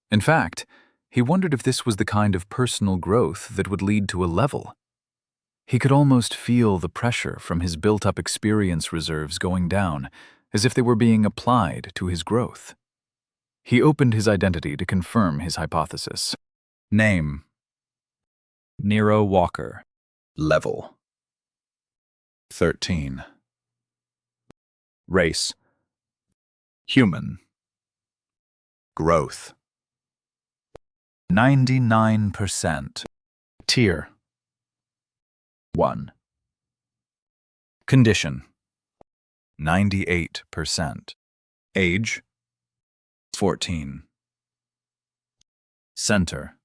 In fact, he wondered if this was the kind of personal growth that would lead to a level. He could almost feel the pressure from his built-up experience reserves going down, as if they were being applied to his growth. He opened his identity to confirm his hypothesis. Name: Nero Walker. Level: 13. Race: human. Growth: 99%. Tier: 1. Condition: 98%. Age: 14. Center: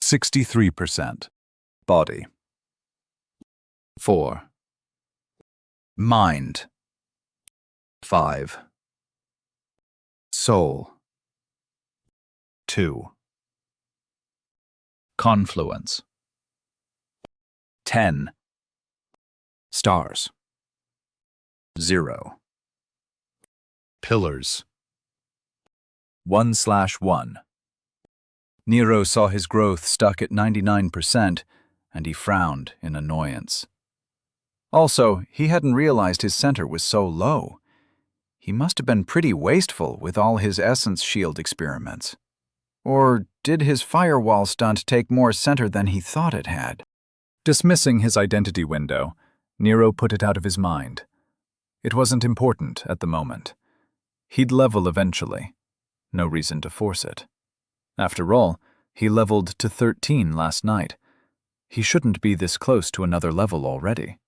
63%. Body: 4. Mind: 5. Soul: 2. Confluence: 10. Stars. 0. Pillars. 1/1. Nero saw his growth stuck at 99%, and he frowned in annoyance. Also, he hadn't realized his center was so low. He must have been pretty wasteful with all his essence shield experiments. Or did his firewall stunt take more center than he thought it had? Dismissing his identity window, Nero put it out of his mind. It wasn't important at the moment. He'd level eventually. No reason to force it. After all, he leveled to 13 last night. He shouldn't be this close to another level already.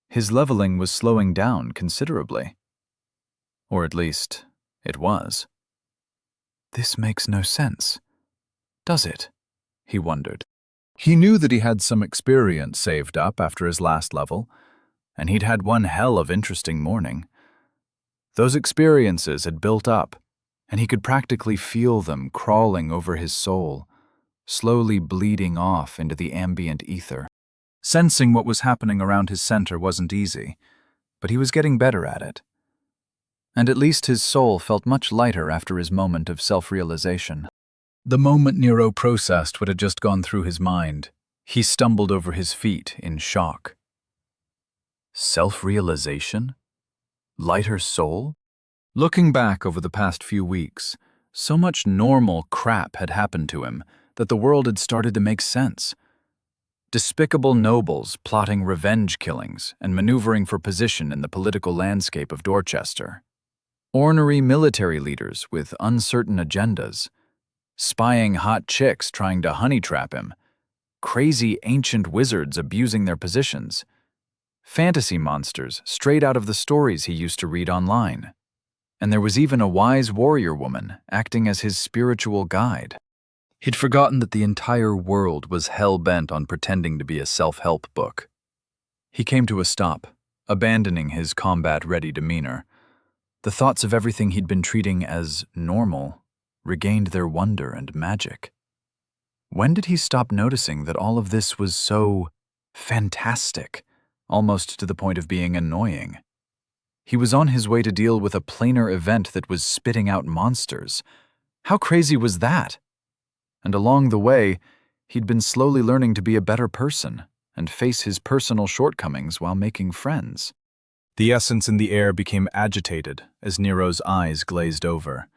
His leveling was slowing down considerably. Or at least, it was. This makes no sense, does it? He wondered. He knew that he had some experience saved up after his last level, and he'd had one hell of interesting morning. Those experiences had built up, and he could practically feel them crawling over his soul, slowly bleeding off into the ambient ether. Sensing what was happening around his center wasn't easy, but he was getting better at it. And at least his soul felt much lighter after his moment of self-realization. The moment Nero processed what had just gone through his mind, he stumbled over his feet in shock. Self-realization? Lighter soul? Looking back over the past few weeks, so much normal crap had happened to him that the world had started to make sense. Despicable nobles plotting revenge killings and maneuvering for position in the political landscape of Dorchester. Ornery military leaders with uncertain agendas. Spying hot chicks trying to honey trap him. Crazy ancient wizards abusing their positions. Fantasy monsters straight out of the stories he used to read online. And there was even a wise warrior woman acting as his spiritual guide. He'd forgotten that the entire world was hell-bent on pretending to be a self-help book. He came to a stop, abandoning his combat-ready demeanor. The thoughts of everything he'd been treating as normal regained their wonder and magic. When did he stop noticing that all of this was so fantastic, almost to the point of being annoying? He was on his way to deal with a planar event that was spitting out monsters. How crazy was that? And along the way, he'd been slowly learning to be a better person and face his personal shortcomings while making friends. The essence in the air became agitated as Nero's eyes glazed over.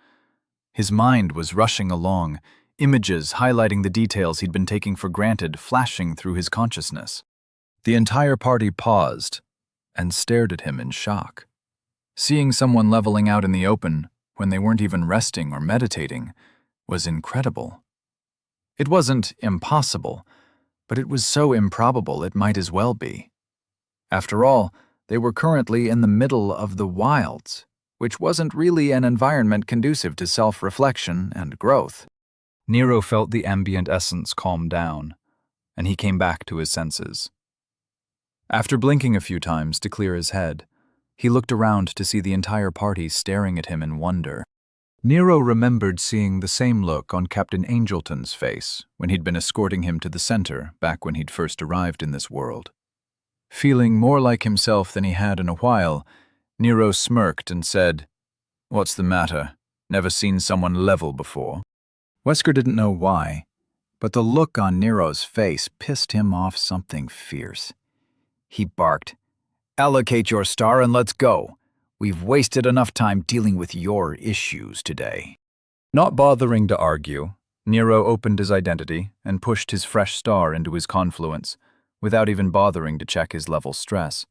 His mind was rushing along, images highlighting the details he'd been taking for granted flashing through his consciousness. The entire party paused and stared at him in shock. Seeing someone leveling out in the open when they weren't even resting or meditating was incredible. It wasn't impossible, but it was so improbable it might as well be. After all, they were currently in the middle of the wilds, which wasn't really an environment conducive to self-reflection and growth. Nero felt the ambient essence calm down, and he came back to his senses. After blinking a few times to clear his head, he looked around to see the entire party staring at him in wonder. Nero remembered seeing the same look on Captain Angelton's face when he'd been escorting him to the center back when he'd first arrived in this world. Feeling more like himself than he had in a while, Nero smirked and said, "What's the matter? Never seen someone level before?" Wesker didn't know why, but the look on Nero's face pissed him off something fierce. He barked, "Allocate your star and let's go. We've wasted enough time dealing with your issues today." Not bothering to argue, Nero opened his identity and pushed his fresh star into his confluence, without even bothering to check his level stress.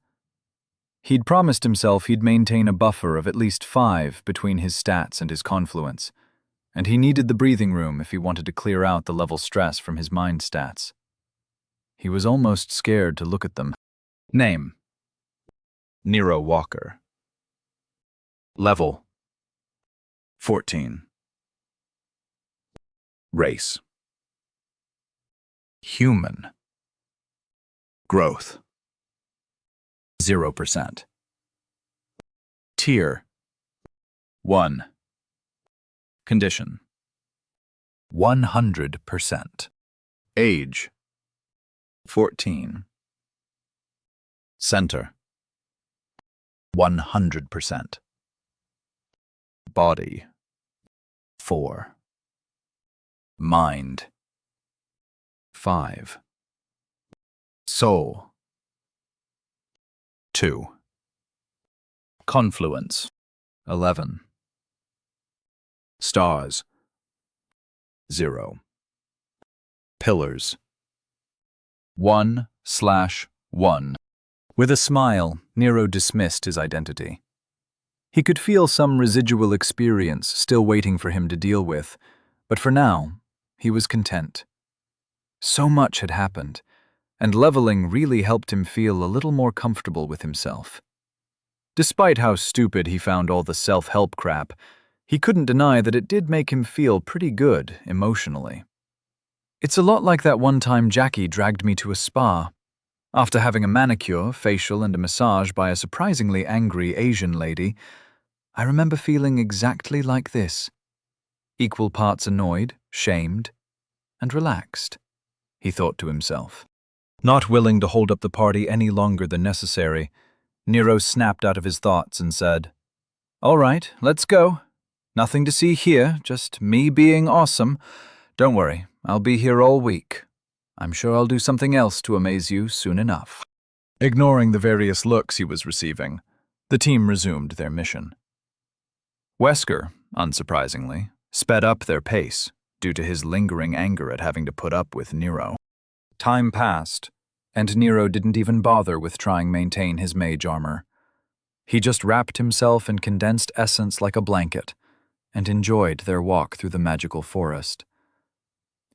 He'd promised himself he'd maintain a buffer of at least 5 between his stats and his confluence, and he needed the breathing room if he wanted to clear out the level stress from his mind stats. He was almost scared to look at them. Name: Nero Walker. Level: 14. Race: human. Growth: 0%. Tier: 1. Condition: 100%. Age: 14. Center. 100%. Body. 4. Mind. 5. Soul. 2. Confluence. 11. Stars. 0. Pillars. 1/1. With a smile, Nero dismissed his identity. He could feel some residual experience still waiting for him to deal with, but for now, he was content. So much had happened, and leveling really helped him feel a little more comfortable with himself. Despite how stupid he found all the self-help crap, he couldn't deny that it did make him feel pretty good emotionally. It's a lot like that one time Jackie dragged me to a spa. After having a manicure, facial, and a massage by a surprisingly angry Asian lady, I remember feeling exactly like this. Equal parts annoyed, shamed, and relaxed, he thought to himself. Not willing to hold up the party any longer than necessary, Nero snapped out of his thoughts and said, "All right, let's go. Nothing to see here, just me being awesome. Don't worry, I'll be here all week. I'm sure I'll do something else to amaze you soon enough." Ignoring the various looks he was receiving, the team resumed their mission. Wesker, unsurprisingly, sped up their pace due to his lingering anger at having to put up with Nero. Time passed, and Nero didn't even bother with trying maintain his mage armor. He just wrapped himself in condensed essence like a blanket and enjoyed their walk through the magical forest.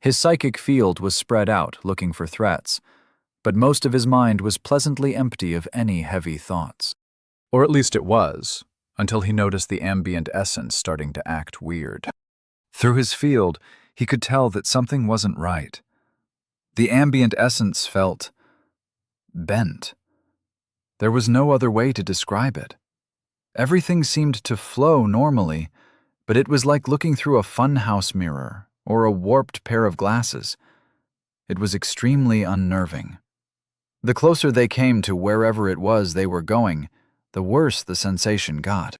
His psychic field was spread out looking for threats, but most of his mind was pleasantly empty of any heavy thoughts. Or at least it was, until he noticed the ambient essence starting to act weird. Through his field, he could tell that something wasn't right. The ambient essence felt bent. There was no other way to describe it. Everything seemed to flow normally, but it was like looking through a funhouse mirror or a warped pair of glasses. It was extremely unnerving. The closer they came to wherever it was they were going, the worse the sensation got.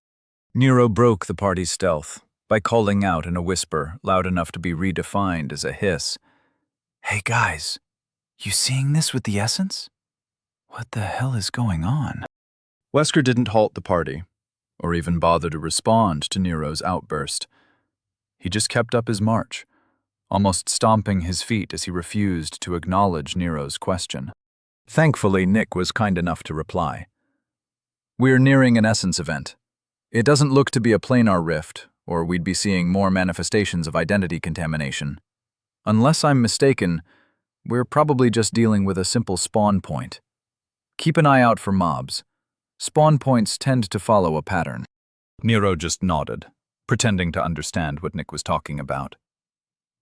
Nero broke the party's stealth by calling out in a whisper loud enough to be redefined as a hiss. "Hey guys, you seeing this with the essence? What the hell is going on?" Wesker didn't halt the party, or even bother to respond to Nero's outburst. He just kept up his march, almost stomping his feet as he refused to acknowledge Nero's question. Thankfully, Nick was kind enough to reply. "We're nearing an essence event. It doesn't look to be a planar rift, or we'd be seeing more manifestations of identity contamination. Unless I'm mistaken, we're probably just dealing with a simple spawn point. Keep an eye out for mobs. Spawn points tend to follow a pattern." Nero just nodded, pretending to understand what Nick was talking about.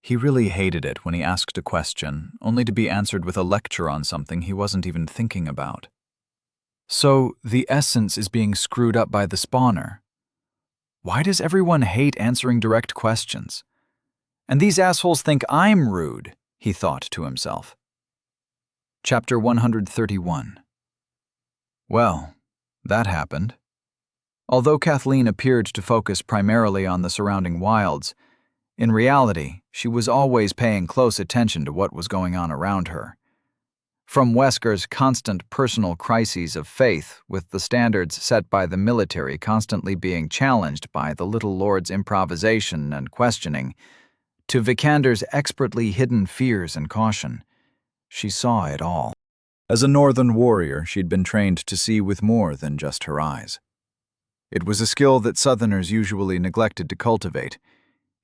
He really hated it when he asked a question, only to be answered with a lecture on something he wasn't even thinking about. So, the essence is being screwed up by the spawner. Why does everyone hate answering direct questions? And these assholes think I'm rude, he thought to himself. Chapter 131. Well, that happened. Although Kathleen appeared to focus primarily on the surrounding wilds, in reality, she was always paying close attention to what was going on around her. From Wesker's constant personal crises of faith, with the standards set by the military constantly being challenged by the Little Lord's improvisation and questioning, to Vikander's expertly hidden fears and caution, she saw it all. As a northern warrior, she'd been trained to see with more than just her eyes. It was a skill that southerners usually neglected to cultivate.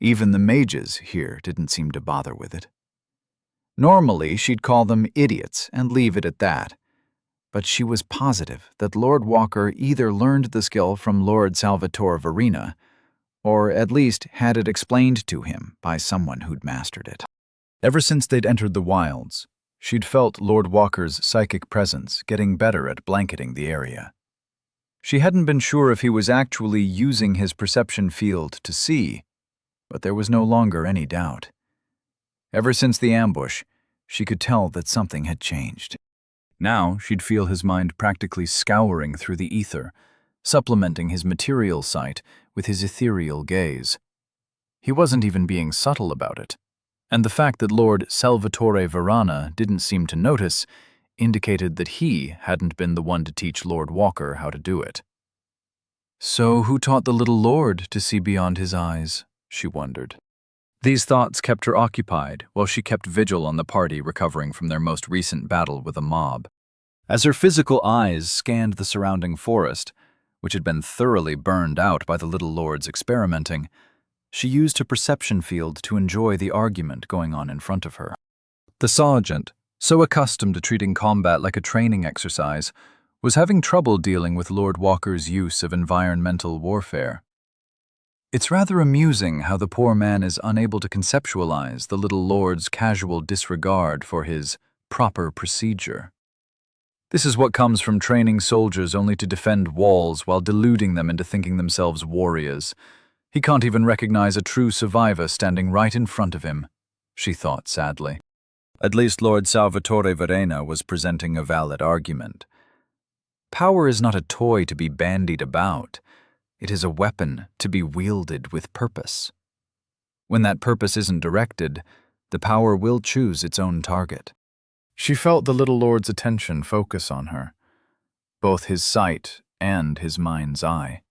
Even the mages here didn't seem to bother with it. Normally, she'd call them idiots and leave it at that. But she was positive that Lord Walker either learned the skill from Lord Salvatore Verena, or at least had it explained to him by someone who'd mastered it. Ever since they'd entered the wilds, she'd felt Lord Walker's psychic presence getting better at blanketing the area. She hadn't been sure if he was actually using his perception field to see, but there was no longer any doubt. Ever since the ambush, she could tell that something had changed. Now she'd feel his mind practically scouring through the ether, supplementing his material sight with his ethereal gaze. He wasn't even being subtle about it, and the fact that Lord Salvatore Verana didn't seem to notice indicated that he hadn't been the one to teach Lord Walker how to do it. So who taught the little lord to see beyond his eyes? She wondered. These thoughts kept her occupied while she kept vigil on the party recovering from their most recent battle with a mob. As her physical eyes scanned the surrounding forest, which had been thoroughly burned out by the little lord's experimenting, she used her perception field to enjoy the argument going on in front of her. The sergeant, so accustomed to treating combat like a training exercise, was having trouble dealing with Lord Walker's use of environmental warfare. It's rather amusing how the poor man is unable to conceptualize the little lord's casual disregard for his proper procedure. This is what comes from training soldiers only to defend walls while deluding them into thinking themselves warriors. He can't even recognize a true survivor standing right in front of him, she thought sadly. At least Lord Salvatore Verena was presenting a valid argument. Power is not a toy to be bandied about. It is a weapon to be wielded with purpose. When that purpose isn't directed, the power will choose its own target. She felt the little lord's attention focus on her, both his sight and his mind's eye.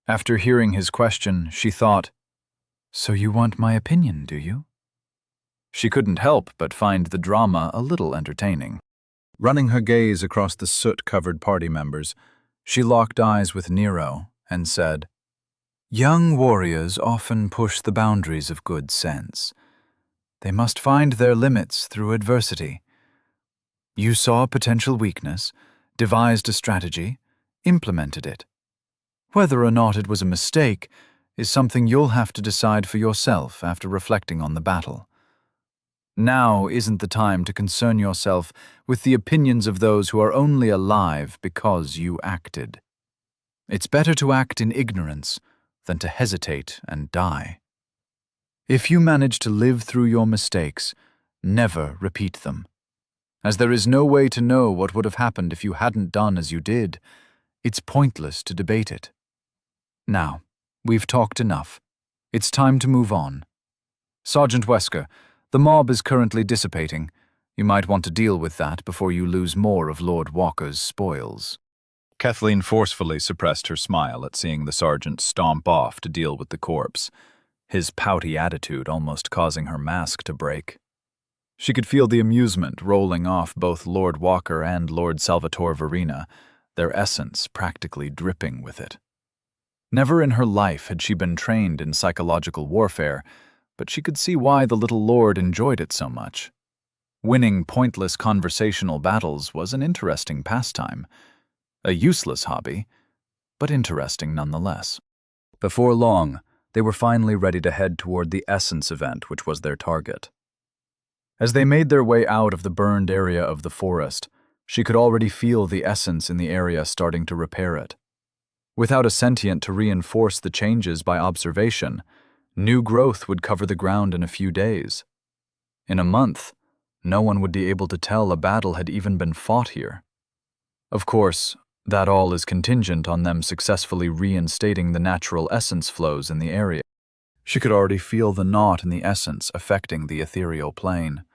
After hearing his question, she thought, "So you want my opinion, do you?" She couldn't help but find the drama a little entertaining. Running her gaze across the soot-covered party members, she locked eyes with Nero and said, "Young warriors often push the boundaries of good sense. They must find their limits through adversity. You saw a potential weakness, devised a strategy, implemented it. Whether or not it was a mistake is something you'll have to decide for yourself after reflecting on the battle. Now isn't the time to concern yourself with the opinions of those who are only alive because you acted. It's better to act in ignorance than to hesitate and die. If you manage to live through your mistakes, never repeat them. As there is no way to know what would have happened if you hadn't done as you did, it's pointless to debate it. Now, we've talked enough. It's time to move on. Sergeant Wesker, the mob is currently dissipating. You might want to deal with that before you lose more of Lord Walker's spoils." Kathleen forcefully suppressed her smile at seeing the sergeant stomp off to deal with the corpse, his pouty attitude almost causing her mask to break. She could feel the amusement rolling off both Lord Walker and Lord Salvatore Verena, their essence practically dripping with it. Never in her life had she been trained in psychological warfare, but she could see why the little lord enjoyed it so much. Winning pointless conversational battles was an interesting pastime. A useless hobby, but interesting nonetheless. Before long, they were finally ready to head toward the Essence event, which was their target. As they made their way out of the burned area of the forest, she could already feel the essence in the area starting to repair it. Without a sentient to reinforce the changes by observation, new growth would cover the ground in a few days. In a month, no one would be able to tell a battle had even been fought here. Of course, that all is contingent on them successfully reinstating the natural essence flows in the area. She could already feel the knot in the essence affecting the ethereal plane.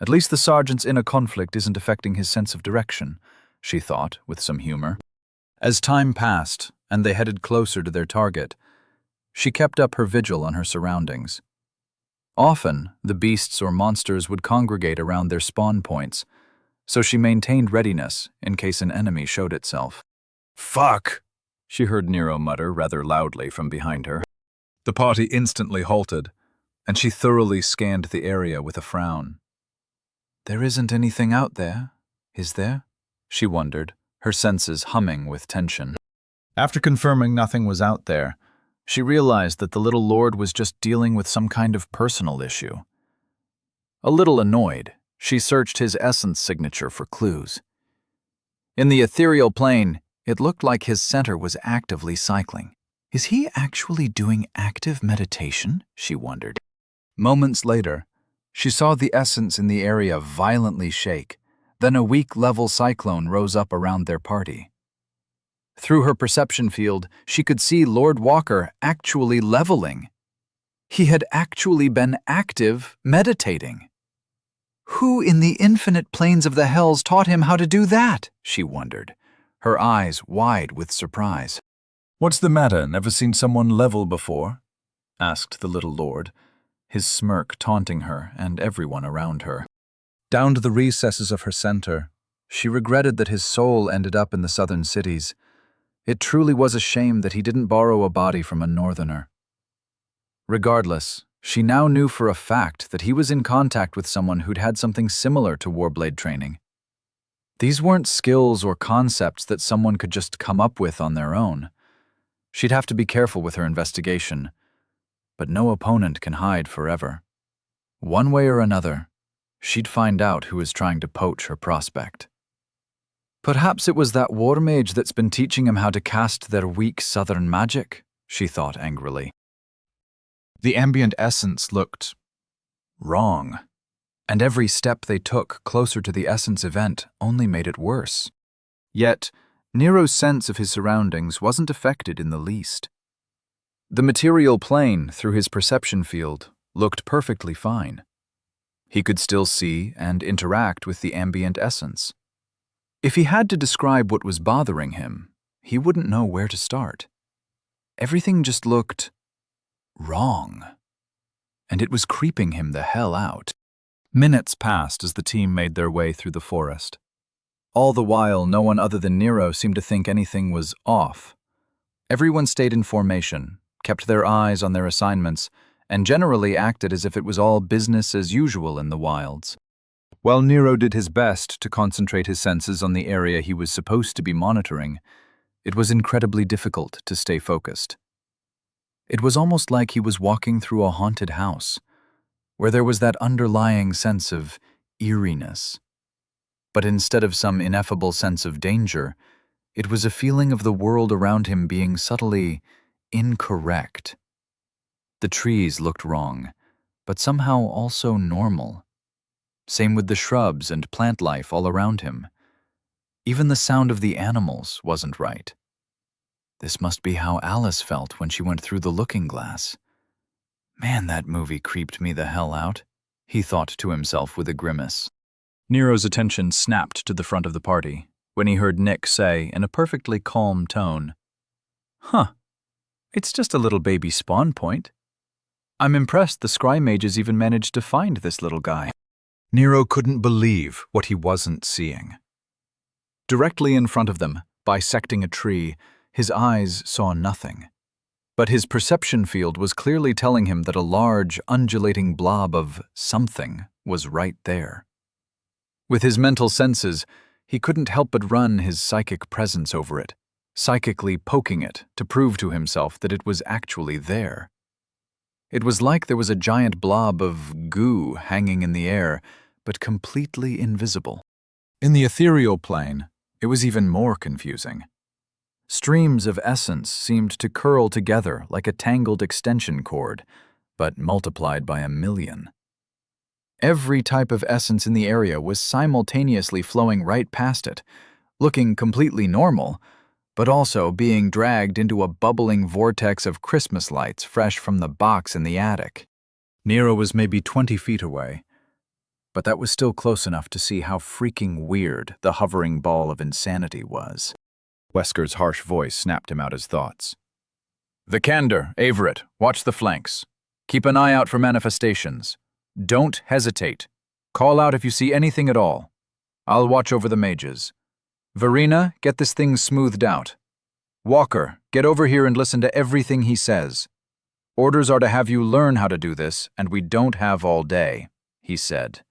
At least the sergeant's inner conflict isn't affecting his sense of direction, she thought with some humor. As time passed and they headed closer to their target, she kept up her vigil on her surroundings. Often, the beasts or monsters would congregate around their spawn points, so she maintained readiness in case an enemy showed itself. "Fuck!" she heard Nero mutter rather loudly from behind her. The party instantly halted, and she thoroughly scanned the area with a frown. "There isn't anything out there, is there?" she wondered, her senses humming with tension. After confirming nothing was out there, she realized that the little lord was just dealing with some kind of personal issue. A little annoyed, she searched his essence signature for clues. In the ethereal plane, it looked like his center was actively cycling. Is he actually doing active meditation? She wondered. Moments later, she saw the essence in the area violently shake, Then a weak-level cyclone rose up around their party. Through her perception field, she could see Lord Walker actually leveling. He had actually been active, meditating. Who in the infinite planes of the hells taught him how to do that? She wondered, her eyes wide with surprise. "What's the matter? Never seen someone level before?" asked the little lord, his smirk taunting her and everyone around her. Down to the recesses of her center, she regretted that his soul ended up in the southern cities. It truly was a shame that he didn't borrow a body from a northerner. Regardless, she now knew for a fact that he was in contact with someone who'd had something similar to warblade training. These weren't skills or concepts that someone could just come up with on their own. She'd have to be careful with her investigation, but no opponent can hide forever. One way or another, she'd find out who is trying to poach her prospect. Perhaps it was that war mage that's been teaching him how to cast their weak southern magic, she thought angrily. The ambient essence looked Wrong. And every step they took closer to the essence event only made it worse. Yet, Nero's sense of his surroundings wasn't affected in the least. The material plane, through his perception field, looked perfectly fine. He could still see and interact with the ambient essence. If he had to describe what was bothering him, he wouldn't know where to start. Everything just looked wrong, and it was creeping him the hell out. Minutes passed as the team made their way through the forest. All the while, no one other than Nero seemed to think anything was off. Everyone stayed in formation, kept their eyes on their assignments, and generally acted as if it was all business as usual in the wilds. While Nero did his best to concentrate his senses on the area he was supposed to be monitoring, it was incredibly difficult to stay focused. It was almost like he was walking through a haunted house, where there was that underlying sense of eeriness. But instead of some ineffable sense of danger, it was a feeling of the world around him being subtly incorrect. The trees looked wrong, but somehow also normal. Same with the shrubs and plant life all around him. Even the sound of the animals wasn't right. This must be how Alice felt when she went through the looking glass. Man, that movie creeped me the hell out, he thought to himself with a grimace. Nero's attention snapped to the front of the party when he heard Nick say in a perfectly calm tone, "Huh, it's just a little baby spawn point. I'm impressed the scry mages even managed to find this little guy." Nero couldn't believe what he wasn't seeing. Directly in front of them, bisecting a tree, his eyes saw nothing. But his perception field was clearly telling him that a large, undulating blob of something was right there. With his mental senses, he couldn't help but run his psychic presence over it, psychically poking it to prove to himself that it was actually there. It was like there was a giant blob of goo hanging in the air, but completely invisible. In the ethereal plane, it was even more confusing. Streams of essence seemed to curl together like a tangled extension cord, but multiplied by 1,000,000. Every type of essence in the area was simultaneously flowing right past it, looking completely normal, but also being dragged into a bubbling vortex of Christmas lights fresh from the box in the attic. Nero was maybe 20 feet away, but that was still close enough to see how freaking weird the hovering ball of insanity was. Wesker's harsh voice snapped him out his thoughts. "Vikander, Averett, watch the flanks. Keep an eye out for manifestations. Don't hesitate. Call out if you see anything at all. I'll watch over the mages. Verena, get this thing smoothed out. Walker, get over here and listen to everything he says. Orders are to have you learn how to do this, and we don't have all day," he said,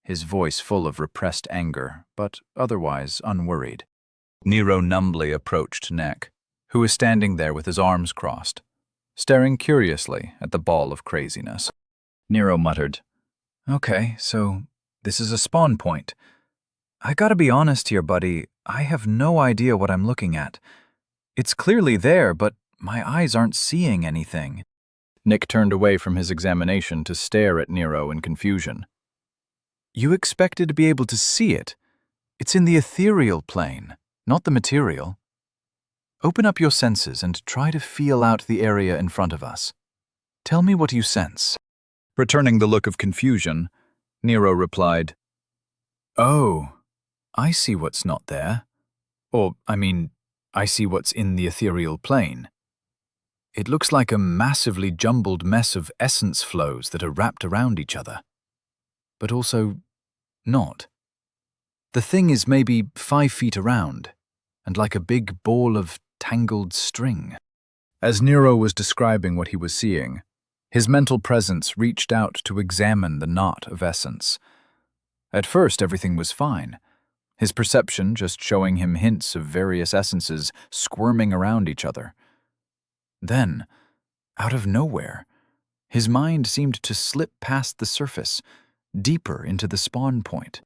his voice full of repressed anger, but otherwise unworried. Nero numbly approached Neck, who was standing there with his arms crossed, staring curiously at the ball of craziness. Nero muttered, "Okay, so this is a spawn point. I gotta be honest here, buddy, I have no idea what I'm looking at. It's clearly there, but my eyes aren't seeing anything." Nick turned away from his examination to stare at Nero in confusion. "You expected to be able to see it, It's in the ethereal plane, not the material. Open up your senses and try to feel out the area in front of us. Tell me what you sense." Returning the look of confusion, Nero replied, "Oh, I see what's not there. I see what's in the ethereal plane. It looks like a massively jumbled mess of essence flows that are wrapped around each other. But also not. The thing is maybe 5 feet around, and like a big ball of tangled string." As Nero was describing what he was seeing, his mental presence reached out to examine the knot of essence. At first, everything was fine, his perception just showing him hints of various essences squirming around each other. Then, out of nowhere, his mind seemed to slip past the surface, deeper into the spawn point.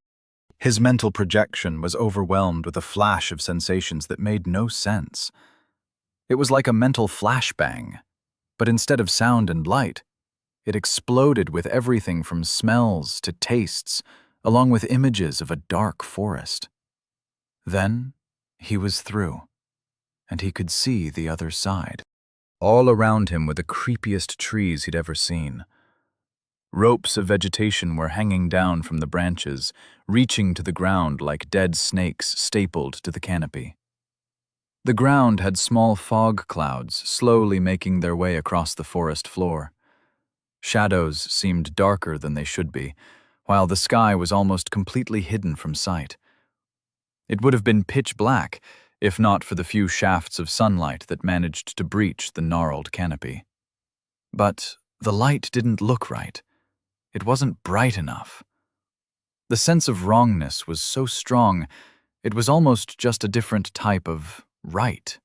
His mental projection was overwhelmed with a flash of sensations that made no sense. It was like a mental flashbang, but instead of sound and light, it exploded with everything from smells to tastes, along with images of a dark forest. Then he was through, and he could see the other side. All around him were the creepiest trees he'd ever seen. Ropes of vegetation were hanging down from the branches, reaching to the ground like dead snakes stapled to the canopy. The ground had small fog clouds slowly making their way across the forest floor. Shadows seemed darker than they should be, while the sky was almost completely hidden from sight. It would have been pitch black if not for the few shafts of sunlight that managed to breach the gnarled canopy. But the light didn't look right. It wasn't bright enough. The sense of wrongness was so strong, it was almost just a different type of right.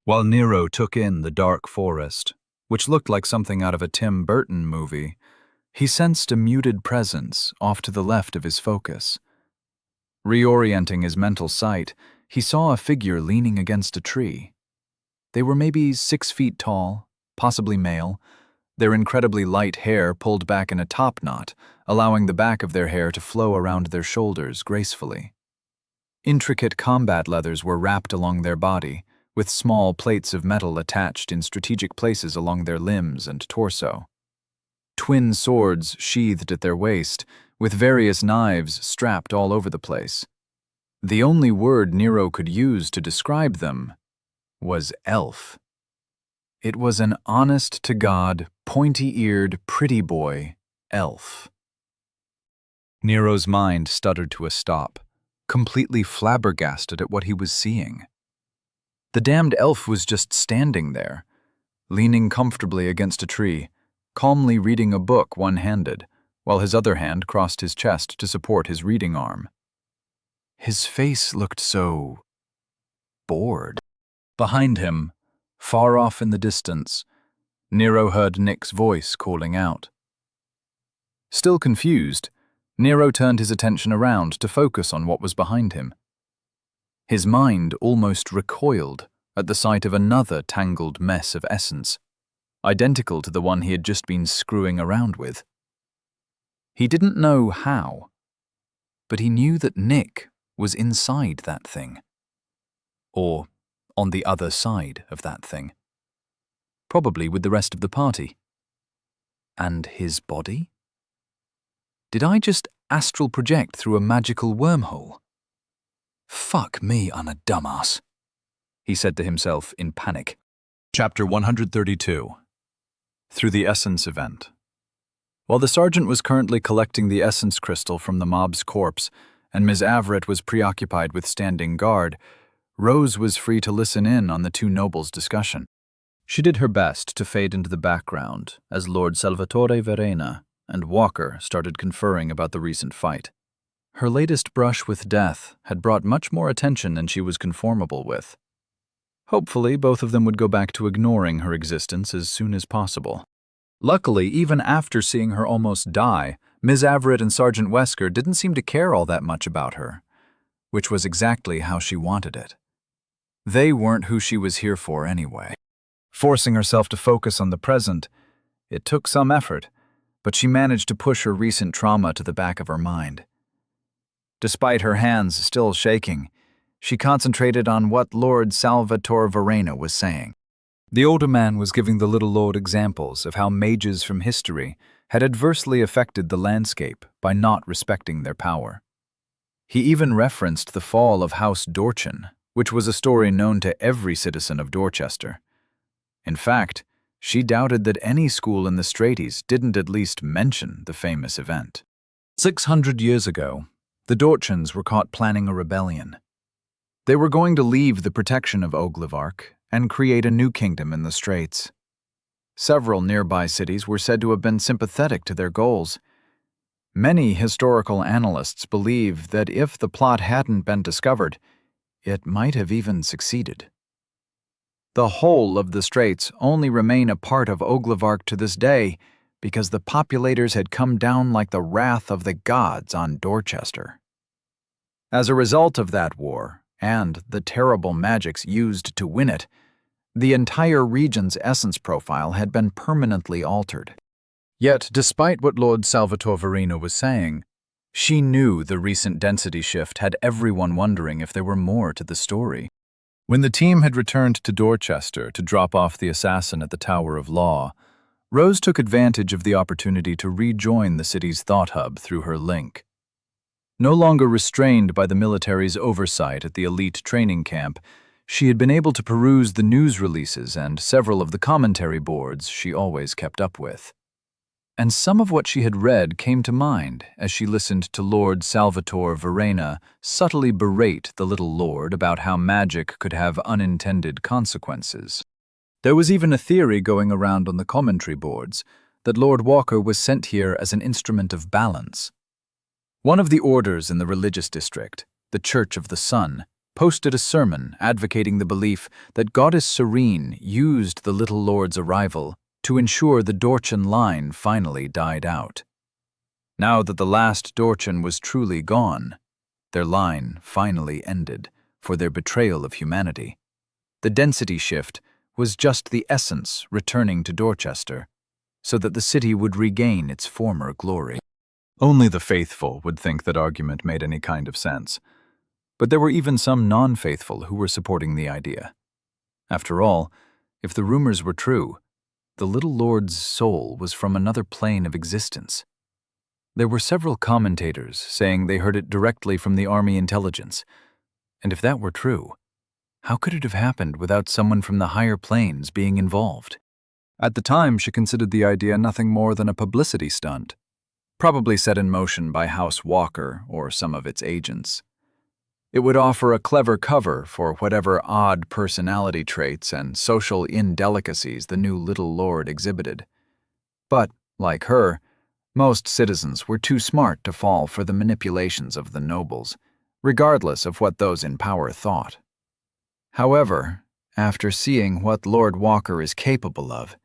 While Nero took in the dark forest, which looked like something out of a Tim Burton movie, he sensed a muted presence off to the left of his focus. Reorienting his mental sight, he saw a figure leaning against a tree. They were maybe 6 feet tall, possibly male, their incredibly light hair pulled back in a top knot, allowing the back of their hair to flow around their shoulders gracefully. Intricate combat leathers were wrapped along their body, with small plates of metal attached in strategic places along their limbs and torso. Twin swords sheathed at their waist, with various knives strapped all over the place. The only word Nero could use to describe them was elf. It was an honest-to-God, pointy-eared, pretty boy elf. Nero's mind stuttered to a stop, completely flabbergasted at what he was seeing. The damned elf was just standing there, leaning comfortably against a tree, calmly reading a book one-handed, while his other hand crossed his chest to support his reading arm. His face looked so bored. Behind him, far off in the distance, Nero heard Nick's voice calling out. Still confused, Nero turned his attention around to focus on what was behind him. His mind almost recoiled at the sight of another tangled mess of essence, identical to the one he had just been screwing around with. He didn't know how, but he knew that Nick was inside that thing. Or on the other side of that thing. Probably with the rest of the party. And his body? Did I just astral project through a magical wormhole? Fuck me, I'm a dumbass, he said to himself in panic. Chapter 132. Through the Essence Event. While the sergeant was currently collecting the essence crystal from the mob's corpse, and Ms. Averitt was preoccupied with standing guard, Rose was free to listen in on the two nobles' discussion. She did her best to fade into the background as Lord Salvatore Verena and Walker started conferring about the recent fight. Her latest brush with death had brought much more attention than she was conformable with. Hopefully, both of them would go back to ignoring her existence as soon as possible. Luckily, even after seeing her almost die, Ms. Averitt and Sergeant Wesker didn't seem to care all that much about her, which was exactly how she wanted it. They weren't who she was here for anyway. Forcing herself to focus on the present, it took some effort, but she managed to push her recent trauma to the back of her mind. Despite her hands still shaking, she concentrated on what Lord Salvatore Verena was saying. The older man was giving the little lord examples of how mages from history had adversely affected the landscape by not respecting their power. He even referenced the fall of House Dorchin, which was a story known to every citizen of Dorchester. In fact, she doubted that any school in the Straties didn't at least mention the famous event. 600 years ago, the Dorchins were caught planning a rebellion. They were going to leave the protection of Oglevark and create a new kingdom in the Straits. Several nearby cities were said to have been sympathetic to their goals. Many historical analysts believe that if the plot hadn't been discovered, it might have even succeeded. The whole of the Straits only remain a part of Oglevark to this day because the populators had come down like the wrath of the gods on Dorchester. As a result of that war, and the terrible magics used to win it, the entire region's essence profile had been permanently altered. Yet, despite what Lord Salvatore Verena was saying, she knew the recent density shift had everyone wondering if there were more to the story. When the team had returned to Dorchester to drop off the assassin at the Tower of Law, Rose took advantage of the opportunity to rejoin the city's thought hub through her link. No longer restrained by the military's oversight at the elite training camp, she had been able to peruse the news releases and several of the commentary boards she always kept up with. And some of what she had read came to mind as she listened to Lord Salvatore Verena subtly berate the little lord about how magic could have unintended consequences. There was even a theory going around on the commentary boards that Lord Walker was sent here as an instrument of balance. One of the orders in the religious district, the Church of the Sun, posted a sermon advocating the belief that Goddess Serene used the little lord's arrival to ensure the Dorchin line finally died out. Now that the last Dorchin was truly gone, their line finally ended for their betrayal of humanity. The density shift was just the essence returning to Dorchester, so that the city would regain its former glory. Only the faithful would think that argument made any kind of sense. But there were even some non-faithful who were supporting the idea. After all, if the rumors were true, the little lord's soul was from another plane of existence. There were several commentators saying they heard it directly from the army intelligence. And if that were true, how could it have happened without someone from the higher planes being involved? At the time, she considered the idea nothing more than a publicity stunt, probably set in motion by House Walker or some of its agents. It would offer a clever cover for whatever odd personality traits and social indelicacies the new little lord exhibited. But, like her, most citizens were too smart to fall for the manipulations of the nobles, regardless of what those in power thought. However, after seeing what Lord Walker is capable of,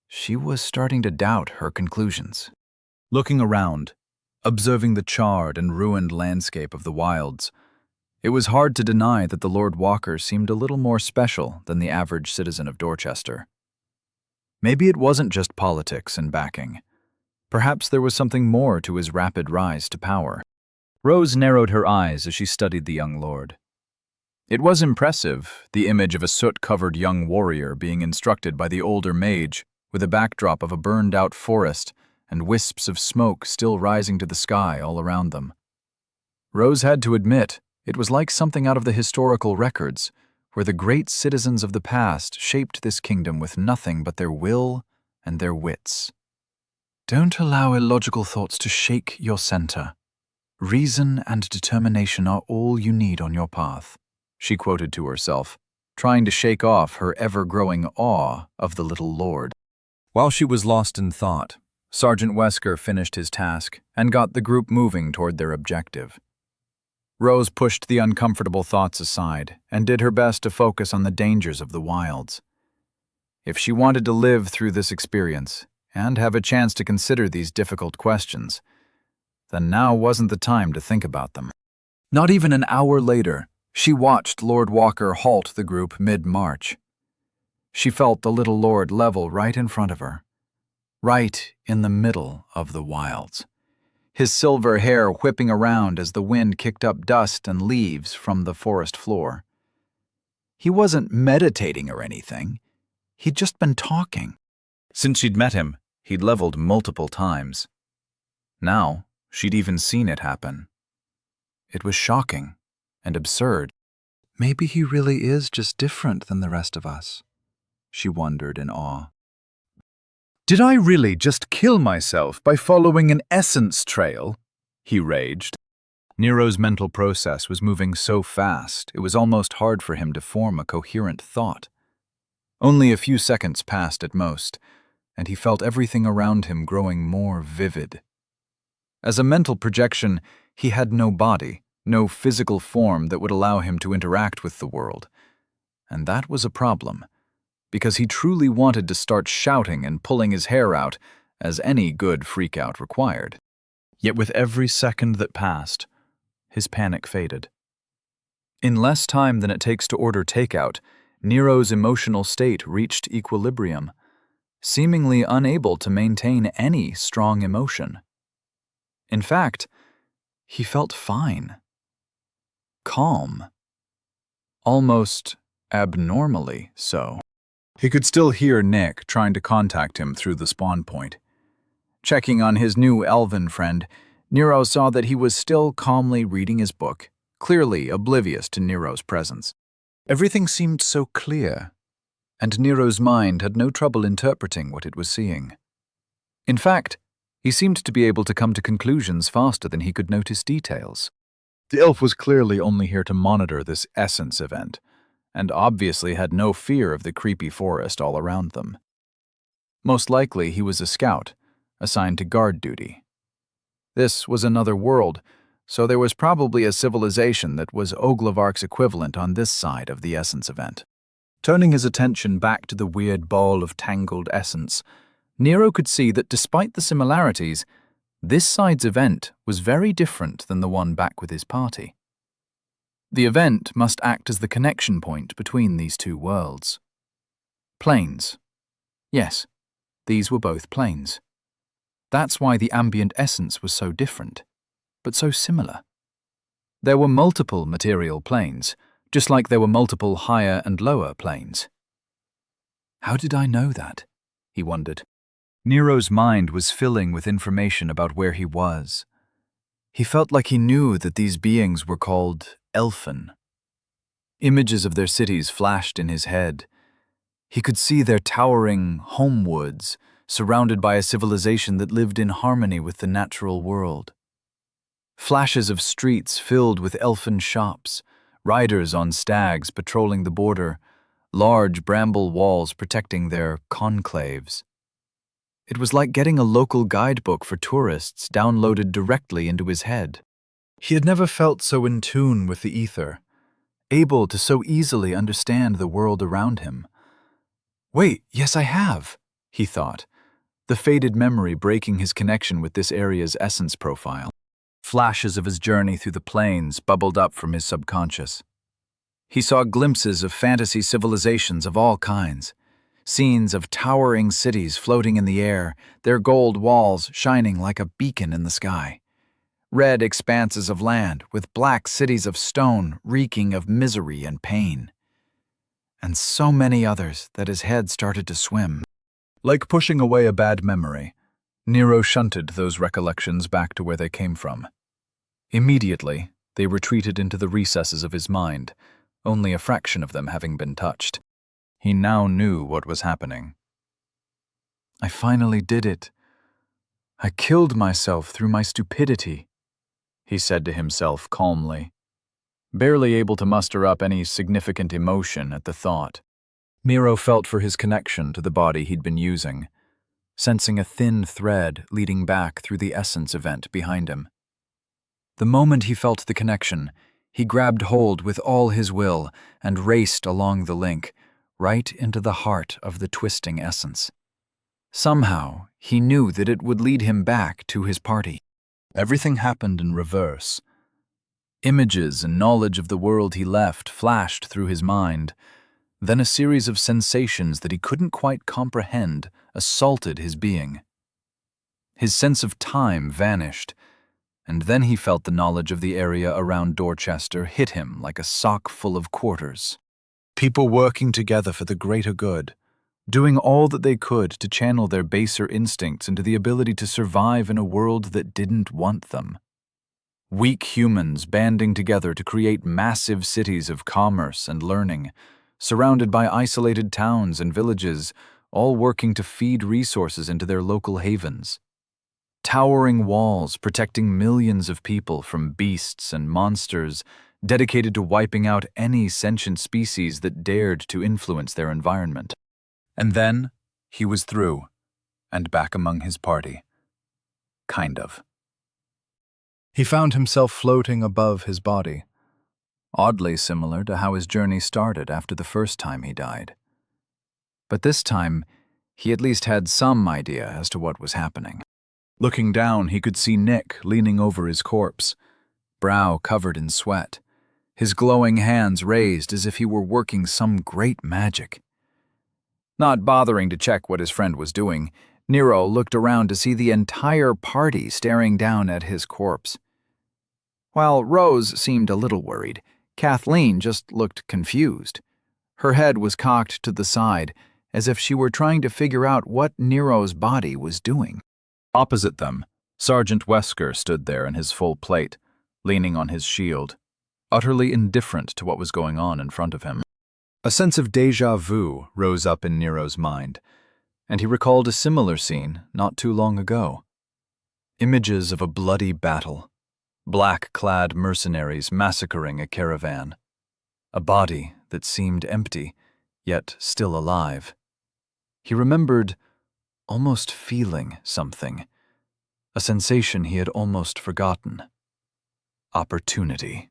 she was starting to doubt her conclusions. Looking around, observing the charred and ruined landscape of the wilds, it was hard to deny that the Lord Walker seemed a little more special than the average citizen of Dorchester. Maybe it wasn't just politics and backing. Perhaps there was something more to his rapid rise to power. Rose narrowed her eyes as she studied the young lord. It was impressive, the image of a soot-covered young warrior being instructed by the older mage, with a backdrop of a burned-out forest and wisps of smoke still rising to the sky all around them. Rose had to admit, it was like something out of the historical records, where the great citizens of the past shaped this kingdom with nothing but their will and their wits. Don't allow illogical thoughts to shake your center. Reason and determination are all you need on your path, she quoted to herself, trying to shake off her ever-growing awe of the little lord. While she was lost in thought, Sergeant Wesker finished his task and got the group moving toward their objective. Rose pushed the uncomfortable thoughts aside and did her best to focus on the dangers of the wilds. If she wanted to live through this experience and have a chance to consider these difficult questions, then now wasn't the time to think about them. Not even an hour later, she watched Lord Walker halt the group mid-march. She felt the little lord level right in front of her, right in the middle of the wilds. his silver hair whipping around as the wind kicked up dust and leaves from the forest floor. He wasn't meditating or anything. He'd just been talking. Since she'd met him, he'd leveled multiple times. Now, she'd even seen it happen. It was shocking and absurd. Maybe he really is just different than the rest of us, she wondered in awe. Did I really just kill myself by following an essence trail? He raged. Nero's mental process was moving so fast, it was almost hard for him to form a coherent thought. Only a few seconds passed at most, and he felt everything around him growing more vivid. As a mental projection, he had no body, no physical form that would allow him to interact with the world. And that was a problem, because he truly wanted to start shouting and pulling his hair out, as any good freakout required. Yet with every second that passed, his panic faded. In less time than it takes to order takeout, Nero's emotional state reached equilibrium, seemingly unable to maintain any strong emotion. In fact, he felt fine. Calm. Almost abnormally so. He could still hear Nick trying to contact him through the spawn point. Checking on his new elven friend, Nero saw that he was still calmly reading his book, clearly oblivious to Nero's presence. Everything seemed so clear, and Nero's mind had no trouble interpreting what it was seeing. In fact, he seemed to be able to come to conclusions faster than he could notice details. The elf was clearly only here to monitor this essence event, and obviously had no fear of the creepy forest all around them. Most likely he was a scout, assigned to guard duty. This was another world, so there was probably a civilization that was Oglavark's equivalent on this side of the essence event. Turning his attention back to the weird ball of tangled essence, Nero could see that despite the similarities, this side's event was very different than the one back with his party. The event must act as the connection point between these two worlds. Planes. Yes, these were both planes. That's why the ambient essence was so different, but so similar. There were multiple material planes, just like there were multiple higher and lower planes. How did I know that? He wondered. Nero's mind was filling with information about where he was. He felt like he knew that these beings were called elfin. Images of their cities flashed in his head. He could see their towering homewoods, surrounded by a civilization that lived in harmony with the natural world. Flashes of streets filled with elfin shops, riders on stags patrolling the border, large bramble walls protecting their conclaves. It was like getting a local guidebook for tourists downloaded directly into his head. He had never felt so in tune with the ether, able to so easily understand the world around him. Wait, yes I have, he thought, the faded memory breaking his connection with this area's essence profile. Flashes of his journey through the plains bubbled up from his subconscious. He saw glimpses of fantasy civilizations of all kinds, scenes of towering cities floating in the air, their gold walls shining like a beacon in the sky. Red expanses of land with black cities of stone reeking of misery and pain. And so many others that his head started to swim. Like pushing away a bad memory, Nero shunted those recollections back to where they came from. Immediately, they retreated into the recesses of his mind, only a fraction of them having been touched. He now knew what was happening. I finally did it. I killed myself through my stupidity, he said to himself calmly, barely able to muster up any significant emotion at the thought. Nero felt for his connection to the body he'd been using, sensing a thin thread leading back through the essence event behind him. The moment he felt the connection, he grabbed hold with all his will and raced along the link, right into the heart of the twisting essence. Somehow, he knew that it would lead him back to his party. Everything happened in reverse. Images and knowledge of the world he left flashed through his mind. Then a series of sensations that he couldn't quite comprehend assaulted his being. His sense of time vanished, and then he felt the knowledge of the area around Dorchester hit him like a sock full of quarters. People working together for the greater good, doing all that they could to channel their baser instincts into the ability to survive in a world that didn't want them. Weak humans banding together to create massive cities of commerce and learning, surrounded by isolated towns and villages, all working to feed resources into their local havens. Towering walls protecting millions of people from beasts and monsters, dedicated to wiping out any sentient species that dared to influence their environment. And then he was through, and back among his party. Kind of. He found himself floating above his body, oddly similar to how his journey started after the first time he died. But this time, he at least had some idea as to what was happening. Looking down, he could see Nick leaning over his corpse, brow covered in sweat, his glowing hands raised as if he were working some great magic. Not bothering to check what his friend was doing, Nero looked around to see the entire party staring down at his corpse. While Rose seemed a little worried, Kathleen just looked confused. Her head was cocked to the side, as if she were trying to figure out what Nero's body was doing. Opposite them, Sergeant Wesker stood there in his full plate, leaning on his shield, utterly indifferent to what was going on in front of him. A sense of déjà vu rose up in Nero's mind, and he recalled a similar scene not too long ago. Images of a bloody battle, black-clad mercenaries massacring a caravan, a body that seemed empty, yet still alive. He remembered almost feeling something, a sensation he had almost forgotten. Opportunity.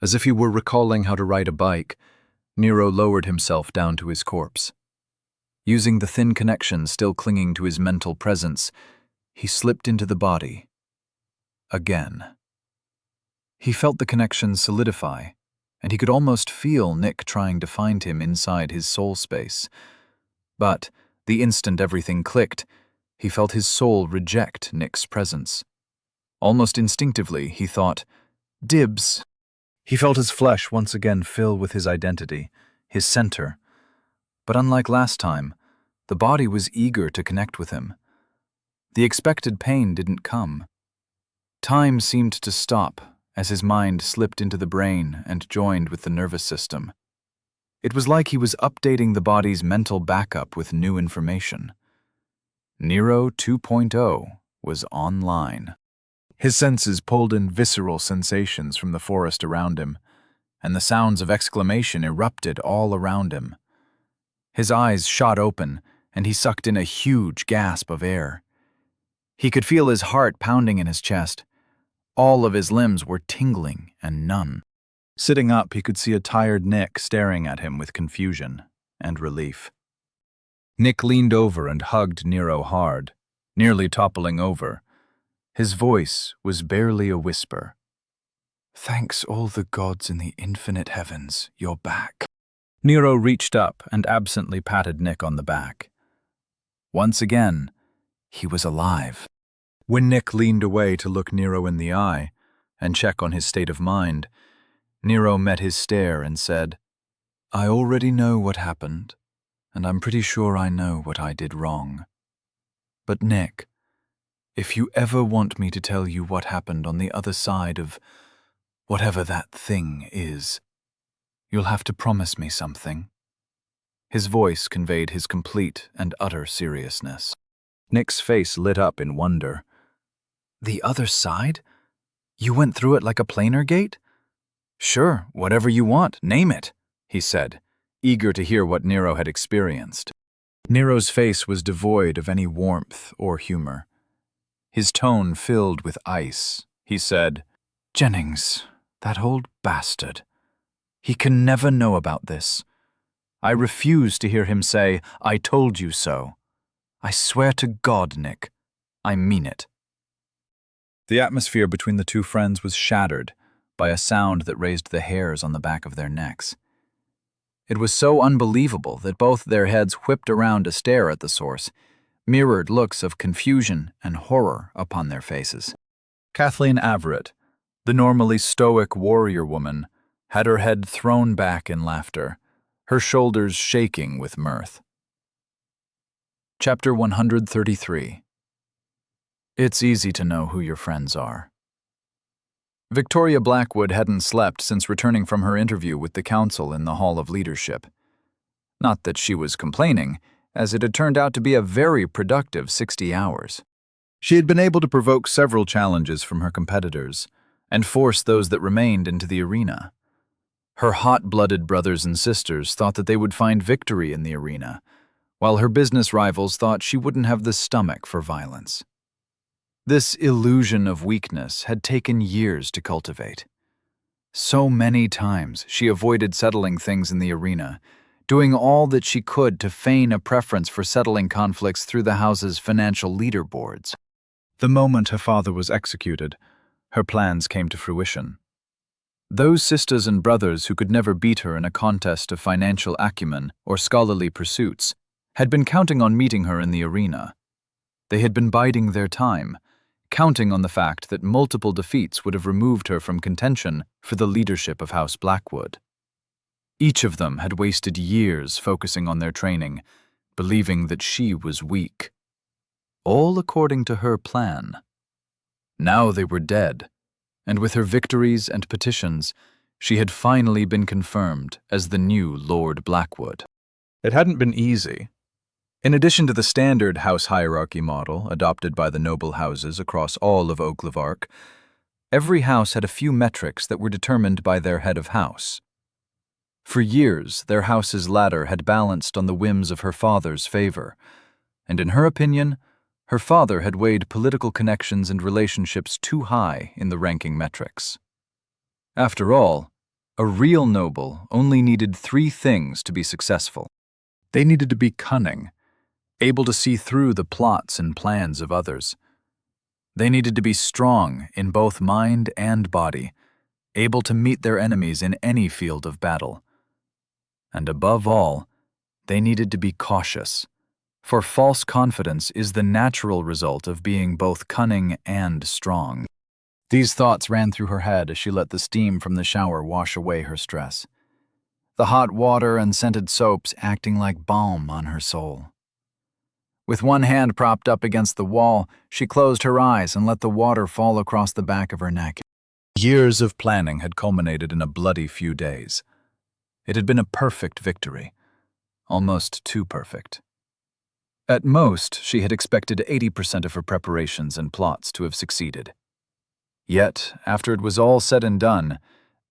As if he were recalling how to ride a bike, Nero lowered himself down to his corpse. Using the thin connection still clinging to his mental presence, he slipped into the body. Again. He felt the connection solidify, and he could almost feel Nick trying to find him inside his soul space. But the instant everything clicked, he felt his soul reject Nick's presence. Almost instinctively, he thought, "Dibs." He felt his flesh once again fill with his identity, his center. But unlike last time, the body was eager to connect with him. The expected pain didn't come. Time seemed to stop as his mind slipped into the brain and joined with the nervous system. It was like he was updating the body's mental backup with new information. Nero 2.0 was online. His senses pulled in visceral sensations from the forest around him, and the sounds of exclamation erupted all around him. His eyes shot open, and he sucked in a huge gasp of air. He could feel his heart pounding in his chest. All of his limbs were tingling and numb. Sitting up, he could see a tired Nick staring at him with confusion and relief. Nick leaned over and hugged Nero hard, nearly toppling over. His voice was barely a whisper. "Thanks all the gods in the infinite heavens, you're back." Nero reached up and absently patted Nick on the back. Once again, he was alive. When Nick leaned away to look Nero in the eye and check on his state of mind, Nero met his stare and said, "I already know what happened, and I'm pretty sure I know what I did wrong. But Nick, if you ever want me to tell you what happened on the other side of whatever that thing is, you'll have to promise me something." His voice conveyed his complete and utter seriousness. Nick's face lit up in wonder. "The other side? You went through it like a planar gate?" "Sure, whatever you want, name it," he said, eager to hear what Nero had experienced. Nero's face was devoid of any warmth or humor. His tone filled with ice. He said, "Jennings, that old bastard. He can never know about this. I refuse to hear him say, 'I told you so.' I swear to God, Nick, I mean it." The atmosphere between the two friends was shattered by a sound that raised the hairs on the back of their necks. It was so unbelievable that both their heads whipped around to stare at the source, mirrored looks of confusion and horror upon their faces. Kathleen Averitt, the normally stoic warrior woman, had her head thrown back in laughter, her shoulders shaking with mirth. Chapter 133. It's easy to know who your friends are. Victoria Blackwood hadn't slept since returning from her interview with the council in the Hall of Leadership. Not that she was complaining, as it had turned out to be a very productive 60 hours. She had been able to provoke several challenges from her competitors and force those that remained into the arena. Her hot-blooded brothers and sisters thought that they would find victory in the arena, while her business rivals thought she wouldn't have the stomach for violence. This illusion of weakness had taken years to cultivate. So many times she avoided settling things in the arena, doing all that she could to feign a preference for settling conflicts through the house's financial leaderboards. The moment her father was executed, her plans came to fruition. Those sisters and brothers who could never beat her in a contest of financial acumen or scholarly pursuits had been counting on meeting her in the arena. They had been biding their time, counting on the fact that multiple defeats would have removed her from contention for the leadership of House Blackwood. Each of them had wasted years focusing on their training, believing that she was weak. All according to her plan. Now they were dead, and with her victories and petitions, she had finally been confirmed as the new Lord Blackwood. It hadn't been easy. In addition to the standard house hierarchy model adopted by the noble houses across all of Oglevark, every house had a few metrics that were determined by their head of house. For years, their house's ladder had balanced on the whims of her father's favor, and in her opinion, her father had weighed political connections and relationships too high in the ranking metrics. After all, a real noble only needed 3 things to be successful. They needed to be cunning, able to see through the plots and plans of others. They needed to be strong in both mind and body, able to meet their enemies in any field of battle. And above all, they needed to be cautious, for false confidence is the natural result of being both cunning and strong. These thoughts ran through her head as she let the steam from the shower wash away her stress, the hot water and scented soaps acting like balm on her soul. With one hand propped up against the wall, she closed her eyes and let the water fall across the back of her neck. Years of planning had culminated in a bloody few days. It had been a perfect victory, almost too perfect. At most, she had expected 80% of her preparations and plots to have succeeded. Yet, after it was all said and done,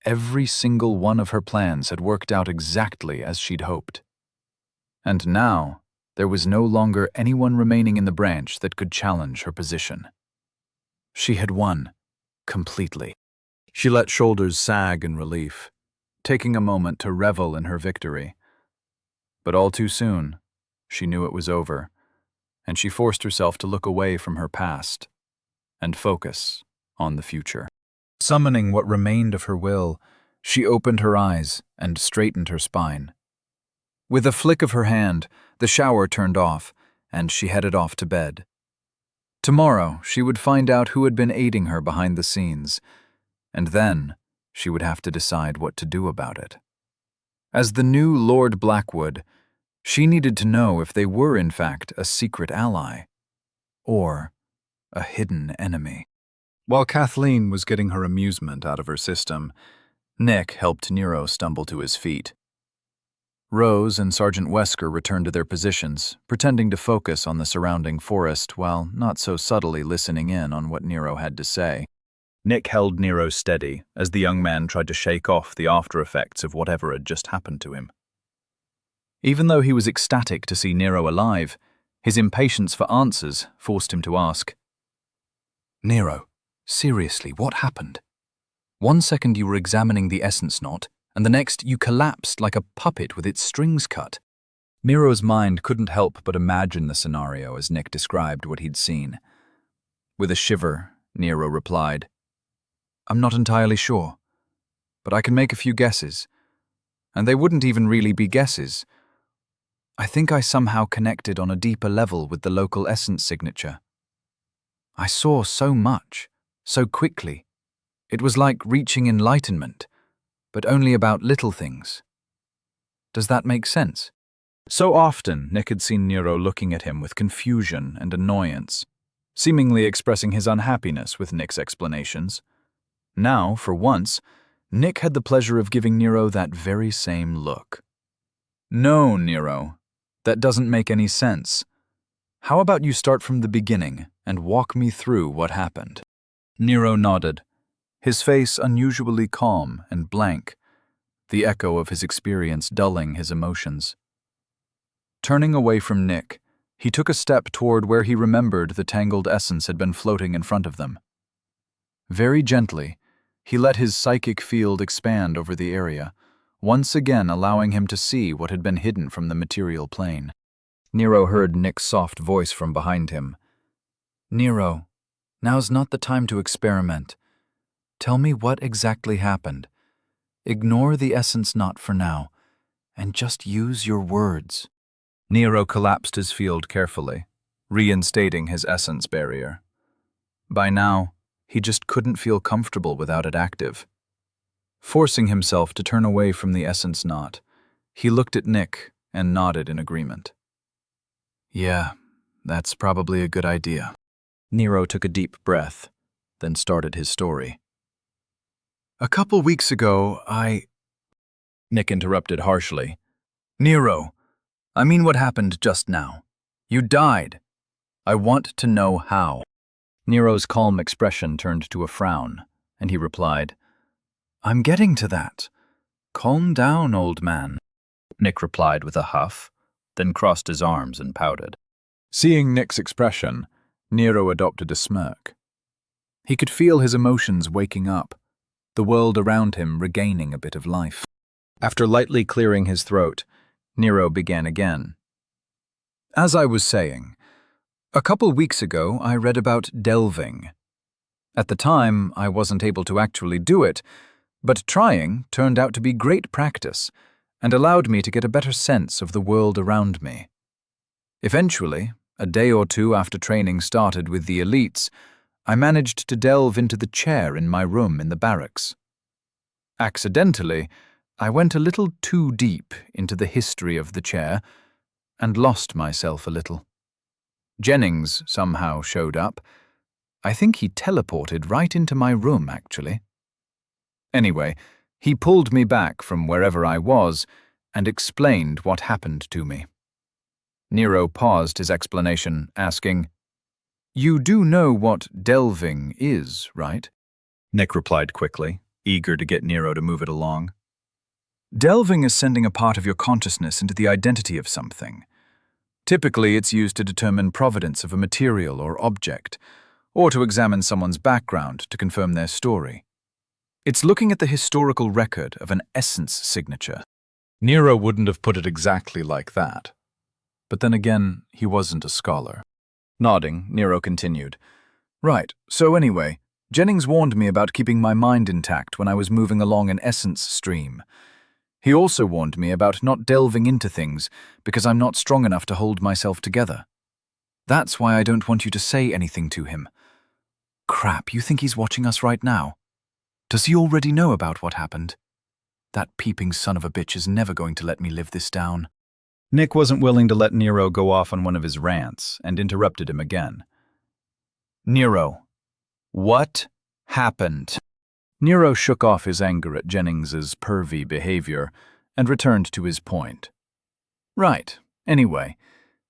every single one of her plans had worked out exactly as she'd hoped. And now, there was no longer anyone remaining in the branch that could challenge her position. She had won, completely. She let shoulders sag in relief, taking a moment to revel in her victory. But all too soon, she knew it was over, and she forced herself to look away from her past and focus on the future. Summoning what remained of her will, she opened her eyes and straightened her spine. With a flick of her hand, the shower turned off, and she headed off to bed. Tomorrow, she would find out who had been aiding her behind the scenes, and then she would have to decide what to do about it. As the new Lord Blackwood, she needed to know if they were in fact a secret ally, or a hidden enemy. While Kathleen was getting her amusement out of her system, Nick helped Nero stumble to his feet. Rose and Sergeant Wesker returned to their positions, pretending to focus on the surrounding forest while not so subtly listening in on what Nero had to say. Nick held Nero steady as the young man tried to shake off the after effects of whatever had just happened to him. Even though he was ecstatic to see Nero alive, his impatience for answers forced him to ask, "Nero, seriously, what happened? 1 second you were examining the essence knot, and the next you collapsed like a puppet with its strings cut." Nero's mind couldn't help but imagine the scenario as Nick described what he'd seen. With a shiver, Nero replied, "I'm not entirely sure, but I can make a few guesses. And they wouldn't even really be guesses. I think I somehow connected on a deeper level with the local essence signature. I saw so much, so quickly. It was like reaching enlightenment, but only about little things. Does that make sense? So often, Nick had seen Nero looking at him with confusion and annoyance, seemingly expressing his unhappiness with Nick's explanations. Now, for once, Nick had the pleasure of giving Nero that very same look. No, Nero, that doesn't make any sense. How about you start from the beginning and walk me through what happened? Nero nodded, his face unusually calm and blank, the echo of his experience dulling his emotions. Turning away from Nick, he took a step toward where he remembered the tangled essence had been floating in front of them. Very gently, he let his psychic field expand over the area, once again allowing him to see what had been hidden from the material plane. Nero heard Nick's soft voice from behind him. Nero, now's not the time to experiment. Tell me what exactly happened. Ignore the essence knot for now, and just use your words. Nero collapsed his field carefully, reinstating his essence barrier. By now, he just couldn't feel comfortable without it active. Forcing himself to turn away from the essence knot, he looked at Nick and nodded in agreement. Yeah, that's probably a good idea. Nero took a deep breath, then started his story. A couple weeks ago, Nick interrupted harshly. Nero, I mean what happened just now. You died. I want to know how. Nero's calm expression turned to a frown, and he replied, I'm getting to that. Calm down, old man. Nick replied with a huff, then crossed his arms and pouted. Seeing Nick's expression, Nero adopted a smirk. He could feel his emotions waking up, the world around him regaining a bit of life. After lightly clearing his throat, Nero began again. As I was saying, a couple weeks ago I read about delving. At the time, I wasn't able to actually do it, but trying turned out to be great practice and allowed me to get a better sense of the world around me. Eventually, a day or two after training started with the elites, I managed to delve into the chair in my room in the barracks. Accidentally, I went a little too deep into the history of the chair and lost myself a little. Jennings somehow showed up. I think he teleported right into my room, actually. Anyway, he pulled me back from wherever I was and explained what happened to me. Nero paused his explanation, asking, You do know what delving is, right? Nick replied quickly, eager to get Nero to move it along. Delving is sending a part of your consciousness into the identity of something. Typically, it's used to determine provenance of a material or object, or to examine someone's background to confirm their story. It's looking at the historical record of an essence signature. Nero wouldn't have put it exactly like that. But then again, he wasn't a scholar. Nodding, Nero continued. Right, so anyway, Jennings warned me about keeping my mind intact when I was moving along an essence stream. He also warned me about not delving into things because I'm not strong enough to hold myself together. That's why I don't want you to say anything to him. Crap, you think he's watching us right now? Does he already know about what happened? That peeping son of a bitch is never going to let me live this down. Nick wasn't willing to let Nero go off on one of his rants and interrupted him again. Nero, what happened? Nero shook off his anger at Jennings's pervy behavior and returned to his point. Right, anyway,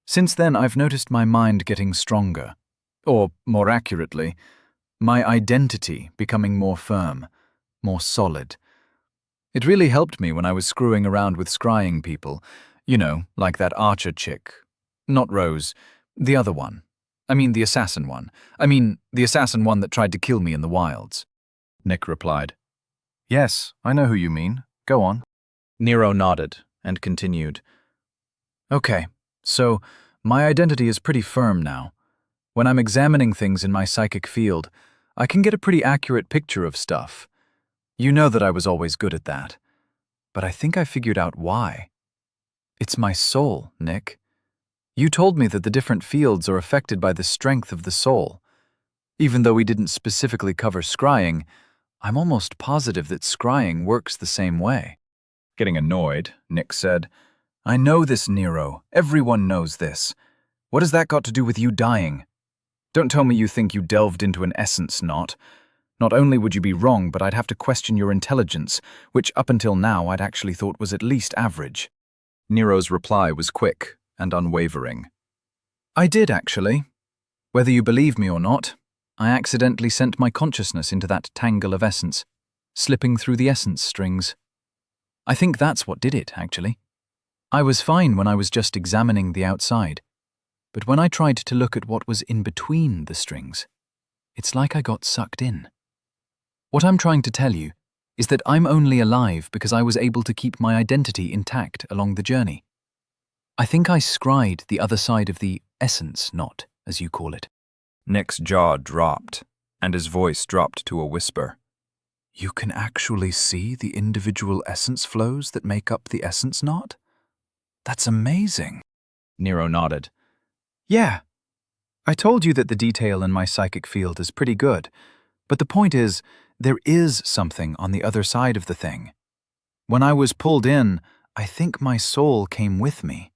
since then I've noticed my mind getting stronger. Or, more accurately, my identity becoming more firm, more solid. It really helped me when I was screwing around with scrying people, you know, like that archer chick. Not Rose, the other one. The assassin one. The assassin one that tried to kill me in the wilds. Nick replied. Yes, I know who you mean. Go on. Nero nodded and continued. Okay, so my identity is pretty firm now. When I'm examining things in my psychic field, I can get a pretty accurate picture of stuff. You know that I was always good at that. But I think I figured out why. It's my soul, Nick. You told me that the different fields are affected by the strength of the soul. Even though we didn't specifically cover scrying, I'm almost positive that scrying works the same way. Getting annoyed, Nick said, "I know this, Nero. Everyone knows this. What has that got to do with you dying? Don't tell me you think you delved into an essence knot. Not only would you be wrong, but I'd have to question your intelligence, which up until now I'd actually thought was at least average." Nero's reply was quick and unwavering. "I did, actually. Whether you believe me or not, I accidentally sent my consciousness into that tangle of essence, slipping through the essence strings. I think that's what did it, actually. I was fine when I was just examining the outside, but when I tried to look at what was in between the strings, it's like I got sucked in. What I'm trying to tell you is that I'm only alive because I was able to keep my identity intact along the journey. I think I scried the other side of the essence knot, as you call it." Nick's jaw dropped, and his voice dropped to a whisper. "You can actually see the individual essence flows that make up the essence knot? That's amazing." Nero nodded. "Yeah. I told you that the detail in my psychic field is pretty good, but the point is, there is something on the other side of the thing. When I was pulled in, I think my soul came with me.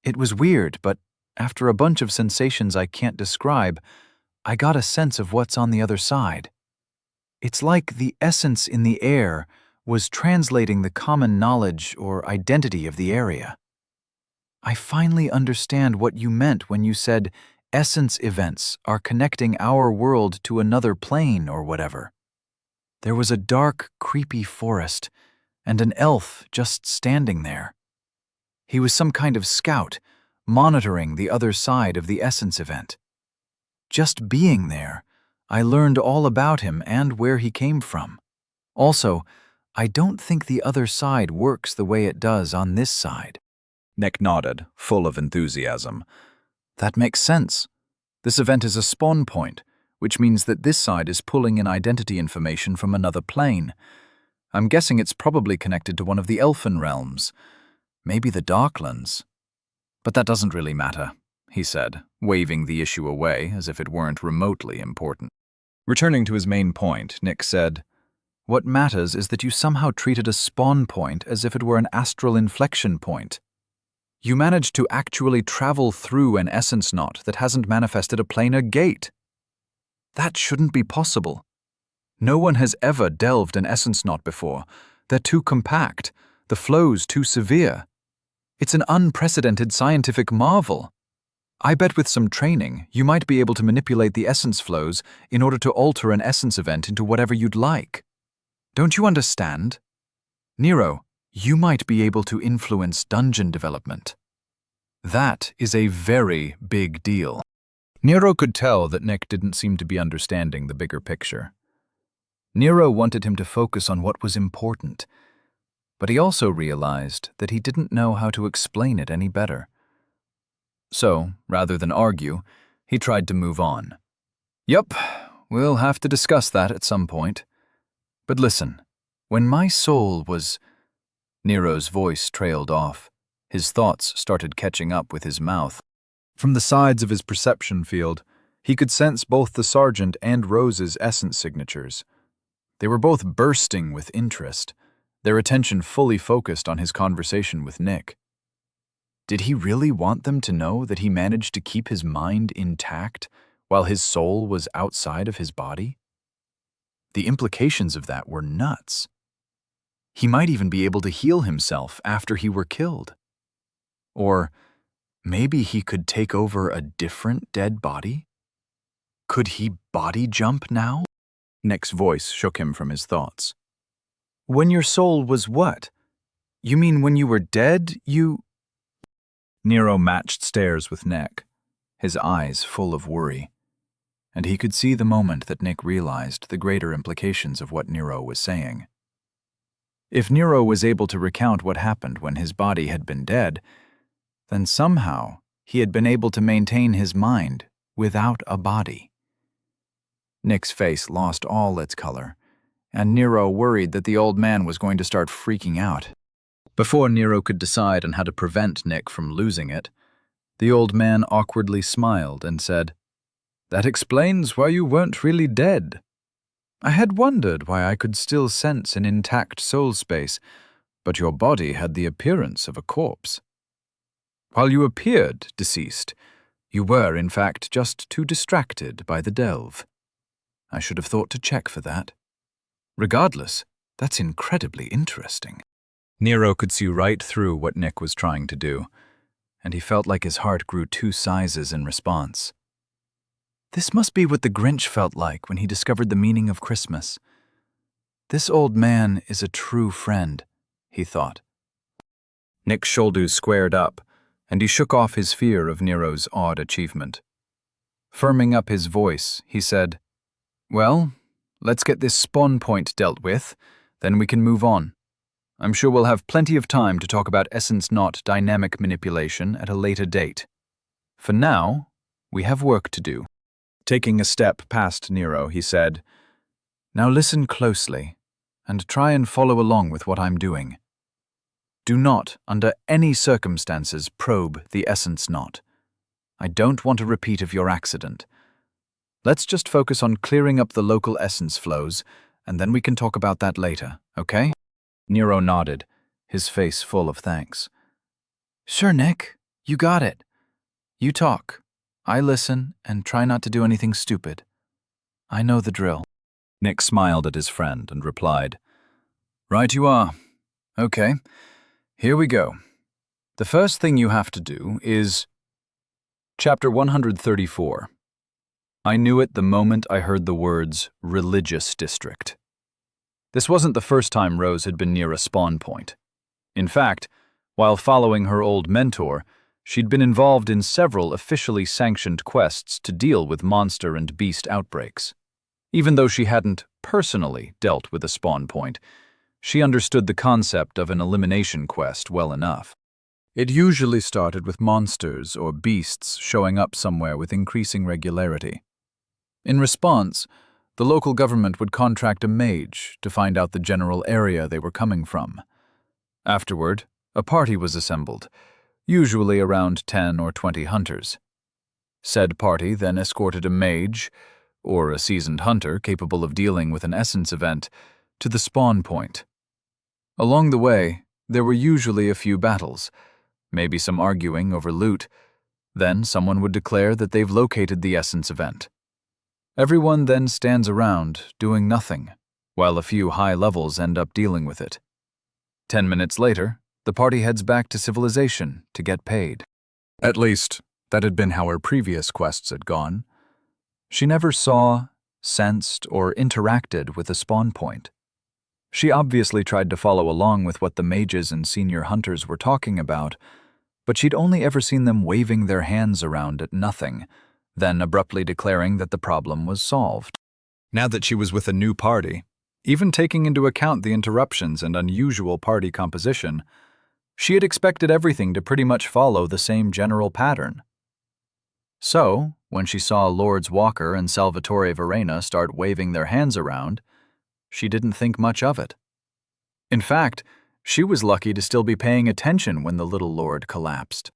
It was weird, but after a bunch of sensations I can't describe, I got a sense of what's on the other side. It's like the essence in the air was translating the common knowledge or identity of the area. I finally understand what you meant when you said essence events are connecting our world to another plane or whatever. There was a dark, creepy forest, and an elf just standing there. He was some kind of scout, monitoring the other side of the essence event. Just being there, I learned all about him and where he came from. Also, I don't think the other side works the way it does on this side." Nick nodded, full of enthusiasm. "That makes sense. This event is a spawn point, which means that this side is pulling in identity information from another plane. I'm guessing it's probably connected to one of the Elfin realms, maybe the Darklands. But that doesn't really matter," he said, waving the issue away as if it weren't remotely important. Returning to his main point, Nick said, "What matters is that you somehow treated a spawn point as if it were an astral inflection point. You managed to actually travel through an essence knot that hasn't manifested a planar gate. That shouldn't be possible. No one has ever delved an essence knot before. They're too compact, the flow's too severe. It's an unprecedented scientific marvel. I bet with some training, you might be able to manipulate the essence flows in order to alter an essence event into whatever you'd like. Don't you understand? Nero, you might be able to influence dungeon development. That is a very big deal." Nero could tell that Nick didn't seem to be understanding the bigger picture. Nero wanted him to focus on what was important, but he also realized that he didn't know how to explain it any better. So, rather than argue, he tried to move on. "Yup, we'll have to discuss that at some point. But listen, when my soul was—" Nero's voice trailed off. His thoughts started catching up with his mouth. From the sides of his perception field, he could sense both the sergeant and Rose's essence signatures. They were both bursting with interest, their attention fully focused on his conversation with Nick. Did he really want them to know that he managed to keep his mind intact while his soul was outside of his body? The implications of that were nuts. He might even be able to heal himself after he were killed. Or maybe he could take over a different dead body? Could he body jump now? Nick's voice shook him from his thoughts. "When your soul was what? You mean when you were dead, you—" Nero matched stares with Nick, his eyes full of worry, and he could see the moment that Nick realized the greater implications of what Nero was saying. If Nero was able to recount what happened when his body had been dead, then somehow he had been able to maintain his mind without a body. Nick's face lost all its color, and Nero worried that the old man was going to start freaking out. Before Nero could decide on how to prevent Nick from losing it, the old man awkwardly smiled and said, That explains why you weren't really dead. I had wondered why I could still sense an intact soul space, but your body had the appearance of a corpse. While you appeared deceased, you were, in fact, just too distracted by the delve. I should have thought to check for that. Regardless, that's incredibly interesting. Nero could see right through what Nick was trying to do, and he felt like his heart grew 2 sizes in response. This must be what the Grinch felt like when he discovered the meaning of Christmas. This old man is a true friend, he thought. Nick's shoulders squared up, and he shook off his fear of Nero's odd achievement. Firming up his voice, he said, "Well, let's get this spawn point dealt with, then we can move on. I'm sure we'll have plenty of time to talk about essence-not dynamic manipulation at a later date. For now, we have work to do." Taking a step past Nero, he said, "Now listen closely, and try and follow along with what I'm doing. Do not, under any circumstances, probe the essence knot. I don't want a repeat of your accident. Let's just focus on clearing up the local essence flows, and then we can talk about that later, okay?" Nero nodded, his face full of thanks. "Sure, Nick. You got it. You talk. I listen and try not to do anything stupid. I know the drill." Nick smiled at his friend and replied, "Right you are. Okay, here we go. The first thing you have to do is..." Chapter 134. I knew it the moment I heard the words, religious district. This wasn't the first time Rose had been near a spawn point. In fact, while following her old mentor, she'd been involved in several officially sanctioned quests to deal with monster and beast outbreaks. Even though she hadn't personally dealt with a spawn point, she understood the concept of an elimination quest well enough. It usually started with monsters or beasts showing up somewhere with increasing regularity. In response, the local government would contract a mage to find out the general area they were coming from. Afterward, a party was assembled, usually around 10 or 20 hunters. Said party then escorted a mage, or a seasoned hunter capable of dealing with an essence event, to the spawn point. Along the way, there were usually a few battles, maybe some arguing over loot. Then someone would declare that they've located the essence event. Everyone then stands around, doing nothing, while a few high levels end up dealing with it. 10 minutes later, the party heads back to civilization to get paid. At least, that had been how her previous quests had gone. She never saw, sensed, or interacted with a spawn point. She obviously tried to follow along with what the mages and senior hunters were talking about, but she'd only ever seen them waving their hands around at nothing, then abruptly declaring that the problem was solved. Now that she was with a new party, even taking into account the interruptions and unusual party composition, she had expected everything to pretty much follow the same general pattern. So, when she saw Lords Walker and Salvatore Verena start waving their hands around, she didn't think much of it. In fact, she was lucky to still be paying attention when the little lord collapsed.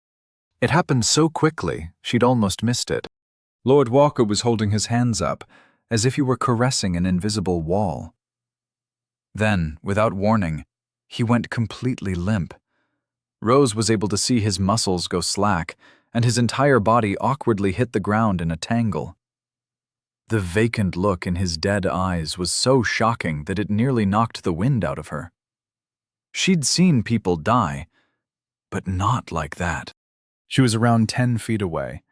It happened so quickly, she'd almost missed it. Lord Walker was holding his hands up, as if he were caressing an invisible wall. Then, without warning, he went completely limp. Rose was able to see his muscles go slack, and his entire body awkwardly hit the ground in a tangle. The vacant look in his dead eyes was so shocking that it nearly knocked the wind out of her. She'd seen people die, but not like that. She was around 10 feet away,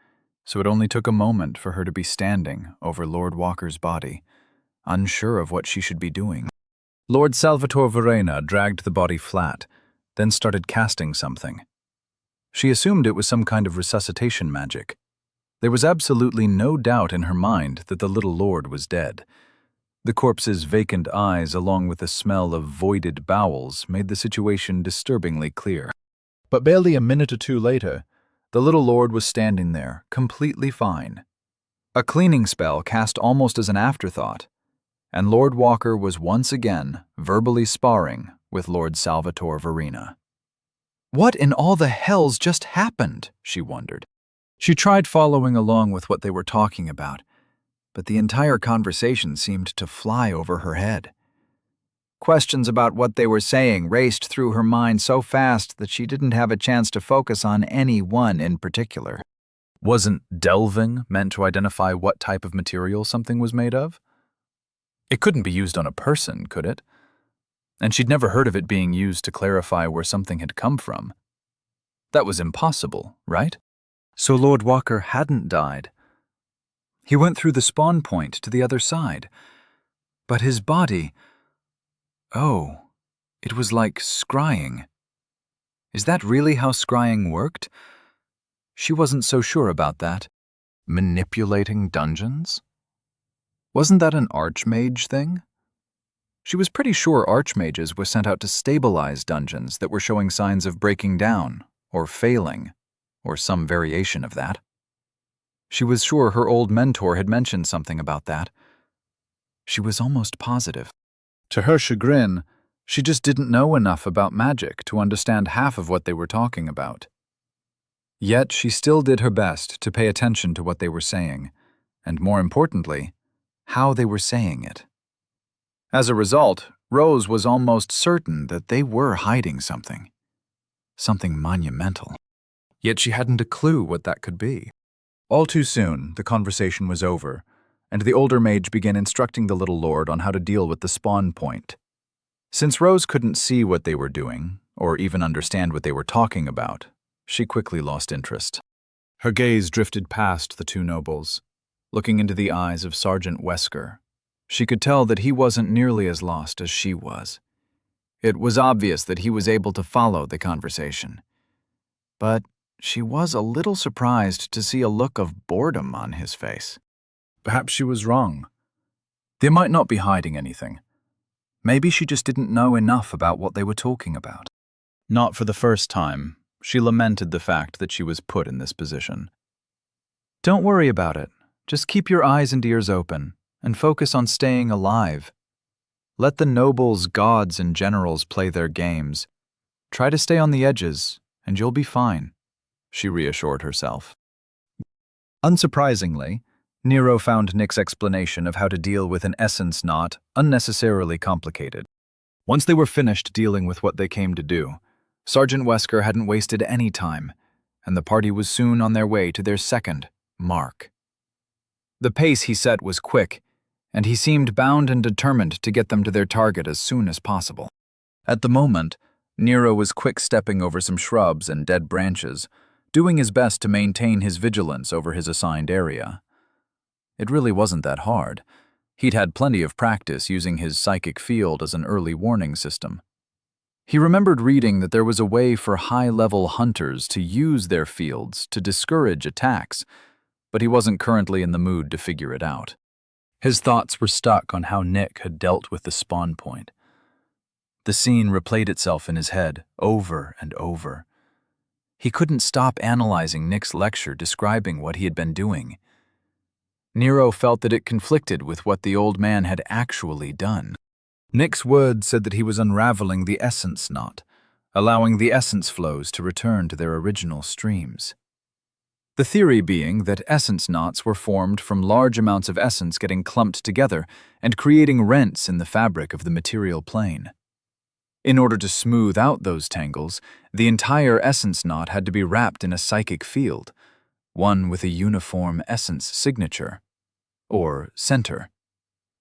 so it only took a moment for her to be standing over Lord Walker's body, unsure of what she should be doing. Lord Salvatore Verena dragged the body flat, then started casting something. She assumed it was some kind of resuscitation magic. There was absolutely no doubt in her mind that the little lord was dead. The corpse's vacant eyes, along with the smell of voided bowels, made the situation disturbingly clear. But barely a minute or two later, the little lord was standing there, completely fine. A cleaning spell cast almost as an afterthought, and Lord Walker was once again verbally sparring with Lord Salvatore Verena. What in all the hells just happened? She wondered. She tried following along with what they were talking about, but the entire conversation seemed to fly over her head. Questions about what they were saying raced through her mind so fast that she didn't have a chance to focus on any one in particular. Wasn't delving meant to identify what type of material something was made of? It couldn't be used on a person, could it? And she'd never heard of it being used to clarify where something had come from. That was impossible, right? So Lord Walker hadn't died. He went through the spawn point to the other side. But his body... Oh, it was like scrying. Is that really how scrying worked? She wasn't so sure about that. Manipulating dungeons? Wasn't that an archmage thing? She was pretty sure archmages were sent out to stabilize dungeons that were showing signs of breaking down, or failing, or some variation of that. She was sure her old mentor had mentioned something about that. She was almost positive. To her chagrin, she just didn't know enough about magic to understand half of what they were talking about. Yet she still did her best to pay attention to what they were saying, and more importantly, how they were saying it. As a result, Rose was almost certain that they were hiding something. Something monumental. Yet she hadn't a clue what that could be. All too soon, the conversation was over, and the older mage began instructing the little lord on how to deal with the spawn point. Since Rose couldn't see what they were doing, or even understand what they were talking about, she quickly lost interest. Her gaze drifted past the two nobles, looking into the eyes of Sergeant Wesker. She could tell that he wasn't nearly as lost as she was. It was obvious that he was able to follow the conversation. But she was a little surprised to see a look of boredom on his face. Perhaps she was wrong. They might not be hiding anything. Maybe she just didn't know enough about what they were talking about. Not for the first time, she lamented the fact that she was put in this position. Don't worry about it. Just keep your eyes and ears open, and focus on staying alive. Let the nobles, gods, and generals play their games. Try to stay on the edges, and you'll be fine, she reassured herself. Unsurprisingly, Nero found Nick's explanation of how to deal with an essence knot unnecessarily complicated. Once they were finished dealing with what they came to do, Sergeant Wesker hadn't wasted any time, and the party was soon on their way to their second mark. The pace he set was quick, and he seemed bound and determined to get them to their target as soon as possible. At the moment, Nero was quick-stepping over some shrubs and dead branches, doing his best to maintain his vigilance over his assigned area. It really wasn't that hard. He'd had plenty of practice using his psychic field as an early warning system. He remembered reading that there was a way for high-level hunters to use their fields to discourage attacks, but he wasn't currently in the mood to figure it out. His thoughts were stuck on how Nick had dealt with the spawn point. The scene replayed itself in his head over and over. He couldn't stop analyzing Nick's lecture describing what he had been doing. Nero felt that it conflicted with what the old man had actually done. Nick's words said that he was unraveling the essence knot, allowing the essence flows to return to their original streams. The theory being that essence knots were formed from large amounts of essence getting clumped together and creating rents in the fabric of the material plane. In order to smooth out those tangles, the entire essence knot had to be wrapped in a psychic field, one with a uniform essence signature, or center,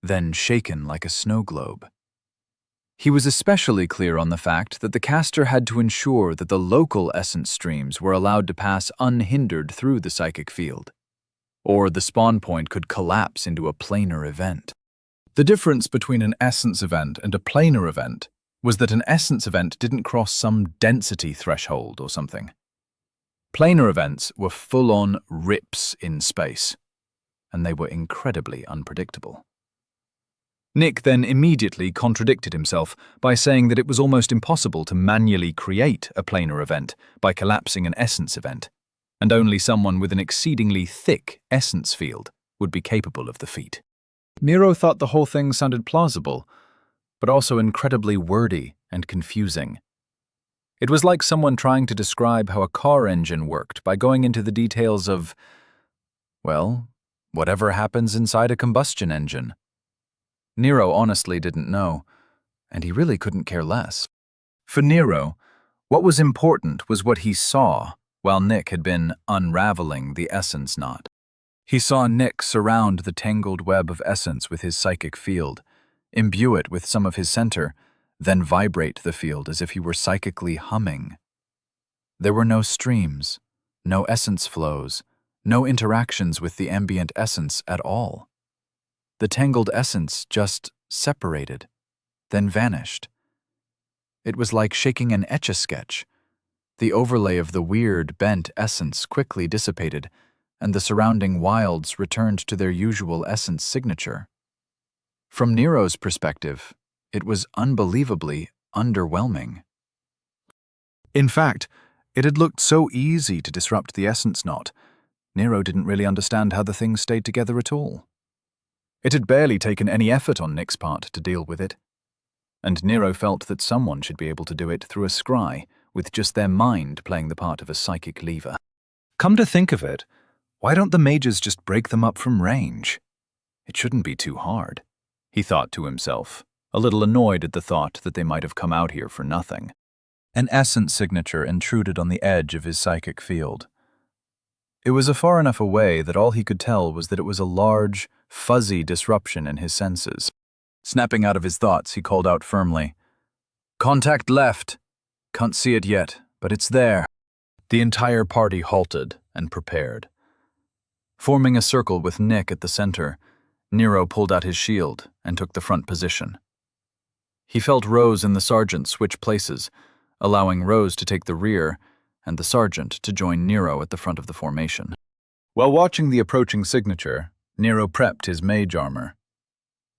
then shaken like a snow globe. He was especially clear on the fact that the caster had to ensure that the local essence streams were allowed to pass unhindered through the psychic field, or the spawn point could collapse into a planar event. The difference between an essence event and a planar event was that an essence event didn't cross some density threshold or something. Planar events were full-on rips in space, and they were incredibly unpredictable. Nick then immediately contradicted himself by saying that it was almost impossible to manually create a planar event by collapsing an essence event, and only someone with an exceedingly thick essence field would be capable of the feat. Nero thought the whole thing sounded plausible, but also incredibly wordy and confusing. It was like someone trying to describe how a car engine worked by going into the details of, well, Whatever happens inside a combustion engine? Nero honestly didn't know, and he really couldn't care less. For Nero, what was important was what he saw while Nick had been unraveling the essence knot. He saw Nick surround the tangled web of essence with his psychic field, imbue it with some of his center, then vibrate the field as if he were psychically humming. There were no streams, no essence flows, no interactions with the ambient essence at all. The tangled essence just separated, then vanished. It was like shaking an Etch-a-Sketch. The overlay of the weird, bent essence quickly dissipated, and the surrounding wilds returned to their usual essence signature. From Nero's perspective, it was unbelievably underwhelming. In fact, it had looked so easy to disrupt the essence knot. Nero didn't really understand how the thing stayed together at all. It had barely taken any effort on Nick's part to deal with it. And Nero felt that someone should be able to do it through a scry, with just their mind playing the part of a psychic lever. Come to think of it, why don't the mages just break them up from range? It shouldn't be too hard, he thought to himself, a little annoyed at the thought that they might have come out here for nothing. An essence signature intruded on the edge of his psychic field. It was far enough away that all he could tell was that it was a large, fuzzy disruption in his senses. Snapping out of his thoughts, he called out firmly, "Contact left! Can't see it yet, but it's there." The entire party halted and prepared. Forming a circle with Nick at the center, Nero pulled out his shield and took the front position. He felt Rose and the sergeant switch places, allowing Rose to take the rear and the sergeant to join Nero at the front of the formation. While watching the approaching signature, Nero prepped his mage armor.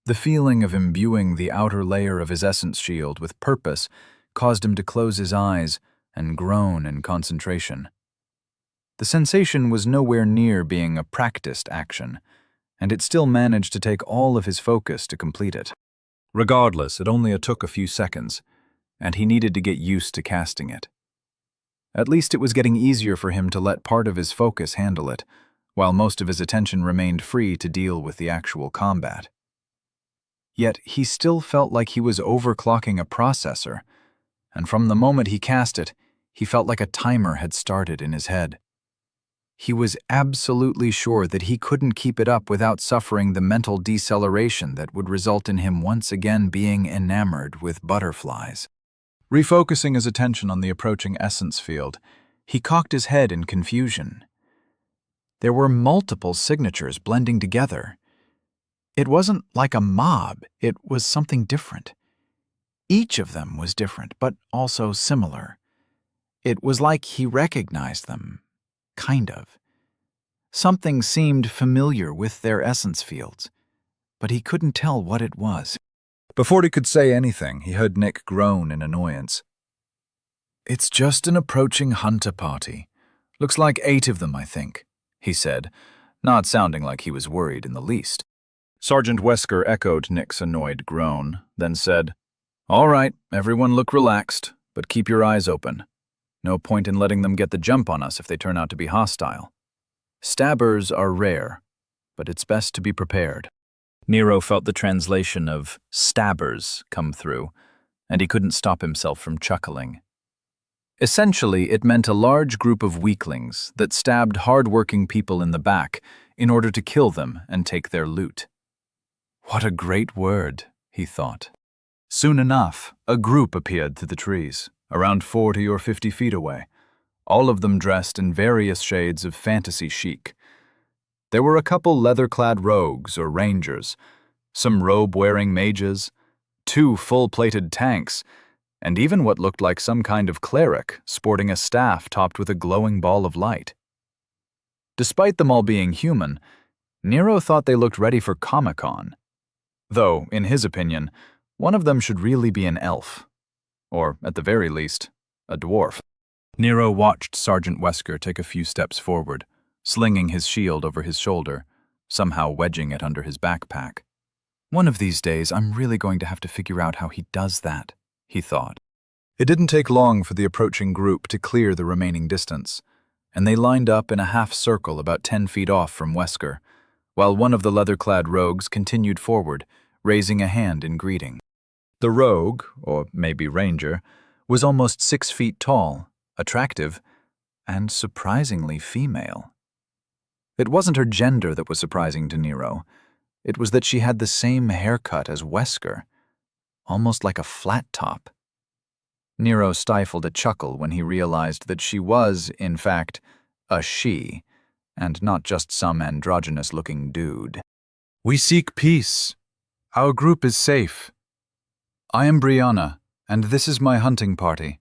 The feeling of imbuing the outer layer of his essence shield with purpose caused him to close his eyes and groan in concentration. The sensation was nowhere near being a practiced action, and it still managed to take all of his focus to complete it. Regardless, it only took a few seconds, and he needed to get used to casting it. At least it was getting easier for him to let part of his focus handle it, while most of his attention remained free to deal with the actual combat. Yet he still felt like he was overclocking a processor, and from the moment he cast it, he felt like a timer had started in his head. He was absolutely sure that he couldn't keep it up without suffering the mental deceleration that would result in him once again being enamored with butterflies. Refocusing his attention on the approaching essence field, he cocked his head in confusion. There were multiple signatures blending together. It wasn't like a mob, it was something different. Each of them was different, but also similar. It was like he recognized them. Kind of. Something seemed familiar with their essence fields, but he couldn't tell what it was. Before he could say anything, he heard Nick groan in annoyance. "It's just an approaching hunter party. Looks like 8 of them, I think," he said, not sounding like he was worried in the least. Sergeant Wesker echoed Nick's annoyed groan, then said, "All right, everyone look relaxed, but keep your eyes open. No point in letting them get the jump on us if they turn out to be hostile. Stabbers are rare, but it's best to be prepared." Nero felt the translation of stabbers come through, and he couldn't stop himself from chuckling. Essentially, it meant a large group of weaklings that stabbed hard-working people in the back in order to kill them and take their loot. What a great word, he thought. Soon enough, a group appeared through the trees, around 40 or 50 feet away, all of them dressed in various shades of fantasy chic. There were a couple leather-clad rogues or rangers, some robe-wearing mages, 2 full-plated tanks, and even what looked like some kind of cleric sporting a staff topped with a glowing ball of light. Despite them all being human, Nero thought they looked ready for Comic-Con. Though, in his opinion, one of them should really be an elf. Or, at the very least, a dwarf. Nero watched Sergeant Wesker take a few steps forward, slinging his shield over his shoulder, somehow wedging it under his backpack. One of these days, I'm really going to have to figure out how he does that, he thought. It didn't take long for the approaching group to clear the remaining distance, and they lined up in a half circle about 10 feet off from Wesker, while one of the leather-clad rogues continued forward, raising a hand in greeting. The rogue, or maybe ranger, was almost 6 feet tall, attractive, and surprisingly female. It wasn't her gender that was surprising to Nero. It was that she had the same haircut as Wesker, almost like a flat top. Nero stifled a chuckle when he realized that she was, in fact, a she, and not just some androgynous-looking dude. We seek peace. Our group is safe. I am Brianna, and this is my hunting party.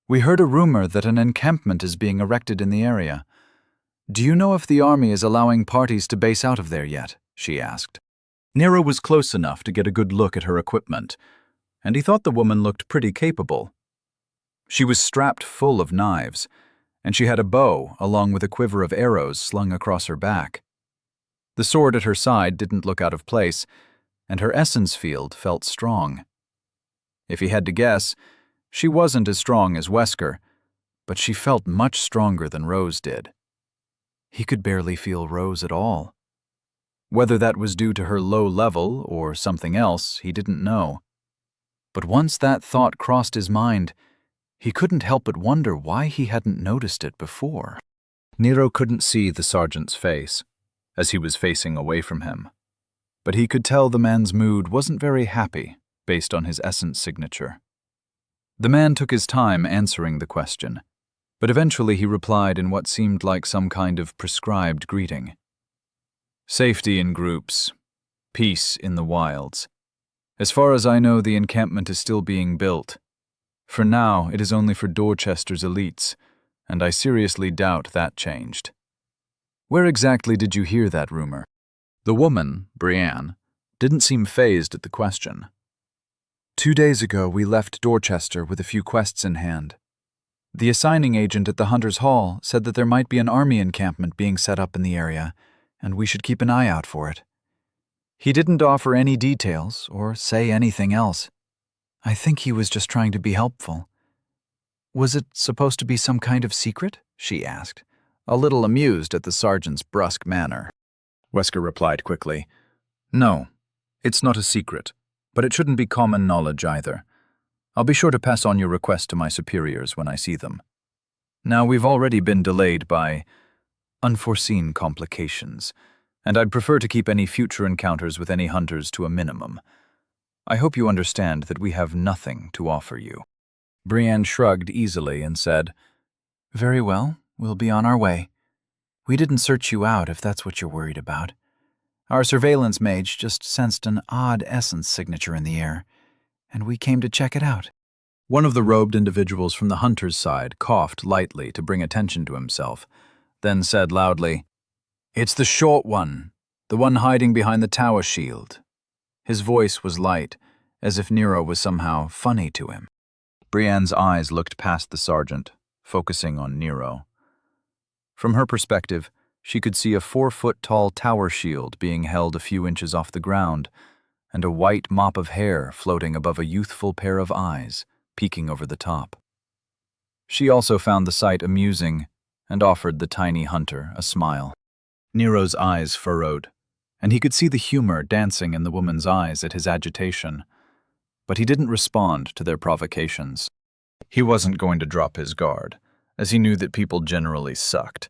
We heard a rumor that an encampment is being erected in the area. Do you know if the army is allowing parties to base out of there yet? She asked. Nero was close enough to get a good look at her equipment, and he thought the woman looked pretty capable. She was strapped full of knives, and she had a bow along with a quiver of arrows slung across her back. The sword at her side didn't look out of place, and her essence field felt strong. If he had to guess, she wasn't as strong as Wesker, but she felt much stronger than Rose did. He could barely feel Rose at all. Whether that was due to her low level or something else, he didn't know. But once that thought crossed his mind, he couldn't help but wonder why he hadn't noticed it before. Nero couldn't see the sergeant's face, as he was facing away from him, but he could tell the man's mood wasn't very happy based on his essence signature. The man took his time answering the question, but eventually he replied in what seemed like some kind of prescribed greeting. Safety in groups. Peace in the wilds. As far as I know, the encampment is still being built. For now, it is only for Dorchester's elites, and I seriously doubt that changed. Where exactly did you hear that rumor? The woman, Brienne, didn't seem fazed at the question. 2 days ago, we left Dorchester with a few quests in hand. The assigning agent at the Hunter's Hall said that there might be an army encampment being set up in the area, and we should keep an eye out for it. He didn't offer any details or say anything else. I think he was just trying to be helpful. Was it supposed to be some kind of secret? She asked, a little amused at the sergeant's brusque manner. Wesker replied quickly, No, it's not a secret, but it shouldn't be common knowledge either. I'll be sure to pass on your request to my superiors when I see them. Now, we've already been delayed by unforeseen complications, and I'd prefer to keep any future encounters with any hunters to a minimum. I hope you understand that we have nothing to offer you. Brienne shrugged easily and said, Very well, we'll be on our way. We didn't search you out if that's what you're worried about. Our surveillance mage just sensed an odd essence signature in the air, and we came to check it out. One of the robed individuals from the hunter's side coughed lightly to bring attention to himself, then said loudly, It's the short one, the one hiding behind the tower shield. His voice was light, as if Nero was somehow funny to him. Brienne's eyes looked past the sergeant, focusing on Nero. From her perspective, she could see a 4-foot-tall tower shield being held a few inches off the ground, and a white mop of hair floating above a youthful pair of eyes, peeking over the top. She also found the sight amusing and offered the tiny hunter a smile. Nero's eyes furrowed, and he could see the humor dancing in the woman's eyes at his agitation. But he didn't respond to their provocations. He wasn't going to drop his guard, as he knew that people generally sucked,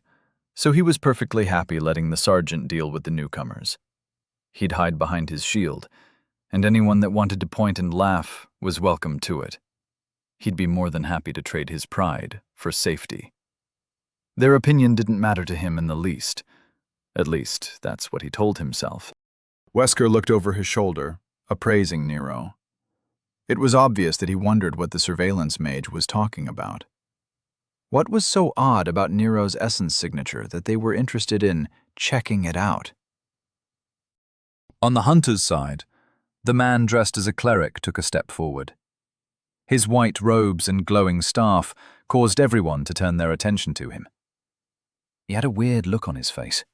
so he was perfectly happy letting the sergeant deal with the newcomers. He'd hide behind his shield, and anyone that wanted to point and laugh was welcome to it. He'd be more than happy to trade his pride for safety. Their opinion didn't matter to him in the least. At least, that's what he told himself. Wesker looked over his shoulder, appraising Nero. It was obvious that he wondered what the surveillance mage was talking about. What was so odd about Nero's essence signature that they were interested in checking it out? On the hunter's side, the man dressed as a cleric took a step forward. His white robes and glowing staff caused everyone to turn their attention to him. He had a weird look on his face,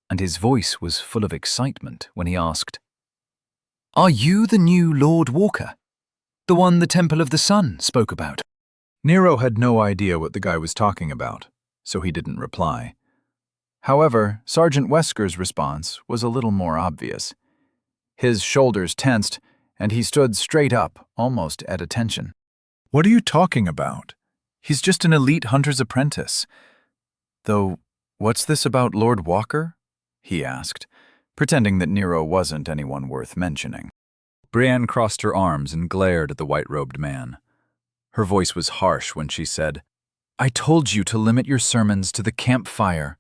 and his voice was full of excitement when he asked, Are you the new Lord Walker? The one the Temple of the Sun spoke about? Nero had no idea what the guy was talking about, so he didn't reply. However, Sergeant Wesker's response was a little more obvious. His shoulders tensed, and he stood straight up, almost at attention. What are you talking about? He's just an elite hunter's apprentice. Though, what's this about Lord Walker? He asked, pretending that Nero wasn't anyone worth mentioning. Brienne crossed her arms and glared at the white-robed man. Her voice was harsh when she said, "I told you to limit your sermons to the campfire.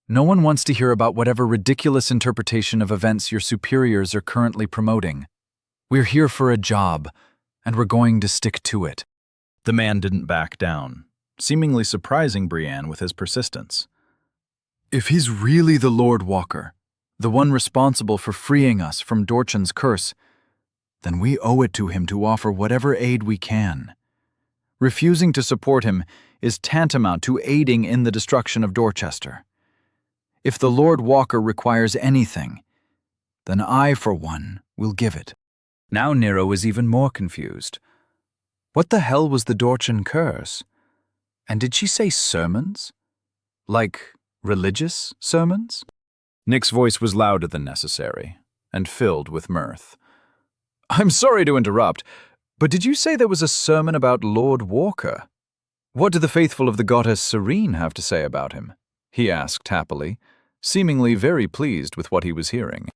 No one wants to hear about whatever ridiculous interpretation of events your superiors are currently promoting. We're here for a job, and we're going to stick to it." The man didn't back down, seemingly surprising Brienne with his persistence. "If he's really the Lord Walker, the one responsible for freeing us from Dorchan's curse, then we owe it to him to offer whatever aid we can. Refusing to support him is tantamount to aiding in the destruction of Dorchester. If the Lord Walker requires anything, then I, for one, will give it." Now Nero was even more confused. What the hell was the Dorchan curse? And did she say sermons? Like religious sermons? Nick's voice was louder than necessary, and filled with mirth. "I'm sorry to interrupt, but did you say there was a sermon about Lord Walker? What do the faithful of the goddess Serene have to say about him?" he asked happily, seemingly very pleased with what he was hearing.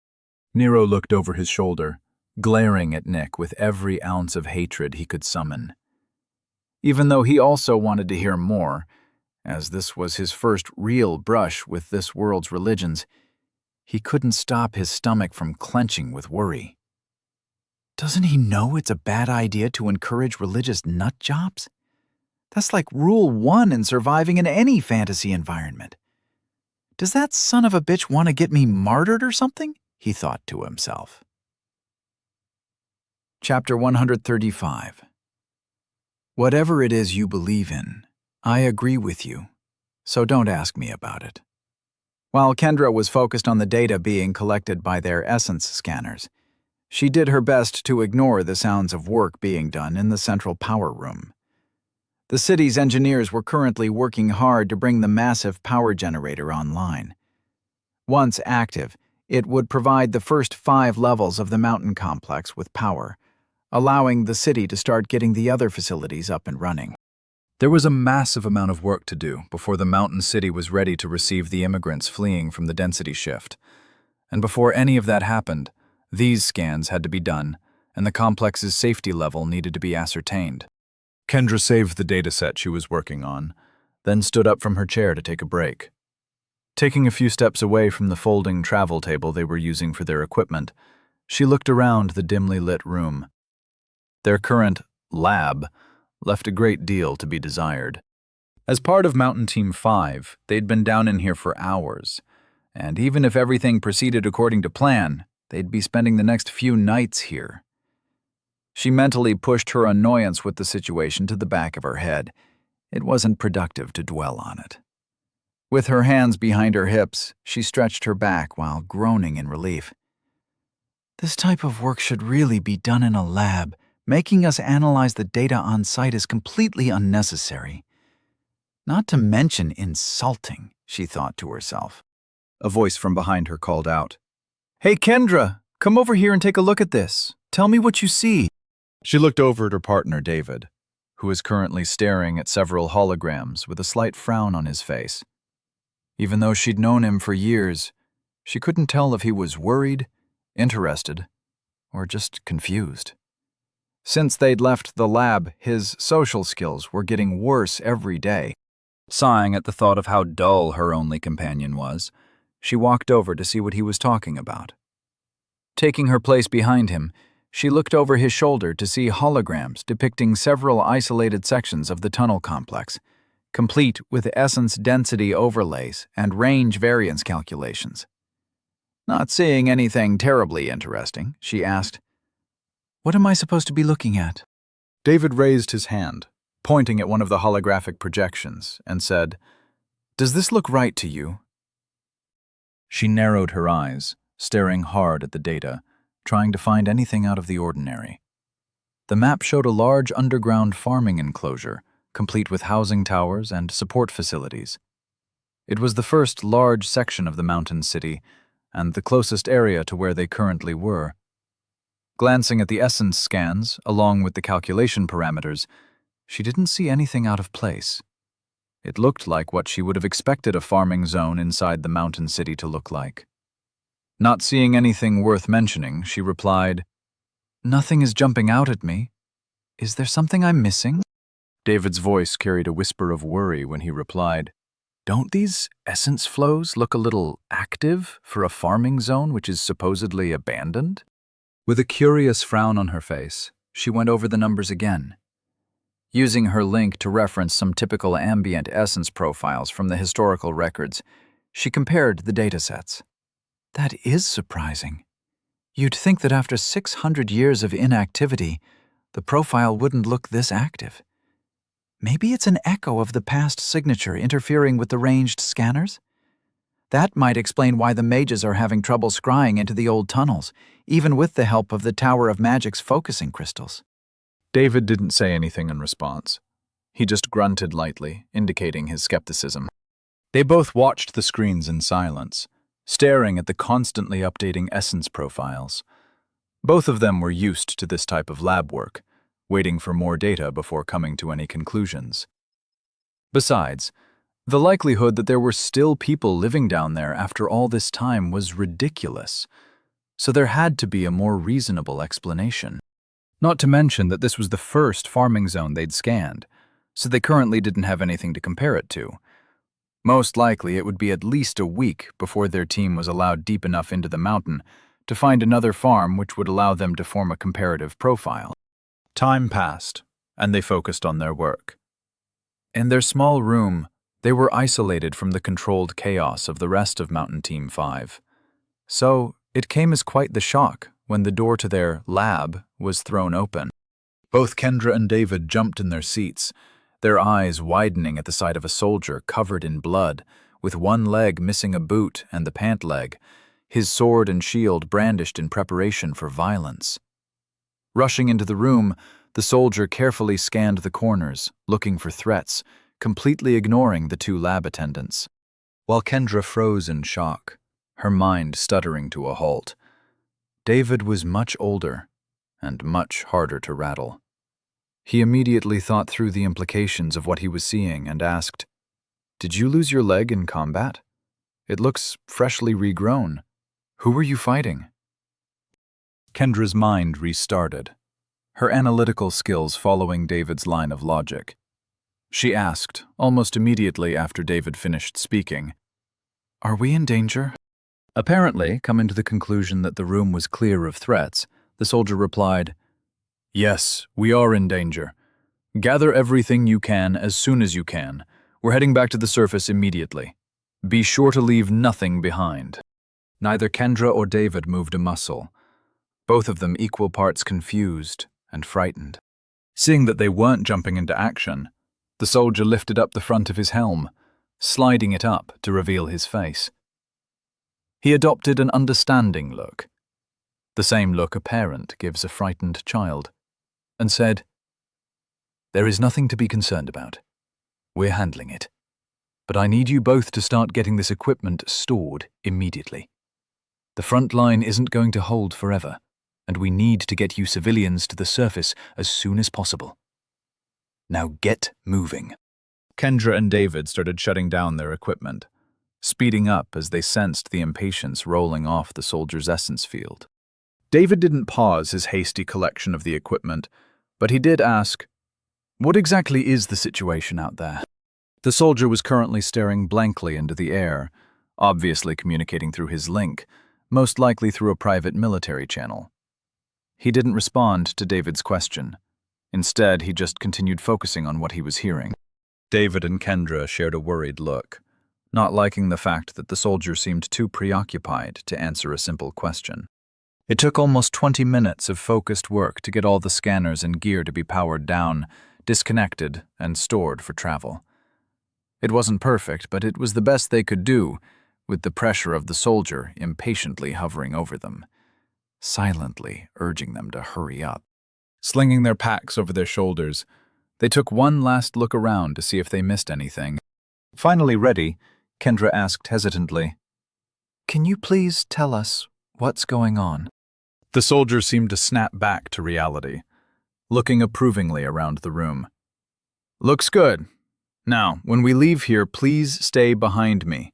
Nero looked over his shoulder, glaring at Nick with every ounce of hatred he could summon. Even though he also wanted to hear more, as this was his first real brush with this world's religions, he couldn't stop his stomach from clenching with worry. Doesn't he know it's a bad idea to encourage religious nut jobs? That's like rule 1 in surviving in any fantasy environment. Does that son of a bitch want to get me martyred or something? He thought to himself. Chapter 135. Whatever it is you believe in, I agree with you, so don't ask me about it. While Kendra was focused on the data being collected by their essence scanners, she did her best to ignore the sounds of work being done in the central power room. The city's engineers were currently working hard to bring the massive power generator online. Once active, it would provide the first 5 levels of the mountain complex with power, allowing the city to start getting the other facilities up and running. There was a massive amount of work to do before the mountain city was ready to receive the immigrants fleeing from the density shift. And before any of that happened, these scans had to be done, and the complex's safety level needed to be ascertained. Kendra saved the dataset she was working on, then stood up from her chair to take a break. Taking a few steps away from the folding travel table they were using for their equipment, she looked around the dimly lit room. Their current lab left a great deal to be desired. As part of Mountain Team 5, they'd been down in here for hours, and even if everything proceeded according to plan, they'd be spending the next few nights here. She mentally pushed her annoyance with the situation to the back of her head. It wasn't productive to dwell on it. With her hands behind her hips, she stretched her back while groaning in relief. This type of work should really be done in a lab. Making us analyze the data on site is completely unnecessary. Not to mention insulting, she thought to herself. A voice from behind her called out, "Hey Kendra, come over here and take a look at this. Tell me what you see." She looked over at her partner David, who was currently staring at several holograms with a slight frown on his face. Even though she'd known him for years, she couldn't tell if he was worried, interested, or just confused. Since they'd left the lab, his social skills were getting worse every day. Sighing at the thought of how dull her only companion was, she walked over to see what he was talking about. Taking her place behind him, she looked over his shoulder to see holograms depicting several isolated sections of the tunnel complex, complete with essence density overlays and range variance calculations. Not seeing anything terribly interesting, she asked, "What am I supposed to be looking at?" David raised his hand, pointing at one of the holographic projections, and said, "Does this look right to you?" She narrowed her eyes, staring hard at the data, trying to find anything out of the ordinary. The map showed a large underground farming enclosure, complete with housing towers and support facilities. It was the first large section of the mountain city, and the closest area to where they currently were. Glancing at the essence scans, along with the calculation parameters, she didn't see anything out of place. It looked like what she would have expected a farming zone inside the mountain city to look like. Not seeing anything worth mentioning, she replied, "Nothing is jumping out at me. Is there something I'm missing?" David's voice carried a whisper of worry when he replied, "Don't these essence flows look a little active for a farming zone which is supposedly abandoned?" With a curious frown on her face, she went over the numbers again. Using her link to reference some typical ambient essence profiles from the historical records, she compared the datasets. That is surprising. You'd think that after 600 years of inactivity, the profile wouldn't look this active. Maybe it's an echo of the past signature interfering with the ranged scanners? That might explain why the mages are having trouble scrying into the old tunnels, even with the help of the Tower of Magic's focusing crystals. David didn't say anything in response. He just grunted lightly, indicating his skepticism. They both watched the screens in silence, staring at the constantly updating essence profiles. Both of them were used to this type of lab work, waiting for more data before coming to any conclusions. Besides, the likelihood that there were still people living down there after all this time was ridiculous, so there had to be a more reasonable explanation. Not to mention that this was the first farming zone they'd scanned, so they currently didn't have anything to compare it to. Most likely it would be at least a week before their team was allowed deep enough into the mountain to find another farm which would allow them to form a comparative profile. Time passed, and they focused on their work. In their small room, they were isolated from the controlled chaos of the rest of Mountain Team 5. So, it came as quite the shock when the door to their lab was thrown open. Both Kendra and David jumped in their seats, their eyes widening at the sight of a soldier covered in blood, with one leg missing a boot and the pant leg, his sword and shield brandished in preparation for violence. Rushing into the room, the soldier carefully scanned the corners, looking for threats, completely ignoring the two lab attendants. While Kendra froze in shock, her mind stuttering to a halt, David was much older and much harder to rattle. He immediately thought through the implications of what he was seeing and asked, "Did you lose your leg in combat? It looks freshly regrown. Who were you fighting?" Kendra's mind restarted, her analytical skills following David's line of logic. She asked, almost immediately after David finished speaking, "Are we in danger?" Apparently, coming to the conclusion that the room was clear of threats, the soldier replied, "Yes, we are in danger. Gather everything you can as soon as you can. We're heading back to the surface immediately. Be sure to leave nothing behind." Neither Kendra or David moved a muscle, both of them equal parts confused and frightened. Seeing that they weren't jumping into action, the soldier lifted up the front of his helm, sliding it up to reveal his face. He adopted an understanding look, the same look a parent gives a frightened child, and said, "There is nothing to be concerned about. We're handling it. But I need you both to start getting this equipment stored immediately. The front line isn't going to hold forever, and we need to get you civilians to the surface as soon as possible. Now get moving." Kendra and David started shutting down their equipment, speeding up as they sensed the impatience rolling off the soldier's essence field. David didn't pause his hasty collection of the equipment, but he did ask, "What exactly is the situation out there?" The soldier was currently staring blankly into the air, obviously communicating through his link, most likely through a private military channel. He didn't respond to David's question. Instead, he just continued focusing on what he was hearing. David and Kendra shared a worried look, not liking the fact that the soldier seemed too preoccupied to answer a simple question. It took almost 20 minutes of focused work to get all the scanners and gear to be powered down, disconnected, and stored for travel. It wasn't perfect, but it was the best they could do, with the pressure of the soldier impatiently hovering over them, silently urging them to hurry up. Slinging their packs over their shoulders, they took one last look around to see if they missed anything. Finally ready, Kendra asked hesitantly. Can you please tell us what's going on? The soldier seemed to snap back to reality, looking approvingly around the room. Looks good. Now, when we leave here, please stay behind me.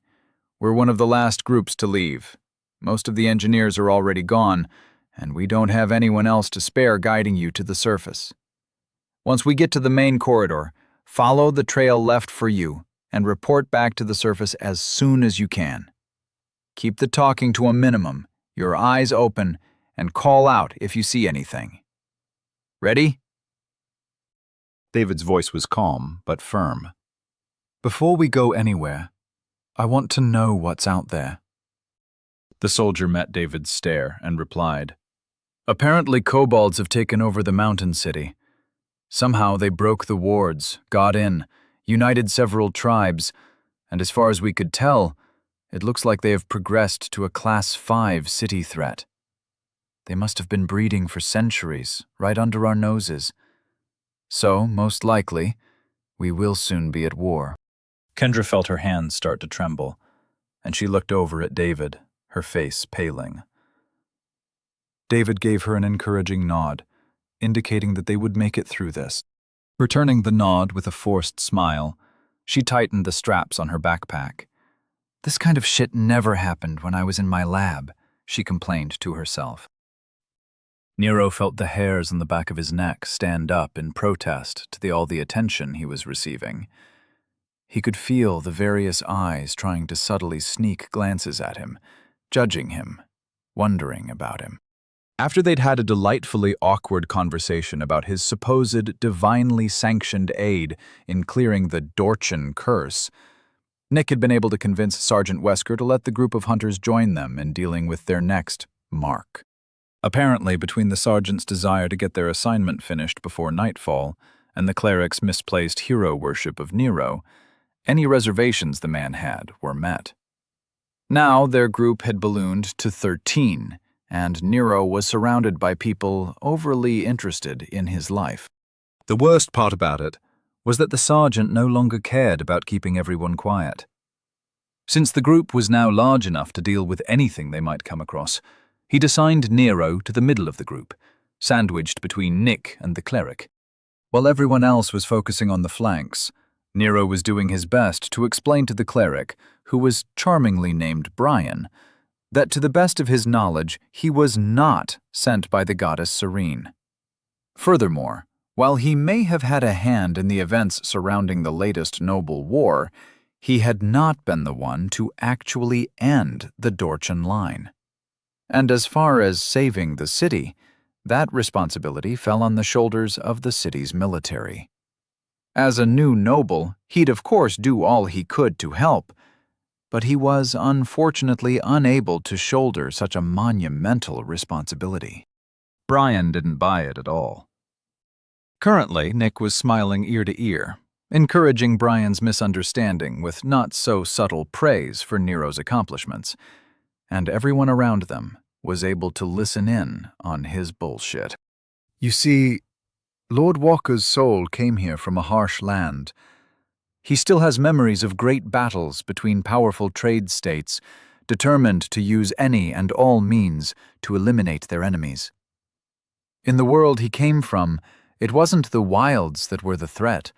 We're one of the last groups to leave. Most of the engineers are already gone, and we don't have anyone else to spare guiding you to the surface. Once we get to the main corridor, follow the trail left for you and report back to the surface as soon as you can. Keep the talking to a minimum, your eyes open, and call out if you see anything. Ready? David's voice was calm but firm. Before we go anywhere, I want to know what's out there. The soldier met David's stare and replied, Apparently kobolds have taken over the mountain city. Somehow they broke the wards, got in, united several tribes, and as far as we could tell, it looks like they have progressed to a Class 5 city threat. They must have been breeding for centuries, right under our noses. So, most likely, we will soon be at war. Kendra felt her hands start to tremble, and she looked over at David, her face paling. David gave her an encouraging nod, indicating that they would make it through this. Returning the nod with a forced smile, she tightened the straps on her backpack. This kind of shit never happened when I was in my lab, she complained to herself. Nero felt the hairs on the back of his neck stand up in protest to all the attention he was receiving. He could feel the various eyes trying to subtly sneak glances at him, judging him, wondering about him. After they'd had a delightfully awkward conversation about his supposed divinely sanctioned aid in clearing the Dorchan curse, Nick had been able to convince Sergeant Wesker to let the group of hunters join them in dealing with their next mark. Apparently, between the sergeant's desire to get their assignment finished before nightfall and the cleric's misplaced hero worship of Nero, any reservations the man had were met. Now their group had ballooned to 13, and Nero was surrounded by people overly interested in his life. The worst part about it was that the sergeant no longer cared about keeping everyone quiet. Since the group was now large enough to deal with anything they might come across, he'd assigned Nero to the middle of the group, sandwiched between Nick and the cleric. While everyone else was focusing on the flanks, Nero was doing his best to explain to the cleric, who was charmingly named Brian, that to the best of his knowledge he was not sent by the goddess Serene. Furthermore, while he may have had a hand in the events surrounding the latest noble war, he had not been the one to actually end the Dorchan line. And as far as saving the city, that responsibility fell on the shoulders of the city's military. As a new noble, he'd of course do all he could to help, but he was unfortunately unable to shoulder such a monumental responsibility. Brian didn't buy it at all. Currently, Nick was smiling ear to ear, encouraging Brian's misunderstanding with not-so-subtle praise for Nero's accomplishments, and everyone around them was able to listen in on his bullshit. You see, Lord Walker's soul came here from a harsh land. He still has memories of great battles between powerful trade states, determined to use any and all means to eliminate their enemies. In the world he came from, it wasn't the wilds that were the threat.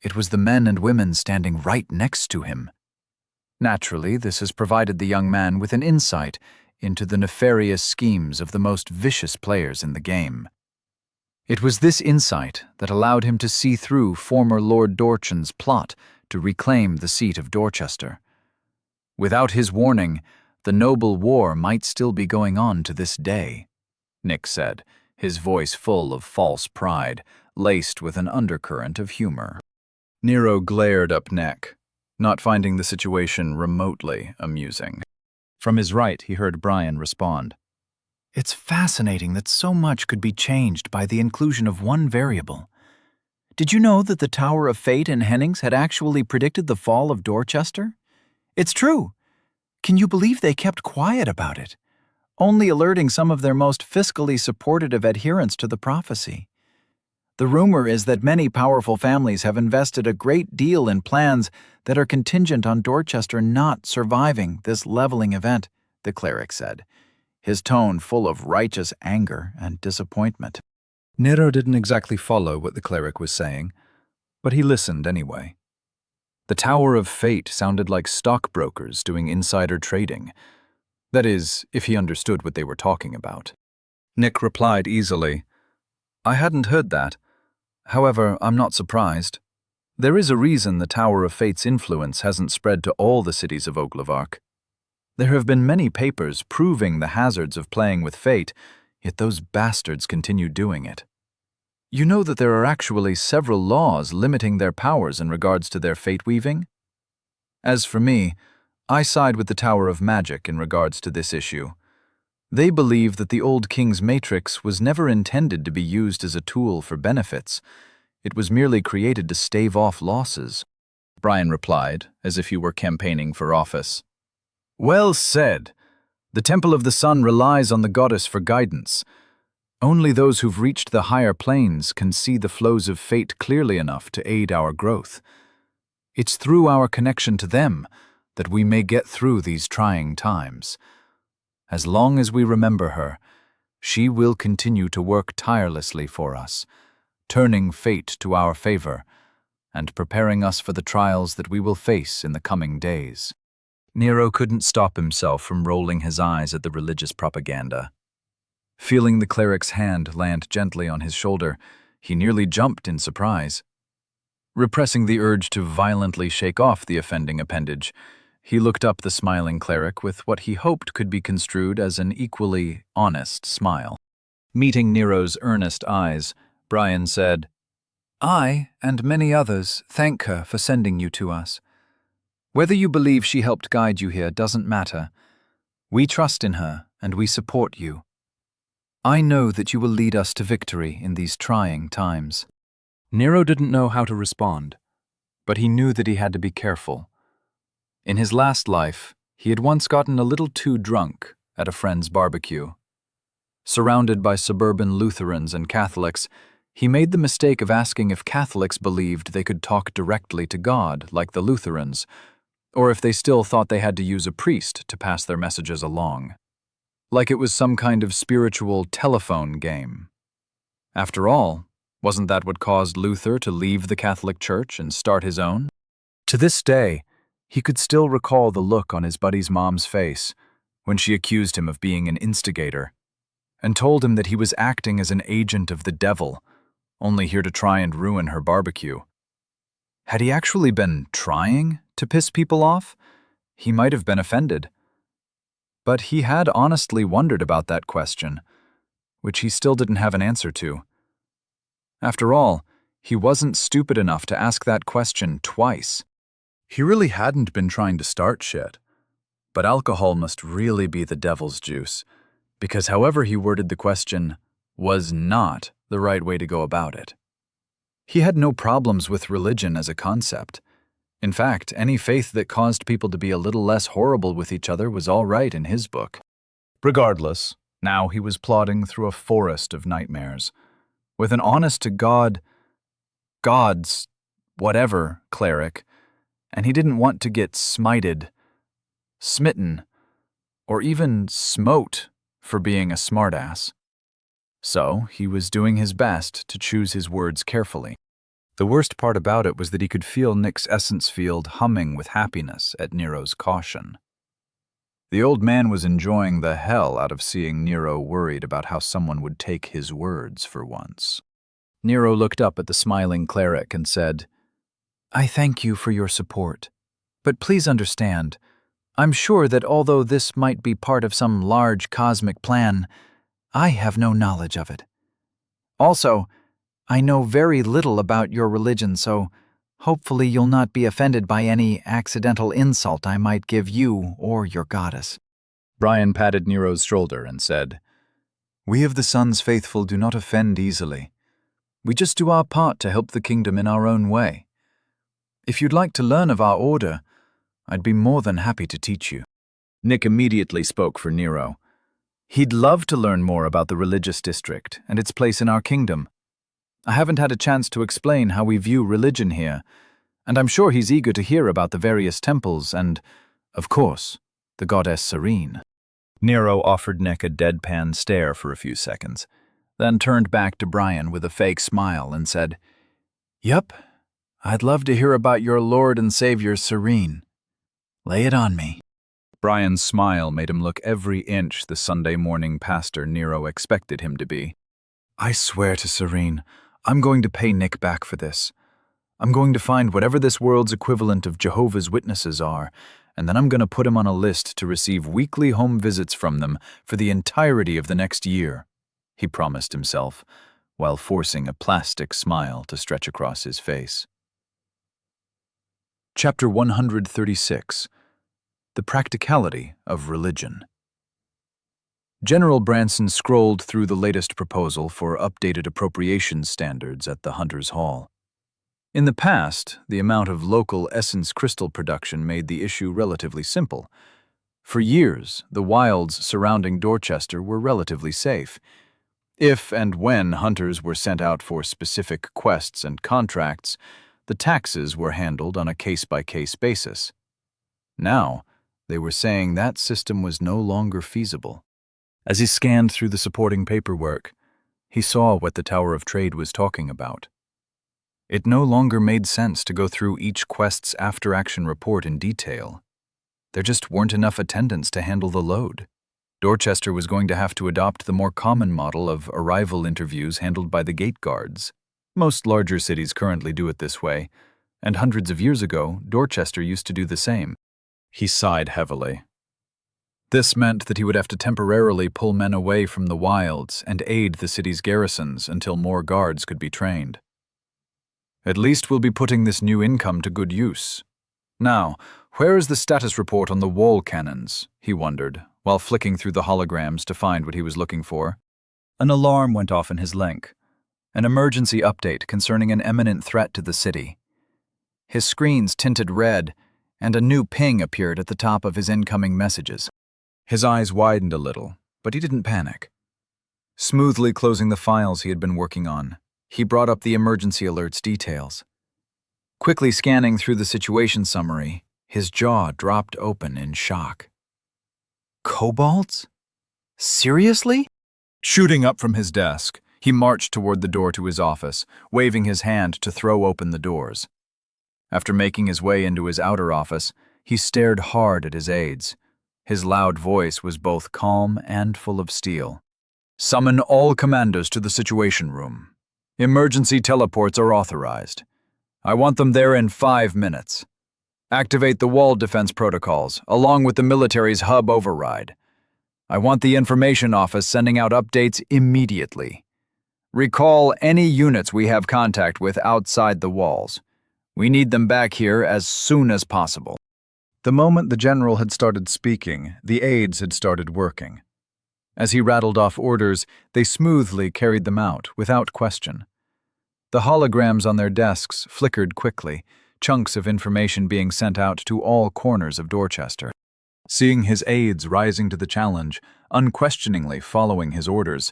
It was the men and women standing right next to him. Naturally, this has provided the young man with an insight into the nefarious schemes of the most vicious players in the game. It was this insight that allowed him to see through former Lord Dorchan's plot to reclaim the seat of Dorchester. Without his warning, the noble war might still be going on to this day, Nick said, his voice full of false pride, laced with an undercurrent of humor. Nero glared up Nick, not finding the situation remotely amusing. From his right, he heard Brian respond. It's fascinating that so much could be changed by the inclusion of one variable. Did you know that the Tower of Fate in Hennings had actually predicted the fall of Dorchester? It's true. Can you believe they kept quiet about it, only alerting some of their most fiscally supportive adherents to the prophecy? The rumor is that many powerful families have invested a great deal in plans that are contingent on Dorchester not surviving this leveling event, the cleric said, his tone full of righteous anger and disappointment. Nero didn't exactly follow what the cleric was saying, but he listened anyway. The Tower of Fate sounded like stockbrokers doing insider trading. That is, if he understood what they were talking about. Nick replied easily, "I hadn't heard that. However, I'm not surprised. There is a reason the Tower of Fate's influence hasn't spread to all the cities of Oglevark. There have been many papers proving the hazards of playing with fate, yet those bastards continue doing it. You know that there are actually several laws limiting their powers in regards to their fate weaving? As for me, I side with the Tower of Magic in regards to this issue. They believe that the old King's Matrix was never intended to be used as a tool for benefits. It was merely created to stave off losses." Brian replied, as if he were campaigning for office. "Well said. The Temple of the Sun relies on the goddess for guidance. Only those who've reached the higher planes can see the flows of fate clearly enough to aid our growth. It's through our connection to them that we may get through these trying times. As long as we remember her, she will continue to work tirelessly for us, turning fate to our favor and preparing us for the trials that we will face in the coming days." Nero couldn't stop himself from rolling his eyes at the religious propaganda. Feeling the cleric's hand land gently on his shoulder, he nearly jumped in surprise. Repressing the urge to violently shake off the offending appendage, he looked up the smiling cleric with what he hoped could be construed as an equally honest smile. Meeting Nero's earnest eyes, Brian said, "I, and many others, thank her for sending you to us. Whether you believe she helped guide you here doesn't matter. We trust in her, and we support you. I know that you will lead us to victory in these trying times." Nero didn't know how to respond, but he knew that he had to be careful. In his last life, he had once gotten a little too drunk at a friend's barbecue. Surrounded by suburban Lutherans and Catholics, he made the mistake of asking if Catholics believed they could talk directly to God like the Lutherans, or if they still thought they had to use a priest to pass their messages along. Like it was some kind of spiritual telephone game. After all, wasn't that what caused Luther to leave the Catholic Church and start his own? To this day, he could still recall the look on his buddy's mom's face when she accused him of being an instigator and told him that he was acting as an agent of the devil, only here to try and ruin her barbecue. Had he actually been trying to piss people off? He might have been offended. But he had honestly wondered about that question, which he still didn't have an answer to. After all, he wasn't stupid enough to ask that question twice. He really hadn't been trying to start shit. But alcohol must really be the devil's juice, because however he worded the question was not the right way to go about it. He had no problems with religion as a concept. In fact, any faith that caused people to be a little less horrible with each other was all right in his book. Regardless, now he was plodding through a forest of nightmares, with an honest-to-God, God's whatever cleric, and he didn't want to get smited, smitten, or even smote for being a smartass. So he was doing his best to choose his words carefully. The worst part about it was that he could feel Nick's essence field humming with happiness at Nero's caution. The old man was enjoying the hell out of seeing Nero worried about how someone would take his words for once. Nero looked up at the smiling cleric and said, "I thank you for your support, but please understand, I'm sure that although this might be part of some large cosmic plan, I have no knowledge of it. Also, I know very little about your religion, so hopefully you'll not be offended by any accidental insult I might give you or your goddess." Brian patted Nero's shoulder and said, "We of the Sun's faithful do not offend easily. We just do our part to help the kingdom in our own way. If you'd like to learn of our order, I'd be more than happy to teach you." Nick immediately spoke for Nero. He'd love to learn more about the religious district and its place in our kingdom. I haven't had a chance to explain how we view religion here, and I'm sure he's eager to hear about the various temples and, of course, the goddess Serene." Nero offered Nick a deadpan stare for a few seconds, then turned back to Brian with a fake smile and said, "Yup, I'd love to hear about your Lord and Savior Serene. Lay it on me." Brian's smile made him look every inch the Sunday morning pastor Nero expected him to be. "I swear to Serene, I'm going to pay Nick back for this. I'm going to find whatever this world's equivalent of Jehovah's Witnesses are, and then I'm going to put him on a list to receive weekly home visits from them for the entirety of the next year," he promised himself, while forcing a plastic smile to stretch across his face. Chapter 136. The Practicality of Religion. General Branson scrolled through the latest proposal for updated appropriations standards at the Hunters Hall. In the past, the amount of local essence crystal production made the issue relatively simple. For years, the wilds surrounding Dorchester were relatively safe. If and when hunters were sent out for specific quests and contracts, the taxes were handled on a case-by-case basis. Now, they were saying that system was no longer feasible. As he scanned through the supporting paperwork, he saw what the Tower of Trade was talking about. It no longer made sense to go through each quest's after-action report in detail. There just weren't enough attendants to handle the load. Dorchester was going to have to adopt the more common model of arrival interviews handled by the gate guards. Most larger cities currently do it this way, and hundreds of years ago, Dorchester used to do the same. He sighed heavily. This meant that he would have to temporarily pull men away from the wilds and aid the city's garrisons until more guards could be trained. At least we'll be putting this new income to good use. Now, where is the status report on the wall cannons? He wondered, while flicking through the holograms to find what he was looking for. An alarm went off in his link. An emergency update concerning an imminent threat to the city. His screens tinted red, and a new ping appeared at the top of his incoming messages. His eyes widened a little, but he didn't panic. Smoothly closing the files he had been working on, he brought up the emergency alert's details. Quickly scanning through the situation summary, his jaw dropped open in shock. Kobolds? Seriously? Shooting up from his desk, he marched toward the door to his office, waving his hand to throw open the doors. After making his way into his outer office, he stared hard at his aides. His loud voice was both calm and full of steel. "Summon all commandos to the Situation Room. Emergency teleports are authorized. I want them there in 5 minutes. Activate the wall defense protocols, along with the military's hub override. I want the information office sending out updates immediately. Recall any units we have contact with outside the walls. We need them back here as soon as possible." The moment the general had started speaking, the aides had started working. As he rattled off orders, they smoothly carried them out, without question. The holograms on their desks flickered quickly, chunks of information being sent out to all corners of Dorchester. Seeing his aides rising to the challenge, unquestioningly following his orders,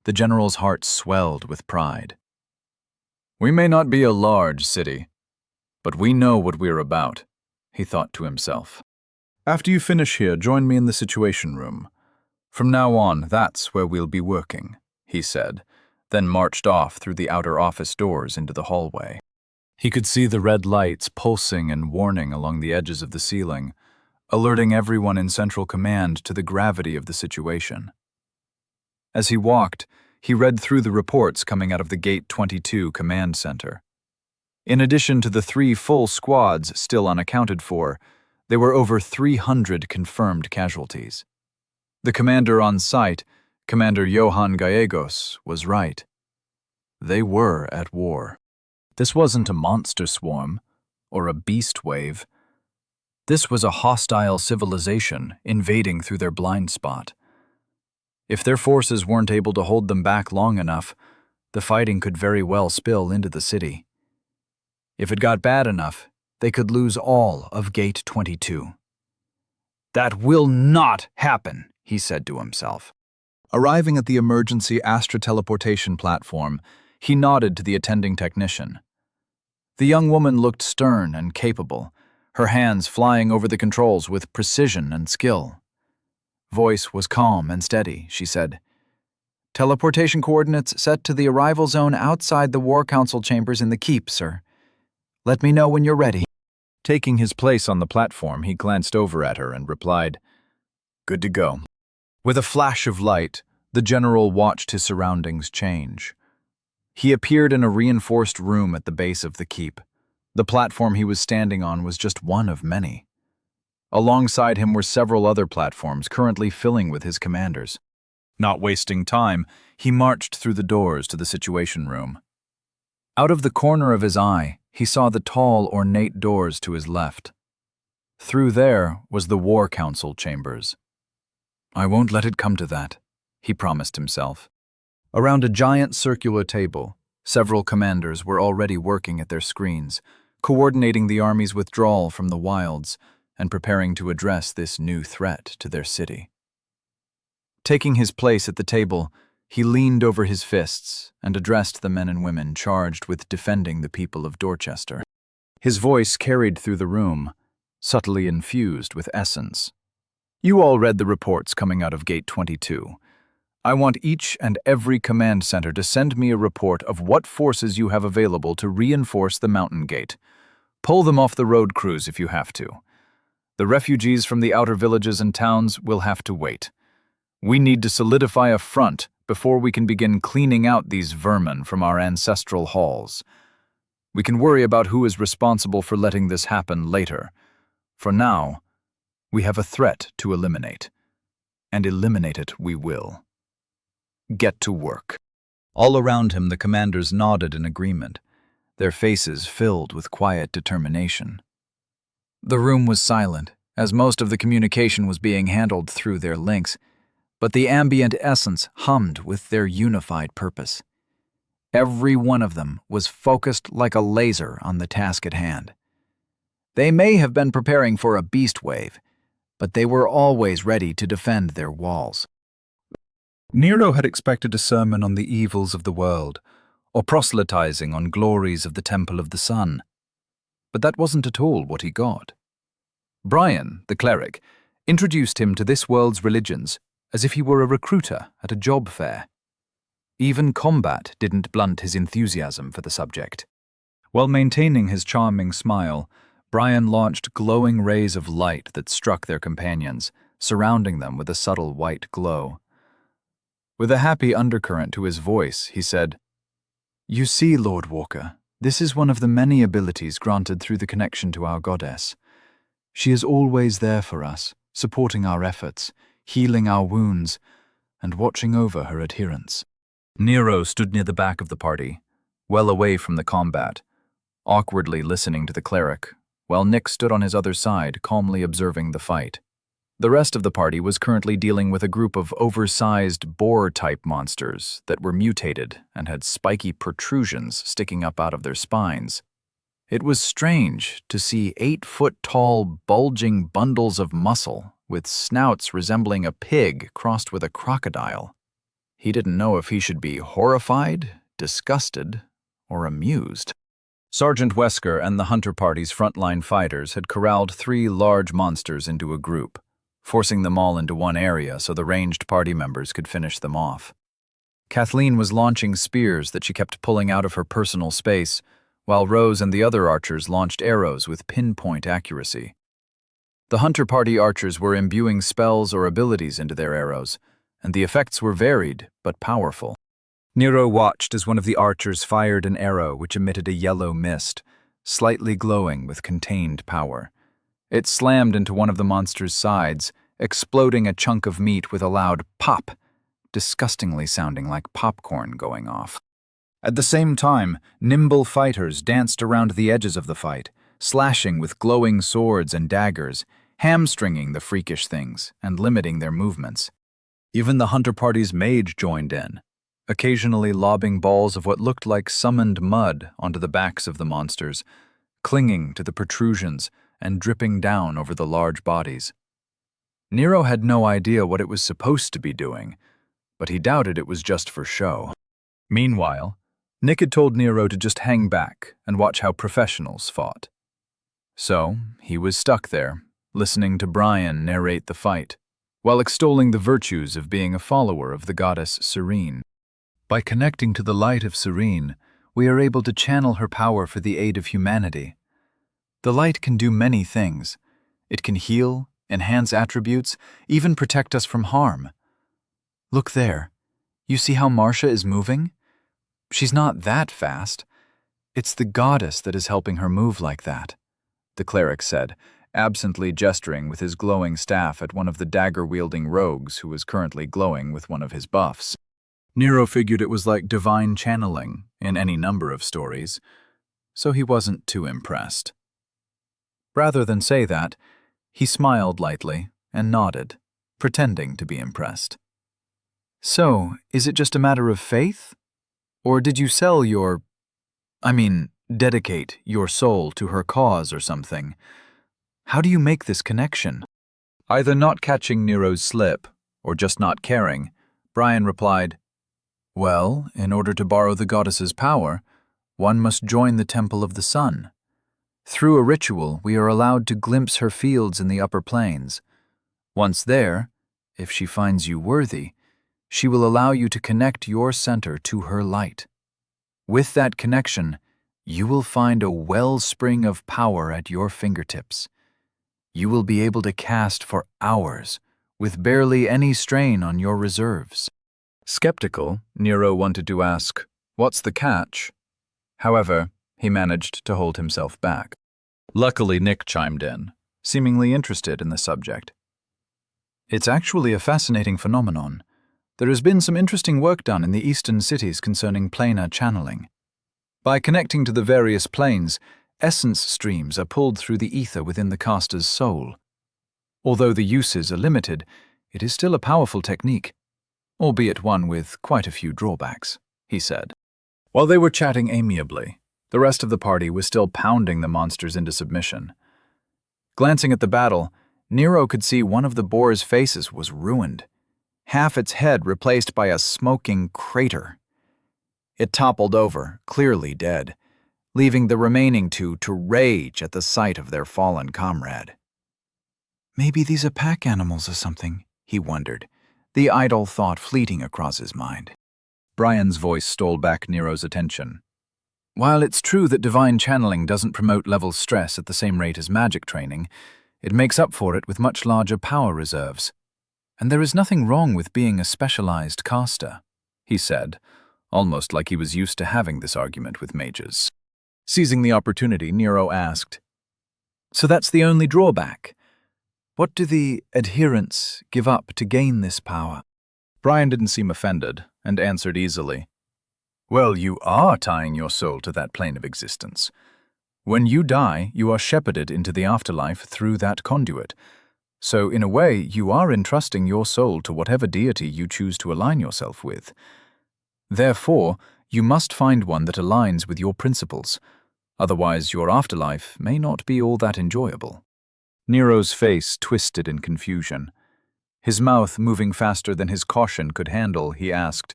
the general's heart swelled with pride. "We may not be a large city, but we know what we're about," he thought to himself. "After you finish here, join me in the Situation Room. From now on, that's where we'll be working," he said, then marched off through the outer office doors into the hallway. He could see the red lights pulsing and warning along the edges of the ceiling, alerting everyone in Central Command to the gravity of the situation. As he walked, he read through the reports coming out of the Gate 22 Command Center. In addition to the 3 full squads still unaccounted for, there were over 300 confirmed casualties. The commander on site, Commander Johann Gallegos, was right. They were at war. This wasn't a monster swarm or a beast wave. This was a hostile civilization invading through their blind spot. If their forces weren't able to hold them back long enough, the fighting could very well spill into the city. If it got bad enough, they could lose all of Gate 22. "That will not happen," he said to himself. Arriving at the emergency Astra teleportation platform, He nodded to the attending technician. The young woman looked stern and capable, her hands flying over the controls with precision and skill. Voice was calm and steady, she said. Teleportation coordinates set to the arrival zone outside the War Council chambers in the keep, sir. Let me know when you're ready. Taking his place on the platform, he glanced over at her and replied, "Good to go." With a flash of light, the general watched his surroundings change. He appeared in a reinforced room at the base of the keep. The platform he was standing on was just one of many. Alongside him were several other platforms currently filling with his commanders. Not wasting time, he marched through the doors to the Situation Room. Out of the corner of his eye, he saw the tall, ornate doors to his left. Through there was the War Council chambers. I won't let it come to that, he promised himself. Around a giant circular table, several commanders were already working at their screens, coordinating the army's withdrawal from the wilds and preparing to address this new threat to their city. Taking his place at the table, he leaned over his fists and addressed the men and women charged with defending the people of Dorchester. His voice carried through the room, subtly infused with essence. You all read the reports coming out of Gate 22. I want each and every command center to send me a report of what forces you have available to reinforce the mountain gate. Pull them off the road crews if you have to. The refugees from the outer villages and towns will have to wait. We need to solidify a front before we can begin cleaning out these vermin from our ancestral halls. We can worry about who is responsible for letting this happen later. For now, we have a threat to eliminate, and eliminate it we will. Get to work. All around him the commanders nodded in agreement, their faces filled with quiet determination. The room was silent, as most of the communication was being handled through their links, but the ambient essence hummed with their unified purpose. Every one of them was focused like a laser on the task at hand. They may have been preparing for a beast wave, but they were always ready to defend their walls. Nero had expected a sermon on the evils of the world, or proselytizing on glories of the Temple of the Sun. But that wasn't at all what he got. Brian, the cleric, introduced him to this world's religions as if he were a recruiter at a job fair. Even combat didn't blunt his enthusiasm for the subject. While maintaining his charming smile, Brian launched glowing rays of light that struck their companions, surrounding them with a subtle white glow. With a happy undercurrent to his voice, he said, You see, Lord Walker, this is one of the many abilities granted through the connection to our goddess. She is always there for us, supporting our efforts, healing our wounds, and watching over her adherents. Nero stood near the back of the party, well away from the combat, awkwardly listening to the cleric, while Nick stood on his other side, calmly observing the fight. The rest of the party was currently dealing with a group of oversized boar-type monsters that were mutated and had spiky protrusions sticking up out of their spines. It was strange to see 8-foot-tall, bulging bundles of muscle with snouts resembling a pig crossed with a crocodile. He didn't know if he should be horrified, disgusted, or amused. Sergeant Wesker and the Hunter Party's frontline fighters had corralled 3 large monsters into a group, forcing them all into one area so the ranged party members could finish them off. Kathleen was launching spears that she kept pulling out of her personal space, while Rose and the other archers launched arrows with pinpoint accuracy. The Hunter Party archers were imbuing spells or abilities into their arrows, and the effects were varied but powerful. Nero watched as one of the archers fired an arrow which emitted a yellow mist, slightly glowing with contained power. It slammed into one of the monster's sides, exploding a chunk of meat with a loud pop, disgustingly sounding like popcorn going off. At the same time, nimble fighters danced around the edges of the fight, slashing with glowing swords and daggers, hamstringing the freakish things and limiting their movements. Even the Hunter Party's mage joined in, occasionally lobbing balls of what looked like summoned mud onto the backs of the monsters, clinging to the protrusions and dripping down over the large bodies. Nero had no idea what it was supposed to be doing, but he doubted it was just for show. Meanwhile, Nick had told Nero to just hang back and watch how professionals fought. So, he was stuck there, listening to Brian narrate the fight, while extolling the virtues of being a follower of the goddess Serene. By connecting to the light of Serene, we are able to channel her power for the aid of humanity. The light can do many things. It can heal, enhance attributes, even protect us from harm. Look there. You see how Marcia is moving? She's not that fast. It's the goddess that is helping her move like that, the cleric said, absently gesturing with his glowing staff at one of the dagger-wielding rogues who was currently glowing with one of his buffs. Nero figured it was like divine channeling in any number of stories, so he wasn't too impressed. Rather than say that, he smiled lightly and nodded, pretending to be impressed. So, is it just a matter of faith? Or did you sell dedicate your soul to her cause or something? How do you make this connection? Either not catching Nero's slip, or just not caring, Brian replied, Well, in order to borrow the goddess's power, one must join the Temple of the Sun. Through a ritual, we are allowed to glimpse her fields in the upper plains. Once there, if she finds you worthy, she will allow you to connect your center to her light. With that connection, you will find a wellspring of power at your fingertips. You will be able to cast for hours, with barely any strain on your reserves. Skeptical, Nero wanted to ask, What's the catch? However, he managed to hold himself back. Luckily, Nick chimed in, seemingly interested in the subject. It's actually a fascinating phenomenon. There has been some interesting work done in the eastern cities concerning planar channeling. By connecting to the various planes, essence streams are pulled through the ether within the caster's soul. Although the uses are limited, it is still a powerful technique, albeit one with quite a few drawbacks, he said. While they were chatting amiably, the rest of the party was still pounding the monsters into submission. Glancing at the battle, Nero could see one of the boar's faces was ruined, half its head replaced by a smoking crater. It toppled over, clearly dead, leaving the remaining two to rage at the sight of their fallen comrade. Maybe these are pack animals or something, he wondered, the idle thought fleeting across his mind. Brian's voice stole back Nero's attention. While it's true that divine channeling doesn't promote level stress at the same rate as magic training, it makes up for it with much larger power reserves. And there is nothing wrong with being a specialized caster, he said, almost like he was used to having this argument with mages. Seizing the opportunity, Nero asked, So that's the only drawback? What do the adherents give up to gain this power? Brian didn't seem offended, and answered easily. Well, you are tying your soul to that plane of existence. When you die, you are shepherded into the afterlife through that conduit. So, in a way, you are entrusting your soul to whatever deity you choose to align yourself with. Therefore, you must find one that aligns with your principles. Otherwise, your afterlife may not be all that enjoyable. Nero's face twisted in confusion. His mouth moving faster than his caution could handle, he asked,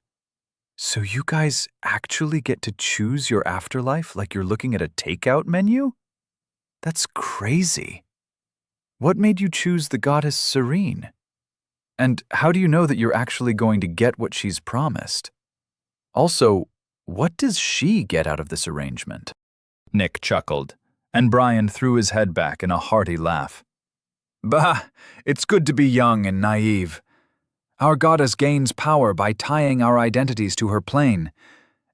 So you guys actually get to choose your afterlife like you're looking at a takeout menu? That's crazy. What made you choose the goddess Serene? And how do you know that you're actually going to get what she's promised? Also, what does she get out of this arrangement? Nick chuckled, and Brian threw his head back in a hearty laugh. Bah, it's good to be young and naive. Our goddess gains power by tying our identities to her plane.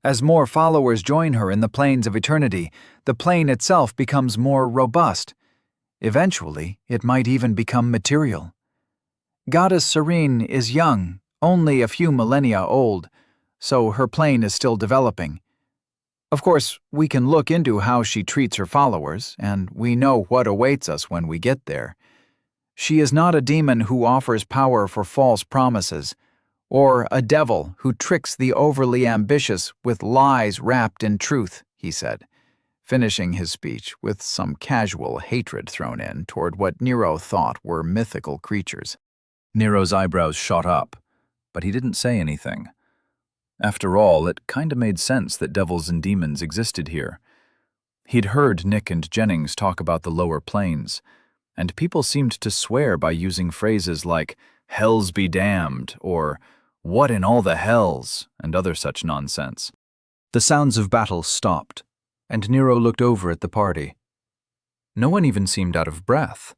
As more followers join her in the planes of eternity, the plane itself becomes more robust. Eventually, it might even become material. Goddess Serene is young, only a few millennia old, so her plane is still developing. Of course, we can look into how she treats her followers, and we know what awaits us when we get there. She is not a demon who offers power for false promises, or a devil who tricks the overly ambitious with lies wrapped in truth, he said, finishing his speech with some casual hatred thrown in toward what Nero thought were mythical creatures. Nero's eyebrows shot up, but he didn't say anything. After all, it kinda made sense that devils and demons existed here. He'd heard Nick and Jennings talk about the lower planes, and people seemed to swear by using phrases like, "Hells be damned," or "What in all the hells," and other such nonsense. The sounds of battle stopped, and Nero looked over at the party. No one even seemed out of breath.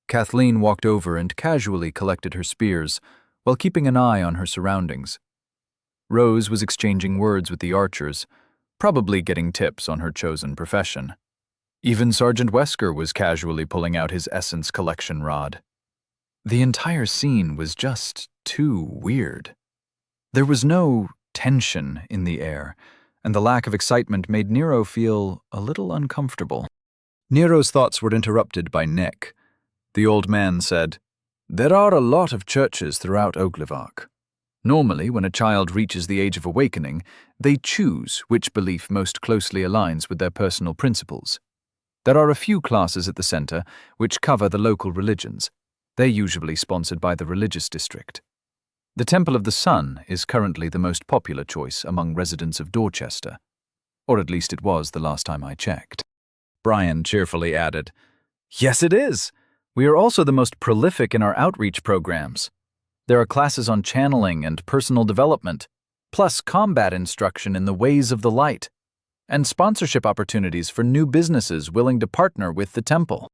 Kathleen walked over and casually collected her spears, while keeping an eye on her surroundings. Rose was exchanging words with the archers, probably getting tips on her chosen profession. Even Sergeant Wesker was casually pulling out his Essence collection rod. The entire scene was just too weird. There was no tension in the air, and the lack of excitement made Nero feel a little uncomfortable. Nero's thoughts were interrupted by Nick. The old man said, "There are a lot of churches throughout Oglivok. Normally, when a child reaches the age of awakening, they choose which belief most closely aligns with their personal principles. There are a few classes at the center which cover the local religions. They're usually sponsored by the religious district. The Temple of the Sun is currently the most popular choice among residents of Dorchester, or at least it was the last time I checked." Brian cheerfully added, "Yes, it is. We are also the most prolific in our outreach programs. There are classes on channeling and personal development, plus combat instruction in the ways of the light, and sponsorship opportunities for new businesses willing to partner with the temple."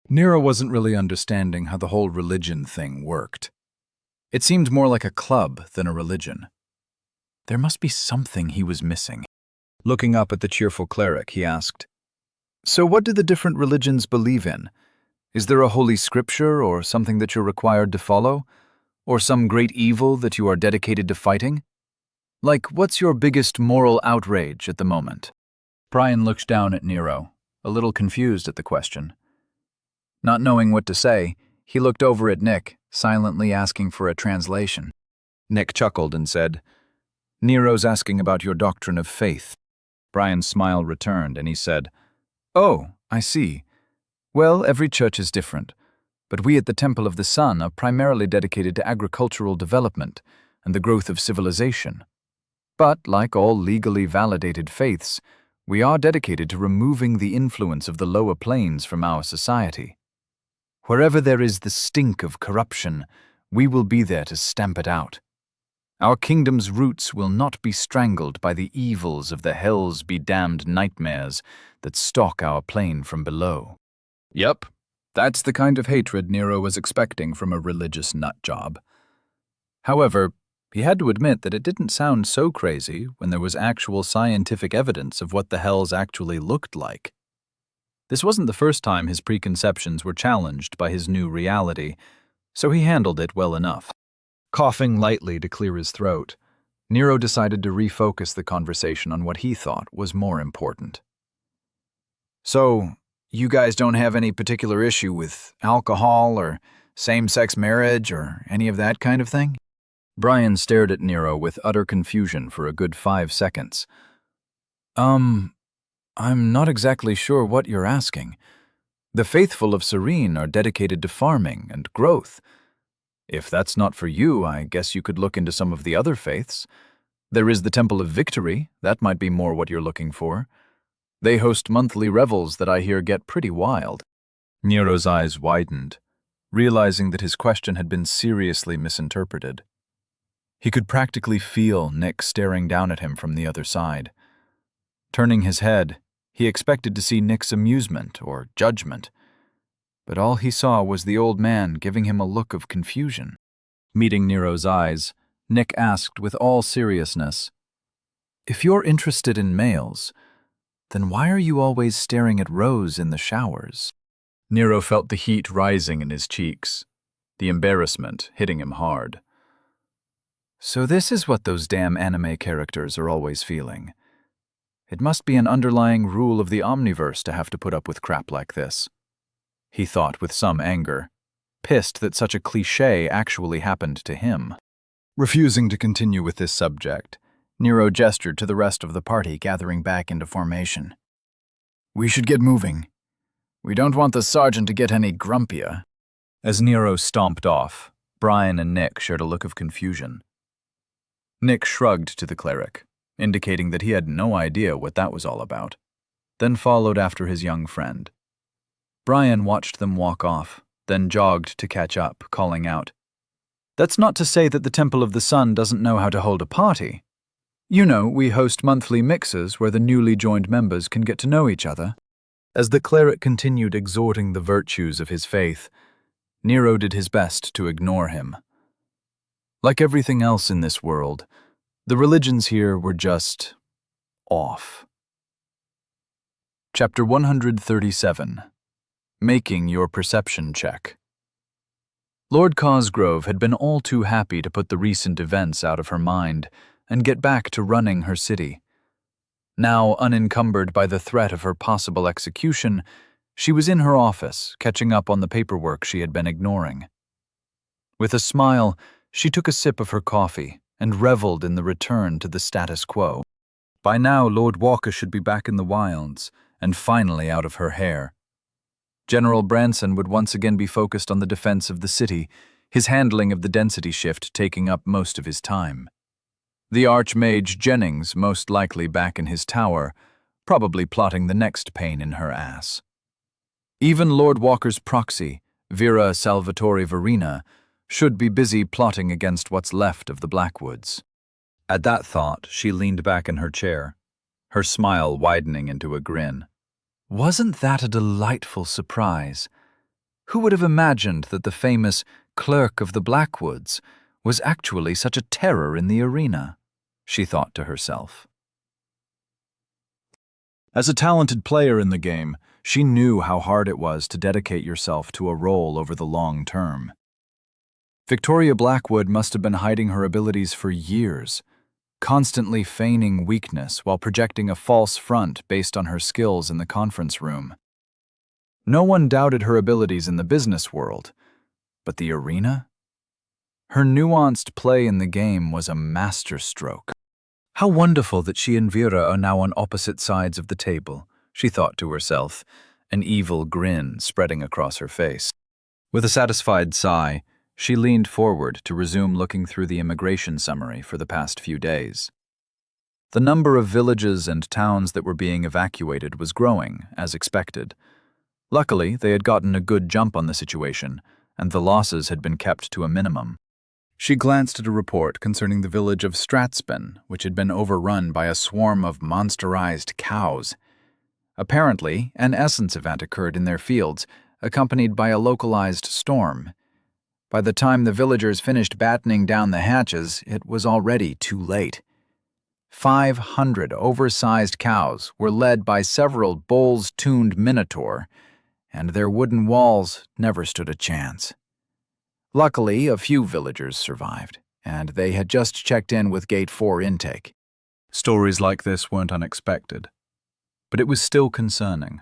Nero wasn't really understanding how the whole religion thing worked. It seemed more like a club than a religion. There must be something he was missing. Looking up at the cheerful cleric, he asked, "So what do the different religions believe in? Is there a holy scripture or something that you're required to follow? Or some great evil that you are dedicated to fighting? Like, what's your biggest moral outrage at the moment?" Brian looked down at Nero, a little confused at the question. Not knowing what to say, he looked over at Nick, silently asking for a translation. Nick chuckled and said, "Nero's asking about your doctrine of faith." Brian's smile returned, and he said, "Oh, I see. Well, every church is different, but we at the Temple of the Sun are primarily dedicated to agricultural development and the growth of civilization. But, like all legally validated faiths, we are dedicated to removing the influence of the lower planes from our society. Wherever there is the stink of corruption, we will be there to stamp it out. Our kingdom's roots will not be strangled by the evils of the hells-be-damned nightmares that stalk our plane from below." Yep, that's the kind of hatred Nero was expecting from a religious nutjob. However, he had to admit that it didn't sound so crazy when there was actual scientific evidence of what the hells actually looked like. This wasn't the first time his preconceptions were challenged by his new reality, so he handled it well enough. Coughing lightly to clear his throat, Nero decided to refocus the conversation on what he thought was more important. "So, you guys don't have any particular issue with alcohol or same-sex marriage or any of that kind of thing?" Brian stared at Nero with utter confusion for a good 5 seconds. I'm not exactly sure what you're asking. The faithful of Serene are dedicated to farming and growth. If that's not for you, I guess you could look into some of the other faiths. There is the Temple of Victory, that might be more what you're looking for. They host monthly revels that I hear get pretty wild." Nero's eyes widened, realizing that his question had been seriously misinterpreted. He could practically feel Nick staring down at him from the other side. Turning his head, he expected to see Nick's amusement or judgment, but all he saw was the old man giving him a look of confusion. Meeting Nero's eyes, Nick asked with all seriousness, "If you're interested in males, then why are you always staring at Rose in the showers?" Nero felt the heat rising in his cheeks, the embarrassment hitting him hard. So this is what those damn anime characters are always feeling. It must be an underlying rule of the Omniverse to have to put up with crap like this, he thought with some anger, pissed that such a cliché actually happened to him. Refusing to continue with this subject, Nero gestured to the rest of the party gathering back into formation. "We should get moving. We don't want the sergeant to get any grumpier." As Nero stomped off, Brian and Nick shared a look of confusion. Nick shrugged to the cleric, indicating that he had no idea what that was all about, then followed after his young friend. Brian watched them walk off, then jogged to catch up, calling out, "That's not to say that the Temple of the Sun doesn't know how to hold a party. You know, we host monthly mixers where the newly joined members can get to know each other." As the cleric continued exhorting the virtues of his faith, Nero did his best to ignore him. Like everything else in this world, the religions here were just off. Chapter 137. Making Your Perception Check. Lord Cosgrove had been all too happy to put the recent events out of her mind and get back to running her city. Now, unencumbered by the threat of her possible execution, she was in her office, catching up on the paperwork she had been ignoring. With a smile, she took a sip of her coffee and reveled in the return to the status quo. By now, Lord Walker should be back in the wilds and finally out of her hair. General Branson would once again be focused on the defense of the city, his handling of the density shift taking up most of his time. The Archmage Jennings most likely back in his tower, probably plotting the next pain in her ass. Even Lord Walker's proxy, Vera Salvatore Verena, should be busy plotting against what's left of the Blackwoods. At that thought, she leaned back in her chair, her smile widening into a grin. Wasn't that a delightful surprise? Who would have imagined that the famous Clerk of the Blackwoods was actually such a terror in the arena? She thought to herself. As a talented player in the game, she knew how hard it was to dedicate yourself to a role over the long term. Victoria Blackwood must have been hiding her abilities for years, constantly feigning weakness while projecting a false front based on her skills in the conference room. No one doubted her abilities in the business world, but the arena? Her nuanced play in the game was a masterstroke. How wonderful that she and Vera are now on opposite sides of the table, she thought to herself, an evil grin spreading across her face. With a satisfied sigh, she leaned forward to resume looking through the immigration summary for the past few days. The number of villages and towns that were being evacuated was growing, as expected. Luckily, they had gotten a good jump on the situation, and the losses had been kept to a minimum. She glanced at a report concerning the village of Stratspen, which had been overrun by a swarm of monsterized cows. Apparently, an essence event occurred in their fields, accompanied by a localized storm. By the time the villagers finished battening down the hatches, it was already too late. 500 oversized cows were led by several bulls-tuned minotaur, and their wooden walls never stood a chance. Luckily, a few villagers survived, and they had just checked in with Gate 4 intake. Stories like this weren't unexpected, but it was still concerning.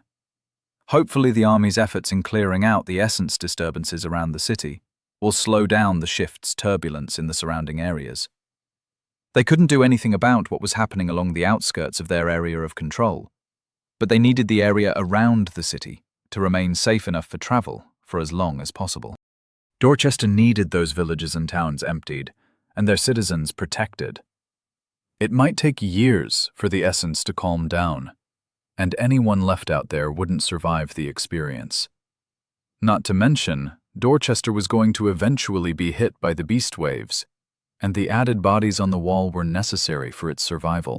Hopefully the army's efforts in clearing out the essence disturbances around the city will slow down the shift's turbulence in the surrounding areas. They couldn't do anything about what was happening along the outskirts of their area of control, but they needed the area around the city to remain safe enough for travel for as long as possible. Dorchester needed those villages and towns emptied, and their citizens protected. It might take years for the essence to calm down, and anyone left out there wouldn't survive the experience. Not to mention, Dorchester was going to eventually be hit by the beast waves, and the added bodies on the wall were necessary for its survival.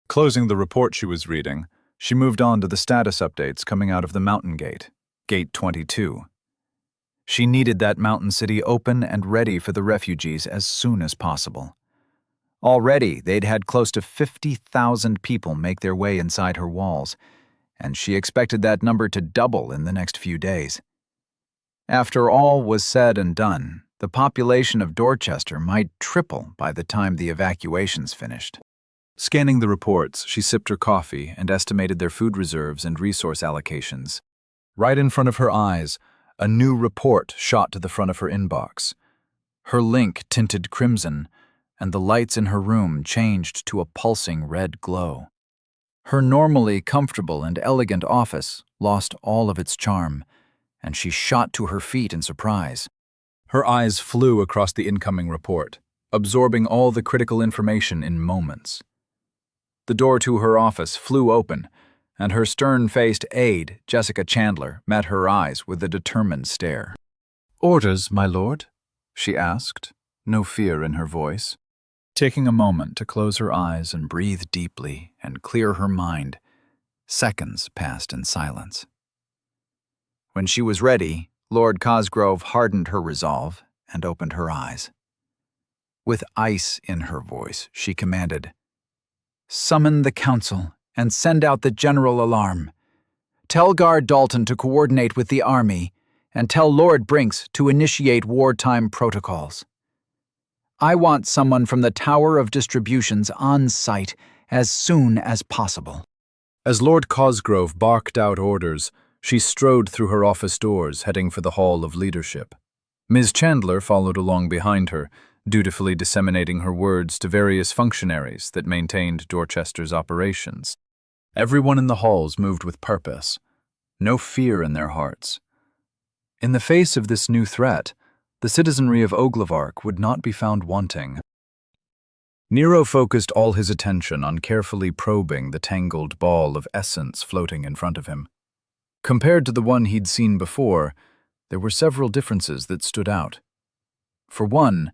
Closing the report she was reading, she moved on to the status updates coming out of the mountain gate, Gate 22. She needed that mountain city open and ready for the refugees as soon as possible. Already, they'd had close to 50,000 people make their way inside her walls, and she expected that number to double in the next few days. After all was said and done, the population of Dorchester might triple by the time the evacuations finished. Scanning the reports, she sipped her coffee and estimated their food reserves and resource allocations. Right in front of her eyes, a new report shot to the front of her inbox. Her link tinted crimson, and the lights in her room changed to a pulsing red glow. Her normally comfortable and elegant office lost all of its charm, and she shot to her feet in surprise. Her eyes flew across the incoming report, absorbing all the critical information in moments. The door to her office flew open, and her stern-faced aide, Jessica Chandler, met her eyes with a determined stare. "Orders, my lord?" she asked, no fear in her voice. Taking a moment to close her eyes and breathe deeply and clear her mind, seconds passed in silence. When she was ready, Lord Cosgrove hardened her resolve and opened her eyes. With ice in her voice, she commanded, "Summon the council and send out the general alarm. Tell Guard Dalton to coordinate with the army, and tell Lord Brinks to initiate wartime protocols. I want someone from the Tower of Distributions on site as soon as possible." As Lord Cosgrove barked out orders, she strode through her office doors, heading for the Hall of Leadership. Ms. Chandler followed along behind her, dutifully disseminating her words to various functionaries that maintained Dorchester's operations. Everyone in the halls moved with purpose, no fear in their hearts. In the face of this new threat, the citizenry of Oglevark would not be found wanting. Nero focused all his attention on carefully probing the tangled ball of essence floating in front of him. Compared to the one he'd seen before, there were several differences that stood out. For one,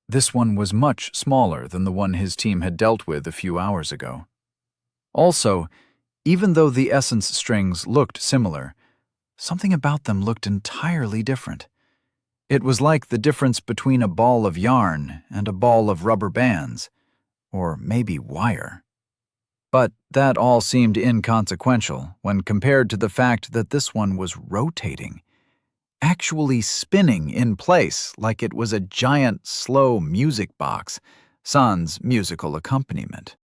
this one was much smaller than the one his team had dealt with a few hours ago. Also, even though the essence strings looked similar, something about them looked entirely different. It was like the difference between a ball of yarn and a ball of rubber bands, or maybe wire. But that all seemed inconsequential when compared to the fact that this one was rotating, actually spinning in place like it was a giant, slow music box, sans musical accompaniment.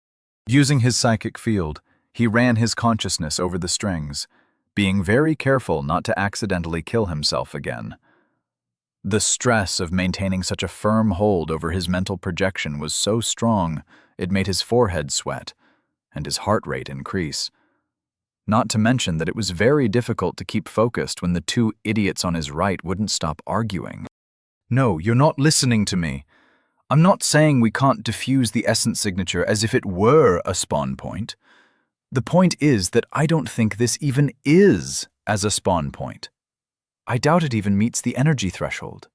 Using his psychic field, he ran his consciousness over the strings, being very careful not to accidentally kill himself again. The stress of maintaining such a firm hold over his mental projection was so strong it made his forehead sweat and his heart rate increase. Not to mention that it was very difficult to keep focused when the two idiots on his right wouldn't stop arguing. "No, you're not listening to me. I'm not saying we can't diffuse the essence signature as if it were a spawn point. The point is that I don't think this even is as a spawn point. I doubt it even meets the energy threshold.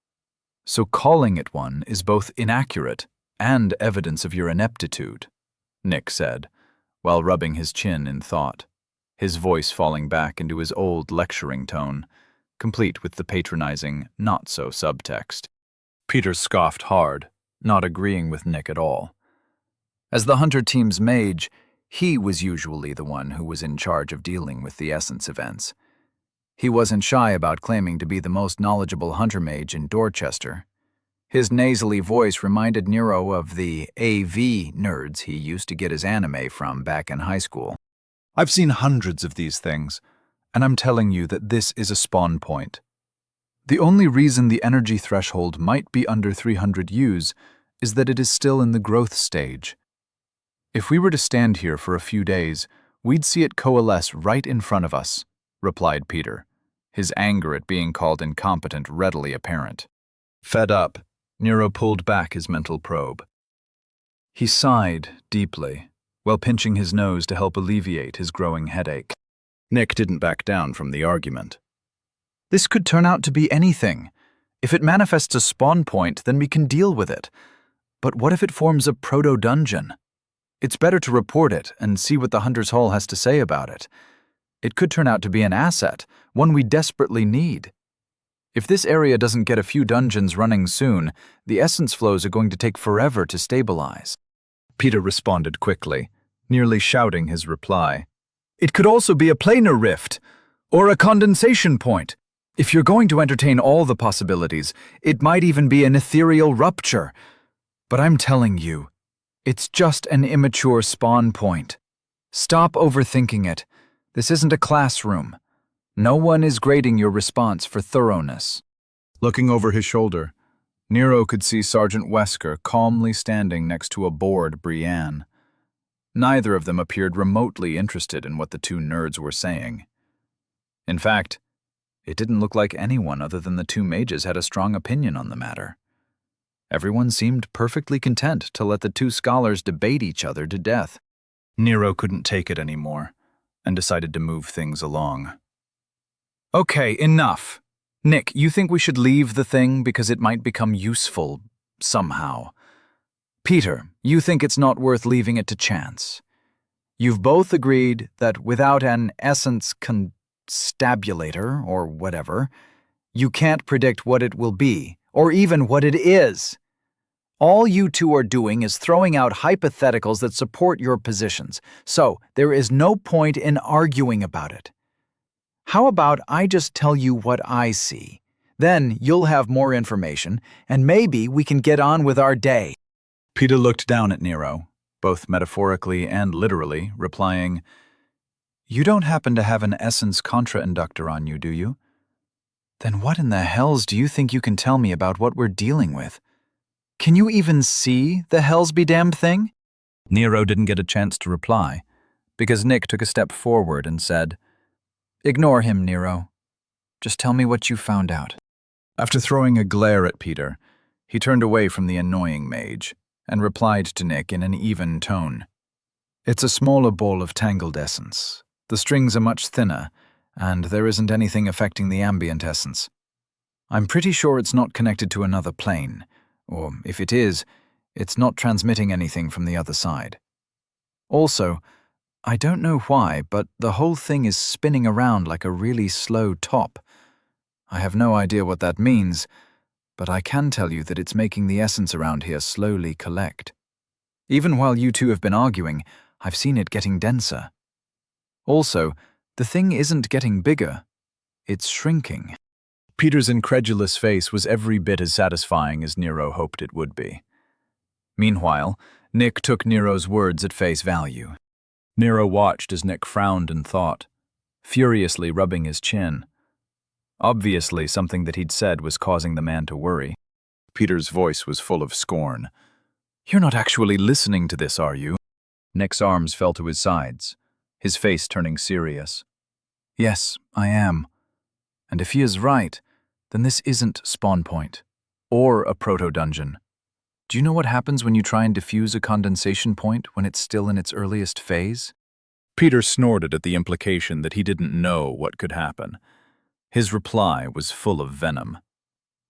So calling it one is both inaccurate and evidence of your ineptitude," Nick said, while rubbing his chin in thought, his voice falling back into his old lecturing tone, complete with the patronizing not-so-subtext. Peter scoffed hard, not agreeing with Nick at all. As the Hunter team's mage, he was usually the one who was in charge of dealing with the essence events. He wasn't shy about claiming to be the most knowledgeable Hunter mage in Dorchester. His nasally voice reminded Nero of the AV nerds he used to get his anime from back in high school. "I've seen hundreds of these things, and I'm telling you that this is a spawn point. The only reason the energy threshold might be under 300 Us is that it is still in the growth stage. If we were to stand here for a few days, we'd see it coalesce right in front of us," replied Peter, his anger at being called incompetent readily apparent. Fed up, Nero pulled back his mental probe. He sighed deeply, while pinching his nose to help alleviate his growing headache. Nick didn't back down from the argument. "This could turn out to be anything. If it manifests a spawn point, then we can deal with it. But what if it forms a proto-dungeon? It's better to report it and see what the Hunter's Hall has to say about it. It could turn out to be an asset, one we desperately need. If this area doesn't get a few dungeons running soon, the essence flows are going to take forever to stabilize." Peter responded quickly, nearly shouting his reply. "It could also be a planar rift, or a condensation point. If you're going to entertain all the possibilities, it might even be an ethereal rupture. But I'm telling you, it's just an immature spawn point. Stop overthinking it. This isn't a classroom. No one is grading your response for thoroughness." Looking over his shoulder, Nero could see Sergeant Wesker calmly standing next to a bored Brienne. Neither of them appeared remotely interested in what the two nerds were saying. In fact, it didn't look like anyone other than the two mages had a strong opinion on the matter. Everyone seemed perfectly content to let the two scholars debate each other to death. Nero couldn't take it anymore and decided to move things along. Okay, enough. Nick, you think we should leave the thing because it might become useful somehow. Peter, you think it's not worth leaving it to chance. You've both agreed that without an essence constabulator, or whatever, you can't predict what it will be, or even what it is. All you two are doing is throwing out hypotheticals that support your positions, so there is no point in arguing about it. How about I just tell you what I see? Then you'll have more information, and maybe we can get on with our day. Peter looked down at Nero, both metaphorically and literally, replying, "You don't happen to have an essence contrainductor on you, do you? Then what in the hells do you think you can tell me about what we're dealing with? Can you even see the hells be damned thing?" Nero didn't get a chance to reply, because Nick took a step forward and said, "Ignore him, Nero. Just tell me what you found out." After throwing a glare at Peter, he turned away from the annoying mage and replied to Nick in an even tone. "It's a smaller ball of tangled essence. The strings are much thinner, and there isn't anything affecting the ambient essence. I'm pretty sure it's not connected to another plane, or if it is, it's not transmitting anything from the other side. Also, I don't know why, but the whole thing is spinning around like a really slow top. I have no idea what that means, but I can tell you that it's making the essence around here slowly collect. Even while you two have been arguing, I've seen it getting denser. Also, the thing isn't getting bigger, it's shrinking." Peter's incredulous face was every bit as satisfying as Nero hoped it would be. Meanwhile, Nick took Nero's words at face value. Nero watched as Nick frowned in thought, furiously rubbing his chin. Obviously, something that he'd said was causing the man to worry. Peter's voice was full of scorn. "You're not actually listening to this, are you?" Nick's arms fell to his sides, his face turning serious. "Yes, I am. And if he is right, then this isn't Spawn Point, or a proto-dungeon. Do you know what happens when you try and defuse a condensation point when it's still in its earliest phase?" Peter snorted at the implication that he didn't know what could happen. His reply was full of venom.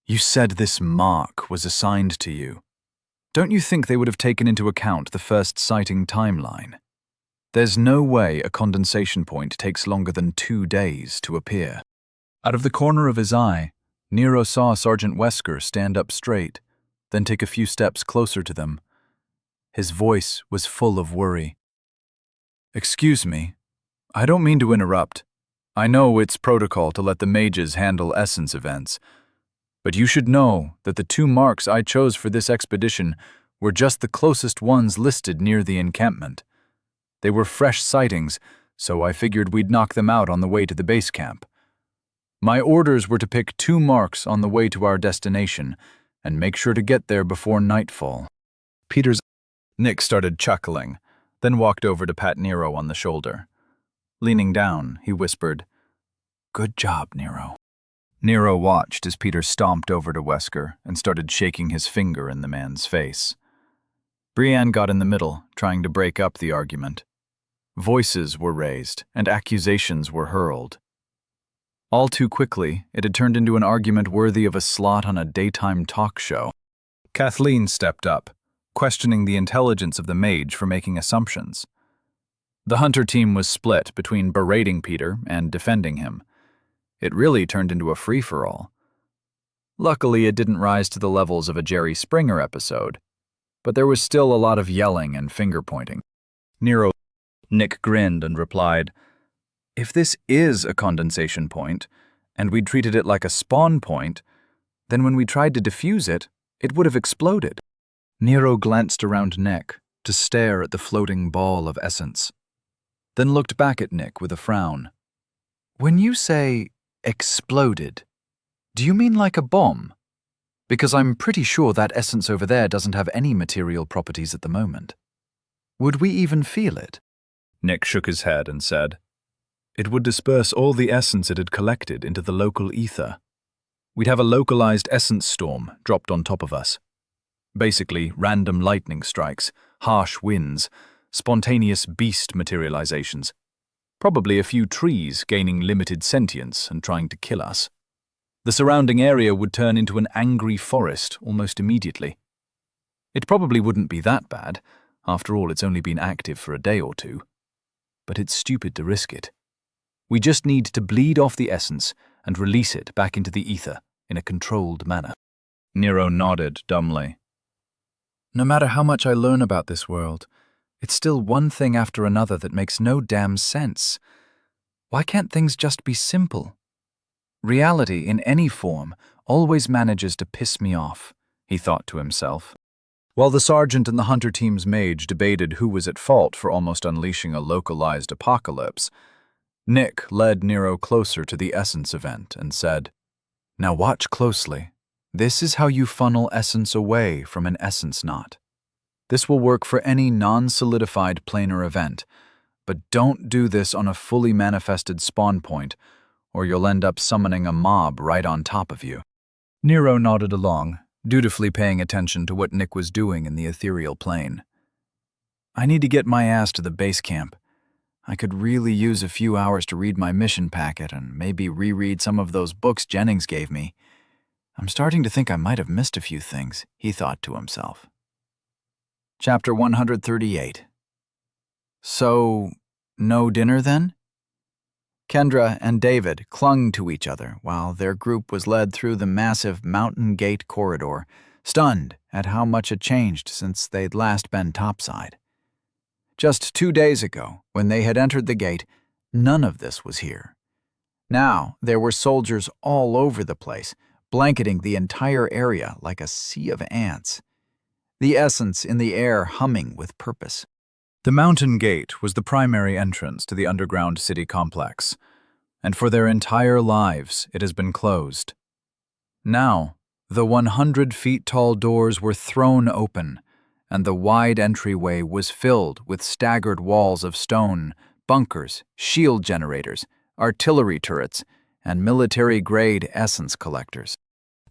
"You said this mark was assigned to you. Don't you think they would have taken into account the first sighting timeline? There's no way a condensation point takes longer than 2 days to appear." Out of the corner of his eye, Nero saw Sergeant Wesker stand up straight, then take a few steps closer to them. His voice was full of worry. "Excuse me, I don't mean to interrupt. I know it's protocol to let the mages handle essence events, but you should know that the 2 marks I chose for this expedition were just the closest ones listed near the encampment. They were fresh sightings, so I figured we'd knock them out on the way to the base camp. My orders were to pick 2 marks on the way to our destination and make sure to get there before nightfall." Nick started chuckling, then walked over to pat Nero on the shoulder. Leaning down, he whispered, "Good job, Nero." Nero watched as Peter stomped over to Wesker and started shaking his finger in the man's face. Brienne got in the middle, trying to break up the argument. Voices were raised, and accusations were hurled. All too quickly, it had turned into an argument worthy of a slot on a daytime talk show. Kathleen stepped up, questioning the intelligence of the mage for making assumptions. The hunter team was split between berating Peter and defending him. It really turned into a free-for-all. Luckily, it didn't rise to the levels of a Jerry Springer episode, but there was still a lot of yelling and finger-pointing. Nick grinned and replied, "If this is a condensation point, and we treated it like a spawn point, then when we tried to defuse it, it would have exploded." Nero glanced around Nick to stare at the floating ball of essence, then looked back at Nick with a frown. "When you say exploded, do you mean like a bomb? Because I'm pretty sure that essence over there doesn't have any material properties at the moment. Would we even feel it?" Nick shook his head and said, "It would disperse all the essence it had collected into the local ether. We'd have a localized essence storm dropped on top of us. Basically, random lightning strikes, harsh winds, spontaneous beast materializations. Probably a few trees gaining limited sentience and trying to kill us. The surrounding area would turn into an angry forest almost immediately. It probably wouldn't be that bad. After all, it's only been active for a day or two. But it's stupid to risk it. We just need to bleed off the essence and release it back into the ether in a controlled manner. Nero nodded dumbly. No matter how much I learn about this world, it's still one thing after another that makes no damn sense. Why can't things just be simple? Reality, in any form, always manages to piss me off, he thought to himself. While the sergeant and the hunter team's mage debated who was at fault for almost unleashing a localized apocalypse, Nick led Nero closer to the essence event and said, "Now watch closely. This is how you funnel essence away from an essence knot. This will work for any non-solidified planar event, but don't do this on a fully manifested spawn point, or you'll end up summoning a mob right on top of you." Nero nodded along, dutifully paying attention to what Nick was doing in the ethereal plane. "I need to get my ass to the base camp. I could really use a few hours to read my mission packet and maybe reread some of those books Jennings gave me. I'm starting to think I might have missed a few things," he thought to himself. Chapter 138. So, no dinner then? Kendra and David clung to each other while their group was led through the massive Mountain Gate corridor, stunned at how much had changed since they'd last been topside. Just 2 days ago, when they had entered the gate, none of this was here. Now, there were soldiers all over the place, blanketing the entire area like a sea of ants. The essence in the air humming with purpose. The Mountain Gate was the primary entrance to the underground city complex, and for their entire lives it has been closed. Now, the 100-feet-tall doors were thrown open, and the wide entryway was filled with staggered walls of stone, bunkers, shield generators, artillery turrets, and military-grade essence collectors.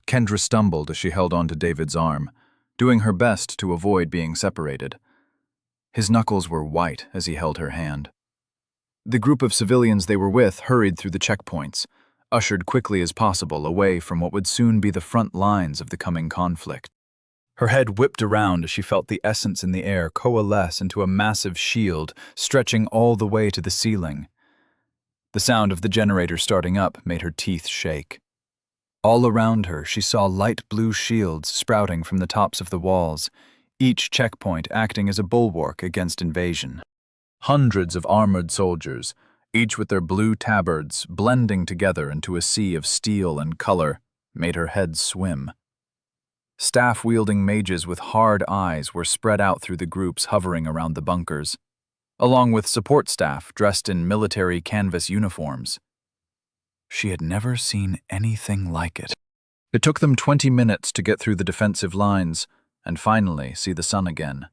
Kendra stumbled as she held onto David's arm, doing her best to avoid being separated. His knuckles were white as he held her hand. The group of civilians they were with hurried through the checkpoints, ushered quickly as possible away from what would soon be the front lines of the coming conflict. Her head whipped around as she felt the essence in the air coalesce into a massive shield stretching all the way to the ceiling. The sound of the generator starting up made her teeth shake. All around her, she saw light blue shields sprouting from the tops of the walls, each checkpoint acting as a bulwark against invasion. Hundreds of armored soldiers, each with their blue tabards blending together into a sea of steel and color, made her head swim. Staff-wielding mages with hard eyes were spread out through the groups hovering around the bunkers, along with support staff dressed in military canvas uniforms. She had never seen anything like it. It took them 20 minutes to get through the defensive lines and finally see the sun again.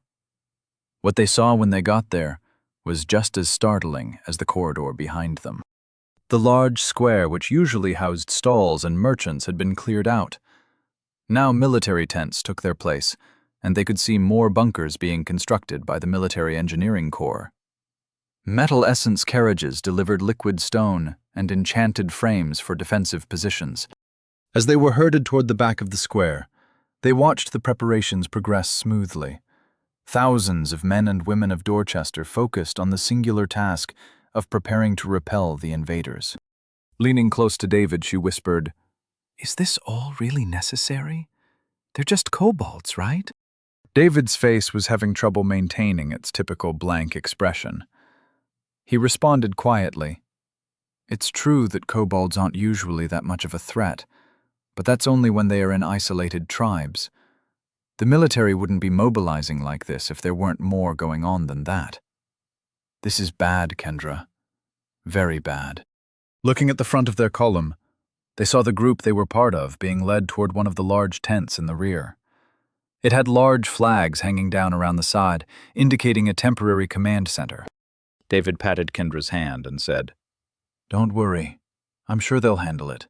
What they saw when they got there was just as startling as the corridor behind them. The large square which usually housed stalls and merchants had been cleared out. Now military tents took their place, and they could see more bunkers being constructed by the Military Engineering Corps. Metal essence carriages delivered liquid stone and enchanted frames for defensive positions. As they were herded toward the back of the square, they watched the preparations progress smoothly. Thousands of men and women of Dorchester focused on the singular task of preparing to repel the invaders. Leaning close to David, she whispered, "Is this all really necessary? They're just kobolds, right?" David's face was having trouble maintaining its typical blank expression. He responded quietly, "It's true that kobolds aren't usually that much of a threat, but that's only when they are in isolated tribes. The military wouldn't be mobilizing like this if there weren't more going on than that. This is bad, Kendra. Very bad." Looking at the front of their column, they saw the group they were part of being led toward one of the large tents in the rear. It had large flags hanging down around the side, indicating a temporary command center. David patted Kendra's hand and said, "Don't worry. I'm sure they'll handle it.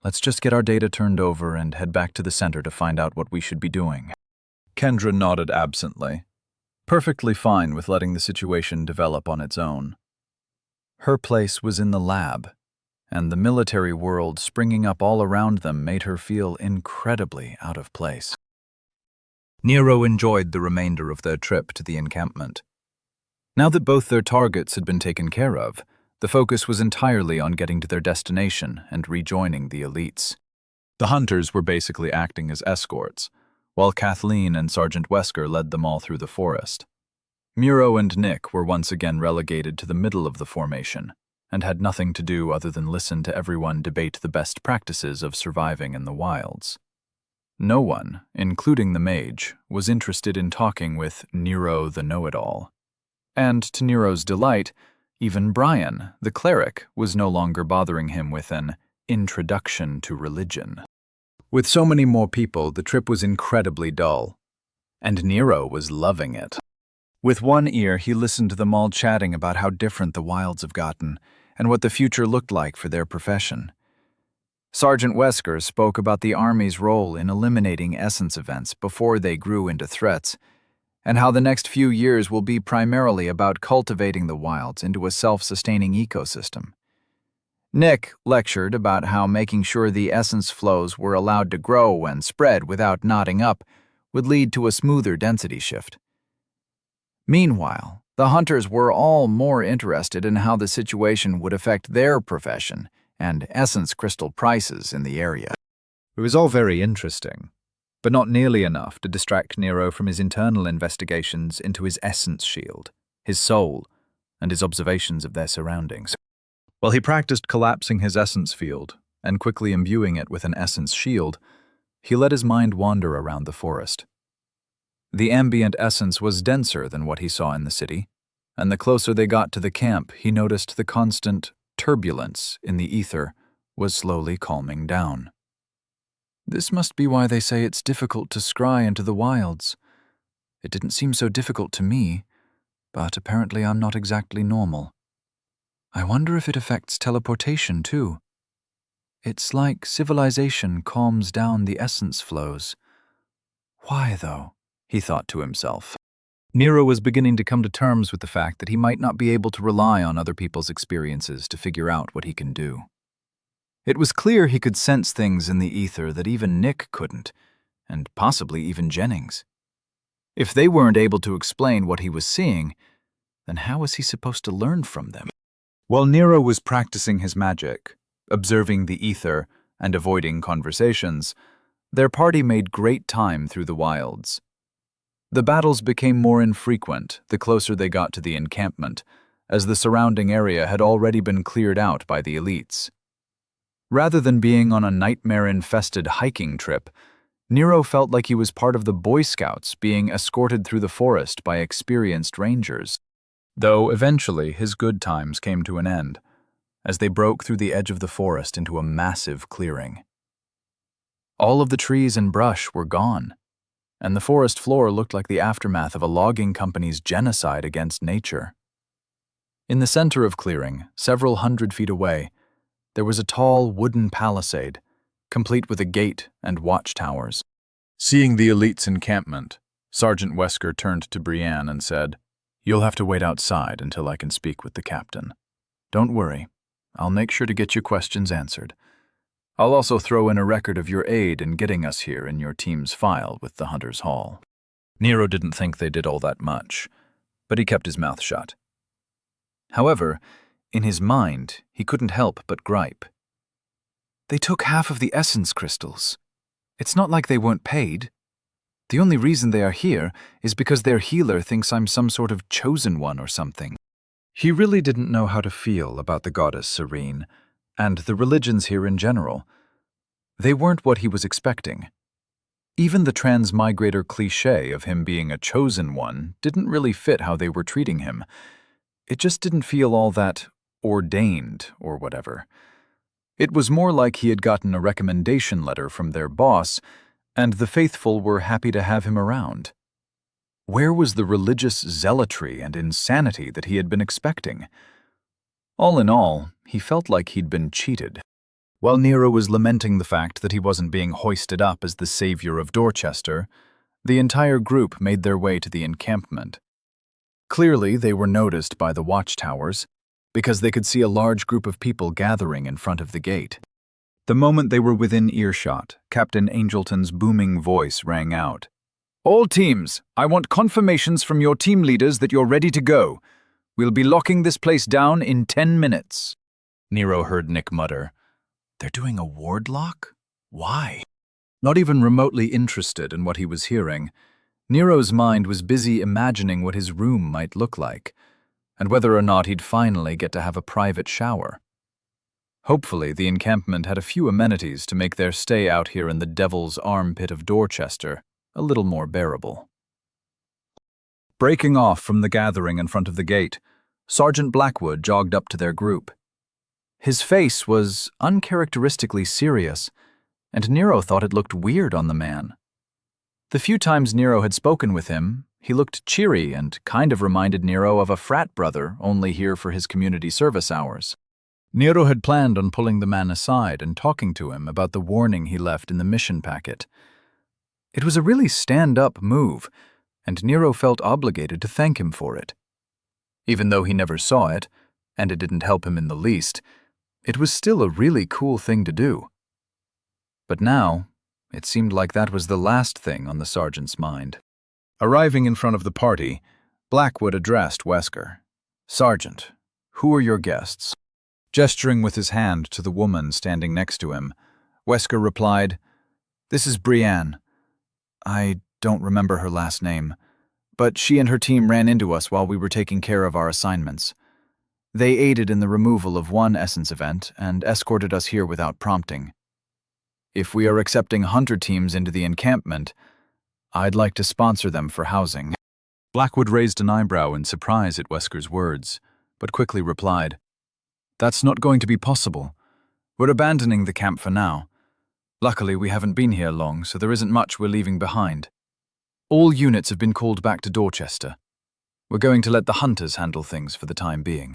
Let's just get our data turned over and head back to the center to find out what we should be doing." Kendra nodded absently, perfectly fine with letting the situation develop on its own. Her place was in the lab, and the military world springing up all around them made her feel incredibly out of place. Nero enjoyed the remainder of their trip to the encampment. Now that both their targets had been taken care of, the focus was entirely on getting to their destination and rejoining the elites. The hunters were basically acting as escorts, while Kathleen and Sergeant Wesker led them all through the forest. Muro and Nick were once again relegated to the middle of the formation, and had nothing to do other than listen to everyone debate the best practices of surviving in the wilds. No one, including the mage, was interested in talking with Nero the know-it-all. And to Nero's delight, even Brian, the cleric, was no longer bothering him with an introduction to religion. With so many more people, the trip was incredibly dull, and Nero was loving it. With one ear, he listened to them all chatting about how different the wilds have gotten and what the future looked like for their profession. Sergeant Wesker spoke about the Army's role in eliminating essence events before they grew into threats, and how the next few years will be primarily about cultivating the wilds into a self-sustaining ecosystem. Nick lectured about how making sure the essence flows were allowed to grow and spread without knotting up would lead to a smoother density shift. Meanwhile, the hunters were all more interested in how the situation would affect their profession and essence crystal prices in the area. It was all very interesting, but not nearly enough to distract Nero from his internal investigations into his essence shield, his soul, and his observations of their surroundings. While he practiced collapsing his essence field and quickly imbuing it with an essence shield, he let his mind wander around the forest. The ambient essence was denser than what he saw in the city, and the closer they got to the camp, he noticed the constant turbulence in the ether was slowly calming down. This must be why they say it's difficult to scry into the wilds. It didn't seem so difficult to me, but apparently I'm not exactly normal. I wonder if it affects teleportation too. It's like civilization calms down the essence flows. Why, though? He thought to himself. Nero was beginning to come to terms with the fact that he might not be able to rely on other people's experiences to figure out what he can do. It was clear he could sense things in the ether that even Nick couldn't, and possibly even Jennings. If they weren't able to explain what he was seeing, then how was he supposed to learn from them? While Nero was practicing his magic, observing the ether, and avoiding conversations, their party made great time through the wilds. The battles became more infrequent the closer they got to the encampment, as the surrounding area had already been cleared out by the elites. Rather than being on a nightmare-infested hiking trip, Nero felt like he was part of the Boy Scouts being escorted through the forest by experienced rangers. Though eventually his good times came to an end, as they broke through the edge of the forest into a massive clearing. All of the trees and brush were gone, and the forest floor looked like the aftermath of a logging company's genocide against nature. In the center of clearing, several 100 feet away, there was a tall wooden palisade, complete with a gate and watchtowers. Seeing the elite's encampment, Sergeant Wesker turned to Brienne and said, "You'll have to wait outside until I can speak with the captain. Don't worry, I'll make sure to get your questions answered. I'll also throw in a record of your aid in getting us here in your team's file with the Hunter's Hall." Nero didn't think they did all that much, but he kept his mouth shut. However, in his mind, he couldn't help but gripe. They took half of the essence crystals. It's not like they weren't paid. The only reason they are here is because their healer thinks I'm some sort of chosen one or something. He really didn't know how to feel about the goddess Serene, and the religions here in general. They weren't what he was expecting. Even the transmigrator cliché of him being a chosen one didn't really fit how they were treating him. It just didn't feel all that ordained or whatever. It was more like he had gotten a recommendation letter from their boss, and the faithful were happy to have him around. Where was the religious zealotry and insanity that he had been expecting? All in all, he felt like he'd been cheated. While Nero was lamenting the fact that he wasn't being hoisted up as the savior of Dorchester, The entire group made their way to the encampment. Clearly, they were noticed by the watchtowers, because they could see a large group of people gathering in front of the gate. The moment they were within earshot, Captain Angelton's booming voice rang out. "All teams, I want confirmations from your team leaders that you're ready to go. We'll be locking this place down in 10 minutes. Nero heard Nick mutter, "They're doing a ward lock? Why?" Not even remotely interested in what he was hearing, Nero's mind was busy imagining what his room might look like, and whether or not he'd finally get to have a private shower. Hopefully, the encampment had a few amenities to make their stay out here in the devil's armpit of Dorchester a little more bearable. Breaking off from the gathering in front of the gate, Sergeant Blackwood jogged up to their group. His face was uncharacteristically serious, and Nero thought it looked weird on the man. The few times Nero had spoken with him, he looked cheery and kind of reminded Nero of a frat brother only here for his community service hours. Nero had planned on pulling the man aside and talking to him about the warning he left in the mission packet. It was a really stand-up move, and Nero felt obligated to thank him for it. Even though he never saw it, and it didn't help him in the least, it was still a really cool thing to do. But now, it seemed like that was the last thing on the sergeant's mind. Arriving in front of the party, Blackwood addressed Wesker. "Sergeant, who are your guests?" Gesturing with his hand to the woman standing next to him, Wesker replied, "This is Brienne. I don't remember her last name, but she and her team ran into us while we were taking care of our assignments. They aided in the removal of one Essence event and escorted us here without prompting. If we are accepting hunter teams into the encampment, I'd like to sponsor them for housing." Blackwood raised an eyebrow in surprise at Wesker's words, but quickly replied, "That's not going to be possible. We're abandoning the camp for now. Luckily, we haven't been here long, so there isn't much we're leaving behind. All units have been called back to Dorchester. We're going to let the hunters handle things for the time being."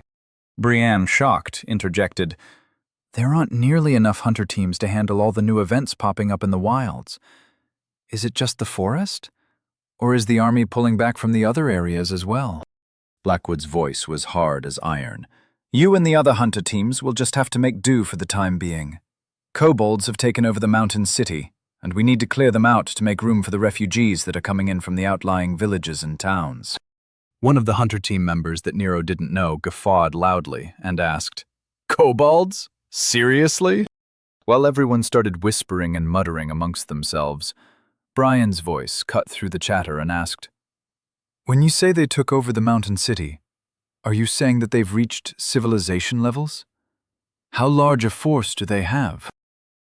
Brienne, shocked, interjected, "There aren't nearly enough hunter teams to handle all the new events popping up in the wilds. Is it just the forest? Or is the army pulling back from the other areas as well?" Blackwood's voice was hard as iron. "You and the other hunter teams will just have to make do for the time being. Kobolds have taken over the mountain city, and we need to clear them out to make room for the refugees that are coming in from the outlying villages and towns." One of the hunter team members that Nero didn't know guffawed loudly and asked, "Kobolds? Seriously?" While everyone started whispering and muttering amongst themselves, Brian's voice cut through the chatter and asked, "When you say they took over the mountain city, are you saying that they've reached civilization levels? How large a force do they have?"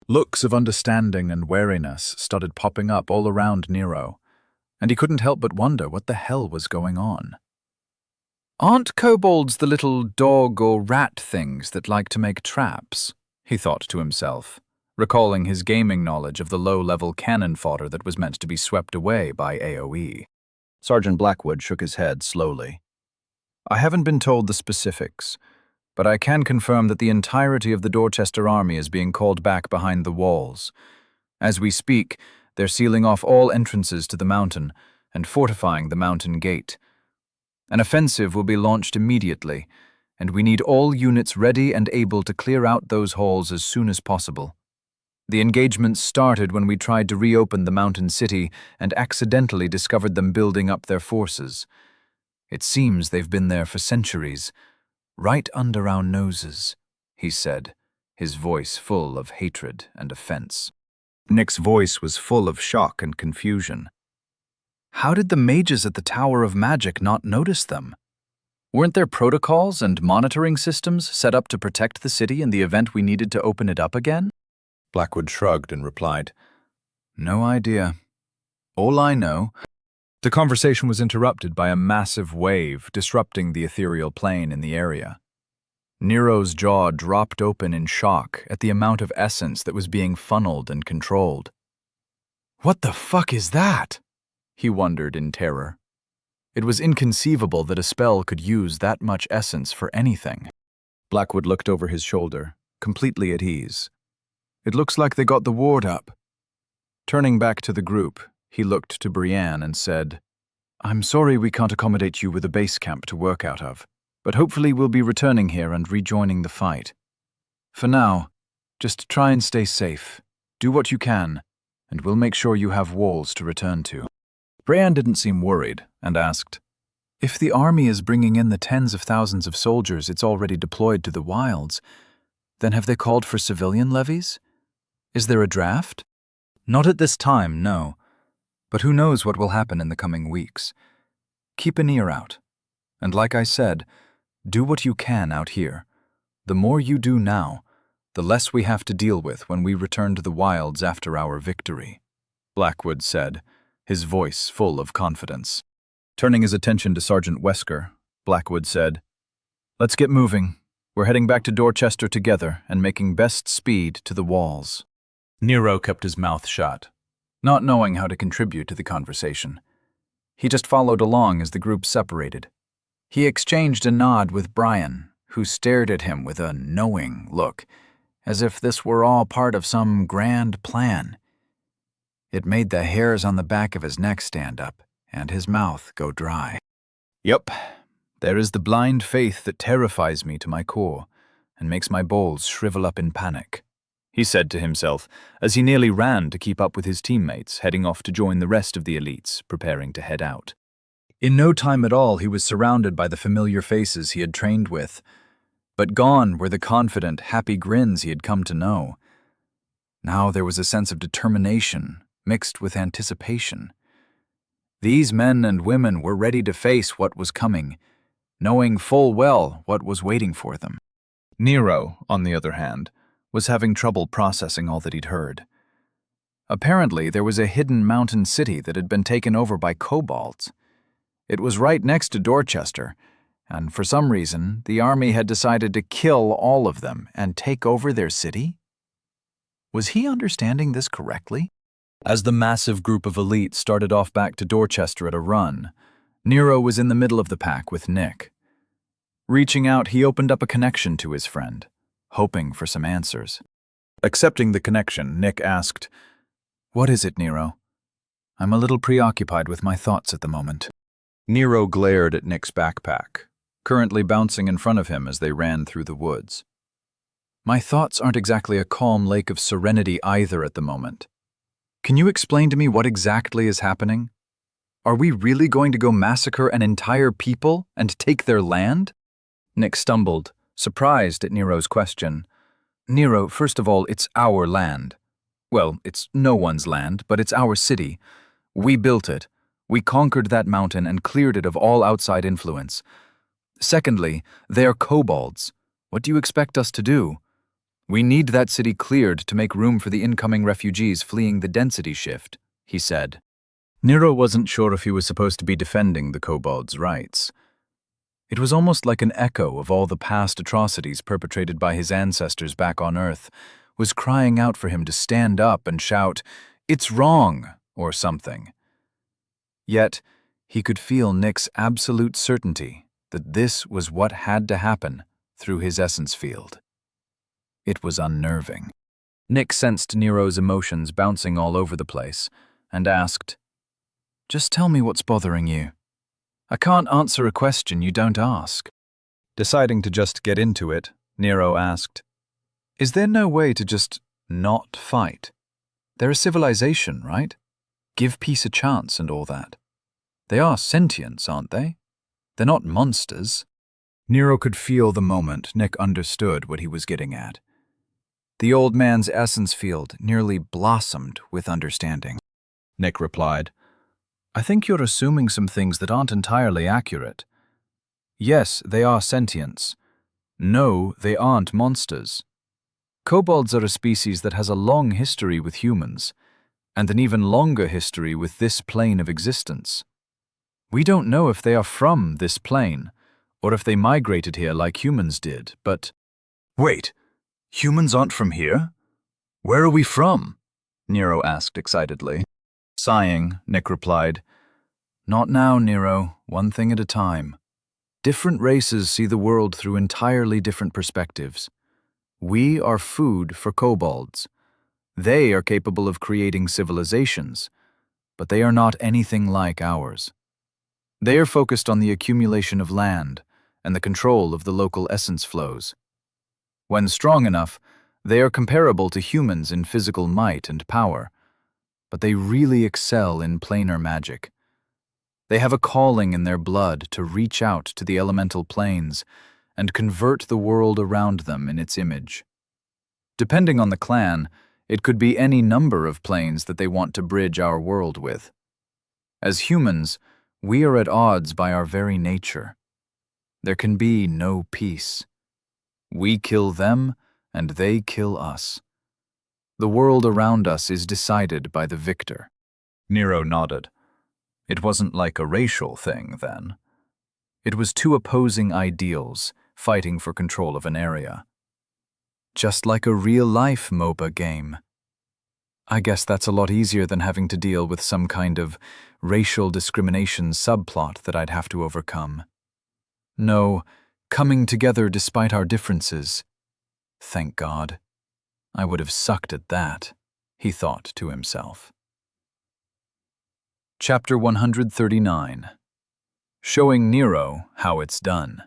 Looks of understanding and wariness started popping up all around Nero, and he couldn't help but wonder what the hell was going on. "Aren't kobolds the little dog or rat things that like to make traps?" he thought to himself, recalling his gaming knowledge of the low-level cannon fodder that was meant to be swept away by AoE. Sergeant Blackwood shook his head slowly. "I haven't been told the specifics, but I can confirm that the entirety of the Dorchester army is being called back behind the walls. As we speak, they're sealing off all entrances to the mountain and fortifying the mountain gate. An offensive will be launched immediately, and we need all units ready and able to clear out those halls as soon as possible. The engagement started when we tried to reopen the mountain city and accidentally discovered them building up their forces. It seems they've been there for centuries, right under our noses," he said, his voice full of hatred and offense. Nick's voice was full of shock and confusion. How did the mages at the Tower of Magic not notice them? Weren't there protocols and monitoring systems set up to protect the city in the event we needed to open it up again? Blackwood shrugged and replied, "No idea. All I know..." The conversation was interrupted by a massive wave disrupting the ethereal plane in the area. Nero's jaw dropped open in shock at the amount of essence that was being funneled and controlled. "What the fuck is that?" he wondered in terror. It was inconceivable that a spell could use that much essence for anything. Blackwood looked over his shoulder, completely at ease. "It looks like they got the ward up." Turning back to the group, He looked to Brienne and said, "I'm sorry we can't accommodate you with a base camp to work out of, but hopefully we'll be returning here and rejoining the fight. For now, just try and stay safe. Do what you can, and we'll make sure you have walls to return to." Brienne didn't seem worried and asked, "If the army is bringing in the tens of thousands of soldiers it's already deployed to the wilds, then have they called for civilian levies? Is there a draft?" "Not at this time, no. But who knows what will happen in the coming weeks. Keep an ear out. And like I said, do what you can out here. The more you do now, the less we have to deal with when we return to the wilds after our victory," Blackwood said, his voice full of confidence. Turning his attention to Sergeant Wesker, Blackwood said, "Let's get moving. We're heading back to Dorchester together and making best speed to the walls." Nero kept his mouth shut, not knowing how to contribute to the conversation. He just followed along as the group separated. He exchanged a nod with Brian, who stared at him with a knowing look, as if this were all part of some grand plan. It made the hairs on the back of his neck stand up, and his mouth go dry. "Yup, there is the blind faith that terrifies me to my core, and makes my balls shrivel up in panic," he said to himself, as he nearly ran to keep up with his teammates, heading off to join the rest of the elites, preparing to head out. In no time at all, he was surrounded by the familiar faces he had trained with, but gone were the confident, happy grins he had come to know. Now there was a sense of determination, mixed with anticipation. These men and women were ready to face what was coming, knowing full well what was waiting for them. Nero, on the other hand, was having trouble processing all that he'd heard. Apparently, there was a hidden mountain city that had been taken over by kobolds. It was right next to Dorchester, and for some reason, the army had decided to kill all of them and take over their city? Was he understanding this correctly? As the massive group of elites started off back to Dorchester at a run, Nero was in the middle of the pack with Nick. Reaching out, he opened up a connection to his friend, hoping for some answers. Accepting the connection, Nick asked, "What is it, Nero? I'm a little preoccupied with my thoughts at the moment." Nero glared at Nick's backpack, currently bouncing in front of him as they ran through the woods. "My thoughts aren't exactly a calm lake of serenity either at the moment. Can you explain to me what exactly is happening? Are we really going to go massacre an entire people and take their land?" Nick stumbled, surprised at Nero's question. "Nero, first of all, it's our land. Well, it's no one's land, but it's our city. We built it. We conquered that mountain and cleared it of all outside influence. Secondly, they are kobolds. What do you expect us to do? We need that city cleared to make room for the incoming refugees fleeing the density shift," he said. Nero wasn't sure if he was supposed to be defending the kobolds' rights. It was almost like an echo of all the past atrocities perpetrated by his ancestors back on Earth, was crying out for him to stand up and shout, "It's wrong," or something. Yet, he could feel Nick's absolute certainty that this was what had to happen through his essence field. It was unnerving. Nick sensed Nero's emotions bouncing all over the place and asked, "Just tell me what's bothering you. I can't answer a question you don't ask." Deciding to just get into it, Nero asked, "Is there no way to just not fight? They're a civilization, right? Give peace a chance and all that. They are sentients, aren't they? They're not monsters." Nero could feel the moment Nick understood what he was getting at. The old man's essence field nearly blossomed with understanding. Nick replied, "I think you're assuming some things that aren't entirely accurate. Yes, they are sentients. No, they aren't monsters. Kobolds are a species that has a long history with humans, and an even longer history with this plane of existence. We don't know if they are from this plane, or if they migrated here like humans did, but—" "Wait, humans aren't from here? Where are we from?" Nero asked excitedly. Sighing, Nick replied, "Not now, Nero, one thing at a time. Different races see the world through entirely different perspectives. We are food for kobolds. They are capable of creating civilizations. but they are not anything like ours. They are focused on the accumulation of land and the control of the local essence flows. When strong enough, they are comparable to humans in physical might and power, but they really excel in planar magic. They have a calling in their blood to reach out to the elemental planes and convert the world around them in its image. Depending on the clan, it could be any number of planes that they want to bridge our world with. As humans, we are at odds by our very nature. There can be no peace. We kill them, and they kill us. The world around us is decided by the victor. Nero nodded. It wasn't like a racial thing, then. It was two opposing ideals fighting for control of an area. Just like a real-life MOBA game. I guess that's a lot easier than having to deal with some kind of racial discrimination subplot that I'd have to overcome. No, coming together despite our differences. Thank God. I would have sucked at that, he thought to himself. Chapter 139. Showing Nero How It's Done.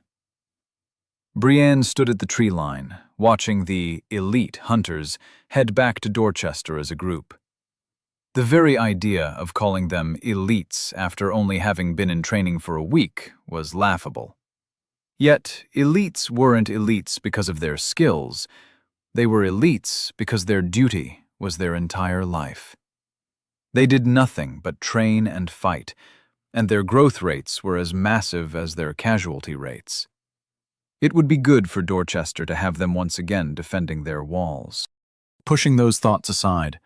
Brienne stood at the tree line, watching the elite hunters head back to Dorchester as a group. The very idea of calling them elites after only having been in training for a week was laughable. Yet, elites weren't elites because of their skills. They were elites because their duty was their entire life. They did nothing but train and fight, and their growth rates were as massive as their casualty rates. It would be good for Dorchester to have them once again defending their walls. Pushing those thoughts aside,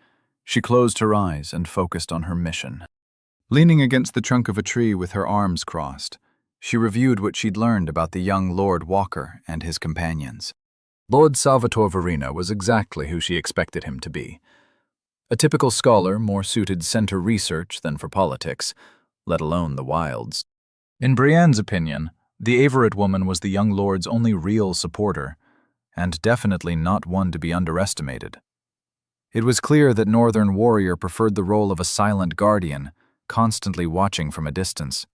she closed her eyes and focused on her mission. Leaning against the trunk of a tree with her arms crossed, she reviewed what she'd learned about the young Lord Walker and his companions. Lord Salvatore Verina was exactly who she expected him to be. A typical scholar more suited center research than for politics, let alone the wilds. In Brienne's opinion, the Averett woman was the young lord's only real supporter, and definitely not one to be underestimated. It was clear that Northern Warrior preferred the role of a silent guardian, constantly watching from a distance.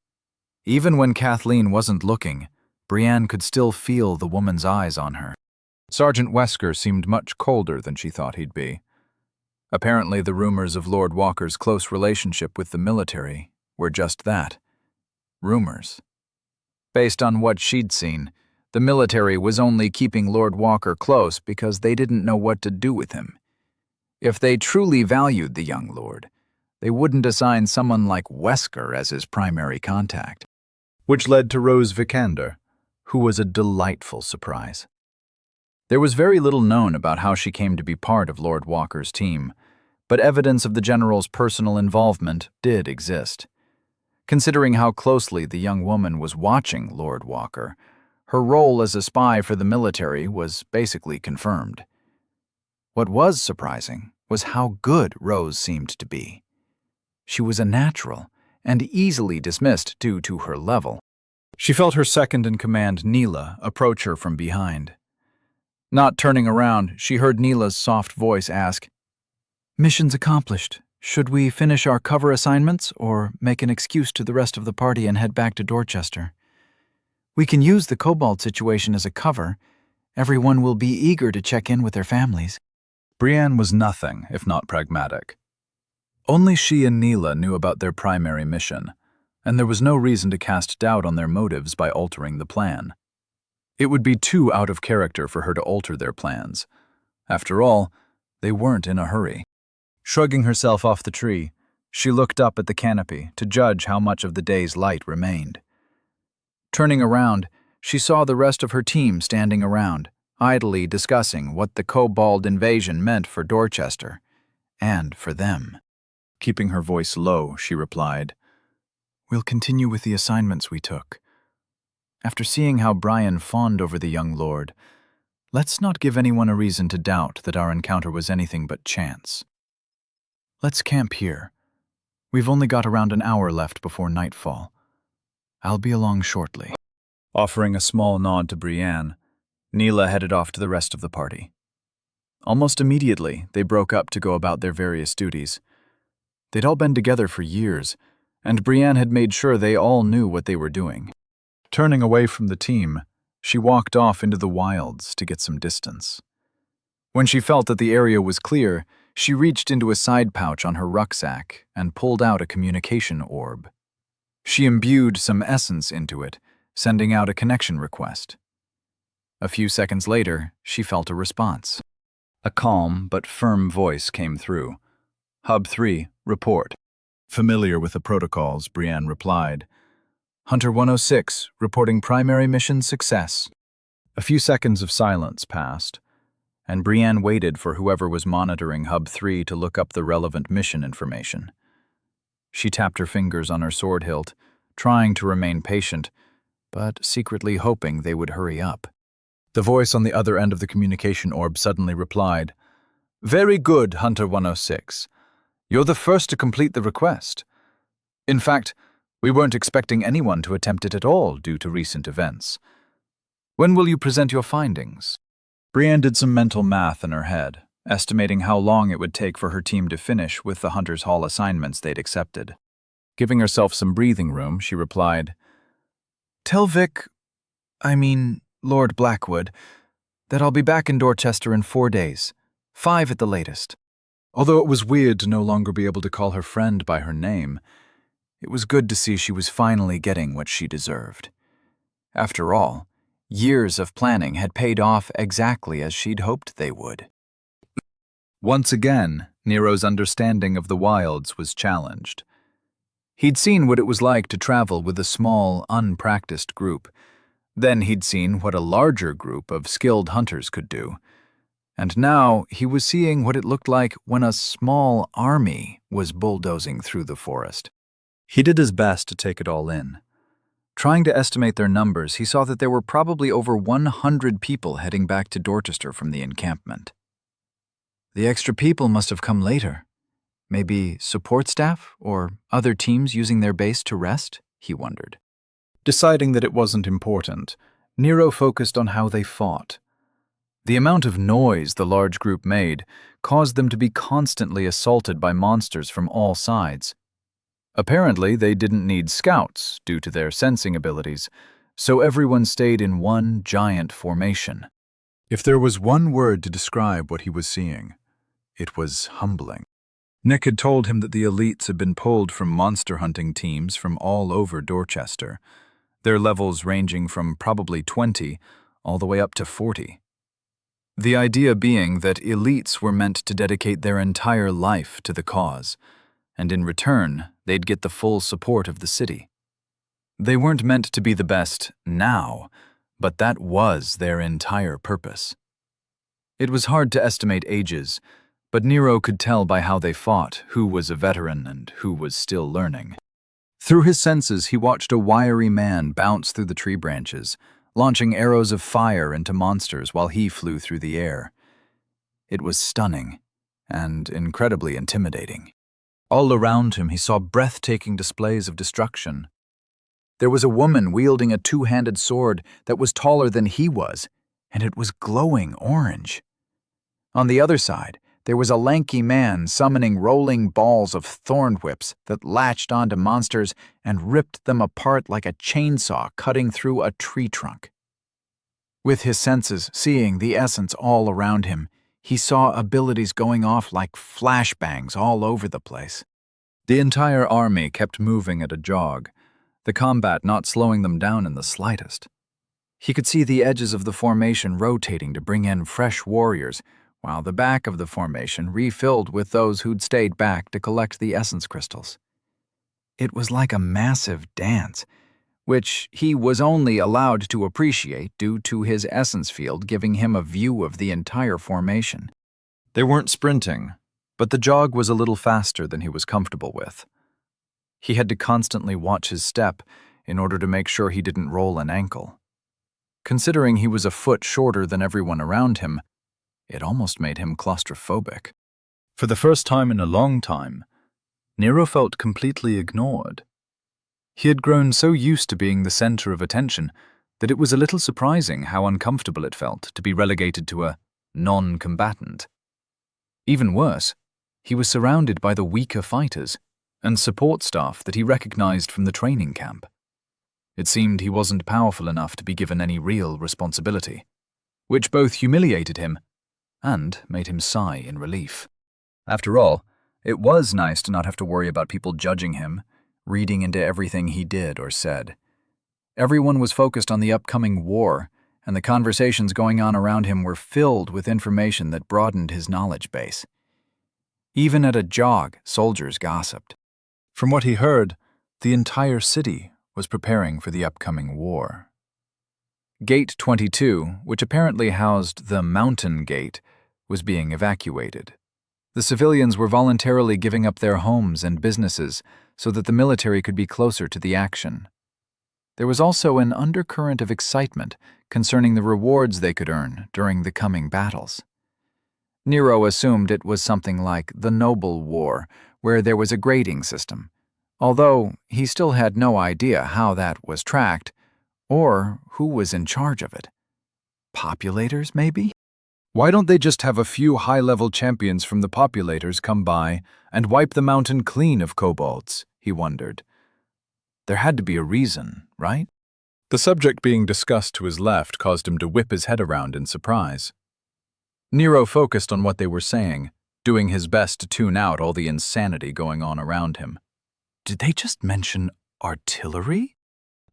Even when Kathleen wasn't looking, Brienne could still feel the woman's eyes on her. Sergeant Wesker seemed much colder than she thought he'd be. Apparently, the rumors of Lord Walker's close relationship with the military were just that, rumors. Based on what she'd seen, the military was only keeping Lord Walker close because they didn't know what to do with him. If they truly valued the young lord, they wouldn't assign someone like Wesker as his primary contact. Which led to Rose Vikander, who was a delightful surprise. There was very little known about how she came to be part of Lord Walker's team, but evidence of the general's personal involvement did exist. Considering how closely the young woman was watching Lord Walker, her role as a spy for the military was basically confirmed. What was surprising was how good Rose seemed to be. She was a natural and easily dismissed due to her level. She felt her second-in-command, Neela, approach her from behind. Not turning around, she heard Neela's soft voice ask, "Mission's accomplished. Should we finish our cover assignments or make an excuse to the rest of the party and head back to Dorchester? We can use the Cobalt situation as a cover. Everyone will be eager to check in with their families." Brienne was nothing if not pragmatic. Only she and Neela knew about their primary mission, and there was no reason to cast doubt on their motives by altering the plan. It would be too out of character for her to alter their plans. After all, they weren't in a hurry. Shrugging herself off the tree, she looked up at the canopy to judge how much of the day's light remained. Turning around, she saw the rest of her team standing around, idly discussing what the Kobold invasion meant for Dorchester, and for them. Keeping her voice low, she replied, "We'll continue with the assignments we took. After seeing how Brian fawned over the young lord, let's not give anyone a reason to doubt that our encounter was anything but chance. Let's camp here. We've only got around an hour left before nightfall. I'll be along shortly." Offering a small nod to Brienne, Neela headed off to the rest of the party. Almost immediately, they broke up to go about their various duties. They'd all been together for years, and Brienne had made sure they all knew what they were doing. Turning away from the team, she walked off into the wilds to get some distance. When she felt that the area was clear, she reached into a side pouch on her rucksack and pulled out a communication orb. She imbued some essence into it, sending out a connection request. A few seconds later, she felt a response. A calm but firm voice came through. Hub 3, report. Familiar with the protocols, Brienne replied. Hunter 106, reporting primary mission success. A few seconds of silence passed, and Brienne waited for whoever was monitoring Hub 3 to look up the relevant mission information. She tapped her fingers on her sword hilt, trying to remain patient, but secretly hoping they would hurry up. The voice on the other end of the communication orb suddenly replied, Very good, Hunter 106. You're the first to complete the request. In fact, we weren't expecting anyone to attempt it at all due to recent events. When will you present your findings? Brienne did some mental math in her head, estimating how long it would take for her team to finish with the Hunter's Hall assignments they'd accepted. Giving herself some breathing room, she replied, Tell Lord Blackwood, that I'll be back in Dorchester in 4 days, 5 at the latest. Although it was weird to no longer be able to call her friend by her name, it was good to see she was finally getting what she deserved. After all, years of planning had paid off exactly as she'd hoped they would. Once again, Nero's understanding of the wilds was challenged. He'd seen what it was like to travel with a small, unpracticed group. Then he'd seen what a larger group of skilled hunters could do. And now he was seeing what it looked like when a small army was bulldozing through the forest. He did his best to take it all in. Trying to estimate their numbers, he saw that there were probably over 100 people heading back to Dorchester from the encampment. The extra people must have come later. Maybe support staff or other teams using their base to rest, he wondered. Deciding that it wasn't important, Nero focused on how they fought. The amount of noise the large group made caused them to be constantly assaulted by monsters from all sides. Apparently, they didn't need scouts due to their sensing abilities, so everyone stayed in one giant formation. If there was one word to describe what he was seeing, it was humbling. Nick had told him that the elites had been pulled from monster hunting teams from all over Dorchester, their levels ranging from probably 20 all the way up to 40. The idea being that elites were meant to dedicate their entire life to the cause, and in return, they'd get the full support of the city. They weren't meant to be the best now, but that was their entire purpose. It was hard to estimate ages, but Nero could tell by how they fought who was a veteran and who was still learning. Through his senses, he watched a wiry man bounce through the tree branches, launching arrows of fire into monsters while he flew through the air. It was stunning and incredibly intimidating. All around him, he saw breathtaking displays of destruction. There was a woman wielding a two-handed sword that was taller than he was, and it was glowing orange. On the other side, there was a lanky man summoning rolling balls of thorn whips that latched onto monsters and ripped them apart like a chainsaw cutting through a tree trunk. With his senses seeing the essence all around him, he saw abilities going off like flashbangs all over the place. The entire army kept moving at a jog, the combat not slowing them down in the slightest. He could see the edges of the formation rotating to bring in fresh warriors, while the back of the formation refilled with those who'd stayed back to collect the essence crystals. It was like a massive dance, which he was only allowed to appreciate due to his essence field giving him a view of the entire formation. They weren't sprinting, but the jog was a little faster than he was comfortable with. He had to constantly watch his step in order to make sure he didn't roll an ankle. Considering he was a foot shorter than everyone around him, it almost made him claustrophobic. For the first time in a long time, Nero felt completely ignored. He had grown so used to being the center of attention that it was a little surprising how uncomfortable it felt to be relegated to a non-combatant. Even worse, He was surrounded by the weaker fighters and support staff that he recognized from the training camp. It seemed he wasn't powerful enough to be given any real responsibility, which both humiliated him and made him sigh in relief. After all, it was nice to not have to worry about people judging him, reading into everything he did or said. Everyone was focused on the upcoming war, and the conversations going on around him were filled with information that broadened his knowledge base. Even at a jog, soldiers gossiped. From what he heard, the entire city was preparing for the upcoming war. Gate 22, which apparently housed the Mountain Gate, was being evacuated. The civilians were voluntarily giving up their homes and businesses so that the military could be closer to the action. There was also an undercurrent of excitement concerning the rewards they could earn during the coming battles. Nero assumed it was something like the Noble War, where there was a grading system, although he still had no idea how that was tracked or who was in charge of it. Populators, maybe? Why don't they just have a few high-level champions from the populators come by and wipe the mountain clean of kobolds? He wondered. There had to be a reason, right? The subject being discussed to his left caused him to whip his head around in surprise. Nero focused on what they were saying, doing his best to tune out all the insanity going on around him. Did they just mention artillery?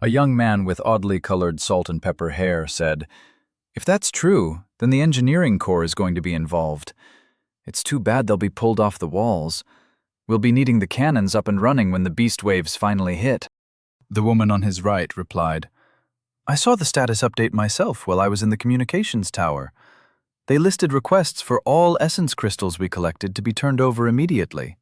A young man with oddly colored salt and pepper hair said, "If that's true, then the engineering corps is going to be involved. It's too bad they'll be pulled off the walls. We'll be needing the cannons up and running when the beast waves finally hit." The woman on his right replied, "I saw the status update myself while I was in the communications tower. They listed requests for all essence crystals we collected to be turned over immediately.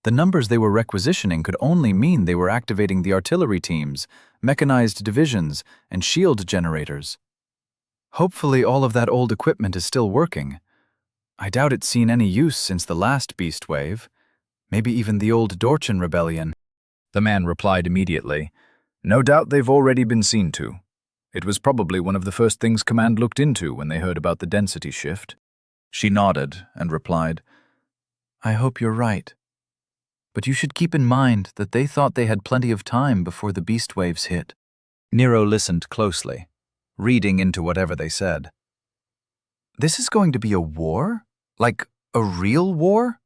The numbers they were requisitioning could only mean they were activating the artillery teams, mechanized divisions, and shield generators. Hopefully all of that old equipment is still working. I doubt it's seen any use since the last beast wave, maybe even the old Dorchan rebellion." The man replied immediately, "No doubt they've already been seen to. It was probably one of the first things Command looked into when they heard about the density shift." She nodded and replied, "I hope you're right. But you should keep in mind that they thought they had plenty of time before the beast waves hit." Nero listened closely, reading into whatever they said. "This is going to be a war? Like a real war?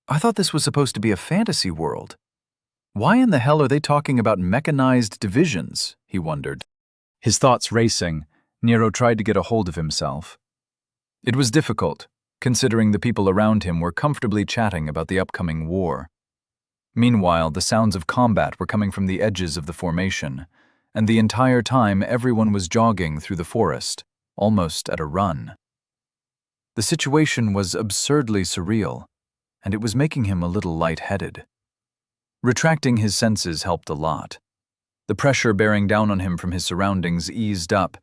I thought this was supposed to be a fantasy world. Why in the hell are they talking about mechanized divisions?" he wondered. His thoughts racing, Nero tried to get a hold of himself. It was difficult, considering the people around him were comfortably chatting about the upcoming war. Meanwhile, the sounds of combat were coming from the edges of the formation, and the entire time everyone was jogging through the forest, almost at a run. The situation was absurdly surreal, and it was making him a little lightheaded. Retracting his senses helped a lot. The pressure bearing down on him from his surroundings eased up,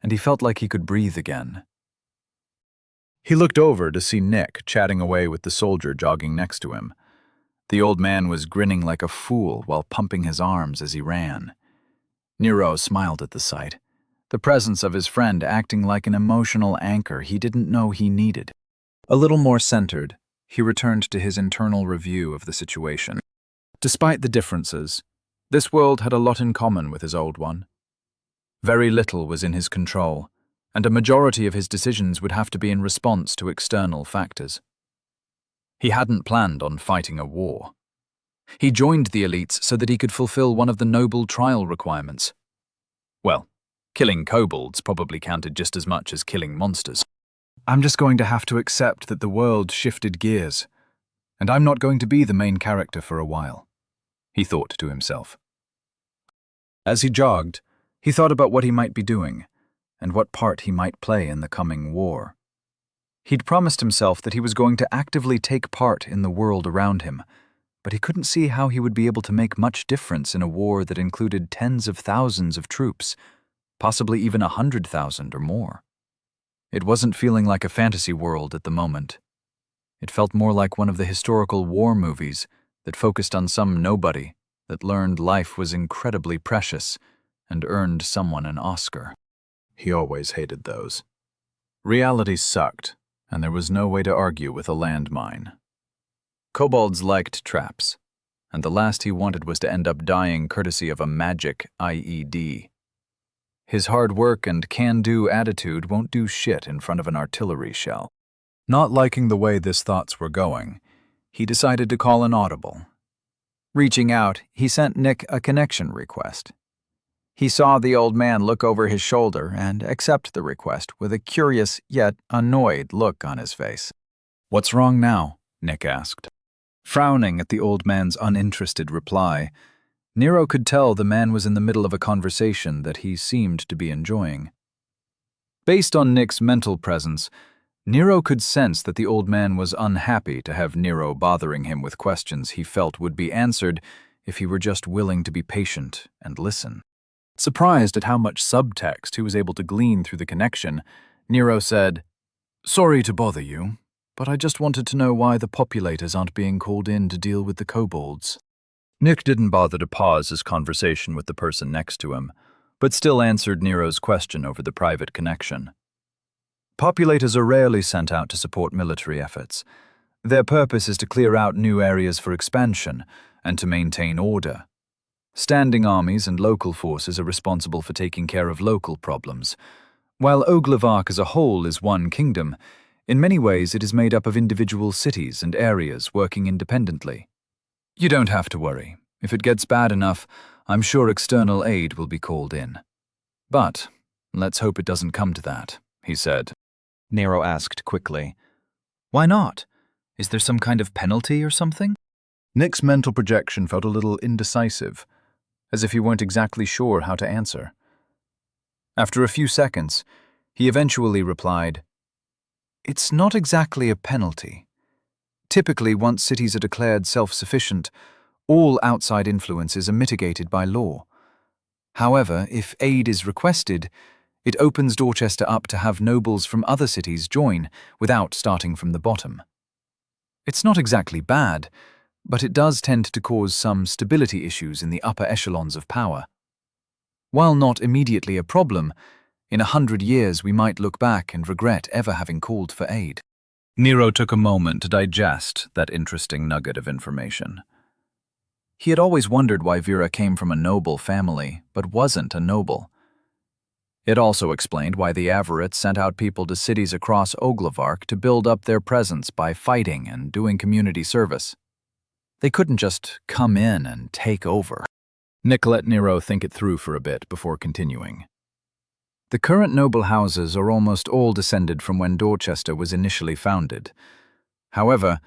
and he felt like he could breathe again. He looked over to see Nick chatting away with the soldier jogging next to him. The old man was grinning like a fool while pumping his arms as he ran. Nero smiled at the sight, the presence of his friend acting like an emotional anchor he didn't know he needed. A little more centered, he returned to his internal review of the situation. Despite the differences, this world had a lot in common with his old one. Very little was in his control, and a majority of his decisions would have to be in response to external factors. He hadn't planned on fighting a war. He joined the elites so that he could fulfill one of the noble trial requirements. Well, killing kobolds probably counted just as much as killing monsters. I'm just going to have to accept that the world shifted gears, and I'm not going to be the main character for a while, he thought to himself. As he jogged, he thought about what he might be doing, and what part he might play in the coming war. He'd promised himself that he was going to actively take part in the world around him, but he couldn't see how he would be able to make much difference in a war that included tens of thousands of troops, possibly even 100,000 or more. It wasn't feeling like a fantasy world at the moment. It felt more like one of the historical war movies that focused on some nobody that learned life was incredibly precious and earned someone an Oscar. He always hated those. Reality sucked, and there was no way to argue with a landmine. Kobolds liked traps, and the last he wanted was to end up dying courtesy of a magic IED. His hard work and can-do attitude won't do shit in front of an artillery shell. Not liking the way his thoughts were going, he decided to call an audible. Reaching out, he sent Nick a connection request. He saw the old man look over his shoulder and accept the request with a curious yet annoyed look on his face. "What's wrong now?" Nick asked. Frowning at the old man's uninterested reply, Nero could tell the man was in the middle of a conversation that he seemed to be enjoying. Based on Nick's mental presence, Nero could sense that the old man was unhappy to have Nero bothering him with questions he felt would be answered if he were just willing to be patient and listen. Surprised at how much subtext he was able to glean through the connection, Nero said, "Sorry to bother you, but I just wanted to know why the populators aren't being called in to deal with the kobolds." Nick didn't bother to pause his conversation with the person next to him, but still answered Nero's question over the private connection. Populators are rarely sent out to support military efforts. Their purpose is to clear out new areas for expansion and to maintain order. Standing armies and local forces are responsible for taking care of local problems. While Oglevark as a whole is one kingdom, in many ways it is made up of individual cities and areas working independently. You don't have to worry. If it gets bad enough, I'm sure external aid will be called in. But let's hope it doesn't come to that, he said. Nero asked quickly, "Why not? Is there some kind of penalty or something?" Nick's mental projection felt a little indecisive, as if he weren't exactly sure how to answer. After a few seconds, he eventually replied, "It's not exactly a penalty. Typically, once cities are declared self-sufficient, all outside influences are mitigated by law. However, if aid is requested, it opens Dorchester up to have nobles from other cities join without starting from the bottom. It's not exactly bad, but it does tend to cause some stability issues in the upper echelons of power. While not immediately a problem, in 100 years we might look back and regret ever having called for aid." Nero took a moment to digest that interesting nugget of information. He had always wondered why Vera came from a noble family, but wasn't a noble. It also explained why the Avarites sent out people to cities across Oglevark to build up their presence by fighting and doing community service. They couldn't just come in and take over. Nick let Nero think it through for a bit before continuing. The current noble houses are almost all descended from when Dorchester was initially founded. However,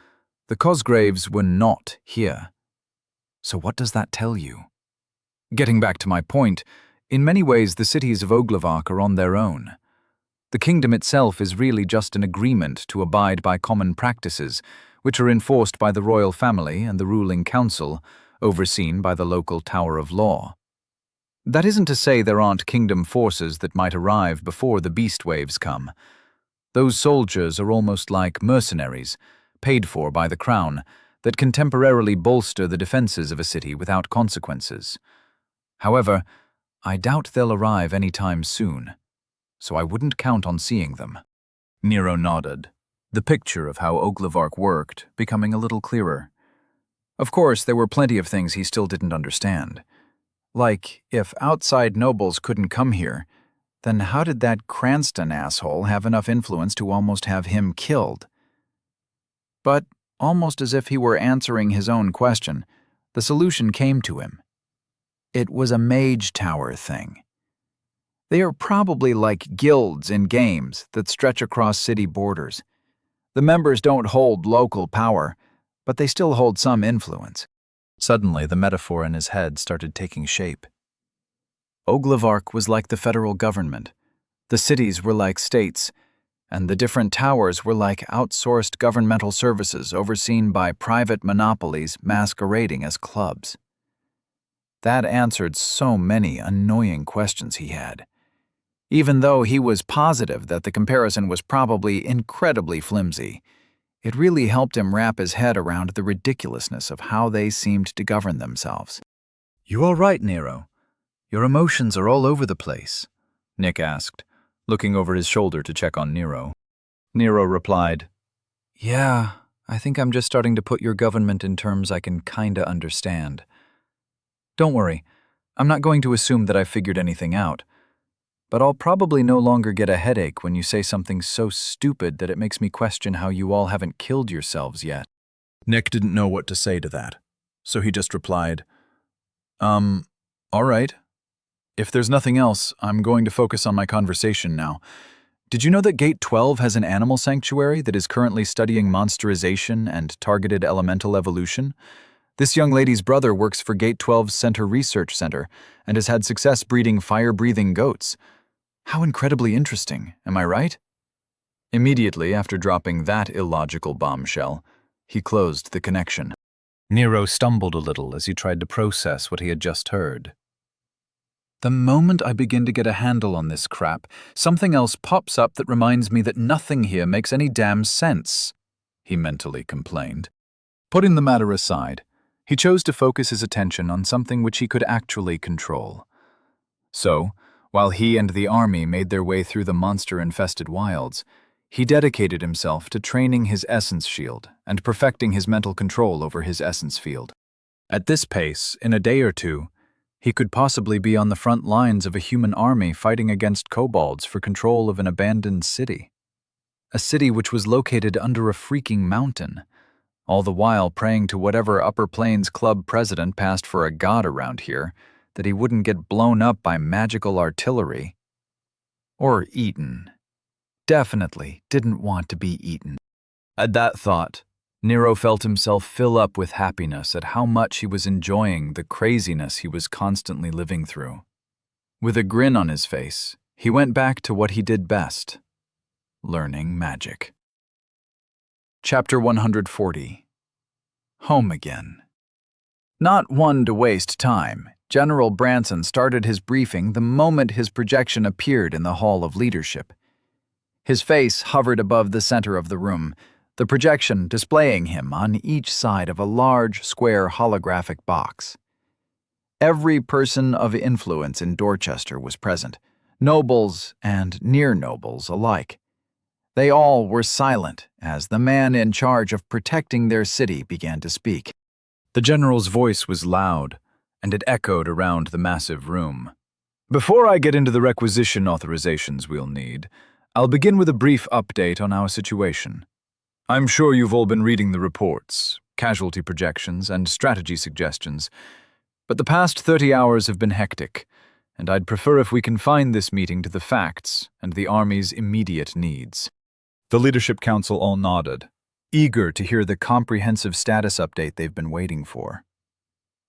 the Cosgraves were not here. So what does that tell you? Getting back to my point, in many ways the cities of Oglevark are on their own. The kingdom itself is really just an agreement to abide by common practices, which are enforced by the royal family and the ruling council, overseen by the local Tower of Law. That isn't to say there aren't kingdom forces that might arrive before the beast waves come. Those soldiers are almost like mercenaries, paid for by the crown, that can temporarily bolster the defenses of a city without consequences. However, I doubt they'll arrive anytime soon, so I wouldn't count on seeing them. Nero nodded, the picture of how Oglevark worked becoming a little clearer. Of course, there were plenty of things he still didn't understand. Like, if outside nobles couldn't come here, then how did that Cranston asshole have enough influence to almost have him killed? But, almost as if he were answering his own question, the solution came to him. It was a mage tower thing. They are probably like guilds in games that stretch across city borders. The members don't hold local power, but they still hold some influence. Suddenly, the metaphor in his head started taking shape. Oglevark was like the federal government. The cities were like states, and the different towers were like outsourced governmental services overseen by private monopolies masquerading as clubs. That answered so many annoying questions he had, even though he was positive that the comparison was probably incredibly flimsy. It really helped him wrap his head around the ridiculousness of how they seemed to govern themselves. "You all right, Nero? Your emotions are all over the place," Nick asked, looking over his shoulder to check on Nero. Nero replied, "Yeah, I think I'm just starting to put your government in terms I can kinda understand. Don't worry, I'm not going to assume that I've figured anything out. But I'll probably no longer get a headache when you say something so stupid that it makes me question how you all haven't killed yourselves yet. Nick didn't know what to say to that, so he just replied, all right. If there's nothing else, I'm going to focus on my conversation now. Did you know that Gate 12 has an animal sanctuary that is currently studying monsterization and targeted elemental evolution? This young lady's brother works for Gate 12's Center Research Center and has had success breeding fire-breathing goats. How incredibly interesting, am I right? Immediately after dropping that illogical bombshell, he closed the connection. Nero stumbled a little as he tried to process what he had just heard. The moment I begin to get a handle on this crap, something else pops up that reminds me that nothing here makes any damn sense, he mentally complained. Putting the matter aside, he chose to focus his attention on something which he could actually control. So, while he and the army made their way through the monster-infested wilds, he dedicated himself to training his essence shield and perfecting his mental control over his essence field. At this pace, in a day or two, he could possibly be on the front lines of a human army fighting against kobolds for control of an abandoned city. A city which was located under a freaking mountain, all the while praying to whatever Upper Plains Club president passed for a god around here that he wouldn't get blown up by magical artillery. Or eaten. Definitely didn't want to be eaten. At that thought, Nero felt himself fill up with happiness at how much he was enjoying the craziness he was constantly living through. With a grin on his face, he went back to what he did best: learning magic. Chapter 140. Home again. Not one to waste time, General Branson started his briefing the moment his projection appeared in the Hall of Leadership. His face hovered above the center of the room, the projection displaying him on each side of a large, square holographic box. Every person of influence in Dorchester was present, nobles and near-nobles alike. They all were silent as the man in charge of protecting their city began to speak. The general's voice was loud, and it echoed around the massive room. Before I get into the requisition authorizations we'll need, I'll begin with a brief update on our situation. I'm sure you've all been reading the reports, casualty projections, and strategy suggestions, but the past 30 hours have been hectic, and I'd prefer if we confine this meeting to the facts and the Army's immediate needs. The Leadership Council all nodded, eager to hear the comprehensive status update they've been waiting for.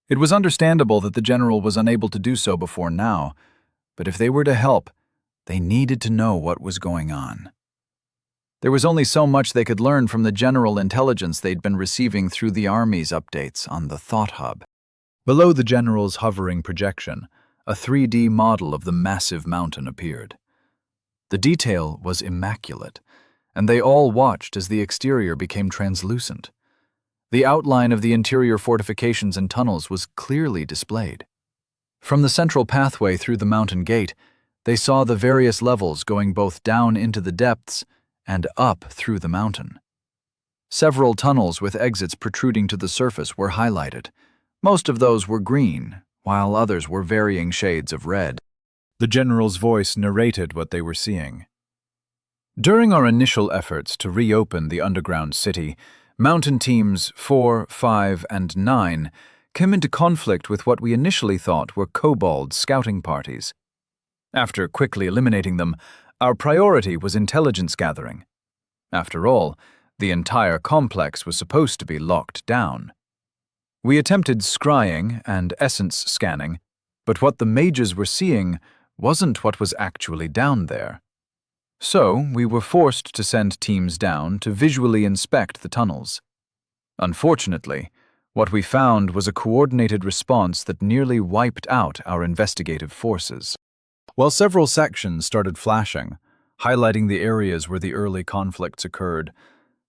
It was understandable that the general was unable to do so before now, but if they were to help, they needed to know what was going on. There was only so much they could learn from the general intelligence they'd been receiving through the Army's updates on the Thought Hub. Below the general's hovering projection, a 3D model of the massive mountain appeared. The detail was immaculate, and they all watched as the exterior became translucent. The outline of the interior fortifications and tunnels was clearly displayed. From the central pathway through the mountain gate, they saw the various levels going both down into the depths and up through the mountain. Several tunnels with exits protruding to the surface were highlighted. Most of those were green, while others were varying shades of red. The general's voice narrated what they were seeing. During our initial efforts to reopen the underground city, Mountain Teams 4, 5, and 9 came into conflict with what we initially thought were kobold scouting parties. After quickly eliminating them, our priority was intelligence gathering. After all, the entire complex was supposed to be locked down. We attempted scrying and essence scanning, but what the mages were seeing wasn't what was actually down there. So, we were forced to send teams down to visually inspect the tunnels. Unfortunately, what we found was a coordinated response that nearly wiped out our investigative forces. While several sections started flashing, highlighting the areas where the early conflicts occurred,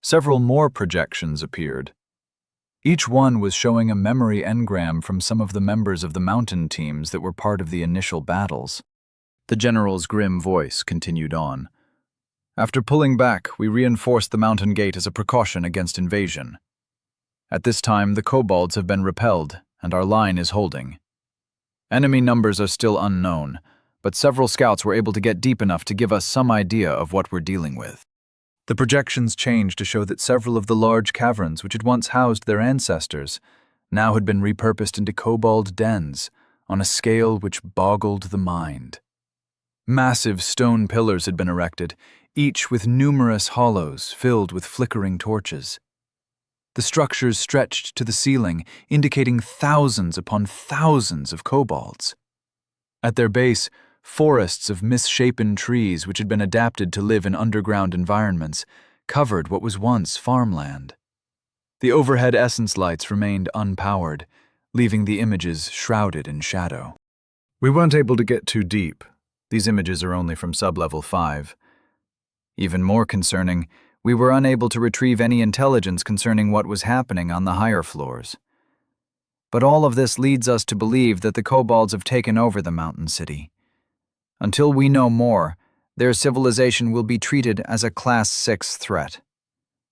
several more projections appeared. Each one was showing a memory engram from some of the members of the mountain teams that were part of the initial battles. The general's grim voice continued on. After pulling back, we reinforced the mountain gate as a precaution against invasion. At this time, the kobolds have been repelled, and our line is holding. Enemy numbers are still unknown, but several scouts were able to get deep enough to give us some idea of what we're dealing with. The projections changed to show that several of the large caverns which had once housed their ancestors now had been repurposed into kobold dens on a scale which boggled the mind. Massive stone pillars had been erected, each with numerous hollows filled with flickering torches. The structures stretched to the ceiling, indicating thousands upon thousands of kobolds. At their base, forests of misshapen trees which had been adapted to live in underground environments covered what was once farmland. The overhead essence lights remained unpowered, leaving the images shrouded in shadow. We weren't able to get too deep. These images are only from sub-level 5. Even more concerning, we were unable to retrieve any intelligence concerning what was happening on the higher floors. But all of this leads us to believe that the kobolds have taken over the mountain city. Until we know more, their civilization will be treated as a Class 6 threat.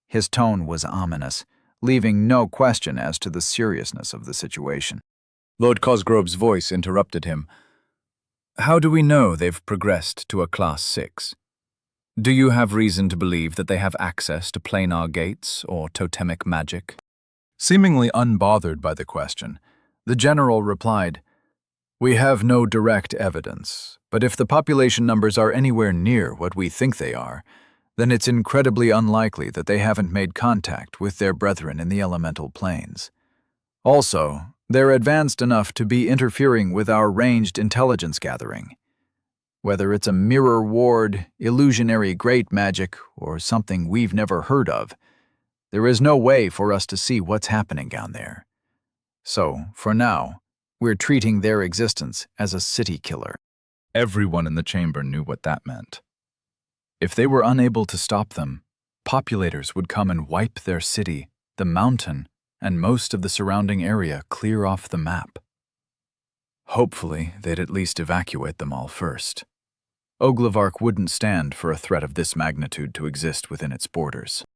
His tone was ominous, leaving no question as to the seriousness of the situation. Lord Cosgrove's voice interrupted him. How do we know they've progressed to a Class 6? Do you have reason to believe that they have access to planar gates or totemic magic? Seemingly unbothered by the question, the general replied, "We have no direct evidence, but if the population numbers are anywhere near what we think they are, then it's incredibly unlikely that they haven't made contact with their brethren in the elemental planes. Also, they're advanced enough to be interfering with our ranged intelligence gathering. Whether it's a mirror ward, illusionary great magic, or something we've never heard of, there is no way for us to see what's happening down there. So, for now, we're treating their existence as a city killer." Everyone in the chamber knew what that meant. If they were unable to stop them, populators would come and wipe their city, the mountain, and most of the surrounding area clear off the map. Hopefully, they'd at least evacuate them all first. Oglevark wouldn't stand for a threat of this magnitude to exist within its borders.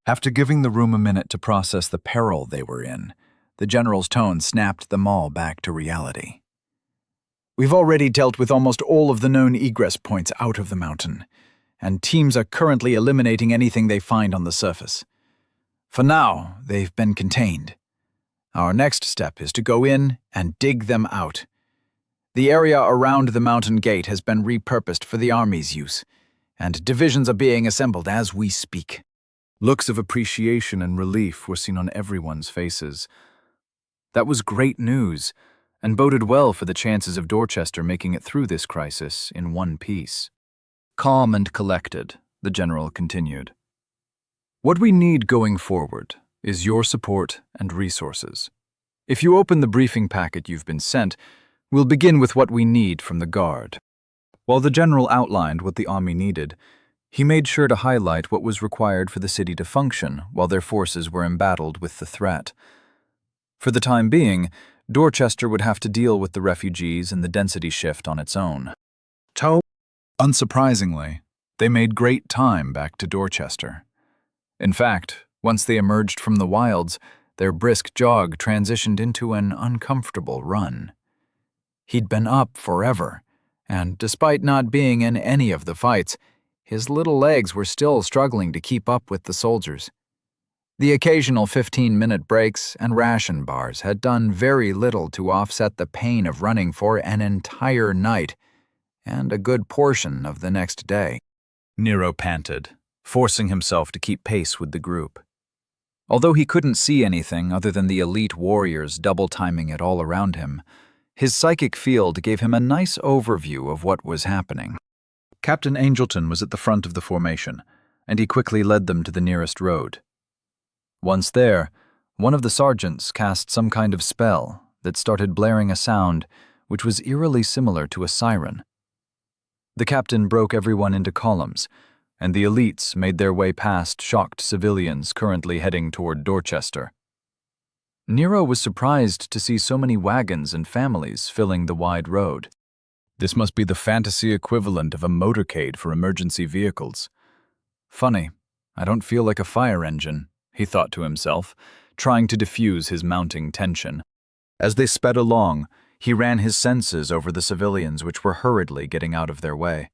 After giving the room a minute to process the peril they were in, the general's tone snapped them all back to reality. "We've already dealt with almost all of the known egress points out of the mountain, and teams are currently eliminating anything they find on the surface. For now, they've been contained. Our next step is to go in and dig them out. The area around the mountain gate has been repurposed for the army's use, and divisions are being assembled as we speak." Looks of appreciation and relief were seen on everyone's faces. That was great news, and boded well for the chances of Dorchester making it through this crisis in one piece. Calm and collected, the general continued. "What we need going forward is your support and resources. If you open the briefing packet you've been sent, we'll begin with what we need from the Guard." While the general outlined what the army needed, he made sure to highlight what was required for the city to function while their forces were embattled with the threat. For the time being, Dorchester would have to deal with the refugees and the density shift on its own. Unsurprisingly, they made great time back to Dorchester. In fact, once they emerged from the wilds, their brisk jog transitioned into an uncomfortable run. He'd been up forever, and despite not being in any of the fights, his little legs were still struggling to keep up with the soldiers. The occasional 15-minute breaks and ration bars had done very little to offset the pain of running for an entire night and a good portion of the next day. Nero panted, forcing himself to keep pace with the group. Although he couldn't see anything other than the elite warriors double-timing it all around him, his psychic field gave him a nice overview of what was happening. Captain Angelton was at the front of the formation, and he quickly led them to the nearest road. Once there, one of the sergeants cast some kind of spell that started blaring a sound which was eerily similar to a siren. The captain broke everyone into columns, and the elites made their way past shocked civilians currently heading toward Dorchester. Nero was surprised to see so many wagons and families filling the wide road. This must be the fantasy equivalent of a motorcade for emergency vehicles. Funny, I don't feel like a fire engine, he thought to himself, trying to diffuse his mounting tension. As they sped along, he ran his senses over the civilians which were hurriedly getting out of their way.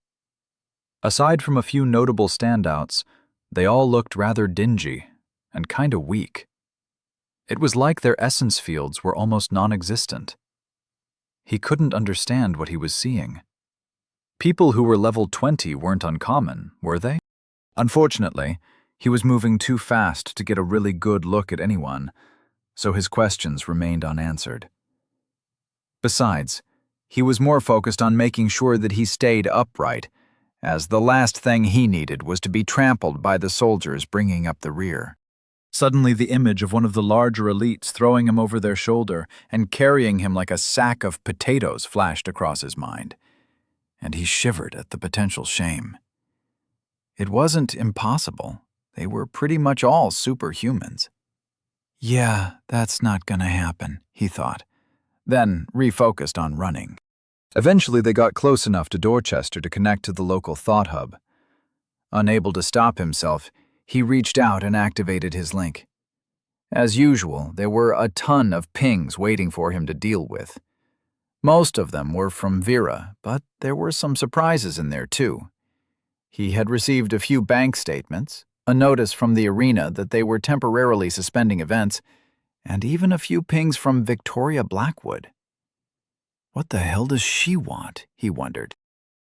Aside from a few notable standouts, they all looked rather dingy and kinda weak. It was like their essence fields were almost non-existent. He couldn't understand what he was seeing. People who were level 20 weren't uncommon, were they? Unfortunately, he was moving too fast to get a really good look at anyone, so his questions remained unanswered. Besides, he was more focused on making sure that he stayed upright, as the last thing he needed was to be trampled by the soldiers bringing up the rear. Suddenly, the image of one of the larger elites throwing him over their shoulder and carrying him like a sack of potatoes flashed across his mind, and he shivered at the potential shame. It wasn't impossible. They were pretty much all superhumans. Yeah, that's not gonna happen, he thought, then refocused on running. Eventually, they got close enough to Dorchester to connect to the local thought hub. Unable to stop himself, he reached out and activated his link. As usual, there were a ton of pings waiting for him to deal with. Most of them were from Vera, but there were some surprises in there too. He had received a few bank statements, a notice from the arena that they were temporarily suspending events, and even a few pings from Victoria Blackwood. What the hell does she want? He wondered.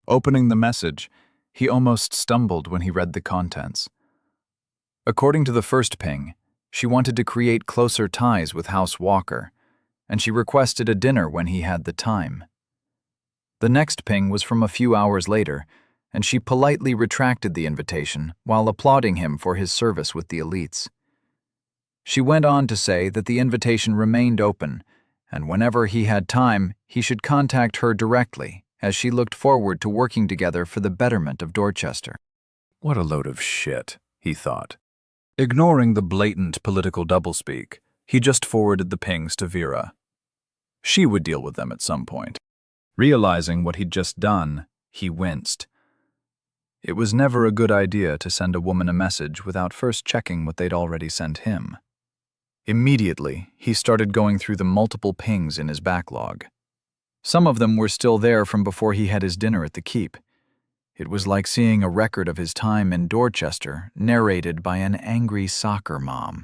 Opening the message, he almost stumbled when he read the contents. According to the first ping, she wanted to create closer ties with House Walker, and she requested a dinner when he had the time. The next ping was from a few hours later, and she politely retracted the invitation while applauding him for his service with the elites. She went on to say that the invitation remained open, and whenever he had time, he should contact her directly, as she looked forward to working together for the betterment of Dorchester. What a load of shit, he thought. Ignoring the blatant political doublespeak, he just forwarded the pings to Vera. She would deal with them at some point. Realizing what he'd just done, he winced. It was never a good idea to send a woman a message without first checking what they'd already sent him. Immediately, he started going through the multiple pings in his backlog. Some of them were still there from before he had his dinner at the keep. It was like seeing a record of his time in Dorchester narrated by an angry soccer mom.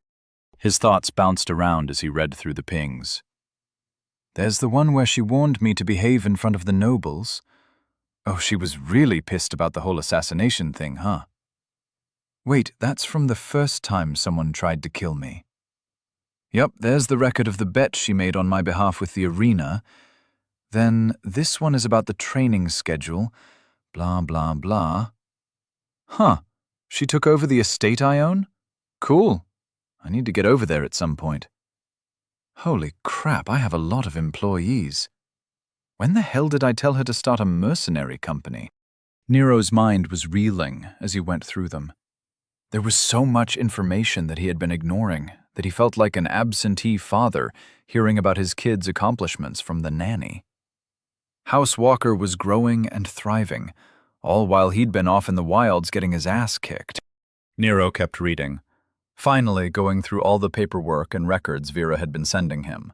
His thoughts bounced around as he read through the pings. There's the one where she warned me to behave in front of the nobles. Oh, she was really pissed about the whole assassination thing, huh? Wait, that's from the first time someone tried to kill me. Yep, there's the record of the bet she made on my behalf with the arena. Then this one is about the training schedule. Blah, blah, blah. Huh, she took over the estate I own? Cool. I need to get over there at some point. Holy crap, I have a lot of employees. When the hell did I tell her to start a mercenary company? Nero's mind was reeling as he went through them. There was so much information that he had been ignoring that he felt like an absentee father hearing about his kids' accomplishments from the nanny. House Walker was growing and thriving, all while he'd been off in the wilds getting his ass kicked. Nero kept reading, finally going through all the paperwork and records Vera had been sending him.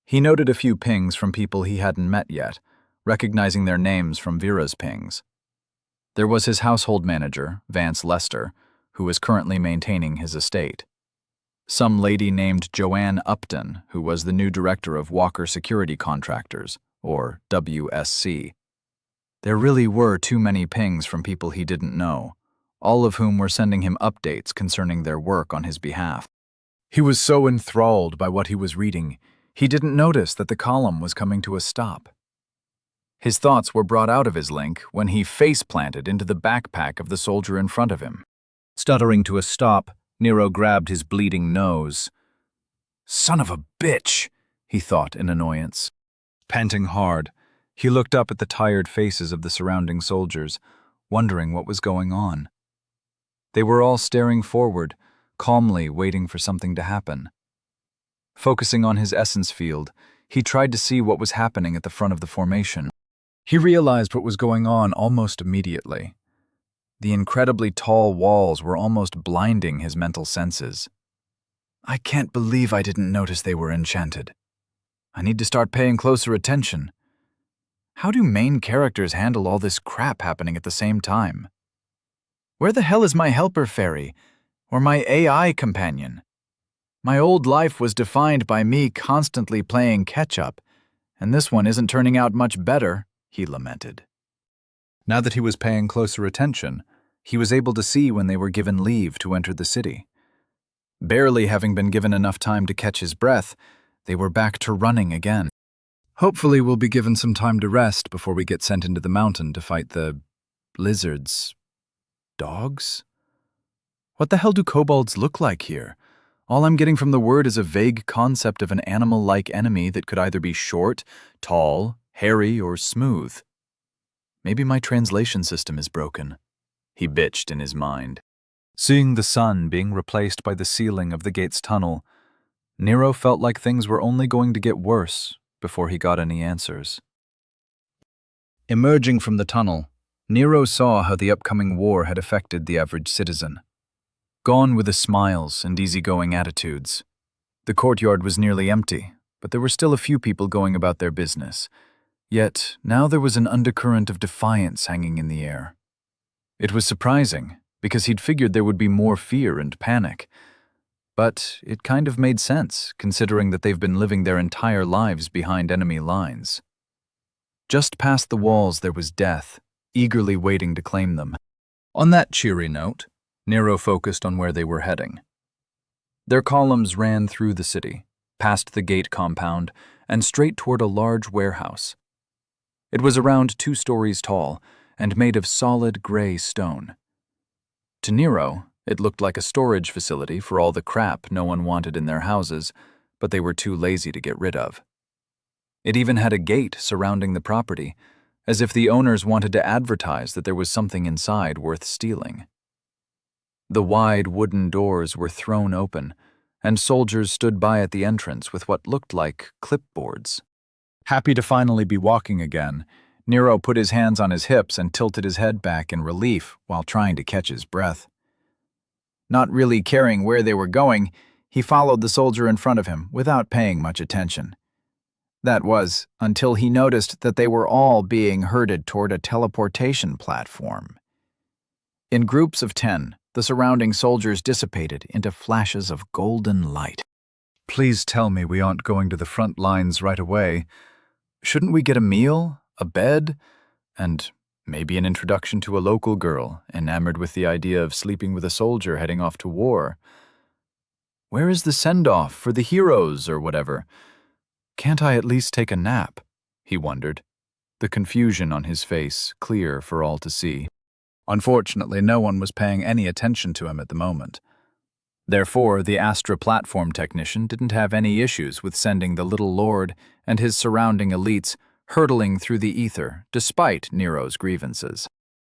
He noted a few pings from people he hadn't met yet, recognizing their names from Vera's pings. There was his household manager, Vance Lester, who was currently maintaining his estate. Some lady named Joanne Upton, who was the new director of Walker Security Contractors, or WSC. There really were too many pings from people he didn't know, all of whom were sending him updates concerning their work on his behalf. He was so enthralled by what he was reading, he didn't notice that the column was coming to a stop. His thoughts were brought out of his link when he face-planted into the backpack of the soldier in front of him. Stuttering to a stop, Nero grabbed his bleeding nose. Son of a bitch, he thought in annoyance. Panting hard, he looked up at the tired faces of the surrounding soldiers, wondering what was going on. They were all staring forward, calmly waiting for something to happen. Focusing on his essence field, he tried to see what was happening at the front of the formation. He realized what was going on almost immediately. The incredibly tall walls were almost blinding his mental senses. I can't believe I didn't notice they were enchanted. I need to start paying closer attention. How do main characters handle all this crap happening at the same time? Where the hell is my helper fairy, or my AI companion? My old life was defined by me constantly playing catch-up, and this one isn't turning out much better, he lamented. Now that he was paying closer attention, he was able to see when they were given leave to enter the city. Barely having been given enough time to catch his breath, they were back to running again. Hopefully we'll be given some time to rest before we get sent into the mountain to fight the lizards. Dogs? What the hell do kobolds look like here? All I'm getting from the word is a vague concept of an animal-like enemy that could either be short, tall, hairy, or smooth. Maybe my translation system is broken, he bitched in his mind. Seeing the sun being replaced by the ceiling of the gate's tunnel, Nero felt like things were only going to get worse before he got any answers. Emerging from the tunnel, Nero saw how the upcoming war had affected the average citizen. Gone were the smiles and easygoing attitudes. The courtyard was nearly empty, but there were still a few people going about their business. Yet, now there was an undercurrent of defiance hanging in the air. It was surprising, because he'd figured there would be more fear and panic. But it kind of made sense, considering that they've been living their entire lives behind enemy lines. Just past the walls there was death, eagerly waiting to claim them. On that cheery note, Nero focused on where they were heading. Their columns ran through the city, past the gate compound, and straight toward a large warehouse. It was around 2 stories tall and made of solid gray stone. To Nero, it looked like a storage facility for all the crap no one wanted in their houses, but they were too lazy to get rid of. It even had a gate surrounding the property, as if the owners wanted to advertise that there was something inside worth stealing. The wide wooden doors were thrown open, and soldiers stood by at the entrance with what looked like clipboards. Happy to finally be walking again, Nero put his hands on his hips and tilted his head back in relief while trying to catch his breath. Not really caring where they were going, he followed the soldier in front of him without paying much attention. That was until he noticed that they were all being herded toward a teleportation platform. In groups of 10, the surrounding soldiers dissipated into flashes of golden light. Please tell me we aren't going to the front lines right away. Shouldn't we get a meal, a bed, and maybe an introduction to a local girl enamored with the idea of sleeping with a soldier heading off to war? Where is the send-off for the heroes or whatever? Can't I at least take a nap? He wondered, the confusion on his face clear for all to see. Unfortunately, no one was paying any attention to him at the moment. Therefore, the Astra platform technician didn't have any issues with sending the little lord and his surrounding elites hurtling through the ether despite Nero's grievances.